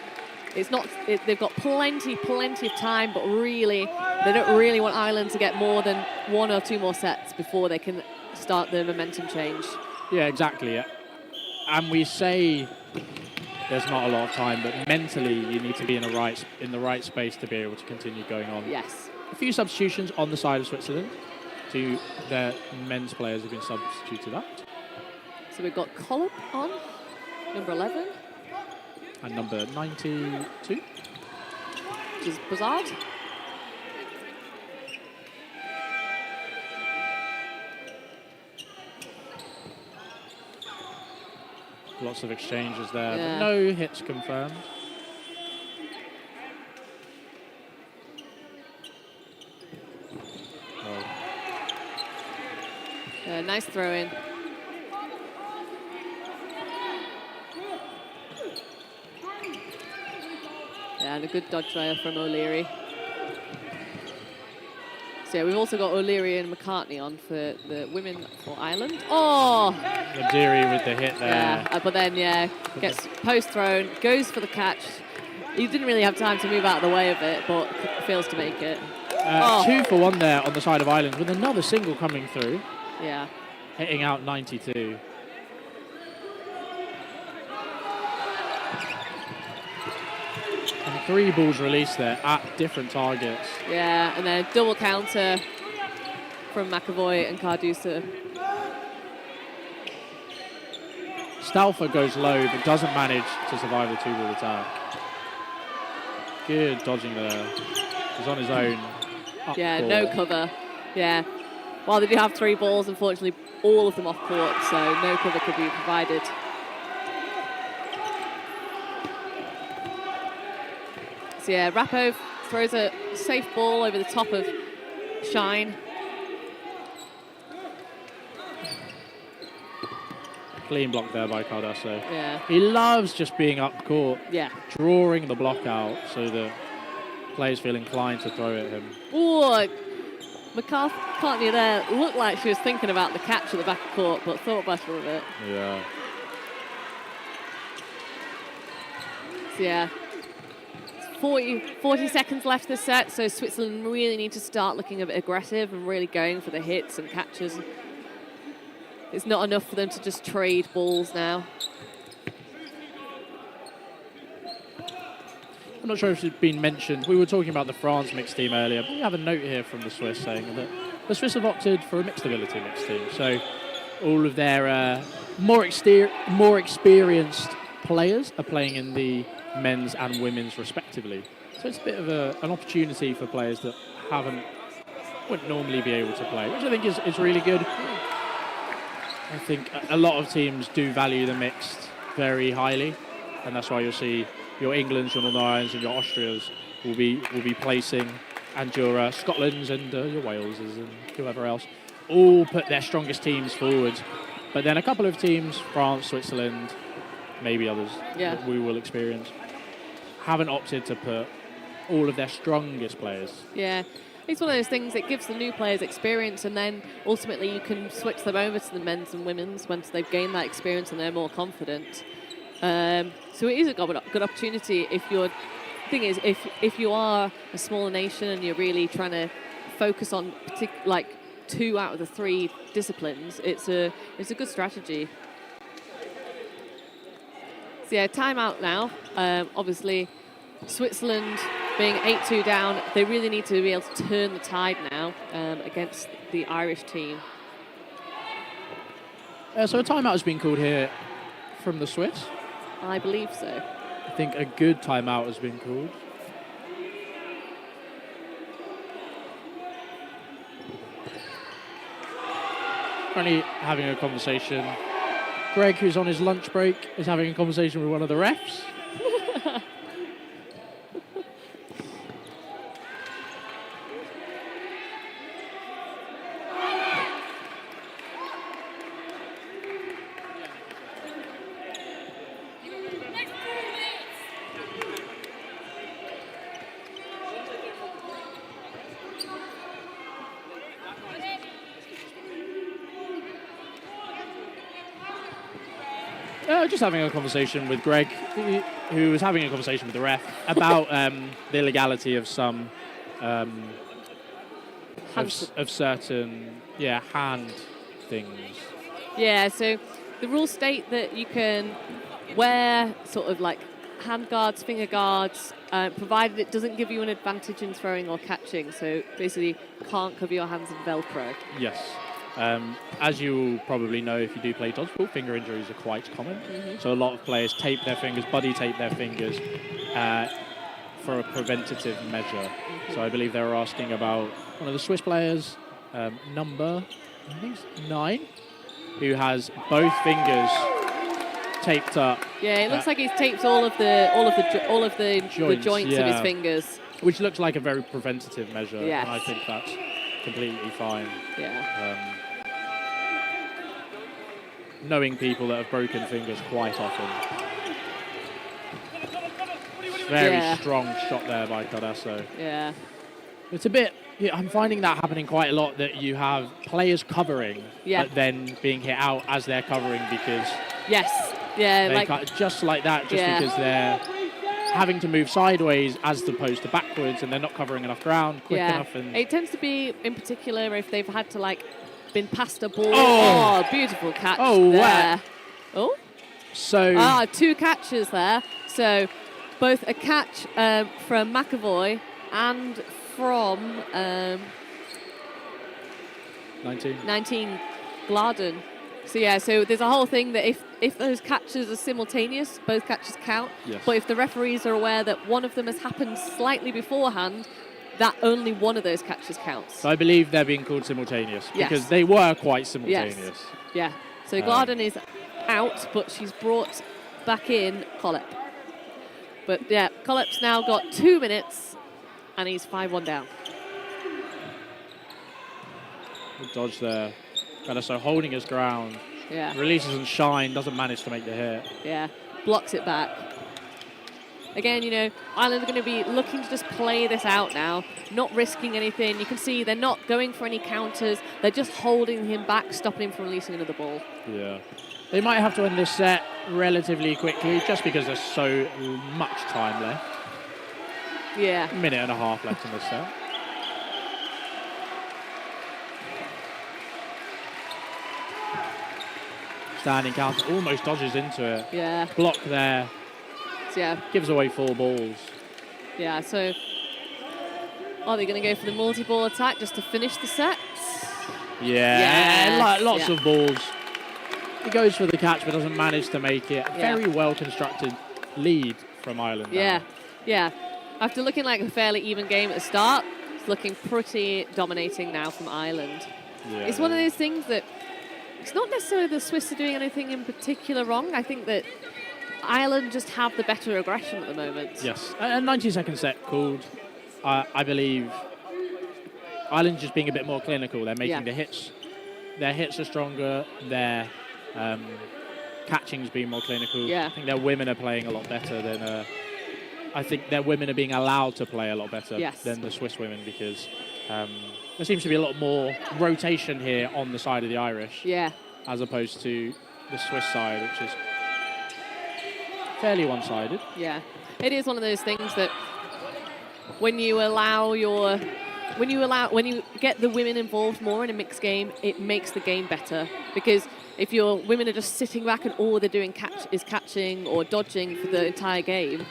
It's not. They've got plenty of time, but really, they don't really want Ireland to get more than 1 or 2 more sets before they can start the momentum change. Yeah, exactly. And we say there's not a lot of time, but mentally you need to be in the right space to be able to continue going on. Yes. A few substitutions on the side of Switzerland. To their men's players have been substituted out. So we've got Collop on, number 11. And number 92. Which is Bozard. Lots of exchanges there, Yeah. but no hits confirmed. Nice throw in. Yeah, and a good dodge there from O'Leary. So yeah, we've also got O'Leary and McCartney on for the women for Ireland. Oh! Nadiri with the hit there. Yeah, but then, gets post thrown, goes for the catch. He didn't really have time to move out of the way of it, but fails to make it. 2 for 1 there on the side of Ireland with another single coming through. Yeah. Hitting out 92. And 3 balls released there at different targets. Yeah, and then double counter from McAvoy and Cardusa. Stauffer goes low, but doesn't manage to survive the 2-ball attack. Good dodging there. He's on his own. Yeah, no cover. Yeah. While they do have 3 balls, unfortunately, all of them off court, so no cover could be provided. So yeah, Rapov throws a safe ball over the top of Shine. Clean block there by Cardasso. Yeah. He loves just being up court, Yeah. drawing the block out so that players feel inclined to throw at him. Ooh, McCartney there looked like she was thinking about the catch at the back of court, but thought better of it. Yeah. So yeah, 40 seconds left this set, so Switzerland really need to start looking a bit aggressive and really going for the hits and catches. It's not enough for them to just trade balls now. I'm not sure if it's been mentioned. We were talking about the France mixed team earlier, but we have a note here from the Swiss saying that the Swiss have opted for a mixed ability mixed team. So all of their more experienced players are playing in the men's and women's respectively. So it's a bit of an opportunity for players that wouldn't normally be able to play, which I think is really good. I think a lot of teams do value the mixed very highly, and that's why you'll see your Englands, your Northern Irelands, and your Austrias will be placing, and your Scotlands and your Waleses and whoever else, all put their strongest teams forward. But then a couple of teams, France, Switzerland, maybe others that we will experience, haven't opted to put all of their strongest players. Yeah. It's one of those things that gives the new players experience, and then ultimately you can switch them over to the men's and women's once they've gained that experience and they're more confident. So it is a good opportunity if you're. Thing is, if you are a smaller nation and you're really trying to focus on like 2 out of the 3 disciplines, it's a good strategy. So yeah, timeout now. Obviously, Switzerland being 8-2 down, they really need to be able to turn the tide now against the Irish team. So a timeout has been called here from the Swiss. I believe so. I think a good timeout has been called. Currently having a conversation. Greg, who's on his lunch break, is having a conversation with one of the refs. Just having a conversation with Greg, who was having a conversation with the ref about the illegality of some of certain hand things. Yeah, so the rules state that you can wear sort of like hand guards, finger guards, provided it doesn't give you an advantage in throwing or catching. So basically, can't cover your hands in Velcro. Yes. As you will probably know, if you do play dodgeball, finger injuries are quite common. So a lot of players tape their fingers, buddy tape their fingers for a preventative measure. So I believe they were asking about one of the Swiss players, number, I think it's 9, who has both fingers taped up. Yeah, it looks like he's taped all of the joints of his fingers, which looks like a very preventative measure. Yes. And I think that's completely fine. Yeah. Knowing people that have broken fingers quite often. Very strong shot there by Cardasso. Yeah. It's a bit. Yeah, I'm finding that happening quite a lot. That you have players covering, but then being hit out as they're covering because. Yes. Yeah. Like just like that, just because they're having to move sideways as opposed to backwards, and they're not covering enough ground quick enough. And it tends to be, in particular, if they've had to been past a ball. Oh, beautiful catch there. Wow. Oh. So 2 catches there. So both a catch from McAvoy and from 19 Glarden. So there's a whole thing that if those catches are simultaneous, both catches count. Yes. But if the referees are aware that one of them has happened slightly beforehand, that only one of those catches counts. So I believe they're being called simultaneous because they were quite simultaneous. Yes. Yeah. So Glarden is out, but she's brought back in Kollep. But yeah, Kollep's now got 2 minutes, and he's 5-1 down. Good dodge there. So holding his ground. Yeah. Releases and shine, doesn't manage to make the hit. Yeah. Blocks it back. Again, Ireland are going to be looking to just play this out now, not risking anything. You can see they're not going for any counters. They're just holding him back, stopping him from releasing another ball. Yeah. They might have to end this set relatively quickly just because there's so much time left. Yeah. A minute and a half left in this set. Standing counter, almost dodges into it. Yeah. Block there. Yeah. Gives away 4 balls. Yeah, so are they going to go for the multi-ball attack just to finish the set? Lots of balls. He goes for the catch but doesn't manage to make it. Very well constructed lead from Ireland. Yeah. After looking like a fairly even game at the start, it's looking pretty dominating now from Ireland. Yeah. It's one of those things that it's not necessarily the Swiss are doing anything in particular wrong. I think that Ireland just have the better aggression at the moment. Yes, a 90-second set called. I believe Ireland just being a bit more clinical. They're making the hits. Their hits are stronger. Their catching's being more clinical. Yeah. I think their women are playing a lot better than. I think their women are being allowed to play a lot better than the Swiss women because there seems to be a lot more rotation here on the side of the Irish. Yeah. As opposed to the Swiss side, which is fairly one-sided. Yeah, it is one of those things that when you get the women involved more in a mixed game, it makes the game better. Because if your women are just sitting back and all they're doing is catching or dodging for the entire game,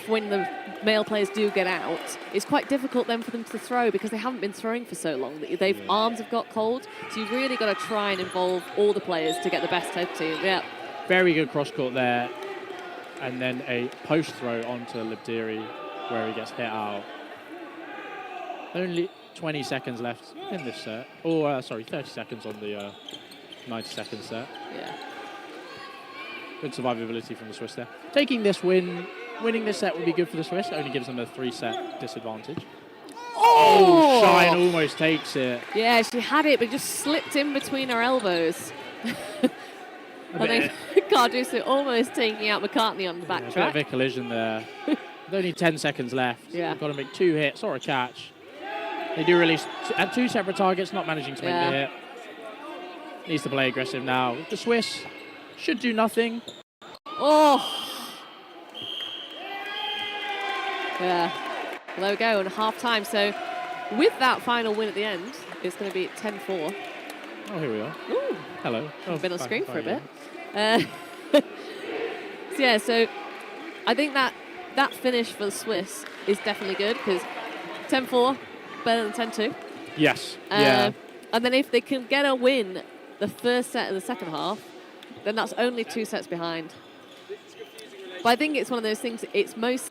when the male players do get out, it's quite difficult then for them to throw because they haven't been throwing for so long. Arms have got cold, so you've really got to try and involve all the players to get the best head team. Yeah. Very good cross-court there. And then a post throw onto Libdiri where he gets hit out. Only 20 seconds left in this set. 30 seconds on the 90-second set. Yeah. Good survivability from the Swiss there. Taking this winning this set would be good for the Swiss. It only gives them a 3-set disadvantage. Oh! Shine almost takes it. Yeah, she had it, but just slipped in between her elbows. And then Carduso almost taking out McCartney on the backtrack. A bit of a collision there. With only 10 seconds left. Yeah. They've got to make 2 hits or a catch. They do release at 2 separate targets, not managing to make the hit. Needs to play aggressive now. The Swiss should do nothing. Oh! Yeah. Well, there we go, and half-time. So with that final win at the end, it's going to be 10-4. Oh, here we are. Ooh. Hello. Oh, Been on fine, screen for a fine, bit. So yeah, so I think that finish for the Swiss is definitely good because 10-4, better than 10-2. Yes. Yeah. And then if they can get a win the first set of the second half, then that's only 2 sets behind. But I think it's one of those things, it's most...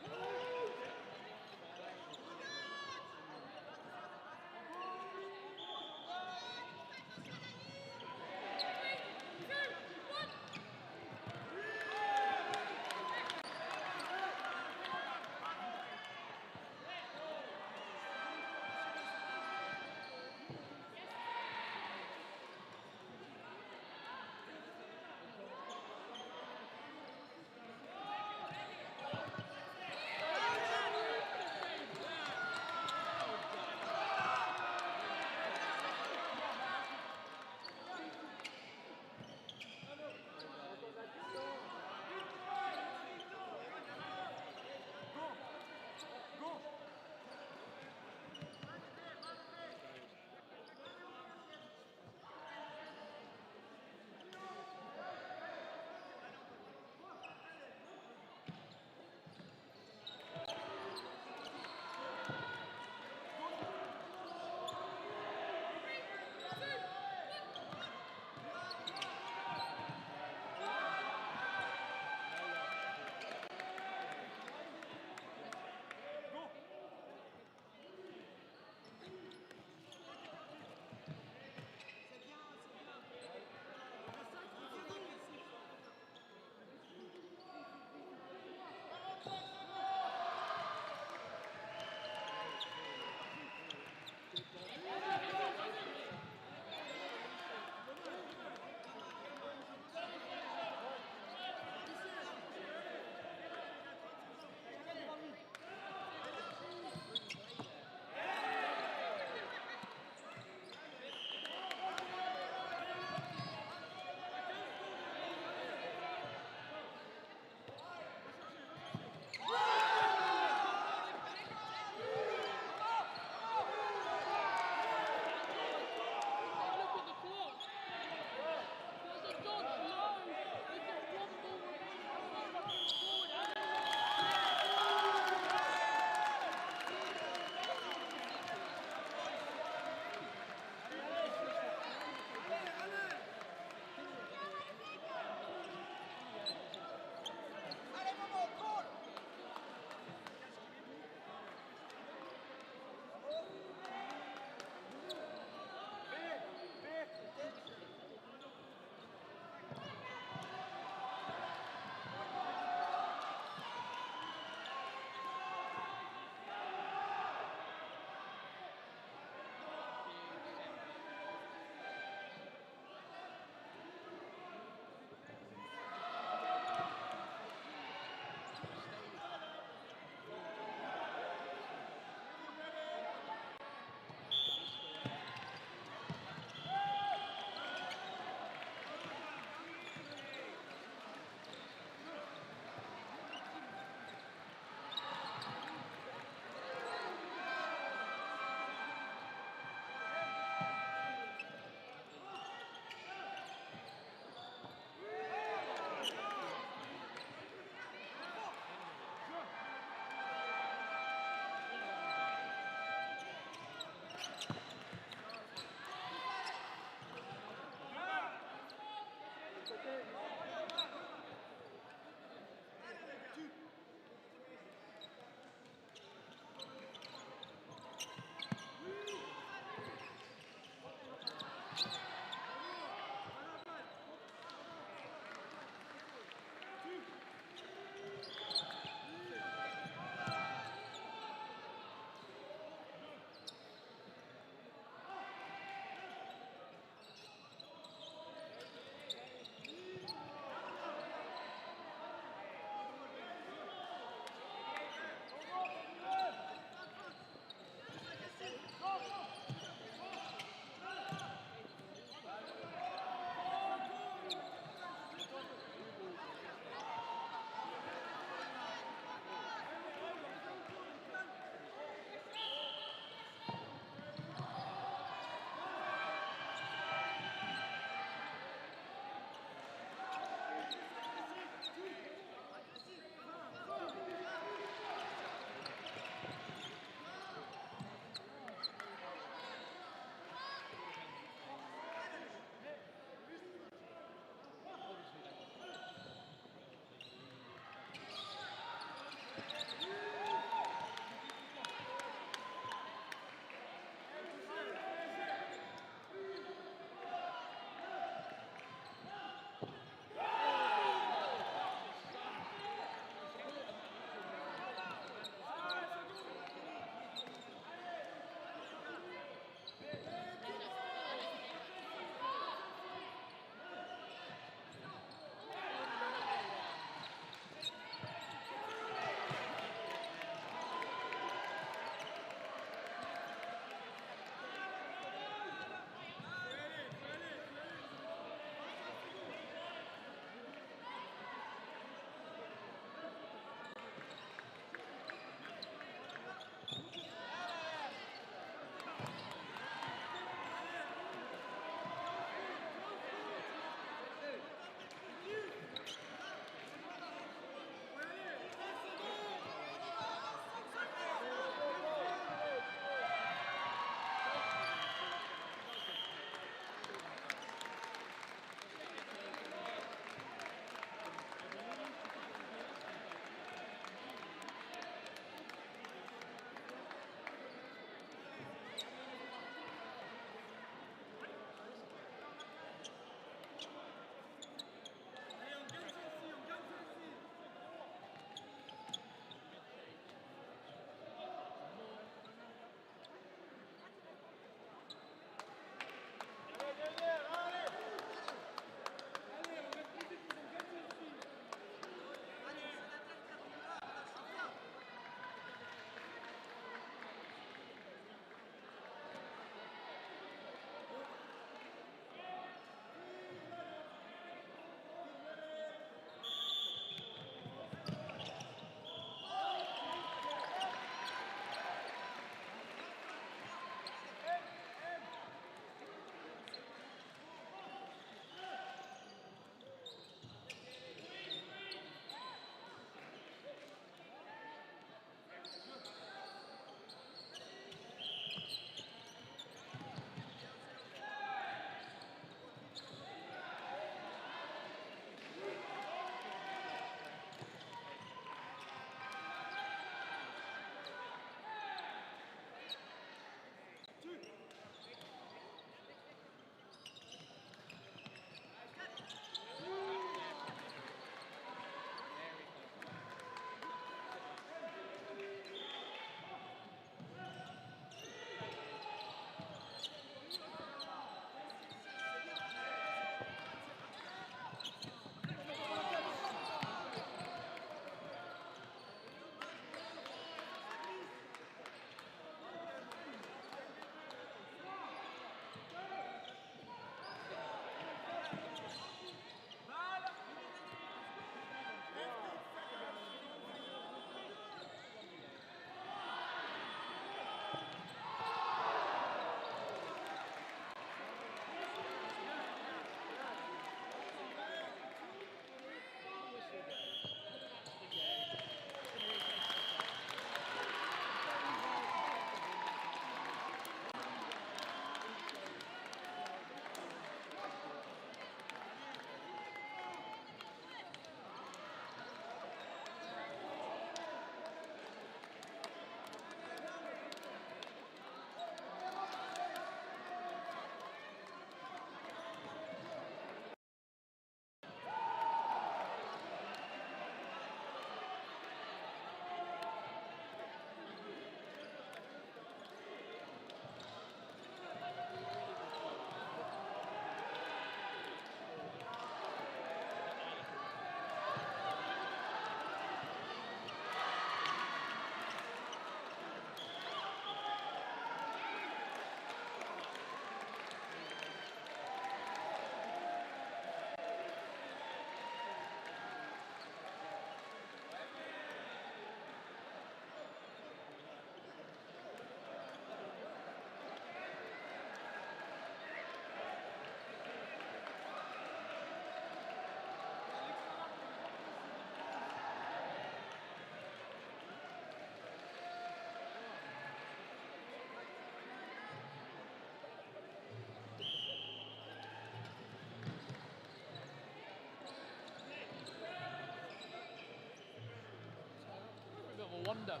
No wonder.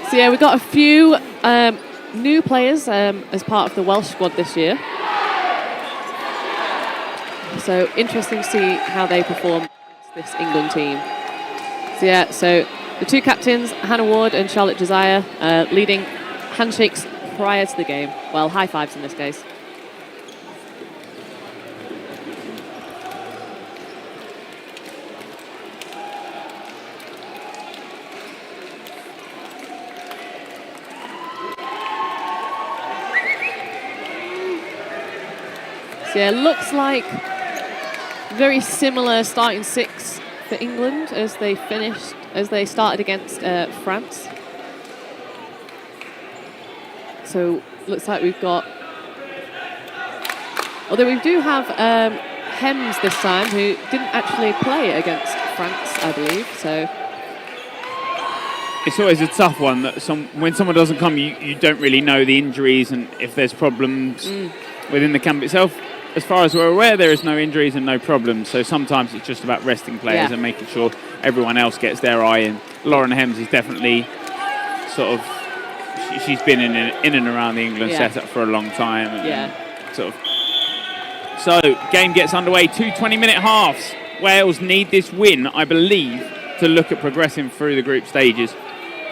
So yeah, we've got a few new players as part of the Welsh squad this year. So interesting to see how they perform against this England team. So yeah, so the two captains, Hannah Ward and Charlotte Josiah, leading handshakes prior to the game. Well, high fives in this case. So yeah, looks like very similar starting six for England as they started against France. So looks like we've got, although we do have Hems this time, who didn't actually play against France, I believe. So it's always a tough one that when someone doesn't come, you don't really know the injuries and if there's problems within the camp itself. As far as we're aware, there is no injuries and no problems. So sometimes it's just about resting players and making sure everyone else gets their eye in. Lauren Hems is definitely sort of, she's been in and around the England setup for a long time. And sort of. So game gets underway, 2 20-minute halves. Wales need this win, I believe, to look at progressing through the group stages.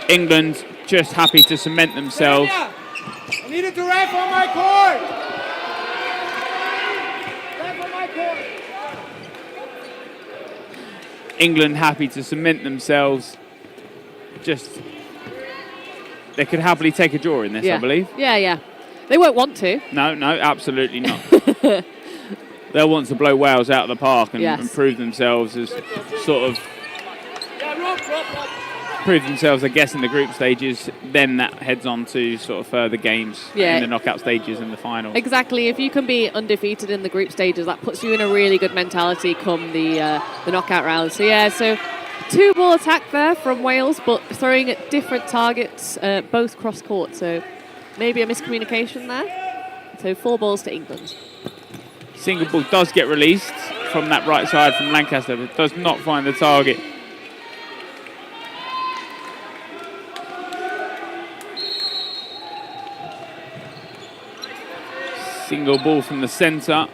England just happy to cement themselves. I needed to ref on my court. England happy to cement themselves. Just, they could happily take a draw in this, I believe. Yeah. They won't want to. No, absolutely not. They'll want to blow Wales out of the park and prove themselves as sort of prove themselves, I guess, in the group stages. Then that heads on to sort of further games in the knockout stages and the final. Exactly. If you can be undefeated in the group stages, that puts you in a really good mentality come the knockout round. So yeah, so 2-ball attack there from Wales, but throwing at different targets, both cross court. So maybe a miscommunication there. So 4 balls to England. Single ball does get released from that right side from Lancaster, but does not find the target. Single ball from the centre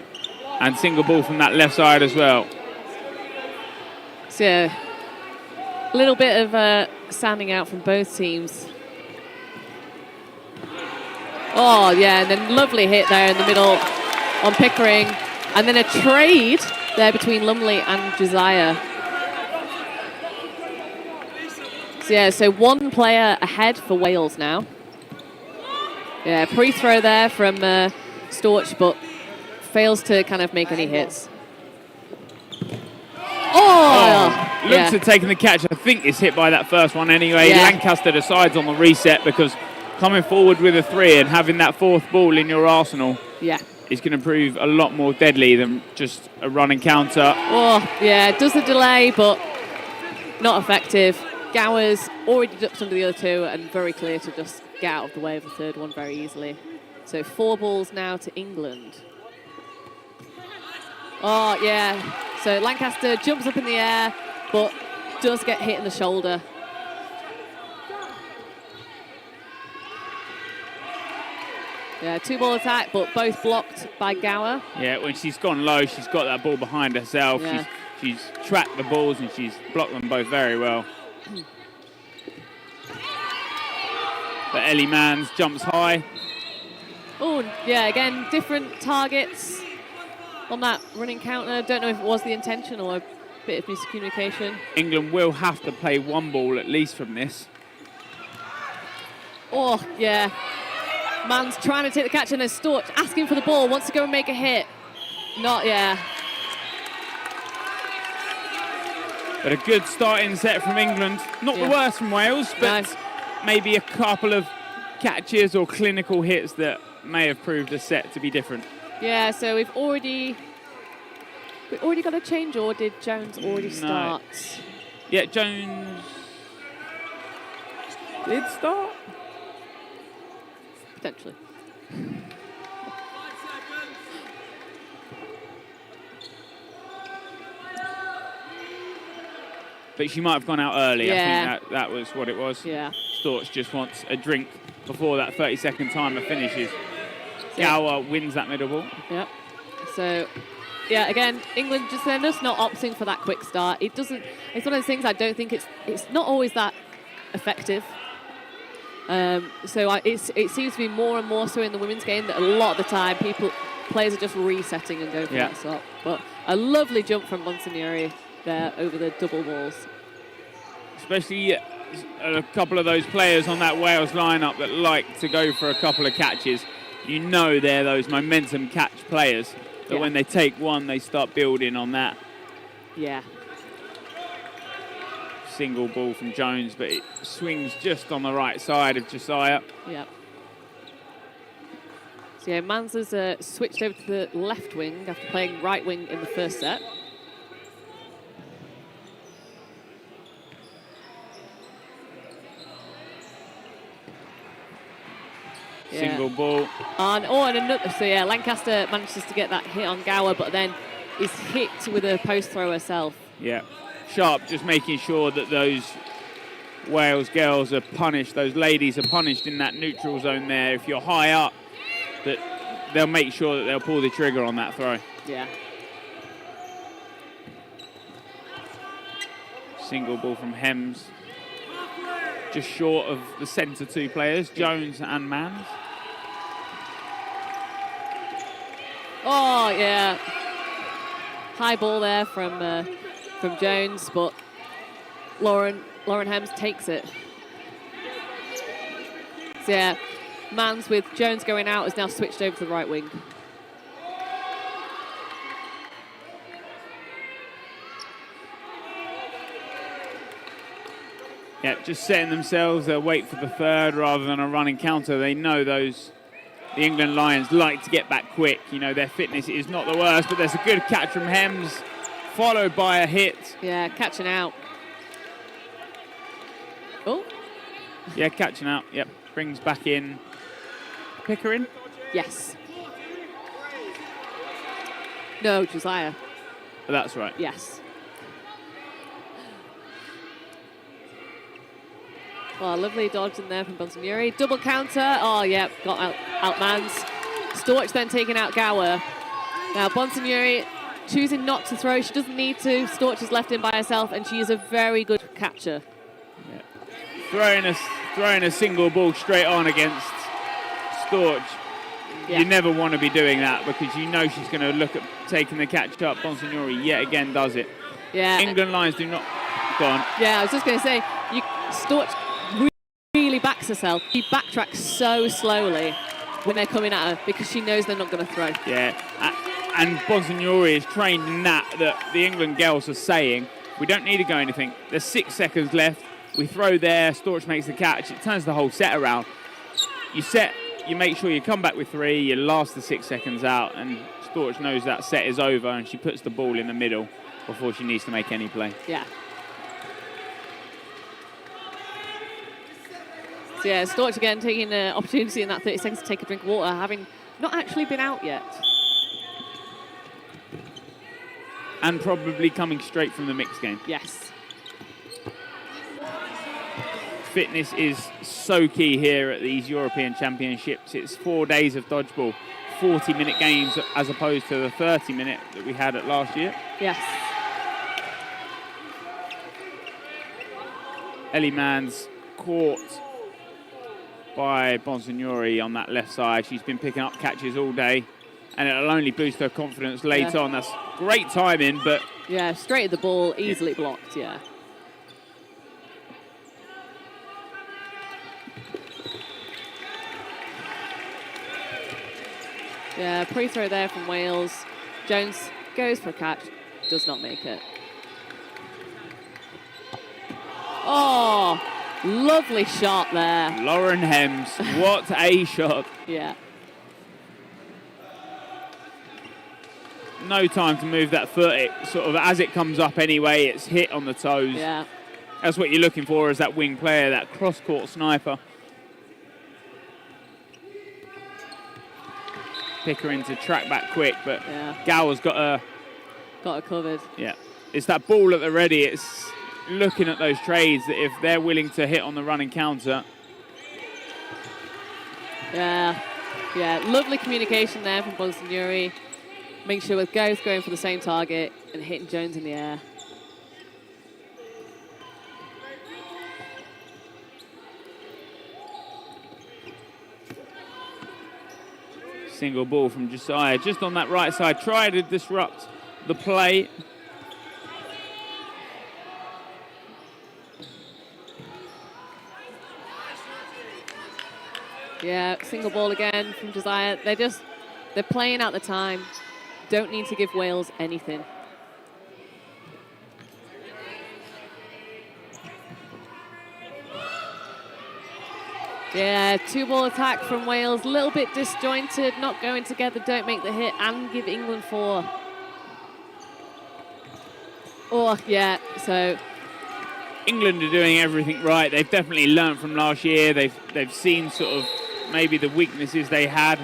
and single ball from that left side as well. So a little bit of standing out from both teams. Oh yeah, and then lovely hit there in the middle on Pickering. And then a trade there between Lumley and Josiah. So yeah, so 1 player ahead for Wales now. Yeah, pre-throw there from Storch, but fails to kind of make any hits. Looks at taking the catch. I think it's hit by that first one anyway. Yeah. Lancaster decides on the reset because coming forward with a 3 and having that 4th ball in your arsenal is going to prove a lot more deadly than just a running counter. Oh, yeah, it does the delay, but not effective. Gower's already ducked under the other 2 and very clear to just get out of the way of the 3rd one very easily. So 4 balls now to England. Oh, yeah. So Lancaster jumps up in the air, but does get hit in the shoulder. Yeah, 2-ball attack, but both blocked by Gower. Yeah, when she's gone low, she's got that ball behind herself. Yeah. She's tracked the balls and she's blocked them both very well. But Ellie Manns jumps high. Oh, yeah, again, different targets on that running counter. Don't know if it was the intention or a bit of miscommunication. England will have to play 1 ball at least from this. Oh, yeah. Man's trying to take the catch, and there's Storch asking for the ball, wants to go and make a hit. Not, But a good starting set from England. Not the worst from Wales, but maybe a couple of catches or clinical hits that may have proved the set to be different. Yeah, so we've already got a change, or did Jones already start? Yeah, Jones did start. Potentially. But she might have gone out early. Yeah. I think that was what it was. Yeah. Storch just wants a drink before that 30-second timer finishes. Gower wins that middle ball. Yep. So, yeah, again, England they're just not opting for that quick start. It's one of those things I don't think it's not always that effective. It seems to be more and more so in the women's game that a lot of the time players are just resetting and going for that stop. But a lovely jump from Bonsignori there over the double walls. Especially a couple of those players on that Wales lineup that like to go for a couple of catches. You know they're those momentum catch players that when they take one, they start building on that. Yeah. Single ball from Jones, but it swings just on the right side of Josiah. Yep. So yeah, Mans has switched over to the left wing after playing right wing in the first set. Single ball. And another. So yeah, Lancaster manages to get that hit on Gower, but then is hit with a post throw herself. Yeah. Sharp just making sure that those Wales girls are punished, those ladies are punished in that neutral zone there. If you're high up, that they'll make sure that they'll pull the trigger on that throw. Yeah. Single ball from Hems. Just short of the centre two players, Jones and Mans. Oh, yeah. High ball there from Jones, but Lauren Hems takes it. So yeah, Mans with Jones going out has now switched over to the right wing. Yeah, just setting themselves, they'll wait for the third rather than a running counter. They know the England Lions like to get back quick. You know, their fitness is not the worst, but there's a good catch from Hems, followed by a hit. Yeah, catching out. Oh. Yeah, catching out, yep. Brings back in Pickering. Yes. No, Josiah. Oh, that's right. Yes. Oh, lovely dodge in there from Bonsignori. Double counter. Oh, yeah, got out Mans. Storch then taking out Gower. Now, Bonsignori choosing not to throw. She doesn't need to. Storch is left in by herself, and she is a very good catcher. Yeah. Throwing a single ball straight on against Storch. Yeah. You never want to be doing that because you know she's going to look at taking the catch up. Bonsignori yet again does it. Yeah. England Lions do not... Go on. Yeah, I was just going to say, Storch really backs herself. She backtracks so slowly when they're coming at her because she knows they're not going to throw. Yeah, and Bonsignori is trained in that the England girls are saying, we don't need to go anything. There's 6 seconds left. We throw there, Storch makes the catch. It turns the whole set around. You make sure you come back with 3, you last the 6 seconds out, and Storch knows that set is over, and she puts the ball in the middle before she needs to make any play. Yeah. So yeah, Storch again taking the opportunity in that 30 seconds to take a drink of water, having not actually been out yet. And probably coming straight from the mixed game. Yes. Fitness is so key here at these European Championships. It's 4 days of dodgeball, 40-minute games as opposed to the 30-minute that we had at last year. Yes. Ellie Mans caught by Bonsignori on that left side. She's been picking up catches all day, and it'll only boost her confidence later on. That's great timing, but... Yeah, straight at the ball, easily blocked, yeah. Yeah, pre-throw there from Wales. Jones goes for a catch, does not make it. Oh, lovely shot there. Lauren Hems, what a shot. Yeah. No time to move that foot. It sort of, as it comes up anyway, it's hit on the toes. Yeah. That's what you're looking for as that wing player, that cross-court sniper. Pickering to track back quick, but Gower's got her covered. Yeah, it's that ball at the ready. looking at those trades, that if they're willing to hit on the run and counter. Yeah, lovely communication there from Bonsignori. Make sure we're both going for the same target and hitting Jones in the air. Single ball from Josiah, just on that right side, try to disrupt the play. Yeah, single ball again from Josiah. They're playing out the time. Don't need to give Wales anything. Yeah, 2-ball attack from Wales, a little bit disjointed, not going together, don't make the hit, and give England 4. Oh, yeah, so... England are doing everything right. They've definitely learned from last year. They've seen sort of maybe the weaknesses they had.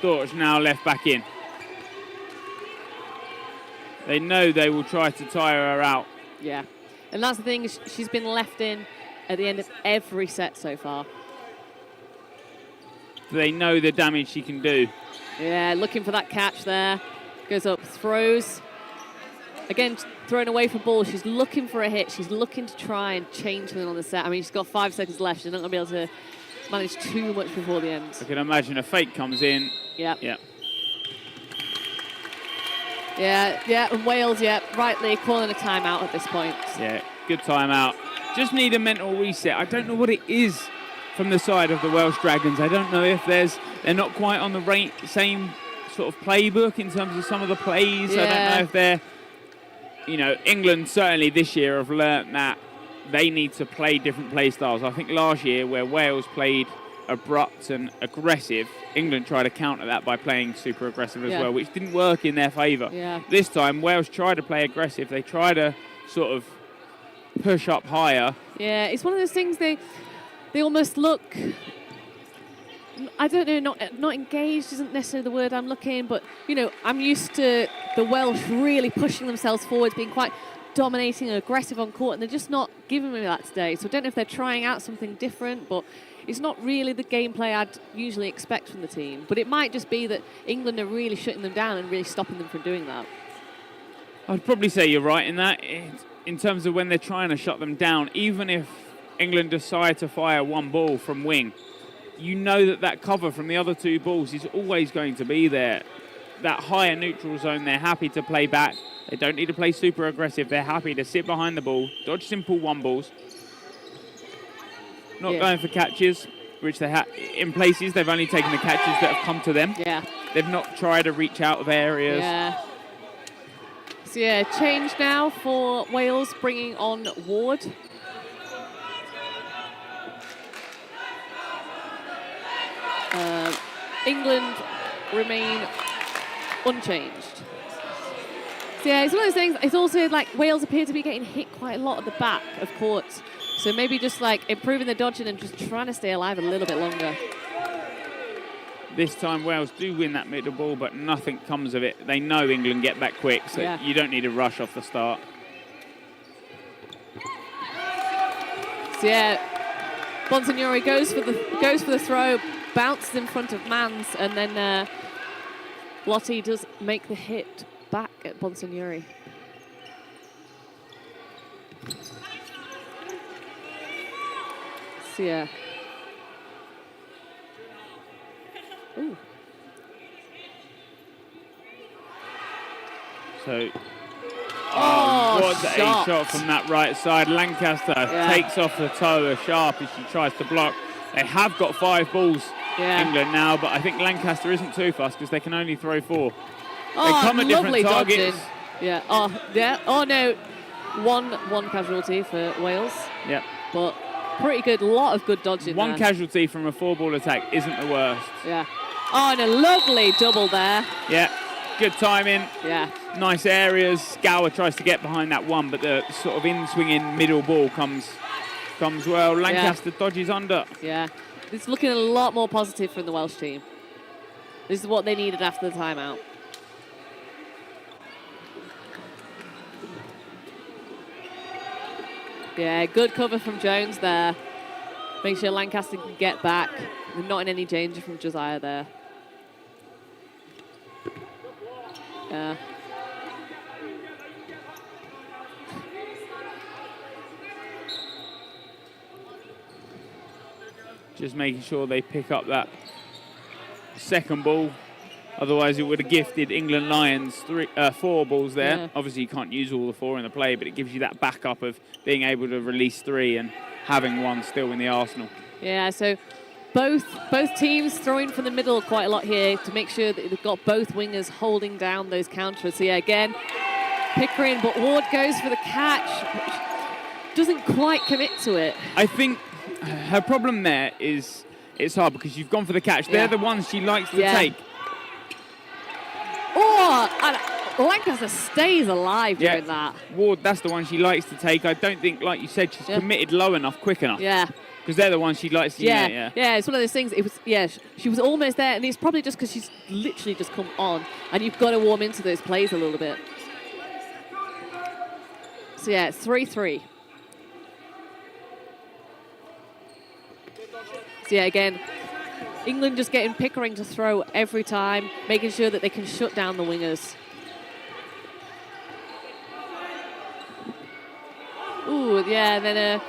Storch now left back in. They know they will try to tire her out. Yeah, and that's the thing, she's been left in at the end of every set so far. They know the damage she can do. Yeah, looking for that catch there. Goes up, throws. Again, thrown away from ball. She's looking for a hit. She's looking to try and change something on the set. I mean, she's got 5 seconds left. She's not going to be able to manage too much before the end. I can imagine a fake comes in. Yeah. Yeah. Yeah, and Wales, rightly calling a timeout at this point. Yeah, good timeout. Just need a mental reset. I don't know what it is from the side of the Welsh Dragons. I don't know if they're not quite on the same sort of playbook in terms of some of the plays. Yeah. I don't know if they're, England certainly this year have learnt that they need to play different play styles. I think last year where Wales played abrupt and aggressive, England tried to counter that by playing super aggressive as well, which didn't work in their favour. Yeah. This time Wales tried to play aggressive. They try to sort of push up higher. Yeah, it's one of those things they almost look, I don't know, not engaged isn't necessarily the word I'm looking, but, I'm used to the Welsh really pushing themselves forward, being quite dominating and aggressive on court, and they're just not giving me that today. So I don't know if they're trying out something different, but it's not really the gameplay I'd usually expect from the team. But it might just be that England are really shutting them down and really stopping them from doing that. I'd probably say you're right in that. In terms of when they're trying to shut them down, even if England decide to fire one ball from wing, you know that cover from the other 2 balls is always going to be there. That higher neutral zone, they're happy to play back. They don't need to play super aggressive. They're happy to sit behind the ball, dodge simple 1 balls. Not going for catches, which they have in places. They've only taken the catches that have come to them. Yeah. They've not tried to reach out of areas. Yeah. So change now for Wales, bringing on Ward. England remain unchanged. So it's one of those things. It's also like Wales appear to be getting hit quite a lot at the back of court. So maybe just like improving the dodging and just trying to stay alive a little bit longer. This time Wales do win that middle ball, but nothing comes of it. They know England get back quick, so you don't need a rush off the start. So Bonsignori goes for the throw, bounces in front of Mans, and then Lottie does make the hit back at Bonsignori. So ooh. So, what a shot from that right side. Lancaster takes off the toe as sharp as she tries to block. They have got 5 balls, England now, but I think Lancaster isn't too fast because they can only throw 4. They come at different targets. Yeah. Oh no, one casualty for Wales. Yeah. But pretty good. Lot of good dodging. One casualty from a 4-ball attack isn't the worst. Yeah. Oh, and a lovely double there. Yeah. Good timing. Yeah. Nice areas. Gower tries to get behind that one, but the sort of in-swinging middle ball comes well. Lancaster dodges under. Yeah. It's looking a lot more positive from the Welsh team. This is what they needed after the timeout. Yeah, good cover from Jones there. Make sure Lancaster can get back. They're not in any danger from Josiah there. Yeah. Just making sure they pick up that second ball. Otherwise, it would have gifted England Lions 4 balls there. Yeah. Obviously, you can't use all the 4 in the play, but it gives you that backup of being able to release 3 and having 1 still in the arsenal. Yeah, so both teams throwing from the middle quite a lot here to make sure that they've got both wingers holding down those counters. So yeah, again, Pickering, but Ward goes for the catch. Doesn't quite commit to it. I think her problem there is it's hard because you've gone for the catch. They're the ones she likes to take. Oh, and Lancaster stays alive during that. Ward, that's the one she likes to take. I don't think, like you said, she's committed low enough, quick enough. Yeah. Because they're the ones she likes to yeah, it's one of those things. It was, she was almost there, and it's probably just because she's literally just come on, and you've got to warm into those plays a little bit. So yeah, it's 3-3. So yeah, again, England just getting Pickering to throw every time, making sure that they can shut down the wingers. Ooh, yeah, and then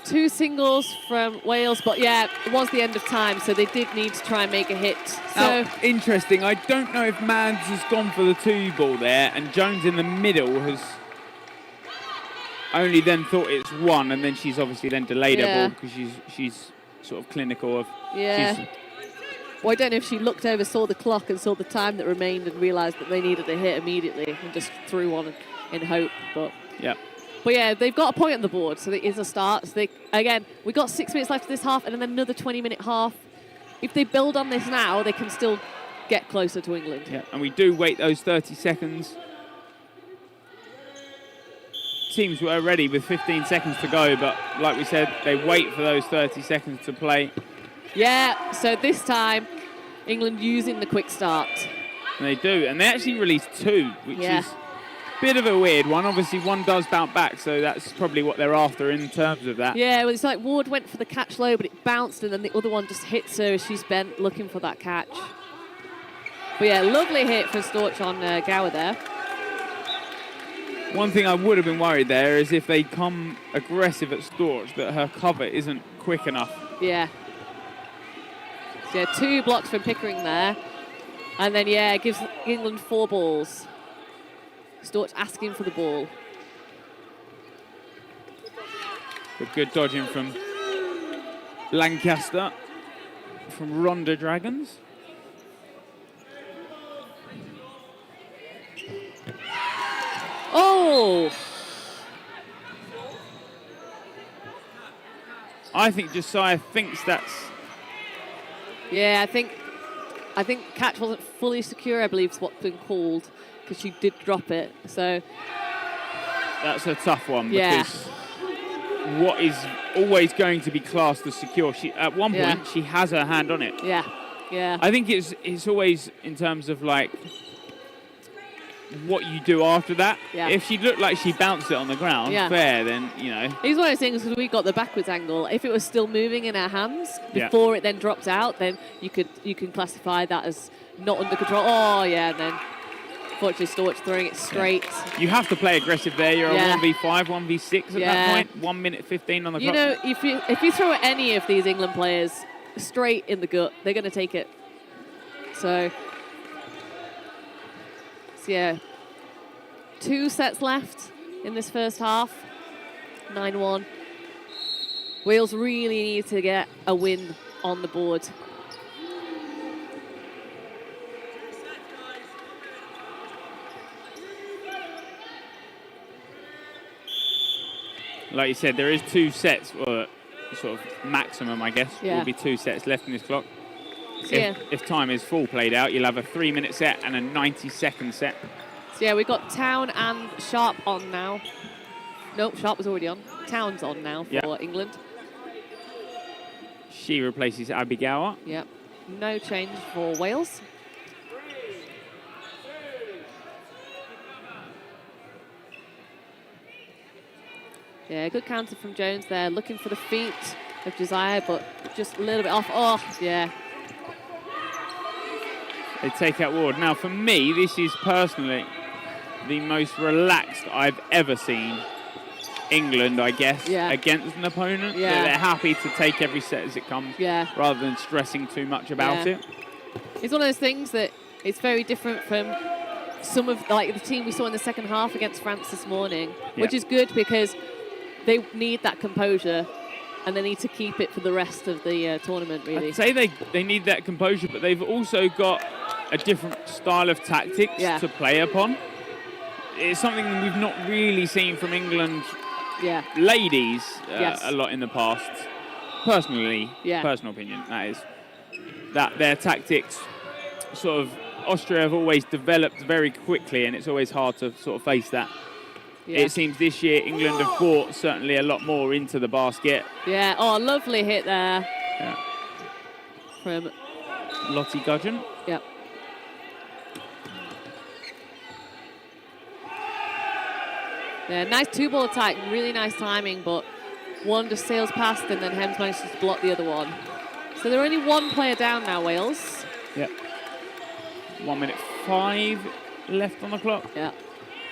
2 singles from Wales, but yeah, it was the end of time, so they did need to try and make a hit. So now, interesting, I don't know if Mads has gone for the 2 ball there, and Jones in the middle has only then thought it's 1, and then she's obviously then delayed her ball because she's sort of clinical of... Well, I don't know if she looked over, saw the clock and saw the time that remained and realised that they needed a hit immediately and just threw one in hope, but... But yeah, they've got a point on the board, so it is a start. So again, we've got 6 minutes left of this half and then another 20-minute half. If they build on this now, they can still get closer to England. Yeah, and we do wait those 30 seconds. Teams were ready with 15 seconds to go, but like we said, they wait for those 30 seconds to play. Yeah, so this time, England using the quick start. And they do, and they actually released 2, which is... bit of a weird one. Obviously, 1 does bounce back, so that's probably what they're after in terms of that. Yeah, well, it's like Ward went for the catch low, but it bounced, and then the other one just hits her as she's bent looking for that catch. But yeah, lovely hit from Storch on Gower there. One thing I would have been worried there is if they come aggressive at Storch, that her cover isn't quick enough. Yeah. So yeah, 2 blocks from Pickering there. And then, it gives England 4 balls. Storch asking for the ball. But good dodging from Lancaster, from Ronda Dragons. Oh! I think Josiah thinks that's... Yeah, I think catch wasn't fully secure, I believe is what's been called, because she did drop it. So that's a tough one because what is always going to be classed as secure, she at one point she has her hand on it. Yeah. I think it's always in terms of like what you do after that. Yeah. If she looked like she bounced it on the ground, fair, then, you know. It's one of those things because we got the backwards angle. If it was still moving in her hands before it then dropped out, then you can classify that as not under control. Oh, yeah, and then fortunately Storch throwing it straight. Yeah. You have to play aggressive there. You're a 1v5, 1v6 at that point. 1 minute 15 on the clock. You know, if you throw at any of these England players straight in the gut, they're going to take it. So yeah, 2 sets left in this first half. 9-1. Wales really need to get a win on the board. Like you said, there is 2 sets, or sort of maximum, I guess. Will be 2 sets left in this clock. If time is full played out, you'll have a 3-minute set and a 90-second set. So yeah, we've got Town and Sharp on now. Nope, Sharp was already on. Town's on now for England. She replaces Abby Gower. Yep. No change for Wales. Yeah, good counter from Jones there, looking for the feet of Josiah, but just a little bit off. Oh, yeah. They take out Ward. Now, for me, this is personally the most relaxed I've ever seen England, I guess, against an opponent. Yeah. They're happy to take every set as it comes, rather than stressing too much about it. It's one of those things that it's very different from some of like the team we saw in the second half against France this morning, which is good because they need that composure and they need to keep it for the rest of the tournament, really. I'd say they need that composure, but they've also got a different style of tactics to play upon. It's something we've not really seen from England ladies a lot in the past. Personally, personal opinion, that is. That their tactics sort of, Austria have always developed very quickly, and it's always hard to sort of face that. It seems this year England have brought certainly a lot more into the basket. Yeah, oh, lovely hit there. From Lottie Gudgeon. Yep. Yeah, nice two-ball attack, really nice timing, but one just sails past and then Hems manages to block the other one. So they're only one player down now, Wales. Yep. 1:05 left on the clock. Yeah.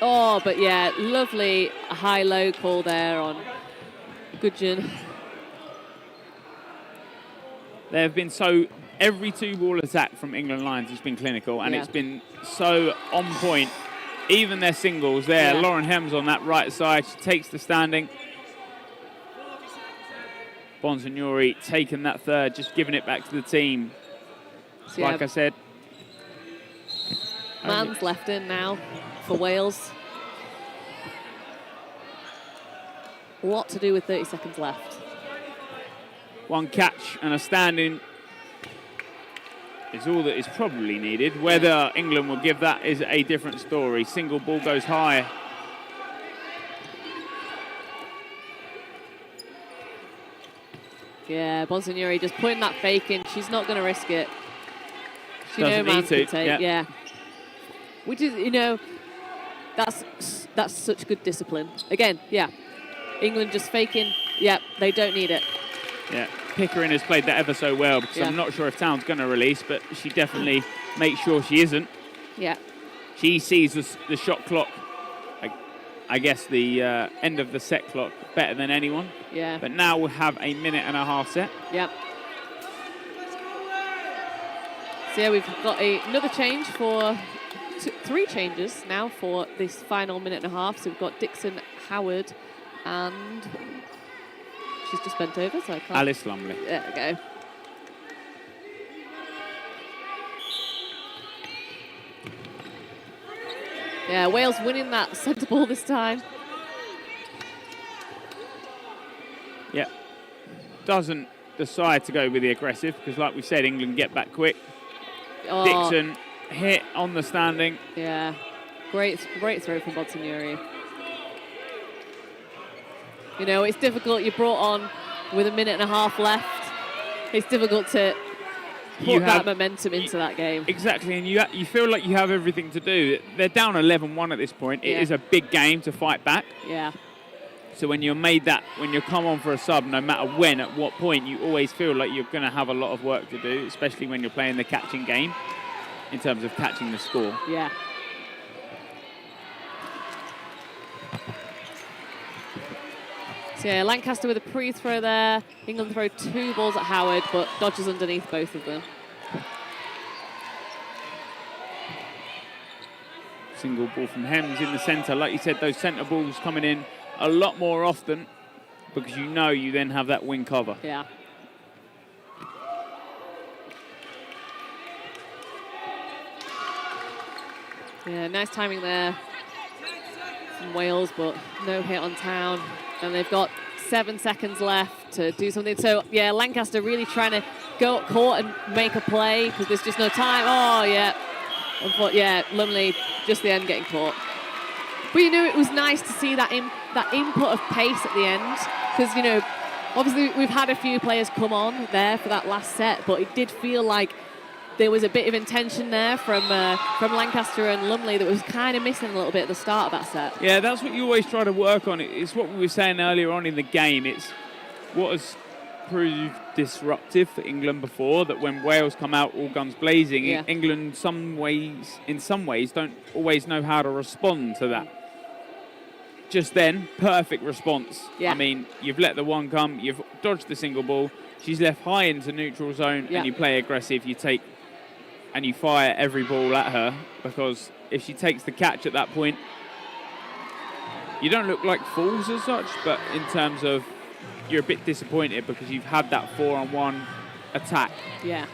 Oh, but yeah, lovely high-low call there on Gudgeon. There have been every two-ball attack from England Lions has been clinical, and it's been so on point. Even their singles there, Lauren Hems on that right side, she takes the standing. Bonsignori taking that third, just giving it back to the team. So like I said. Man's left in now for Wales. A lot to do with 30 seconds left. One catch and a standing is all that is probably needed. Whether England will give that is a different story. Single ball goes high. Yeah, Bonsignori just putting that fake in. She's not going to risk it. She Doesn't knows need to. take. Which is, you know, that's such good discipline. Again, England just faking. Yeah, they don't need it. Yeah, Pickering has played that ever so well because I'm not sure if Town's going to release, but she definitely makes sure she isn't. Yeah. She sees the shot clock, I guess the end of the set clock, better than anyone. Yeah. But now we'll have a minute-and-a-half set. Yep. So yeah, we've got another change for three changes now for this final minute and a half. So we've got Dixon, Howard, and she's just bent over, so I can't. Alice Lumley. There we go. Yeah, Wales winning that centre ball this time. Yeah. Doesn't decide to go with the aggressive because, like we said, England get back quick. Oh. Dixon hit on the standing. Yeah. Great throw from Bonsignori. You know, it's difficult. You're brought on with a minute and a half left. It's difficult to put that momentum into that game. Exactly, and you feel like you have everything to do. They're down 11-1 at this point. It is a big game to fight back. Yeah. So when you're when you come on for a sub, no matter when, at what point, you always feel like you're going to have a lot of work to do, especially when you're playing the catching game in terms of catching the score. Yeah. So yeah, Lancaster with a pre-throw there. England throw two balls at Howard, but dodges underneath both of them. Single ball from Hems in the centre. Like you said, those centre balls coming in a lot more often because you know you then have that wing cover. Yeah. Yeah, nice timing there from Wales, but no hit on Town. And they've got 7 seconds left to do something. So, yeah, Lancaster really trying to go up court and make a play because there's just no time. Oh, yeah. Yeah, Lumley, just the end getting caught. But, you know, it was nice to see that input of pace at the end because, you know, obviously we've had a few players come on there for that last set, but it did feel like there was a bit of intention there from Lancaster and Lumley that was kind of missing a little bit at the start of that set. Yeah, that's what you always try to work on. It's what we were saying earlier on in the game. It's what has proved disruptive for England before, that when Wales come out all guns blazing, England in some ways don't always know how to respond to that. Just then, perfect response. Yeah. I mean, you've let the one come, you've dodged the single ball, she's left high into neutral zone, and you play aggressive, you take and you fire every ball at her, because if she takes the catch at that point, you don't look like fools as such, but in terms of you're a bit disappointed because you've had that 4-on-1 attack. Yeah.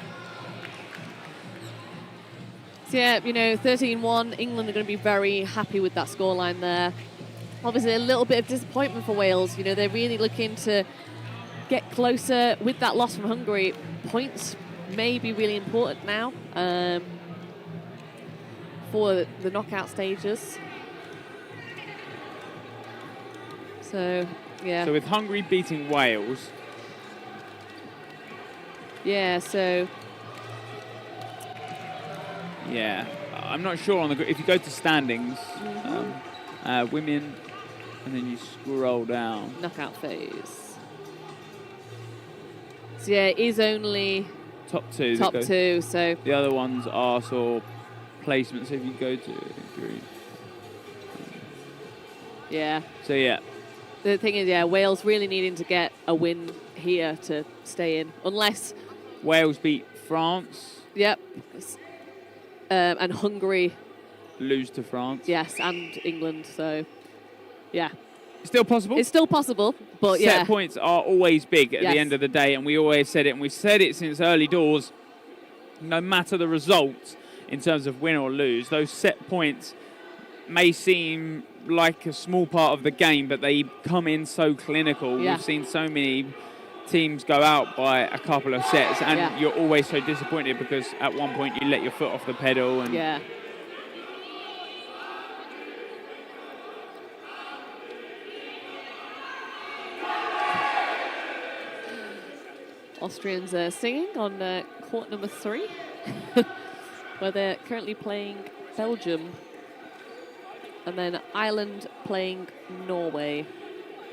So, yeah, 13-1, England are going to be very happy with that scoreline there. Obviously, a little bit of disappointment for Wales. They're really looking to get closer with that loss from Hungary. Points may be really important now for the knockout stages. So, yeah. So with Hungary beating Wales. Yeah, so. Yeah, I'm not sure on the. If you go to standings, women, and then you scroll down. Knockout phase. So yeah, it is only top two. Top two, so. The other ones are sort of placements. So if you go to green. Yeah. So yeah. The thing is, Wales really needing to get a win here to stay in, unless Wales beat France. Yep. And Hungary lose to France. Yes, and England. So, yeah. Still possible? It's still possible, but Set points are always big at the end of the day, and we always said it, and we've said it since early doors. No matter the result, in terms of win or lose, those set points may seem like a small part of the game, but they come in so clinical. Yeah. We've seen so many teams go out by a couple of sets, and you're always so disappointed because at one point you let your foot off the pedal. And yeah. Austrians are singing on court number 3, where they're currently playing Belgium. And then Ireland playing Norway,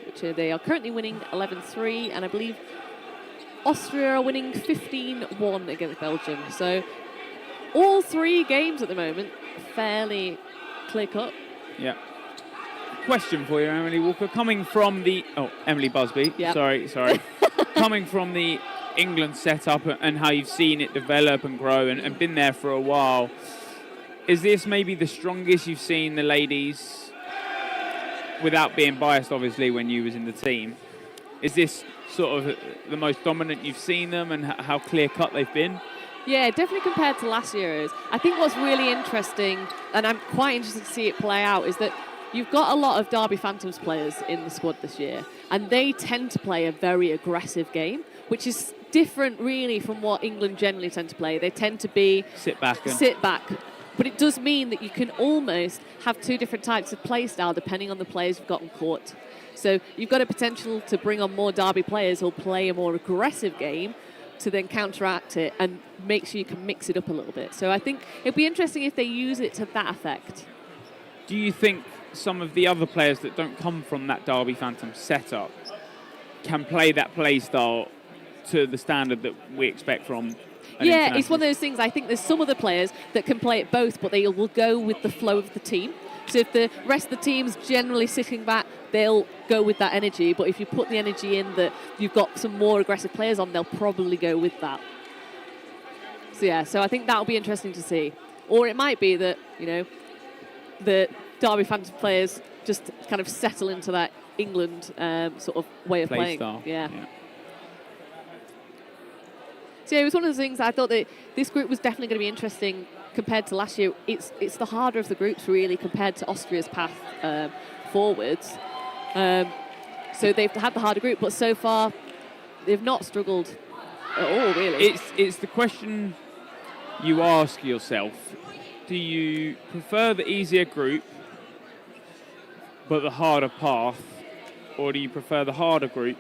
which they are currently winning 11-3, and I believe Austria are winning 15-1 against Belgium. So all 3 games at the moment fairly clear-cut. Yeah. Question for you, Emily Walker, coming from the Emily Busby. Yep. Sorry. Coming from the England setup and how you've seen it develop and grow and been there for a while. Is this maybe the strongest you've seen the ladies, without being biased, obviously, when you was in the team? Is this sort of the most dominant you've seen them, and how clear-cut they've been? Yeah, definitely compared to last year's. I think what's really interesting, and I'm quite interested to see it play out, is that you've got a lot of Derby Phantoms players in the squad this year, and they tend to play a very aggressive game, which is different, really, from what England generally tend to play. They tend to be... Sit back. But it does mean that you can almost have 2 different types of play style depending on the players you've got on court. So you've got a potential to bring on more Derby players who'll play a more aggressive game to then counteract it and make sure you can mix it up a little bit. So I think it'd be interesting if they use it to that effect. Do you think some of the other players that don't come from that Derby Phantom setup can play that play style to the standard that we expect from? Yeah, it's one of those things. I think there's some of the players that can play it both, but they will go with the flow of the team. So if the rest of the team's generally sitting back, they'll go with that energy. But if you put the energy in that you've got some more aggressive players on, they'll probably go with that. So I think that'll be interesting to see. Or it might be that, the Derby Phantom players just kind of settle into that England sort of way of playing. Style. Yeah. So it was one of the things I thought that this group was definitely going to be interesting compared to last year. It's the harder of the groups, really, compared to Austria's path forwards. So they've had the harder group, but so far they've not struggled at all, really. It's the question you ask yourself. Do you prefer the easier group but the harder path, or do you prefer the harder group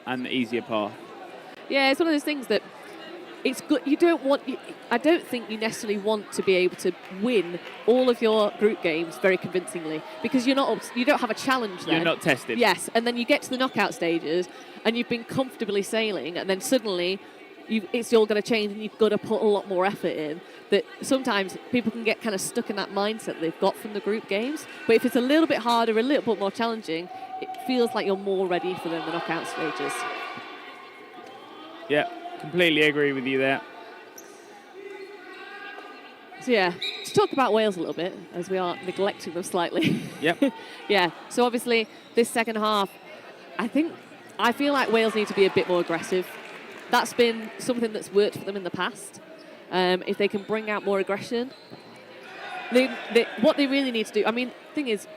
and the easier path? Yeah, it's one of those things that it's good. You don't want. I don't think you necessarily want to be able to win all of your group games very convincingly because you don't have a challenge then. You're not tested. Yes, and then you get to the knockout stages and you've been comfortably sailing, and then suddenly it's all going to change and you've got to put a lot more effort in. That sometimes people can get kind of stuck in that mindset they've got from the group games. But if it's a little bit harder, a little bit more challenging, it feels like you're more ready for the knockout stages. Yeah, completely agree with you there. So yeah, to talk about Wales a little bit, as we are neglecting them slightly. Yep. Yeah, so obviously this second half, I feel like Wales need to be a bit more aggressive. That's been something that's worked for them in the past. If they can bring out more aggression, what they really need to do, I mean, the thing is,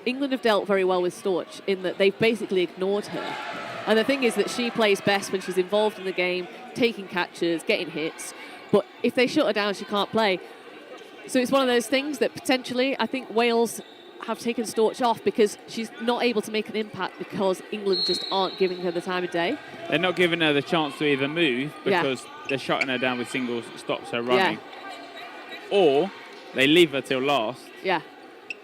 England have dealt very well with Storch in that they've basically ignored her. And the thing is that she plays best when she's involved in the game, taking catches, getting hits. But if they shut her down, she can't play. So it's one of those things that potentially I think Wales have taken Storch off because she's not able to make an impact because England just aren't giving her the time of day. They're not giving her the chance to either move because they're shutting her down with singles, stops her running. Yeah. Or they leave her till last. Yeah.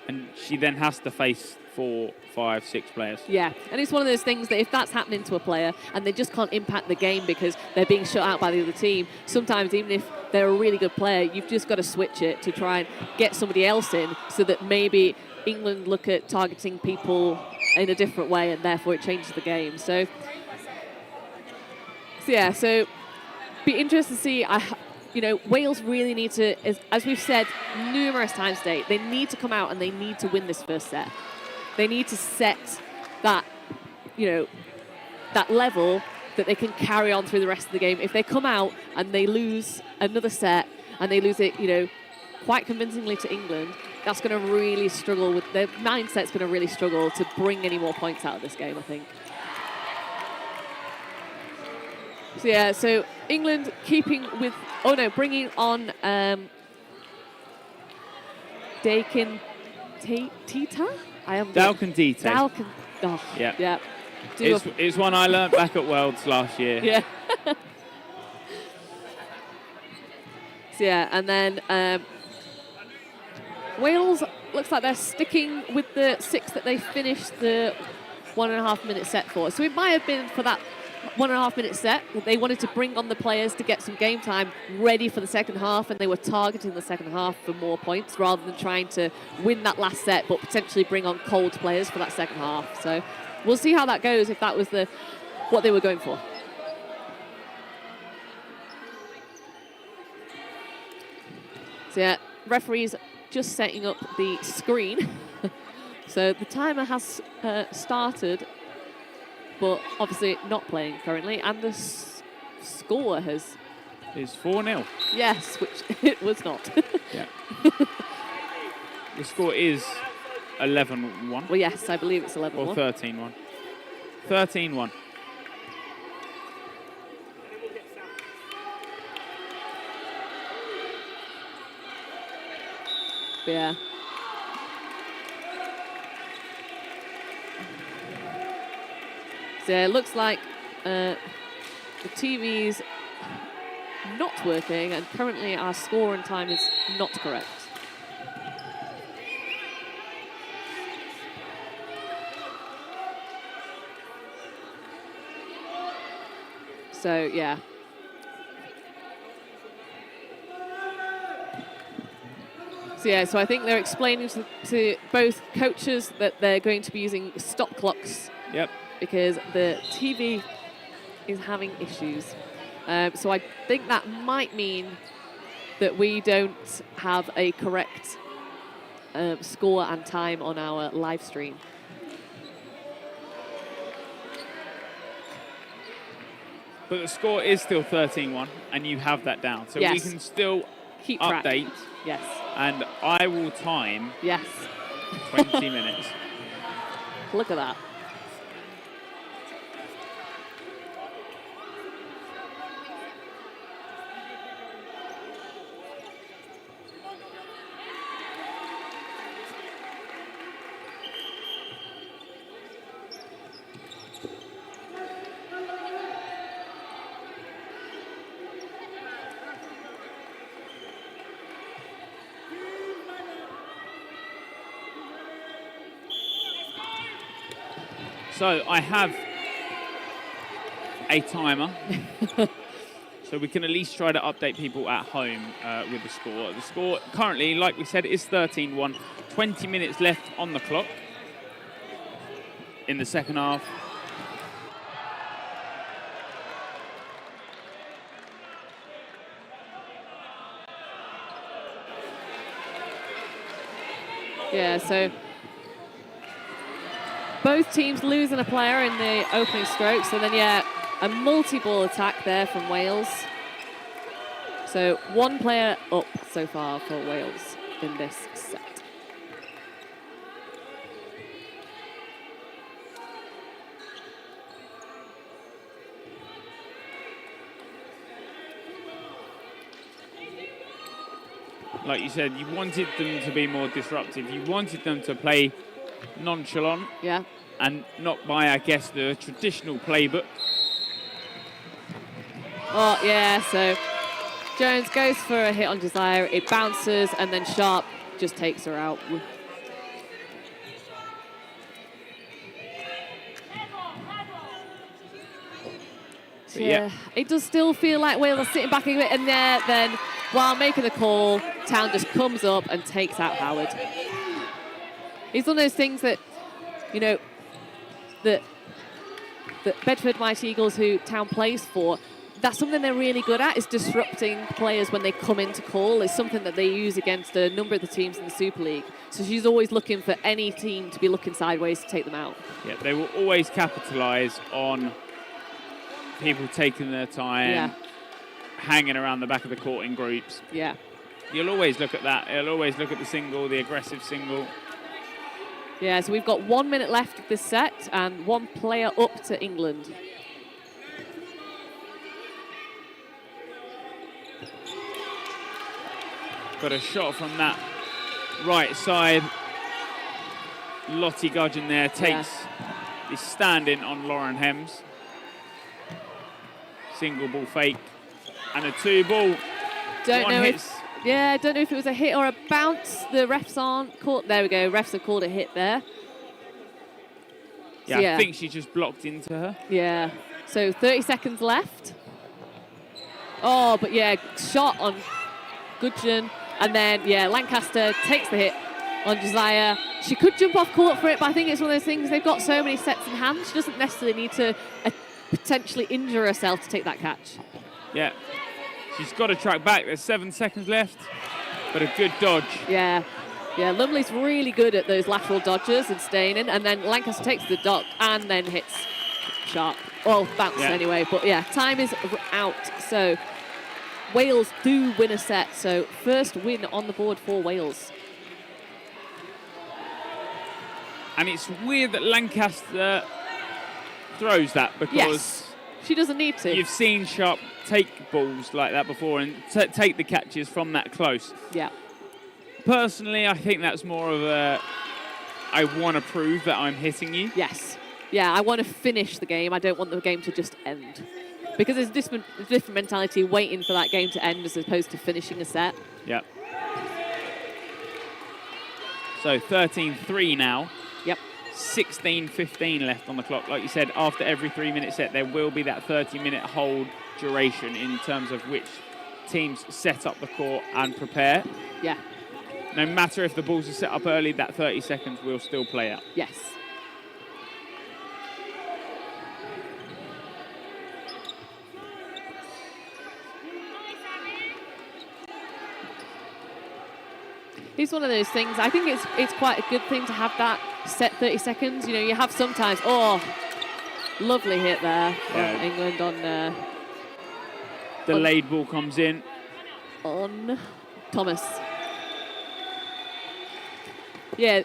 And she then has to face 4, 5, 6 players. Yeah, and it's one of those things that if that's happening to a player and they just can't impact the game because they're being shut out by the other team, sometimes even if they're a really good player, you've just got to switch it to try and get somebody else in so that maybe England look at targeting people in a different way and therefore it changes the game. So be interested to see. Wales really need to, as we've said numerous times today, they need to come out and they need to win this first set. They need to set that, that level that they can carry on through the rest of the game. If they come out and they lose another set and they lose it, quite convincingly to England, that's going to really struggle with their mindset's going to really struggle to bring any more points out of this game, I think. So England keeping with, bringing on Dakin Tita? Dalkin Dite. Dalkin. Oh, yeah. It's one I learnt back at Worlds last year. Yeah. And then Wales looks like they're sticking with the 6 that they finished the 1.5 minute set for. So it might have been for that 1.5 minute set. They wanted to bring on the players to get some game time ready for the second half, and they were targeting the second half for more points rather than trying to win that last set but potentially bring on cold players for that second half. So we'll see how that goes if that was what they were going for. So referees just setting up the screen. So the timer has started, but obviously not playing currently, and the score is 4-0. Yes, which it was not. Yeah. The score is 11-1. Well, yes, I believe it's 11-1. Or 13-1. 13-1. Yeah. So it looks like the TV's not working, and currently our score and time is not correct. So, yeah. So I think they're explaining to both coaches that they're going to be using stop clocks. Yep. Because the TV is having issues. So I think that might mean that we don't have a correct score and time on our live stream. But the score is still 13-1, and you have that down. So Yes. we can still Keep track. update, Yes. and I will time Yes. 20 minutes. Look at that. So I have a timer. So we can at least try to update people at home with the score. The score currently, like we said, is 13-1. 20 minutes left on the clock in the second half. Yeah, so both teams losing a player in the opening strokes, and then, yeah, a multi-ball attack there from Wales. So 1 player up so far for Wales in this set. Like you said, you wanted them to be more disruptive. You wanted them to play nonchalant. Yeah. And not by, I guess, the traditional playbook. Oh, yeah, so Jones goes for a hit on Desire. It bounces, and then Sharp just takes her out. So, yeah, it does still feel like Wales are sitting back a bit, and then while making the call, Town just comes up and takes out Howard. It's one of those things that, you know, that Bedford Mighty Eagles, who Town plays for, that's something they're really good at, is disrupting players when they come into call. It's something that they use against a number of the teams in the Super League. So she's always looking for any team to be looking sideways to take them out. Yeah, they will always capitalise on people taking their time, hanging around the back of the court in groups. Yeah. You'll always look at that. You'll always look at the single, the aggressive single. Yeah, so we've got 1 minute left of this set and 1 player up to England. Got a shot from that right side. Lottie Gudgeon there takes the stand-in on Lauren Hems. Single ball fake and a 2-ball. Don't know if it was a hit or a bounce. The refs aren't caught. There we go. Refs have called a hit there. Yeah, So, I think she just blocked into her. Yeah. So 30 seconds left. Oh, but yeah, shot on Gudgeon. And then, yeah, Lancaster takes the hit on Josiah. She could jump off court for it, but I think it's one of those things, they've got so many sets in hand, she doesn't necessarily need to potentially injure herself to take that catch. Yeah, she's got to track back. There's 7 seconds left, but a good dodge. Yeah. Yeah, Lumley's really good at those lateral dodges and staying in, and then Lancaster takes the dot and then hits Sharp. Well, bounces anyway, but yeah, time is out. So Wales do win a set, so first win on the board for Wales. And it's weird that Lancaster throws that because she doesn't need to. You've seen Sharp take balls like that before and take the catches from that close. Yeah. Personally, I think that's more of a, I want to prove that I'm hitting you. Yes. Yeah, I want to finish the game. I don't want the game to just end. Because there's a different mentality waiting for that game to end as opposed to finishing a set. Yeah. So 13-3 now. Yep. 16:15 left on the clock. Like you said, after every 3-minute set, there will be that 30-minute hold duration in terms of which teams set up the court and prepare. Yeah. No matter if the balls are set up early, that 30 seconds will still play out. Yes. It's one of those things. I think it's quite a good thing to have that set 30 seconds. You know, you have sometimes, lovely hit there from England on... Delayed ball comes in. On Thomas. Yeah,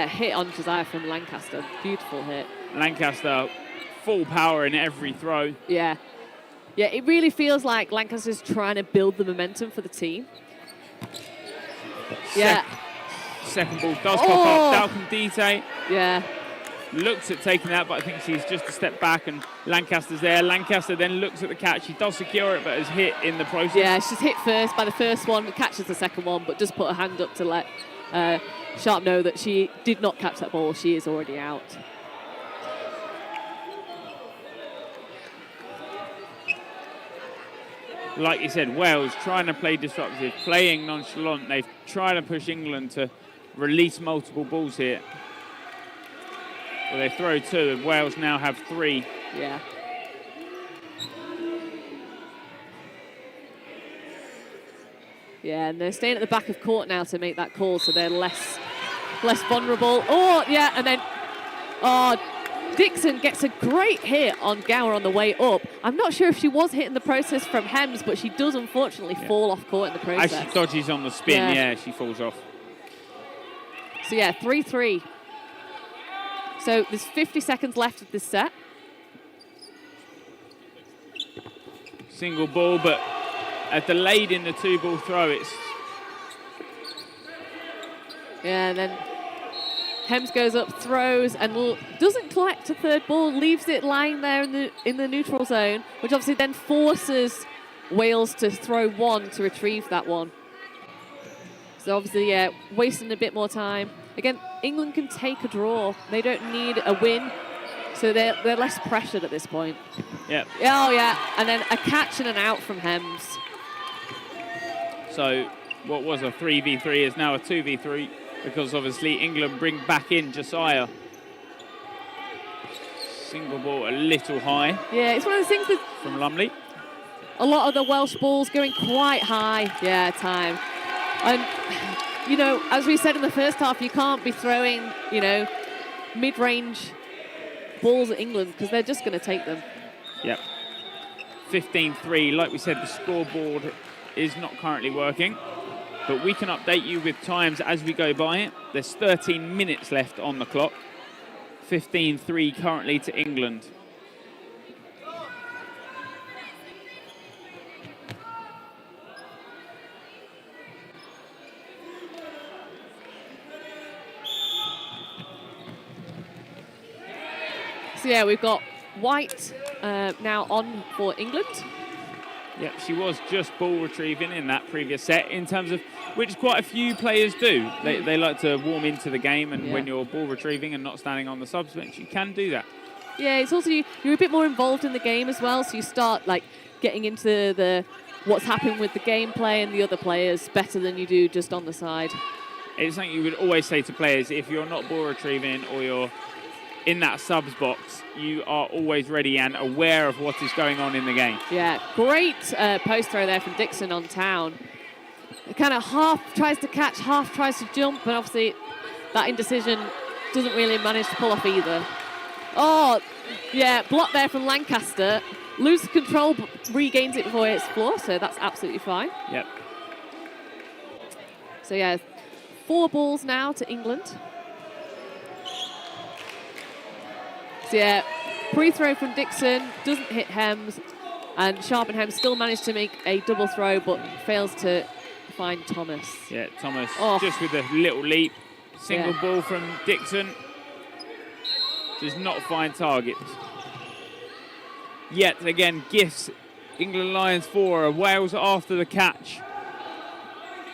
hit on Josiah from Lancaster. Beautiful hit. Lancaster, full power in every throw. Yeah. Yeah, it really feels like Lancaster's trying to build the momentum for the team. Yeah. Second ball does pop up. Dalcom-Dite. Yeah. Looks at taking that, but I think she's just a step back and Lancaster's there. Lancaster then looks at the catch. She does secure it, but is hit in the process. Yeah, she's hit first by the first one, catches the second one, but just put her hand up to let Sharp know that she did not catch that ball. She is already out. like you said, Wales trying to play disruptive, playing nonchalant. They've tried to push England to release multiple balls here. Well, they throw 2, and Wales now have 3. Yeah. Yeah, and they're staying at the back of court now to make that call, so they're less vulnerable. Oh, yeah, and then Dixon gets a great hit on Gower on the way up. I'm not sure if she was hitting the process from Hems, but she does unfortunately fall off court in the process. As she dodges on the spin, yeah, she falls off. So yeah, 3-3. So there's 50 seconds left of this set. Single ball, but delayed in the 2-ball throw. Yeah, and then Hems goes up, throws, and doesn't collect a 3rd ball, leaves it lying there in the neutral zone, which obviously then forces Wales to throw 1 to retrieve that one. So obviously, yeah, wasting a bit more time. Again, England can take a draw. They don't need a win, so they're less pressured at this point. Yeah. Oh, yeah, and then a catch and an out from Hems. So what was a 3v3 is now a 2v3 because obviously England bring back in Josiah. Single ball a little high. Yeah, it's one of those things that from Lumley. A lot of the Welsh balls going quite high. Yeah, time. And, you know, as we said in the first half, you can't be throwing, you know, mid-range balls at England because they're just going to take them. Yep. 15-3. Like we said, the scoreboard is not currently working, but we can update you with times as we go by it. There's 13 minutes left on the clock. 15-3 currently to England. So yeah, we've got White now on for England. Yep, she was just ball retrieving in that previous set, in terms of which quite a few players do. They like to warm into the game, and when you're ball retrieving and not standing on the subs bench, you can do that. Yeah, it's also you're a bit more involved in the game as well, so you start like getting into the what's happening with the gameplay and the other players better than you do just on the side. It's something you would always say to players: if you're not ball retrieving or you're in that subs box, you are always ready and aware of what is going on in the game. Yeah, great post throw there from Dixon on Town. Kind of half tries to catch, half tries to jump, and obviously that indecision doesn't really manage to pull off either. Oh, yeah, block there from Lancaster. Loses control, but regains it before it's floor, so that's absolutely fine. Yep. So yeah, 4 balls now to England. So yeah, pre-throw from Dixon, doesn't hit Hems, and Sharp and Hems still managed to make a double throw, but fails to find Thomas. Yeah, Thomas Oh. just with a little leap. Single ball from Dixon. Does not find target. Yet again, gifts England Lions 4, Wales after the catch.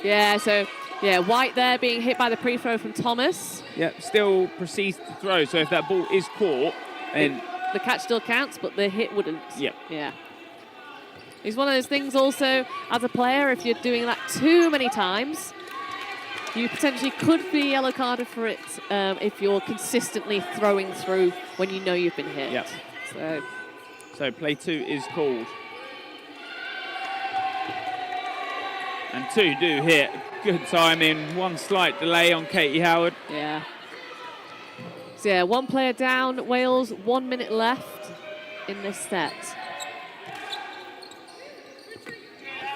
Yeah, so yeah, White there being hit by the pre-throw from Thomas. Yep, still proceeds to throw, so if that ball is caught, then the catch still counts, but the hit wouldn't. Yep. Yeah. It's one of those things also, as a player, if you're doing that too many times, you potentially could be yellow carded for it if you're consistently throwing through when you know you've been hit. Yep. So play 2 is called. And 2 do hit. Good timing, 1 slight delay on Katie Howard. Yeah. So yeah, 1 player down, Wales, 1 minute left in this set.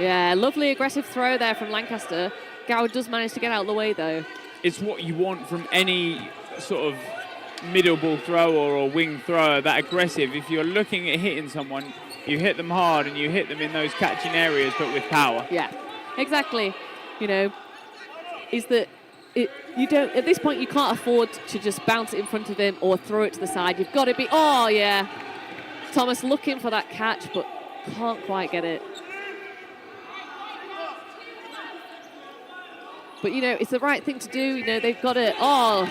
Yeah, lovely aggressive throw there from Lancaster. Gower does manage to get out of the way though. It's what you want from any sort of middle ball thrower or wing thrower, that aggressive. If you're looking at hitting someone, you hit them hard and you hit them in those catching areas, but with power. Yeah, exactly. You know, is that you don't, at this point, you can't afford to just bounce it in front of him or throw it to the side. You've got to be, oh yeah. Thomas looking for that catch, but can't quite get it. But, you know, it's the right thing to do. You know, they've got it. Oh,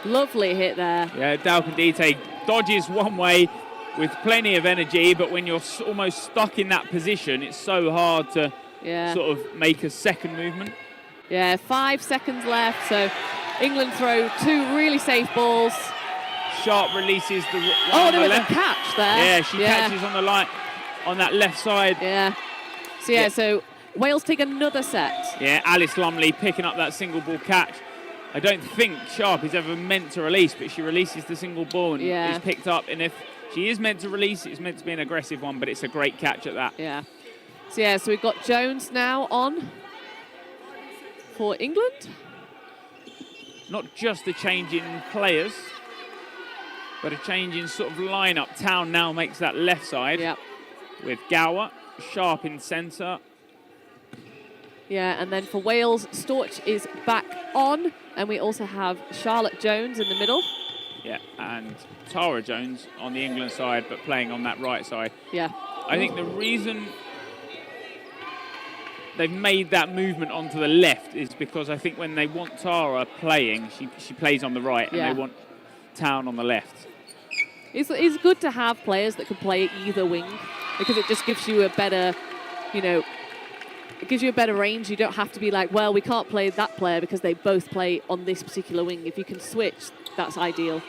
lovely hit there. Yeah, Dalcandite dodges one way, with plenty of energy, but when you're almost stuck in that position, it's so hard to sort of make a second movement. Yeah, 5 seconds left, so England throw 2 really safe balls. Sharp releases the one Oh, on there the was left. a catch there. Yeah, she catches on the line, on that left side. Yeah. So, so Wales take another set. Yeah, Alice Lumley picking up that single ball catch. I don't think Sharp is ever meant to release, but she releases the single ball and is picked up. And if she is meant to release, it's meant to be an aggressive one, but it's a great catch at that. Yeah. So we've got Jones now on for England. Not just a change in players, but a change in sort of lineup. Town now makes that left side with Gower, Sharp in centre. Yeah, and then for Wales, Storch is back on, and we also have Charlotte Jones in the middle. Yeah, and Tara Jones on the England side, but playing on that right side. Yeah. I think the reason they've made that movement onto the left is because I think when they want Tara playing, she plays on the right, and they want Town on the left. It's good to have players that can play either wing, because it just gives you a better, it gives you a better range. You don't have to be like, well, we can't play that player because they both play on this particular wing. If you can switch, that's ideal.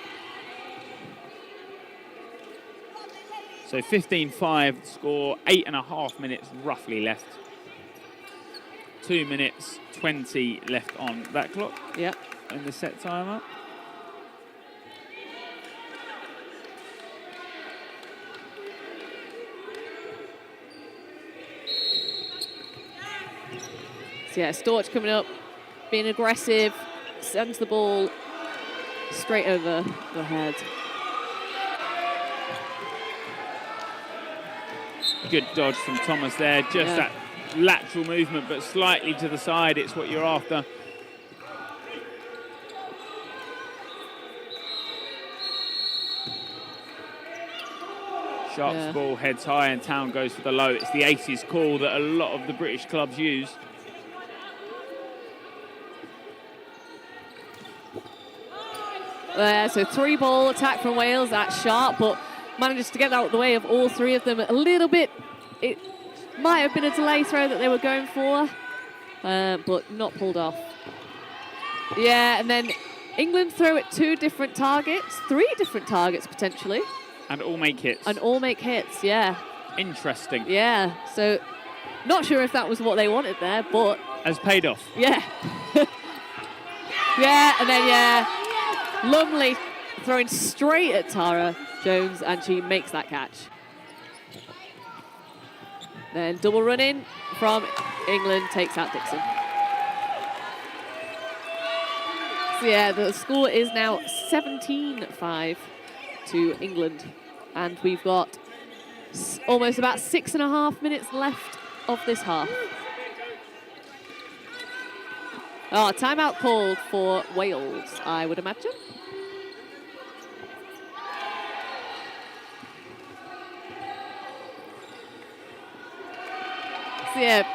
So 15-5 score, 8.5 minutes roughly left. 2 minutes 20 left on that clock. Yep. In the set timer. So yeah, Storch coming up, being aggressive, sends the ball straight over the head. Good dodge from Thomas there, just that lateral movement, but slightly to the side, it's what you're after. Sharp's ball heads high and Town goes for the low. It's the aces call that a lot of the British clubs use. So 3-ball attack from Wales, that's Sharp, but manages to get out of the way of all 3 of them a little bit. It might have been a delay throw that they were going for, but not pulled off. Yeah, and then England throw at 2 different targets, 3 different targets potentially. And all make hits. And all make hits, yeah. Interesting. Yeah, so not sure if that was what they wanted there, but... Has paid off. Yeah. Yeah, and then, Lumley throwing straight at Tara Jones, and she makes that catch. Then double run in from England, takes out Dixon. So yeah, the score is now 17-5 to England, and we've got almost about 6.5 minutes left of this half. Oh, timeout called for Wales, I would imagine. So yeah,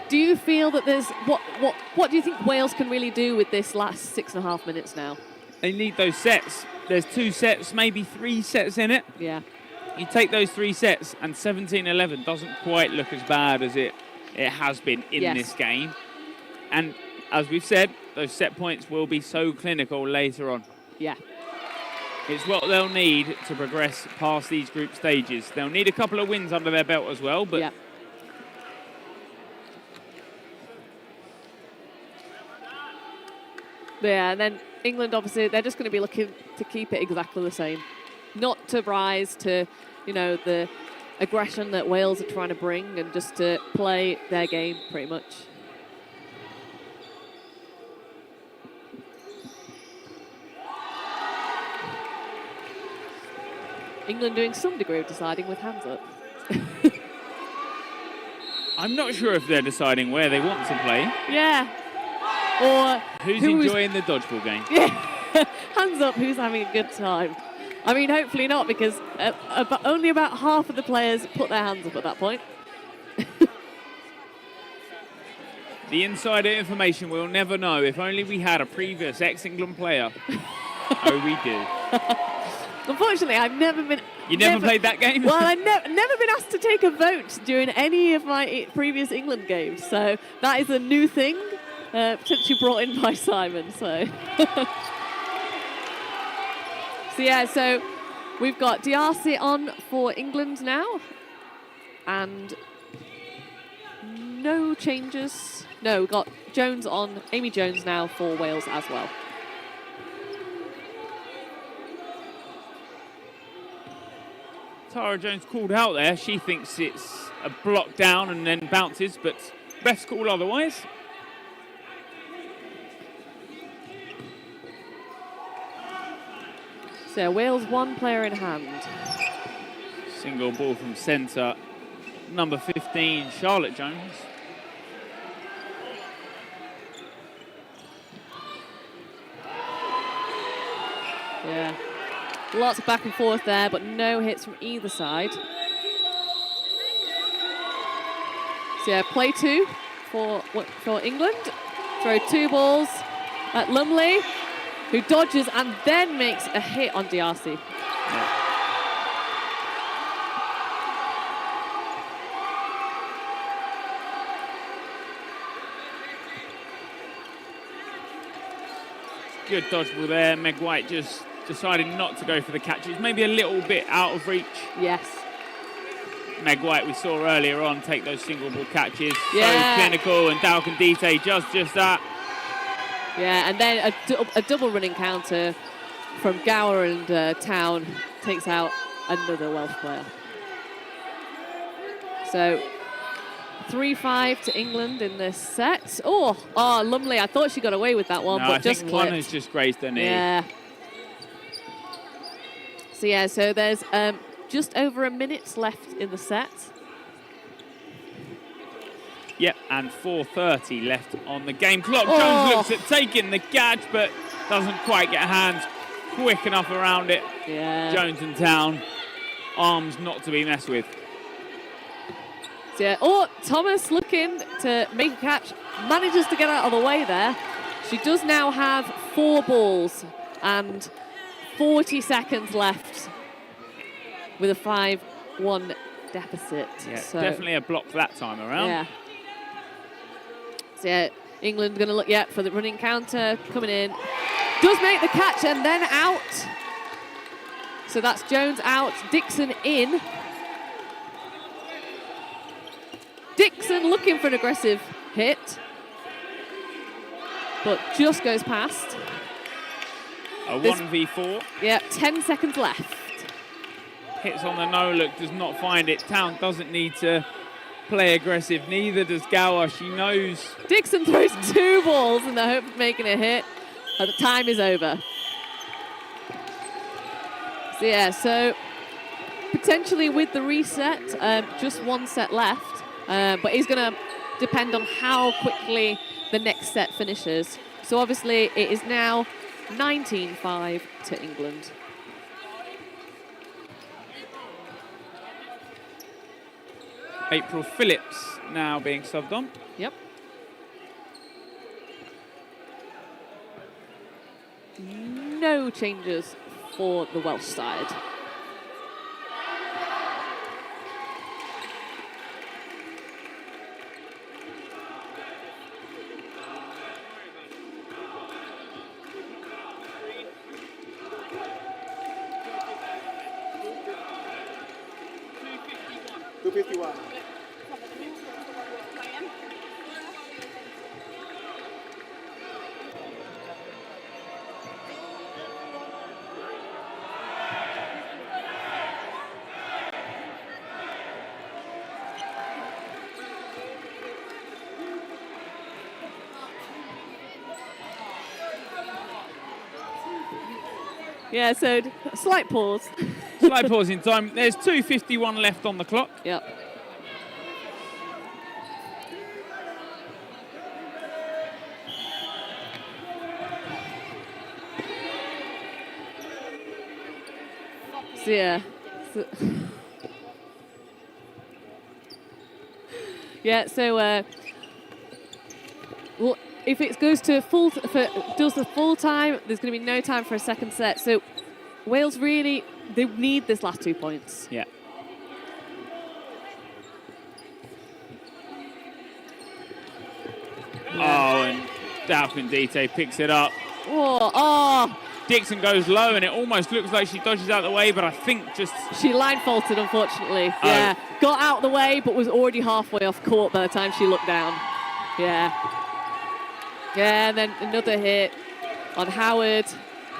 do you feel that there's what do you think Wales can really do with this last 6.5 minutes now? They need those sets. There's 2 sets, maybe 3 sets in it. Yeah. You take those 3 sets, and 17-11 doesn't quite look as bad as it has been in this game. And as we've said, those set points will be so clinical later on. Yeah. It's what they'll need to progress past these group stages. They'll need a couple of wins under their belt as well, but yeah, and then England, obviously, they're just going to be looking to keep it exactly the same. Not to rise to, the aggression that Wales are trying to bring, and just to play their game pretty much. England doing some degree of deciding with hands up. I'm not sure if they're deciding where they want to play. Yeah. Or who's enjoying the dodgeball game? Yeah. Hands up, who's having a good time? I mean, hopefully not, because only about half of the players put their hands up at that point. The insider information we'll never know. If only we had a previous ex-England player. Oh, we do. Unfortunately, I've never been You never played that game? Well, I've never been asked to take a vote during any of my previous England games, so that is a new thing, potentially brought in by Simon. So, so we've got D'Arcy on for England now, and no changes. No, we've got Jones on, Amy Jones now for Wales as well. Tara Jones called out there. She thinks it's a block down and then bounces, but refs call otherwise. So Wales 1 player in hand. Single ball from centre. Number 15, Charlotte Jones. Yeah. Lots of back and forth there, but no hits from either side. So yeah, play 2 for England. Throw 2 balls at Lumley, who dodges and then makes a hit on D'Arcy. Yeah. Good dodgeball there. Meg White just decided not to go for the catches. Maybe a little bit out of reach. Yes. Meg White, we saw earlier on, take those single ball catches. Yeah. So clinical, and Dalkin Dite just that. Yeah, and then a double running counter from Gower and Town takes out another Welsh player. So 3-5 to England in this set. Oh, Lumley, I thought she got away with that one, No, but I just think clipped. one has just grazed her knee. Yeah. So there's just over a minute left in the set. Yep, and 4:30 left on the game clock. Oh. Jones looks at taking the catch, but doesn't quite get hands quick enough around it. Yeah. Jones and Town, arms not to be messed with. So, yeah. Thomas looking to make a catch, manages to get out of the way there. She does now have 4 balls and 40 seconds left with a 5-1 deficit. Yeah, so, definitely a block that time around. Yeah. So yeah, England going to look for the running counter coming in. Does make the catch and then out. So that's Jones out, Dixon in. Dixon looking for an aggressive hit, but just goes past. A 1v4. Yeah, 10 seconds left. Hits on the no-look, does not find it. Town doesn't need to play aggressive, neither does Gower. She knows. Dixon throws 2 balls in the hope of making a hit. The time is over. So yeah, so potentially with the reset, just 1 set left. But it's going to depend on how quickly the next set finishes. So obviously it is now 19-5 to England. April Phillips now being subbed on. Yep. No changes for the Welsh side. Yeah, so slight pause. Slight pause in time. There's 2:51 left on the clock. Yep. So yeah. Well, if it goes to does the full time, there's going to be no time for a second set. So Wales really, they need this last 2 points. Yeah. Oh, and Dalpindite picks it up. Oh, Dixon goes low, and it almost looks like she dodges out of the way, but I think just... She line faulted, unfortunately. Oh. Yeah, got out of the way, but was already halfway off court by the time she looked down. Yeah. Yeah, and then another hit on Howard.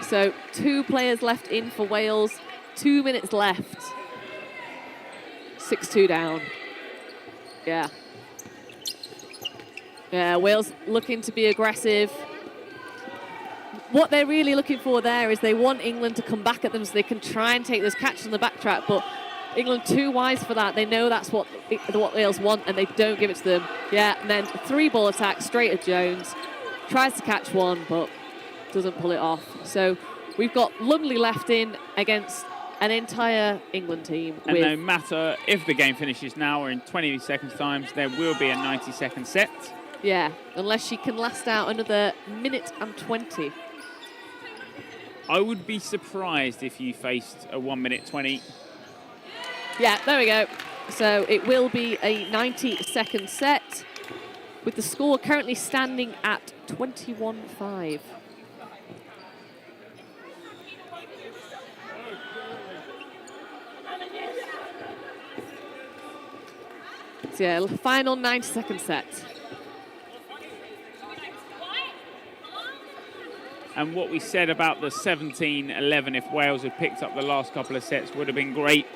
So 2 players left in for Wales. 2 minutes left. 6-2 down. Yeah. Yeah, Wales looking to be aggressive. What they're really looking for there is they want England to come back at them so they can try and take those catches on the backtrack, but England too wise for that. They know that's what Wales want, and they don't give it to them. Yeah, and then 3-ball attack straight at Jones. Tries to catch one, but doesn't pull it off. So we've got Lumley left in against an entire England team. And no matter if the game finishes now or in 20 seconds times, there will be a 90-second set. Yeah, unless she can last out another minute and 20. I would be surprised if you faced a 1 minute 20. Yeah, there we go. So it will be a 90-second set with the score currently standing at 21-5. So yeah, final 90-second set. And what we said about the 17-11, if Wales had picked up the last couple of sets, would have been great.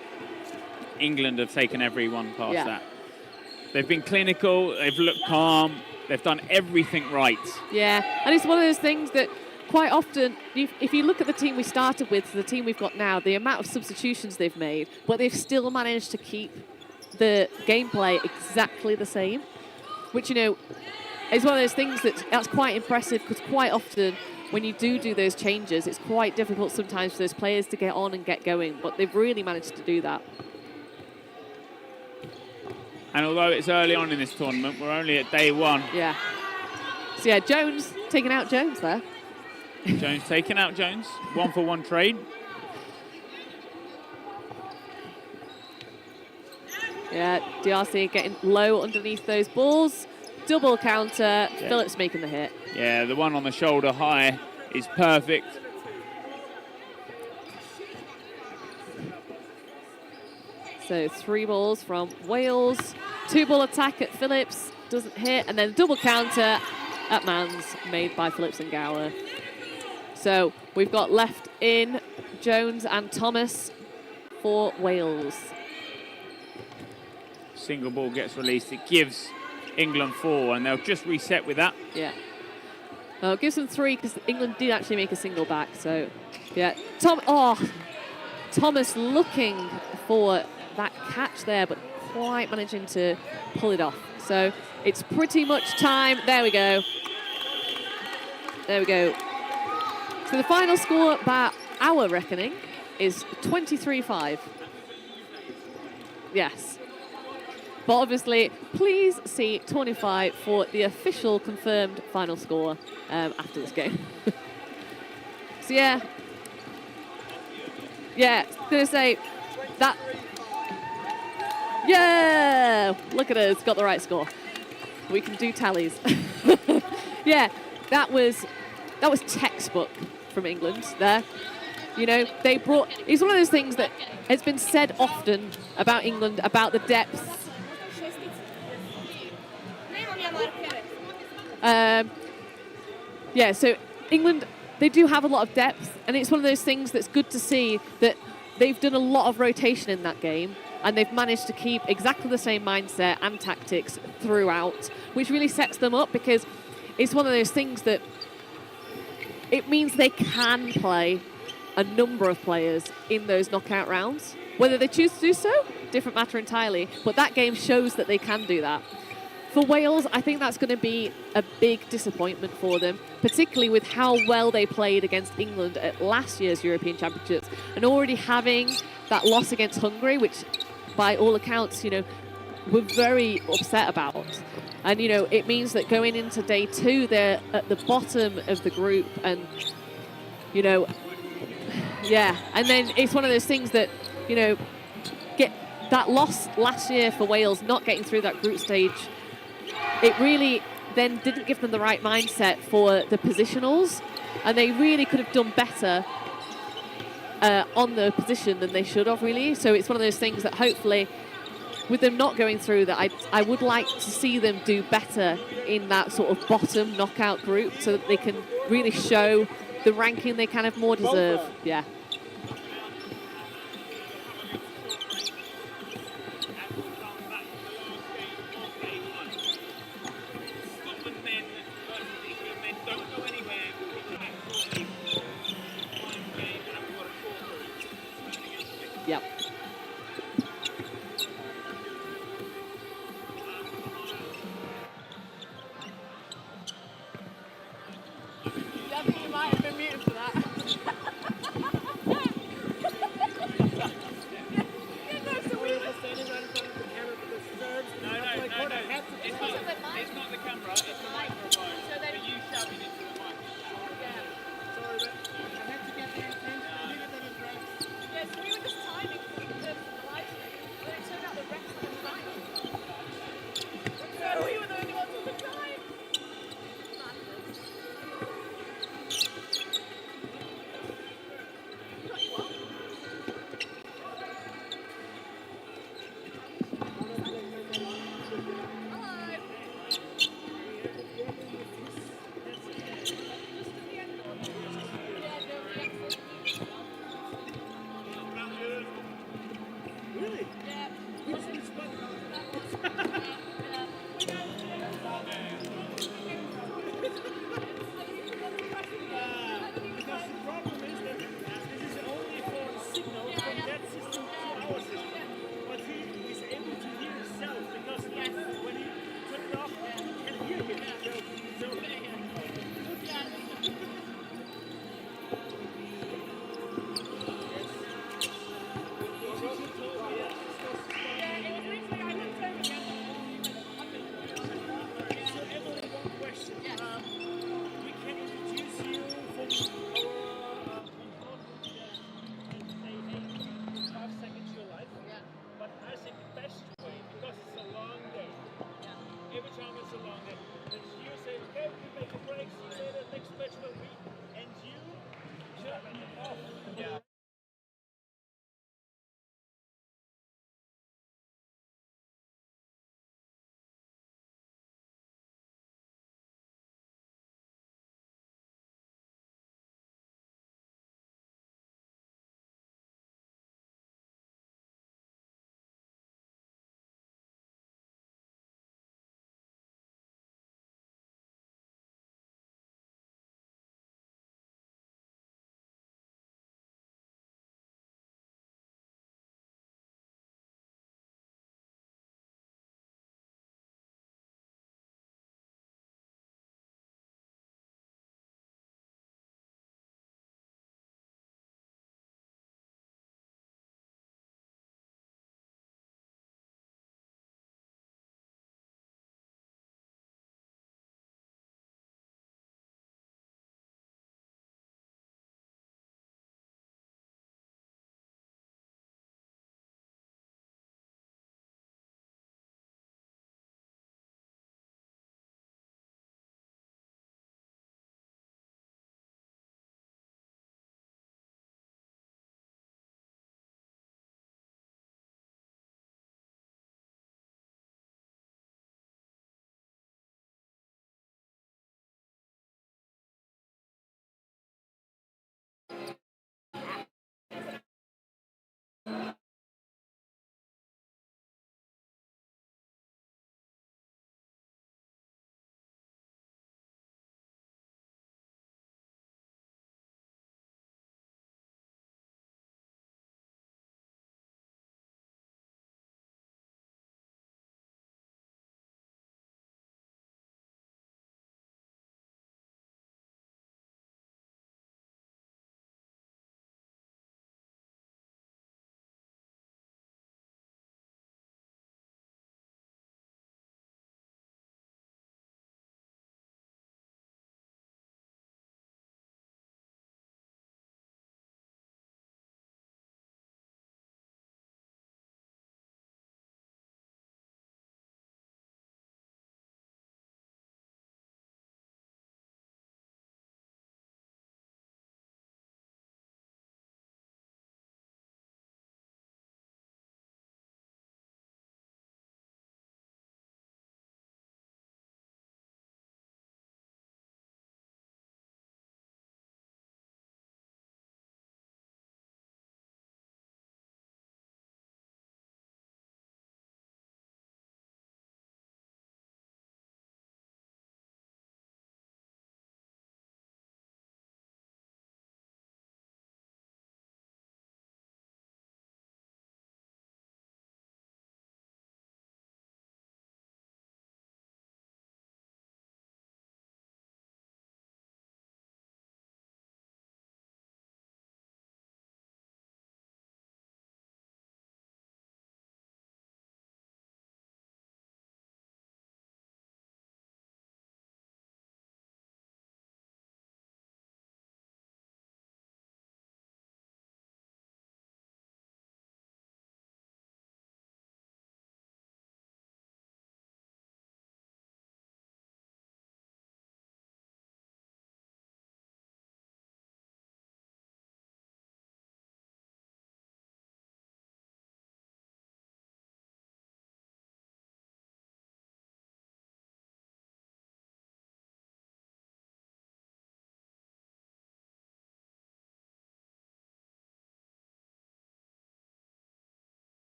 England have taken everyone past that. They've been clinical, they've looked calm, they've done everything right. Yeah, and it's one of those things that quite often, if you look at the team we started with, the team we've got now, the amount of substitutions they've made, but they've still managed to keep the gameplay exactly the same, which, you know, is one of those things that's quite impressive, because quite often when you do those changes, it's quite difficult sometimes for those players to get on and get going, but they've really managed to do that. And although it's early on in this tournament, we're only at day 1. Yeah. So yeah, Jones taking out Jones there. Jones taking out Jones. 1-for-1 trade. Yeah, DRC getting low underneath those balls. Double counter, Yeah. Phillips making the hit. Yeah, the one on the shoulder high is perfect. So 3 balls from Wales. 2-ball attack at Phillips, doesn't hit. And then double counter at Mans, made by Phillips and Gower. So we've got left in Jones and Thomas for Wales. Single ball gets released. It gives England 4, and they'll just reset with that. Yeah. Well, it gives them 3 because England did actually make a single back. So, yeah. Thomas looking for that catch there, but quite managing to pull it off. So it's pretty much time. There we go. There we go. So the final score by our reckoning is 23-5. Yes. But obviously, please see 25 for the official confirmed final score after this game. So yeah. Yeah, gonna say that. Yeah! Look at us, got the right score. We can do tallies. Yeah, that was textbook from England there. You know, they brought, it's one of those things that has been said often about England, about the depth. Yeah, so England, they do have a lot of depth, and it's one of those things that's good to see that they've done a lot of rotation in that game, and they've managed to keep exactly the same mindset and tactics throughout, which really sets them up, because it's one of those things that it means they can play a number of players in those knockout rounds. Whether they choose to do so, different matter entirely, but that game shows that they can do that. For Wales, I think that's going to be a big disappointment for them, particularly with how well they played against England at last year's European Championships, and already having that loss against Hungary, which by all accounts, you know, we're very upset about. And, you know, it means that going into day 2, they're at the bottom of the group, and, you know, Yeah, and then it's one of those things that, you know, get that loss last year for Wales, not getting through that group stage, it really then didn't give them the right mindset for the positionals, and they really could have done better on the position than they should have, really. So it's one of those things that hopefully, with them not going through that, I would like to see them do better in that sort of bottom knockout group so that they can really show the ranking they kind of more deserve. Yeah. Yep. I think you might have been muted for that. It's not the camera, it's the microphone. So then you shouting into the mic. Sorry, but I have to get the attention. I needed an address. Yes, we were just timing for the live stream, but it turned out the rest of the time. So we were the only ones with the time.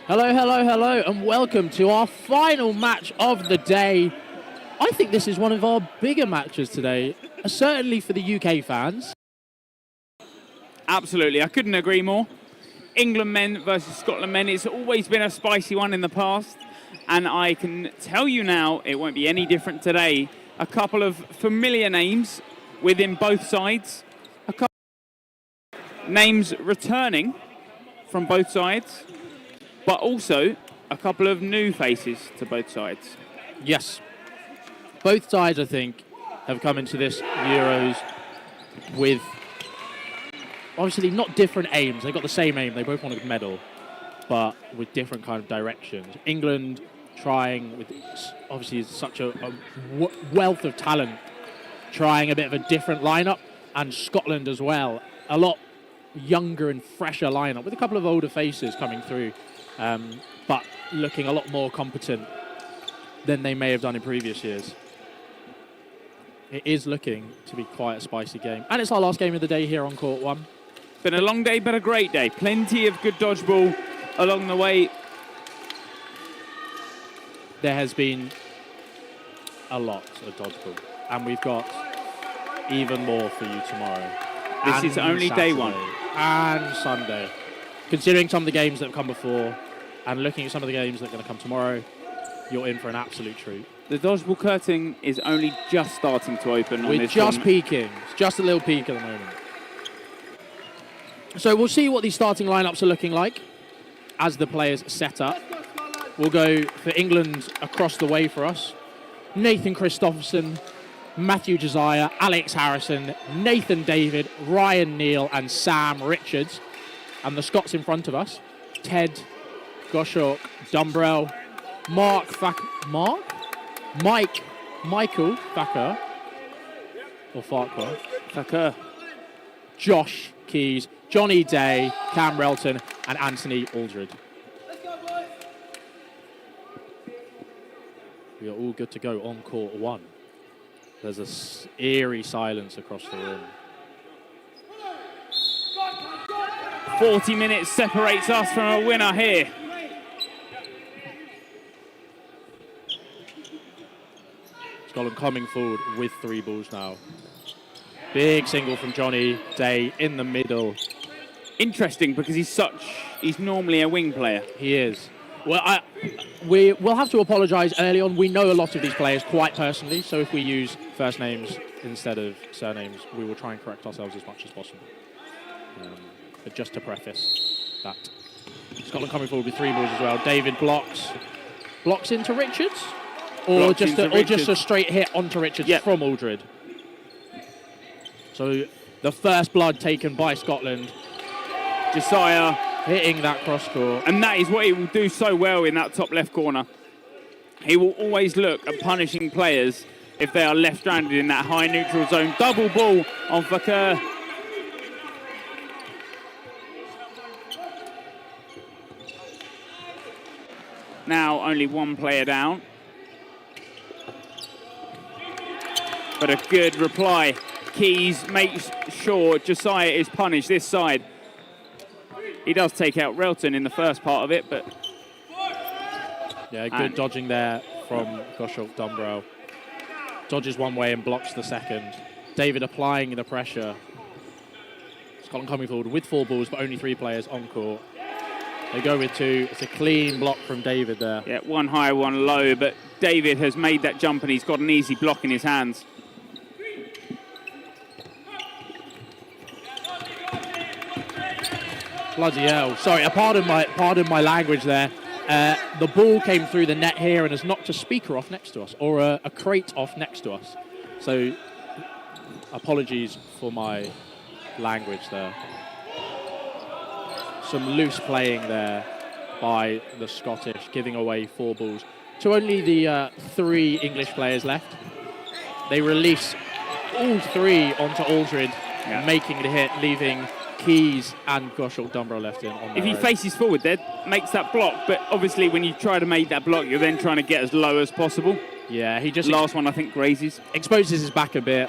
Hello, hello, hello, and welcome to our final match of the day. I think this is one of our bigger matches today, certainly for the UK fans. Absolutely, I couldn't agree more. England men versus Scotland men. It's always been a spicy one in the past, and I can tell you now it won't be any different today. A couple of familiar names within both sides. A couple of names returning from both sides, but also a couple of new faces to both sides. Yes. Both sides, I think, have come into this Euros with obviously not different aims. They've got the same aim. They both want a medal, but with different kind of directions. England trying with obviously such a wealth of talent, trying a bit of a different lineup, and Scotland as well. A lot younger and fresher lineup with a couple of older faces coming through, but looking a lot more competent than they may have done in previous years. It is looking to be quite a spicy game. And it's our last game of the day here on Court 1. Been a long day, but a great day. Plenty of good dodgeball along the way. There has been a lot of dodgeball. And we've got even more for you tomorrow. This is only day one. And Sunday. Considering some of the games that have come before and looking at some of the games that are going to come tomorrow, you're in for an absolute treat. The dodgeball curtain is only just starting to open. We're just peaking. It's just a little peak at the moment. So we'll see what these starting lineups are looking like as the players set up. We'll go for England across the way for us. Nathan Christopherson, Matthew Josiah, Alex Harrison, Nathan David, Ryan Neal and Sam Richards. And the Scots in front of us, Ted, Goshawk, Dumbrell, Michael Thacker, or Farquhar, Thacker, Josh Keys, Johnny Day, Cam Relton, and Anthony Aldred. We are all good to go on Court 1. There's a eerie silence across the room. 40 minutes separates us from a winner here. Scotland coming forward with 3 balls now. Big single from Johnny Day in the middle. Interesting because he's normally a wing player. He is. Well, we'll have to apologise early on. We know a lot of these players quite personally, so if we use first names instead of surnames, we will try and correct ourselves as much as possible. But just to preface that, Scotland coming forward with 3 balls as well. David blocks into Richards, or just a straight hit onto Richards from Aldred. So the first blood taken by Scotland. Josiah hitting that cross court. And that is what he will do so well in that top left corner. He will always look at punishing players if they are left stranded in that high neutral zone. Double ball on Fakir. Now only 1 player down. But a good reply. Keys makes sure Josiah is punished this side. He does take out Relton in the first part of it, but... Yeah, good dodging there from Goshawk Dumbrell. Dodges one way and blocks the second. David applying the pressure. Scotland coming forward with 4 balls, but only 3 players on court. They go with 2. It's a clean block from David there. Yeah, 1 high, 1 low, but David has made that jump and he's got an easy block in his hands. Bloody hell. Sorry, pardon my language there. The ball came through the net here and has knocked a speaker off next to us, or a crate off next to us. So, apologies for my language there. Some loose playing there by the Scottish, giving away 4 balls to only the 3 English players left. They release all 3 onto Aldred, making the hit, leaving Keys and Goshawk Dumbrell left in on If he faces forward there, makes that block, but obviously when you try to make that block, you're then trying to get as low as possible. Yeah, he just... Last one, I think, grazes. Exposes his back a bit.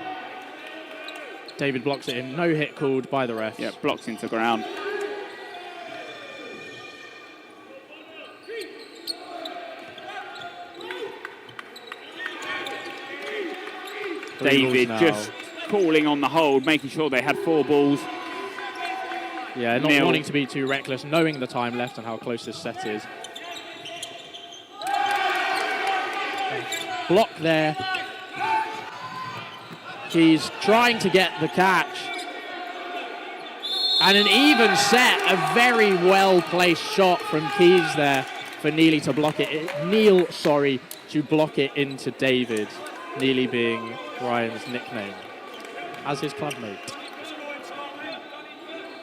David blocks it in. No hit called by the ref. Yeah, blocks into ground. David now. just calling on the hold, making sure they had 4 balls. Yeah, not Nil. wanting to be too reckless, knowing the time left and how close this set is. Block there. He's trying to get the catch. And an even set, a very well-placed shot from Keys there for Neely to block it. Neil, sorry, to block it into David. Neely being Ryan's nickname, as his clubmate.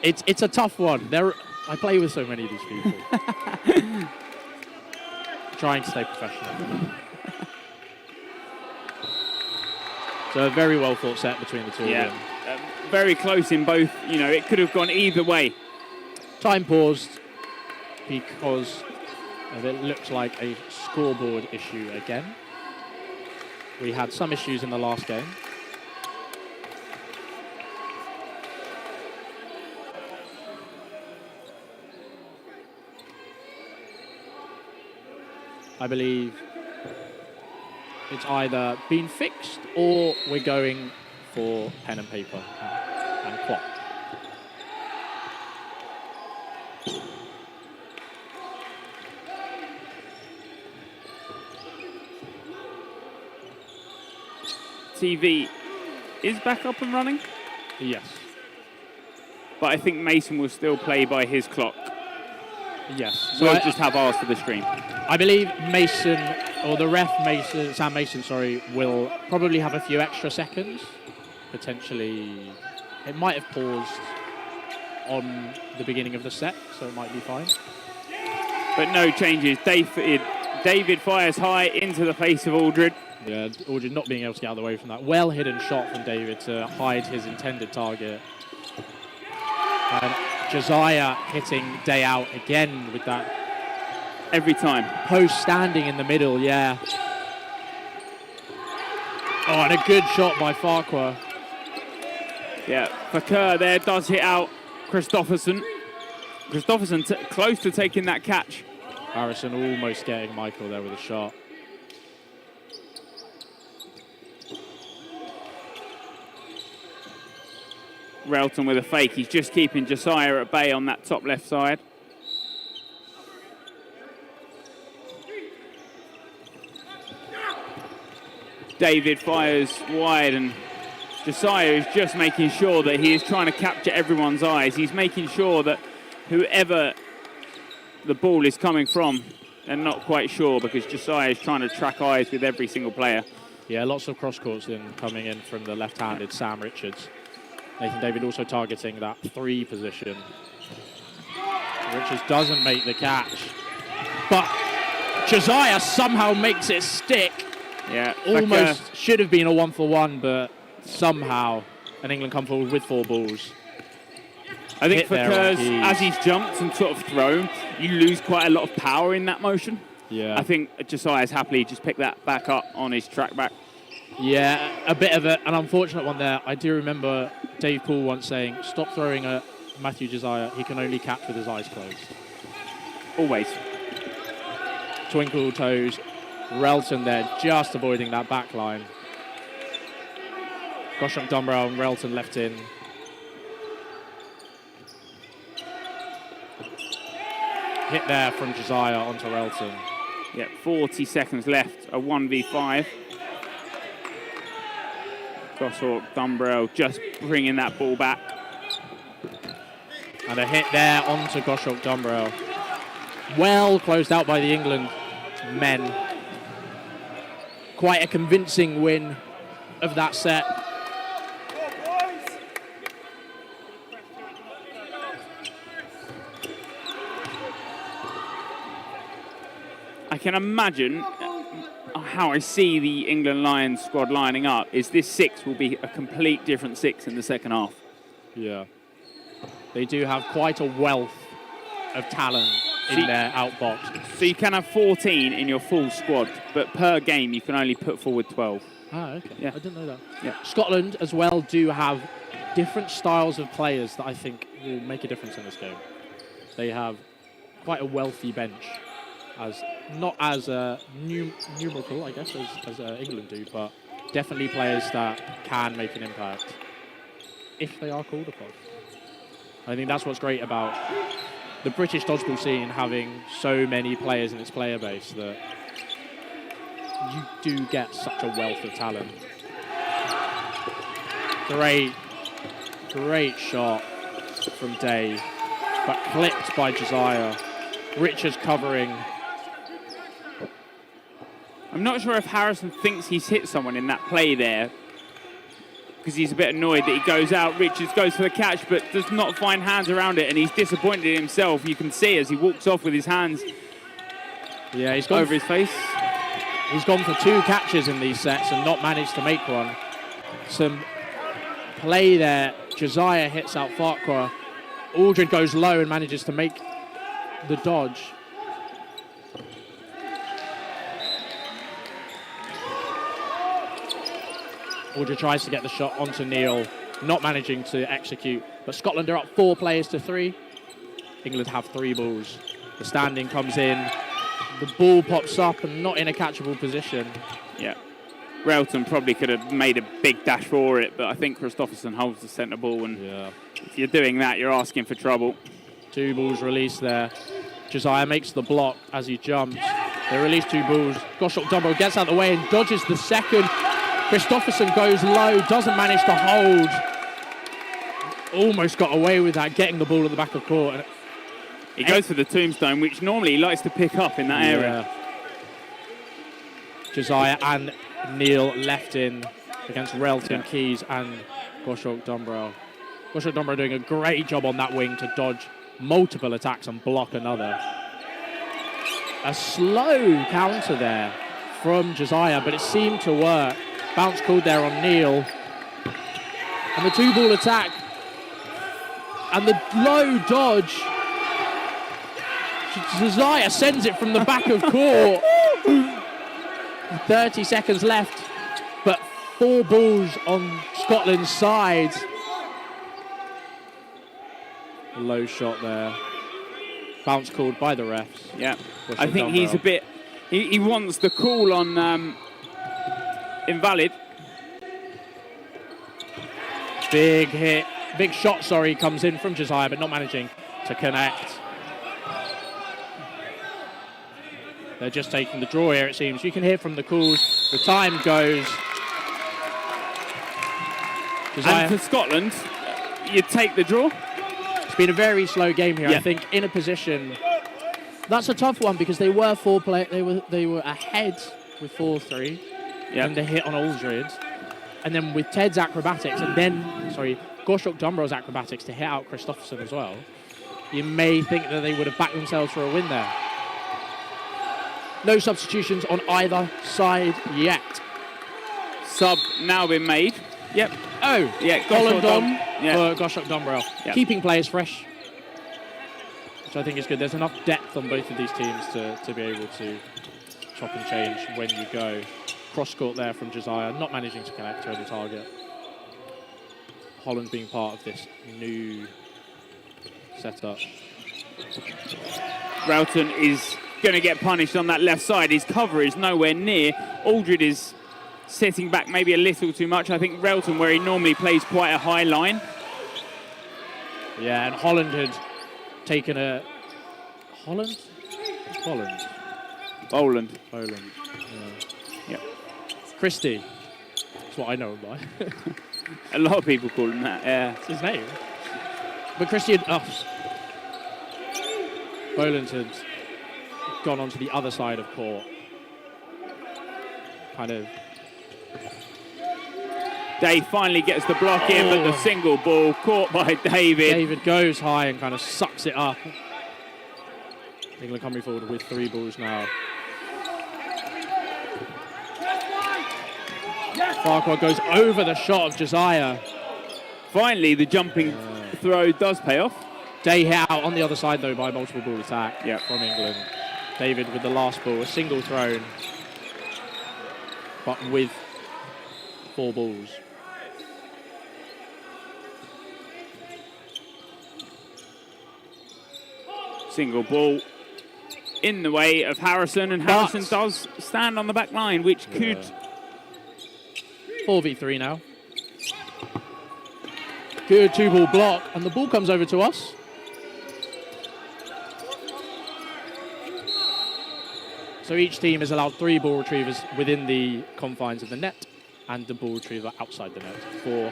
It's a tough one. I play with so many of these people. Trying to stay professional. So a very well fought set between the two of them. Very close in both. You know, it could have gone either way. Time paused because it looks like a scoreboard issue again. We had some issues in the last game. I believe it's either been fixed or we're going for pen and paper and clock. TV is back up and running, Yes. but I think Mason will still play by his clock. Yes. We'll just have ours for the stream. I believe Mason, or the ref Mason, Sam Mason, sorry, will probably have a few extra seconds. Potentially, it might have paused on the beginning of the set, so it might be fine. But no changes. David fires high into the face of Aldred. Yeah, Aldred not being able to get out of the way from that. Well hidden shot from David to hide his intended target. And Josiah hitting Day out again with that Every time. post standing in the middle, yeah. Oh, and a good shot by Farquhar. Yeah, Fakir there does hit out Christofferson. Christofferson close to taking that catch. Harrison almost getting Michael there with a shot. Relton with a fake. He's just keeping Josiah at bay on that top left side. David fires wide and Josiah is just making sure that he is trying to capture everyone's eyes. He's making sure that whoever the ball is coming from, they're not quite sure because Josiah is trying to track eyes with every single player. Yeah, lots of cross courts coming in from the left-handed Sam Richards. Nathan David also targeting that 3 position. Richards doesn't make the catch, but Josiah somehow makes it stick. Yeah, Almost should have been a 1-for-1, but somehow an England come forward with 4 balls. I think Hit there on Fakir's, Keys. as he's jumped and sort of thrown, you lose quite a lot of power in that motion. Yeah. I think Josiah's happily just picked that back up on his track back. Yeah, a bit of an unfortunate one there. I do remember Dave Poole once saying, stop throwing at Matthew Josiah. He can only catch with his eyes closed. Always. Twinkle toes. Relton there, just avoiding that back line. Goshok Dumbrell and Relton left in. Hit there from Josiah onto Relton. Yeah, 40 seconds left, a 1v5. Goshawk Dumbrell just bringing that ball back. And a hit there onto Goshok Dumbrell. Well closed out by the England men. Quite a convincing win of that set. I can imagine how I see the England Lions squad lining up is this 6 will be a complete different 6 in the second half. Yeah. They do have quite a wealth of talent in their outbox. So you can have 14 in your full squad, but per game you can only put forward 12. Ah, okay. Yeah. I didn't know that. Yeah. Scotland as well do have different styles of players that I think will make a difference in this game. They have quite a wealthy bench, as not as numerical, I guess, as England do, but Definitely players that can make an impact if they are called upon. I think that's what's great about the British dodgeball scene, having so many players in its player base, that you do get such a wealth of talent. Great shot from Dave, but clipped by Josiah. Richards covering. I'm not sure if Harrison thinks he's hit someone in that play there, because he's a bit annoyed that he goes out. Richards goes for the catch, but does not find hands around it, and he's disappointed in himself. You can see as he walks off with his hands He's gone over his face. He's gone for 2 catches in these sets and not managed to make one. Some play there. Josiah hits out Farquhar. Aldred goes low and manages to make the dodge. Aldred tries to get the shot onto Neil, not managing to execute. But Scotland are up 4 players to 3. England have 3 balls. The standing comes in. The ball pops up and not in a catchable position. Yeah. Railton probably could have made a big dash for it, but I think Christopherson holds the centre ball, and if you're doing that, you're asking for trouble. 2 balls released there. Josiah makes the block as he jumps. They release 2 balls. Goshok Dumbo gets out of the way and dodges the second. Christopherson goes low, doesn't manage to hold. Almost got away with that, getting the ball at the back of court. He goes for the tombstone, which normally he likes to pick up in that area. Josiah and Neil left in against Railton, Keys and Goshok Dumbrell. Goshok Dumbrell doing a great job on that wing to dodge multiple attacks and block another. A slow counter there from Josiah, but it seemed to work. Bounce called there on Neil. And the 2-ball attack. And the low dodge. Josiah sends it from the back of court. 30 seconds left, but 4 balls on Scotland's side. Low shot there. Bounce called by the refs. Yeah, I think he's a bit... He wants the call on invalid. Big hit. Big shot, comes in from Josiah, but not managing to connect. They're just taking the draw here, it seems. You can hear from the calls. The time goes. Josiah. And for Scotland, you take the draw. It's been a very slow game here. I think in a position. That's a tough one because they were 4 play. They were ahead with 4-3. And the hit on Aldred. And then with Ted's acrobatics and then Goshok Dumbrell's acrobatics to hit out Christopherson as well. You may think that they would have backed themselves for a win there. No substitutions on either side yet. Sub now been made. Yep. Oh, yeah. Holland on for Goshok Dumbrell. Yep. Keeping players fresh, which I think is good. There's enough depth on both of these teams to be able to chop and change when you go. Cross court there from Josiah, not managing to connect to any target. Holland being part of this new setup. Railton is going to get punished on that left side. His cover is nowhere near. Aldred is sitting back maybe a little too much. I think Railton, where he normally plays quite a high line. Yeah, and Holland had taken a... Holland? Boland. Yeah. Christie. That's what I know him by. A lot of people call him that, yeah. That's his name. But Christie had... Boland had gone onto the other side of court. Kind of... Dave finally gets the block in, but the single ball caught by David. David goes high and kind of sucks it up. England coming forward with 3 balls now. Farquhar goes over the shot of Josiah. Finally, the jumping throw does pay off. Day hit out on the other side, though, by a multiple ball attack from England. David with the last ball, a single thrown, but with 4 balls. Single ball in the way of Harrison, and Harrison does stand on the back line, which could 4v3 now. Good 2-ball block, and the ball comes over to us. So each team is allowed 3 ball retrievers within the confines of the net and the ball retriever outside the net for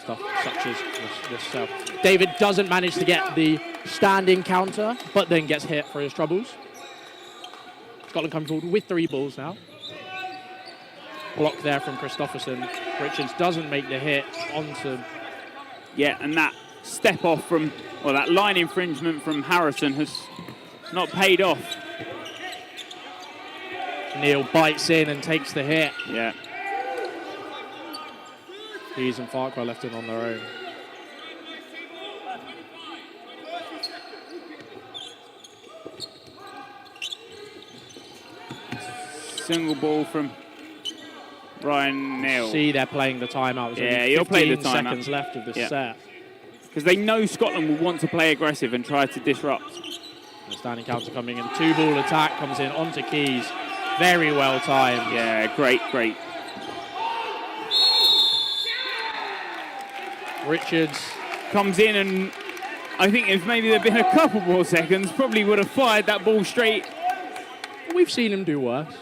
stuff such as this. David doesn't manage to get the standing counter, but then gets hit for his troubles. Scotland coming forward with 3 balls now. Block there from Christopherson. Richards doesn't make the hit onto... Yeah, and that step off from, well, that line infringement from Harrison has not paid off. Neil bites in and takes the hit. Yeah. Keys and Farquhar left in on their own. Single ball from Ryan Neal. See, they're playing the timeout. There's only he'll play the 15 timeout. seconds left of this set. Because they know Scotland will want to play aggressive and try to disrupt. The standing counter coming in. 2-ball attack comes in onto Keys. Very well timed. Yeah, great. Richards comes in, and I think if maybe there'd been a couple more seconds, probably would have fired that ball straight. We've seen him do worse.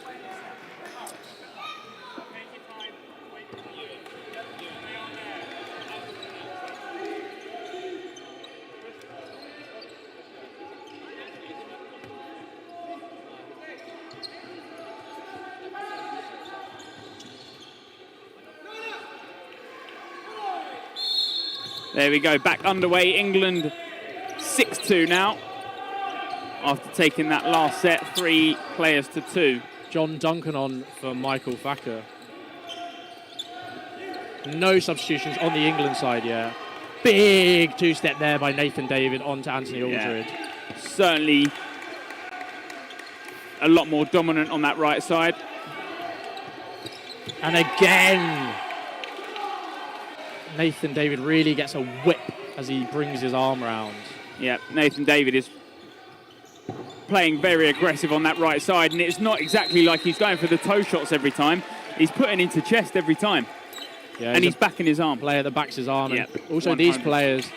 There we go, back underway. England 6-2 now. After taking that last set, 3 players to 2. John Duncan on for Michael Thacker. No substitutions on the England side yet. Big 2-step there by Nathan David onto Anthony Aldred. Yeah. Certainly a lot more dominant on that right side. And again, Nathan David really gets a whip as he brings his arm round. Yeah, Nathan David is playing very aggressive on that right side, and it's not exactly like he's going for the toe shots every time. He's putting into chest every time. Yeah, and he's backing his arm. Player that backs his arm. Yeah, and also 100. these players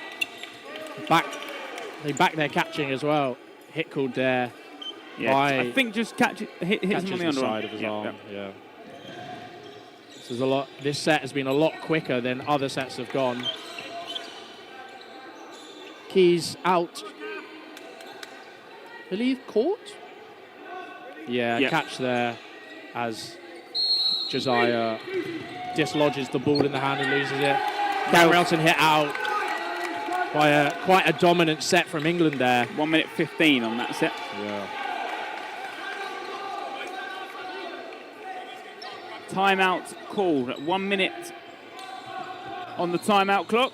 they back their catching as well. Hit called there. Yeah, I think just hits him on the underarm. Side of his arm. Yeah. This set has been a lot quicker than other sets have gone. Keys out. I believe caught? Yeah, catch there as Josiah dislodges the ball in the hand and loses it. Gabrielson hit out. Quite a dominant set from England there. 1:15 on that set. Yeah. Timeout called. 1 minute on the timeout clock.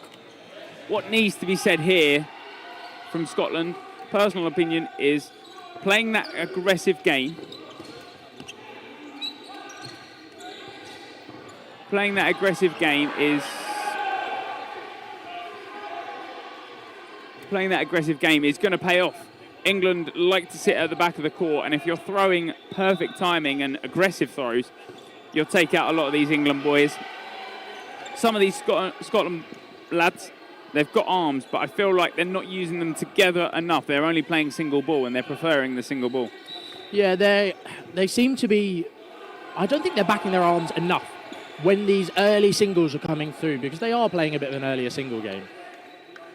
What needs to be said here from Scotland, personal opinion, is playing that aggressive game. Playing that aggressive game is going to pay off. England like to sit at the back of the court, and if you're throwing perfect timing and aggressive throws, you'll take out a lot of these England boys. Some of these Scotland lads, they've got arms, but I feel like they're not using them together enough. They're only playing single ball, and they're preferring the single ball. Yeah, they seem to be... I don't think they're backing their arms enough when these early singles are coming through, because they are playing a bit of an earlier single game.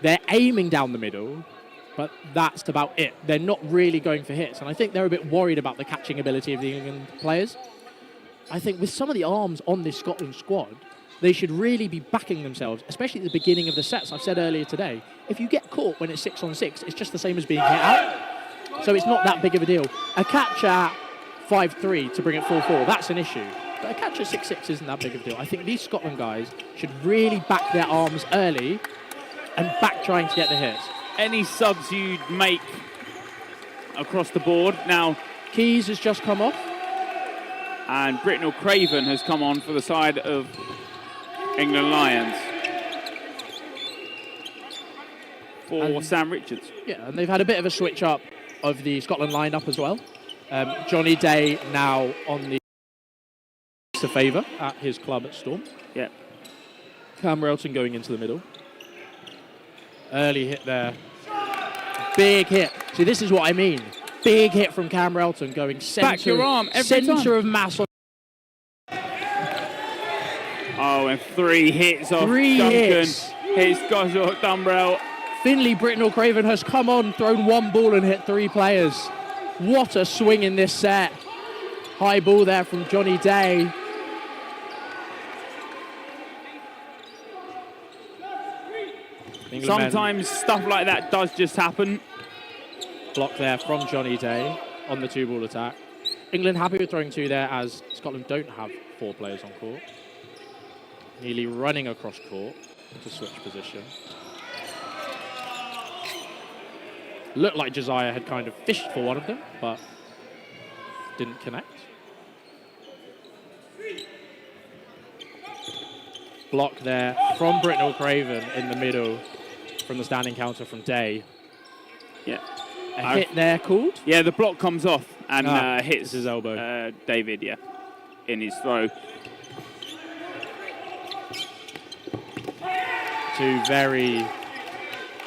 They're aiming down the middle, but that's about it. They're not really going for hits, and I think they're a bit worried about the catching ability of the England players. I think with some of the arms on this Scotland squad, they should really be backing themselves, especially at the beginning of the sets. I've said earlier today, if you get caught when it's 6-on-6, it's just the same as being hit out. So it's not that big of a deal. A catch at 5-3 to bring it 4-4, that's an issue. But a catch at 6-6 isn't that big of a deal. I think these Scotland guys should really back their arms early and back trying to get the hits. Any subs you'd make across the board? Now, Keys has just come off. And Britnell Craven has come on for the side of England Lions for Sam Richards. Yeah, and they've had a bit of a switch up of the Scotland lineup as well. Johnny Day now on the to favour at his club at Storm. Yeah. Cam Relton going into the middle. Early hit there. Big hit. See, this is what I mean. Big hit from Cam Relton going centre. Back your arm every centre time. of mass. Oh, and 3 hits off Three Duncan. hits. Hits Gosok Dumbrell. Finley Britnell Craven has come on, thrown 1 ball and hit 3 players. What a swing in this set. High ball there from Johnny Day. England Sometimes stuff like that does just happen. block there from Johnny Day on the 2-ball attack. England happy with throwing 2 there as Scotland don't have 4 players on court. Nearly running across court to switch position. Looked like Josiah had kind of fished for one of them, but didn't connect. Block there from Britnell Craven in the middle from the standing counter from Day. Yeah. A hit there called? Yeah, the block comes off and hits his elbow. David, yeah, in his throw. 2 very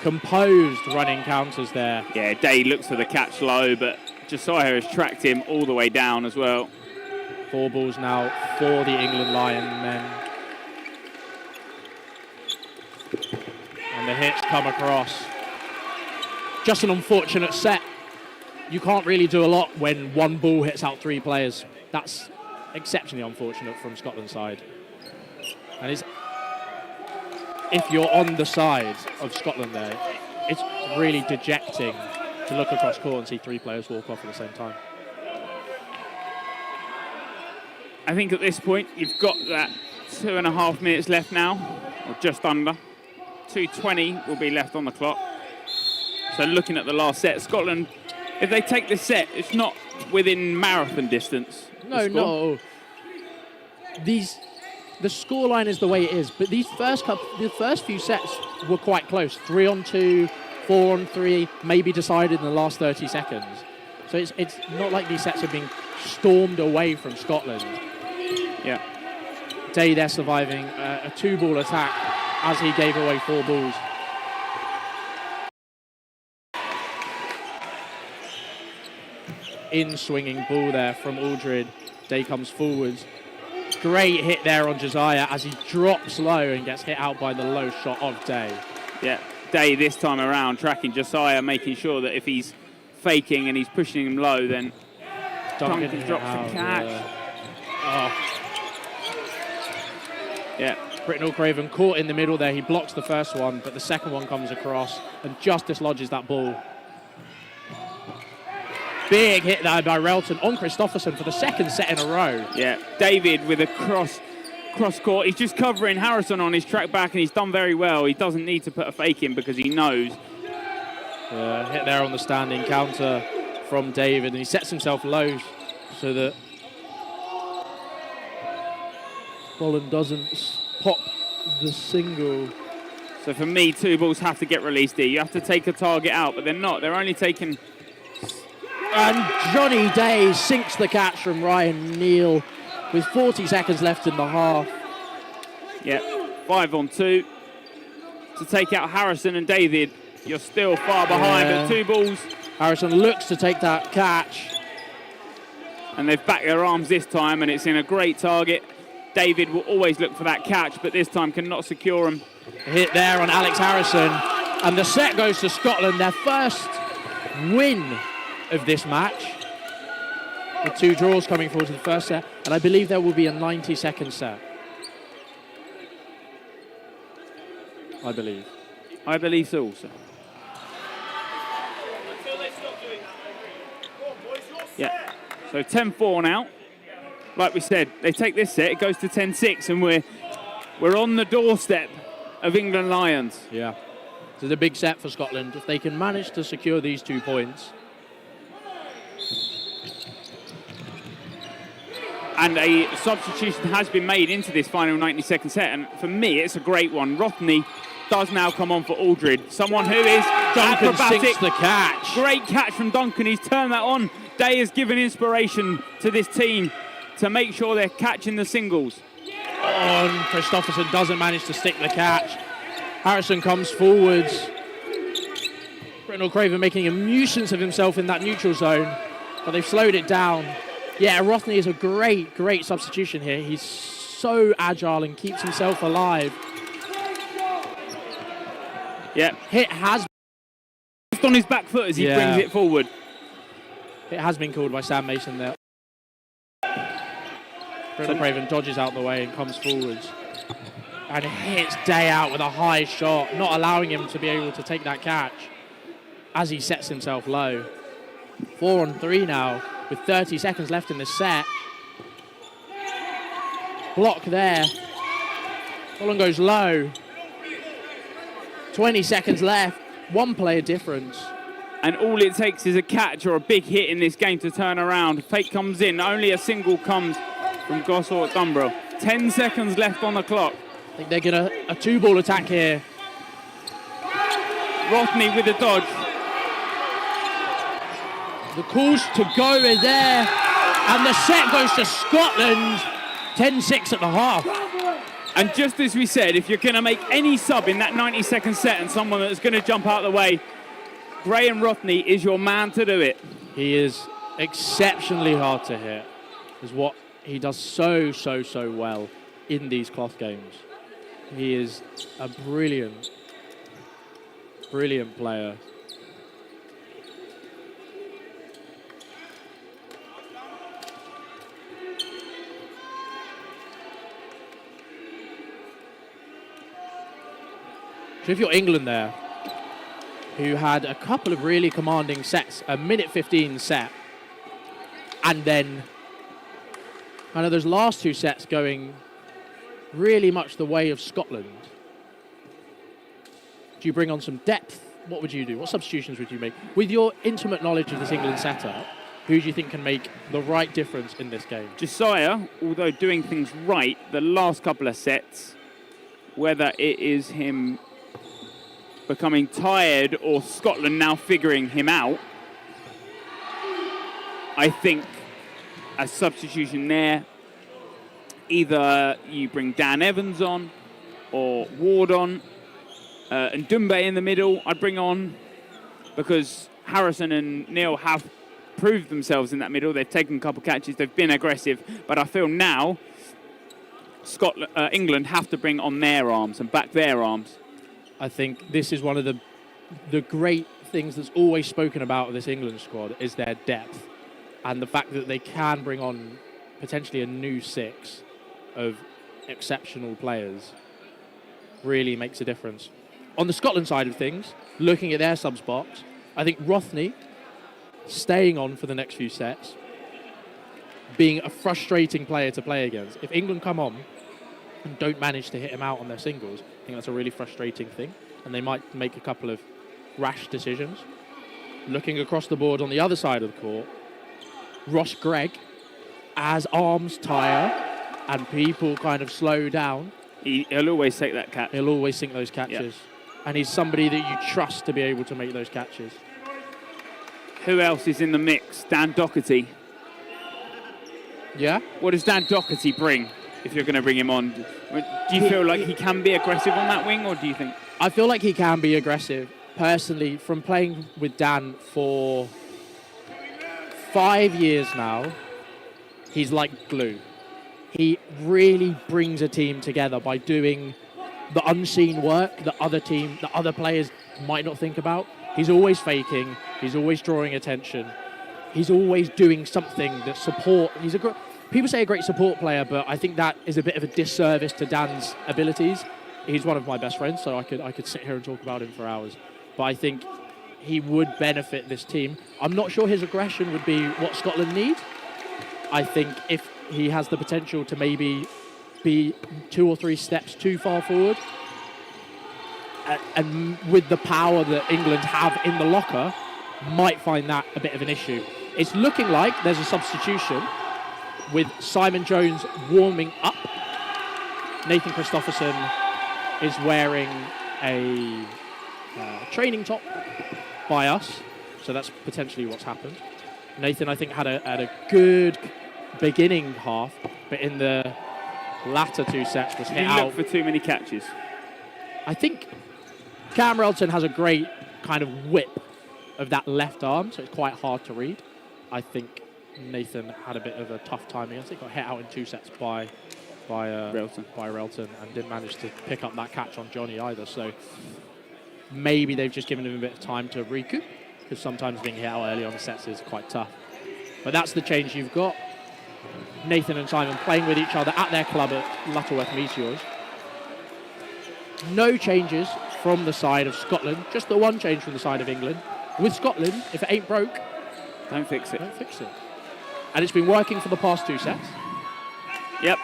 composed running counters there. Yeah, Day looks for the catch low, but Josiah has tracked him all the way down as well. 4 balls now for the England Lion men. And the hits come across. Just an unfortunate set. You can't really do a lot when 1 ball hits out 3 players. That's exceptionally unfortunate from Scotland's side. And if you're on the side of Scotland there, it's really dejecting to look across court and see 3 players walk off at the same time. I think at this point, you've got that 2.5 minutes left now, or just under. 2:20 will be left on the clock. So looking at the last set, Scotland, if they take this set, it's not within marathon distance. No. The scoreline is the way it is, but the first few sets were quite close. 3-on-2, 4-on-3, maybe decided in the last 30 seconds. So it's not like these sets are being stormed away from Scotland. Yeah. Day there surviving a 2-ball attack as he gave away 4 balls. In swinging ball there from Aldred. Day comes forwards. Great hit there on Josiah as he drops low and gets hit out by the low shot of Day. Yeah, Day this time around tracking Josiah, making sure that if he's faking and he's pushing him low, then Duncan drops the catch. Yeah. Britnell Craven caught in the middle there. He blocks the first one, but the second one comes across and just dislodges that ball. Big hit there by Relton on Christopherson for the 2nd set in a row. Yeah, David with a cross court. He's just covering Harrison on his track back and he's done very well. He doesn't need to put a fake in because he knows. Hit there on the standing counter from David, and he sets himself low so that Bolland doesn't pop the single. So for me, 2 balls have to get released here. You have to take a target out, but they're not. They're only taking... And Johnny Day sinks the catch from Ryan Neal with 40 seconds left in the half. Yeah, 5-on-2 to take out Harrison and David. You're still far behind, but 2 balls. Harrison looks to take that catch. And they've backed their arms this time, and it's in a great target. David will always look for that catch, but this time cannot secure him. Hit there on Alex Harrison. And the set goes to Scotland, their first win of this match, with 2 draws coming forward to the first set, and I believe there will be a 90-second set. I believe so also. Yeah, so 10-4 now. Like we said, they take this set, it goes to 10-6, and we're on the doorstep of England Lions. Yeah, so the big set for Scotland. If they can manage to secure these 2 points. And a substitution has been made into this final 90-second set, and for me, it's a great one. Rothney does now come on for Aldred, someone who is Duncan acrobatic. sinks the catch. Great catch from Duncan. He's turned that on. Day has given inspiration to this team. to make sure they're catching the singles. On Christopherson doesn't manage to stick the catch. Harrison comes forwards. Britnell Craven making a nuisance of himself in that neutral zone, but they've slowed it down. Yeah, Rothney is a great substitution here. He's so agile and keeps himself alive. Yeah, Hit has just on his back foot as he brings it forward. It has been called by Sam Mason there. Britnell Craven dodges out the way and comes forwards. And hits Day out with a high shot, not allowing him to be able to take that catch as he sets himself low. 4 on 3 now, with 30 seconds left in the set. Block there. Holland goes low. 20 seconds left. 1 player difference. And all it takes is a catch or a big hit in this game to turn around. Fake comes in. Only a single comes from Gossor at Dunborough. 10 seconds left on the clock. I think they're going to a 2-ball attack here. Rothney with a dodge. The calls to go is there. And the set goes to Scotland. 10-6 at the half. And just as we said, if you're going to make any sub in that 90-second set and someone that's going to jump out of the way, Graham Rothney is your man to do it. He is exceptionally hard to hit. Is what he does so well in these cloth games. He is a brilliant player. So if you're England there, who had a couple of really commanding sets, a minute 15 set, and then kind of those last 2 sets going really much the way of Scotland. Do you bring on some depth? What would you do? What substitutions would you make? With your intimate knowledge of this England setup, who do you think can make the right difference in this game? Josiah, although doing things right, the last couple of sets, whether it is him becoming tired or Scotland now figuring him out, I think a substitution there, either you bring Dan Evans on or Ward on, and Dumbe in the middle I'd bring on, because Harrison and Neil have proved themselves in that middle. They've taken a couple catches, they've been aggressive, but I feel now England have to bring on their arms and back their arms. I think this is one of the great things that's always spoken about with this England squad is their depth, and the fact that they can bring on potentially a new 6 of exceptional players really makes a difference. On the Scotland side of things, looking at their subs box, I think Rothney staying on for the next few sets, being a frustrating player to play against. If England come on and don't manage to hit him out on their singles, I think that's a really frustrating thing, and they might make a couple of rash decisions. Looking across the board on the other side of the court, Ross Gregg, as arms tire and people kind of slow down, He'll always take that catch. he'll always sink those catches. And he's somebody that you trust to be able to make those catches. Who else is in the mix? Dan Doherty. Yeah? What does Dan Doherty bring if you're going to bring him on? Do you feel like he can be aggressive on that wing, or do you think? I feel like he can be aggressive. Personally, from playing with Dan for 5 years now, he's like glue. He really brings a team together by doing the unseen work that other players might not think about. He's always faking. He's always drawing attention. He's always doing something that support. People say a great support player, but I think that is a bit of a disservice to Dan's abilities. He's one of my best friends, so I could sit here and talk about him for hours. But I think he would benefit this team. I'm not sure his aggression would be what Scotland need. I think if he has the potential to maybe be 2 or 3 steps too far forward, and with the power that England have in the locker, might find that a bit of an issue. It's looking like there's a substitution with Simon Jones warming up. Nathan Christopherson is wearing a training top by us, so that's potentially what's happened. Nathan, I think, had a good beginning half, but in the latter 2 sets was hit You out. look for too many catches. I think Cam Relton has a great kind of whip of that left arm, so it's quite hard to read. I think Nathan had a bit of a tough time against it. Got hit out in 2 sets by Relton and didn't manage to pick up that catch on Johnny either. So maybe they've just given him a bit of time to recoup, because sometimes being hit out early on the sets is quite tough. But that's the change you've got. Nathan and Simon playing with each other at their club at Lutterworth Meteors. No changes from the side of Scotland, just the one change from the side of England. With Scotland, if it ain't broke, Don't fix it. don't fix it. And it's been working for the past 2 sets. Yep.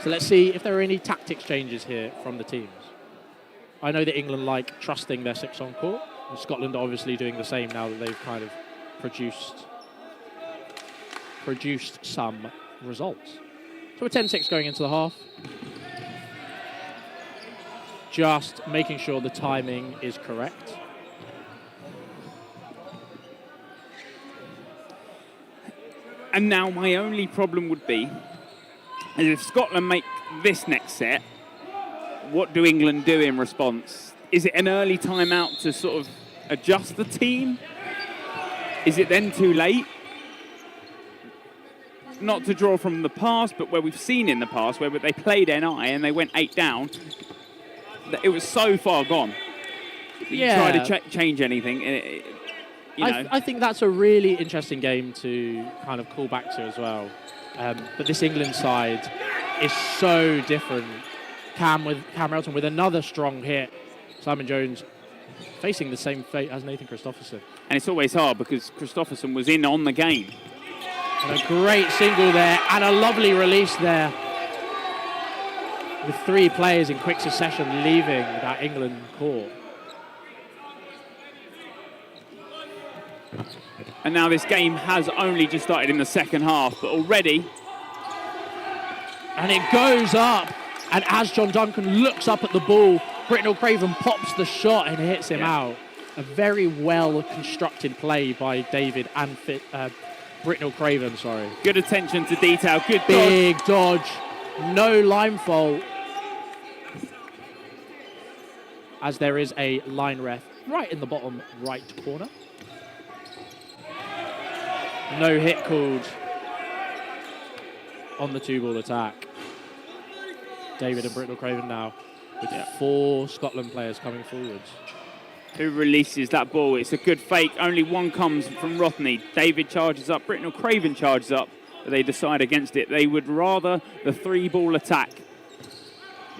So let's see if there are any tactics changes here from the teams. I know that England like trusting their 6 on court, and Scotland are obviously doing the same now that they've kind of produced some results. So we're 10-6 going into the half. Just making sure the timing is correct. And now my only problem would be is if Scotland make this next set, what do England do in response? Is it an early timeout to sort of adjust the team? Is it then too late? Not to draw from the past, but where we've seen in the past, where they played NI and they went 8 down, that it was so far gone. You try to change anything. I think that's a really interesting game to kind of call back to as well. But this England side is so different. Cam Relton with another strong hit. Simon Jones facing the same fate as Nathan Christopherson. And it's always hard because Christopherson was in on the game. And a great single there and a lovely release there. With 3 players in quick succession leaving that England court. And now this game has only just started in the second half, but already... And it goes up. And as John Duncan looks up at the ball, Britnell Craven pops the shot and hits him out. A very well-constructed play by David and Britnell Craven, sorry. Good attention to detail, good Big dodge. No line fault. As there is a line ref right in the bottom right corner. No hit called on the 2-ball attack. David and Britnell Craven now with 4 Scotland players coming forwards. Who releases that ball? It's a good fake. Only one comes from Rothney. David charges up, Britnell Craven charges up, but they decide against it. They would rather the 3-ball attack.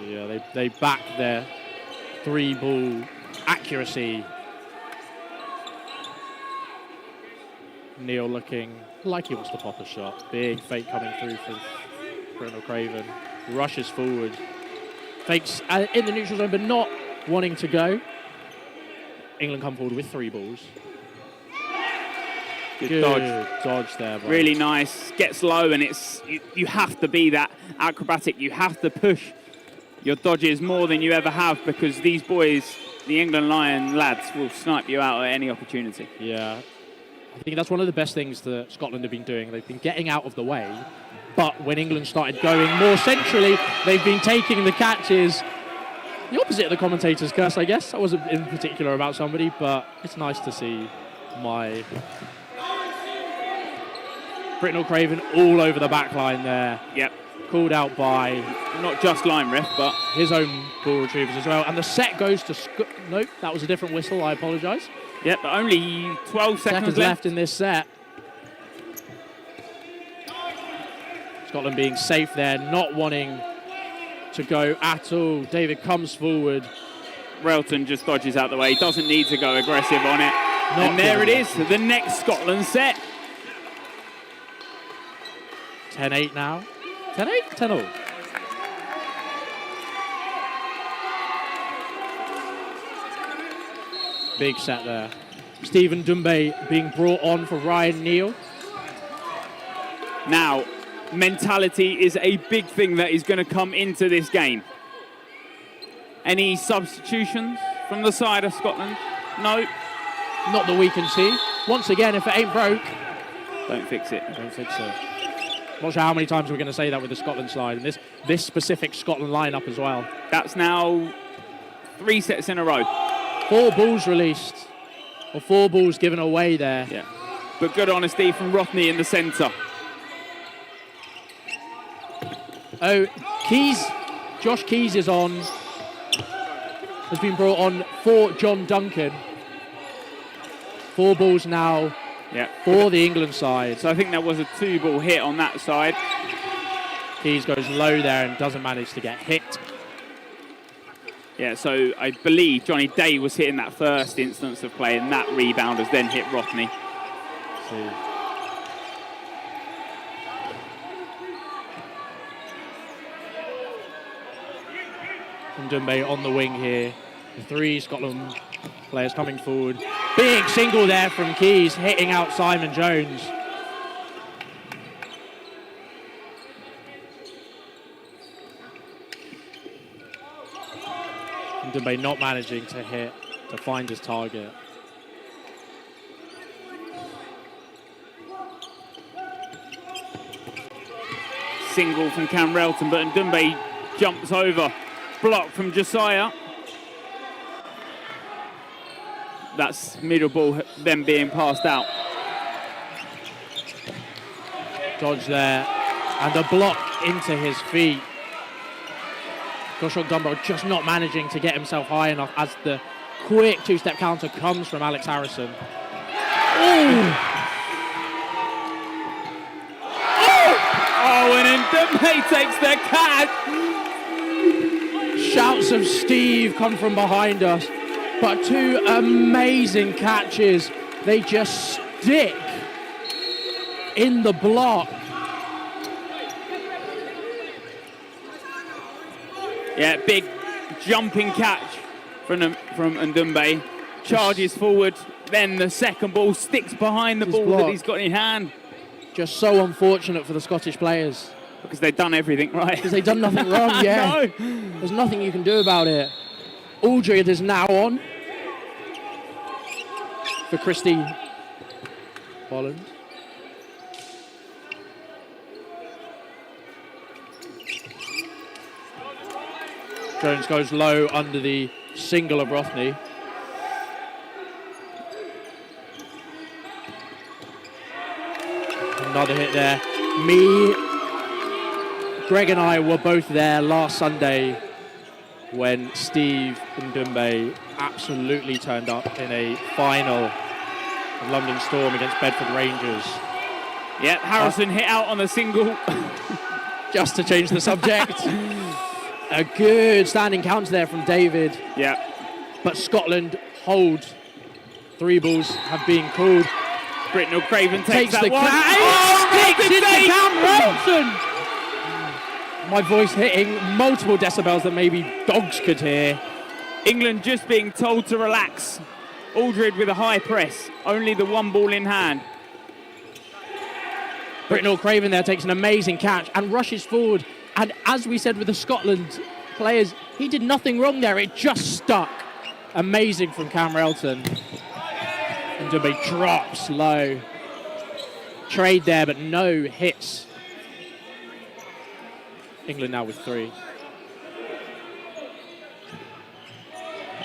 Yeah, they back their 3-ball accuracy. Neil looking like he wants to pop a shot. Big fake coming through from Britnell Craven. Rushes forward. Fakes in the neutral zone, but not wanting to go. England come forward with 3 balls. Good dodge there. Boy. Really nice. Gets low, and you have to be that acrobatic. You have to push your dodges more than you ever have, because these boys, the England Lion lads, will snipe you out at any opportunity. Yeah. I think that's one of the best things that Scotland have been doing. They've been getting out of the way, but when England started going more centrally, they've been taking the catches. The opposite of the commentator's curse, I guess. I wasn't in particular about somebody, but it's nice to see my Britnell Craven all over the back line there. Yep. Called out by not just line ref, but his own ball retrievers as well. And the set goes to nope, that was a different whistle. I apologise. Yep, but only 12 seconds left in this set. Scotland being safe there, not wanting to go at all. David comes forward. Relton just dodges out the way. He doesn't need to go aggressive on it. And there it is, the next Scotland set. 10-8 now. 10-8? 10-all. Big set there. Stephen Dumbe being brought on for Ryan Neal. Now, mentality is a big thing that is going to come into this game. Any substitutions from the side of Scotland? No. Not that we can see. Once again, if it ain't broke, don't fix it. Don't fix it. Not sure how many times we're going to say that with the Scotland side, and this specific Scotland lineup as well. That's now 3 sets in a row. 4 balls released, or 4 balls given away there. Yeah, but good honesty from Rothney in the centre. Oh, Keys, Josh Keys has been brought on for John Duncan. 4 balls now for the England side. So I think there was a 2-ball hit on that side. Keys goes low there and doesn't manage to get hit. Yeah, so I believe Johnny Day was hitting that first instance of play, and that rebound has then hit Rothney. Ndumbe on the wing here. The 3 Scotland players coming forward. Big single there from Keys, hitting out Simon Jones. Ndumbe not managing to hit, to find his target. Single from Cam Relton, but Ndumbe jumps over. Block from Josiah. That's middle ball then being passed out. Dodge there, and a block into his feet. Goshok Dunbar just not managing to get himself high enough as the quick 2-step counter comes from Alex Harrison. Oh, and Ndumbe takes the catch. Shouts of Steve come from behind us, but 2 amazing catches. They just stick in the block. Yeah, big jumping catch from Ndumbe. Charges forward, then the second ball sticks behind the ball that he's got in hand. Just so unfortunate for the Scottish players. Because they've done everything right. Because they've done nothing wrong, yeah. No. There's nothing you can do about it. Aldred is now on for Christy Holland. Jones goes low under the single of Rothney. Another hit there. Greg and I were both there last Sunday when Steve Ndumbe absolutely turned up in a final of London Storm against Bedford Rangers. Yeah, Harrison hit out on a single. Just to change the subject. A good standing counter there from David. Yeah. But Scotland hold. 3 balls have been called. Britnell Craven takes that the one. Sticks into Cam Relton. My voice hitting multiple decibels that maybe dogs could hear. England just being told to relax. Aldred with a high press. Only the 1 ball in hand. Britnell Craven there takes an amazing catch and rushes forward. And as we said with the Scotland players, he did nothing wrong there. It just stuck. Amazing from Cam Relton. And Ndumbe drops low. Trade there, but no hits. England now with 3.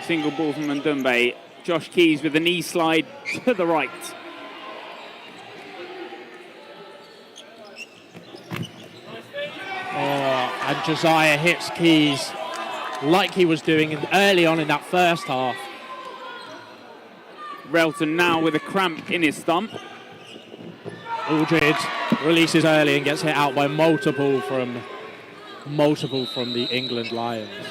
Single ball from Ndumbe. Josh Keys with a knee slide to the right. And Josiah hits Keys like he was doing early on in that first half. Relton now with a cramp in his thumb. Aldred releases early and gets hit out by multiple from the England Lions.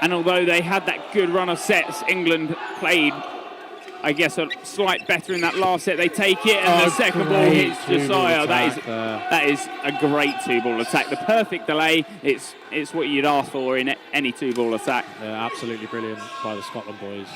And although they had that good run of sets, England played, I guess, a slight better in that last set. They take it, and the second ball hits Josiah. That is a great 2-ball attack. The perfect delay. It's what you'd ask for in any 2-ball attack. Yeah, absolutely brilliant by the Scotland boys.